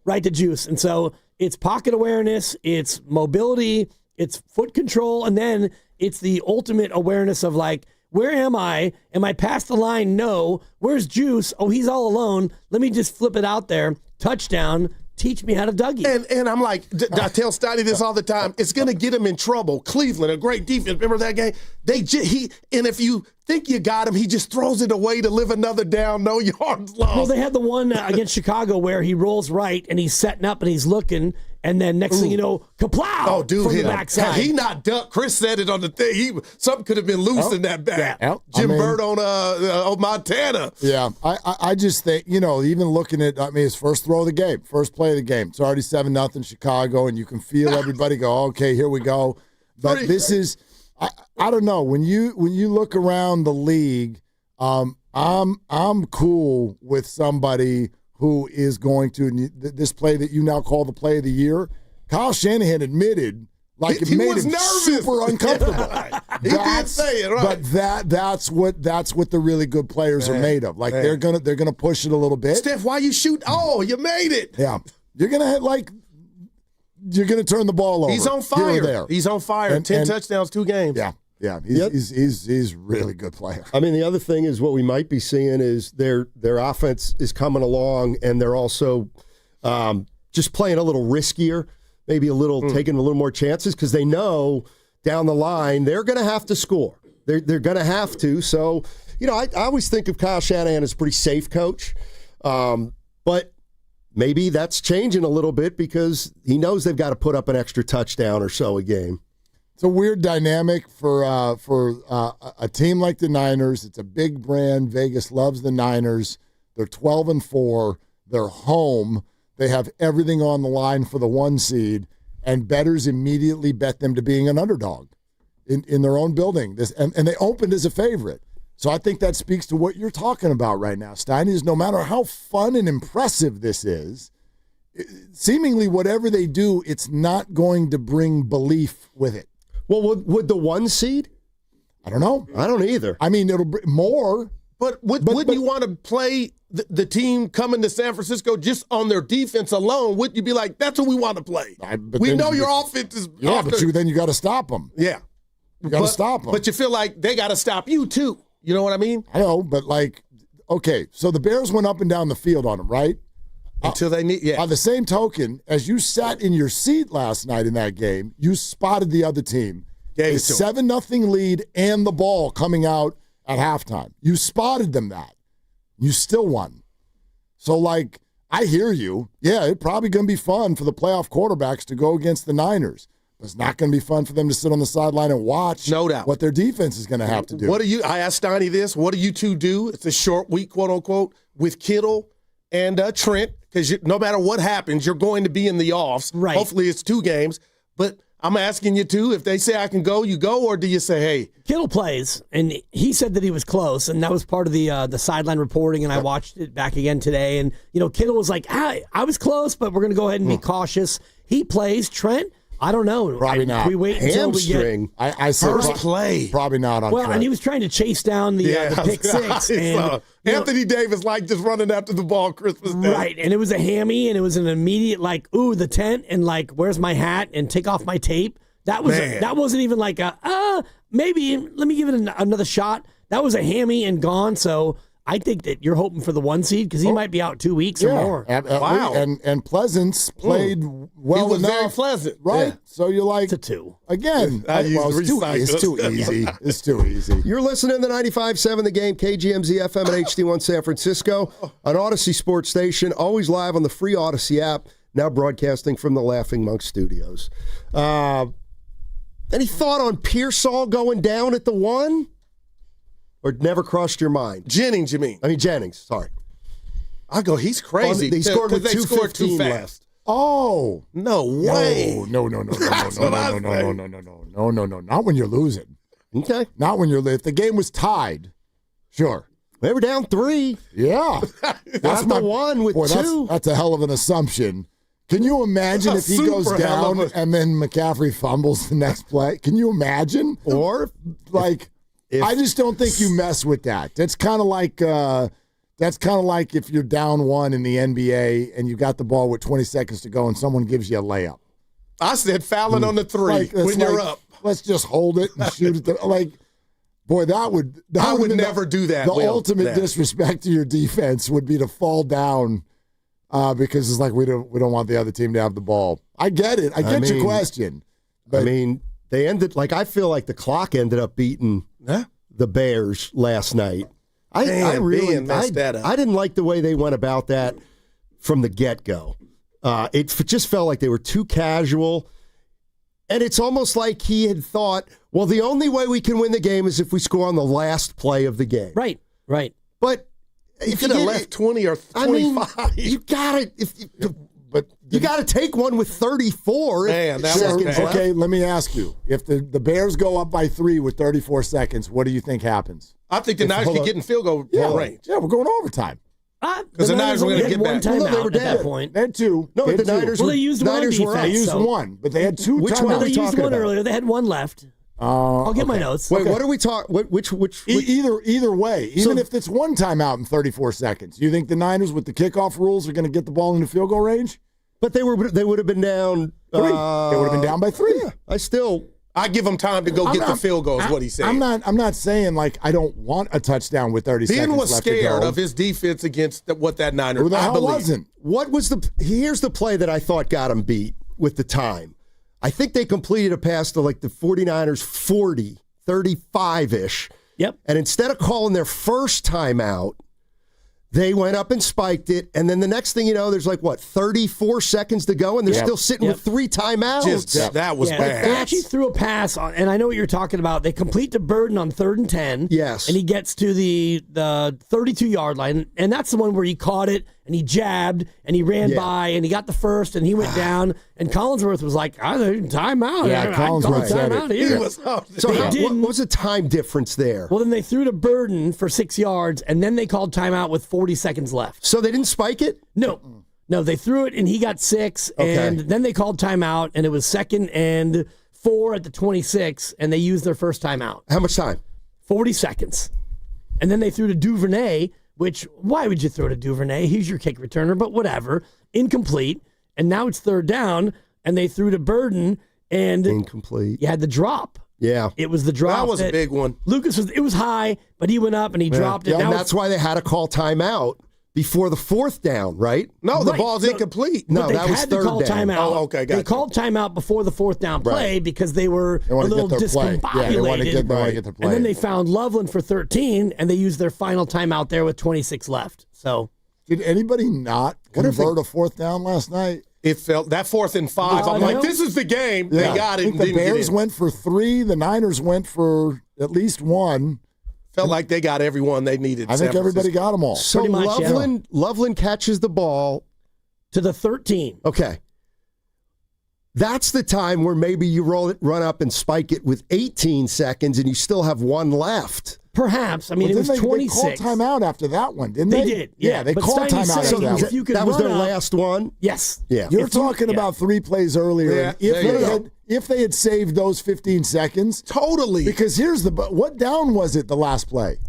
right to Juice. And so it's pocket awareness, it's mobility, it's foot control, and then it's the ultimate awareness of, like, where am I? Am I past the line? No. Where's Juice? Oh, he's all alone. Let me just flip it out there. Touchdown. Teach me how to Dougie. And I'm like, I tell Steiny this all the time. It's going to get him in trouble. Cleveland, a great defense. Remember that game? And if you think you got him, he just throws it away to live another down, no yards lost. Well, they had the one against Chicago where he rolls right and he's setting up and he's looking, and then next thing you know, kaplow! Oh, dude, from the backside. Had he not ducked, Chris said it on the thing. Something could have been loose in that back. Yeah. Jim Bird on Montana. Yeah, I just think, even looking at, his first throw of the game, first play of the game, it's already 7-0 Chicago, and you can feel everybody go, okay, here we go. But this is, I don't know, when you look around the league, I'm cool with somebody who is going to, this play that you now call the play of the year. Kyle Shanahan admitted, like, it made him super uncomfortable. He did say it, right? But that's what the really good players are made of. Like, they're gonna push it a little bit. Steph, why you shoot? Oh, you made it. Yeah, you're gonna turn the ball over. He's on fire. Here or there. He's on fire. 10 touchdowns, 2 games. Yeah, he's a really good player. I mean, the other thing is what we might be seeing is their offense is coming along, and they're also just playing a little riskier, maybe taking a little more chances, because they know down the line they're going to have to score. They're going to have to. So, I always think of Kyle Shanahan as a pretty safe coach, but maybe that's changing a little bit because he knows they've got to put up an extra touchdown or so a game. It's a weird dynamic for a team like the Niners. It's a big brand. Vegas loves the Niners. They're 12-4. They're home. They have everything on the line for the 1 seed, and bettors immediately bet them to being an underdog in their own building. And they opened as a favorite. So I think that speaks to what you're talking about right now, Steiny, is no matter how fun and impressive this is, seemingly whatever they do, it's not going to bring belief with it. Well, would the 1 seed? I don't know. I don't either. I mean, it'll be more. But wouldn't you want to play the team coming to San Francisco just on their defense alone? Wouldn't you be like, that's what we want to play? We know your offense is then you got to stop them. Yeah. You got to stop them. But you feel like they got to stop you too. You know what I mean? I know, but okay, so the Bears went up and down the field on them, right? Until they need, By the same token, as you sat in your seat last night in that game, you spotted the other team. A 7-0 lead and the ball coming out at halftime. You spotted them that. You still won. So, I hear you. Yeah, it's probably going to be fun for the playoff quarterbacks to go against the Niners. But it's not going to be fun for them to sit on the sideline and watch what their defense is going to have to do. I asked Steiny this. What do you two do? It's a short week, quote unquote, with Kittle and Trent, because no matter what happens, you're going to be in the offs. Right. Hopefully it's 2 games. But I'm asking you too, if they say I can go, you go, or do you say, hey? Kittle plays, and he said that he was close, and that was part of the sideline reporting, and I watched it back again today. And, Kittle was like, I was close, but we're going to go ahead and be cautious. He plays. Trent, I don't know. Probably not. We wait until we get I said first play. Probably not on Trent. And he was trying to chase down the pick six. And, Anthony Davis just running after the ball Christmas Day. Right, and it was a hammy, and it was an immediate the tent, and where's my hat, and take off my tape. That wasn't even like maybe let me give it another shot. That was a hammy and gone. So I think that you're hoping for the 1 seed because he might be out 2 weeks or more. Wow. And Pleasance played well he was enough. Very pleasant. Right? Yeah. So you're like, it's a 2. Again, it's too easy. It's too easy. You're listening to 95.7 The Game, KGMZ FM and HD1 San Francisco, on Odyssey Sports Station, always live on the free Odyssey app, now broadcasting from the Laughing Monk Studios. Any thought on Pearsall going down at the 1? Or never crossed your mind? Jennings, you mean? I mean Jennings, sorry. I go, he's crazy. They scored with 2:15 fast. left. Oh. No way. No. Not when you're losing. Okay. Not when you're losing. If the game was tied, sure. They were down 3. Yeah. That's the 1 with 2. That's a hell of an assumption. Can you imagine if he goes down and then McCaffrey fumbles the next play? Can you imagine? Or I just don't think you mess with that. That's kind of like if you're down 1 in the NBA and you got the ball with 20 seconds to go and someone gives you a layup. I said fouling on the 3 when you're up. Let's just hold it and shoot it. Boy, I would never do that. The ultimate disrespect to your defense would be to fall down because it's like we don't want the other team to have the ball. I get it. I get your question. But they ended I feel like the clock ended up beating the Bears last night. I really messed that up. I didn't like the way they went about that from the get-go. It just felt like they were too casual. And it's almost like he had thought, well, the only way we can win the game is if we score on the last play of the game. Right. But you could have left 20 or 25. You got it. But you got to take one with 34 seconds left. Okay, let me ask you. If the Bears go up by 3 with 34 seconds, what do you think happens? I think the Niners could get in field goal range. Yeah, we're going overtime. Because the Niners were going to get back. They were down at that point. They had 2. No, the Niners they used one defense. They used 1, but they had 2 timeouts. They used 1 earlier. They had 1 left. I'll get my notes. Wait, what are we talking? Which? Either way, even if it's 1 timeout in 34 seconds, you think the Niners with the kickoff rules are going to get the ball in the field goal range? But they would have been down 3. They would have been down by 3. Yeah, I give them time to go get the field goal. Is what he said. I'm not saying I don't want a touchdown with 30 seconds left to go. Ben was scared of his defense against what that Niners. Who the hell wasn't? What was here's the play that I thought got him beat with the time. I think they completed a pass to the 49ers 40, 35-ish. Yep. And instead of calling their first timeout, they went up and spiked it. And then the next thing you know, there's 34 seconds to go, and they're still sitting with 3 timeouts. That was bad. They actually threw a pass on, and I know what you're talking about. They complete to Burden on 3rd and 10. Yes. And he gets to the 32-yard line, and that's the one where he caught it, and he jabbed, and he ran by, and he got the first, and he went down, and Collinsworth was like, timeout. Yeah, Collinsworth said it. Here. So what was the time difference there? Well, then they threw to Burden for 6 yards, and then they called timeout with 40 seconds left. So they didn't spike it? No, they threw it, and he got 6, and then they called timeout, and it was 2nd and 4 at the 26, and they used their first timeout. How much time? 40 seconds. And then they threw to Duvernay, which, why would you throw to Duvernay? He's your kick returner, but whatever. Incomplete. And now it's third down, and they threw to Burden, and incomplete. You had the drop. Yeah. It was the drop. That was a big one. It was high, but he went up and he dropped it. Yeah, and that's why they had to call timeout before the fourth down, right? No, the ball's incomplete. No, that was third down. Timeout. Oh, okay, They called timeout before the fourth down play because they were a little discombobulated. Yeah, they want to get the play. And then they found Loveland for 13, and they used their final timeout there with 26 left. So, did anybody not convert a fourth down last night? It felt that 4th and 5. I'm like, this is the game. Yeah. They got it. I think the Bears went for 3. The Niners went for at least 1. Felt like they got everyone they needed. I think everybody got them all. So Loveland catches the ball to the 13. Okay. That's the time where maybe you run up and spike it with 18 seconds and you still have 1 left. Perhaps. I mean, it was 26. They called timeout after that one, didn't they? They did. Yeah, they called timeout after that one. That was their last one? Yes. Yeah. You're talking about 3 plays earlier. Yeah, if they had saved those 15 seconds. Totally. Because what down was it the last play?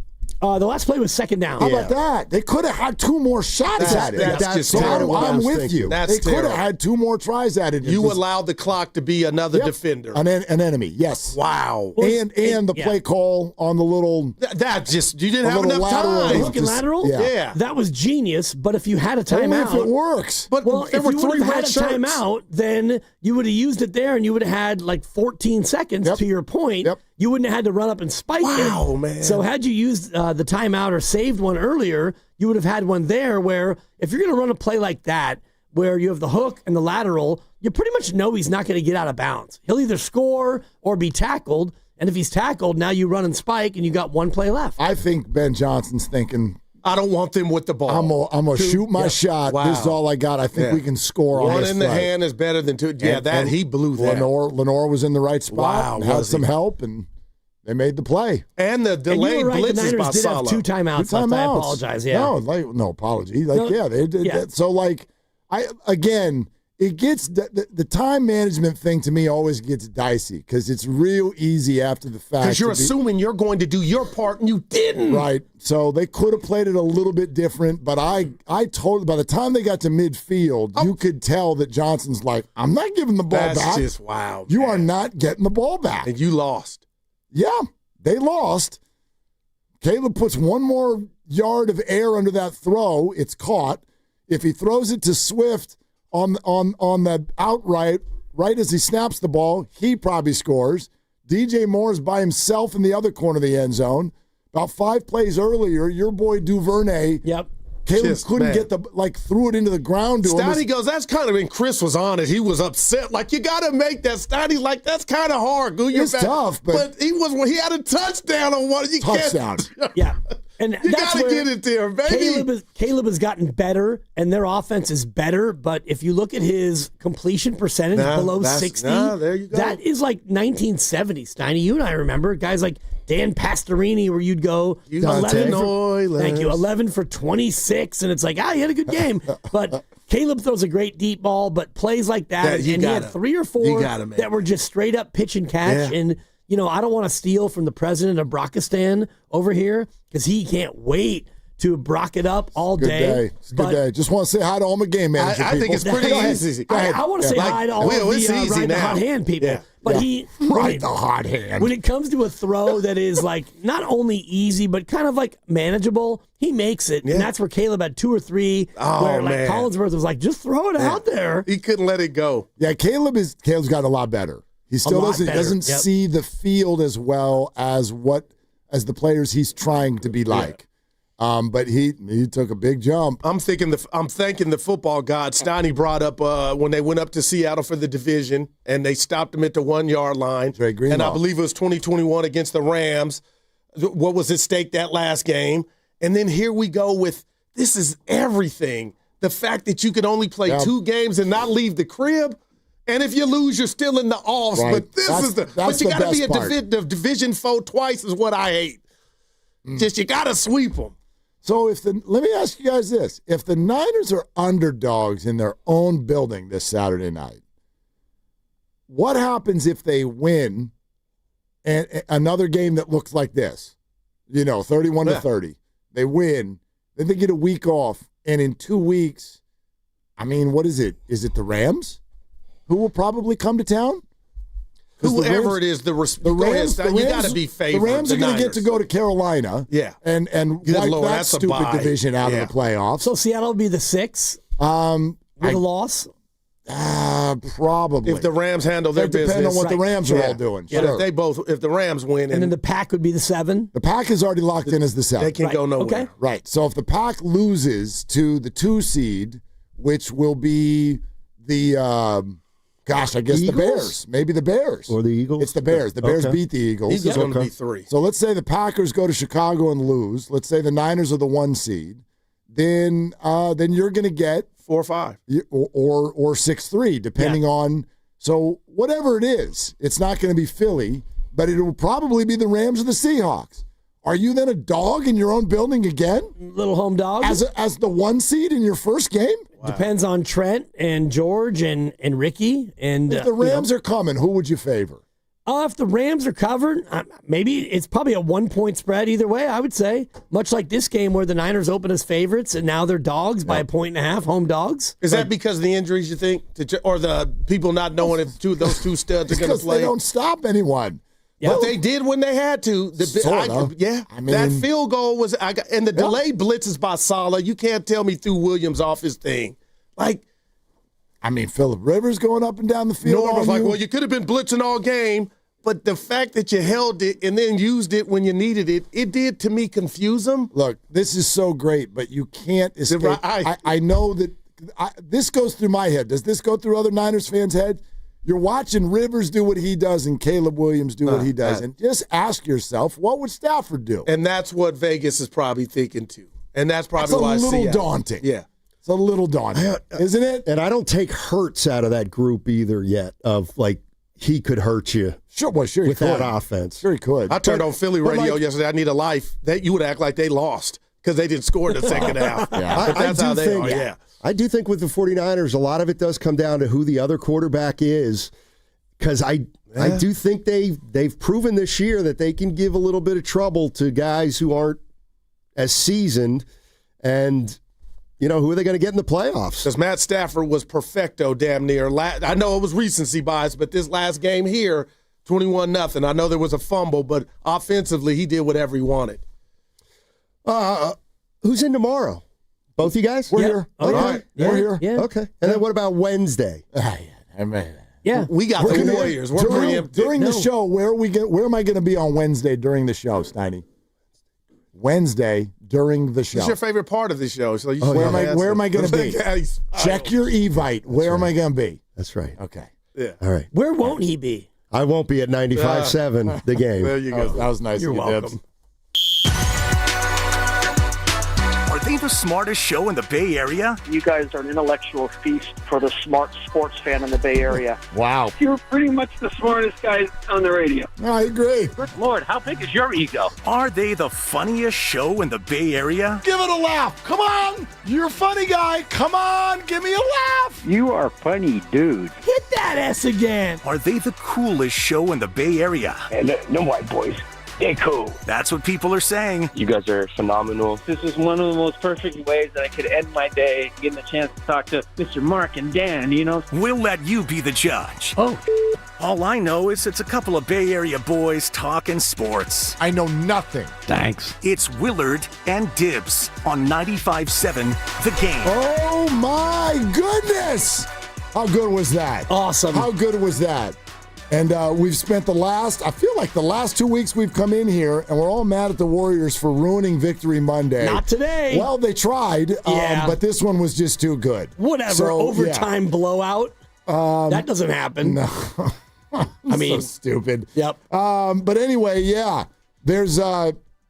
The last play was second down. How about that? They could have had 2 more shots at it. That's just terrible. I'm with you. They could have had 2 more tries at it. You allowed the clock to be another defender. An enemy, yes. Wow. And the play call on the little... you didn't have enough time. The hook and lateral? Yeah. That was genius, but if you had a timeout... Only if it works. But if there were you 3 would have had red a shirts. timeout, then you would have used it there and you would have had like 14 seconds to your point. Yep. You wouldn't have had to run up and spike it. Wow, man. So had you used the timeout or saved one earlier, you would have had one there where if you're going to run a play like that, where you have the hook and the lateral, you pretty much know he's not going to get out of bounds. He'll either score or be tackled. And if he's tackled, now you run and spike and you got 1 play left. I think Ben Johnson's thinking... I don't want them with the ball. I'm going to shoot my shot. Wow. This is all I got. I think we can score on this 1 in the play. hand is better than 2. Yeah, he blew that. Lenore was in the right spot. Wow, Had some help, and they made the play. And the delayed blitzes the Niners by did have Sala. 2 timeouts left. I apologize. Yeah. No apology. They did that. So, it gets the time management thing to me always gets dicey because it's real easy after the fact. Because you're assuming you're going to do your part and you didn't. Right. So they could have played it a little bit different, but I told by the time they got to midfield, you could tell that Johnson's like, I'm not giving the ball back. That's just wow. You are not getting the ball back. And you lost. Yeah, they lost. Caleb puts 1 more yard of air under that throw. It's caught. If he throws it to Swift on the outright, right as he snaps the ball, he probably scores. DJ Moore's by himself in the other corner of the end zone. About 5 plays earlier, your boy Duvernay. Yep. Caleb couldn't get threw it into the ground to him. Stoney goes, that's kind of when Chris was on it. He was upset. Like, you got to make that. Stoney, that's kind of hard. It's tough, but he had a touchdown on one. You touchdown. Yeah. And you that's got to where get it there, baby. Caleb has gotten better, and their offense is better. But if you look at his completion percentage below 60, there you go. That is like 1970, Steiny. You and I remember guys like Dan Pastorini, where you'd go 11 for 26, and it's like, he had a good game. But Caleb throws a great deep ball, but plays like that, he had 3 or 4 that were just straight up pitch and catch, and. I don't want to steal from the president of Brockistan over here because he can't wait to brock it up all day. It's a good day. Just want to say hi to all my game manager I think it's pretty easy. I want to say hi to all the ride the hot hand people. Yeah. But ride the hot hand. When it comes to a throw that is like not only easy but kind of like manageable, he makes it, and that's where Caleb had 2 or 3 where like Collinsworth was like, just throw it out there. He couldn't let it go. Yeah, Caleb's gotten a lot better. He still doesn't see the field as well as the players he's trying to be like. But he took a big jump. I'm thanking the football god. Stoney brought up when they went up to Seattle for the division, and they stopped him at the 1 yard line. And I believe it was 2021 against the Rams. What was at stake that last game? And then here we go with this is everything. The fact that you could only play 2 games and not leave the crib. And if you lose, you're still in the offs. Right. But but you got to be a Division 4 twice is what I hate. Just you got to sweep them. So let me ask you guys this: if the Niners are underdogs in their own building this Saturday night, what happens if they win and another game that looks like this? 31-30. They win. Then they get a week off. And in 2 weeks, what is it? Is it the Rams who will probably come to town? Whoever it is, the Rams, you got to be favored. The Rams are going to get to go to Carolina. Yeah. And wipe that stupid division out of the playoffs. So Seattle will be the 6 with a loss? Probably. If the Rams handle their business. Depending on what the Rams are all doing. Yeah, Sure. if the Rams win. And then the Pack would be the 7? The Pack is already locked in as the 7. They can go nowhere. Okay. Right. So if the Pack loses to the 2 seed, which will be the, I guess Eagles? the Bears. Maybe the Bears. Or the Eagles? It's the Bears. The Bears beat the Eagles. Eagles going to be 3. So let's say the Packers go to Chicago and lose. Let's say the Niners are the 1 seed. Then you're going to get 4 or 5. Or 6-3, depending on. So whatever it is, it's not going to be Philly, but it will probably be the Rams or the Seahawks. Are you then a dog in your own building again? Little home dog? As the 1 seed in your first game? Wow. Depends on Trent and George and Ricky. And if the Rams are coming, who would you favor? If the Rams are covered, maybe it's probably a 1-point spread either way, I would say. Much like this game where the Niners open as favorites and now they're dogs by 1.5, home dogs. Is that because of the injuries, you think? Or the people not knowing if those two studs are going to play? They don't stop anyone. Yeah. But they did when they had to. That field goal was and the delayed blitzes by Saleh. You can't tell me threw Williams off his thing. Phillip Rivers going up and down the field. Norm was like, well, you could have been blitzing all game, but the fact that you held it and then used it when you needed it, it did to me confuse them. Look, this is so great, but you can't escape. I know that this goes through my head. Does this go through other Niners fans' head? You're watching Rivers do what he does and Caleb Williams do what he does. And just ask yourself, what would Stafford do? And that's what Vegas is probably thinking too. And that's probably why it's a little daunting. Yeah. It's a little daunting, isn't it? And I don't take Hurts out of that group either yet of he could hurt you. Sure with that offense. Sure he could. I turned on Philly radio yesterday. I need a life. You would act like they lost because they didn't score in the second half. Yeah. That's how they are. Yeah. I do think with the 49ers, a lot of it does come down to who the other quarterback is, because I do think they've proven this year that they can give a little bit of trouble to guys who aren't as seasoned. And, who are they going to get in the playoffs? Because Matt Stafford was perfecto damn near. I know it was recency bias, but this last game here, 21-0. I know there was a fumble, but offensively, he did whatever he wanted. Who's in tomorrow? Both you guys? We're here. Okay. Right. We're here. Yeah. Okay. And then what about Wednesday? Yeah. We got the Warriors. We're preempted. During the show, where am I going to be on Wednesday during the show, Steiny? Wednesday during the show. What's your favorite part of the show? So where am I going to be? Check your Evite. Where am I going to be? That's right. Okay. Yeah. All right. Where won't he be? I won't be at 95.7 the game. There you go. That was nice. You're of you, welcome. Dibs. Are they the smartest show in the Bay Area? You guys are an intellectual feast for the smart sports fan in the Bay Area. Wow. You're pretty much the smartest guys on the radio. I agree. Good Lord, how big is your ego? Are they the funniest show in the Bay Area? Give it a laugh. Come on. You're a funny guy. Come on. Give me a laugh. You are funny, dude. Hit that S again. Are they the coolest show in the Bay Area? And no white boys. They're cool. That's what people are saying. You guys are phenomenal. This is one of the most perfect ways that I could end my day, getting a chance to talk to Mr. Mark and Dan, We'll let you be the judge. Oh. All I know is it's a couple of Bay Area boys talking sports. I know nothing. Thanks. It's Willard and Dibs on 95.7 The Game. Oh, my goodness. How good was that? Awesome. How good was that? And we've spent the last 2 weeks we've come in here, and we're all mad at the Warriors for ruining Victory Monday. Not today. Well, they tried, but this one was just too good. Whatever. So, overtime blowout. That doesn't happen. No. I mean, so stupid. Yep. But anyway, there's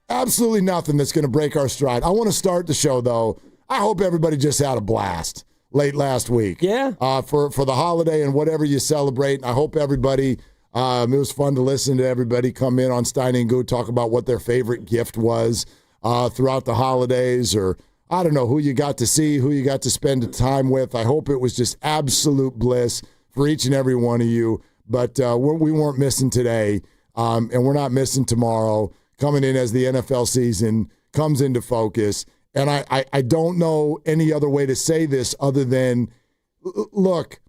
absolutely nothing that's going to break our stride. I want to start the show, though. I hope everybody just had a blast late last week. Yeah. For the holiday and whatever you celebrate. I hope everybody, it was fun to listen to everybody come in on Steiny and Goo, talk about what their favorite gift was throughout the holidays, or I don't know, who you got to see, who you got to spend time with. I hope it was just absolute bliss for each and every one of you. but we weren't missing today, and we're not missing tomorrow, coming in as the NFL season comes into focus. And I don't know any other way to say this other than, look,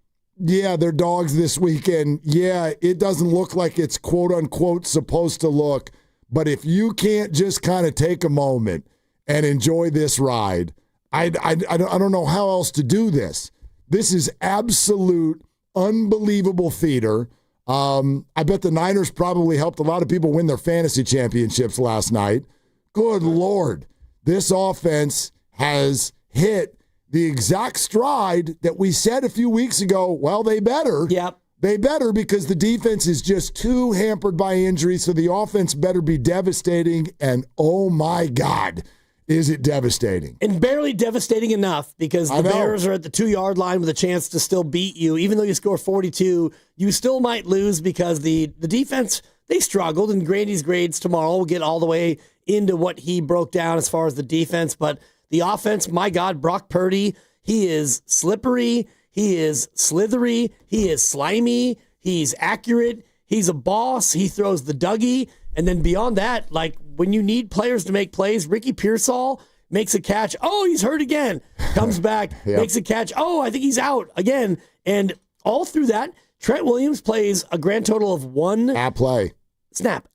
yeah, they're dogs this weekend. Yeah, it doesn't look like it's quote-unquote supposed to look. But if you can't just kind of take a moment and enjoy this ride, I don't know how else to do this. This is absolute unbelievable theater. I bet the Niners probably helped a lot of people win their fantasy championships last night. Good Lord. This offense has hit the exact stride that we said a few weeks ago. Well, they better. Yep. They better, because the defense is just too hampered by injury, so the offense better be devastating. And oh my God, is it devastating. And barely devastating enough, because the Bears are at the 2-yard line with a chance to still beat you. Even though you score 42, you still might lose because the defense, they struggled. And Grandy's grades tomorrow will get all the way into what he broke down as far as the defense. But the offense, my God, Brock Purdy, he is slippery, he is slithery, he is slimy, he's accurate, he's a boss, he throws the Dougie. And then beyond that, like when you need players to make plays, Ricky Pearsall makes a catch. Oh, he's hurt again. Comes back, makes a catch. Oh, I think he's out again. And all through that, Trent Williams plays a grand total of one play. Snap.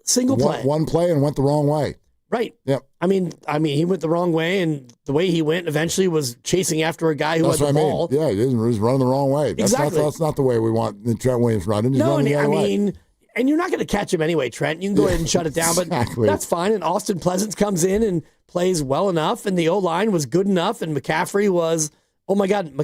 Single play. One play and went the wrong way. Right. Yep. I mean, he went the wrong way, and the way he went eventually was chasing after a guy who had the ball. Yeah, he was running the wrong way. Exactly. That's not the way we want Trent Williams running. He's running the other way. And you're not going to catch him anyway, Trent. You can go ahead and shut it down, but that's fine. And Austin Pleasance comes in and plays well enough, and the O-line was good enough, and McCaffrey was, oh my God,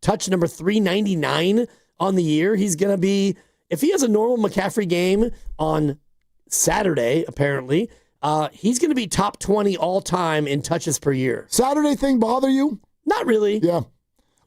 touch number 399 on the year. He's going to be, if he has a normal McCaffrey game on Saturday, apparently, he's going to be top 20 all time in touches per year. Saturday thing bother you? Not really. Yeah.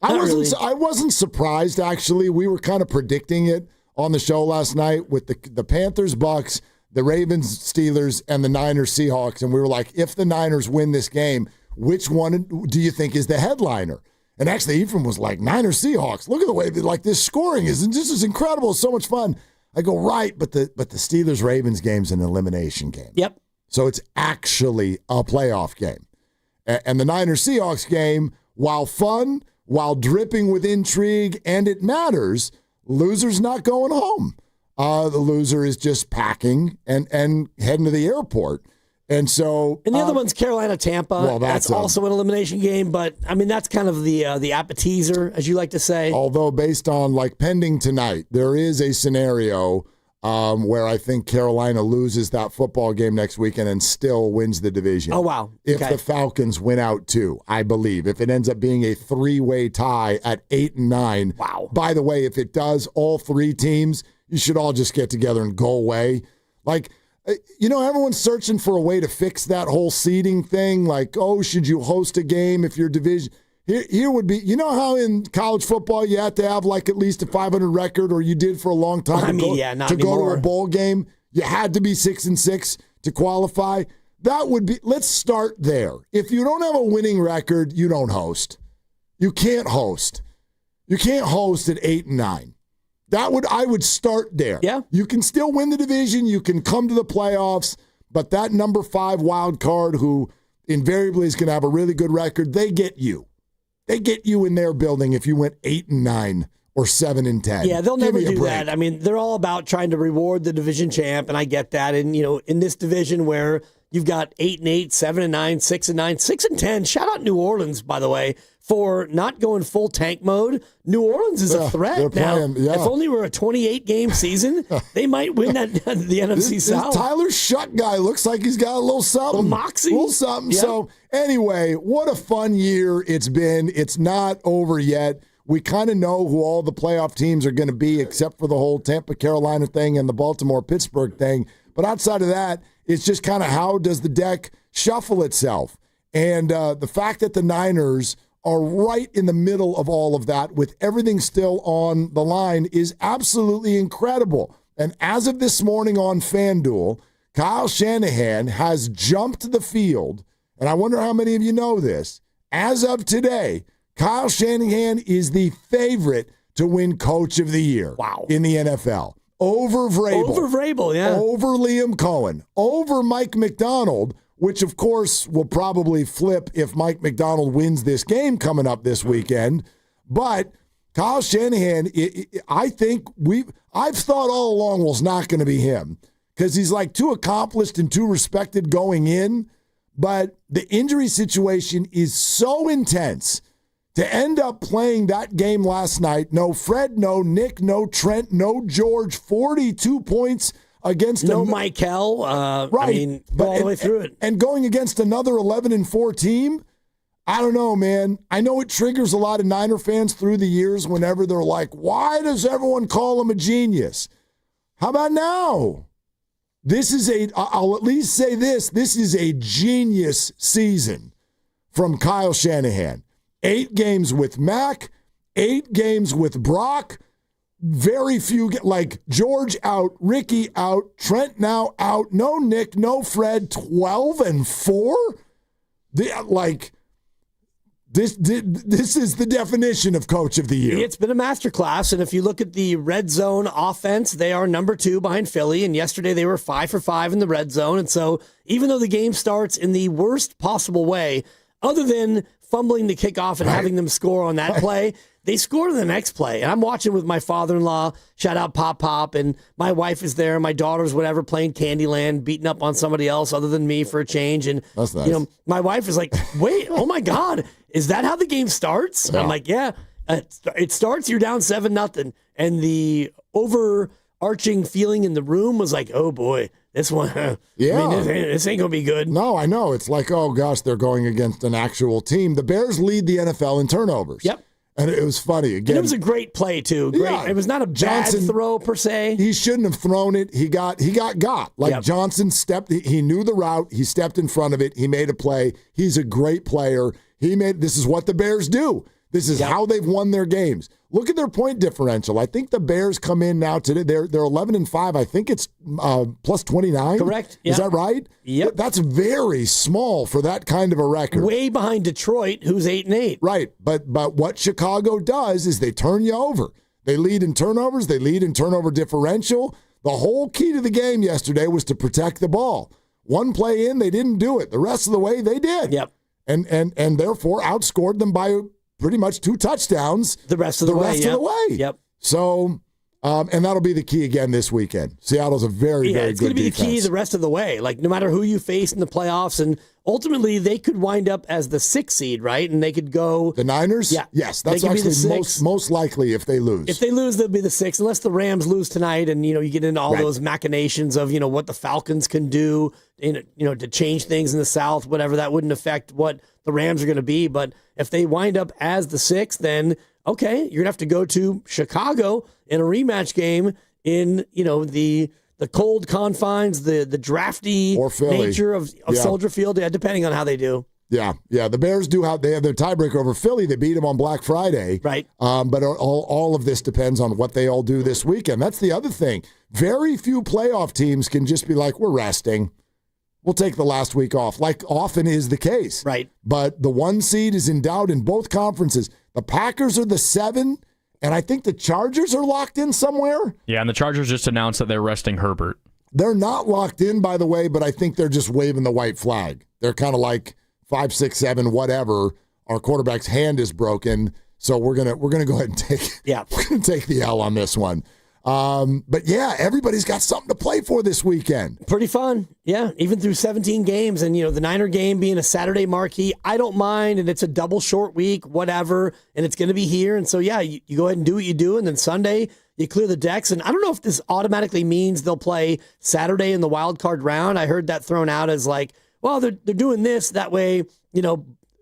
I wasn't surprised, actually. We were kind of predicting it on the show last night with the Panthers, Bucks, the Ravens, Steelers, and the Niners, Seahawks. And we were like, if the Niners win this game, which one do you think is the headliner? And actually, Ephraim was like, Niners, Seahawks. Look at the way this scoring is. And this is incredible. It's so much fun. I go, right, but the Steelers Ravens game's an elimination game. Yep. So it's actually a playoff game. And the Niners Seahawks game, while fun, while dripping with intrigue, and it matters, loser's not going home. The loser is just packing and heading to the airport. And so, and the other one's Carolina Tampa. Well, that's also an elimination game, but I mean that's kind of the appetizer, as you like to say. Although based on pending tonight, there is a scenario where I think Carolina loses that football game next weekend and still wins the division. Oh wow! If the Falcons win out too, I believe if it ends up being a 3-way tie at 8-9. Wow! By the way, if it does, all 3 teams, you should all just get together and go away. Everyone's searching for a way to fix that whole seeding thing. Should you host a game if your division? Here would be, how in college football you have to have at least a 500 record, or you did for a long time go to a bowl game. You had to be 6-6 to qualify. That would be. Let's start there. If you don't have a winning record, you don't host. You can't host. You can't host at 8-9. I would start there. Yeah. You can still win the division. You can come to the playoffs, but that number 5 wild card, who invariably is going to have a really good record, they get you. They get you in their building if you went 8-9 or 7-10. Yeah, they'll never do that. I mean, they're all about trying to reward the division champ, and I get that. And in this division where you've got 8-8, 7-9, 6-9, 6-10. Shout out New Orleans, by the way, for not going full tank mode. New Orleans is a threat now. If only we're a 28-game season, they might win the NFC South. This Tyler Shuck guy looks like he's got a little something. A little moxie. A little something. Yep. So anyway, what a fun year it's been. It's not over yet. We kind of know who all the playoff teams are going to be, except for the whole Tampa-Carolina thing and the Baltimore-Pittsburgh thing. But outside of that, it's just kind of how does the deck shuffle itself. And the fact that the Niners are right in the middle of all of that with everything still on the line is absolutely incredible. And as of this morning on FanDuel, Kyle Shanahan has jumped the field, and I wonder how many of you know this. As of today, Kyle Shanahan is the favorite to win Coach of the Year in the NFL. Over Vrabel. Over Vrabel, yeah. Over Liam Cohen. Over Mike McDonald, which, of course, will probably flip if Mike McDonald wins this game coming up this weekend. But Kyle Shanahan, I think I've thought all along was not going to be him because he's like too accomplished and too respected going in. But the injury situation is so intense to end up playing that game last night. No Fred, no Nick, no Trent, no George. 42 points against Michael. Right, I mean, all the way through it, and going against another 11-4 team. I don't know, man. I know it triggers a lot of Niner fans through the years whenever they're like, "Why does everyone call him a genius?" How about now? I'll at least say this is a genius season from Kyle Shanahan. 8 games with Mac, 8 games with Brock, very few, like George out, Ricky out, Trent now out, no Nick, no Fred, 12-4? This is the definition of Coach of the Year. It's been a masterclass, and if you look at the red zone offense, they are number 2 behind Philly, and yesterday they were 5 for 5 in the red zone, and so even though the game starts in the worst possible way, other than fumbling the kickoff and having them score on that play, they scored on the next play. And I'm watching with my father-in-law, shout out Pop, and my wife is there, my daughter's whatever, playing Candyland, beating up on somebody else other than me for a change. And that's nice. My wife is like, wait, oh my God, is that how the game starts? Yeah. I'm like, yeah, it starts, you're down 7-0. And the overarching feeling in the room was like, oh boy, this one, yeah. I mean, this ain't going to be good. No, I know. It's like, oh gosh, they're going against an actual team. The Bears lead the NFL in turnovers. Yep. And it was funny. Again, and it was a great play, too. Great. Yeah. It was not a bad throw, per se. He shouldn't have thrown it. He got. Like, yep. Johnson stepped. He knew the route. He stepped in front of it. He made a play. He's a great player. This is what the Bears do. This is how they've won their games. Look at their point differential. I think the Bears come in now today. They're 11-5. I think it's plus 29. Correct. Is that right? Yep. That's very small for that kind of a record. Way behind Detroit, who's 8-8. Right. But what Chicago does is they turn you over. They lead in turnovers. They lead in turnover differential. The whole key to the game yesterday was to protect the ball. One play in, they didn't do it. The rest of the way, they did. Yep. And therefore outscored them by pretty much 2 touchdowns the rest of the way. Yep. So, and that'll be the key again this weekend. Seattle's a very, very good defense. It's going to be the key the rest of the way. Like, no matter who you face in the playoffs, and ultimately they could wind up as the 6th seed, right? And they could go... The Niners? Yeah. Yes, that's actually most likely if they lose. If they lose, they'll be the 6th, unless the Rams lose tonight, and, you get into all those machinations of, what the Falcons can do, to change things in the South, whatever. That wouldn't affect what the Rams are going to be. But if they wind up as the 6th, then, okay, you're going to have to go to Chicago in a rematch game in, the cold confines, the drafty nature of Soldier Field, depending on how they do. Yeah. The Bears they have their tiebreaker over Philly. They beat them on Black Friday. Right. But all of this depends on what they all do this weekend. That's the other thing. Very few playoff teams can just be like, we're resting. We'll take the last week off, like often is the case. Right. But the 1 seed is in doubt in both conferences. The Packers are the 7, and I think the Chargers are locked in somewhere. Yeah, and the Chargers just announced that they're resting Herbert. They're not locked in, by the way, but I think they're just waving the white flag. They're kind of like 5, 6, 7, whatever. Our quarterback's hand is broken, so we're gonna go ahead and take the L on this one. But yeah, everybody's got something to play for this weekend. Pretty fun. Yeah. Even through 17 games and, the Niner game being a Saturday marquee, I don't mind. And it's a double short week, whatever. And it's going to be here. And so, yeah, you go ahead and do what you do. And then Sunday, you clear the decks. And I don't know if this automatically means they'll play Saturday in the wild card round. I heard that thrown out as like, well, they're doing this. That way,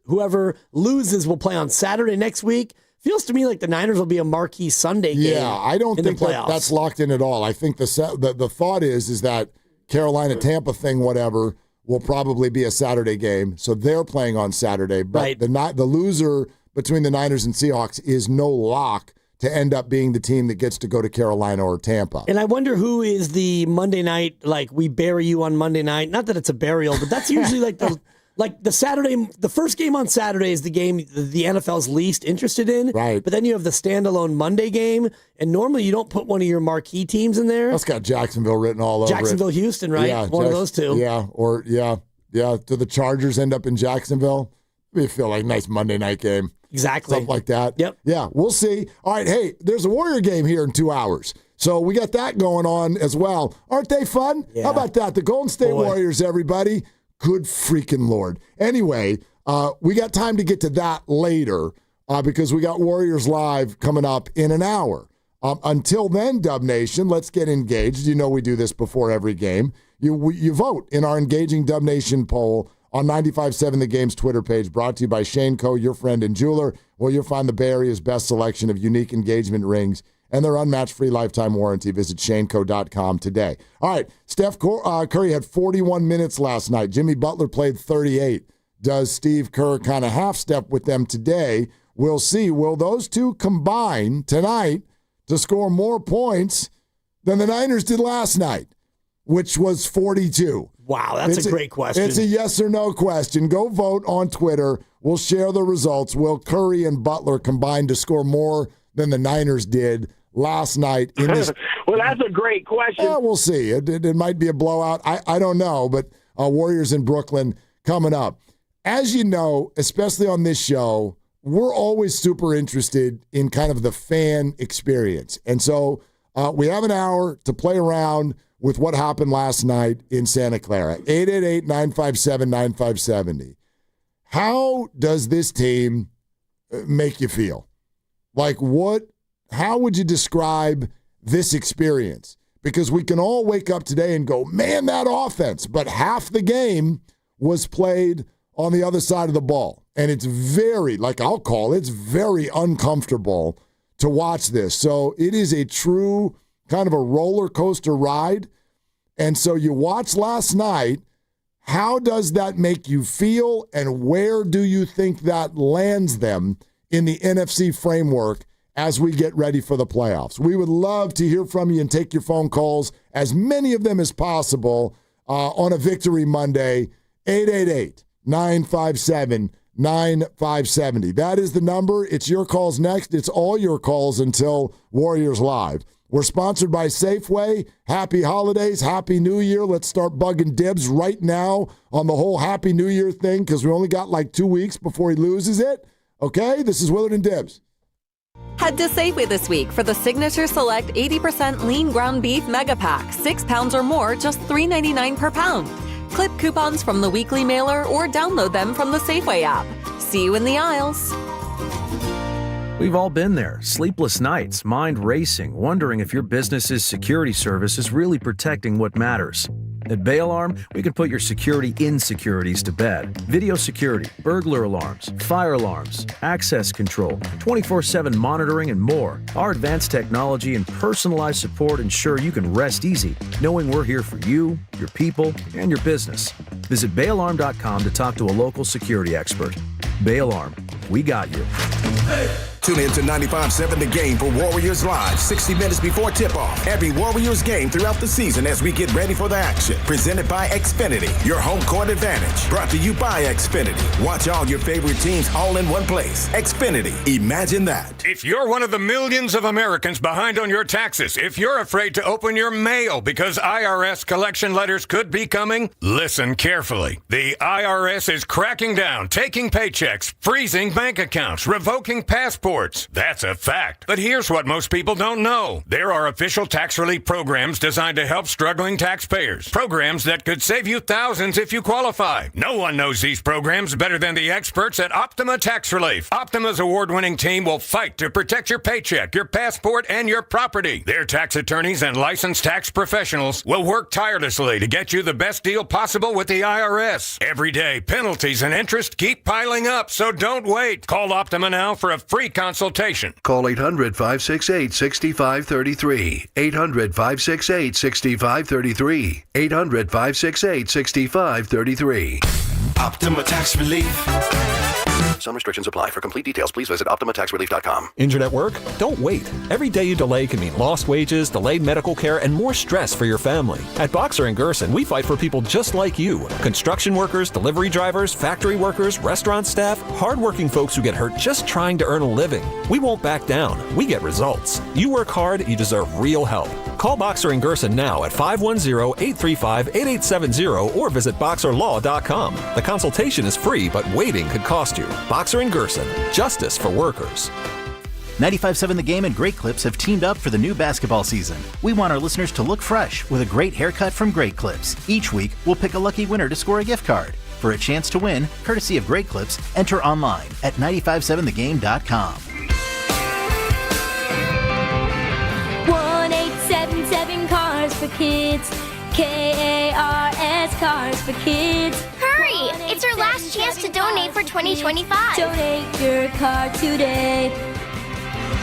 whoever loses will play on Saturday next week. Feels to me like the Niners will be a marquee Sunday game. Yeah, I don't think that's locked in at all. I think the thought is that Carolina-Tampa thing, whatever, will probably be a Saturday game. So they're playing on Saturday. But the loser between the Niners and Seahawks is no lock to end up being the team that gets to go to Carolina or Tampa. And I wonder who is the Monday night, like, we bury you on Monday night. Not that it's a burial, but that's usually like the like the first game on Saturday is the game the NFL's least interested in. Right. But then you have the standalone Monday game, and normally you don't put one of your marquee teams in there. That's got Jacksonville written all over it. Jacksonville, Houston, right? Yeah, one of those two. Yeah, Do the Chargers end up in Jacksonville? We feel like nice Monday night game. Exactly. Something like that. Yep. Yeah, we'll see. All right, hey, there's a Warrior game here in 2 hours. So we got that going on as well. Aren't they fun? Yeah. How about that? The Golden State Warriors, everybody. Good freaking Lord. Anyway, we got time to get to that later because we got Warriors Live coming up in an hour. Until then, Dub Nation, let's get engaged. You know we do this before every game. You vote in our Engaging Dub Nation poll on 95.7 The Game's Twitter page, brought to you by Shane Co., your friend and jeweler, where you'll find the Bay Area's best selection of unique engagement rings and their unmatched free lifetime warranty. Visit shaneco.com today. All right, Steph Curry had 41 minutes last night. Jimmy Butler played 38. Does Steve Kerr kind of half-step with them today? We'll see. Will those two combine tonight to score more points than the Niners did last night, which was 42? Wow, that's a great question. It's a yes or no question. Go vote on Twitter. We'll share the results. Will Curry and Butler combine to score more than the Niners did last night in this? Well, that's a great question. Yeah, we'll see. It might be a blowout. I don't know, but Warriors in Brooklyn coming up. As you know, especially on this show, we're always super interested in kind of the fan experience. And so we have an hour to play around with what happened last night in Santa Clara. 888-957-9570. How does this team make you feel? Like how would you describe this experience? Because we can all wake up today and go, man, that offense. But half the game was played on the other side of the ball. And it's very, it's very uncomfortable to watch this. So it is a true kind of a roller coaster ride. And so you watch last night. How does that make you feel? And where do you think that lands them in the NFC framework as we get ready for the playoffs? We would love to hear from you and take your phone calls, as many of them as possible, on a Victory Monday. 888-957-9570. That is the number. It's your calls next. It's all your calls until Warriors Live. We're sponsored by Safeway. Happy holidays. Happy New Year. Let's start bugging Dibs right now on the whole Happy New Year thing because we only got like 2 weeks before he loses it. Okay? This is Willard and Dibs. Head to Safeway this week for the Signature Select 80% lean ground beef mega pack. 6 pounds or more, just $3.99 per pound. Clip coupons from the weekly mailer or download them from the Safeway app. See you in the aisles. We've all been there. Sleepless nights, mind racing, wondering if your business's security service is really protecting what matters. At Bay Alarm, we can put your security insecurities to bed. Video security, burglar alarms, fire alarms, access control, 24/7 monitoring, and more. Our advanced technology and personalized support ensure you can rest easy, knowing we're here for you, your people, and your business. Visit bayalarm.com to talk to a local security expert. Bay Alarm, we got you. Tune in to 95.7 The Game for Warriors Live, 60 minutes before tip-off. Every Warriors game throughout the season as we get ready for the action. Presented by Xfinity, your home court advantage. Brought to you by Xfinity. Watch all your favorite teams all in one place. Xfinity, imagine that. If you're one of the millions of Americans behind on your taxes, if you're afraid to open your mail because IRS collection letters could be coming, listen carefully. The IRS is cracking down, taking paychecks, freezing bank accounts, revoking passports. That's a fact. But here's what most people don't know. There are official tax relief programs designed to help struggling taxpayers. Programs that could save you thousands if you qualify. No one knows these programs better than the experts at Optima Tax Relief. Optima's award-winning team will fight to protect your paycheck, your passport, and your property. Their tax attorneys and licensed tax professionals will work tirelessly to get you the best deal possible with the IRS. Every day, penalties and interest keep piling up, so don't wait. Call Optima now for a free consultation. Call 800-568-6533. 800-568-6533. 800-568-6533. Optima Tax Relief. Some restrictions apply. For complete details, please visit OptimaTaxRelief.com. Injured at work? Don't wait. Every day you delay can mean lost wages, delayed medical care, and more stress for your family. At Boxer & Gerson, we fight for people just like you. Construction workers, delivery drivers, factory workers, restaurant staff, hardworking folks who get hurt just trying to earn a living. We won't back down. We get results. You work hard, you deserve real help. Call Boxer & Gerson now at 510-835-8870 or visit BoxerLaw.com. The consultation is free, but waiting could cost you. Boxer & Gerson, justice for workers. 95.7 The Game and Great Clips have teamed up for the new basketball season. We want our listeners to look fresh with a great haircut from Great Clips. Each week, we'll pick a lucky winner to score a gift card. For a chance to win, courtesy of Great Clips, enter online at 957thegame.com. 1-877 Cars for Kids. KARS Cars for Kids. Hurry! It's our last chance to donate for 2025. Donate your car today.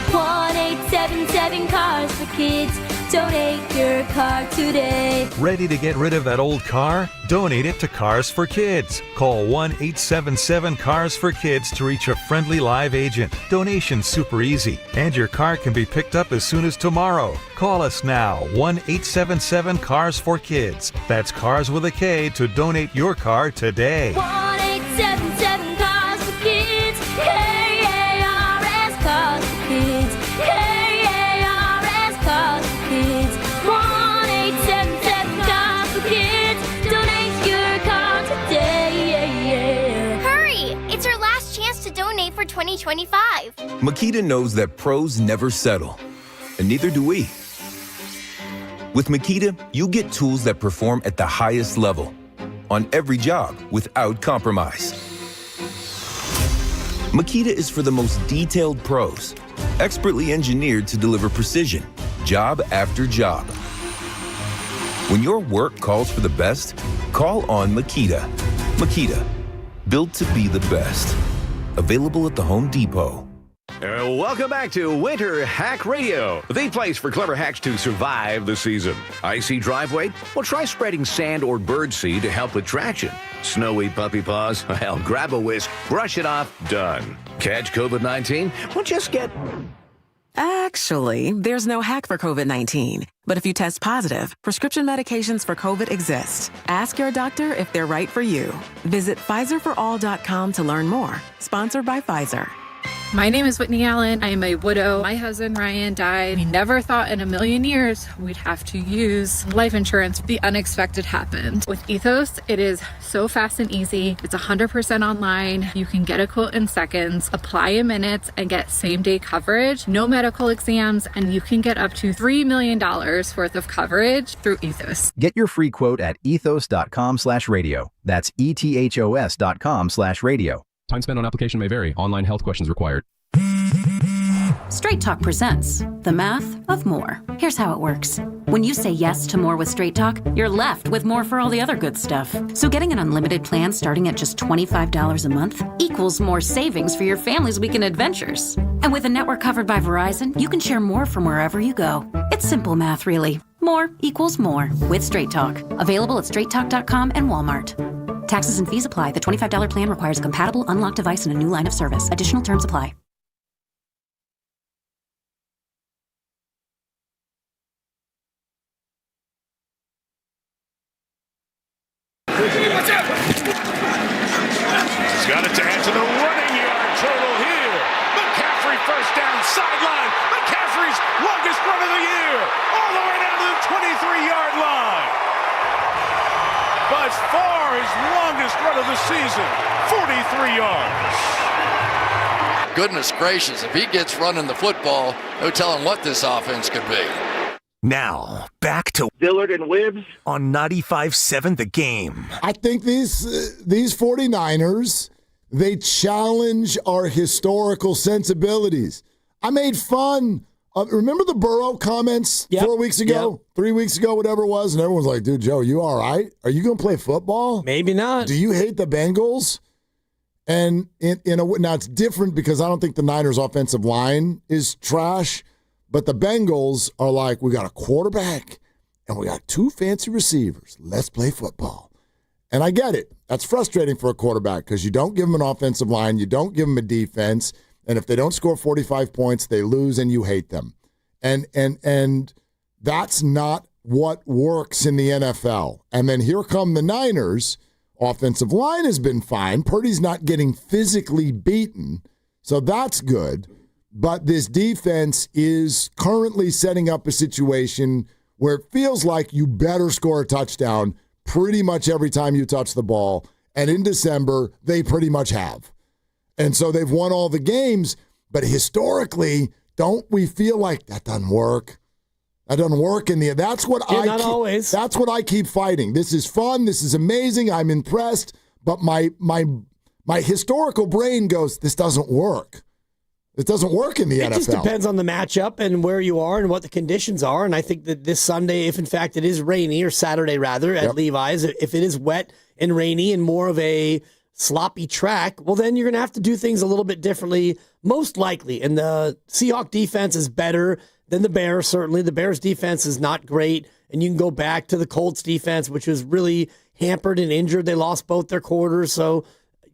1-877 Cars for Kids. Donate your car today. Ready to get rid of that old car? Donate it to Cars for Kids. Call 1-877-CARS-FOR-KIDS to reach a friendly live agent. Donation's super easy, and your car can be picked up as soon as tomorrow. Call us now, 1-877-CARS-FOR-KIDS. That's Cars with a K to donate your car today. 1-877 Cars for Kids. KARS Cars for Kids. KARS Cars for Kids. 1-877 Cars for Kids. Donate your car today. Hurry! It's our last chance to donate for 2025. Makita knows that pros never settle, and neither do we. With Makita, you get tools that perform at the highest level on every job without compromise. Makita is for the most detailed pros, expertly engineered to deliver precision, job after job. When your work calls for the best, call on Makita. Makita, built to be the best. Available at the Home Depot. Welcome back to Winter Hack Radio, the place for clever hacks to survive the season. Icy driveway? Well, try spreading sand or birdseed to help with traction. Snowy puppy paws? Well, grab a whisk, brush it off, done. Catch COVID-19? Well, just get... Actually, there's no hack for COVID-19. But if you test positive, prescription medications for COVID exist. Ask your doctor if they're right for you. Visit PfizerForAll.com to learn more. Sponsored by Pfizer. My name is Whitney Allen. I am a widow. My husband, Ryan, died. We never thought in a million years we'd have to use life insurance. The unexpected happened. With Ethos, it is so fast and easy. It's 100% online. You can get a quote in seconds, apply in minutes, and get same-day coverage, no medical exams, and you can get up to $3 million worth of coverage through Ethos. Get your free quote at ethos.com/radio. That's ethos.com/radio. Time spent on application may vary. Online health questions required. Straight Talk presents The Math of More. Here's how it works. When you say yes to more with Straight Talk, you're left with more for all the other good stuff. So getting an unlimited plan starting at just $25 a month equals more savings for your family's weekend adventures. And with a network covered by Verizon, you can share more from wherever you go. It's simple math, really. More equals more with Straight Talk. Available at straighttalk.com and Walmart. Taxes and fees apply. The $25 plan requires a compatible unlocked device and a new line of service. Additional terms apply. Watch out! He's got it to add to the running yard total here. McCaffrey first down, sideline. McCaffrey's longest run of the year. All the way down to the 23-yard line. By far his longest run of the season, 43 yards. Goodness gracious, if he gets running the football, no telling what this offense could be. Now, back to Dillard and Wibbs on 95.7 The Game. I think these 49ers, they challenge our historical sensibilities. I made fun of, remember the Burrow comments 4 weeks ago, 3 weeks ago, whatever it was, and everyone's like, dude, Joe, you all right? Are you going to play football? Maybe not. Do you hate the Bengals? And now it's different because I don't think the Niners' offensive line is trash, but the Bengals are like, we got a quarterback and we got two fancy receivers. Let's play football. And I get it. That's frustrating for a quarterback because you don't give them an offensive line, you don't give them a defense, and if they don't score 45 points, they lose and you hate them. And that's not what works in the NFL. And then here come the Niners. Offensive line has been fine. Purdy's not getting physically beaten, so that's good. But this defense is currently setting up a situation where it feels like you better score a touchdown pretty much every time you touch the ball. And in December, they pretty much have. And so they've won all the games, but historically, don't we feel like that doesn't work? That doesn't work in the. That's what not always. That's what I keep fighting. This is fun. This is amazing. I'm impressed. But my historical brain goes, this doesn't work. It doesn't work in the NFL. It just depends on the matchup and where you are and what the conditions are. And I think that this Sunday, if in fact it is rainy, or Saturday rather, at Levi's, if it is wet and rainy and more of a sloppy track, well, then you're going to have to do things a little bit differently, most likely. And the Seahawks defense is better than the Bears, certainly. The Bears defense is not great. And you can go back to the Colts defense, which was really hampered and injured. They lost both their quarters. So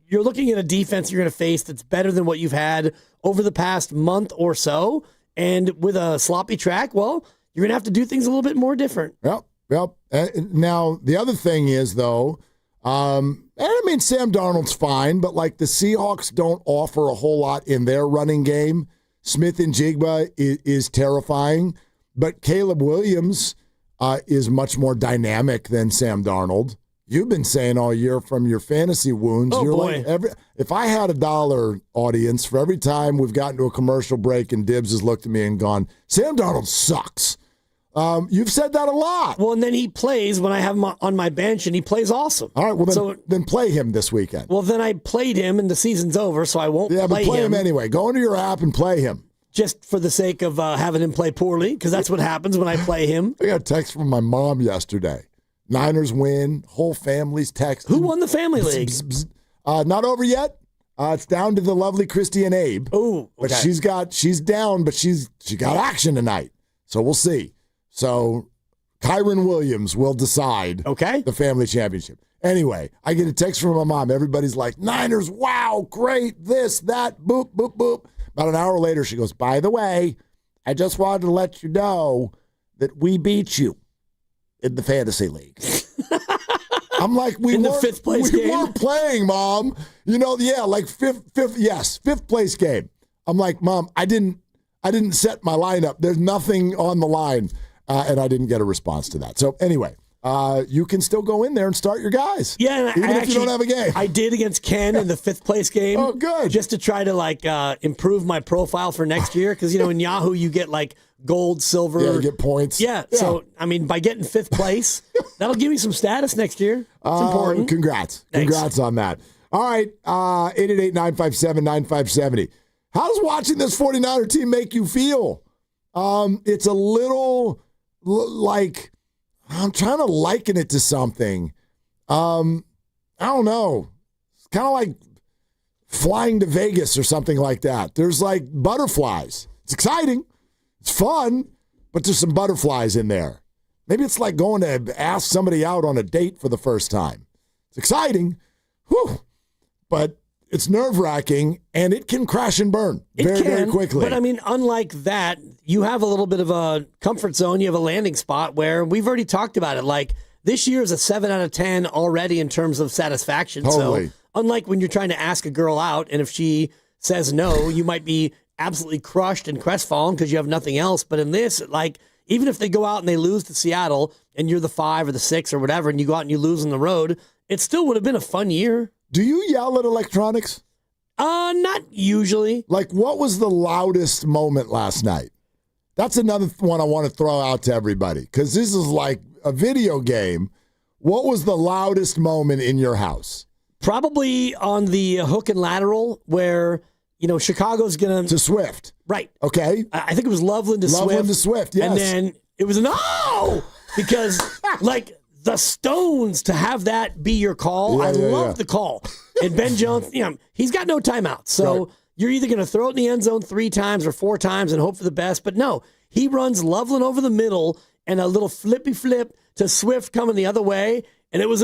you're looking at a defense you're going to face that's better than what you've had over the past month or so. And with a sloppy track, well, you're going to have to do things a little bit more different. Yep. Now, the other thing is, though, I mean, Sam Darnold's fine, but like the Seahawks don't offer a whole lot in their running game. Smith and Jigba is terrifying, but Caleb Williams is much more dynamic than Sam Darnold. You've been saying all year from your fantasy wounds. Oh, boy. Like if I had $1 audience for every time we've gotten to a commercial break and Dibbs has looked at me and gone, Sam Darnold sucks. You've said that a lot. Well, and then he plays when I have him on my bench, and he plays awesome. All right, well, then play him this weekend. Well, then I played him, and the season's over, so I won't play him. Yeah, but play him anyway. Go into your app and play him. Just for the sake of having him play poorly, because that's what happens when I play him. I got a text from my mom yesterday. Niners win. Whole family's text. Who won the family league? Not over yet. It's down to the lovely Christy and Abe. Oh, okay. But she's down, but she got action tonight. So we'll see. So Kyron Williams will decide the family championship. Anyway, I get a text from my mom. Everybody's like, Niners, wow, great, this, that, boop, boop, boop. About an hour later, she goes, by the way, I just wanted to let you know that we beat you in the fantasy league. I'm like, we fifth place game? weren't playing, Mom. Like fifth place game. I'm like, Mom, I didn't set my lineup. There's nothing on the line. And I didn't get a response to that. So anyway, you can still go in there and start your guys. Yeah, and even if you don't have a game. I did against Ken in the fifth place game. Oh, good. Just to try to improve my profile for next year, because in Yahoo you get gold, silver. Yeah, you get points. Yeah. So I mean, by getting fifth place, that'll give me some status next year. It's important. Congrats. Thanks. Congrats on that. All right, 888-957-9570. How does watching this 49er team make you feel? It's a little like, I'm trying to liken it to something. I don't know. It's kind of like flying to Vegas or something like that. There's like butterflies. It's exciting. It's fun, but there's some butterflies in there. Maybe it's like going to ask somebody out on a date for the first time. It's exciting. Whew. But it's nerve-wracking, and it can crash and burn very quickly. But, I mean, unlike that, you have a little bit of a comfort zone. You have a landing spot where we've already talked about it. Like, this year is a 7 out of 10 already in terms of satisfaction. Totally. So, unlike when you're trying to ask a girl out, and if she says no, you might be absolutely crushed and crestfallen because you have nothing else. But in this, even if they go out and they lose to Seattle, and you're the 5 or the 6 or whatever, and you go out and you lose on the road, it still would have been a fun year. Do you yell at electronics? Not usually. Like, what was the loudest moment last night? That's another one I want to throw out to everybody, because this is like a video game. What was the loudest moment in your house? Probably on the hook and lateral where, Chicago's going to Swift. Right. Okay. I think it was Loveland to Swift. Loveland to Swift, yes. And then it was because, the Stones, to have that be your call, I love the call. And Ben Jones, he's got no timeouts. So you're either going to throw it in the end zone 3 times or 4 times and hope for the best. But no, he runs Loveland over the middle and a little flippy flip to Swift coming the other way. And it was,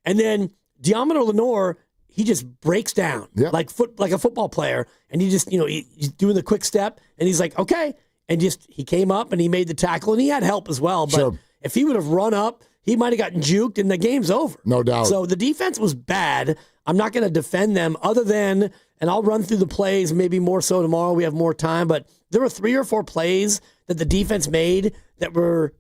And then Diamond Lenore, he just breaks down like a football player. And he just, he's doing the quick step. And he's like, okay. And he came up and he made the tackle. And he had help as well. But if he would have run up, he might have gotten juked and the game's over. No doubt. So the defense was bad. I'm not going to defend them other than, and I'll run through the plays maybe more so tomorrow. We have more time. But there were 3 or 4 plays that the defense made that were,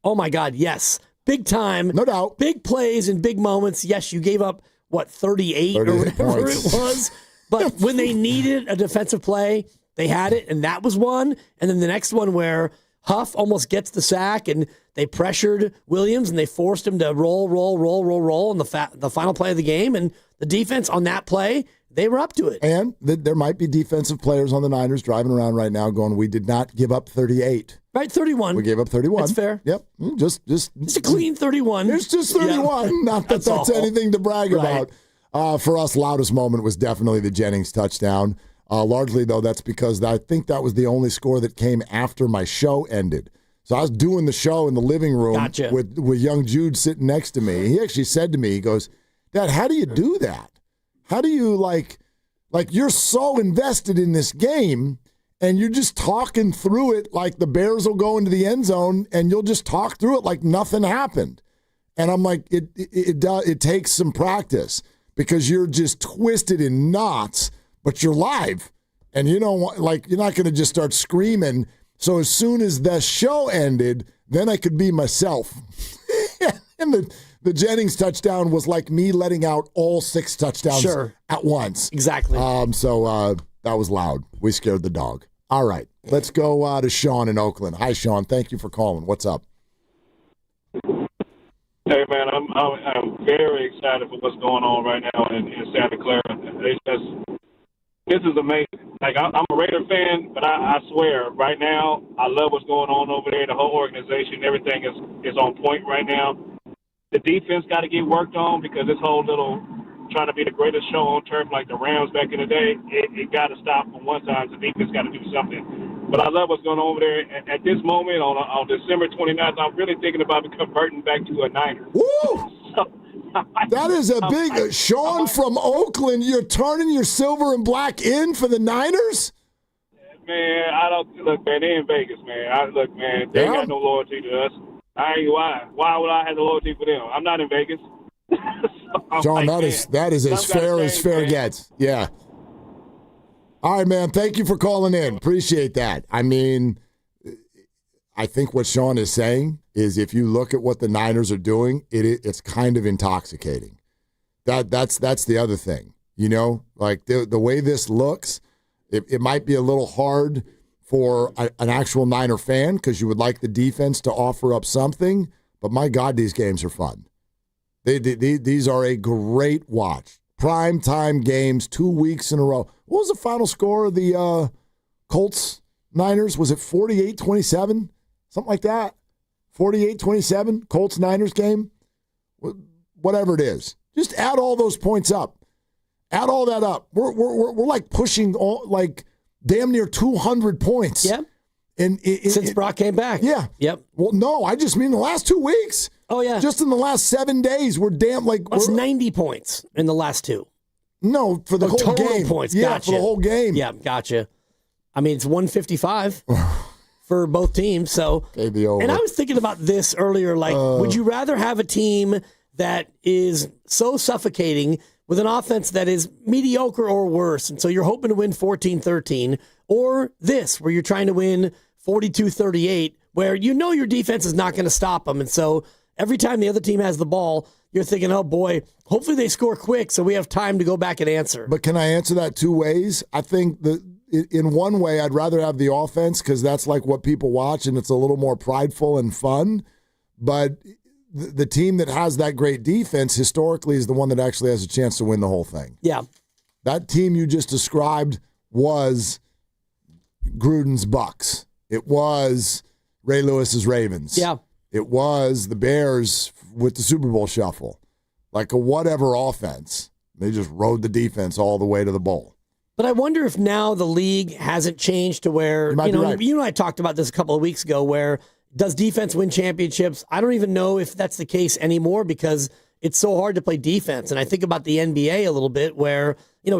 oh my God, yes. Big time. No doubt. Big plays and big moments. Yes, you gave up, 38 or whatever points. it was. But when they needed a defensive play, they had it, and that was one. And then the next one where Huff almost gets the sack, and they pressured Williams, and they forced him to roll in the final play of the game. And the defense on that play, they were up to it. And there might be defensive players on the Niners driving around right now going, we did not give up 38. Right, 31. We gave up 31. That's fair. Yep. Just a clean 31. It's just 31. Yeah. Not that that's anything to brag about. For us, loudest moment was definitely the Jennings touchdown. Largely, though, that's because I think that was the only score that came after my show ended. So I was doing the show in the living room with young Jude sitting next to me. He actually said to me, he goes, Dad, how do you do that? How do you, like you're so invested in this game, and you're just talking through it like the Bears will go into the end zone, and you'll just talk through it like nothing happened. And I'm like, it takes some practice because you're just twisted in knots, but you're live. And you're not going to just start screaming. So as soon as the show ended, then I could be myself. And the Jennings touchdown was like me letting out all 6 touchdowns at once. Exactly. So that was loud. We scared the dog. All right. Let's go to Sean in Oakland. Hi, Sean. Thank you for calling. What's up? Hey, man, I'm very excited for what's going on right now in Santa Clara. This is amazing. Like, I'm a Raider fan, but I swear, right now, I love what's going on over there. The whole organization, everything is on point right now. The defense got to get worked on because this whole little trying to be the greatest show on turf like the Rams back in the day, it got to stop on one side. The defense got to do something. But I love what's going on over there. At this moment, on December 29th, I'm really thinking about converting back to a Niner. Woo! That is a big Sean from Oakland. You're turning your silver and black in for the Niners? Man, I don't look, man. They in Vegas, man. Man, they ain't got no loyalty to us. I ain't why would I have the loyalty for them? I'm not in Vegas. Sean, that is as fair as fair gets. Yeah. All right, man. Thank you for calling in. Appreciate that. I mean, I think what Sean is saying is if you look at what the Niners are doing, it's kind of intoxicating. That's the other thing. Like the way this looks, it might be a little hard for an actual Niner fan because you would like the defense to offer up something. But my God, these games are fun. These are a great watch. Prime time games, 2 weeks in a row. What was the final score of the Colts Niners? Was it 48-27? Something like that. 48-27, Colts Niners game. Whatever it is, just add all those points up. Add all that up. We're like pushing like damn near 200 points. Yep. Since Brock came back. Yeah. Yep. Well, no, I just mean the last 2 weeks. Oh, yeah. Just in the last 7 days, we're damn like... That's 90 points in the last 2. No, for the whole total game. Points. Yeah, gotcha. for the whole game. Yeah, gotcha. I mean, it's 155 for both teams. So, and I was thinking about this earlier. Like, would you rather have a team that is so suffocating with an offense that is mediocre or worse, and so you're hoping to win 14-13, or this, where you're trying to win 42-38, where your defense is not going to stop them, and so every time the other team has the ball, you're thinking, oh boy, hopefully they score quick so we have time to go back and answer. But can I answer that 2 ways? I think that in one way, I'd rather have the offense because that's like what people watch and it's a little more prideful and fun. But the team that has that great defense historically is the one that actually has a chance to win the whole thing. Yeah. That team you just described was Gruden's Bucks. It was Ray Lewis's Ravens. Yeah. It was the Bears with the Super Bowl shuffle. Like a whatever offense. They just rode the defense all the way to the bowl. But I wonder if now the league hasn't changed to where, you and I talked about this a couple of weeks ago, where does defense win championships? I don't even know if that's the case anymore because it's so hard to play defense. And I think about the NBA a little bit where,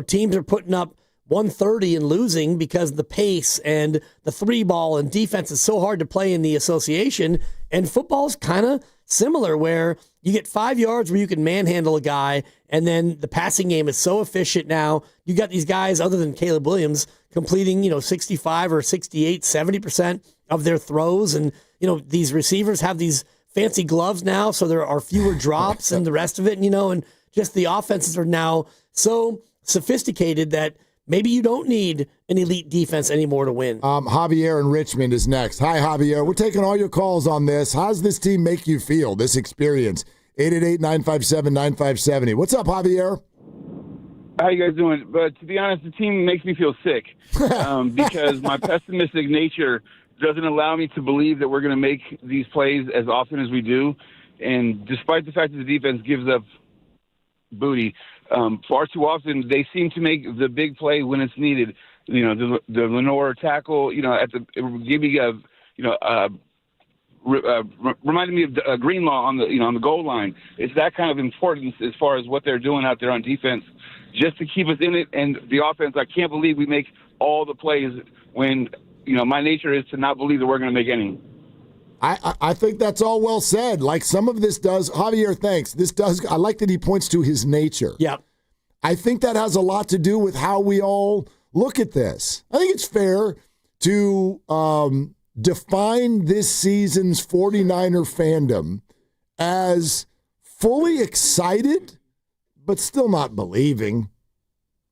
teams are putting up 130 and losing because the pace and the three ball and defense is so hard to play in the association. And football's kind of similar where you get 5 yards where you can manhandle a guy, and then the passing game is so efficient now. You got these guys, other than Caleb Williams, completing, 65 or 68, 70% of their throws. And, these receivers have these fancy gloves now, so there are fewer drops and the rest of it, and just the offenses are now so sophisticated that maybe you don't need an elite defense anymore to win. Javier in Richmond is next. Hi, Javier. We're taking all your calls on this. How does this team make you feel, this experience? 888-957-9570. What's up, Javier? How you guys doing? But to be honest, the team makes me feel sick because my pessimistic nature doesn't allow me to believe that we're going to make these plays as often as we do. And despite the fact that the defense gives up booty, far too often they seem to make the big play when it's needed. The Lenore tackle, reminded me of Greenlaw on the goal line. It's that kind of importance as far as what they're doing out there on defense, just to keep us in it. And the offense, I can't believe we make all the plays when my nature is to not believe that we're going to make any. I think that's all well said. Like some of this does, Javier, thanks. This does, I like that he points to his nature. Yeah. I think that has a lot to do with how we all look at this. I think it's fair to define this season's 49er fandom as fully excited, but still not believing.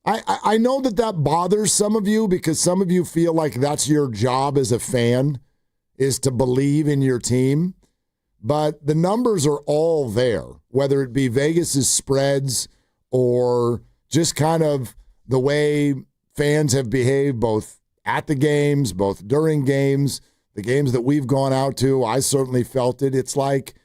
I know that bothers some of you because some of you feel like that's your job as a fan, is to believe in your team. But the numbers are all there, whether it be Vegas's spreads or just kind of the way fans have behaved both at the games, both during games, the games that we've gone out to. I certainly felt it. It's like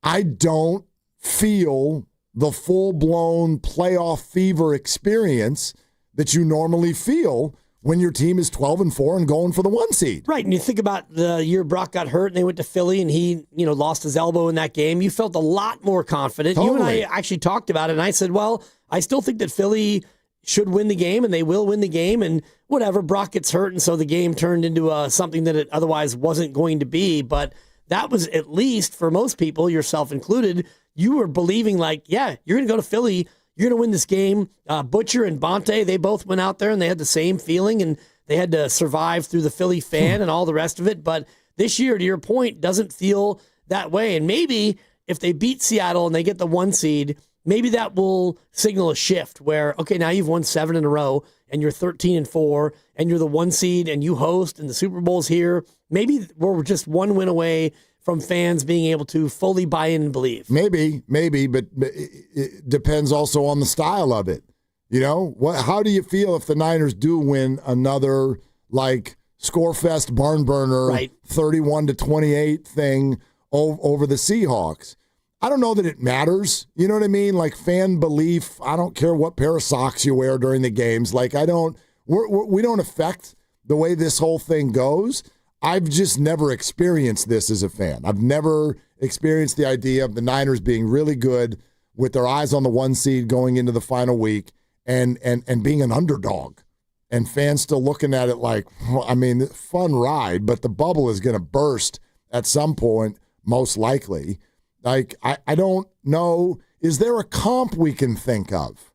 I don't feel the full-blown playoff fever experience that you normally feel when your team is 12-4 and going for the 1 seed. Right, and you think about the year Brock got hurt and they went to Philly and he, lost his elbow in that game. You felt a lot more confident. Totally. You and I actually talked about it, and I said, well, I still think that Philly should win the game, and they will win the game, and whatever, Brock gets hurt, and so the game turned into something that it otherwise wasn't going to be. But that was, at least for most people, yourself included, you were believing like, yeah, you're going to go to Philly, you're going to win this game. Butcher and Bonte, they both went out there and they had the same feeling, and they had to survive through the Philly fan and all the rest of it. But this year, to your point, doesn't feel that way. And maybe if they beat Seattle and they get the 1 seed, maybe that will signal a shift where, okay, now you've won 7 in a row and you're 13-4 and you're the 1 seed and you host and the Super Bowl's here. Maybe we're just 1 win away from fans being able to fully buy in and believe. Maybe, but it depends also on the style of it. How do you feel if the Niners do win another scorefest barn burner, right, 31-28 thing over the Seahawks? I don't know that it matters. You know what I mean? Like fan belief. I don't care what pair of socks you wear during the games. We don't affect the way this whole thing goes. I've just never experienced this as a fan. I've never experienced the idea of the Niners being really good with their eyes on the 1 seed going into the final week and being an underdog. And fans still looking at it like, fun ride, but the bubble is going to burst at some point, most likely. I don't know. Is there a comp we can think of?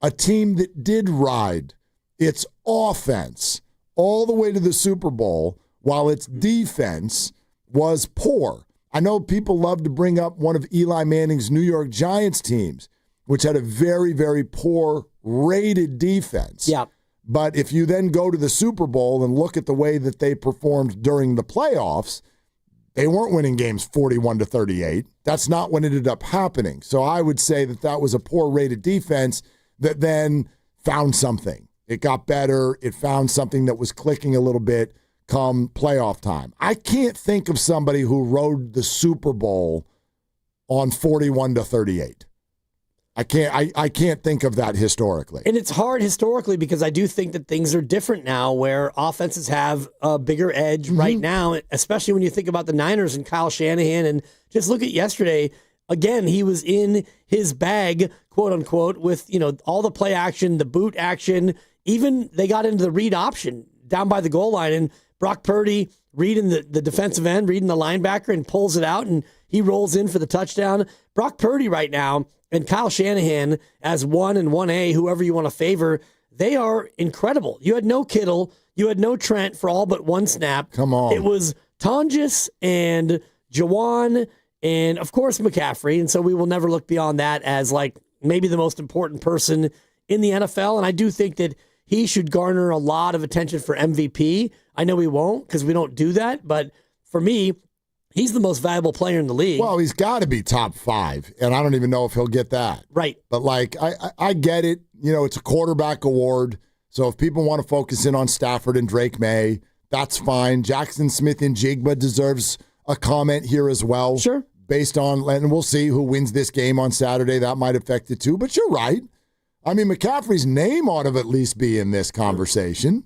A team that did ride its offense all the way to the Super Bowl while its defense was poor. I know people love to bring up one of Eli Manning's New York Giants teams, which had a very, very poor rated defense. Yeah. But if you then go to the Super Bowl and look at the way that they performed during the playoffs, they weren't winning games 41-38. That's not what ended up happening. So I would say that was a poor rated defense that then found something. It got better. It found something that was clicking a little bit come playoff time. I can't think of somebody who rode the Super Bowl on 41-38. I can't think of that historically. And it's hard historically because I do think that things are different now where offenses have a bigger edge right now, especially when you think about the Niners and Kyle Shanahan. And just look at yesterday, again, he was in his bag, quote unquote, with, all the play action, the boot action. Even they got into the read option down by the goal line, and Brock Purdy reading the defensive end, reading the linebacker, and pulls it out, and he rolls in for the touchdown. Brock Purdy right now and Kyle Shanahan as 1 and 1A, whoever you want to favor, they are incredible. You had no Kittle. You had no Trent for all but one snap. Come on. It was Tonjes and Juwan and, of course, McCaffrey. And so we will never look beyond that as maybe the most important person in the NFL. And I do think that he should garner a lot of attention for MVP. I know he won't because we don't do that. But for me, he's the most valuable player in the league. Well, he's got to be top 5, and I don't even know if he'll get that. Right. But, I get it. It's a quarterback award, so if people want to focus in on Stafford and Drake May, that's fine. Jackson Smith-Njigba deserves a comment here as well. Sure. Based on, and we'll see who wins this game on Saturday. That might affect it too, but you're right. I mean, McCaffrey's name ought to at least be in this conversation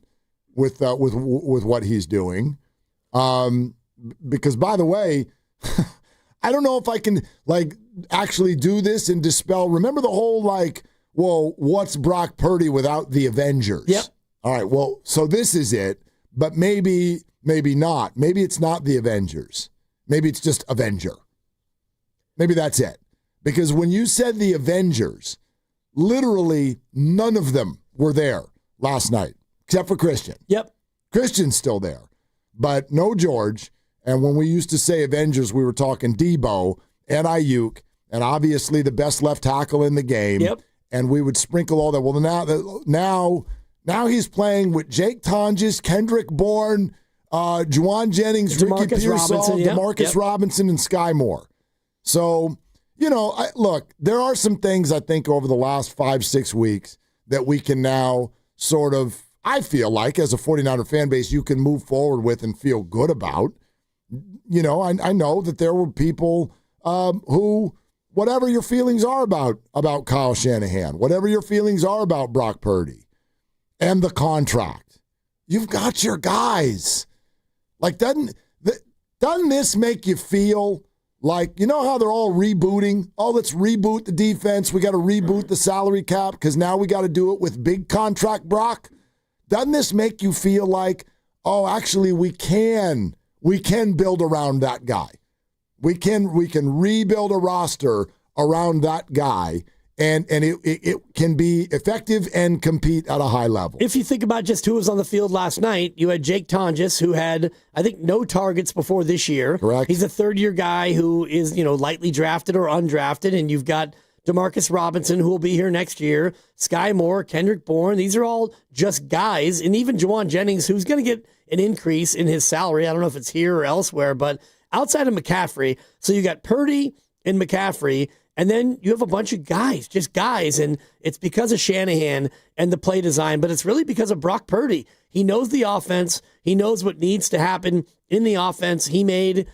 with what he's doing. Because, by the way, I don't know if I can, actually do this and dispel. Remember the whole, what's Brock Purdy without the Avengers? Yep. All right, well, so this is it, but maybe not. Maybe it's not the Avengers. Maybe it's just Avenger. Maybe that's it. Because when you said the Avengers, literally none of them were there last night, except for Christian. Yep. Christian's still there, but no George. And when we used to say Avengers, we were talking Debo and Ayuk, and obviously the best left tackle in the game. Yep. And we would sprinkle all that. Well, now he's playing with Jake Tonjes, Kendrick Bourne, Juwan Jennings, Ricky Pearsall, Demarcus Robinson, and Sky Moore. So, look, there are some things I think over the last 5-6 weeks that we can now sort of, I feel like, as a 49er fan base, you can move forward with and feel good about. I know that there were people who, whatever your feelings are about Kyle Shanahan, whatever your feelings are about Brock Purdy and the contract, you've got your guys. Doesn't this make you feel like, how they're all rebooting? Oh, let's reboot the defense. We got to reboot the salary cap because now we got to do it with big contract Brock. Doesn't this make you feel like, oh, actually we can build around that guy. We can rebuild a roster around that guy, and it can be effective and compete at a high level. If you think about just who was on the field last night, you had Jake Tonjes, who had, I think, no targets before this year. Correct. He's a third-year guy who is, lightly drafted or undrafted, and you've got Demarcus Robinson, who will be here next year, Sky Moore, Kendrick Bourne. These are all just guys, and even Juwan Jennings, who's going to get an increase in his salary. I don't know if it's here or elsewhere, but outside of McCaffrey, so you got Purdy and McCaffrey, and then you have a bunch of guys, just guys, and it's because of Shanahan and the play design, but it's really because of Brock Purdy. He knows the offense. He knows what needs to happen in the offense. You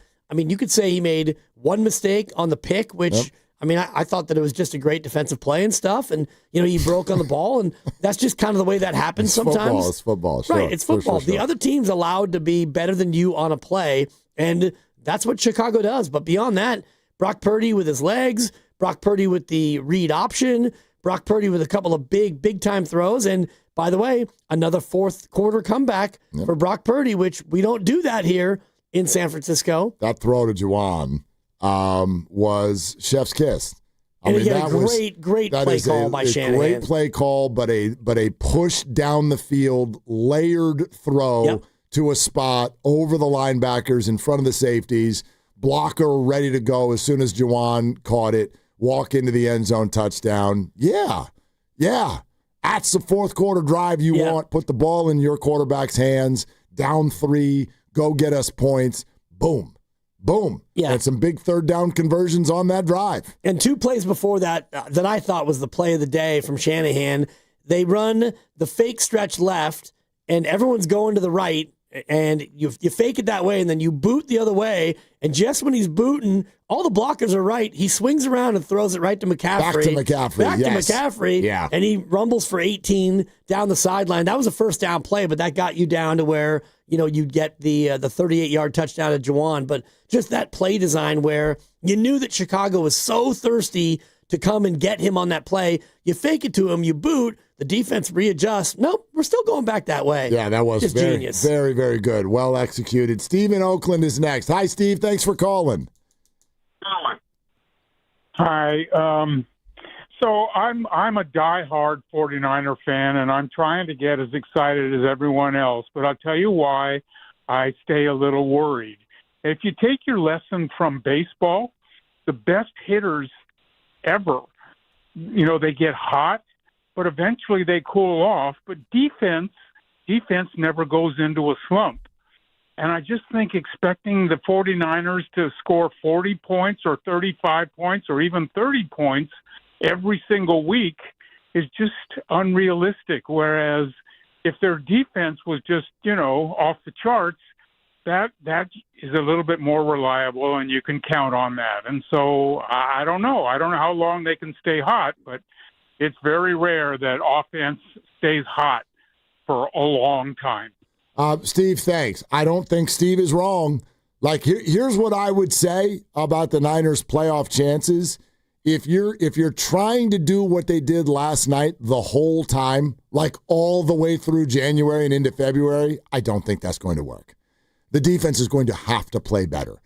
could say he made one mistake on the pick, which... Yep. I thought that it was just a great defensive play and stuff, and, he broke on the ball, and that's just kind of the way that happens sometimes. It's football. Sure, right, it's football. Sure. The other team's allowed to be better than you on a play, and that's what Chicago does. But beyond that, Brock Purdy with his legs, Brock Purdy with the read option, Brock Purdy with a couple of big-time throws, and, by the way, another fourth quarter comeback for Brock Purdy, which we don't do that here in San Francisco. That throw to Juwan was chef's kiss. Great play call by Shanahan. Great play call, but a push down the field, layered throw to a spot over the linebackers in front of the safeties. Blocker ready to go as soon as Juwan caught it. Walk into the end zone, touchdown. Yeah. That's the fourth quarter drive you want. Put the ball in your quarterback's hands. Down 3. Go get us points. Boom. Yeah. And some big third down conversions on that drive. And 2 plays before that that I thought was the play of the day from Shanahan. They run the fake stretch left, and everyone's going to the right, and you fake it that way, and then you boot the other way, and just when he's booting, all the blockers are right. He swings around and throws it right to McCaffrey. Back to McCaffrey. Yeah. And he rumbles for 18 down the sideline. That was a first down play, but that got you down to where, you get the 38-yard touchdown to Juwan. But just that play design where You knew that Chicago was so thirsty to come and get him on that play. You fake it to him, you boot, the defense readjusts. Nope, we're still going back that way. Yeah, that was very, genius. very, very good. Well executed. Steve in Oakland is next. Hi, Steve. Thanks for calling. Hi. So I'm a diehard 49er fan, and I'm trying to get as excited as everyone else. But I'll tell you why I stay a little worried. If you take your lesson from baseball, the best hitters ever, they get hot, but eventually they cool off. But defense never goes into a slump. And I just think expecting the 49ers to score 40 points or 35 points or even 30 points every single week is just unrealistic. Whereas if their defense was just, off the charts, that is a little bit more reliable and you can count on that. And so I don't know. I don't know how long they can stay hot, but it's very rare that offense stays hot for a long time. Steve, thanks. I don't think Steve is wrong. Like, here's what I would say about the Niners' playoff chances. If you're trying to do what they did last night the whole time, like all the way through January and into February, I don't think that's going to work. The defense is going to have to play better.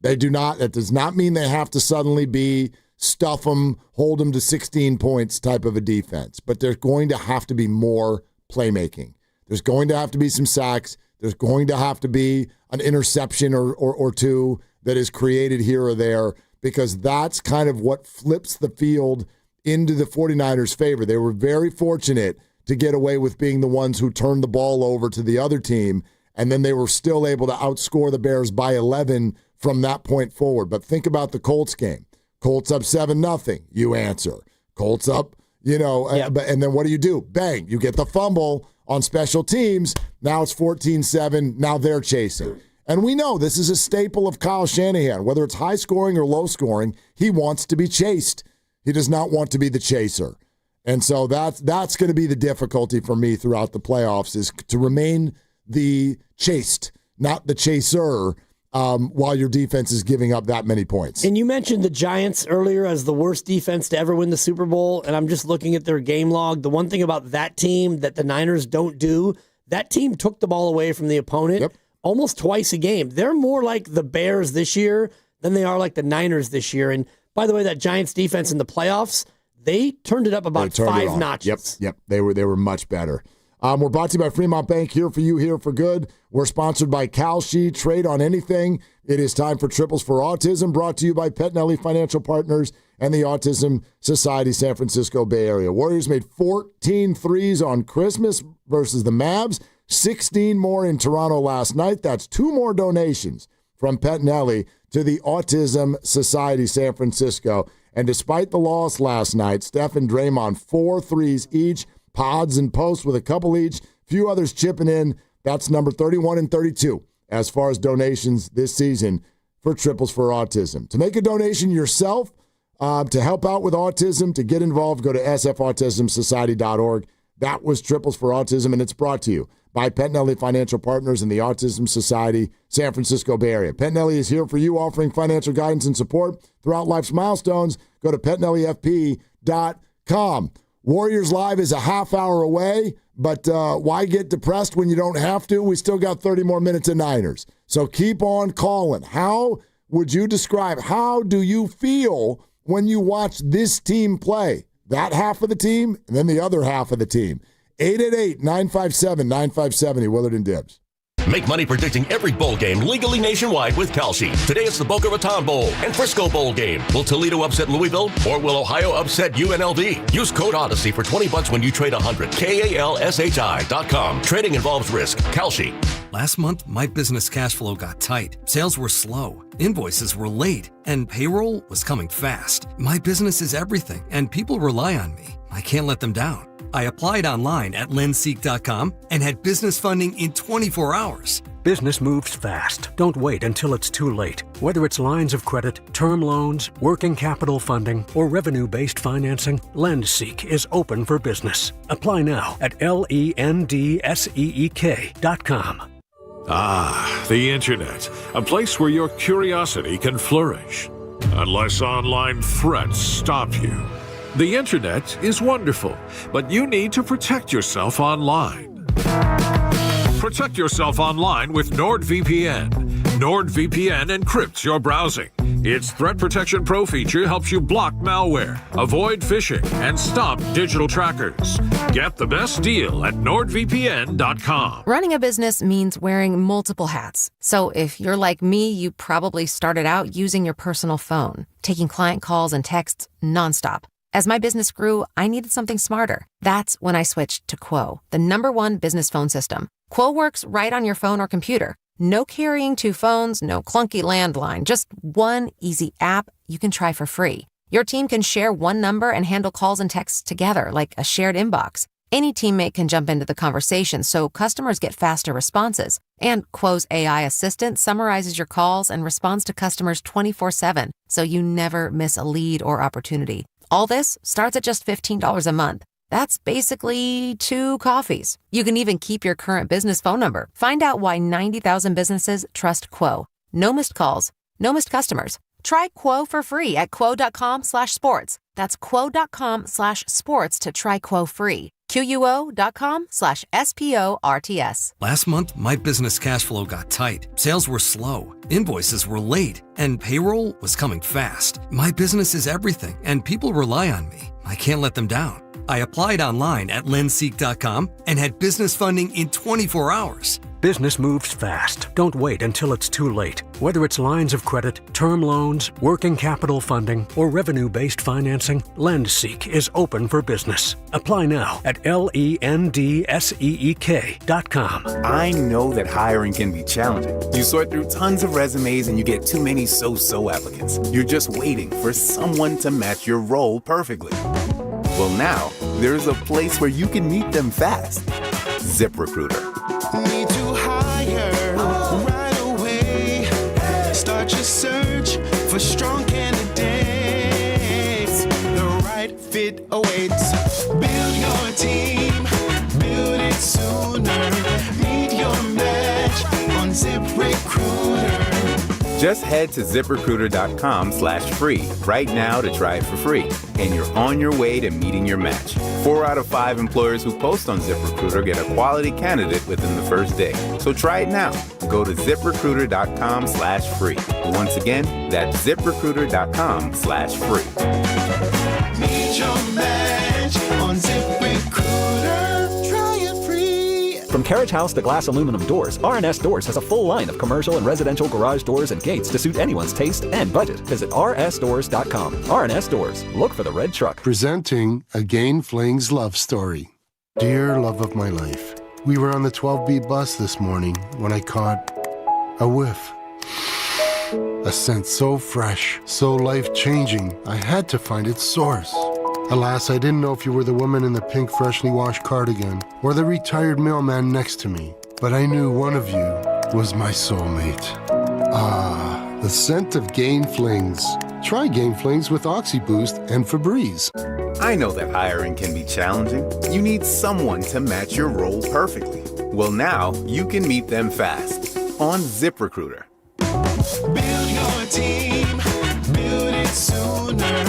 That does not mean they have to suddenly be stuff them, hold them to 16 points type of a defense, but there's going to have to be more playmaking. There's going to have to be some sacks. There's going to have to be an interception or two that is created here or there, because that's kind of what flips the field into the 49ers' favor. They were very fortunate to get away with being the ones who turned the ball over to the other team, and then they were still able to outscore the Bears by 11 from that point forward. But think about the Colts game. Colts up 7-0. You answer. Colts up, and then what do? Bang, you get the fumble on special teams. Now it's 14-7. Now they're chasing. And we know this is a staple of Kyle Shanahan. Whether it's high scoring or low scoring, he wants to be chased. He does not want to be the chaser. And so that's going to be the difficulty for me throughout the playoffs, is to remain the chased, not the chaser, while your defense is giving up that many points. And you mentioned the Giants earlier as the worst defense to ever win the Super Bowl, and I'm just looking at their game log. The one thing about that team that the Niners don't do, that team took the ball away from the opponent almost twice a game. They're more like the Bears this year than they are like the Niners this year. And by the way, that Giants defense in the playoffs, they turned it up about 5 notches. Yep. They were much better. We're brought to you by Fremont Bank, here for you, here for good. We're sponsored by Kalshi. Trade on anything. It is time for Triples for Autism, brought to you by Petnelli Financial Partners and the Autism Society San Francisco Bay Area. Warriors made 14 threes on Christmas versus the Mavs, 16 more in Toronto last night. That's 2 more donations from Petnelli to the Autism Society San Francisco. And despite the loss last night, Steph and Draymond, 4 threes each, pods and posts with a couple each, few others chipping in. That's number 31 and 32 as far as donations this season for Triples for Autism. To make a donation yourself, to help out with autism, to get involved, go to sfautismsociety.org. That was Triples for Autism, and it's brought to you by Petnelli Financial Partners and the Autism Society San Francisco Bay Area. Petnelli is here for you, offering financial guidance and support throughout life's milestones. Go to PetnelliFP.com. Warriors Live is a half hour away, but why get depressed when you don't have to? We still got 30 more minutes of Niners. So keep on calling. How would you describe, how do you feel when you watch this team play? That half of the team and then the other half of the team. 888-957-9570, Willard and Dibbs. Make money predicting every bowl game legally nationwide with Kalshi. Today it's the Boca Raton Bowl and Frisco Bowl game. Will Toledo upset Louisville or will Ohio upset UNLV? Use code Odyssey for $20 when you trade 100. KALSHI.com. Trading involves risk. Kalshi. Last month, my business cash flow got tight. Sales were slow. Invoices were late. And payroll was coming fast. My business is everything, and people rely on me. I can't let them down. I applied online at lendseek.com and had business funding in 24 hours. Business moves fast. Don't wait until it's too late. Whether it's lines of credit, term loans, working capital funding, or revenue-based financing, LendSeek is open for business. Apply now at LENDSEEK.com. Ah, the Internet, a place where your curiosity can flourish. unless online threats stop you. The internet is wonderful, but you need to protect yourself online. Protect yourself online with NordVPN. NordVPN encrypts your browsing. Its Threat Protection Pro feature helps you block malware, avoid phishing, and stop digital trackers. Get the best deal at NordVPN.com. Running a business means wearing multiple hats. So if you're like me, you probably started out using your personal phone, taking client calls and texts nonstop. As my business grew, I needed something smarter. That's when I switched to Quo, the #1 business phone system. Quo works right on your phone or computer. No carrying 2 phones, no clunky landline, just one easy app you can try for free. Your team can share one number and handle calls and texts together like a shared inbox. Any teammate can jump into the conversation so customers get faster responses. And Quo's AI assistant summarizes your calls and responds to customers 24/7, so you never miss a lead or opportunity. All this starts at just $15 a month. That's basically 2 coffees. You can even keep your current business phone number. Find out why 90,000 businesses trust Quo. No missed calls, no missed customers. Try Quo for free at quo.com/sports. That's quo.com/sports to try Quo free. QUO.com/SPORTS. Last month, my business cash flow got tight. Sales were slow, invoices were late, and payroll was coming fast. My business is everything, and people rely on me. I can't let them down. I applied online at lendseek.com and had business funding in 24 hours. Business moves fast. Don't wait until it's too late. Whether it's lines of credit, term loans, working capital funding, or revenue-based financing, LendSeek is open for business. Apply now at LENDSEEK.com. I know that hiring can be challenging. You sort through tons of resumes and you get too many so-so applicants. You're just waiting for someone to match your role perfectly. Well, now, there's a place where you can meet them fast. ZipRecruiter. Need to hire right away. Start your search for strong candidates. The right fit awaits. Build your team, build it sooner. Meet your match on ZipRecruiter. Just head to ZipRecruiter.com/free right now to try it for free. And you're on your way to meeting your match. 4 out of 5 employers who post on ZipRecruiter get a quality candidate within the first day. So try it now. Go to ZipRecruiter.com/free. Once again, that's ZipRecruiter.com/free. Meet your match on ZipRecruiter. Try it free. From carriage house to glass aluminum doors, R&S Doors has a full line of commercial and residential garage doors and gates to suit anyone's taste and budget. Visit rsdoors.com. R&S Doors. Look for the red truck. Presenting Again Fling's love story. Dear love of my life, we were on the 12B bus this morning when I caught a whiff. A scent so fresh, so life-changing, I had to find its source. Alas, I didn't know if you were the woman in the pink freshly washed cardigan or the retired mailman next to me, but I knew one of you was my soulmate. Ah, the scent of Gain Flings. Try Gain Flings with OxyBoost and Febreze. I know that hiring can be challenging. You need someone to match your role perfectly. Well, now you can meet them fast on ZipRecruiter. Build your team, build it sooner.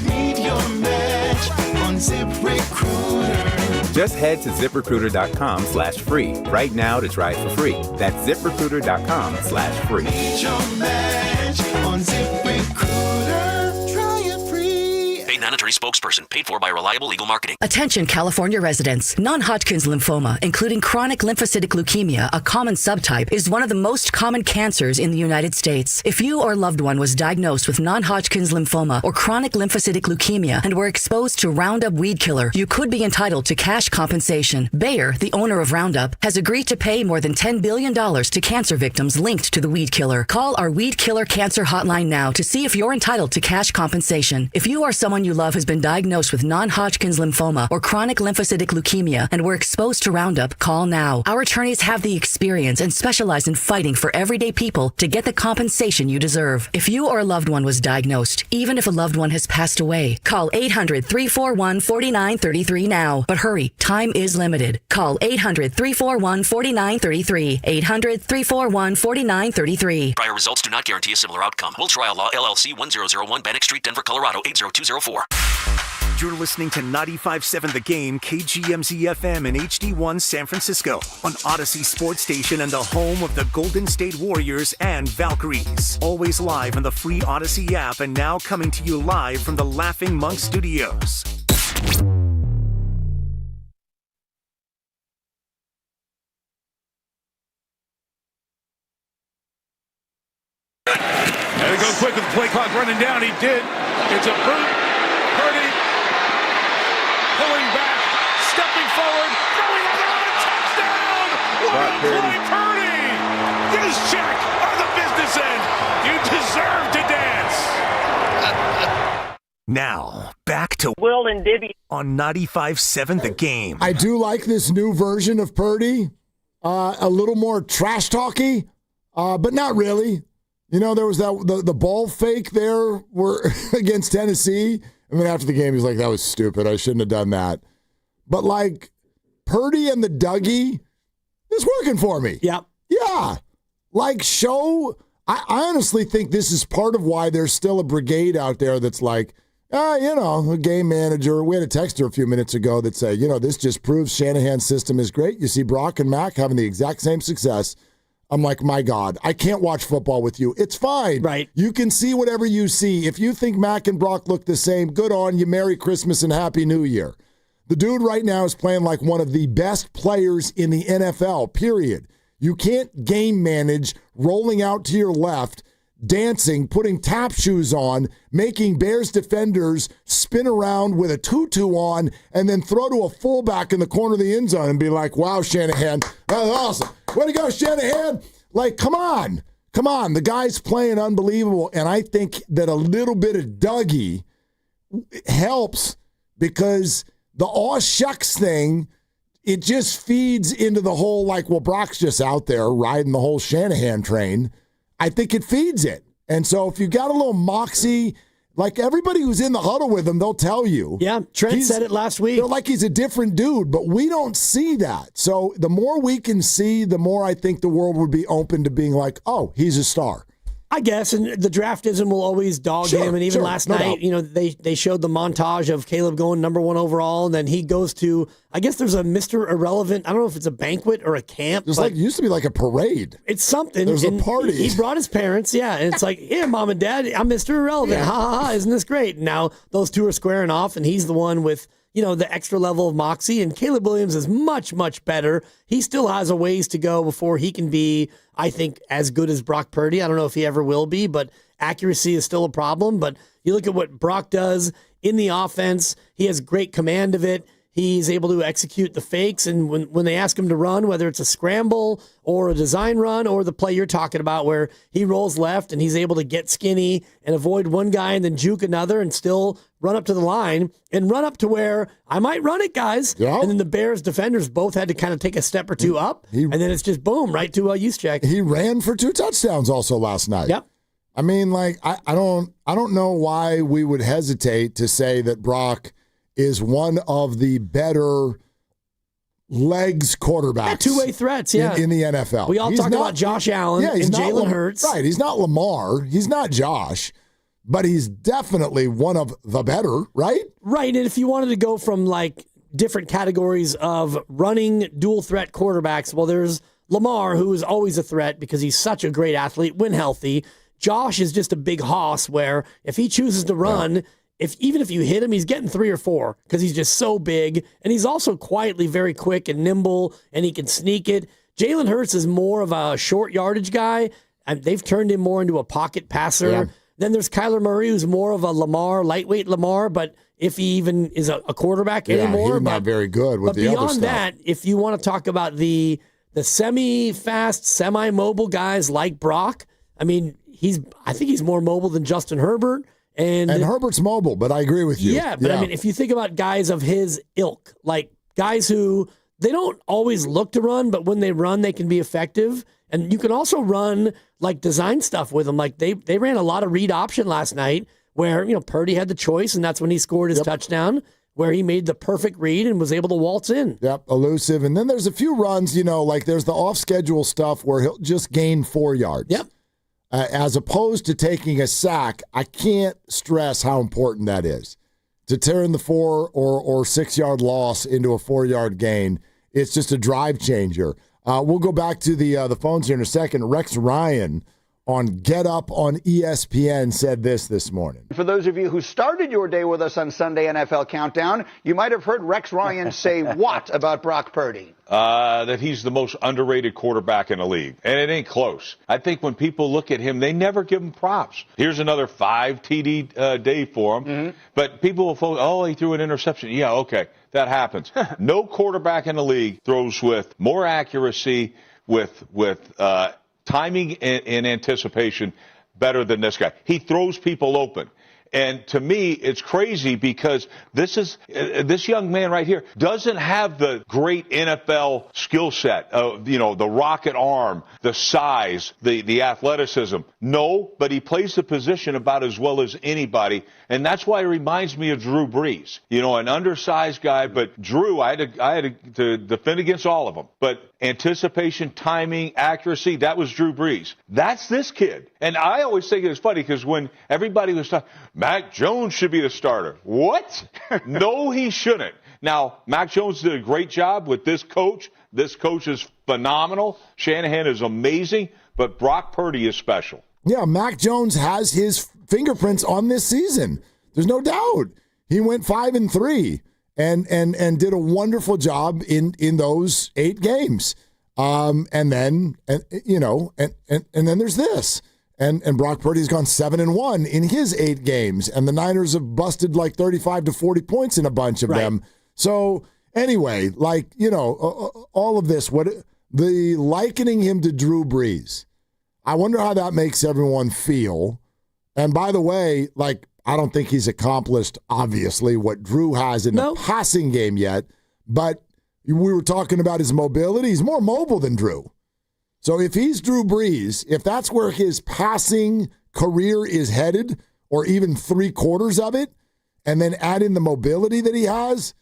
Meet your match on ZipRecruiter. Just head to ZipRecruiter.com/free right now to try it for free. That's ZipRecruiter.com/free. Meet your match on ZipRecruiter. Try it free. Paid non-attorney spokesperson. Paid for by Reliable Legal Marketing. Attention California residents. Non-Hodgkin's lymphoma, including chronic lymphocytic leukemia, a common subtype, is one of the most common cancers in the United States. If you or loved one was diagnosed with non-Hodgkin's lymphoma or chronic lymphocytic leukemia and were exposed to Roundup weed killer, you could be entitled to cash compensation. Bayer, the owner of Roundup, has agreed to pay more than $10 billion to cancer victims linked to the weed killer. Call our Weed Killer Cancer Hotline now to see if you're entitled to cash compensation. If you or someone you love has been diagnosed with non-Hodgkin's lymphoma or chronic lymphocytic leukemia and were exposed to Roundup, call now. Our attorneys have the experience and specialize in fighting for everyday people to get the compensation you deserve. If you or a loved one was diagnosed, even if a loved one has passed away, call 800-341-4933 now. But hurry, time is limited. Call 800-341-4933. 800-341-4933. Prior results do not guarantee a similar outcome. Will Trial Law, LLC, 1001 Bannock Street, Denver, Colorado, 80204. You're listening to 95.7 The Game, KGMZ-FM in HD1 San Francisco, on Odyssey Sports Station and the home of the Golden State Warriors and Valkyries. Always live on the free Odyssey app and now coming to you live from the Laughing Monk Studios. And it goes quick with the play clock running down. He did. It's a boot. Purdy pulling back, stepping forward, throwing on the run, touchdown! What a play, Purdy! This check on the business end. You deserve to dance. Now, back to Will and Dibby on 95.7 The Game. I do like this new version of Purdy. A little more trash talky, but not really. You know, there was the ball fake there against Tennessee. And then after the game, he's like, that was stupid. I shouldn't have done that. But, like, Purdy and the Dougie is working for me. Yep. Yeah. Like, I honestly think this is part of why there's still a brigade out there that's like, a game manager. We had a texter a few minutes ago that said, this just proves Shanahan's system is great. You see Brock and Mac having the exact same success. I'm like, my God, I can't watch football with you. It's fine. Right. You can see whatever you see. If you think Mac and Brock look the same, good on you. Merry Christmas and Happy New Year. The dude right now is playing like one of the best players in the NFL, period. You can't game manage rolling out to your left, dancing, putting tap shoes on, making Bears defenders spin around with a tutu on, and then throw to a fullback in the corner of the end zone and be like, wow, Shanahan, that was awesome. Way to go, Shanahan. Like, come on. The guy's playing unbelievable, and I think that a little bit of Dougie helps because the aw shucks thing, it just feeds into the whole, like, well, Brock's just out there riding the whole Shanahan train. I think it feeds it. And so if you got a little moxie, like everybody who's in the huddle with him, they'll tell you. Yeah, Trent said it last week. They're like he's a different dude, but we don't see that. So the more we can see, the more I think the world would be open to being like, oh, he's a star. I guess, and the draftism will always dog him. And even last night, they showed the montage of Caleb going number 1 overall, and then he goes to, I guess there's a Mr. Irrelevant. I don't know if it's a banquet or a camp. It used to be like a parade. It's something. There's a party. He brought his parents, and it's like, yeah, Mom and Dad, I'm Mr. Irrelevant. Ha ha ha! Isn't this great? And now those two are squaring off, and he's the one with the extra level of moxie, and Caleb Williams is much, much better. He still has a ways to go before he can be, I think, as good as Brock Purdy. I don't know if he ever will be, but accuracy is still a problem. But you look at what Brock does in the offense, he has great command of it. He's able to execute the fakes, and when they ask him to run, whether it's a scramble or a design run or the play you're talking about where he rolls left and he's able to get skinny and avoid one guy and then juke another and still run up to the line and run up to where I might run it, guys. Yep. And then the Bears defenders both had to kind of take a step or two up, and then it's just boom, right to a use check. He ran for 2 touchdowns also last night. Yep. I mean, like, I don't know why we would hesitate to say that Brock is one of the better legs quarterbacks. Two-way threats, in the NFL. We all talk about Josh Allen and Jalen Hurts. Right, he's not Lamar. He's not Josh. But he's definitely one of the better, right? Right, and if you wanted to go from, like, different categories of running dual-threat quarterbacks, well, there's Lamar, who is always a threat because he's such a great athlete when healthy. Josh is just a big hoss where if he chooses to run, even if you hit him, he's getting 3 or 4 because he's just so big. And he's also quietly very quick and nimble, and he can sneak it. Jalen Hurts is more of a short yardage guy, and they've turned him more into a pocket passer. Yeah. Then there's Kyler Murray, who's more of a Lamar, lightweight Lamar, but if he even is a quarterback anymore. He's not very good with the other stuff. But beyond that, if you want to talk about the semi-fast, semi-mobile guys like Brock, I mean, I think he's more mobile than Justin Herbert. And Herbert's mobile, but I agree with you. Yeah, but I mean, if you think about guys of his ilk, like guys who they don't always look to run, but when they run, they can be effective. And you can also run like design stuff with them. Like they ran a lot of read option last night where, Purdy had the choice, and that's when he scored his touchdown, where he made the perfect read and was able to waltz in. Yep, elusive. And then there's a few runs, like there's the off-schedule stuff where he'll just gain 4 yards. Yep. As opposed to taking a sack, I can't stress how important that is. To turn the 4 or 6 yard loss into a 4 yard gain, it's just a drive changer. We'll go back to the phones here in a second. Rex Ryan on Get Up on ESPN said this morning. For those of you who started your day with us on Sunday NFL Countdown, you might have heard Rex Ryan say what about Brock Purdy? That he's the most underrated quarterback in the league. And it ain't close. I think when people look at him, they never give him props. Here's another 5 TD day for him. Mm-hmm. But people will focus, he threw an interception. Yeah, okay, that happens. No quarterback in the league throws with more accuracy, with timing and anticipation better than this guy. He throws people open. And to me, it's crazy because this young man right here doesn't have the great NFL skill set of, the rocket arm, the size, the athleticism. No, but he plays the position about as well as anybody. And that's why he reminds me of Drew Brees, an undersized guy. But Drew, I had to defend against all of them. But anticipation, timing, accuracy, that was Drew Brees. That's this kid. And I always think it's funny because when everybody was talking, Mac Jones should be the starter. What? No, he shouldn't. Now, Mac Jones did a great job with this coach. This coach is phenomenal. Shanahan is amazing. But Brock Purdy is special. Yeah, Mac Jones has his fingerprints on this season. There's no doubt. He went 5-3 and did a wonderful job in those 8 games. And then there's this. And Brock Purdy's gone 7-1 in his 8 games, and the Niners have busted like 35 to 40 points in a bunch of them. So anyway, all of this, the likening him to Drew Brees, I wonder how that makes everyone feel. And by the way, I don't think he's accomplished obviously what Drew has in the passing game yet, but we were talking about his mobility. He's more mobile than Drew. So if he's Drew Brees, if that's where his passing career is headed, or even 3/4 of it, and then add in the mobility that he has,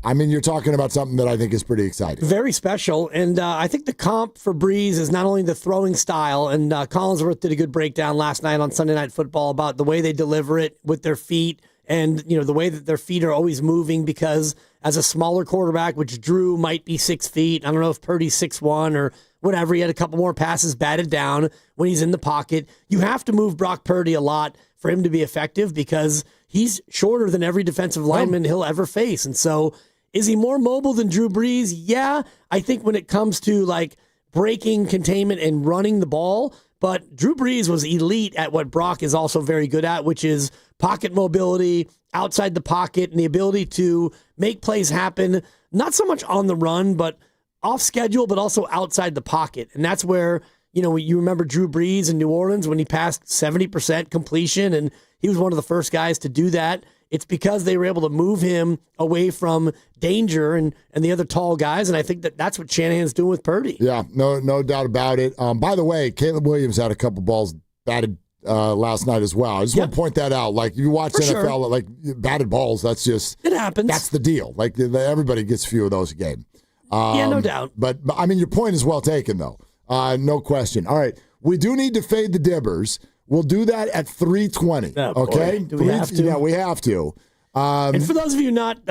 I mean, you're talking about something that I think is pretty exciting. Very special. And I think the comp for Brees is not only the throwing style, and Collinsworth did a good breakdown last night on Sunday Night Football about the way they deliver it with their feet, and the way that their feet are always moving, because as a smaller quarterback, which Drew might be 6 feet, I don't know if Purdy's 6'1" or whatever, he had a couple more passes batted down when he's in the pocket. You have to move Brock Purdy a lot for him to be effective because he's shorter than every defensive lineman he'll ever face. And so is he more mobile than Drew Brees? Yeah, I think when it comes to breaking containment and running the ball, but Drew Brees was elite at what Brock is also very good at, which is pocket mobility, outside the pocket, and the ability to make plays happen, not so much on the run, but off schedule, but also outside the pocket. And that's where, you remember Drew Brees in New Orleans when he passed 70% completion, and he was one of the first guys to do that. It's because they were able to move him away from danger and the other tall guys, and I think that's what Shanahan's doing with Purdy. Yeah, no doubt about it. By the way, Caleb Williams had a couple balls batted last night as well. I just want to point that out. You watch For NFL, batted balls, that's just... It happens. That's the deal. Everybody gets a few of those a game. Yeah, no doubt. But, I mean, your point is well taken, though. No question. All right, we do need to fade the Dibbers. We'll do that at 3:20. Okay? Do we have to? Yeah, we have to. And for those of you not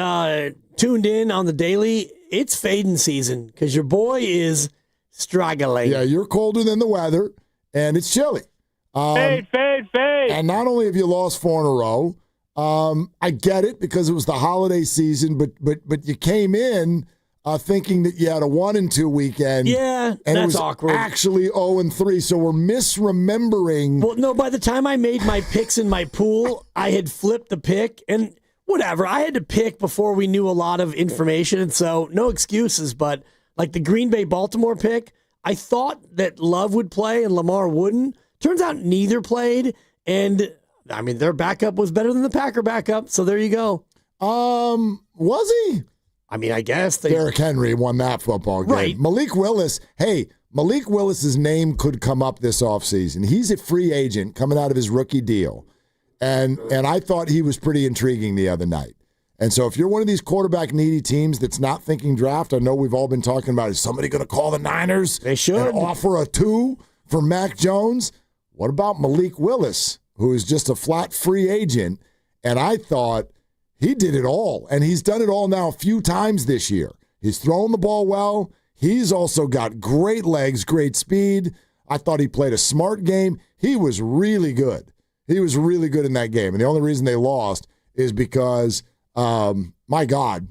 tuned in on the daily, it's fading season because your boy is struggling. Yeah, you're colder than the weather, and it's chilly. Fade. And not only have you lost 4 in a row, I get it because it was the holiday season, but you came in thinking that you had a 1-2 weekend. Yeah, and that's it was awkward. Actually 0-3, so we're misremembering. Well, no, by the time I made my picks in my pool, I had flipped the pick, and whatever. I had to pick before we knew a lot of information, and so no excuses, but the Green Bay-Baltimore pick, I thought that Love would play and Lamar wouldn't. Turns out neither played, and I mean, their backup was better than the Packer backup, so there you go. Was he? I mean, I guess Derrick Henry won that football game. Right. Malik Willis's name could come up this offseason. He's a free agent coming out of his rookie deal. And I thought he was pretty intriguing the other night. And so if you're one of these quarterback needy teams that's not thinking draft, I know we've all been talking about, is somebody going to call the Niners? They should. And offer a 2 for Mac Jones? What about Malik Willis, who is just a flat free agent? And I thought he did it all. And he's done it all now a few times this year. He's thrown the ball well. He's also got great legs, great speed. I thought he played a smart game. He was really good. He was really good in that game. And the only reason they lost is because, my God,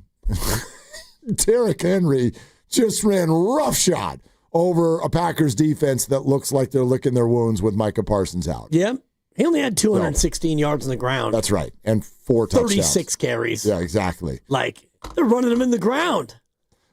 Derrick Henry just ran roughshod over a Packers defense that looks like they're licking their wounds with Micah Parsons out. Yeah. He only had 216 yards on the ground. That's right. And 4 touchdowns. 36 carries. Yeah, exactly. Like, they're running him in the ground.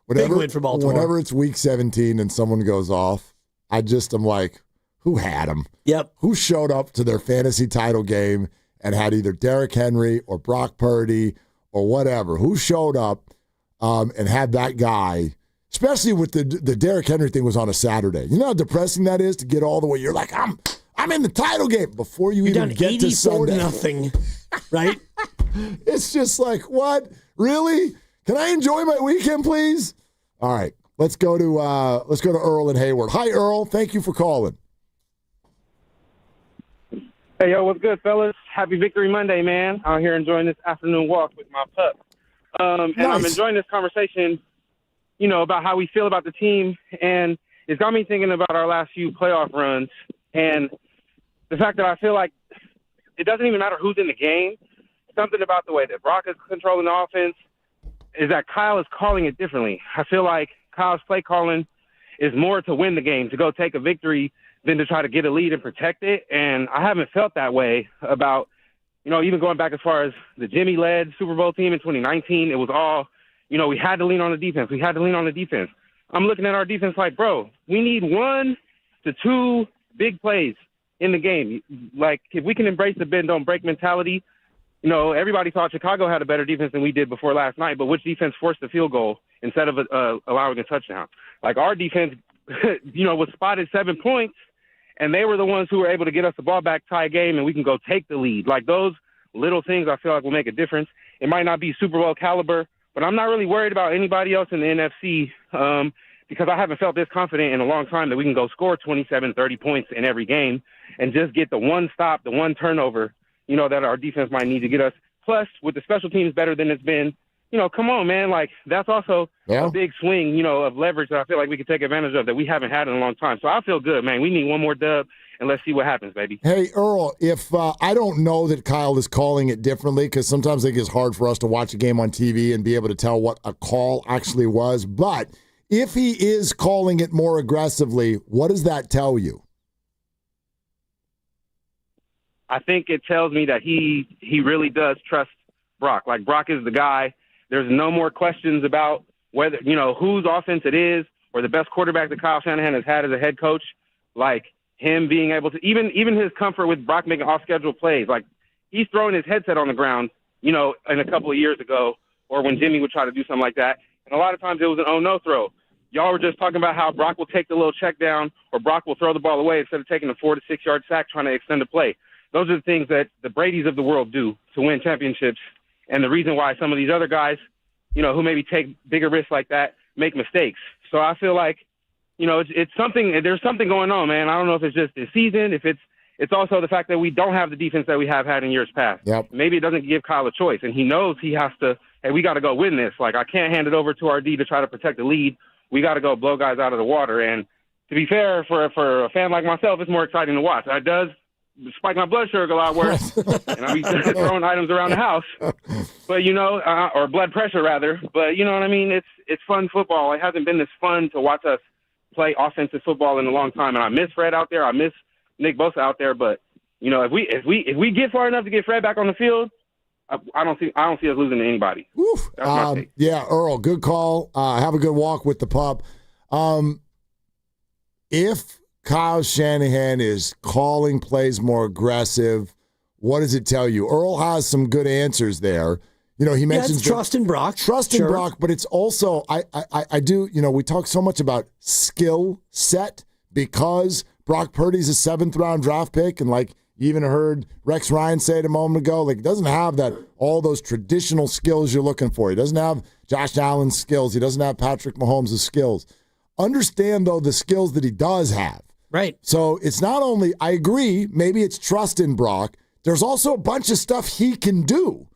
Big win for Baltimore. Whenever it's week 17 and someone goes off, I'm like, who had him? Yep. Who showed up to their fantasy title game and had either Derrick Henry or Brock Purdy or whatever? Who showed up and had that guy, especially with the Derrick Henry thing was on a Saturday. You know how depressing that is to get all the way. You're like, I'm in the title game before you even get to Sunday. Nothing, right? It's just like, what? Really? Can I enjoy my weekend, please? All right, let's go to Earl in Hayward. Hi, Earl. Thank you for calling. Hey, yo, what's good, fellas? Happy Victory Monday, man. Out here enjoying this afternoon walk with my pup. And Nice. I'm enjoying this conversation, about how we feel about the team. And it's got me thinking about our last few playoff runs and the fact that I feel like it doesn't even matter who's in the game. Something about the way that Brock is controlling the offense is that Kyle is calling it differently. I feel like Kyle's play calling is more to win the game, to go take a victory than to try to get a lead and protect it. And I haven't felt that way about, even going back as far as the Jimmy-led Super Bowl team in 2019. It was all, we had to lean on the defense. We had to lean on the defense. I'm looking at our defense like, bro, we need 1 to 2 big plays in the game. Like, if we can embrace the bend, don't break mentality. Everybody thought Chicago had a better defense than we did before last night, but which defense forced the field goal instead of allowing a touchdown? Like, our defense, was spotted 7 points, and they were the ones who were able to get us the ball back, tie a game, and we can go take the lead. Like, those little things I feel like will make a difference. It might not be Super Bowl caliber, but I'm not really worried about anybody else in the NFC because I haven't felt this confident in a long time that we can go score 27, 30 points in every game and just get the one stop, the one turnover, that our defense might need to get us. Plus, with the special teams better than it's been, come on, man. Like, that's also a big swing, of leverage that I feel like we could take advantage of that we haven't had in a long time. So I feel good, man. We need one more dub, and let's see what happens, baby. Hey, Earl, if I don't know that Kyle is calling it differently because sometimes I think it's hard for us to watch a game on TV and be able to tell what a call actually was. But if he is calling it more aggressively, what does that tell you? I think it tells me that he really does trust Brock. Like, Brock is the guy. There's no more questions about whether, whose offense it is or the best quarterback that Kyle Shanahan has had as a head coach. Like, him being able to, even his comfort with Brock making off-schedule plays. Like, he's throwing his headset on the ground, in a couple of years ago, or when Jimmy would try to do something like that. And a lot of times it was an oh-no throw. Y'all were just talking about how Brock will take the little check down or Brock will throw the ball away instead of taking a 4 to 6 yard sack trying to extend the play. Those are the things that the Bradys of the world do to win championships. And the reason why some of these other guys, who maybe take bigger risks like that, make mistakes. So I feel like, it's something, there's something going on, man. I don't know if it's just this season, if it's also the fact that we don't have the defense that we have had in years past. Yep. Maybe it doesn't give Kyle a choice, and he knows he has to, hey, we got to go win this. Like, I can't hand it over to our D to try to protect the lead. We got to go blow guys out of the water. And to be fair, for a fan like myself, it's more exciting to watch. It does spike my blood sugar a lot worse, and I'll be throwing items around the house. But, or blood pressure, rather. But, you know what I mean? It's fun football. It hasn't been this fun to watch us play offensive football in a long time. And I miss Fred out there. I miss Nick Bosa out there. But, if we get far enough to get Fred back on the field, I don't see us losing to anybody. That's my take. Yeah, Earl, good call. Have a good walk with the pup. If Kyle Shanahan is calling plays more aggressive, what does it tell you? Earl has some good answers there. You know, he mentions trust in Brock. Trust in Brock, but it's also, I do, you know, we talk so much about skill set because Brock Purdy's a 7th-round draft pick, and like you even heard Rex Ryan say it a moment ago, like he doesn't have all those traditional skills you're looking for. He doesn't have Josh Allen's skills. He doesn't have Patrick Mahomes' skills. Understand, though, the skills that he does have. Right. So it's not only, I agree, maybe it's trust in Brock. There's also a bunch of stuff he can do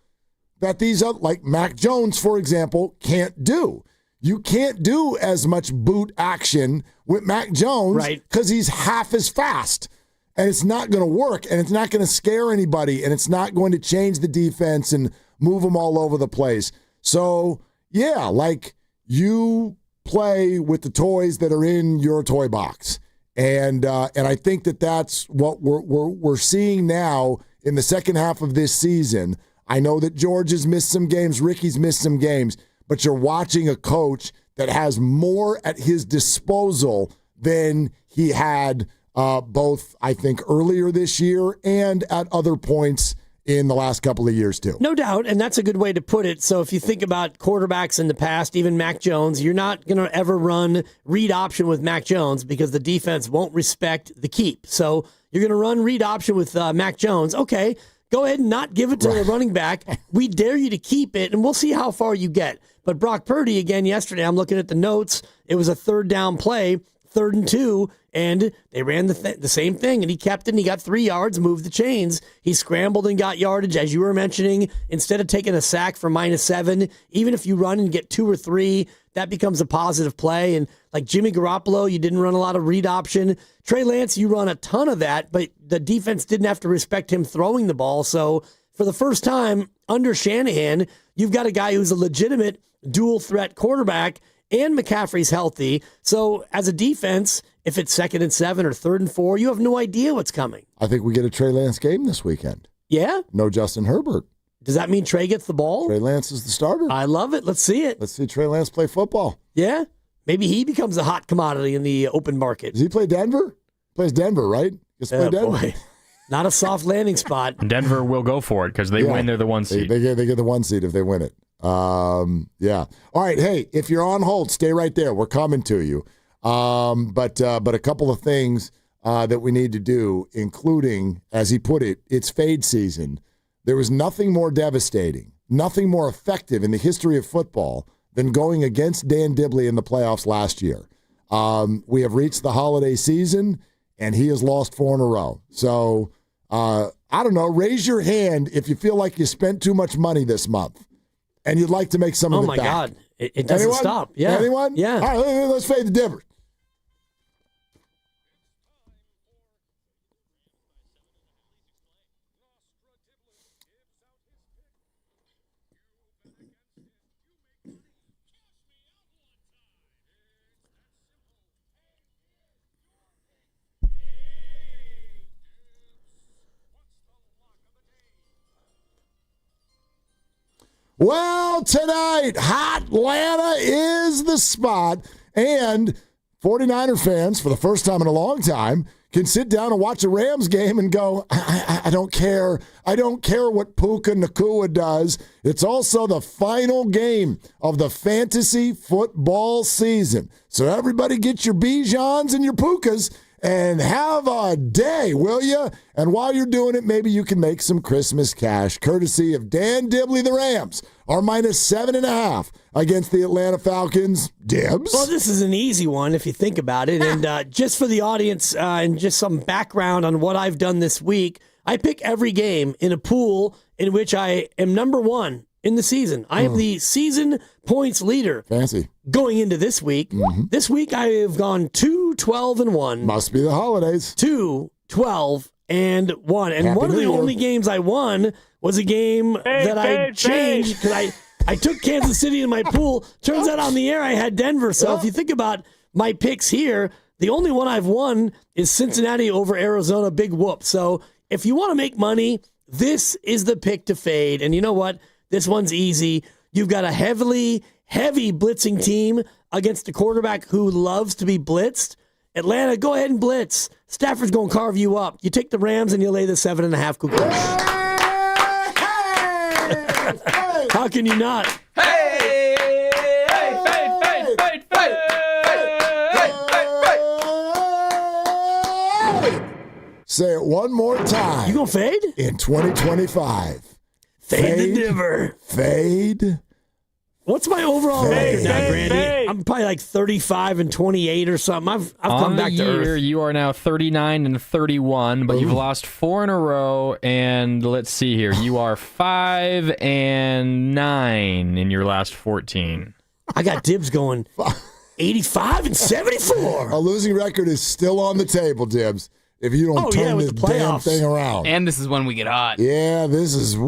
that these other, like Mac Jones, for example, can't do. You can't do as much boot action with Mac Jones because he's half as fast. And it's not going to work, and it's not going to scare anybody, and it's not going to change the defense and move them all over the place. So, yeah, like you play with the toys that are in your toy box. And I think that's what we're seeing now in the second half of this season. I know that George has missed some games, Ricky's missed some games, but you're watching a coach that has more at his disposal than he had both, I think, earlier this year and at other points in the last couple of years, too. No doubt, and that's a good way to put it. So if you think about quarterbacks in the past, even Mac Jones, you're not going to ever run read option with Mac Jones because the defense won't respect the keep. So you're going to run read option with Mac Jones. Okay, go ahead and not give it to the running back. We dare you to keep it, and we'll see how far you get. But Brock Purdy, again, yesterday, I'm looking at the notes. It was a 3rd down play, 3rd and 2, and they ran the same thing, and he kept it, and he got 3 yards, moved the chains. He scrambled and got yardage, as you were mentioning. Instead of taking a sack for -7, even if you run and get 2 or 3, that becomes a positive play. And like Jimmy Garoppolo, you didn't run a lot of read option. Trey Lance, you run a ton of that, but the defense didn't have to respect him throwing the ball. So for the first time under Shanahan, you've got a guy who's a legitimate dual-threat quarterback, and McCaffrey's healthy. So as a defense, if it's 2nd and 7 or 3rd and 4, you have no idea what's coming. I think we get a Trey Lance game this weekend. Yeah? No Justin Herbert. Does that mean Trey gets the ball? Trey Lance is the starter. I love it. Let's see it. Let's see Trey Lance play football. Yeah? Maybe he becomes a hot commodity in the open market. Does he play Denver? Plays Denver, right? Gets to play Denver. Boy. Not a soft landing spot. Denver will go for it because they win. They're the 1 seed. They get the 1 seed if they win it. Yeah. All right. Hey, if you're on hold, stay right there. We're coming to you. But a couple of things that we need to do, including, as he put it, it's fade season. There was nothing more devastating, nothing more effective in the history of football than going against Dan Dibley in the playoffs last year. We have reached the holiday season, and he has lost 4 in a row. So, I don't know, raise your hand if you feel like you spent too much money this month and you'd like to make some of it back. Oh, my God. It doesn't stop. Yeah. Anyone? Yeah. All right, let's fade the difference. Well, tonight, Hot Atlanta is the spot, and 49er fans, for the first time in a long time, can sit down and watch a Rams game and go, I don't care. I don't care what Puka Nacua does. It's also the final game of the fantasy football season. So everybody get your Bijans and your Pukas and have a day, will you? And while you're doing it, maybe you can make some Christmas cash, courtesy of Dan Dibley. The Rams are -7.5 against the Atlanta Falcons. Dibs? Well, this is an easy one if you think about it. And just for the audience and just some background on what I've done this week, I pick every game in a pool in which I am number 1 in the season. I am the season points leader. Fancy. Going into this week. Mm-hmm. This week I have gone 2-12-1. Must be the holidays. 2-12-1. And one of the only games I won was a game that I changed because I took Kansas City in my pool. Turns out on the air I had Denver. So if you think about my picks here, the only one I've won is Cincinnati over Arizona. Big whoop. So if you want to make money, this is the pick to fade. And you know what? This one's easy. You've got a heavy blitzing team against a quarterback who loves to be blitzed. Atlanta, go ahead and blitz. Stafford's going to carve you up. You take the Rams and you lay the 7.5 Cougars. How can you not? Say it one more time. You gonna fade? In 2025. Fade the diver. Fade. What's my overall record now, Grandy? fade. I'm probably like 35 and 28 or something. I've come back to earth. You are now 39 and 31, but you've lost 4 in a row. And let's see here. You are 5 and 9 in your last 14. I got dibs going 85 and 74. A losing record is still on the table, Dibs, if you don't turn this damn thing around. And this is when we get hot. Yeah, this is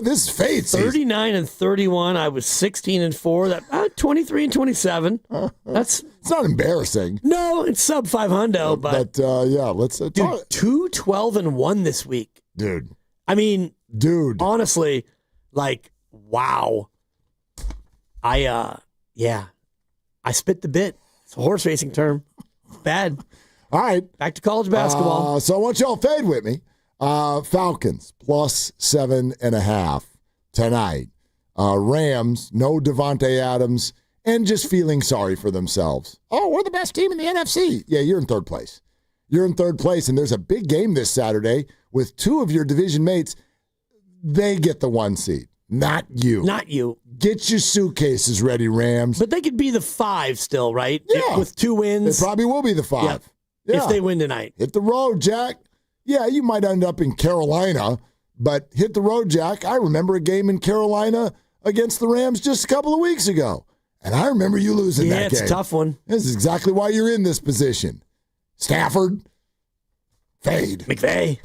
this is fate season. 39 and 31. I was 16 and 4. That 23 and 27. It's not embarrassing. No, it's sub 500. But yeah, let's dude, 2-12 and 1 this week, dude. I mean, dude. Honestly, like, wow. I spit the bit. It's a horse racing term. Bad. All right. Back to college basketball. So I want y'all to fade with me. Falcons plus 7.5 tonight. Rams, no Devontae Adams, and just feeling sorry for themselves. Oh, we're the best team in the NFC. Yeah, you're in third place. You're in third place, and there's a big game this Saturday with 2 of your division mates. They get the 1 seed, not you. Not you. Get your suitcases ready, Rams. But they could be the 5 still, right? Yeah. With 2 wins. They probably will be the 5. Yeah. Yeah. If they win tonight. Hit the road, Jack. Yeah, you might end up in Carolina, but hit the road, Jack. I remember a game in Carolina against the Rams just a couple of weeks ago, and I remember you losing that game. Yeah, it's a tough one. This is exactly why you're in this position. Stafford, fade. McVay.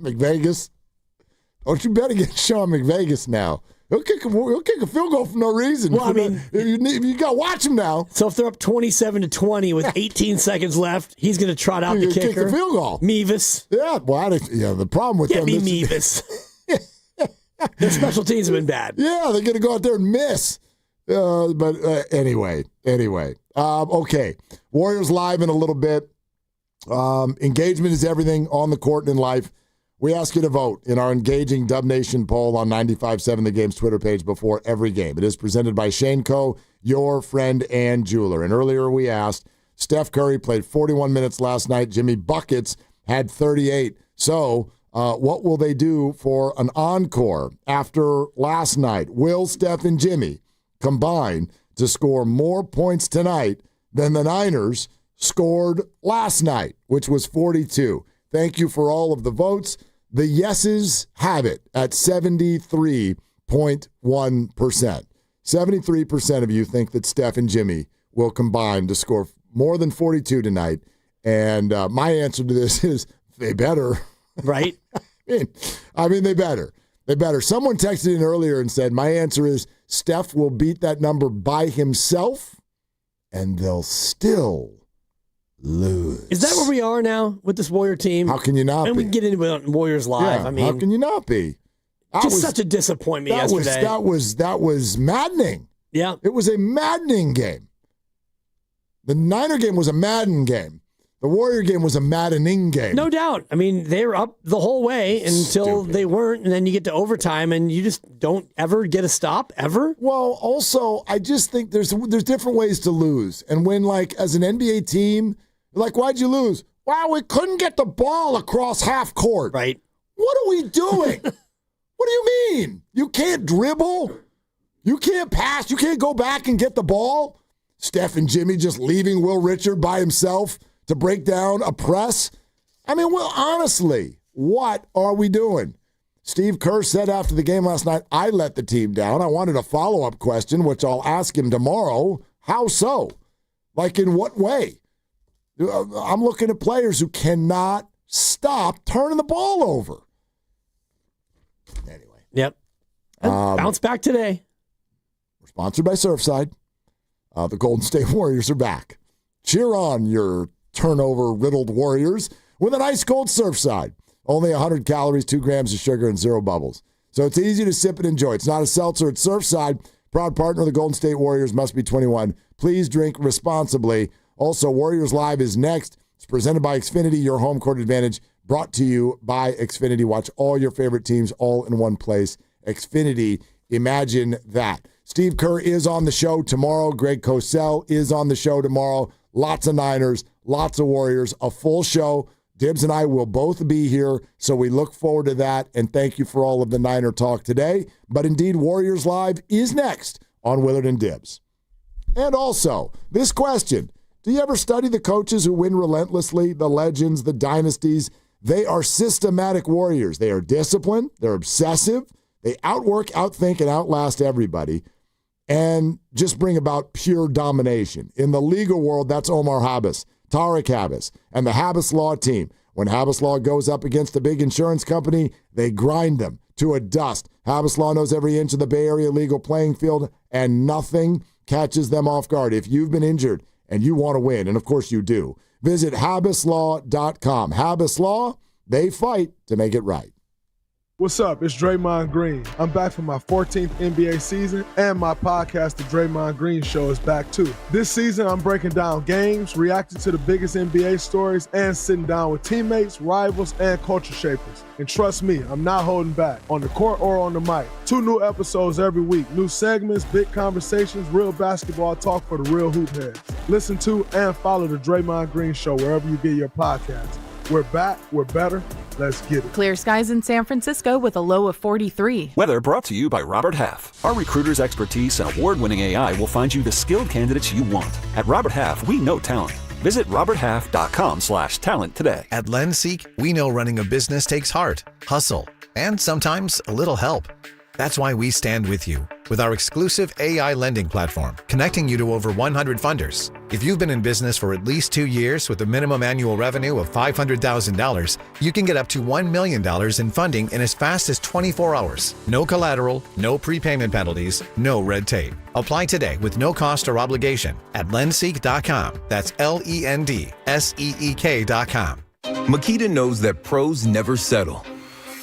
McVegas. Don't you bet against Sean McVegas now. He'll kick a field goal for no reason. Well, I mean, if you got to watch him now. So if they're up 27-20 with 18 seconds left, he's going to trot out the kicker. Kick the field goal. Mevis. Yeah, well, the problem with them is Mevis. Their special teams have been bad. Yeah, they're going to go out there and miss. But anyway. Okay. Warriors live in a little bit. Engagement is everything on the court and in life. We ask you to vote in our engaging Dub Nation poll on 95.7 The Game's Twitter page before every game. It is presented by Shane Co., your friend and jeweler. And earlier we asked, Steph Curry played 41 minutes last night. Jimmy Buckets had 38. So what will they do for an encore after last night? Will Steph and Jimmy combine to score more points tonight than the Niners scored last night, which was 42? Thank you for all of the votes. The yeses have it at 73.1%. 73% of you think that Steph and Jimmy will combine to score more than 42 tonight. And my answer to this is they better. Right? I mean, they better. They better. Someone texted in earlier and said, my answer is Steph will beat that number by himself, and they'll still lose. Is that where we are now with this Warrior team? How can you not and be? we can get into it on Warriors Live. Yeah, I mean, how can you not be? Just such a disappointment yesterday. That was maddening. Yeah. It was a maddening game. The Niner game was a Madden game. The Warrior game was a maddening game. No doubt. I mean, they were up the whole way until they weren't, and then you get to overtime, and you just don't ever get a stop, ever? Well, also, I just think there's different ways to lose. And when, like, as an NBA team, like, why'd you lose? Well, we couldn't get the ball across half court. Right. What are we doing? What do you mean? You can't dribble? You can't pass? You can't go back and get the ball? Steph and Jimmy just leaving Will Richard by himself to break down a press? I mean, well, honestly, what are we doing? Steve Kerr said after the game last night, I let the team down. I wanted a follow-up question, which I'll ask him tomorrow. How so? Like, in what way? I'm looking at players who cannot stop turning the ball over. Anyway. Yep. Bounce back today. We're sponsored by Surfside. The Golden State Warriors are back. Cheer on your turnover-riddled Warriors with an ice-cold Surfside. Only 100 calories, 2 grams of sugar, and 0 bubbles. So it's easy to sip and enjoy. It's not a seltzer. It's Surfside. Proud partner of the Golden State Warriors. Must be 21. Please drink responsibly. Also, Warriors Live is next. It's presented by Xfinity, your home court advantage. Brought to you by Xfinity. Watch all your favorite teams all in one place Xfinity. Imagine that. Steve Kerr is on the show tomorrow. Greg Cosell is on the show tomorrow. Lots of Niners, lots of Warriors, a full show. Dibbs and I will both be here, so we look forward to that, and thank you for all of the Niner talk today. But indeed, Warriors Live is next on Willard and Dibbs. And also, this question, do you ever study the coaches who win relentlessly, the legends, the dynasties? They are systematic warriors. They are disciplined, they're obsessive, they outwork, outthink, and outlast everybody, and just bring about pure domination. In the legal world, that's Omar Habas, Tariq Habas, and the Habas Law team. When Habas Law goes up against a big insurance company, they grind them to a dust. Habas Law knows every inch of the Bay Area legal playing field, and nothing catches them off guard. If you've been injured and you want to win, and of course you do, visit habaslaw.com. Habas Law, they fight to make it right. What's up? It's Draymond Green. I'm back for my 14th NBA season, and my podcast, The Draymond Green Show, is back too. This season, I'm breaking down games, reacting to the biggest NBA stories, and sitting down with teammates, rivals, and culture shapers. And trust me, I'm not holding back, on the court or on the mic. 2 new episodes every week, new segments, big conversations, real basketball talk for the real hoop heads. Listen to and follow The Draymond Green Show wherever you get your podcasts. We're back, we're better, let's get it. Clear skies in San Francisco with a low of 43. Weather brought to you by Robert Half. Our recruiters' expertise and award-winning AI will find you the skilled candidates you want. At Robert Half, we know talent. Visit roberthalf.com/talent today. At LendSeek, we know running a business takes heart, hustle, and sometimes a little help. That's why we stand with you with our exclusive AI lending platform, connecting you to over 100 funders. If you've been in business for at least 2 years with a minimum annual revenue of $500,000, you can get up to $1 million in funding in as fast as 24 hours. No collateral, no prepayment penalties, no red tape. Apply today with no cost or obligation at lendseek.com. That's LENDSEEK.com. Makita knows that pros never settle,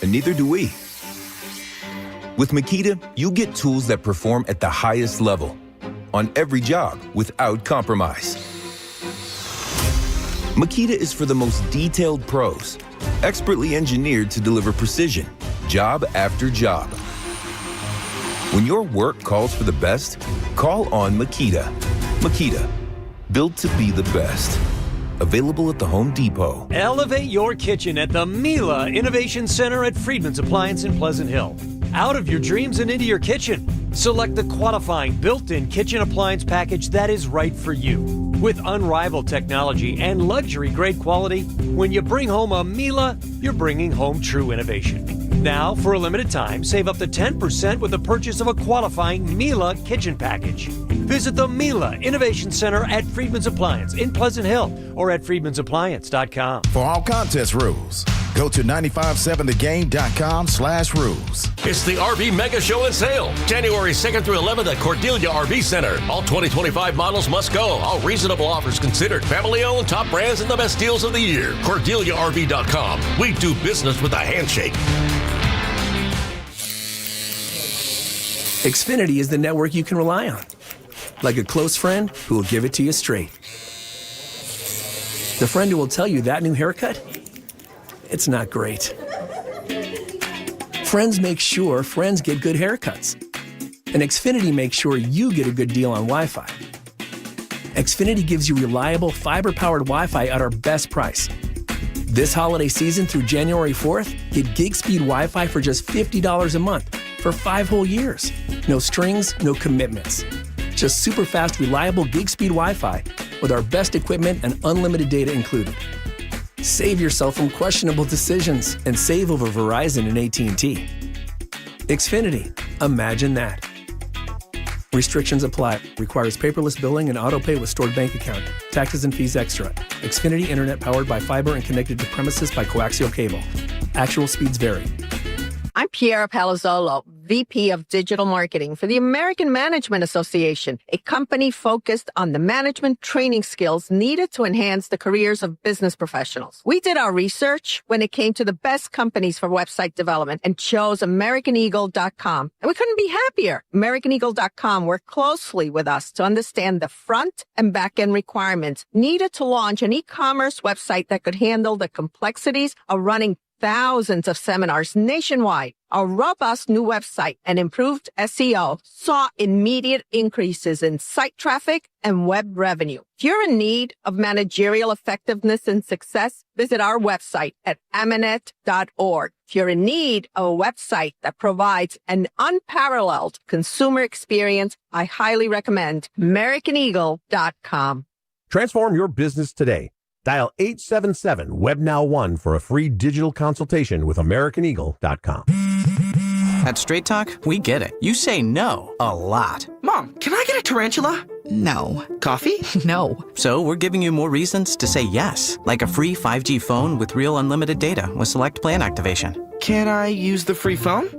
and neither do we. With Makita, you get tools that perform at the highest level on every job without compromise. Makita is for the most detailed pros, expertly engineered to deliver precision, job after job. When your work calls for the best, call on Makita. Makita, built to be the best. Available at the Home Depot. Elevate your kitchen at the Mila Innovation Center at Friedman's Appliance in Pleasant Hill. Out of your dreams and into your kitchen. Select the qualifying built-in kitchen appliance package that is right for you. With unrivaled technology and luxury-grade quality, when you bring home a Mila, you're bringing home true innovation. Now, for a limited time, save up to 10% with the purchase of a qualifying Mila kitchen package. Visit the Mila Innovation Center at Friedman's Appliance in Pleasant Hill or at friedmansappliance.com. For all contest rules, go to 957thegame.com/rules. It's the RV Mega Show and Sale, January 2nd through 11th at Cordelia RV Center. All 2025 models must go. All reasonable offers considered. Family owned, top brands, and the best deals of the year. CordeliaRV.com. We do business with a handshake. Xfinity is the network you can rely on. Like a close friend who will give it to you straight. The friend who will tell you that new haircut, it's not great. Friends make sure friends get good haircuts. And Xfinity makes sure you get a good deal on Wi-Fi. Xfinity gives you reliable fiber-powered Wi-Fi at our best price. This holiday season through January 4th, get gig speed Wi-Fi for just $50 a month for 5 whole years. No strings, no commitments. Just super fast, reliable gig speed Wi-Fi with our best equipment and unlimited data included. Save yourself from questionable decisions and save over Verizon and AT&T. Xfinity. Imagine that. Restrictions apply. Requires paperless billing and autopay with stored bank account. Taxes and fees extra. Xfinity Internet powered by fiber and connected to premises by coaxial cable. Actual speeds vary. I'm Piera Palazzolo, VP of Digital Marketing for the American Management Association, a company focused on the management training skills needed to enhance the careers of business professionals. We did our research when it came to the best companies for website development and chose AmericanEagle.com. And we couldn't be happier. AmericanEagle.com worked closely with us to understand the front and back end requirements needed to launch an e-commerce website that could handle the complexities of running thousands of seminars nationwide, our robust new website and improved SEO saw immediate increases in site traffic and web revenue. If you're in need of managerial effectiveness and success, visit our website at amanet.org. If you're in need of a website that provides an unparalleled consumer experience, I highly recommend AmericanEagle.com. Transform your business today. Dial 877-WEB-NOW1 for a free digital consultation with AmericanEagle.com. At Straight Talk, we get it. You say no a lot. Mom, can I get a tarantula? No. Coffee? No. So we're giving you more reasons to say yes, like a free 5G phone with real unlimited data with select plan activation. Can I use the free phone?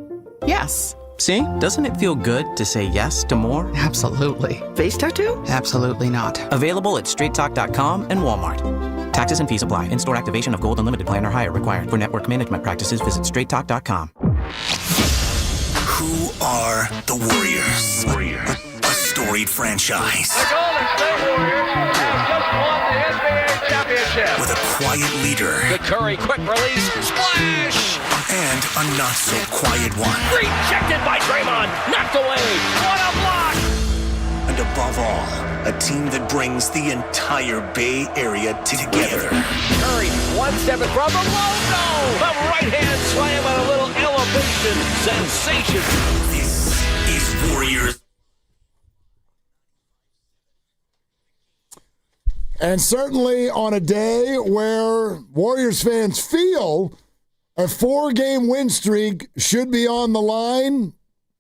Yes. See? Doesn't it feel good to say yes to more? Absolutely. Face tattoo? Absolutely not. Available at straighttalk.com and Walmart. Taxes and fees apply. In-store activation of Gold Unlimited plan or higher required. For network management practices, visit straighttalk.com. Who are the Warriors? A storied franchise. The Golden State Warriors have just won the NBA championship. With a quiet leader. The Curry quick release. Splash! And a not-so-quiet one. Rejected by Draymond. Knocked away. What a block! And above all, a team that brings the entire Bay Area together. Curry, one step in front of the logo. A right-hand slam and a little elevation sensation. This is Warriors. And certainly on a day where Warriors fans feel a 4-game win streak should be on the line,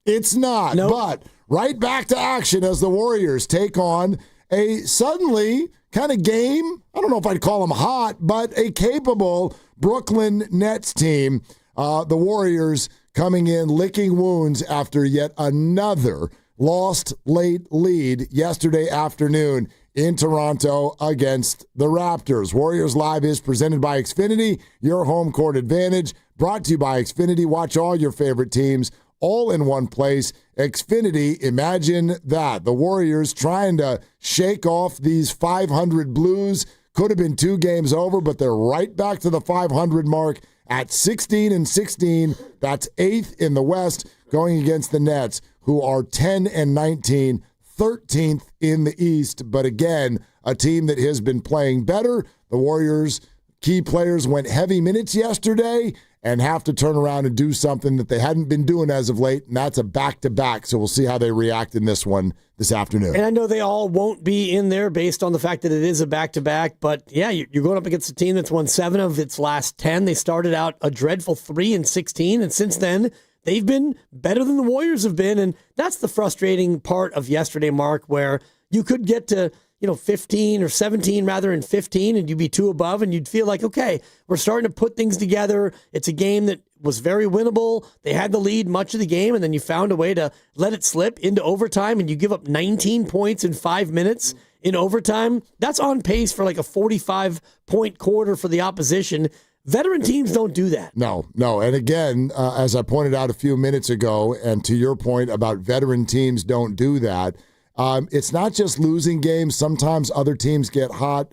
it's not. Nope. But right back to action as the Warriors take on a suddenly kind of game, I don't know if I'd call them hot, but a capable Brooklyn Nets team. The Warriors coming in licking wounds after yet another lost late lead yesterday afternoon in Toronto against the Raptors. Warriors Live is presented by Xfinity, your home court advantage. Brought to you by Xfinity. Watch all your favorite teams all in one place. Xfinity, imagine that. The Warriors trying to shake off these 500 Blues. Could have been 2 games over, but they're right back to the 500 mark at 16-16. That's 8th in the West, going against the Nets, who are 10-19, 13th in the East. But again, a team that has been playing better. The Warriors' key players went heavy minutes yesterday and have to turn around and do something that they hadn't been doing as of late, and that's a back-to-back. So we'll see how they react in this one this afternoon. And I know they all won't be in there based on the fact that it is a back-to-back, but yeah, you're going up against a team that's won 7 of its last 10. They started out a dreadful 3-16, and since then, they've been better than the Warriors have been, and that's the frustrating part of yesterday, Mark, where you could get to 15 or 17 rather than 15, and you'd be 2 above, and you'd feel like, okay, we're starting to put things together. It's a game that was very winnable. They had the lead much of the game, and then you found a way to let it slip into overtime, and you give up 19 points in 5 minutes in overtime. That's on pace for like a 45-point quarter for the opposition. Veteran teams don't do that. No. And again, as I pointed out a few minutes ago, and to your point about veteran teams don't do that, it's not just losing games. Sometimes other teams get hot.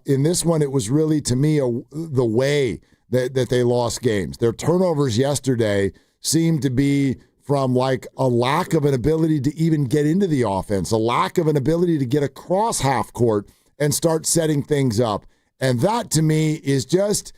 In this one, it was really, to me, the way that they lost games. Their turnovers yesterday seemed to be from like a lack of an ability to even get into the offense, a lack of an ability to get across half court and start setting things up. And that, to me, is just,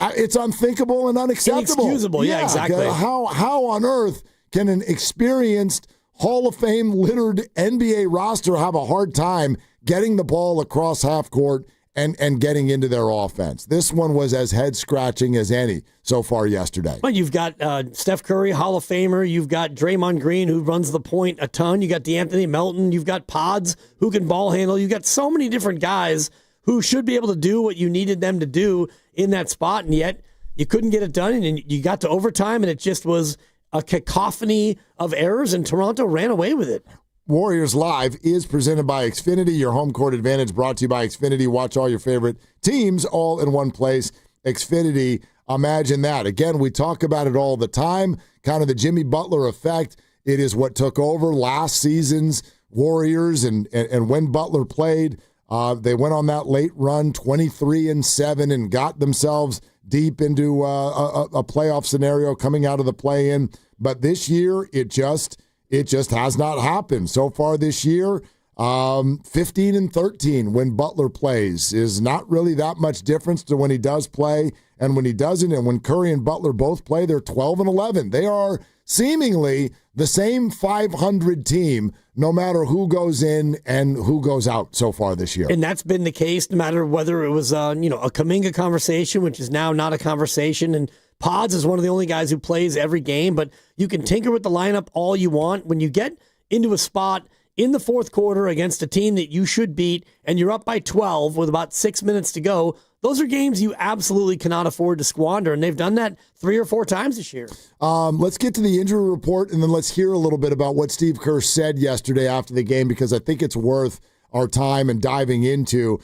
it's unthinkable and unacceptable. Inexcusable, yeah, exactly. How on earth can an experienced Hall of Fame littered NBA roster have a hard time getting the ball across half court and getting into their offense? This one was as head-scratching as any so far yesterday. But you've got Steph Curry, Hall of Famer. You've got Draymond Green, who runs the point a ton. You got DeAnthony Melton. You've got Pods, who can ball handle. You've got so many different guys who should be able to do what you needed them to do in that spot, and yet you couldn't get it done, and you got to overtime, and it just was a cacophony of errors, and Toronto ran away with it. Warriors Live is presented by Xfinity, your home court advantage, brought to you by Xfinity. Watch all your favorite teams all in one place. Xfinity, imagine that. Again, we talk about it all the time, kind of the Jimmy Butler effect. It is what took over last season's Warriors, and when Butler played, they went on that late run, 23-7, and got themselves deep into a playoff scenario coming out of the play-in. But this year, it just has not happened. So far this year, 15-13 when Butler plays is not really that much difference to when he does play and when he doesn't. And when Curry and Butler both play, they're 12-11. They are seemingly the same 500 team no matter who goes in and who goes out so far this year. And that's been the case no matter whether it was a Kuminga conversation, which is now not a conversation, and Pods is one of the only guys who plays every game, but you can tinker with the lineup all you want. When you get into a spot in the fourth quarter against a team that you should beat and you're up by 12 with about 6 minutes to go, those are games you absolutely cannot afford to squander, and they've done that 3 or 4 times this year. Let's get to the injury report, and then let's hear a little bit about what Steve Kerr said yesterday after the game, because I think it's worth our time and diving into.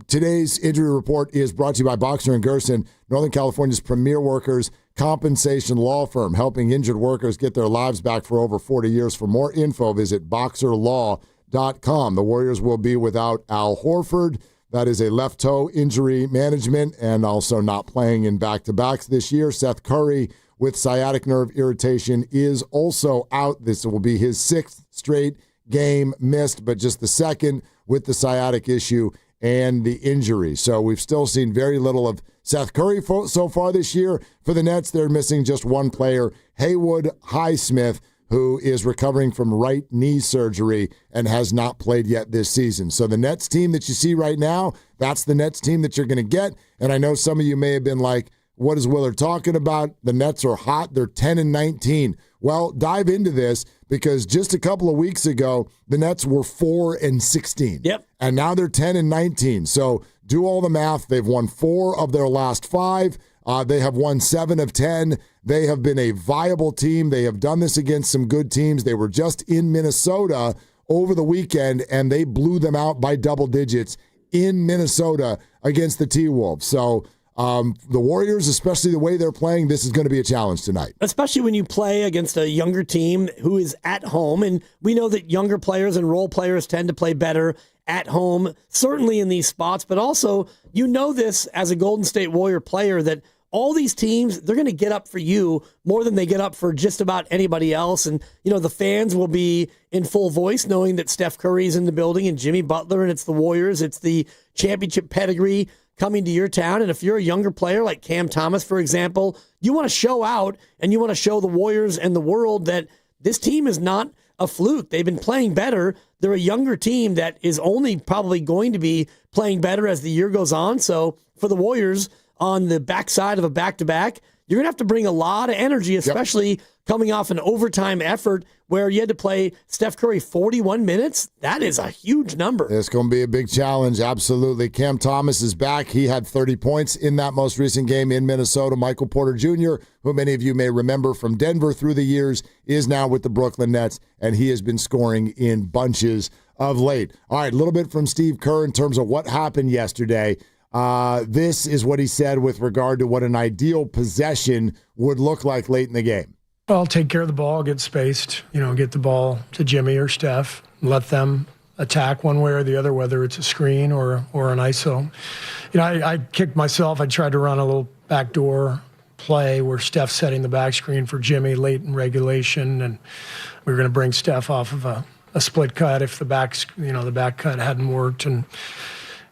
Today's injury report is brought to you by Boxer & Gerson, Northern California's premier workers' compensation law firm, helping injured workers get their lives back for over 40 years. For more info, visit boxerlaw.com. The Warriors will be without Al Horford. That is a left toe injury management, and also not playing in back-to-backs this year. Seth Curry with sciatic nerve irritation is also out. This will be his 6th straight game missed, but just the 2nd with the sciatic issue and the injury. So we've still seen very little of Seth Curry so far this year. For the Nets, they're missing just one player, Haywood Highsmith, who is recovering from right knee surgery and has not played yet this season. So the Nets team that you see right now, that's the Nets team that you're going to get. And I know some of you may have been like, what is Willard talking about? The Nets are hot. They're 10-19. Well, dive into this, because just a couple of weeks ago, the Nets were 4-16. Yep. And now they're 10-19. So do all the math. They've won 4 of their last 5. They have won 7 of 10. They have been a viable team. They have done this against some good teams. They were just in Minnesota over the weekend, and they blew them out by double digits in Minnesota against the T-Wolves. So the Warriors, especially the way they're playing, this is going to be a challenge tonight. Especially when you play against a younger team who is at home. And we know that younger players and role players tend to play better at home, certainly in these spots. But also, you know this as a Golden State Warrior player, that all these teams, they're going to get up for you more than they get up for just about anybody else. And, the fans will be in full voice knowing that Steph Curry's in the building and Jimmy Butler, and it's the Warriors. It's the championship pedigree coming to your town. And if you're a younger player like Cam Thomas, for example, you want to show out and you want to show the Warriors and the world that this team is not a fluke. They've been playing better. They're a younger team that is only probably going to be playing better as the year goes on. So for the Warriors, on the backside of a back-to-back, you're going to have to bring a lot of energy, especially coming off an overtime effort where you had to play Steph Curry 41 minutes. That is a huge number. It's going to be a big challenge, absolutely. Cam Thomas is back. He had 30 points in that most recent game in Minnesota. Michael Porter Jr., who many of you may remember from Denver through the years, is now with the Brooklyn Nets, and he has been scoring in bunches of late. All right, a little bit from Steve Kerr in terms of what happened yesterday. This is what he said with regard to what an ideal possession would look like late in the game. Well, take care of the ball, get spaced, get the ball to Jimmy or Steph, let them attack one way or the other, whether it's a screen or an ISO. I kicked myself. I tried to run a little backdoor play where Steph's setting the back screen for Jimmy late in regulation, and we were going to bring Steph off of a split cut if the back cut hadn't worked,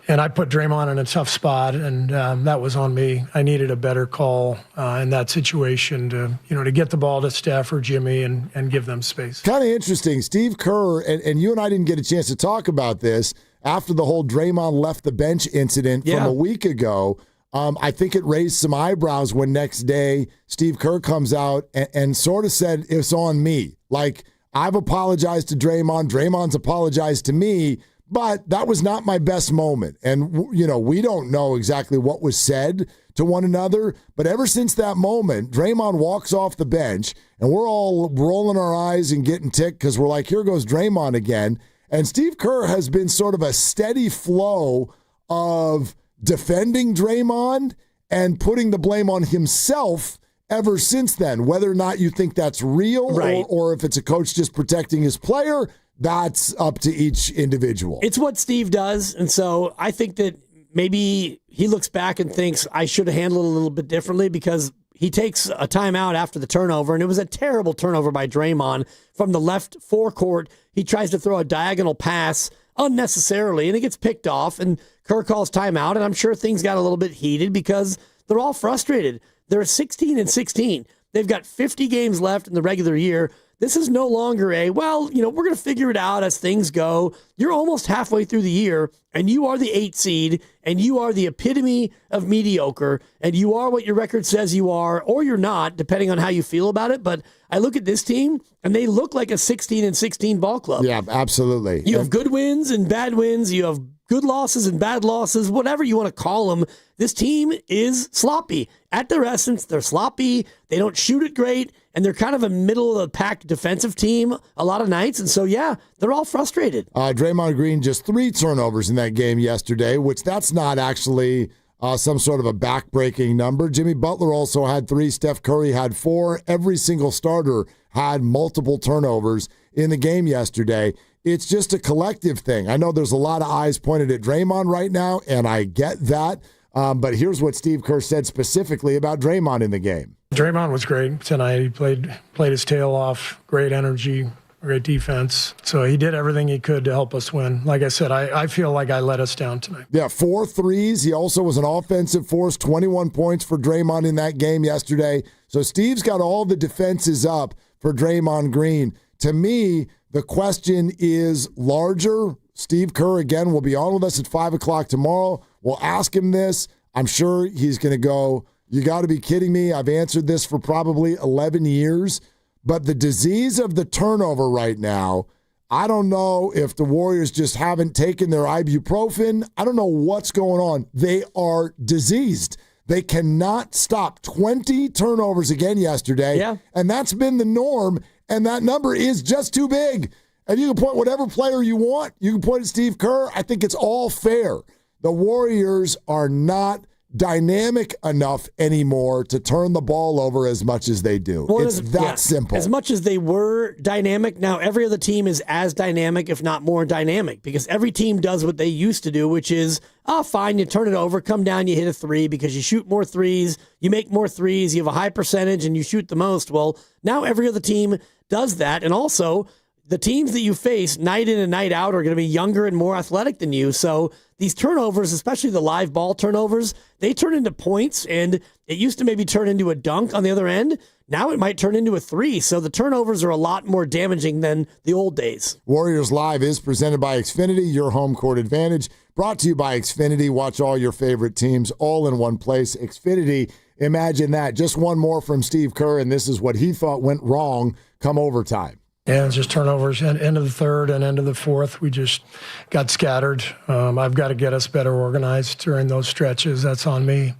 and I put Draymond in a tough spot, and that was on me. I needed a better call in that situation to get the ball to Steph or Jimmy and give them space. Kind of interesting. Steve Kerr, and you and I didn't get a chance to talk about this after the whole Draymond left the bench incident from a week ago. I think it raised some eyebrows when next day Steve Kerr comes out and sort of said, it's on me. Like, I've apologized to Draymond. Draymond's apologized to me. But that was not my best moment. And, we don't know exactly what was said to one another. But ever since that moment, Draymond walks off the bench, and we're all rolling our eyes and getting ticked because we're like, here goes Draymond again. And Steve Kerr has been sort of a steady flow of defending Draymond and putting the blame on himself ever since then. Whether or not you think that's real, right, or if it's a coach just protecting his player, that's up to each individual. It's what Steve does, and so I think that maybe he looks back and thinks, I should have handled it a little bit differently, because he takes a timeout after the turnover, and it was a terrible turnover by Draymond from the left forecourt. He tries to throw a diagonal pass unnecessarily, and it gets picked off, and Kerr calls timeout, and I'm sure things got a little bit heated because they're all frustrated. They're 16-16. They've got 50 games left in the regular year. This is no longer we're going to figure it out as things go. You're almost halfway through the year, and you are the 8th seed, and you are the epitome of mediocre, and you are what your record says you are, or you're not, depending on how you feel about it. But I look at this team, and they look like a 16-16 ball club. Yeah, absolutely. You have good wins and bad wins. You have good losses and bad losses, whatever you want to call them. This team is sloppy. At their essence, they're sloppy. They don't shoot it great, and they're kind of a middle-of-the-pack defensive team a lot of nights. And so, yeah, they're all frustrated. Draymond Green, just 3 turnovers in that game yesterday, which that's not actually some sort of a back-breaking number. Jimmy Butler also had 3. Steph Curry had 4. Every single starter had multiple turnovers in the game yesterday. It's just a collective thing. I know there's a lot of eyes pointed at Draymond right now, and I get that. But here's what Steve Kerr said specifically about Draymond in the game. Draymond was great tonight. He played his tail off, great energy, great defense. So he did everything he could to help us win. Like I said, I feel like I let us down tonight. Yeah, 4 threes. He also was an offensive force, 21 points for Draymond in that game yesterday. So Steve's got all the defenses up for Draymond Green. To me, the question is larger. Steve Kerr, again, will be on with us at 5 o'clock tomorrow. We'll ask him this. I'm sure he's going to go, you got to be kidding me. I've answered this for probably 11 years. But the disease of the turnover right now, I don't know if the Warriors just haven't taken their ibuprofen. I don't know what's going on. They are diseased. They cannot stop. 20 turnovers again yesterday. Yeah. And that's been the norm. And that number is just too big. And you can point whatever player you want. You can point at Steve Kerr. I think it's all fair. The Warriors are not dynamic enough anymore to turn the ball over as much as they do. Well, it's that simple. As much as they were dynamic, now every other team is as dynamic, if not more dynamic, because every team does what they used to do, which is, fine, you turn it over, come down, you hit a 3 because you shoot more threes, you make more threes, you have a high percentage, and you shoot the most. Well, now every other team does that, and also the teams that you face night in and night out are going to be younger and more athletic than you. So these turnovers, especially the live ball turnovers, they turn into points, and it used to maybe turn into a dunk on the other end. Now it might turn into a 3. So the turnovers are a lot more damaging than the old days. Warriors Live is presented by Xfinity, your home court advantage. Brought to you by Xfinity. Watch all your favorite teams all in one place. Xfinity, imagine that. Just one more from Steve Kerr, and this is what he thought went wrong come overtime. Yeah, it's just turnovers. End of the third and end of the fourth, we just got scattered. I've got to get us better organized during those stretches. That's on me.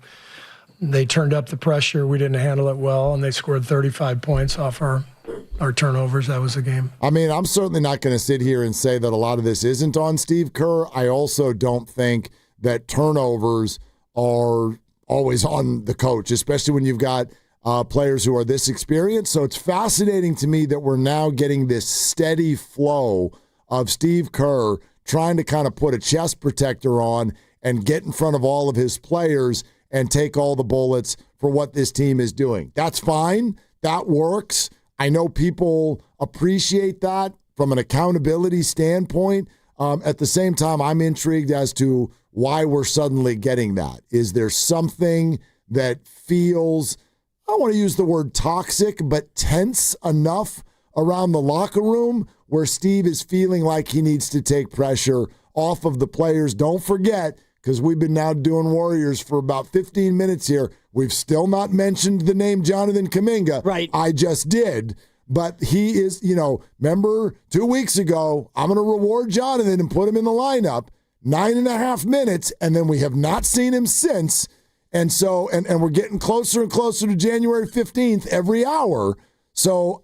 They turned up the pressure. We didn't handle it well, and they scored 35 points off our turnovers. That was the game. I mean, I'm certainly not going to sit here and say that a lot of this isn't on Steve Kerr. I also don't think that turnovers are always on the coach, especially when you've got players who are this experienced. So it's fascinating to me that we're now getting this steady flow of Steve Kerr trying to kind of put a chest protector on and get in front of all of his players and take all the bullets for what this team is doing. That's fine. That works. I know people appreciate that from an accountability standpoint. At the same time, I'm intrigued as to why we're suddenly getting that. Is there something that feels, I don't want to use the word toxic, but tense enough around the locker room where Steve is feeling like he needs to take pressure off of the players? Don't forget, because we've been now doing Warriors for about 15 minutes here, we've still not mentioned the name Jonathan Kuminga. Right. I just did. But he is, remember 2 weeks ago, I'm going to reward Jonathan and put him in the lineup, 9.5 minutes, and then we have not seen him since. And so, and we're getting closer and closer to January 15th every hour. So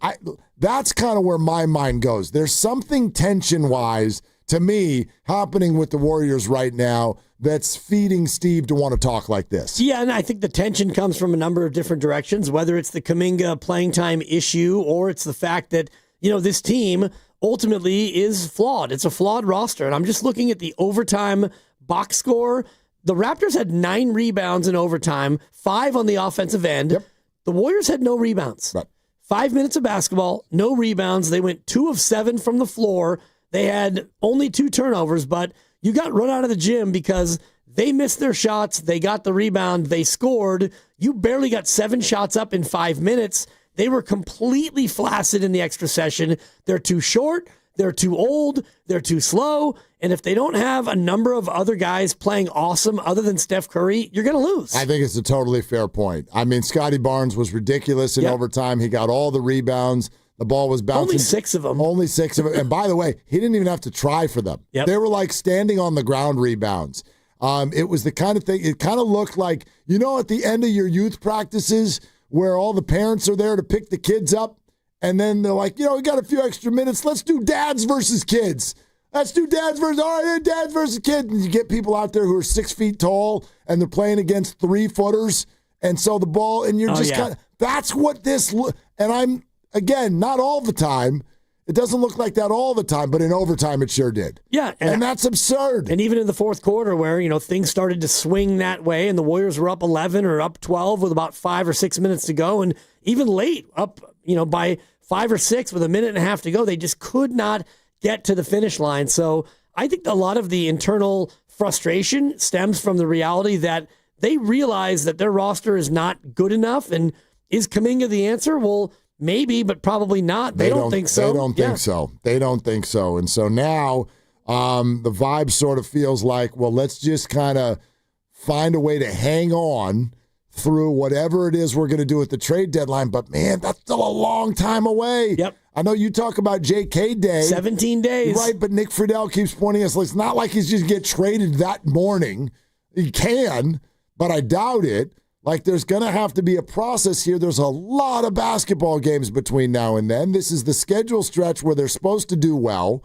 that's kind of where my mind goes. There's something tension-wise, to me, happening with the Warriors right now that's feeding Steve to want to talk like this. Yeah, and I think the tension comes from a number of different directions, whether it's the Kuminga playing time issue or it's the fact that, this team ultimately is flawed. It's a flawed roster. And I'm just looking at the overtime box score. the Raptors had 9 rebounds in overtime, 5 on the offensive end. Yep. The Warriors had no rebounds. Right. 5 minutes of basketball, no rebounds. They went 2 of 7 from the floor. They had only 2 turnovers, but you got run out of the gym because they missed their shots. They got the rebound. They scored. You barely got 7 shots up in 5 minutes. They were completely flaccid in the extra session. They're too short. They're too old. They're too slow. And if they don't have a number of other guys playing awesome other than Steph Curry, you're going to lose. I think it's a totally fair point. I mean, Scotty Barnes was ridiculous in overtime. He got all the rebounds. The ball was bouncing. Only 6 of them. Only 6 of them. And by the way, he didn't even have to try for them. Yep. They were like standing on the ground rebounds. It was the kind of thing, it kind of looked like, at the end of your youth practices where all the parents are there to pick the kids up, and then they're like, we got a few extra minutes. Let's do dads versus kids. Let's do dads versus kids. And you get people out there who are 6 feet tall, and they're playing against 3-footers. And so the ball, and you're kind of, that's what this, and I'm, again, not all the time. It doesn't look like that all the time, but in overtime it sure did. Yeah. And that's absurd. And even in the fourth quarter where, things started to swing that way and the Warriors were up 11 or up 12 with about 5 or 6 minutes to go, and even late, up, by 5 or 6 with a minute and a half to go, they just could not get to the finish line. So I think a lot of the internal frustration stems from the reality that they realize that their roster is not good enough. And is Kuminga the answer? Well, maybe, but probably not. They don't think so. They don't think so. They don't think so. And so now the vibe sort of feels like, well, let's just kind of find a way to hang on through whatever it is we're going to do at the trade deadline. But, man, that's still a long time away. Yep. I know you talk about J.K. Day. 17 days. Right, but Nick Friedel keeps pointing us. It's not like he's just get traded that morning. He can, but I doubt it. Like, there's going to have to be a process here. There's a lot of basketball games between now and then. This is the schedule stretch where they're supposed to do well.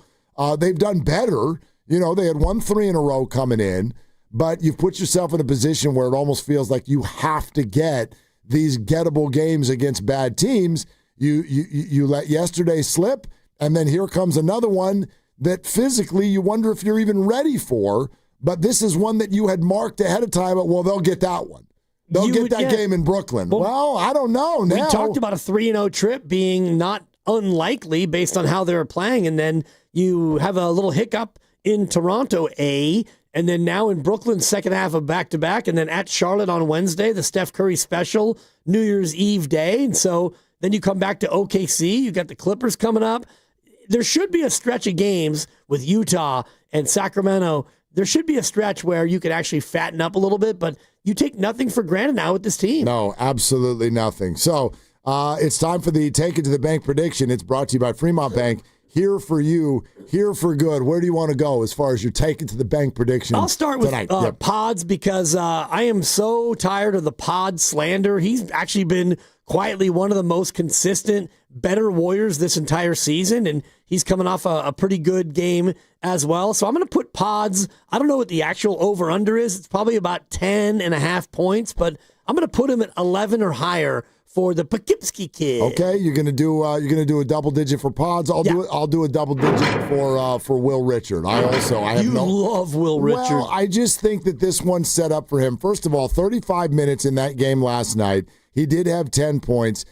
They've done better. They had 1 3 in a row coming in, but you've put yourself in a position where it almost feels like you have to get these gettable games against bad teams. You let yesterday slip, and then here comes another one that physically you wonder if you're even ready for, but this is one that you had marked ahead of time. Well, they'll get that one. They'll get that game in Brooklyn. Well, I don't know now. We talked about a 3-0 trip being not unlikely based on how they were playing, and then you have a little hiccup in Toronto, and then now in Brooklyn, second half of back-to-back, and then at Charlotte on Wednesday, the Steph Curry special, New Year's Eve day, and so then you come back to OKC, you got the Clippers coming up. There should be a stretch of games with Utah and Sacramento. There should be a stretch where you could actually fatten up a little bit, but you take nothing for granted now with this team. No, absolutely nothing. So it's time for the Take It to the Bank prediction. It's brought to you by Fremont Bank. Here for you, here for good. Where do you want to go as far as your Take It to the Bank prediction? I'll start with Pods because I am so tired of the Pod slander. He's actually been quietly one of the most consistent, better Warriors this entire season, and he's coming off a pretty good game as well. So I'm going to put Pods. I don't know what the actual over-under is. It's probably about 10.5 points, but I'm going to put him at 11 or higher for the Poughkeepsie kid. Okay, you're going to do a double digit for Pods. I'll do a double digit for Will Richard. I love Will Richard. Well, I just think that this one's set up for him. First of all, 35 minutes in that game last night. He did have 10 points.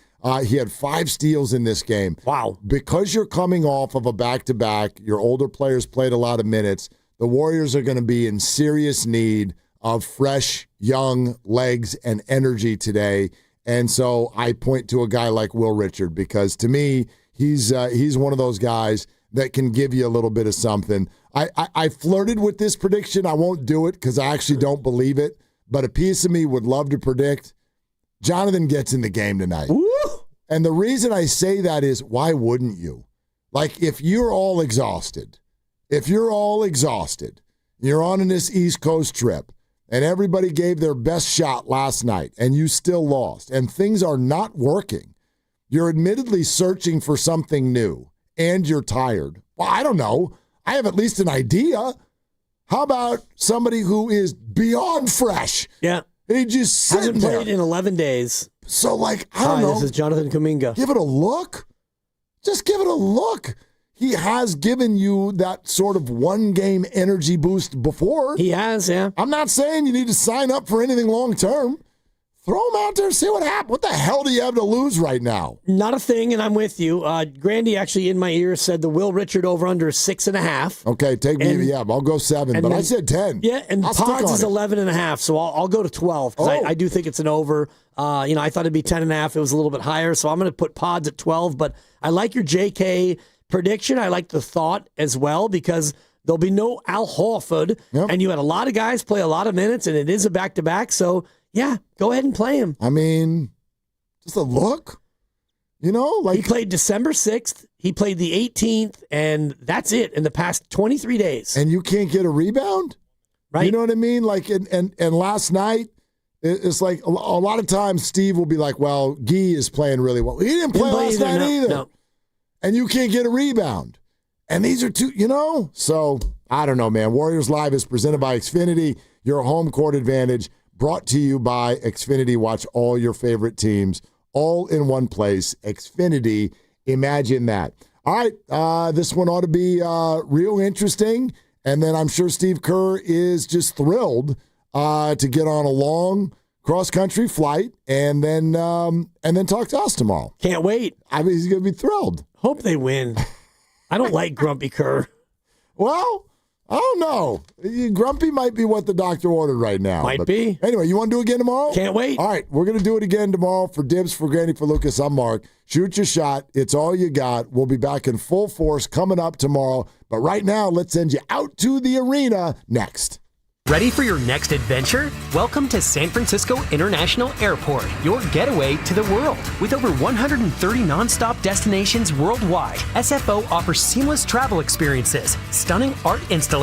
He had 5 steals in this game. Wow. Because you're coming off of a back-to-back, your older players played a lot of minutes, the Warriors are going to be in serious need of fresh, young legs and energy today. And so I point to a guy like Will Richard because, to me, he's one of those guys that can give you a little bit of something. I flirted with this prediction. I won't do it because I actually don't believe it. But a piece of me would love to predict Jonathan gets in the game tonight. Ooh. And the reason I say that is, why wouldn't you? Like, if you're all exhausted, you're on this East Coast trip, and everybody gave their best shot last night, and you still lost, and things are not working, you're admittedly searching for something new, and you're tired. Well, I don't know. I have at least an idea. How about somebody who is beyond fresh? Yeah. He just hasn't played in 11 days. So, I don't know. This is Jonathan Kuminga. Give it a look. Just give it a look. he has given you that sort of one-game energy boost before. He has, yeah. I'm not saying you need to sign up for anything long-term. Throw him out there, see what happens. What the hell do you have to lose right now? Not a thing, and I'm with you. Grandy actually in my ear said the Will Richard over-under is 6.5. Okay, take me. Yeah, I'll go 7, but then, I said 10. Yeah, and Pods is 11.5, so I'll go to 12 because I do think it's an over. I thought it'd be 10.5. It was a little bit higher, so I'm going to put Pods at 12. But I like your JK prediction. I like the thought as well because there'll be no Al Horford, and you had a lot of guys play a lot of minutes, and it is a back-to-back, so. Yeah, go ahead and play him. I mean, just a look. You know, like he played December 6th, he played the 18th, and that's it in the past 23 days. And you can't get a rebound? Right. You know what I mean? Like, and last night, it's like a lot of times Steve will be like, well, Guy is playing really well. He didn't play last night either. No. And you can't get a rebound. And these are two, So, I don't know, man. Warriors Live is presented by Xfinity, your home court advantage. Brought to you by Xfinity. Watch all your favorite teams all in one place. Xfinity, imagine that. All right, this one ought to be real interesting. And then I'm sure Steve Kerr is just thrilled to get on a long cross-country flight and then talk to us tomorrow. Can't wait. I mean, he's going to be thrilled. Hope they win. I don't like Grumpy Kerr. Well, I don't know. Grumpy might be what the doctor ordered right now. Might be. Anyway, you want to do it again tomorrow? Can't wait. All right, we're going to do it again tomorrow. For Dibs, for Granny, for Lucas, I'm Mark. Shoot your shot. It's all you got. We'll be back in full force coming up tomorrow. But right now, let's send you out to the arena next. Ready for your next adventure? Welcome to San Francisco International Airport, your getaway to the world. With over 130 nonstop destinations worldwide, SFO offers seamless travel experiences, stunning art installations,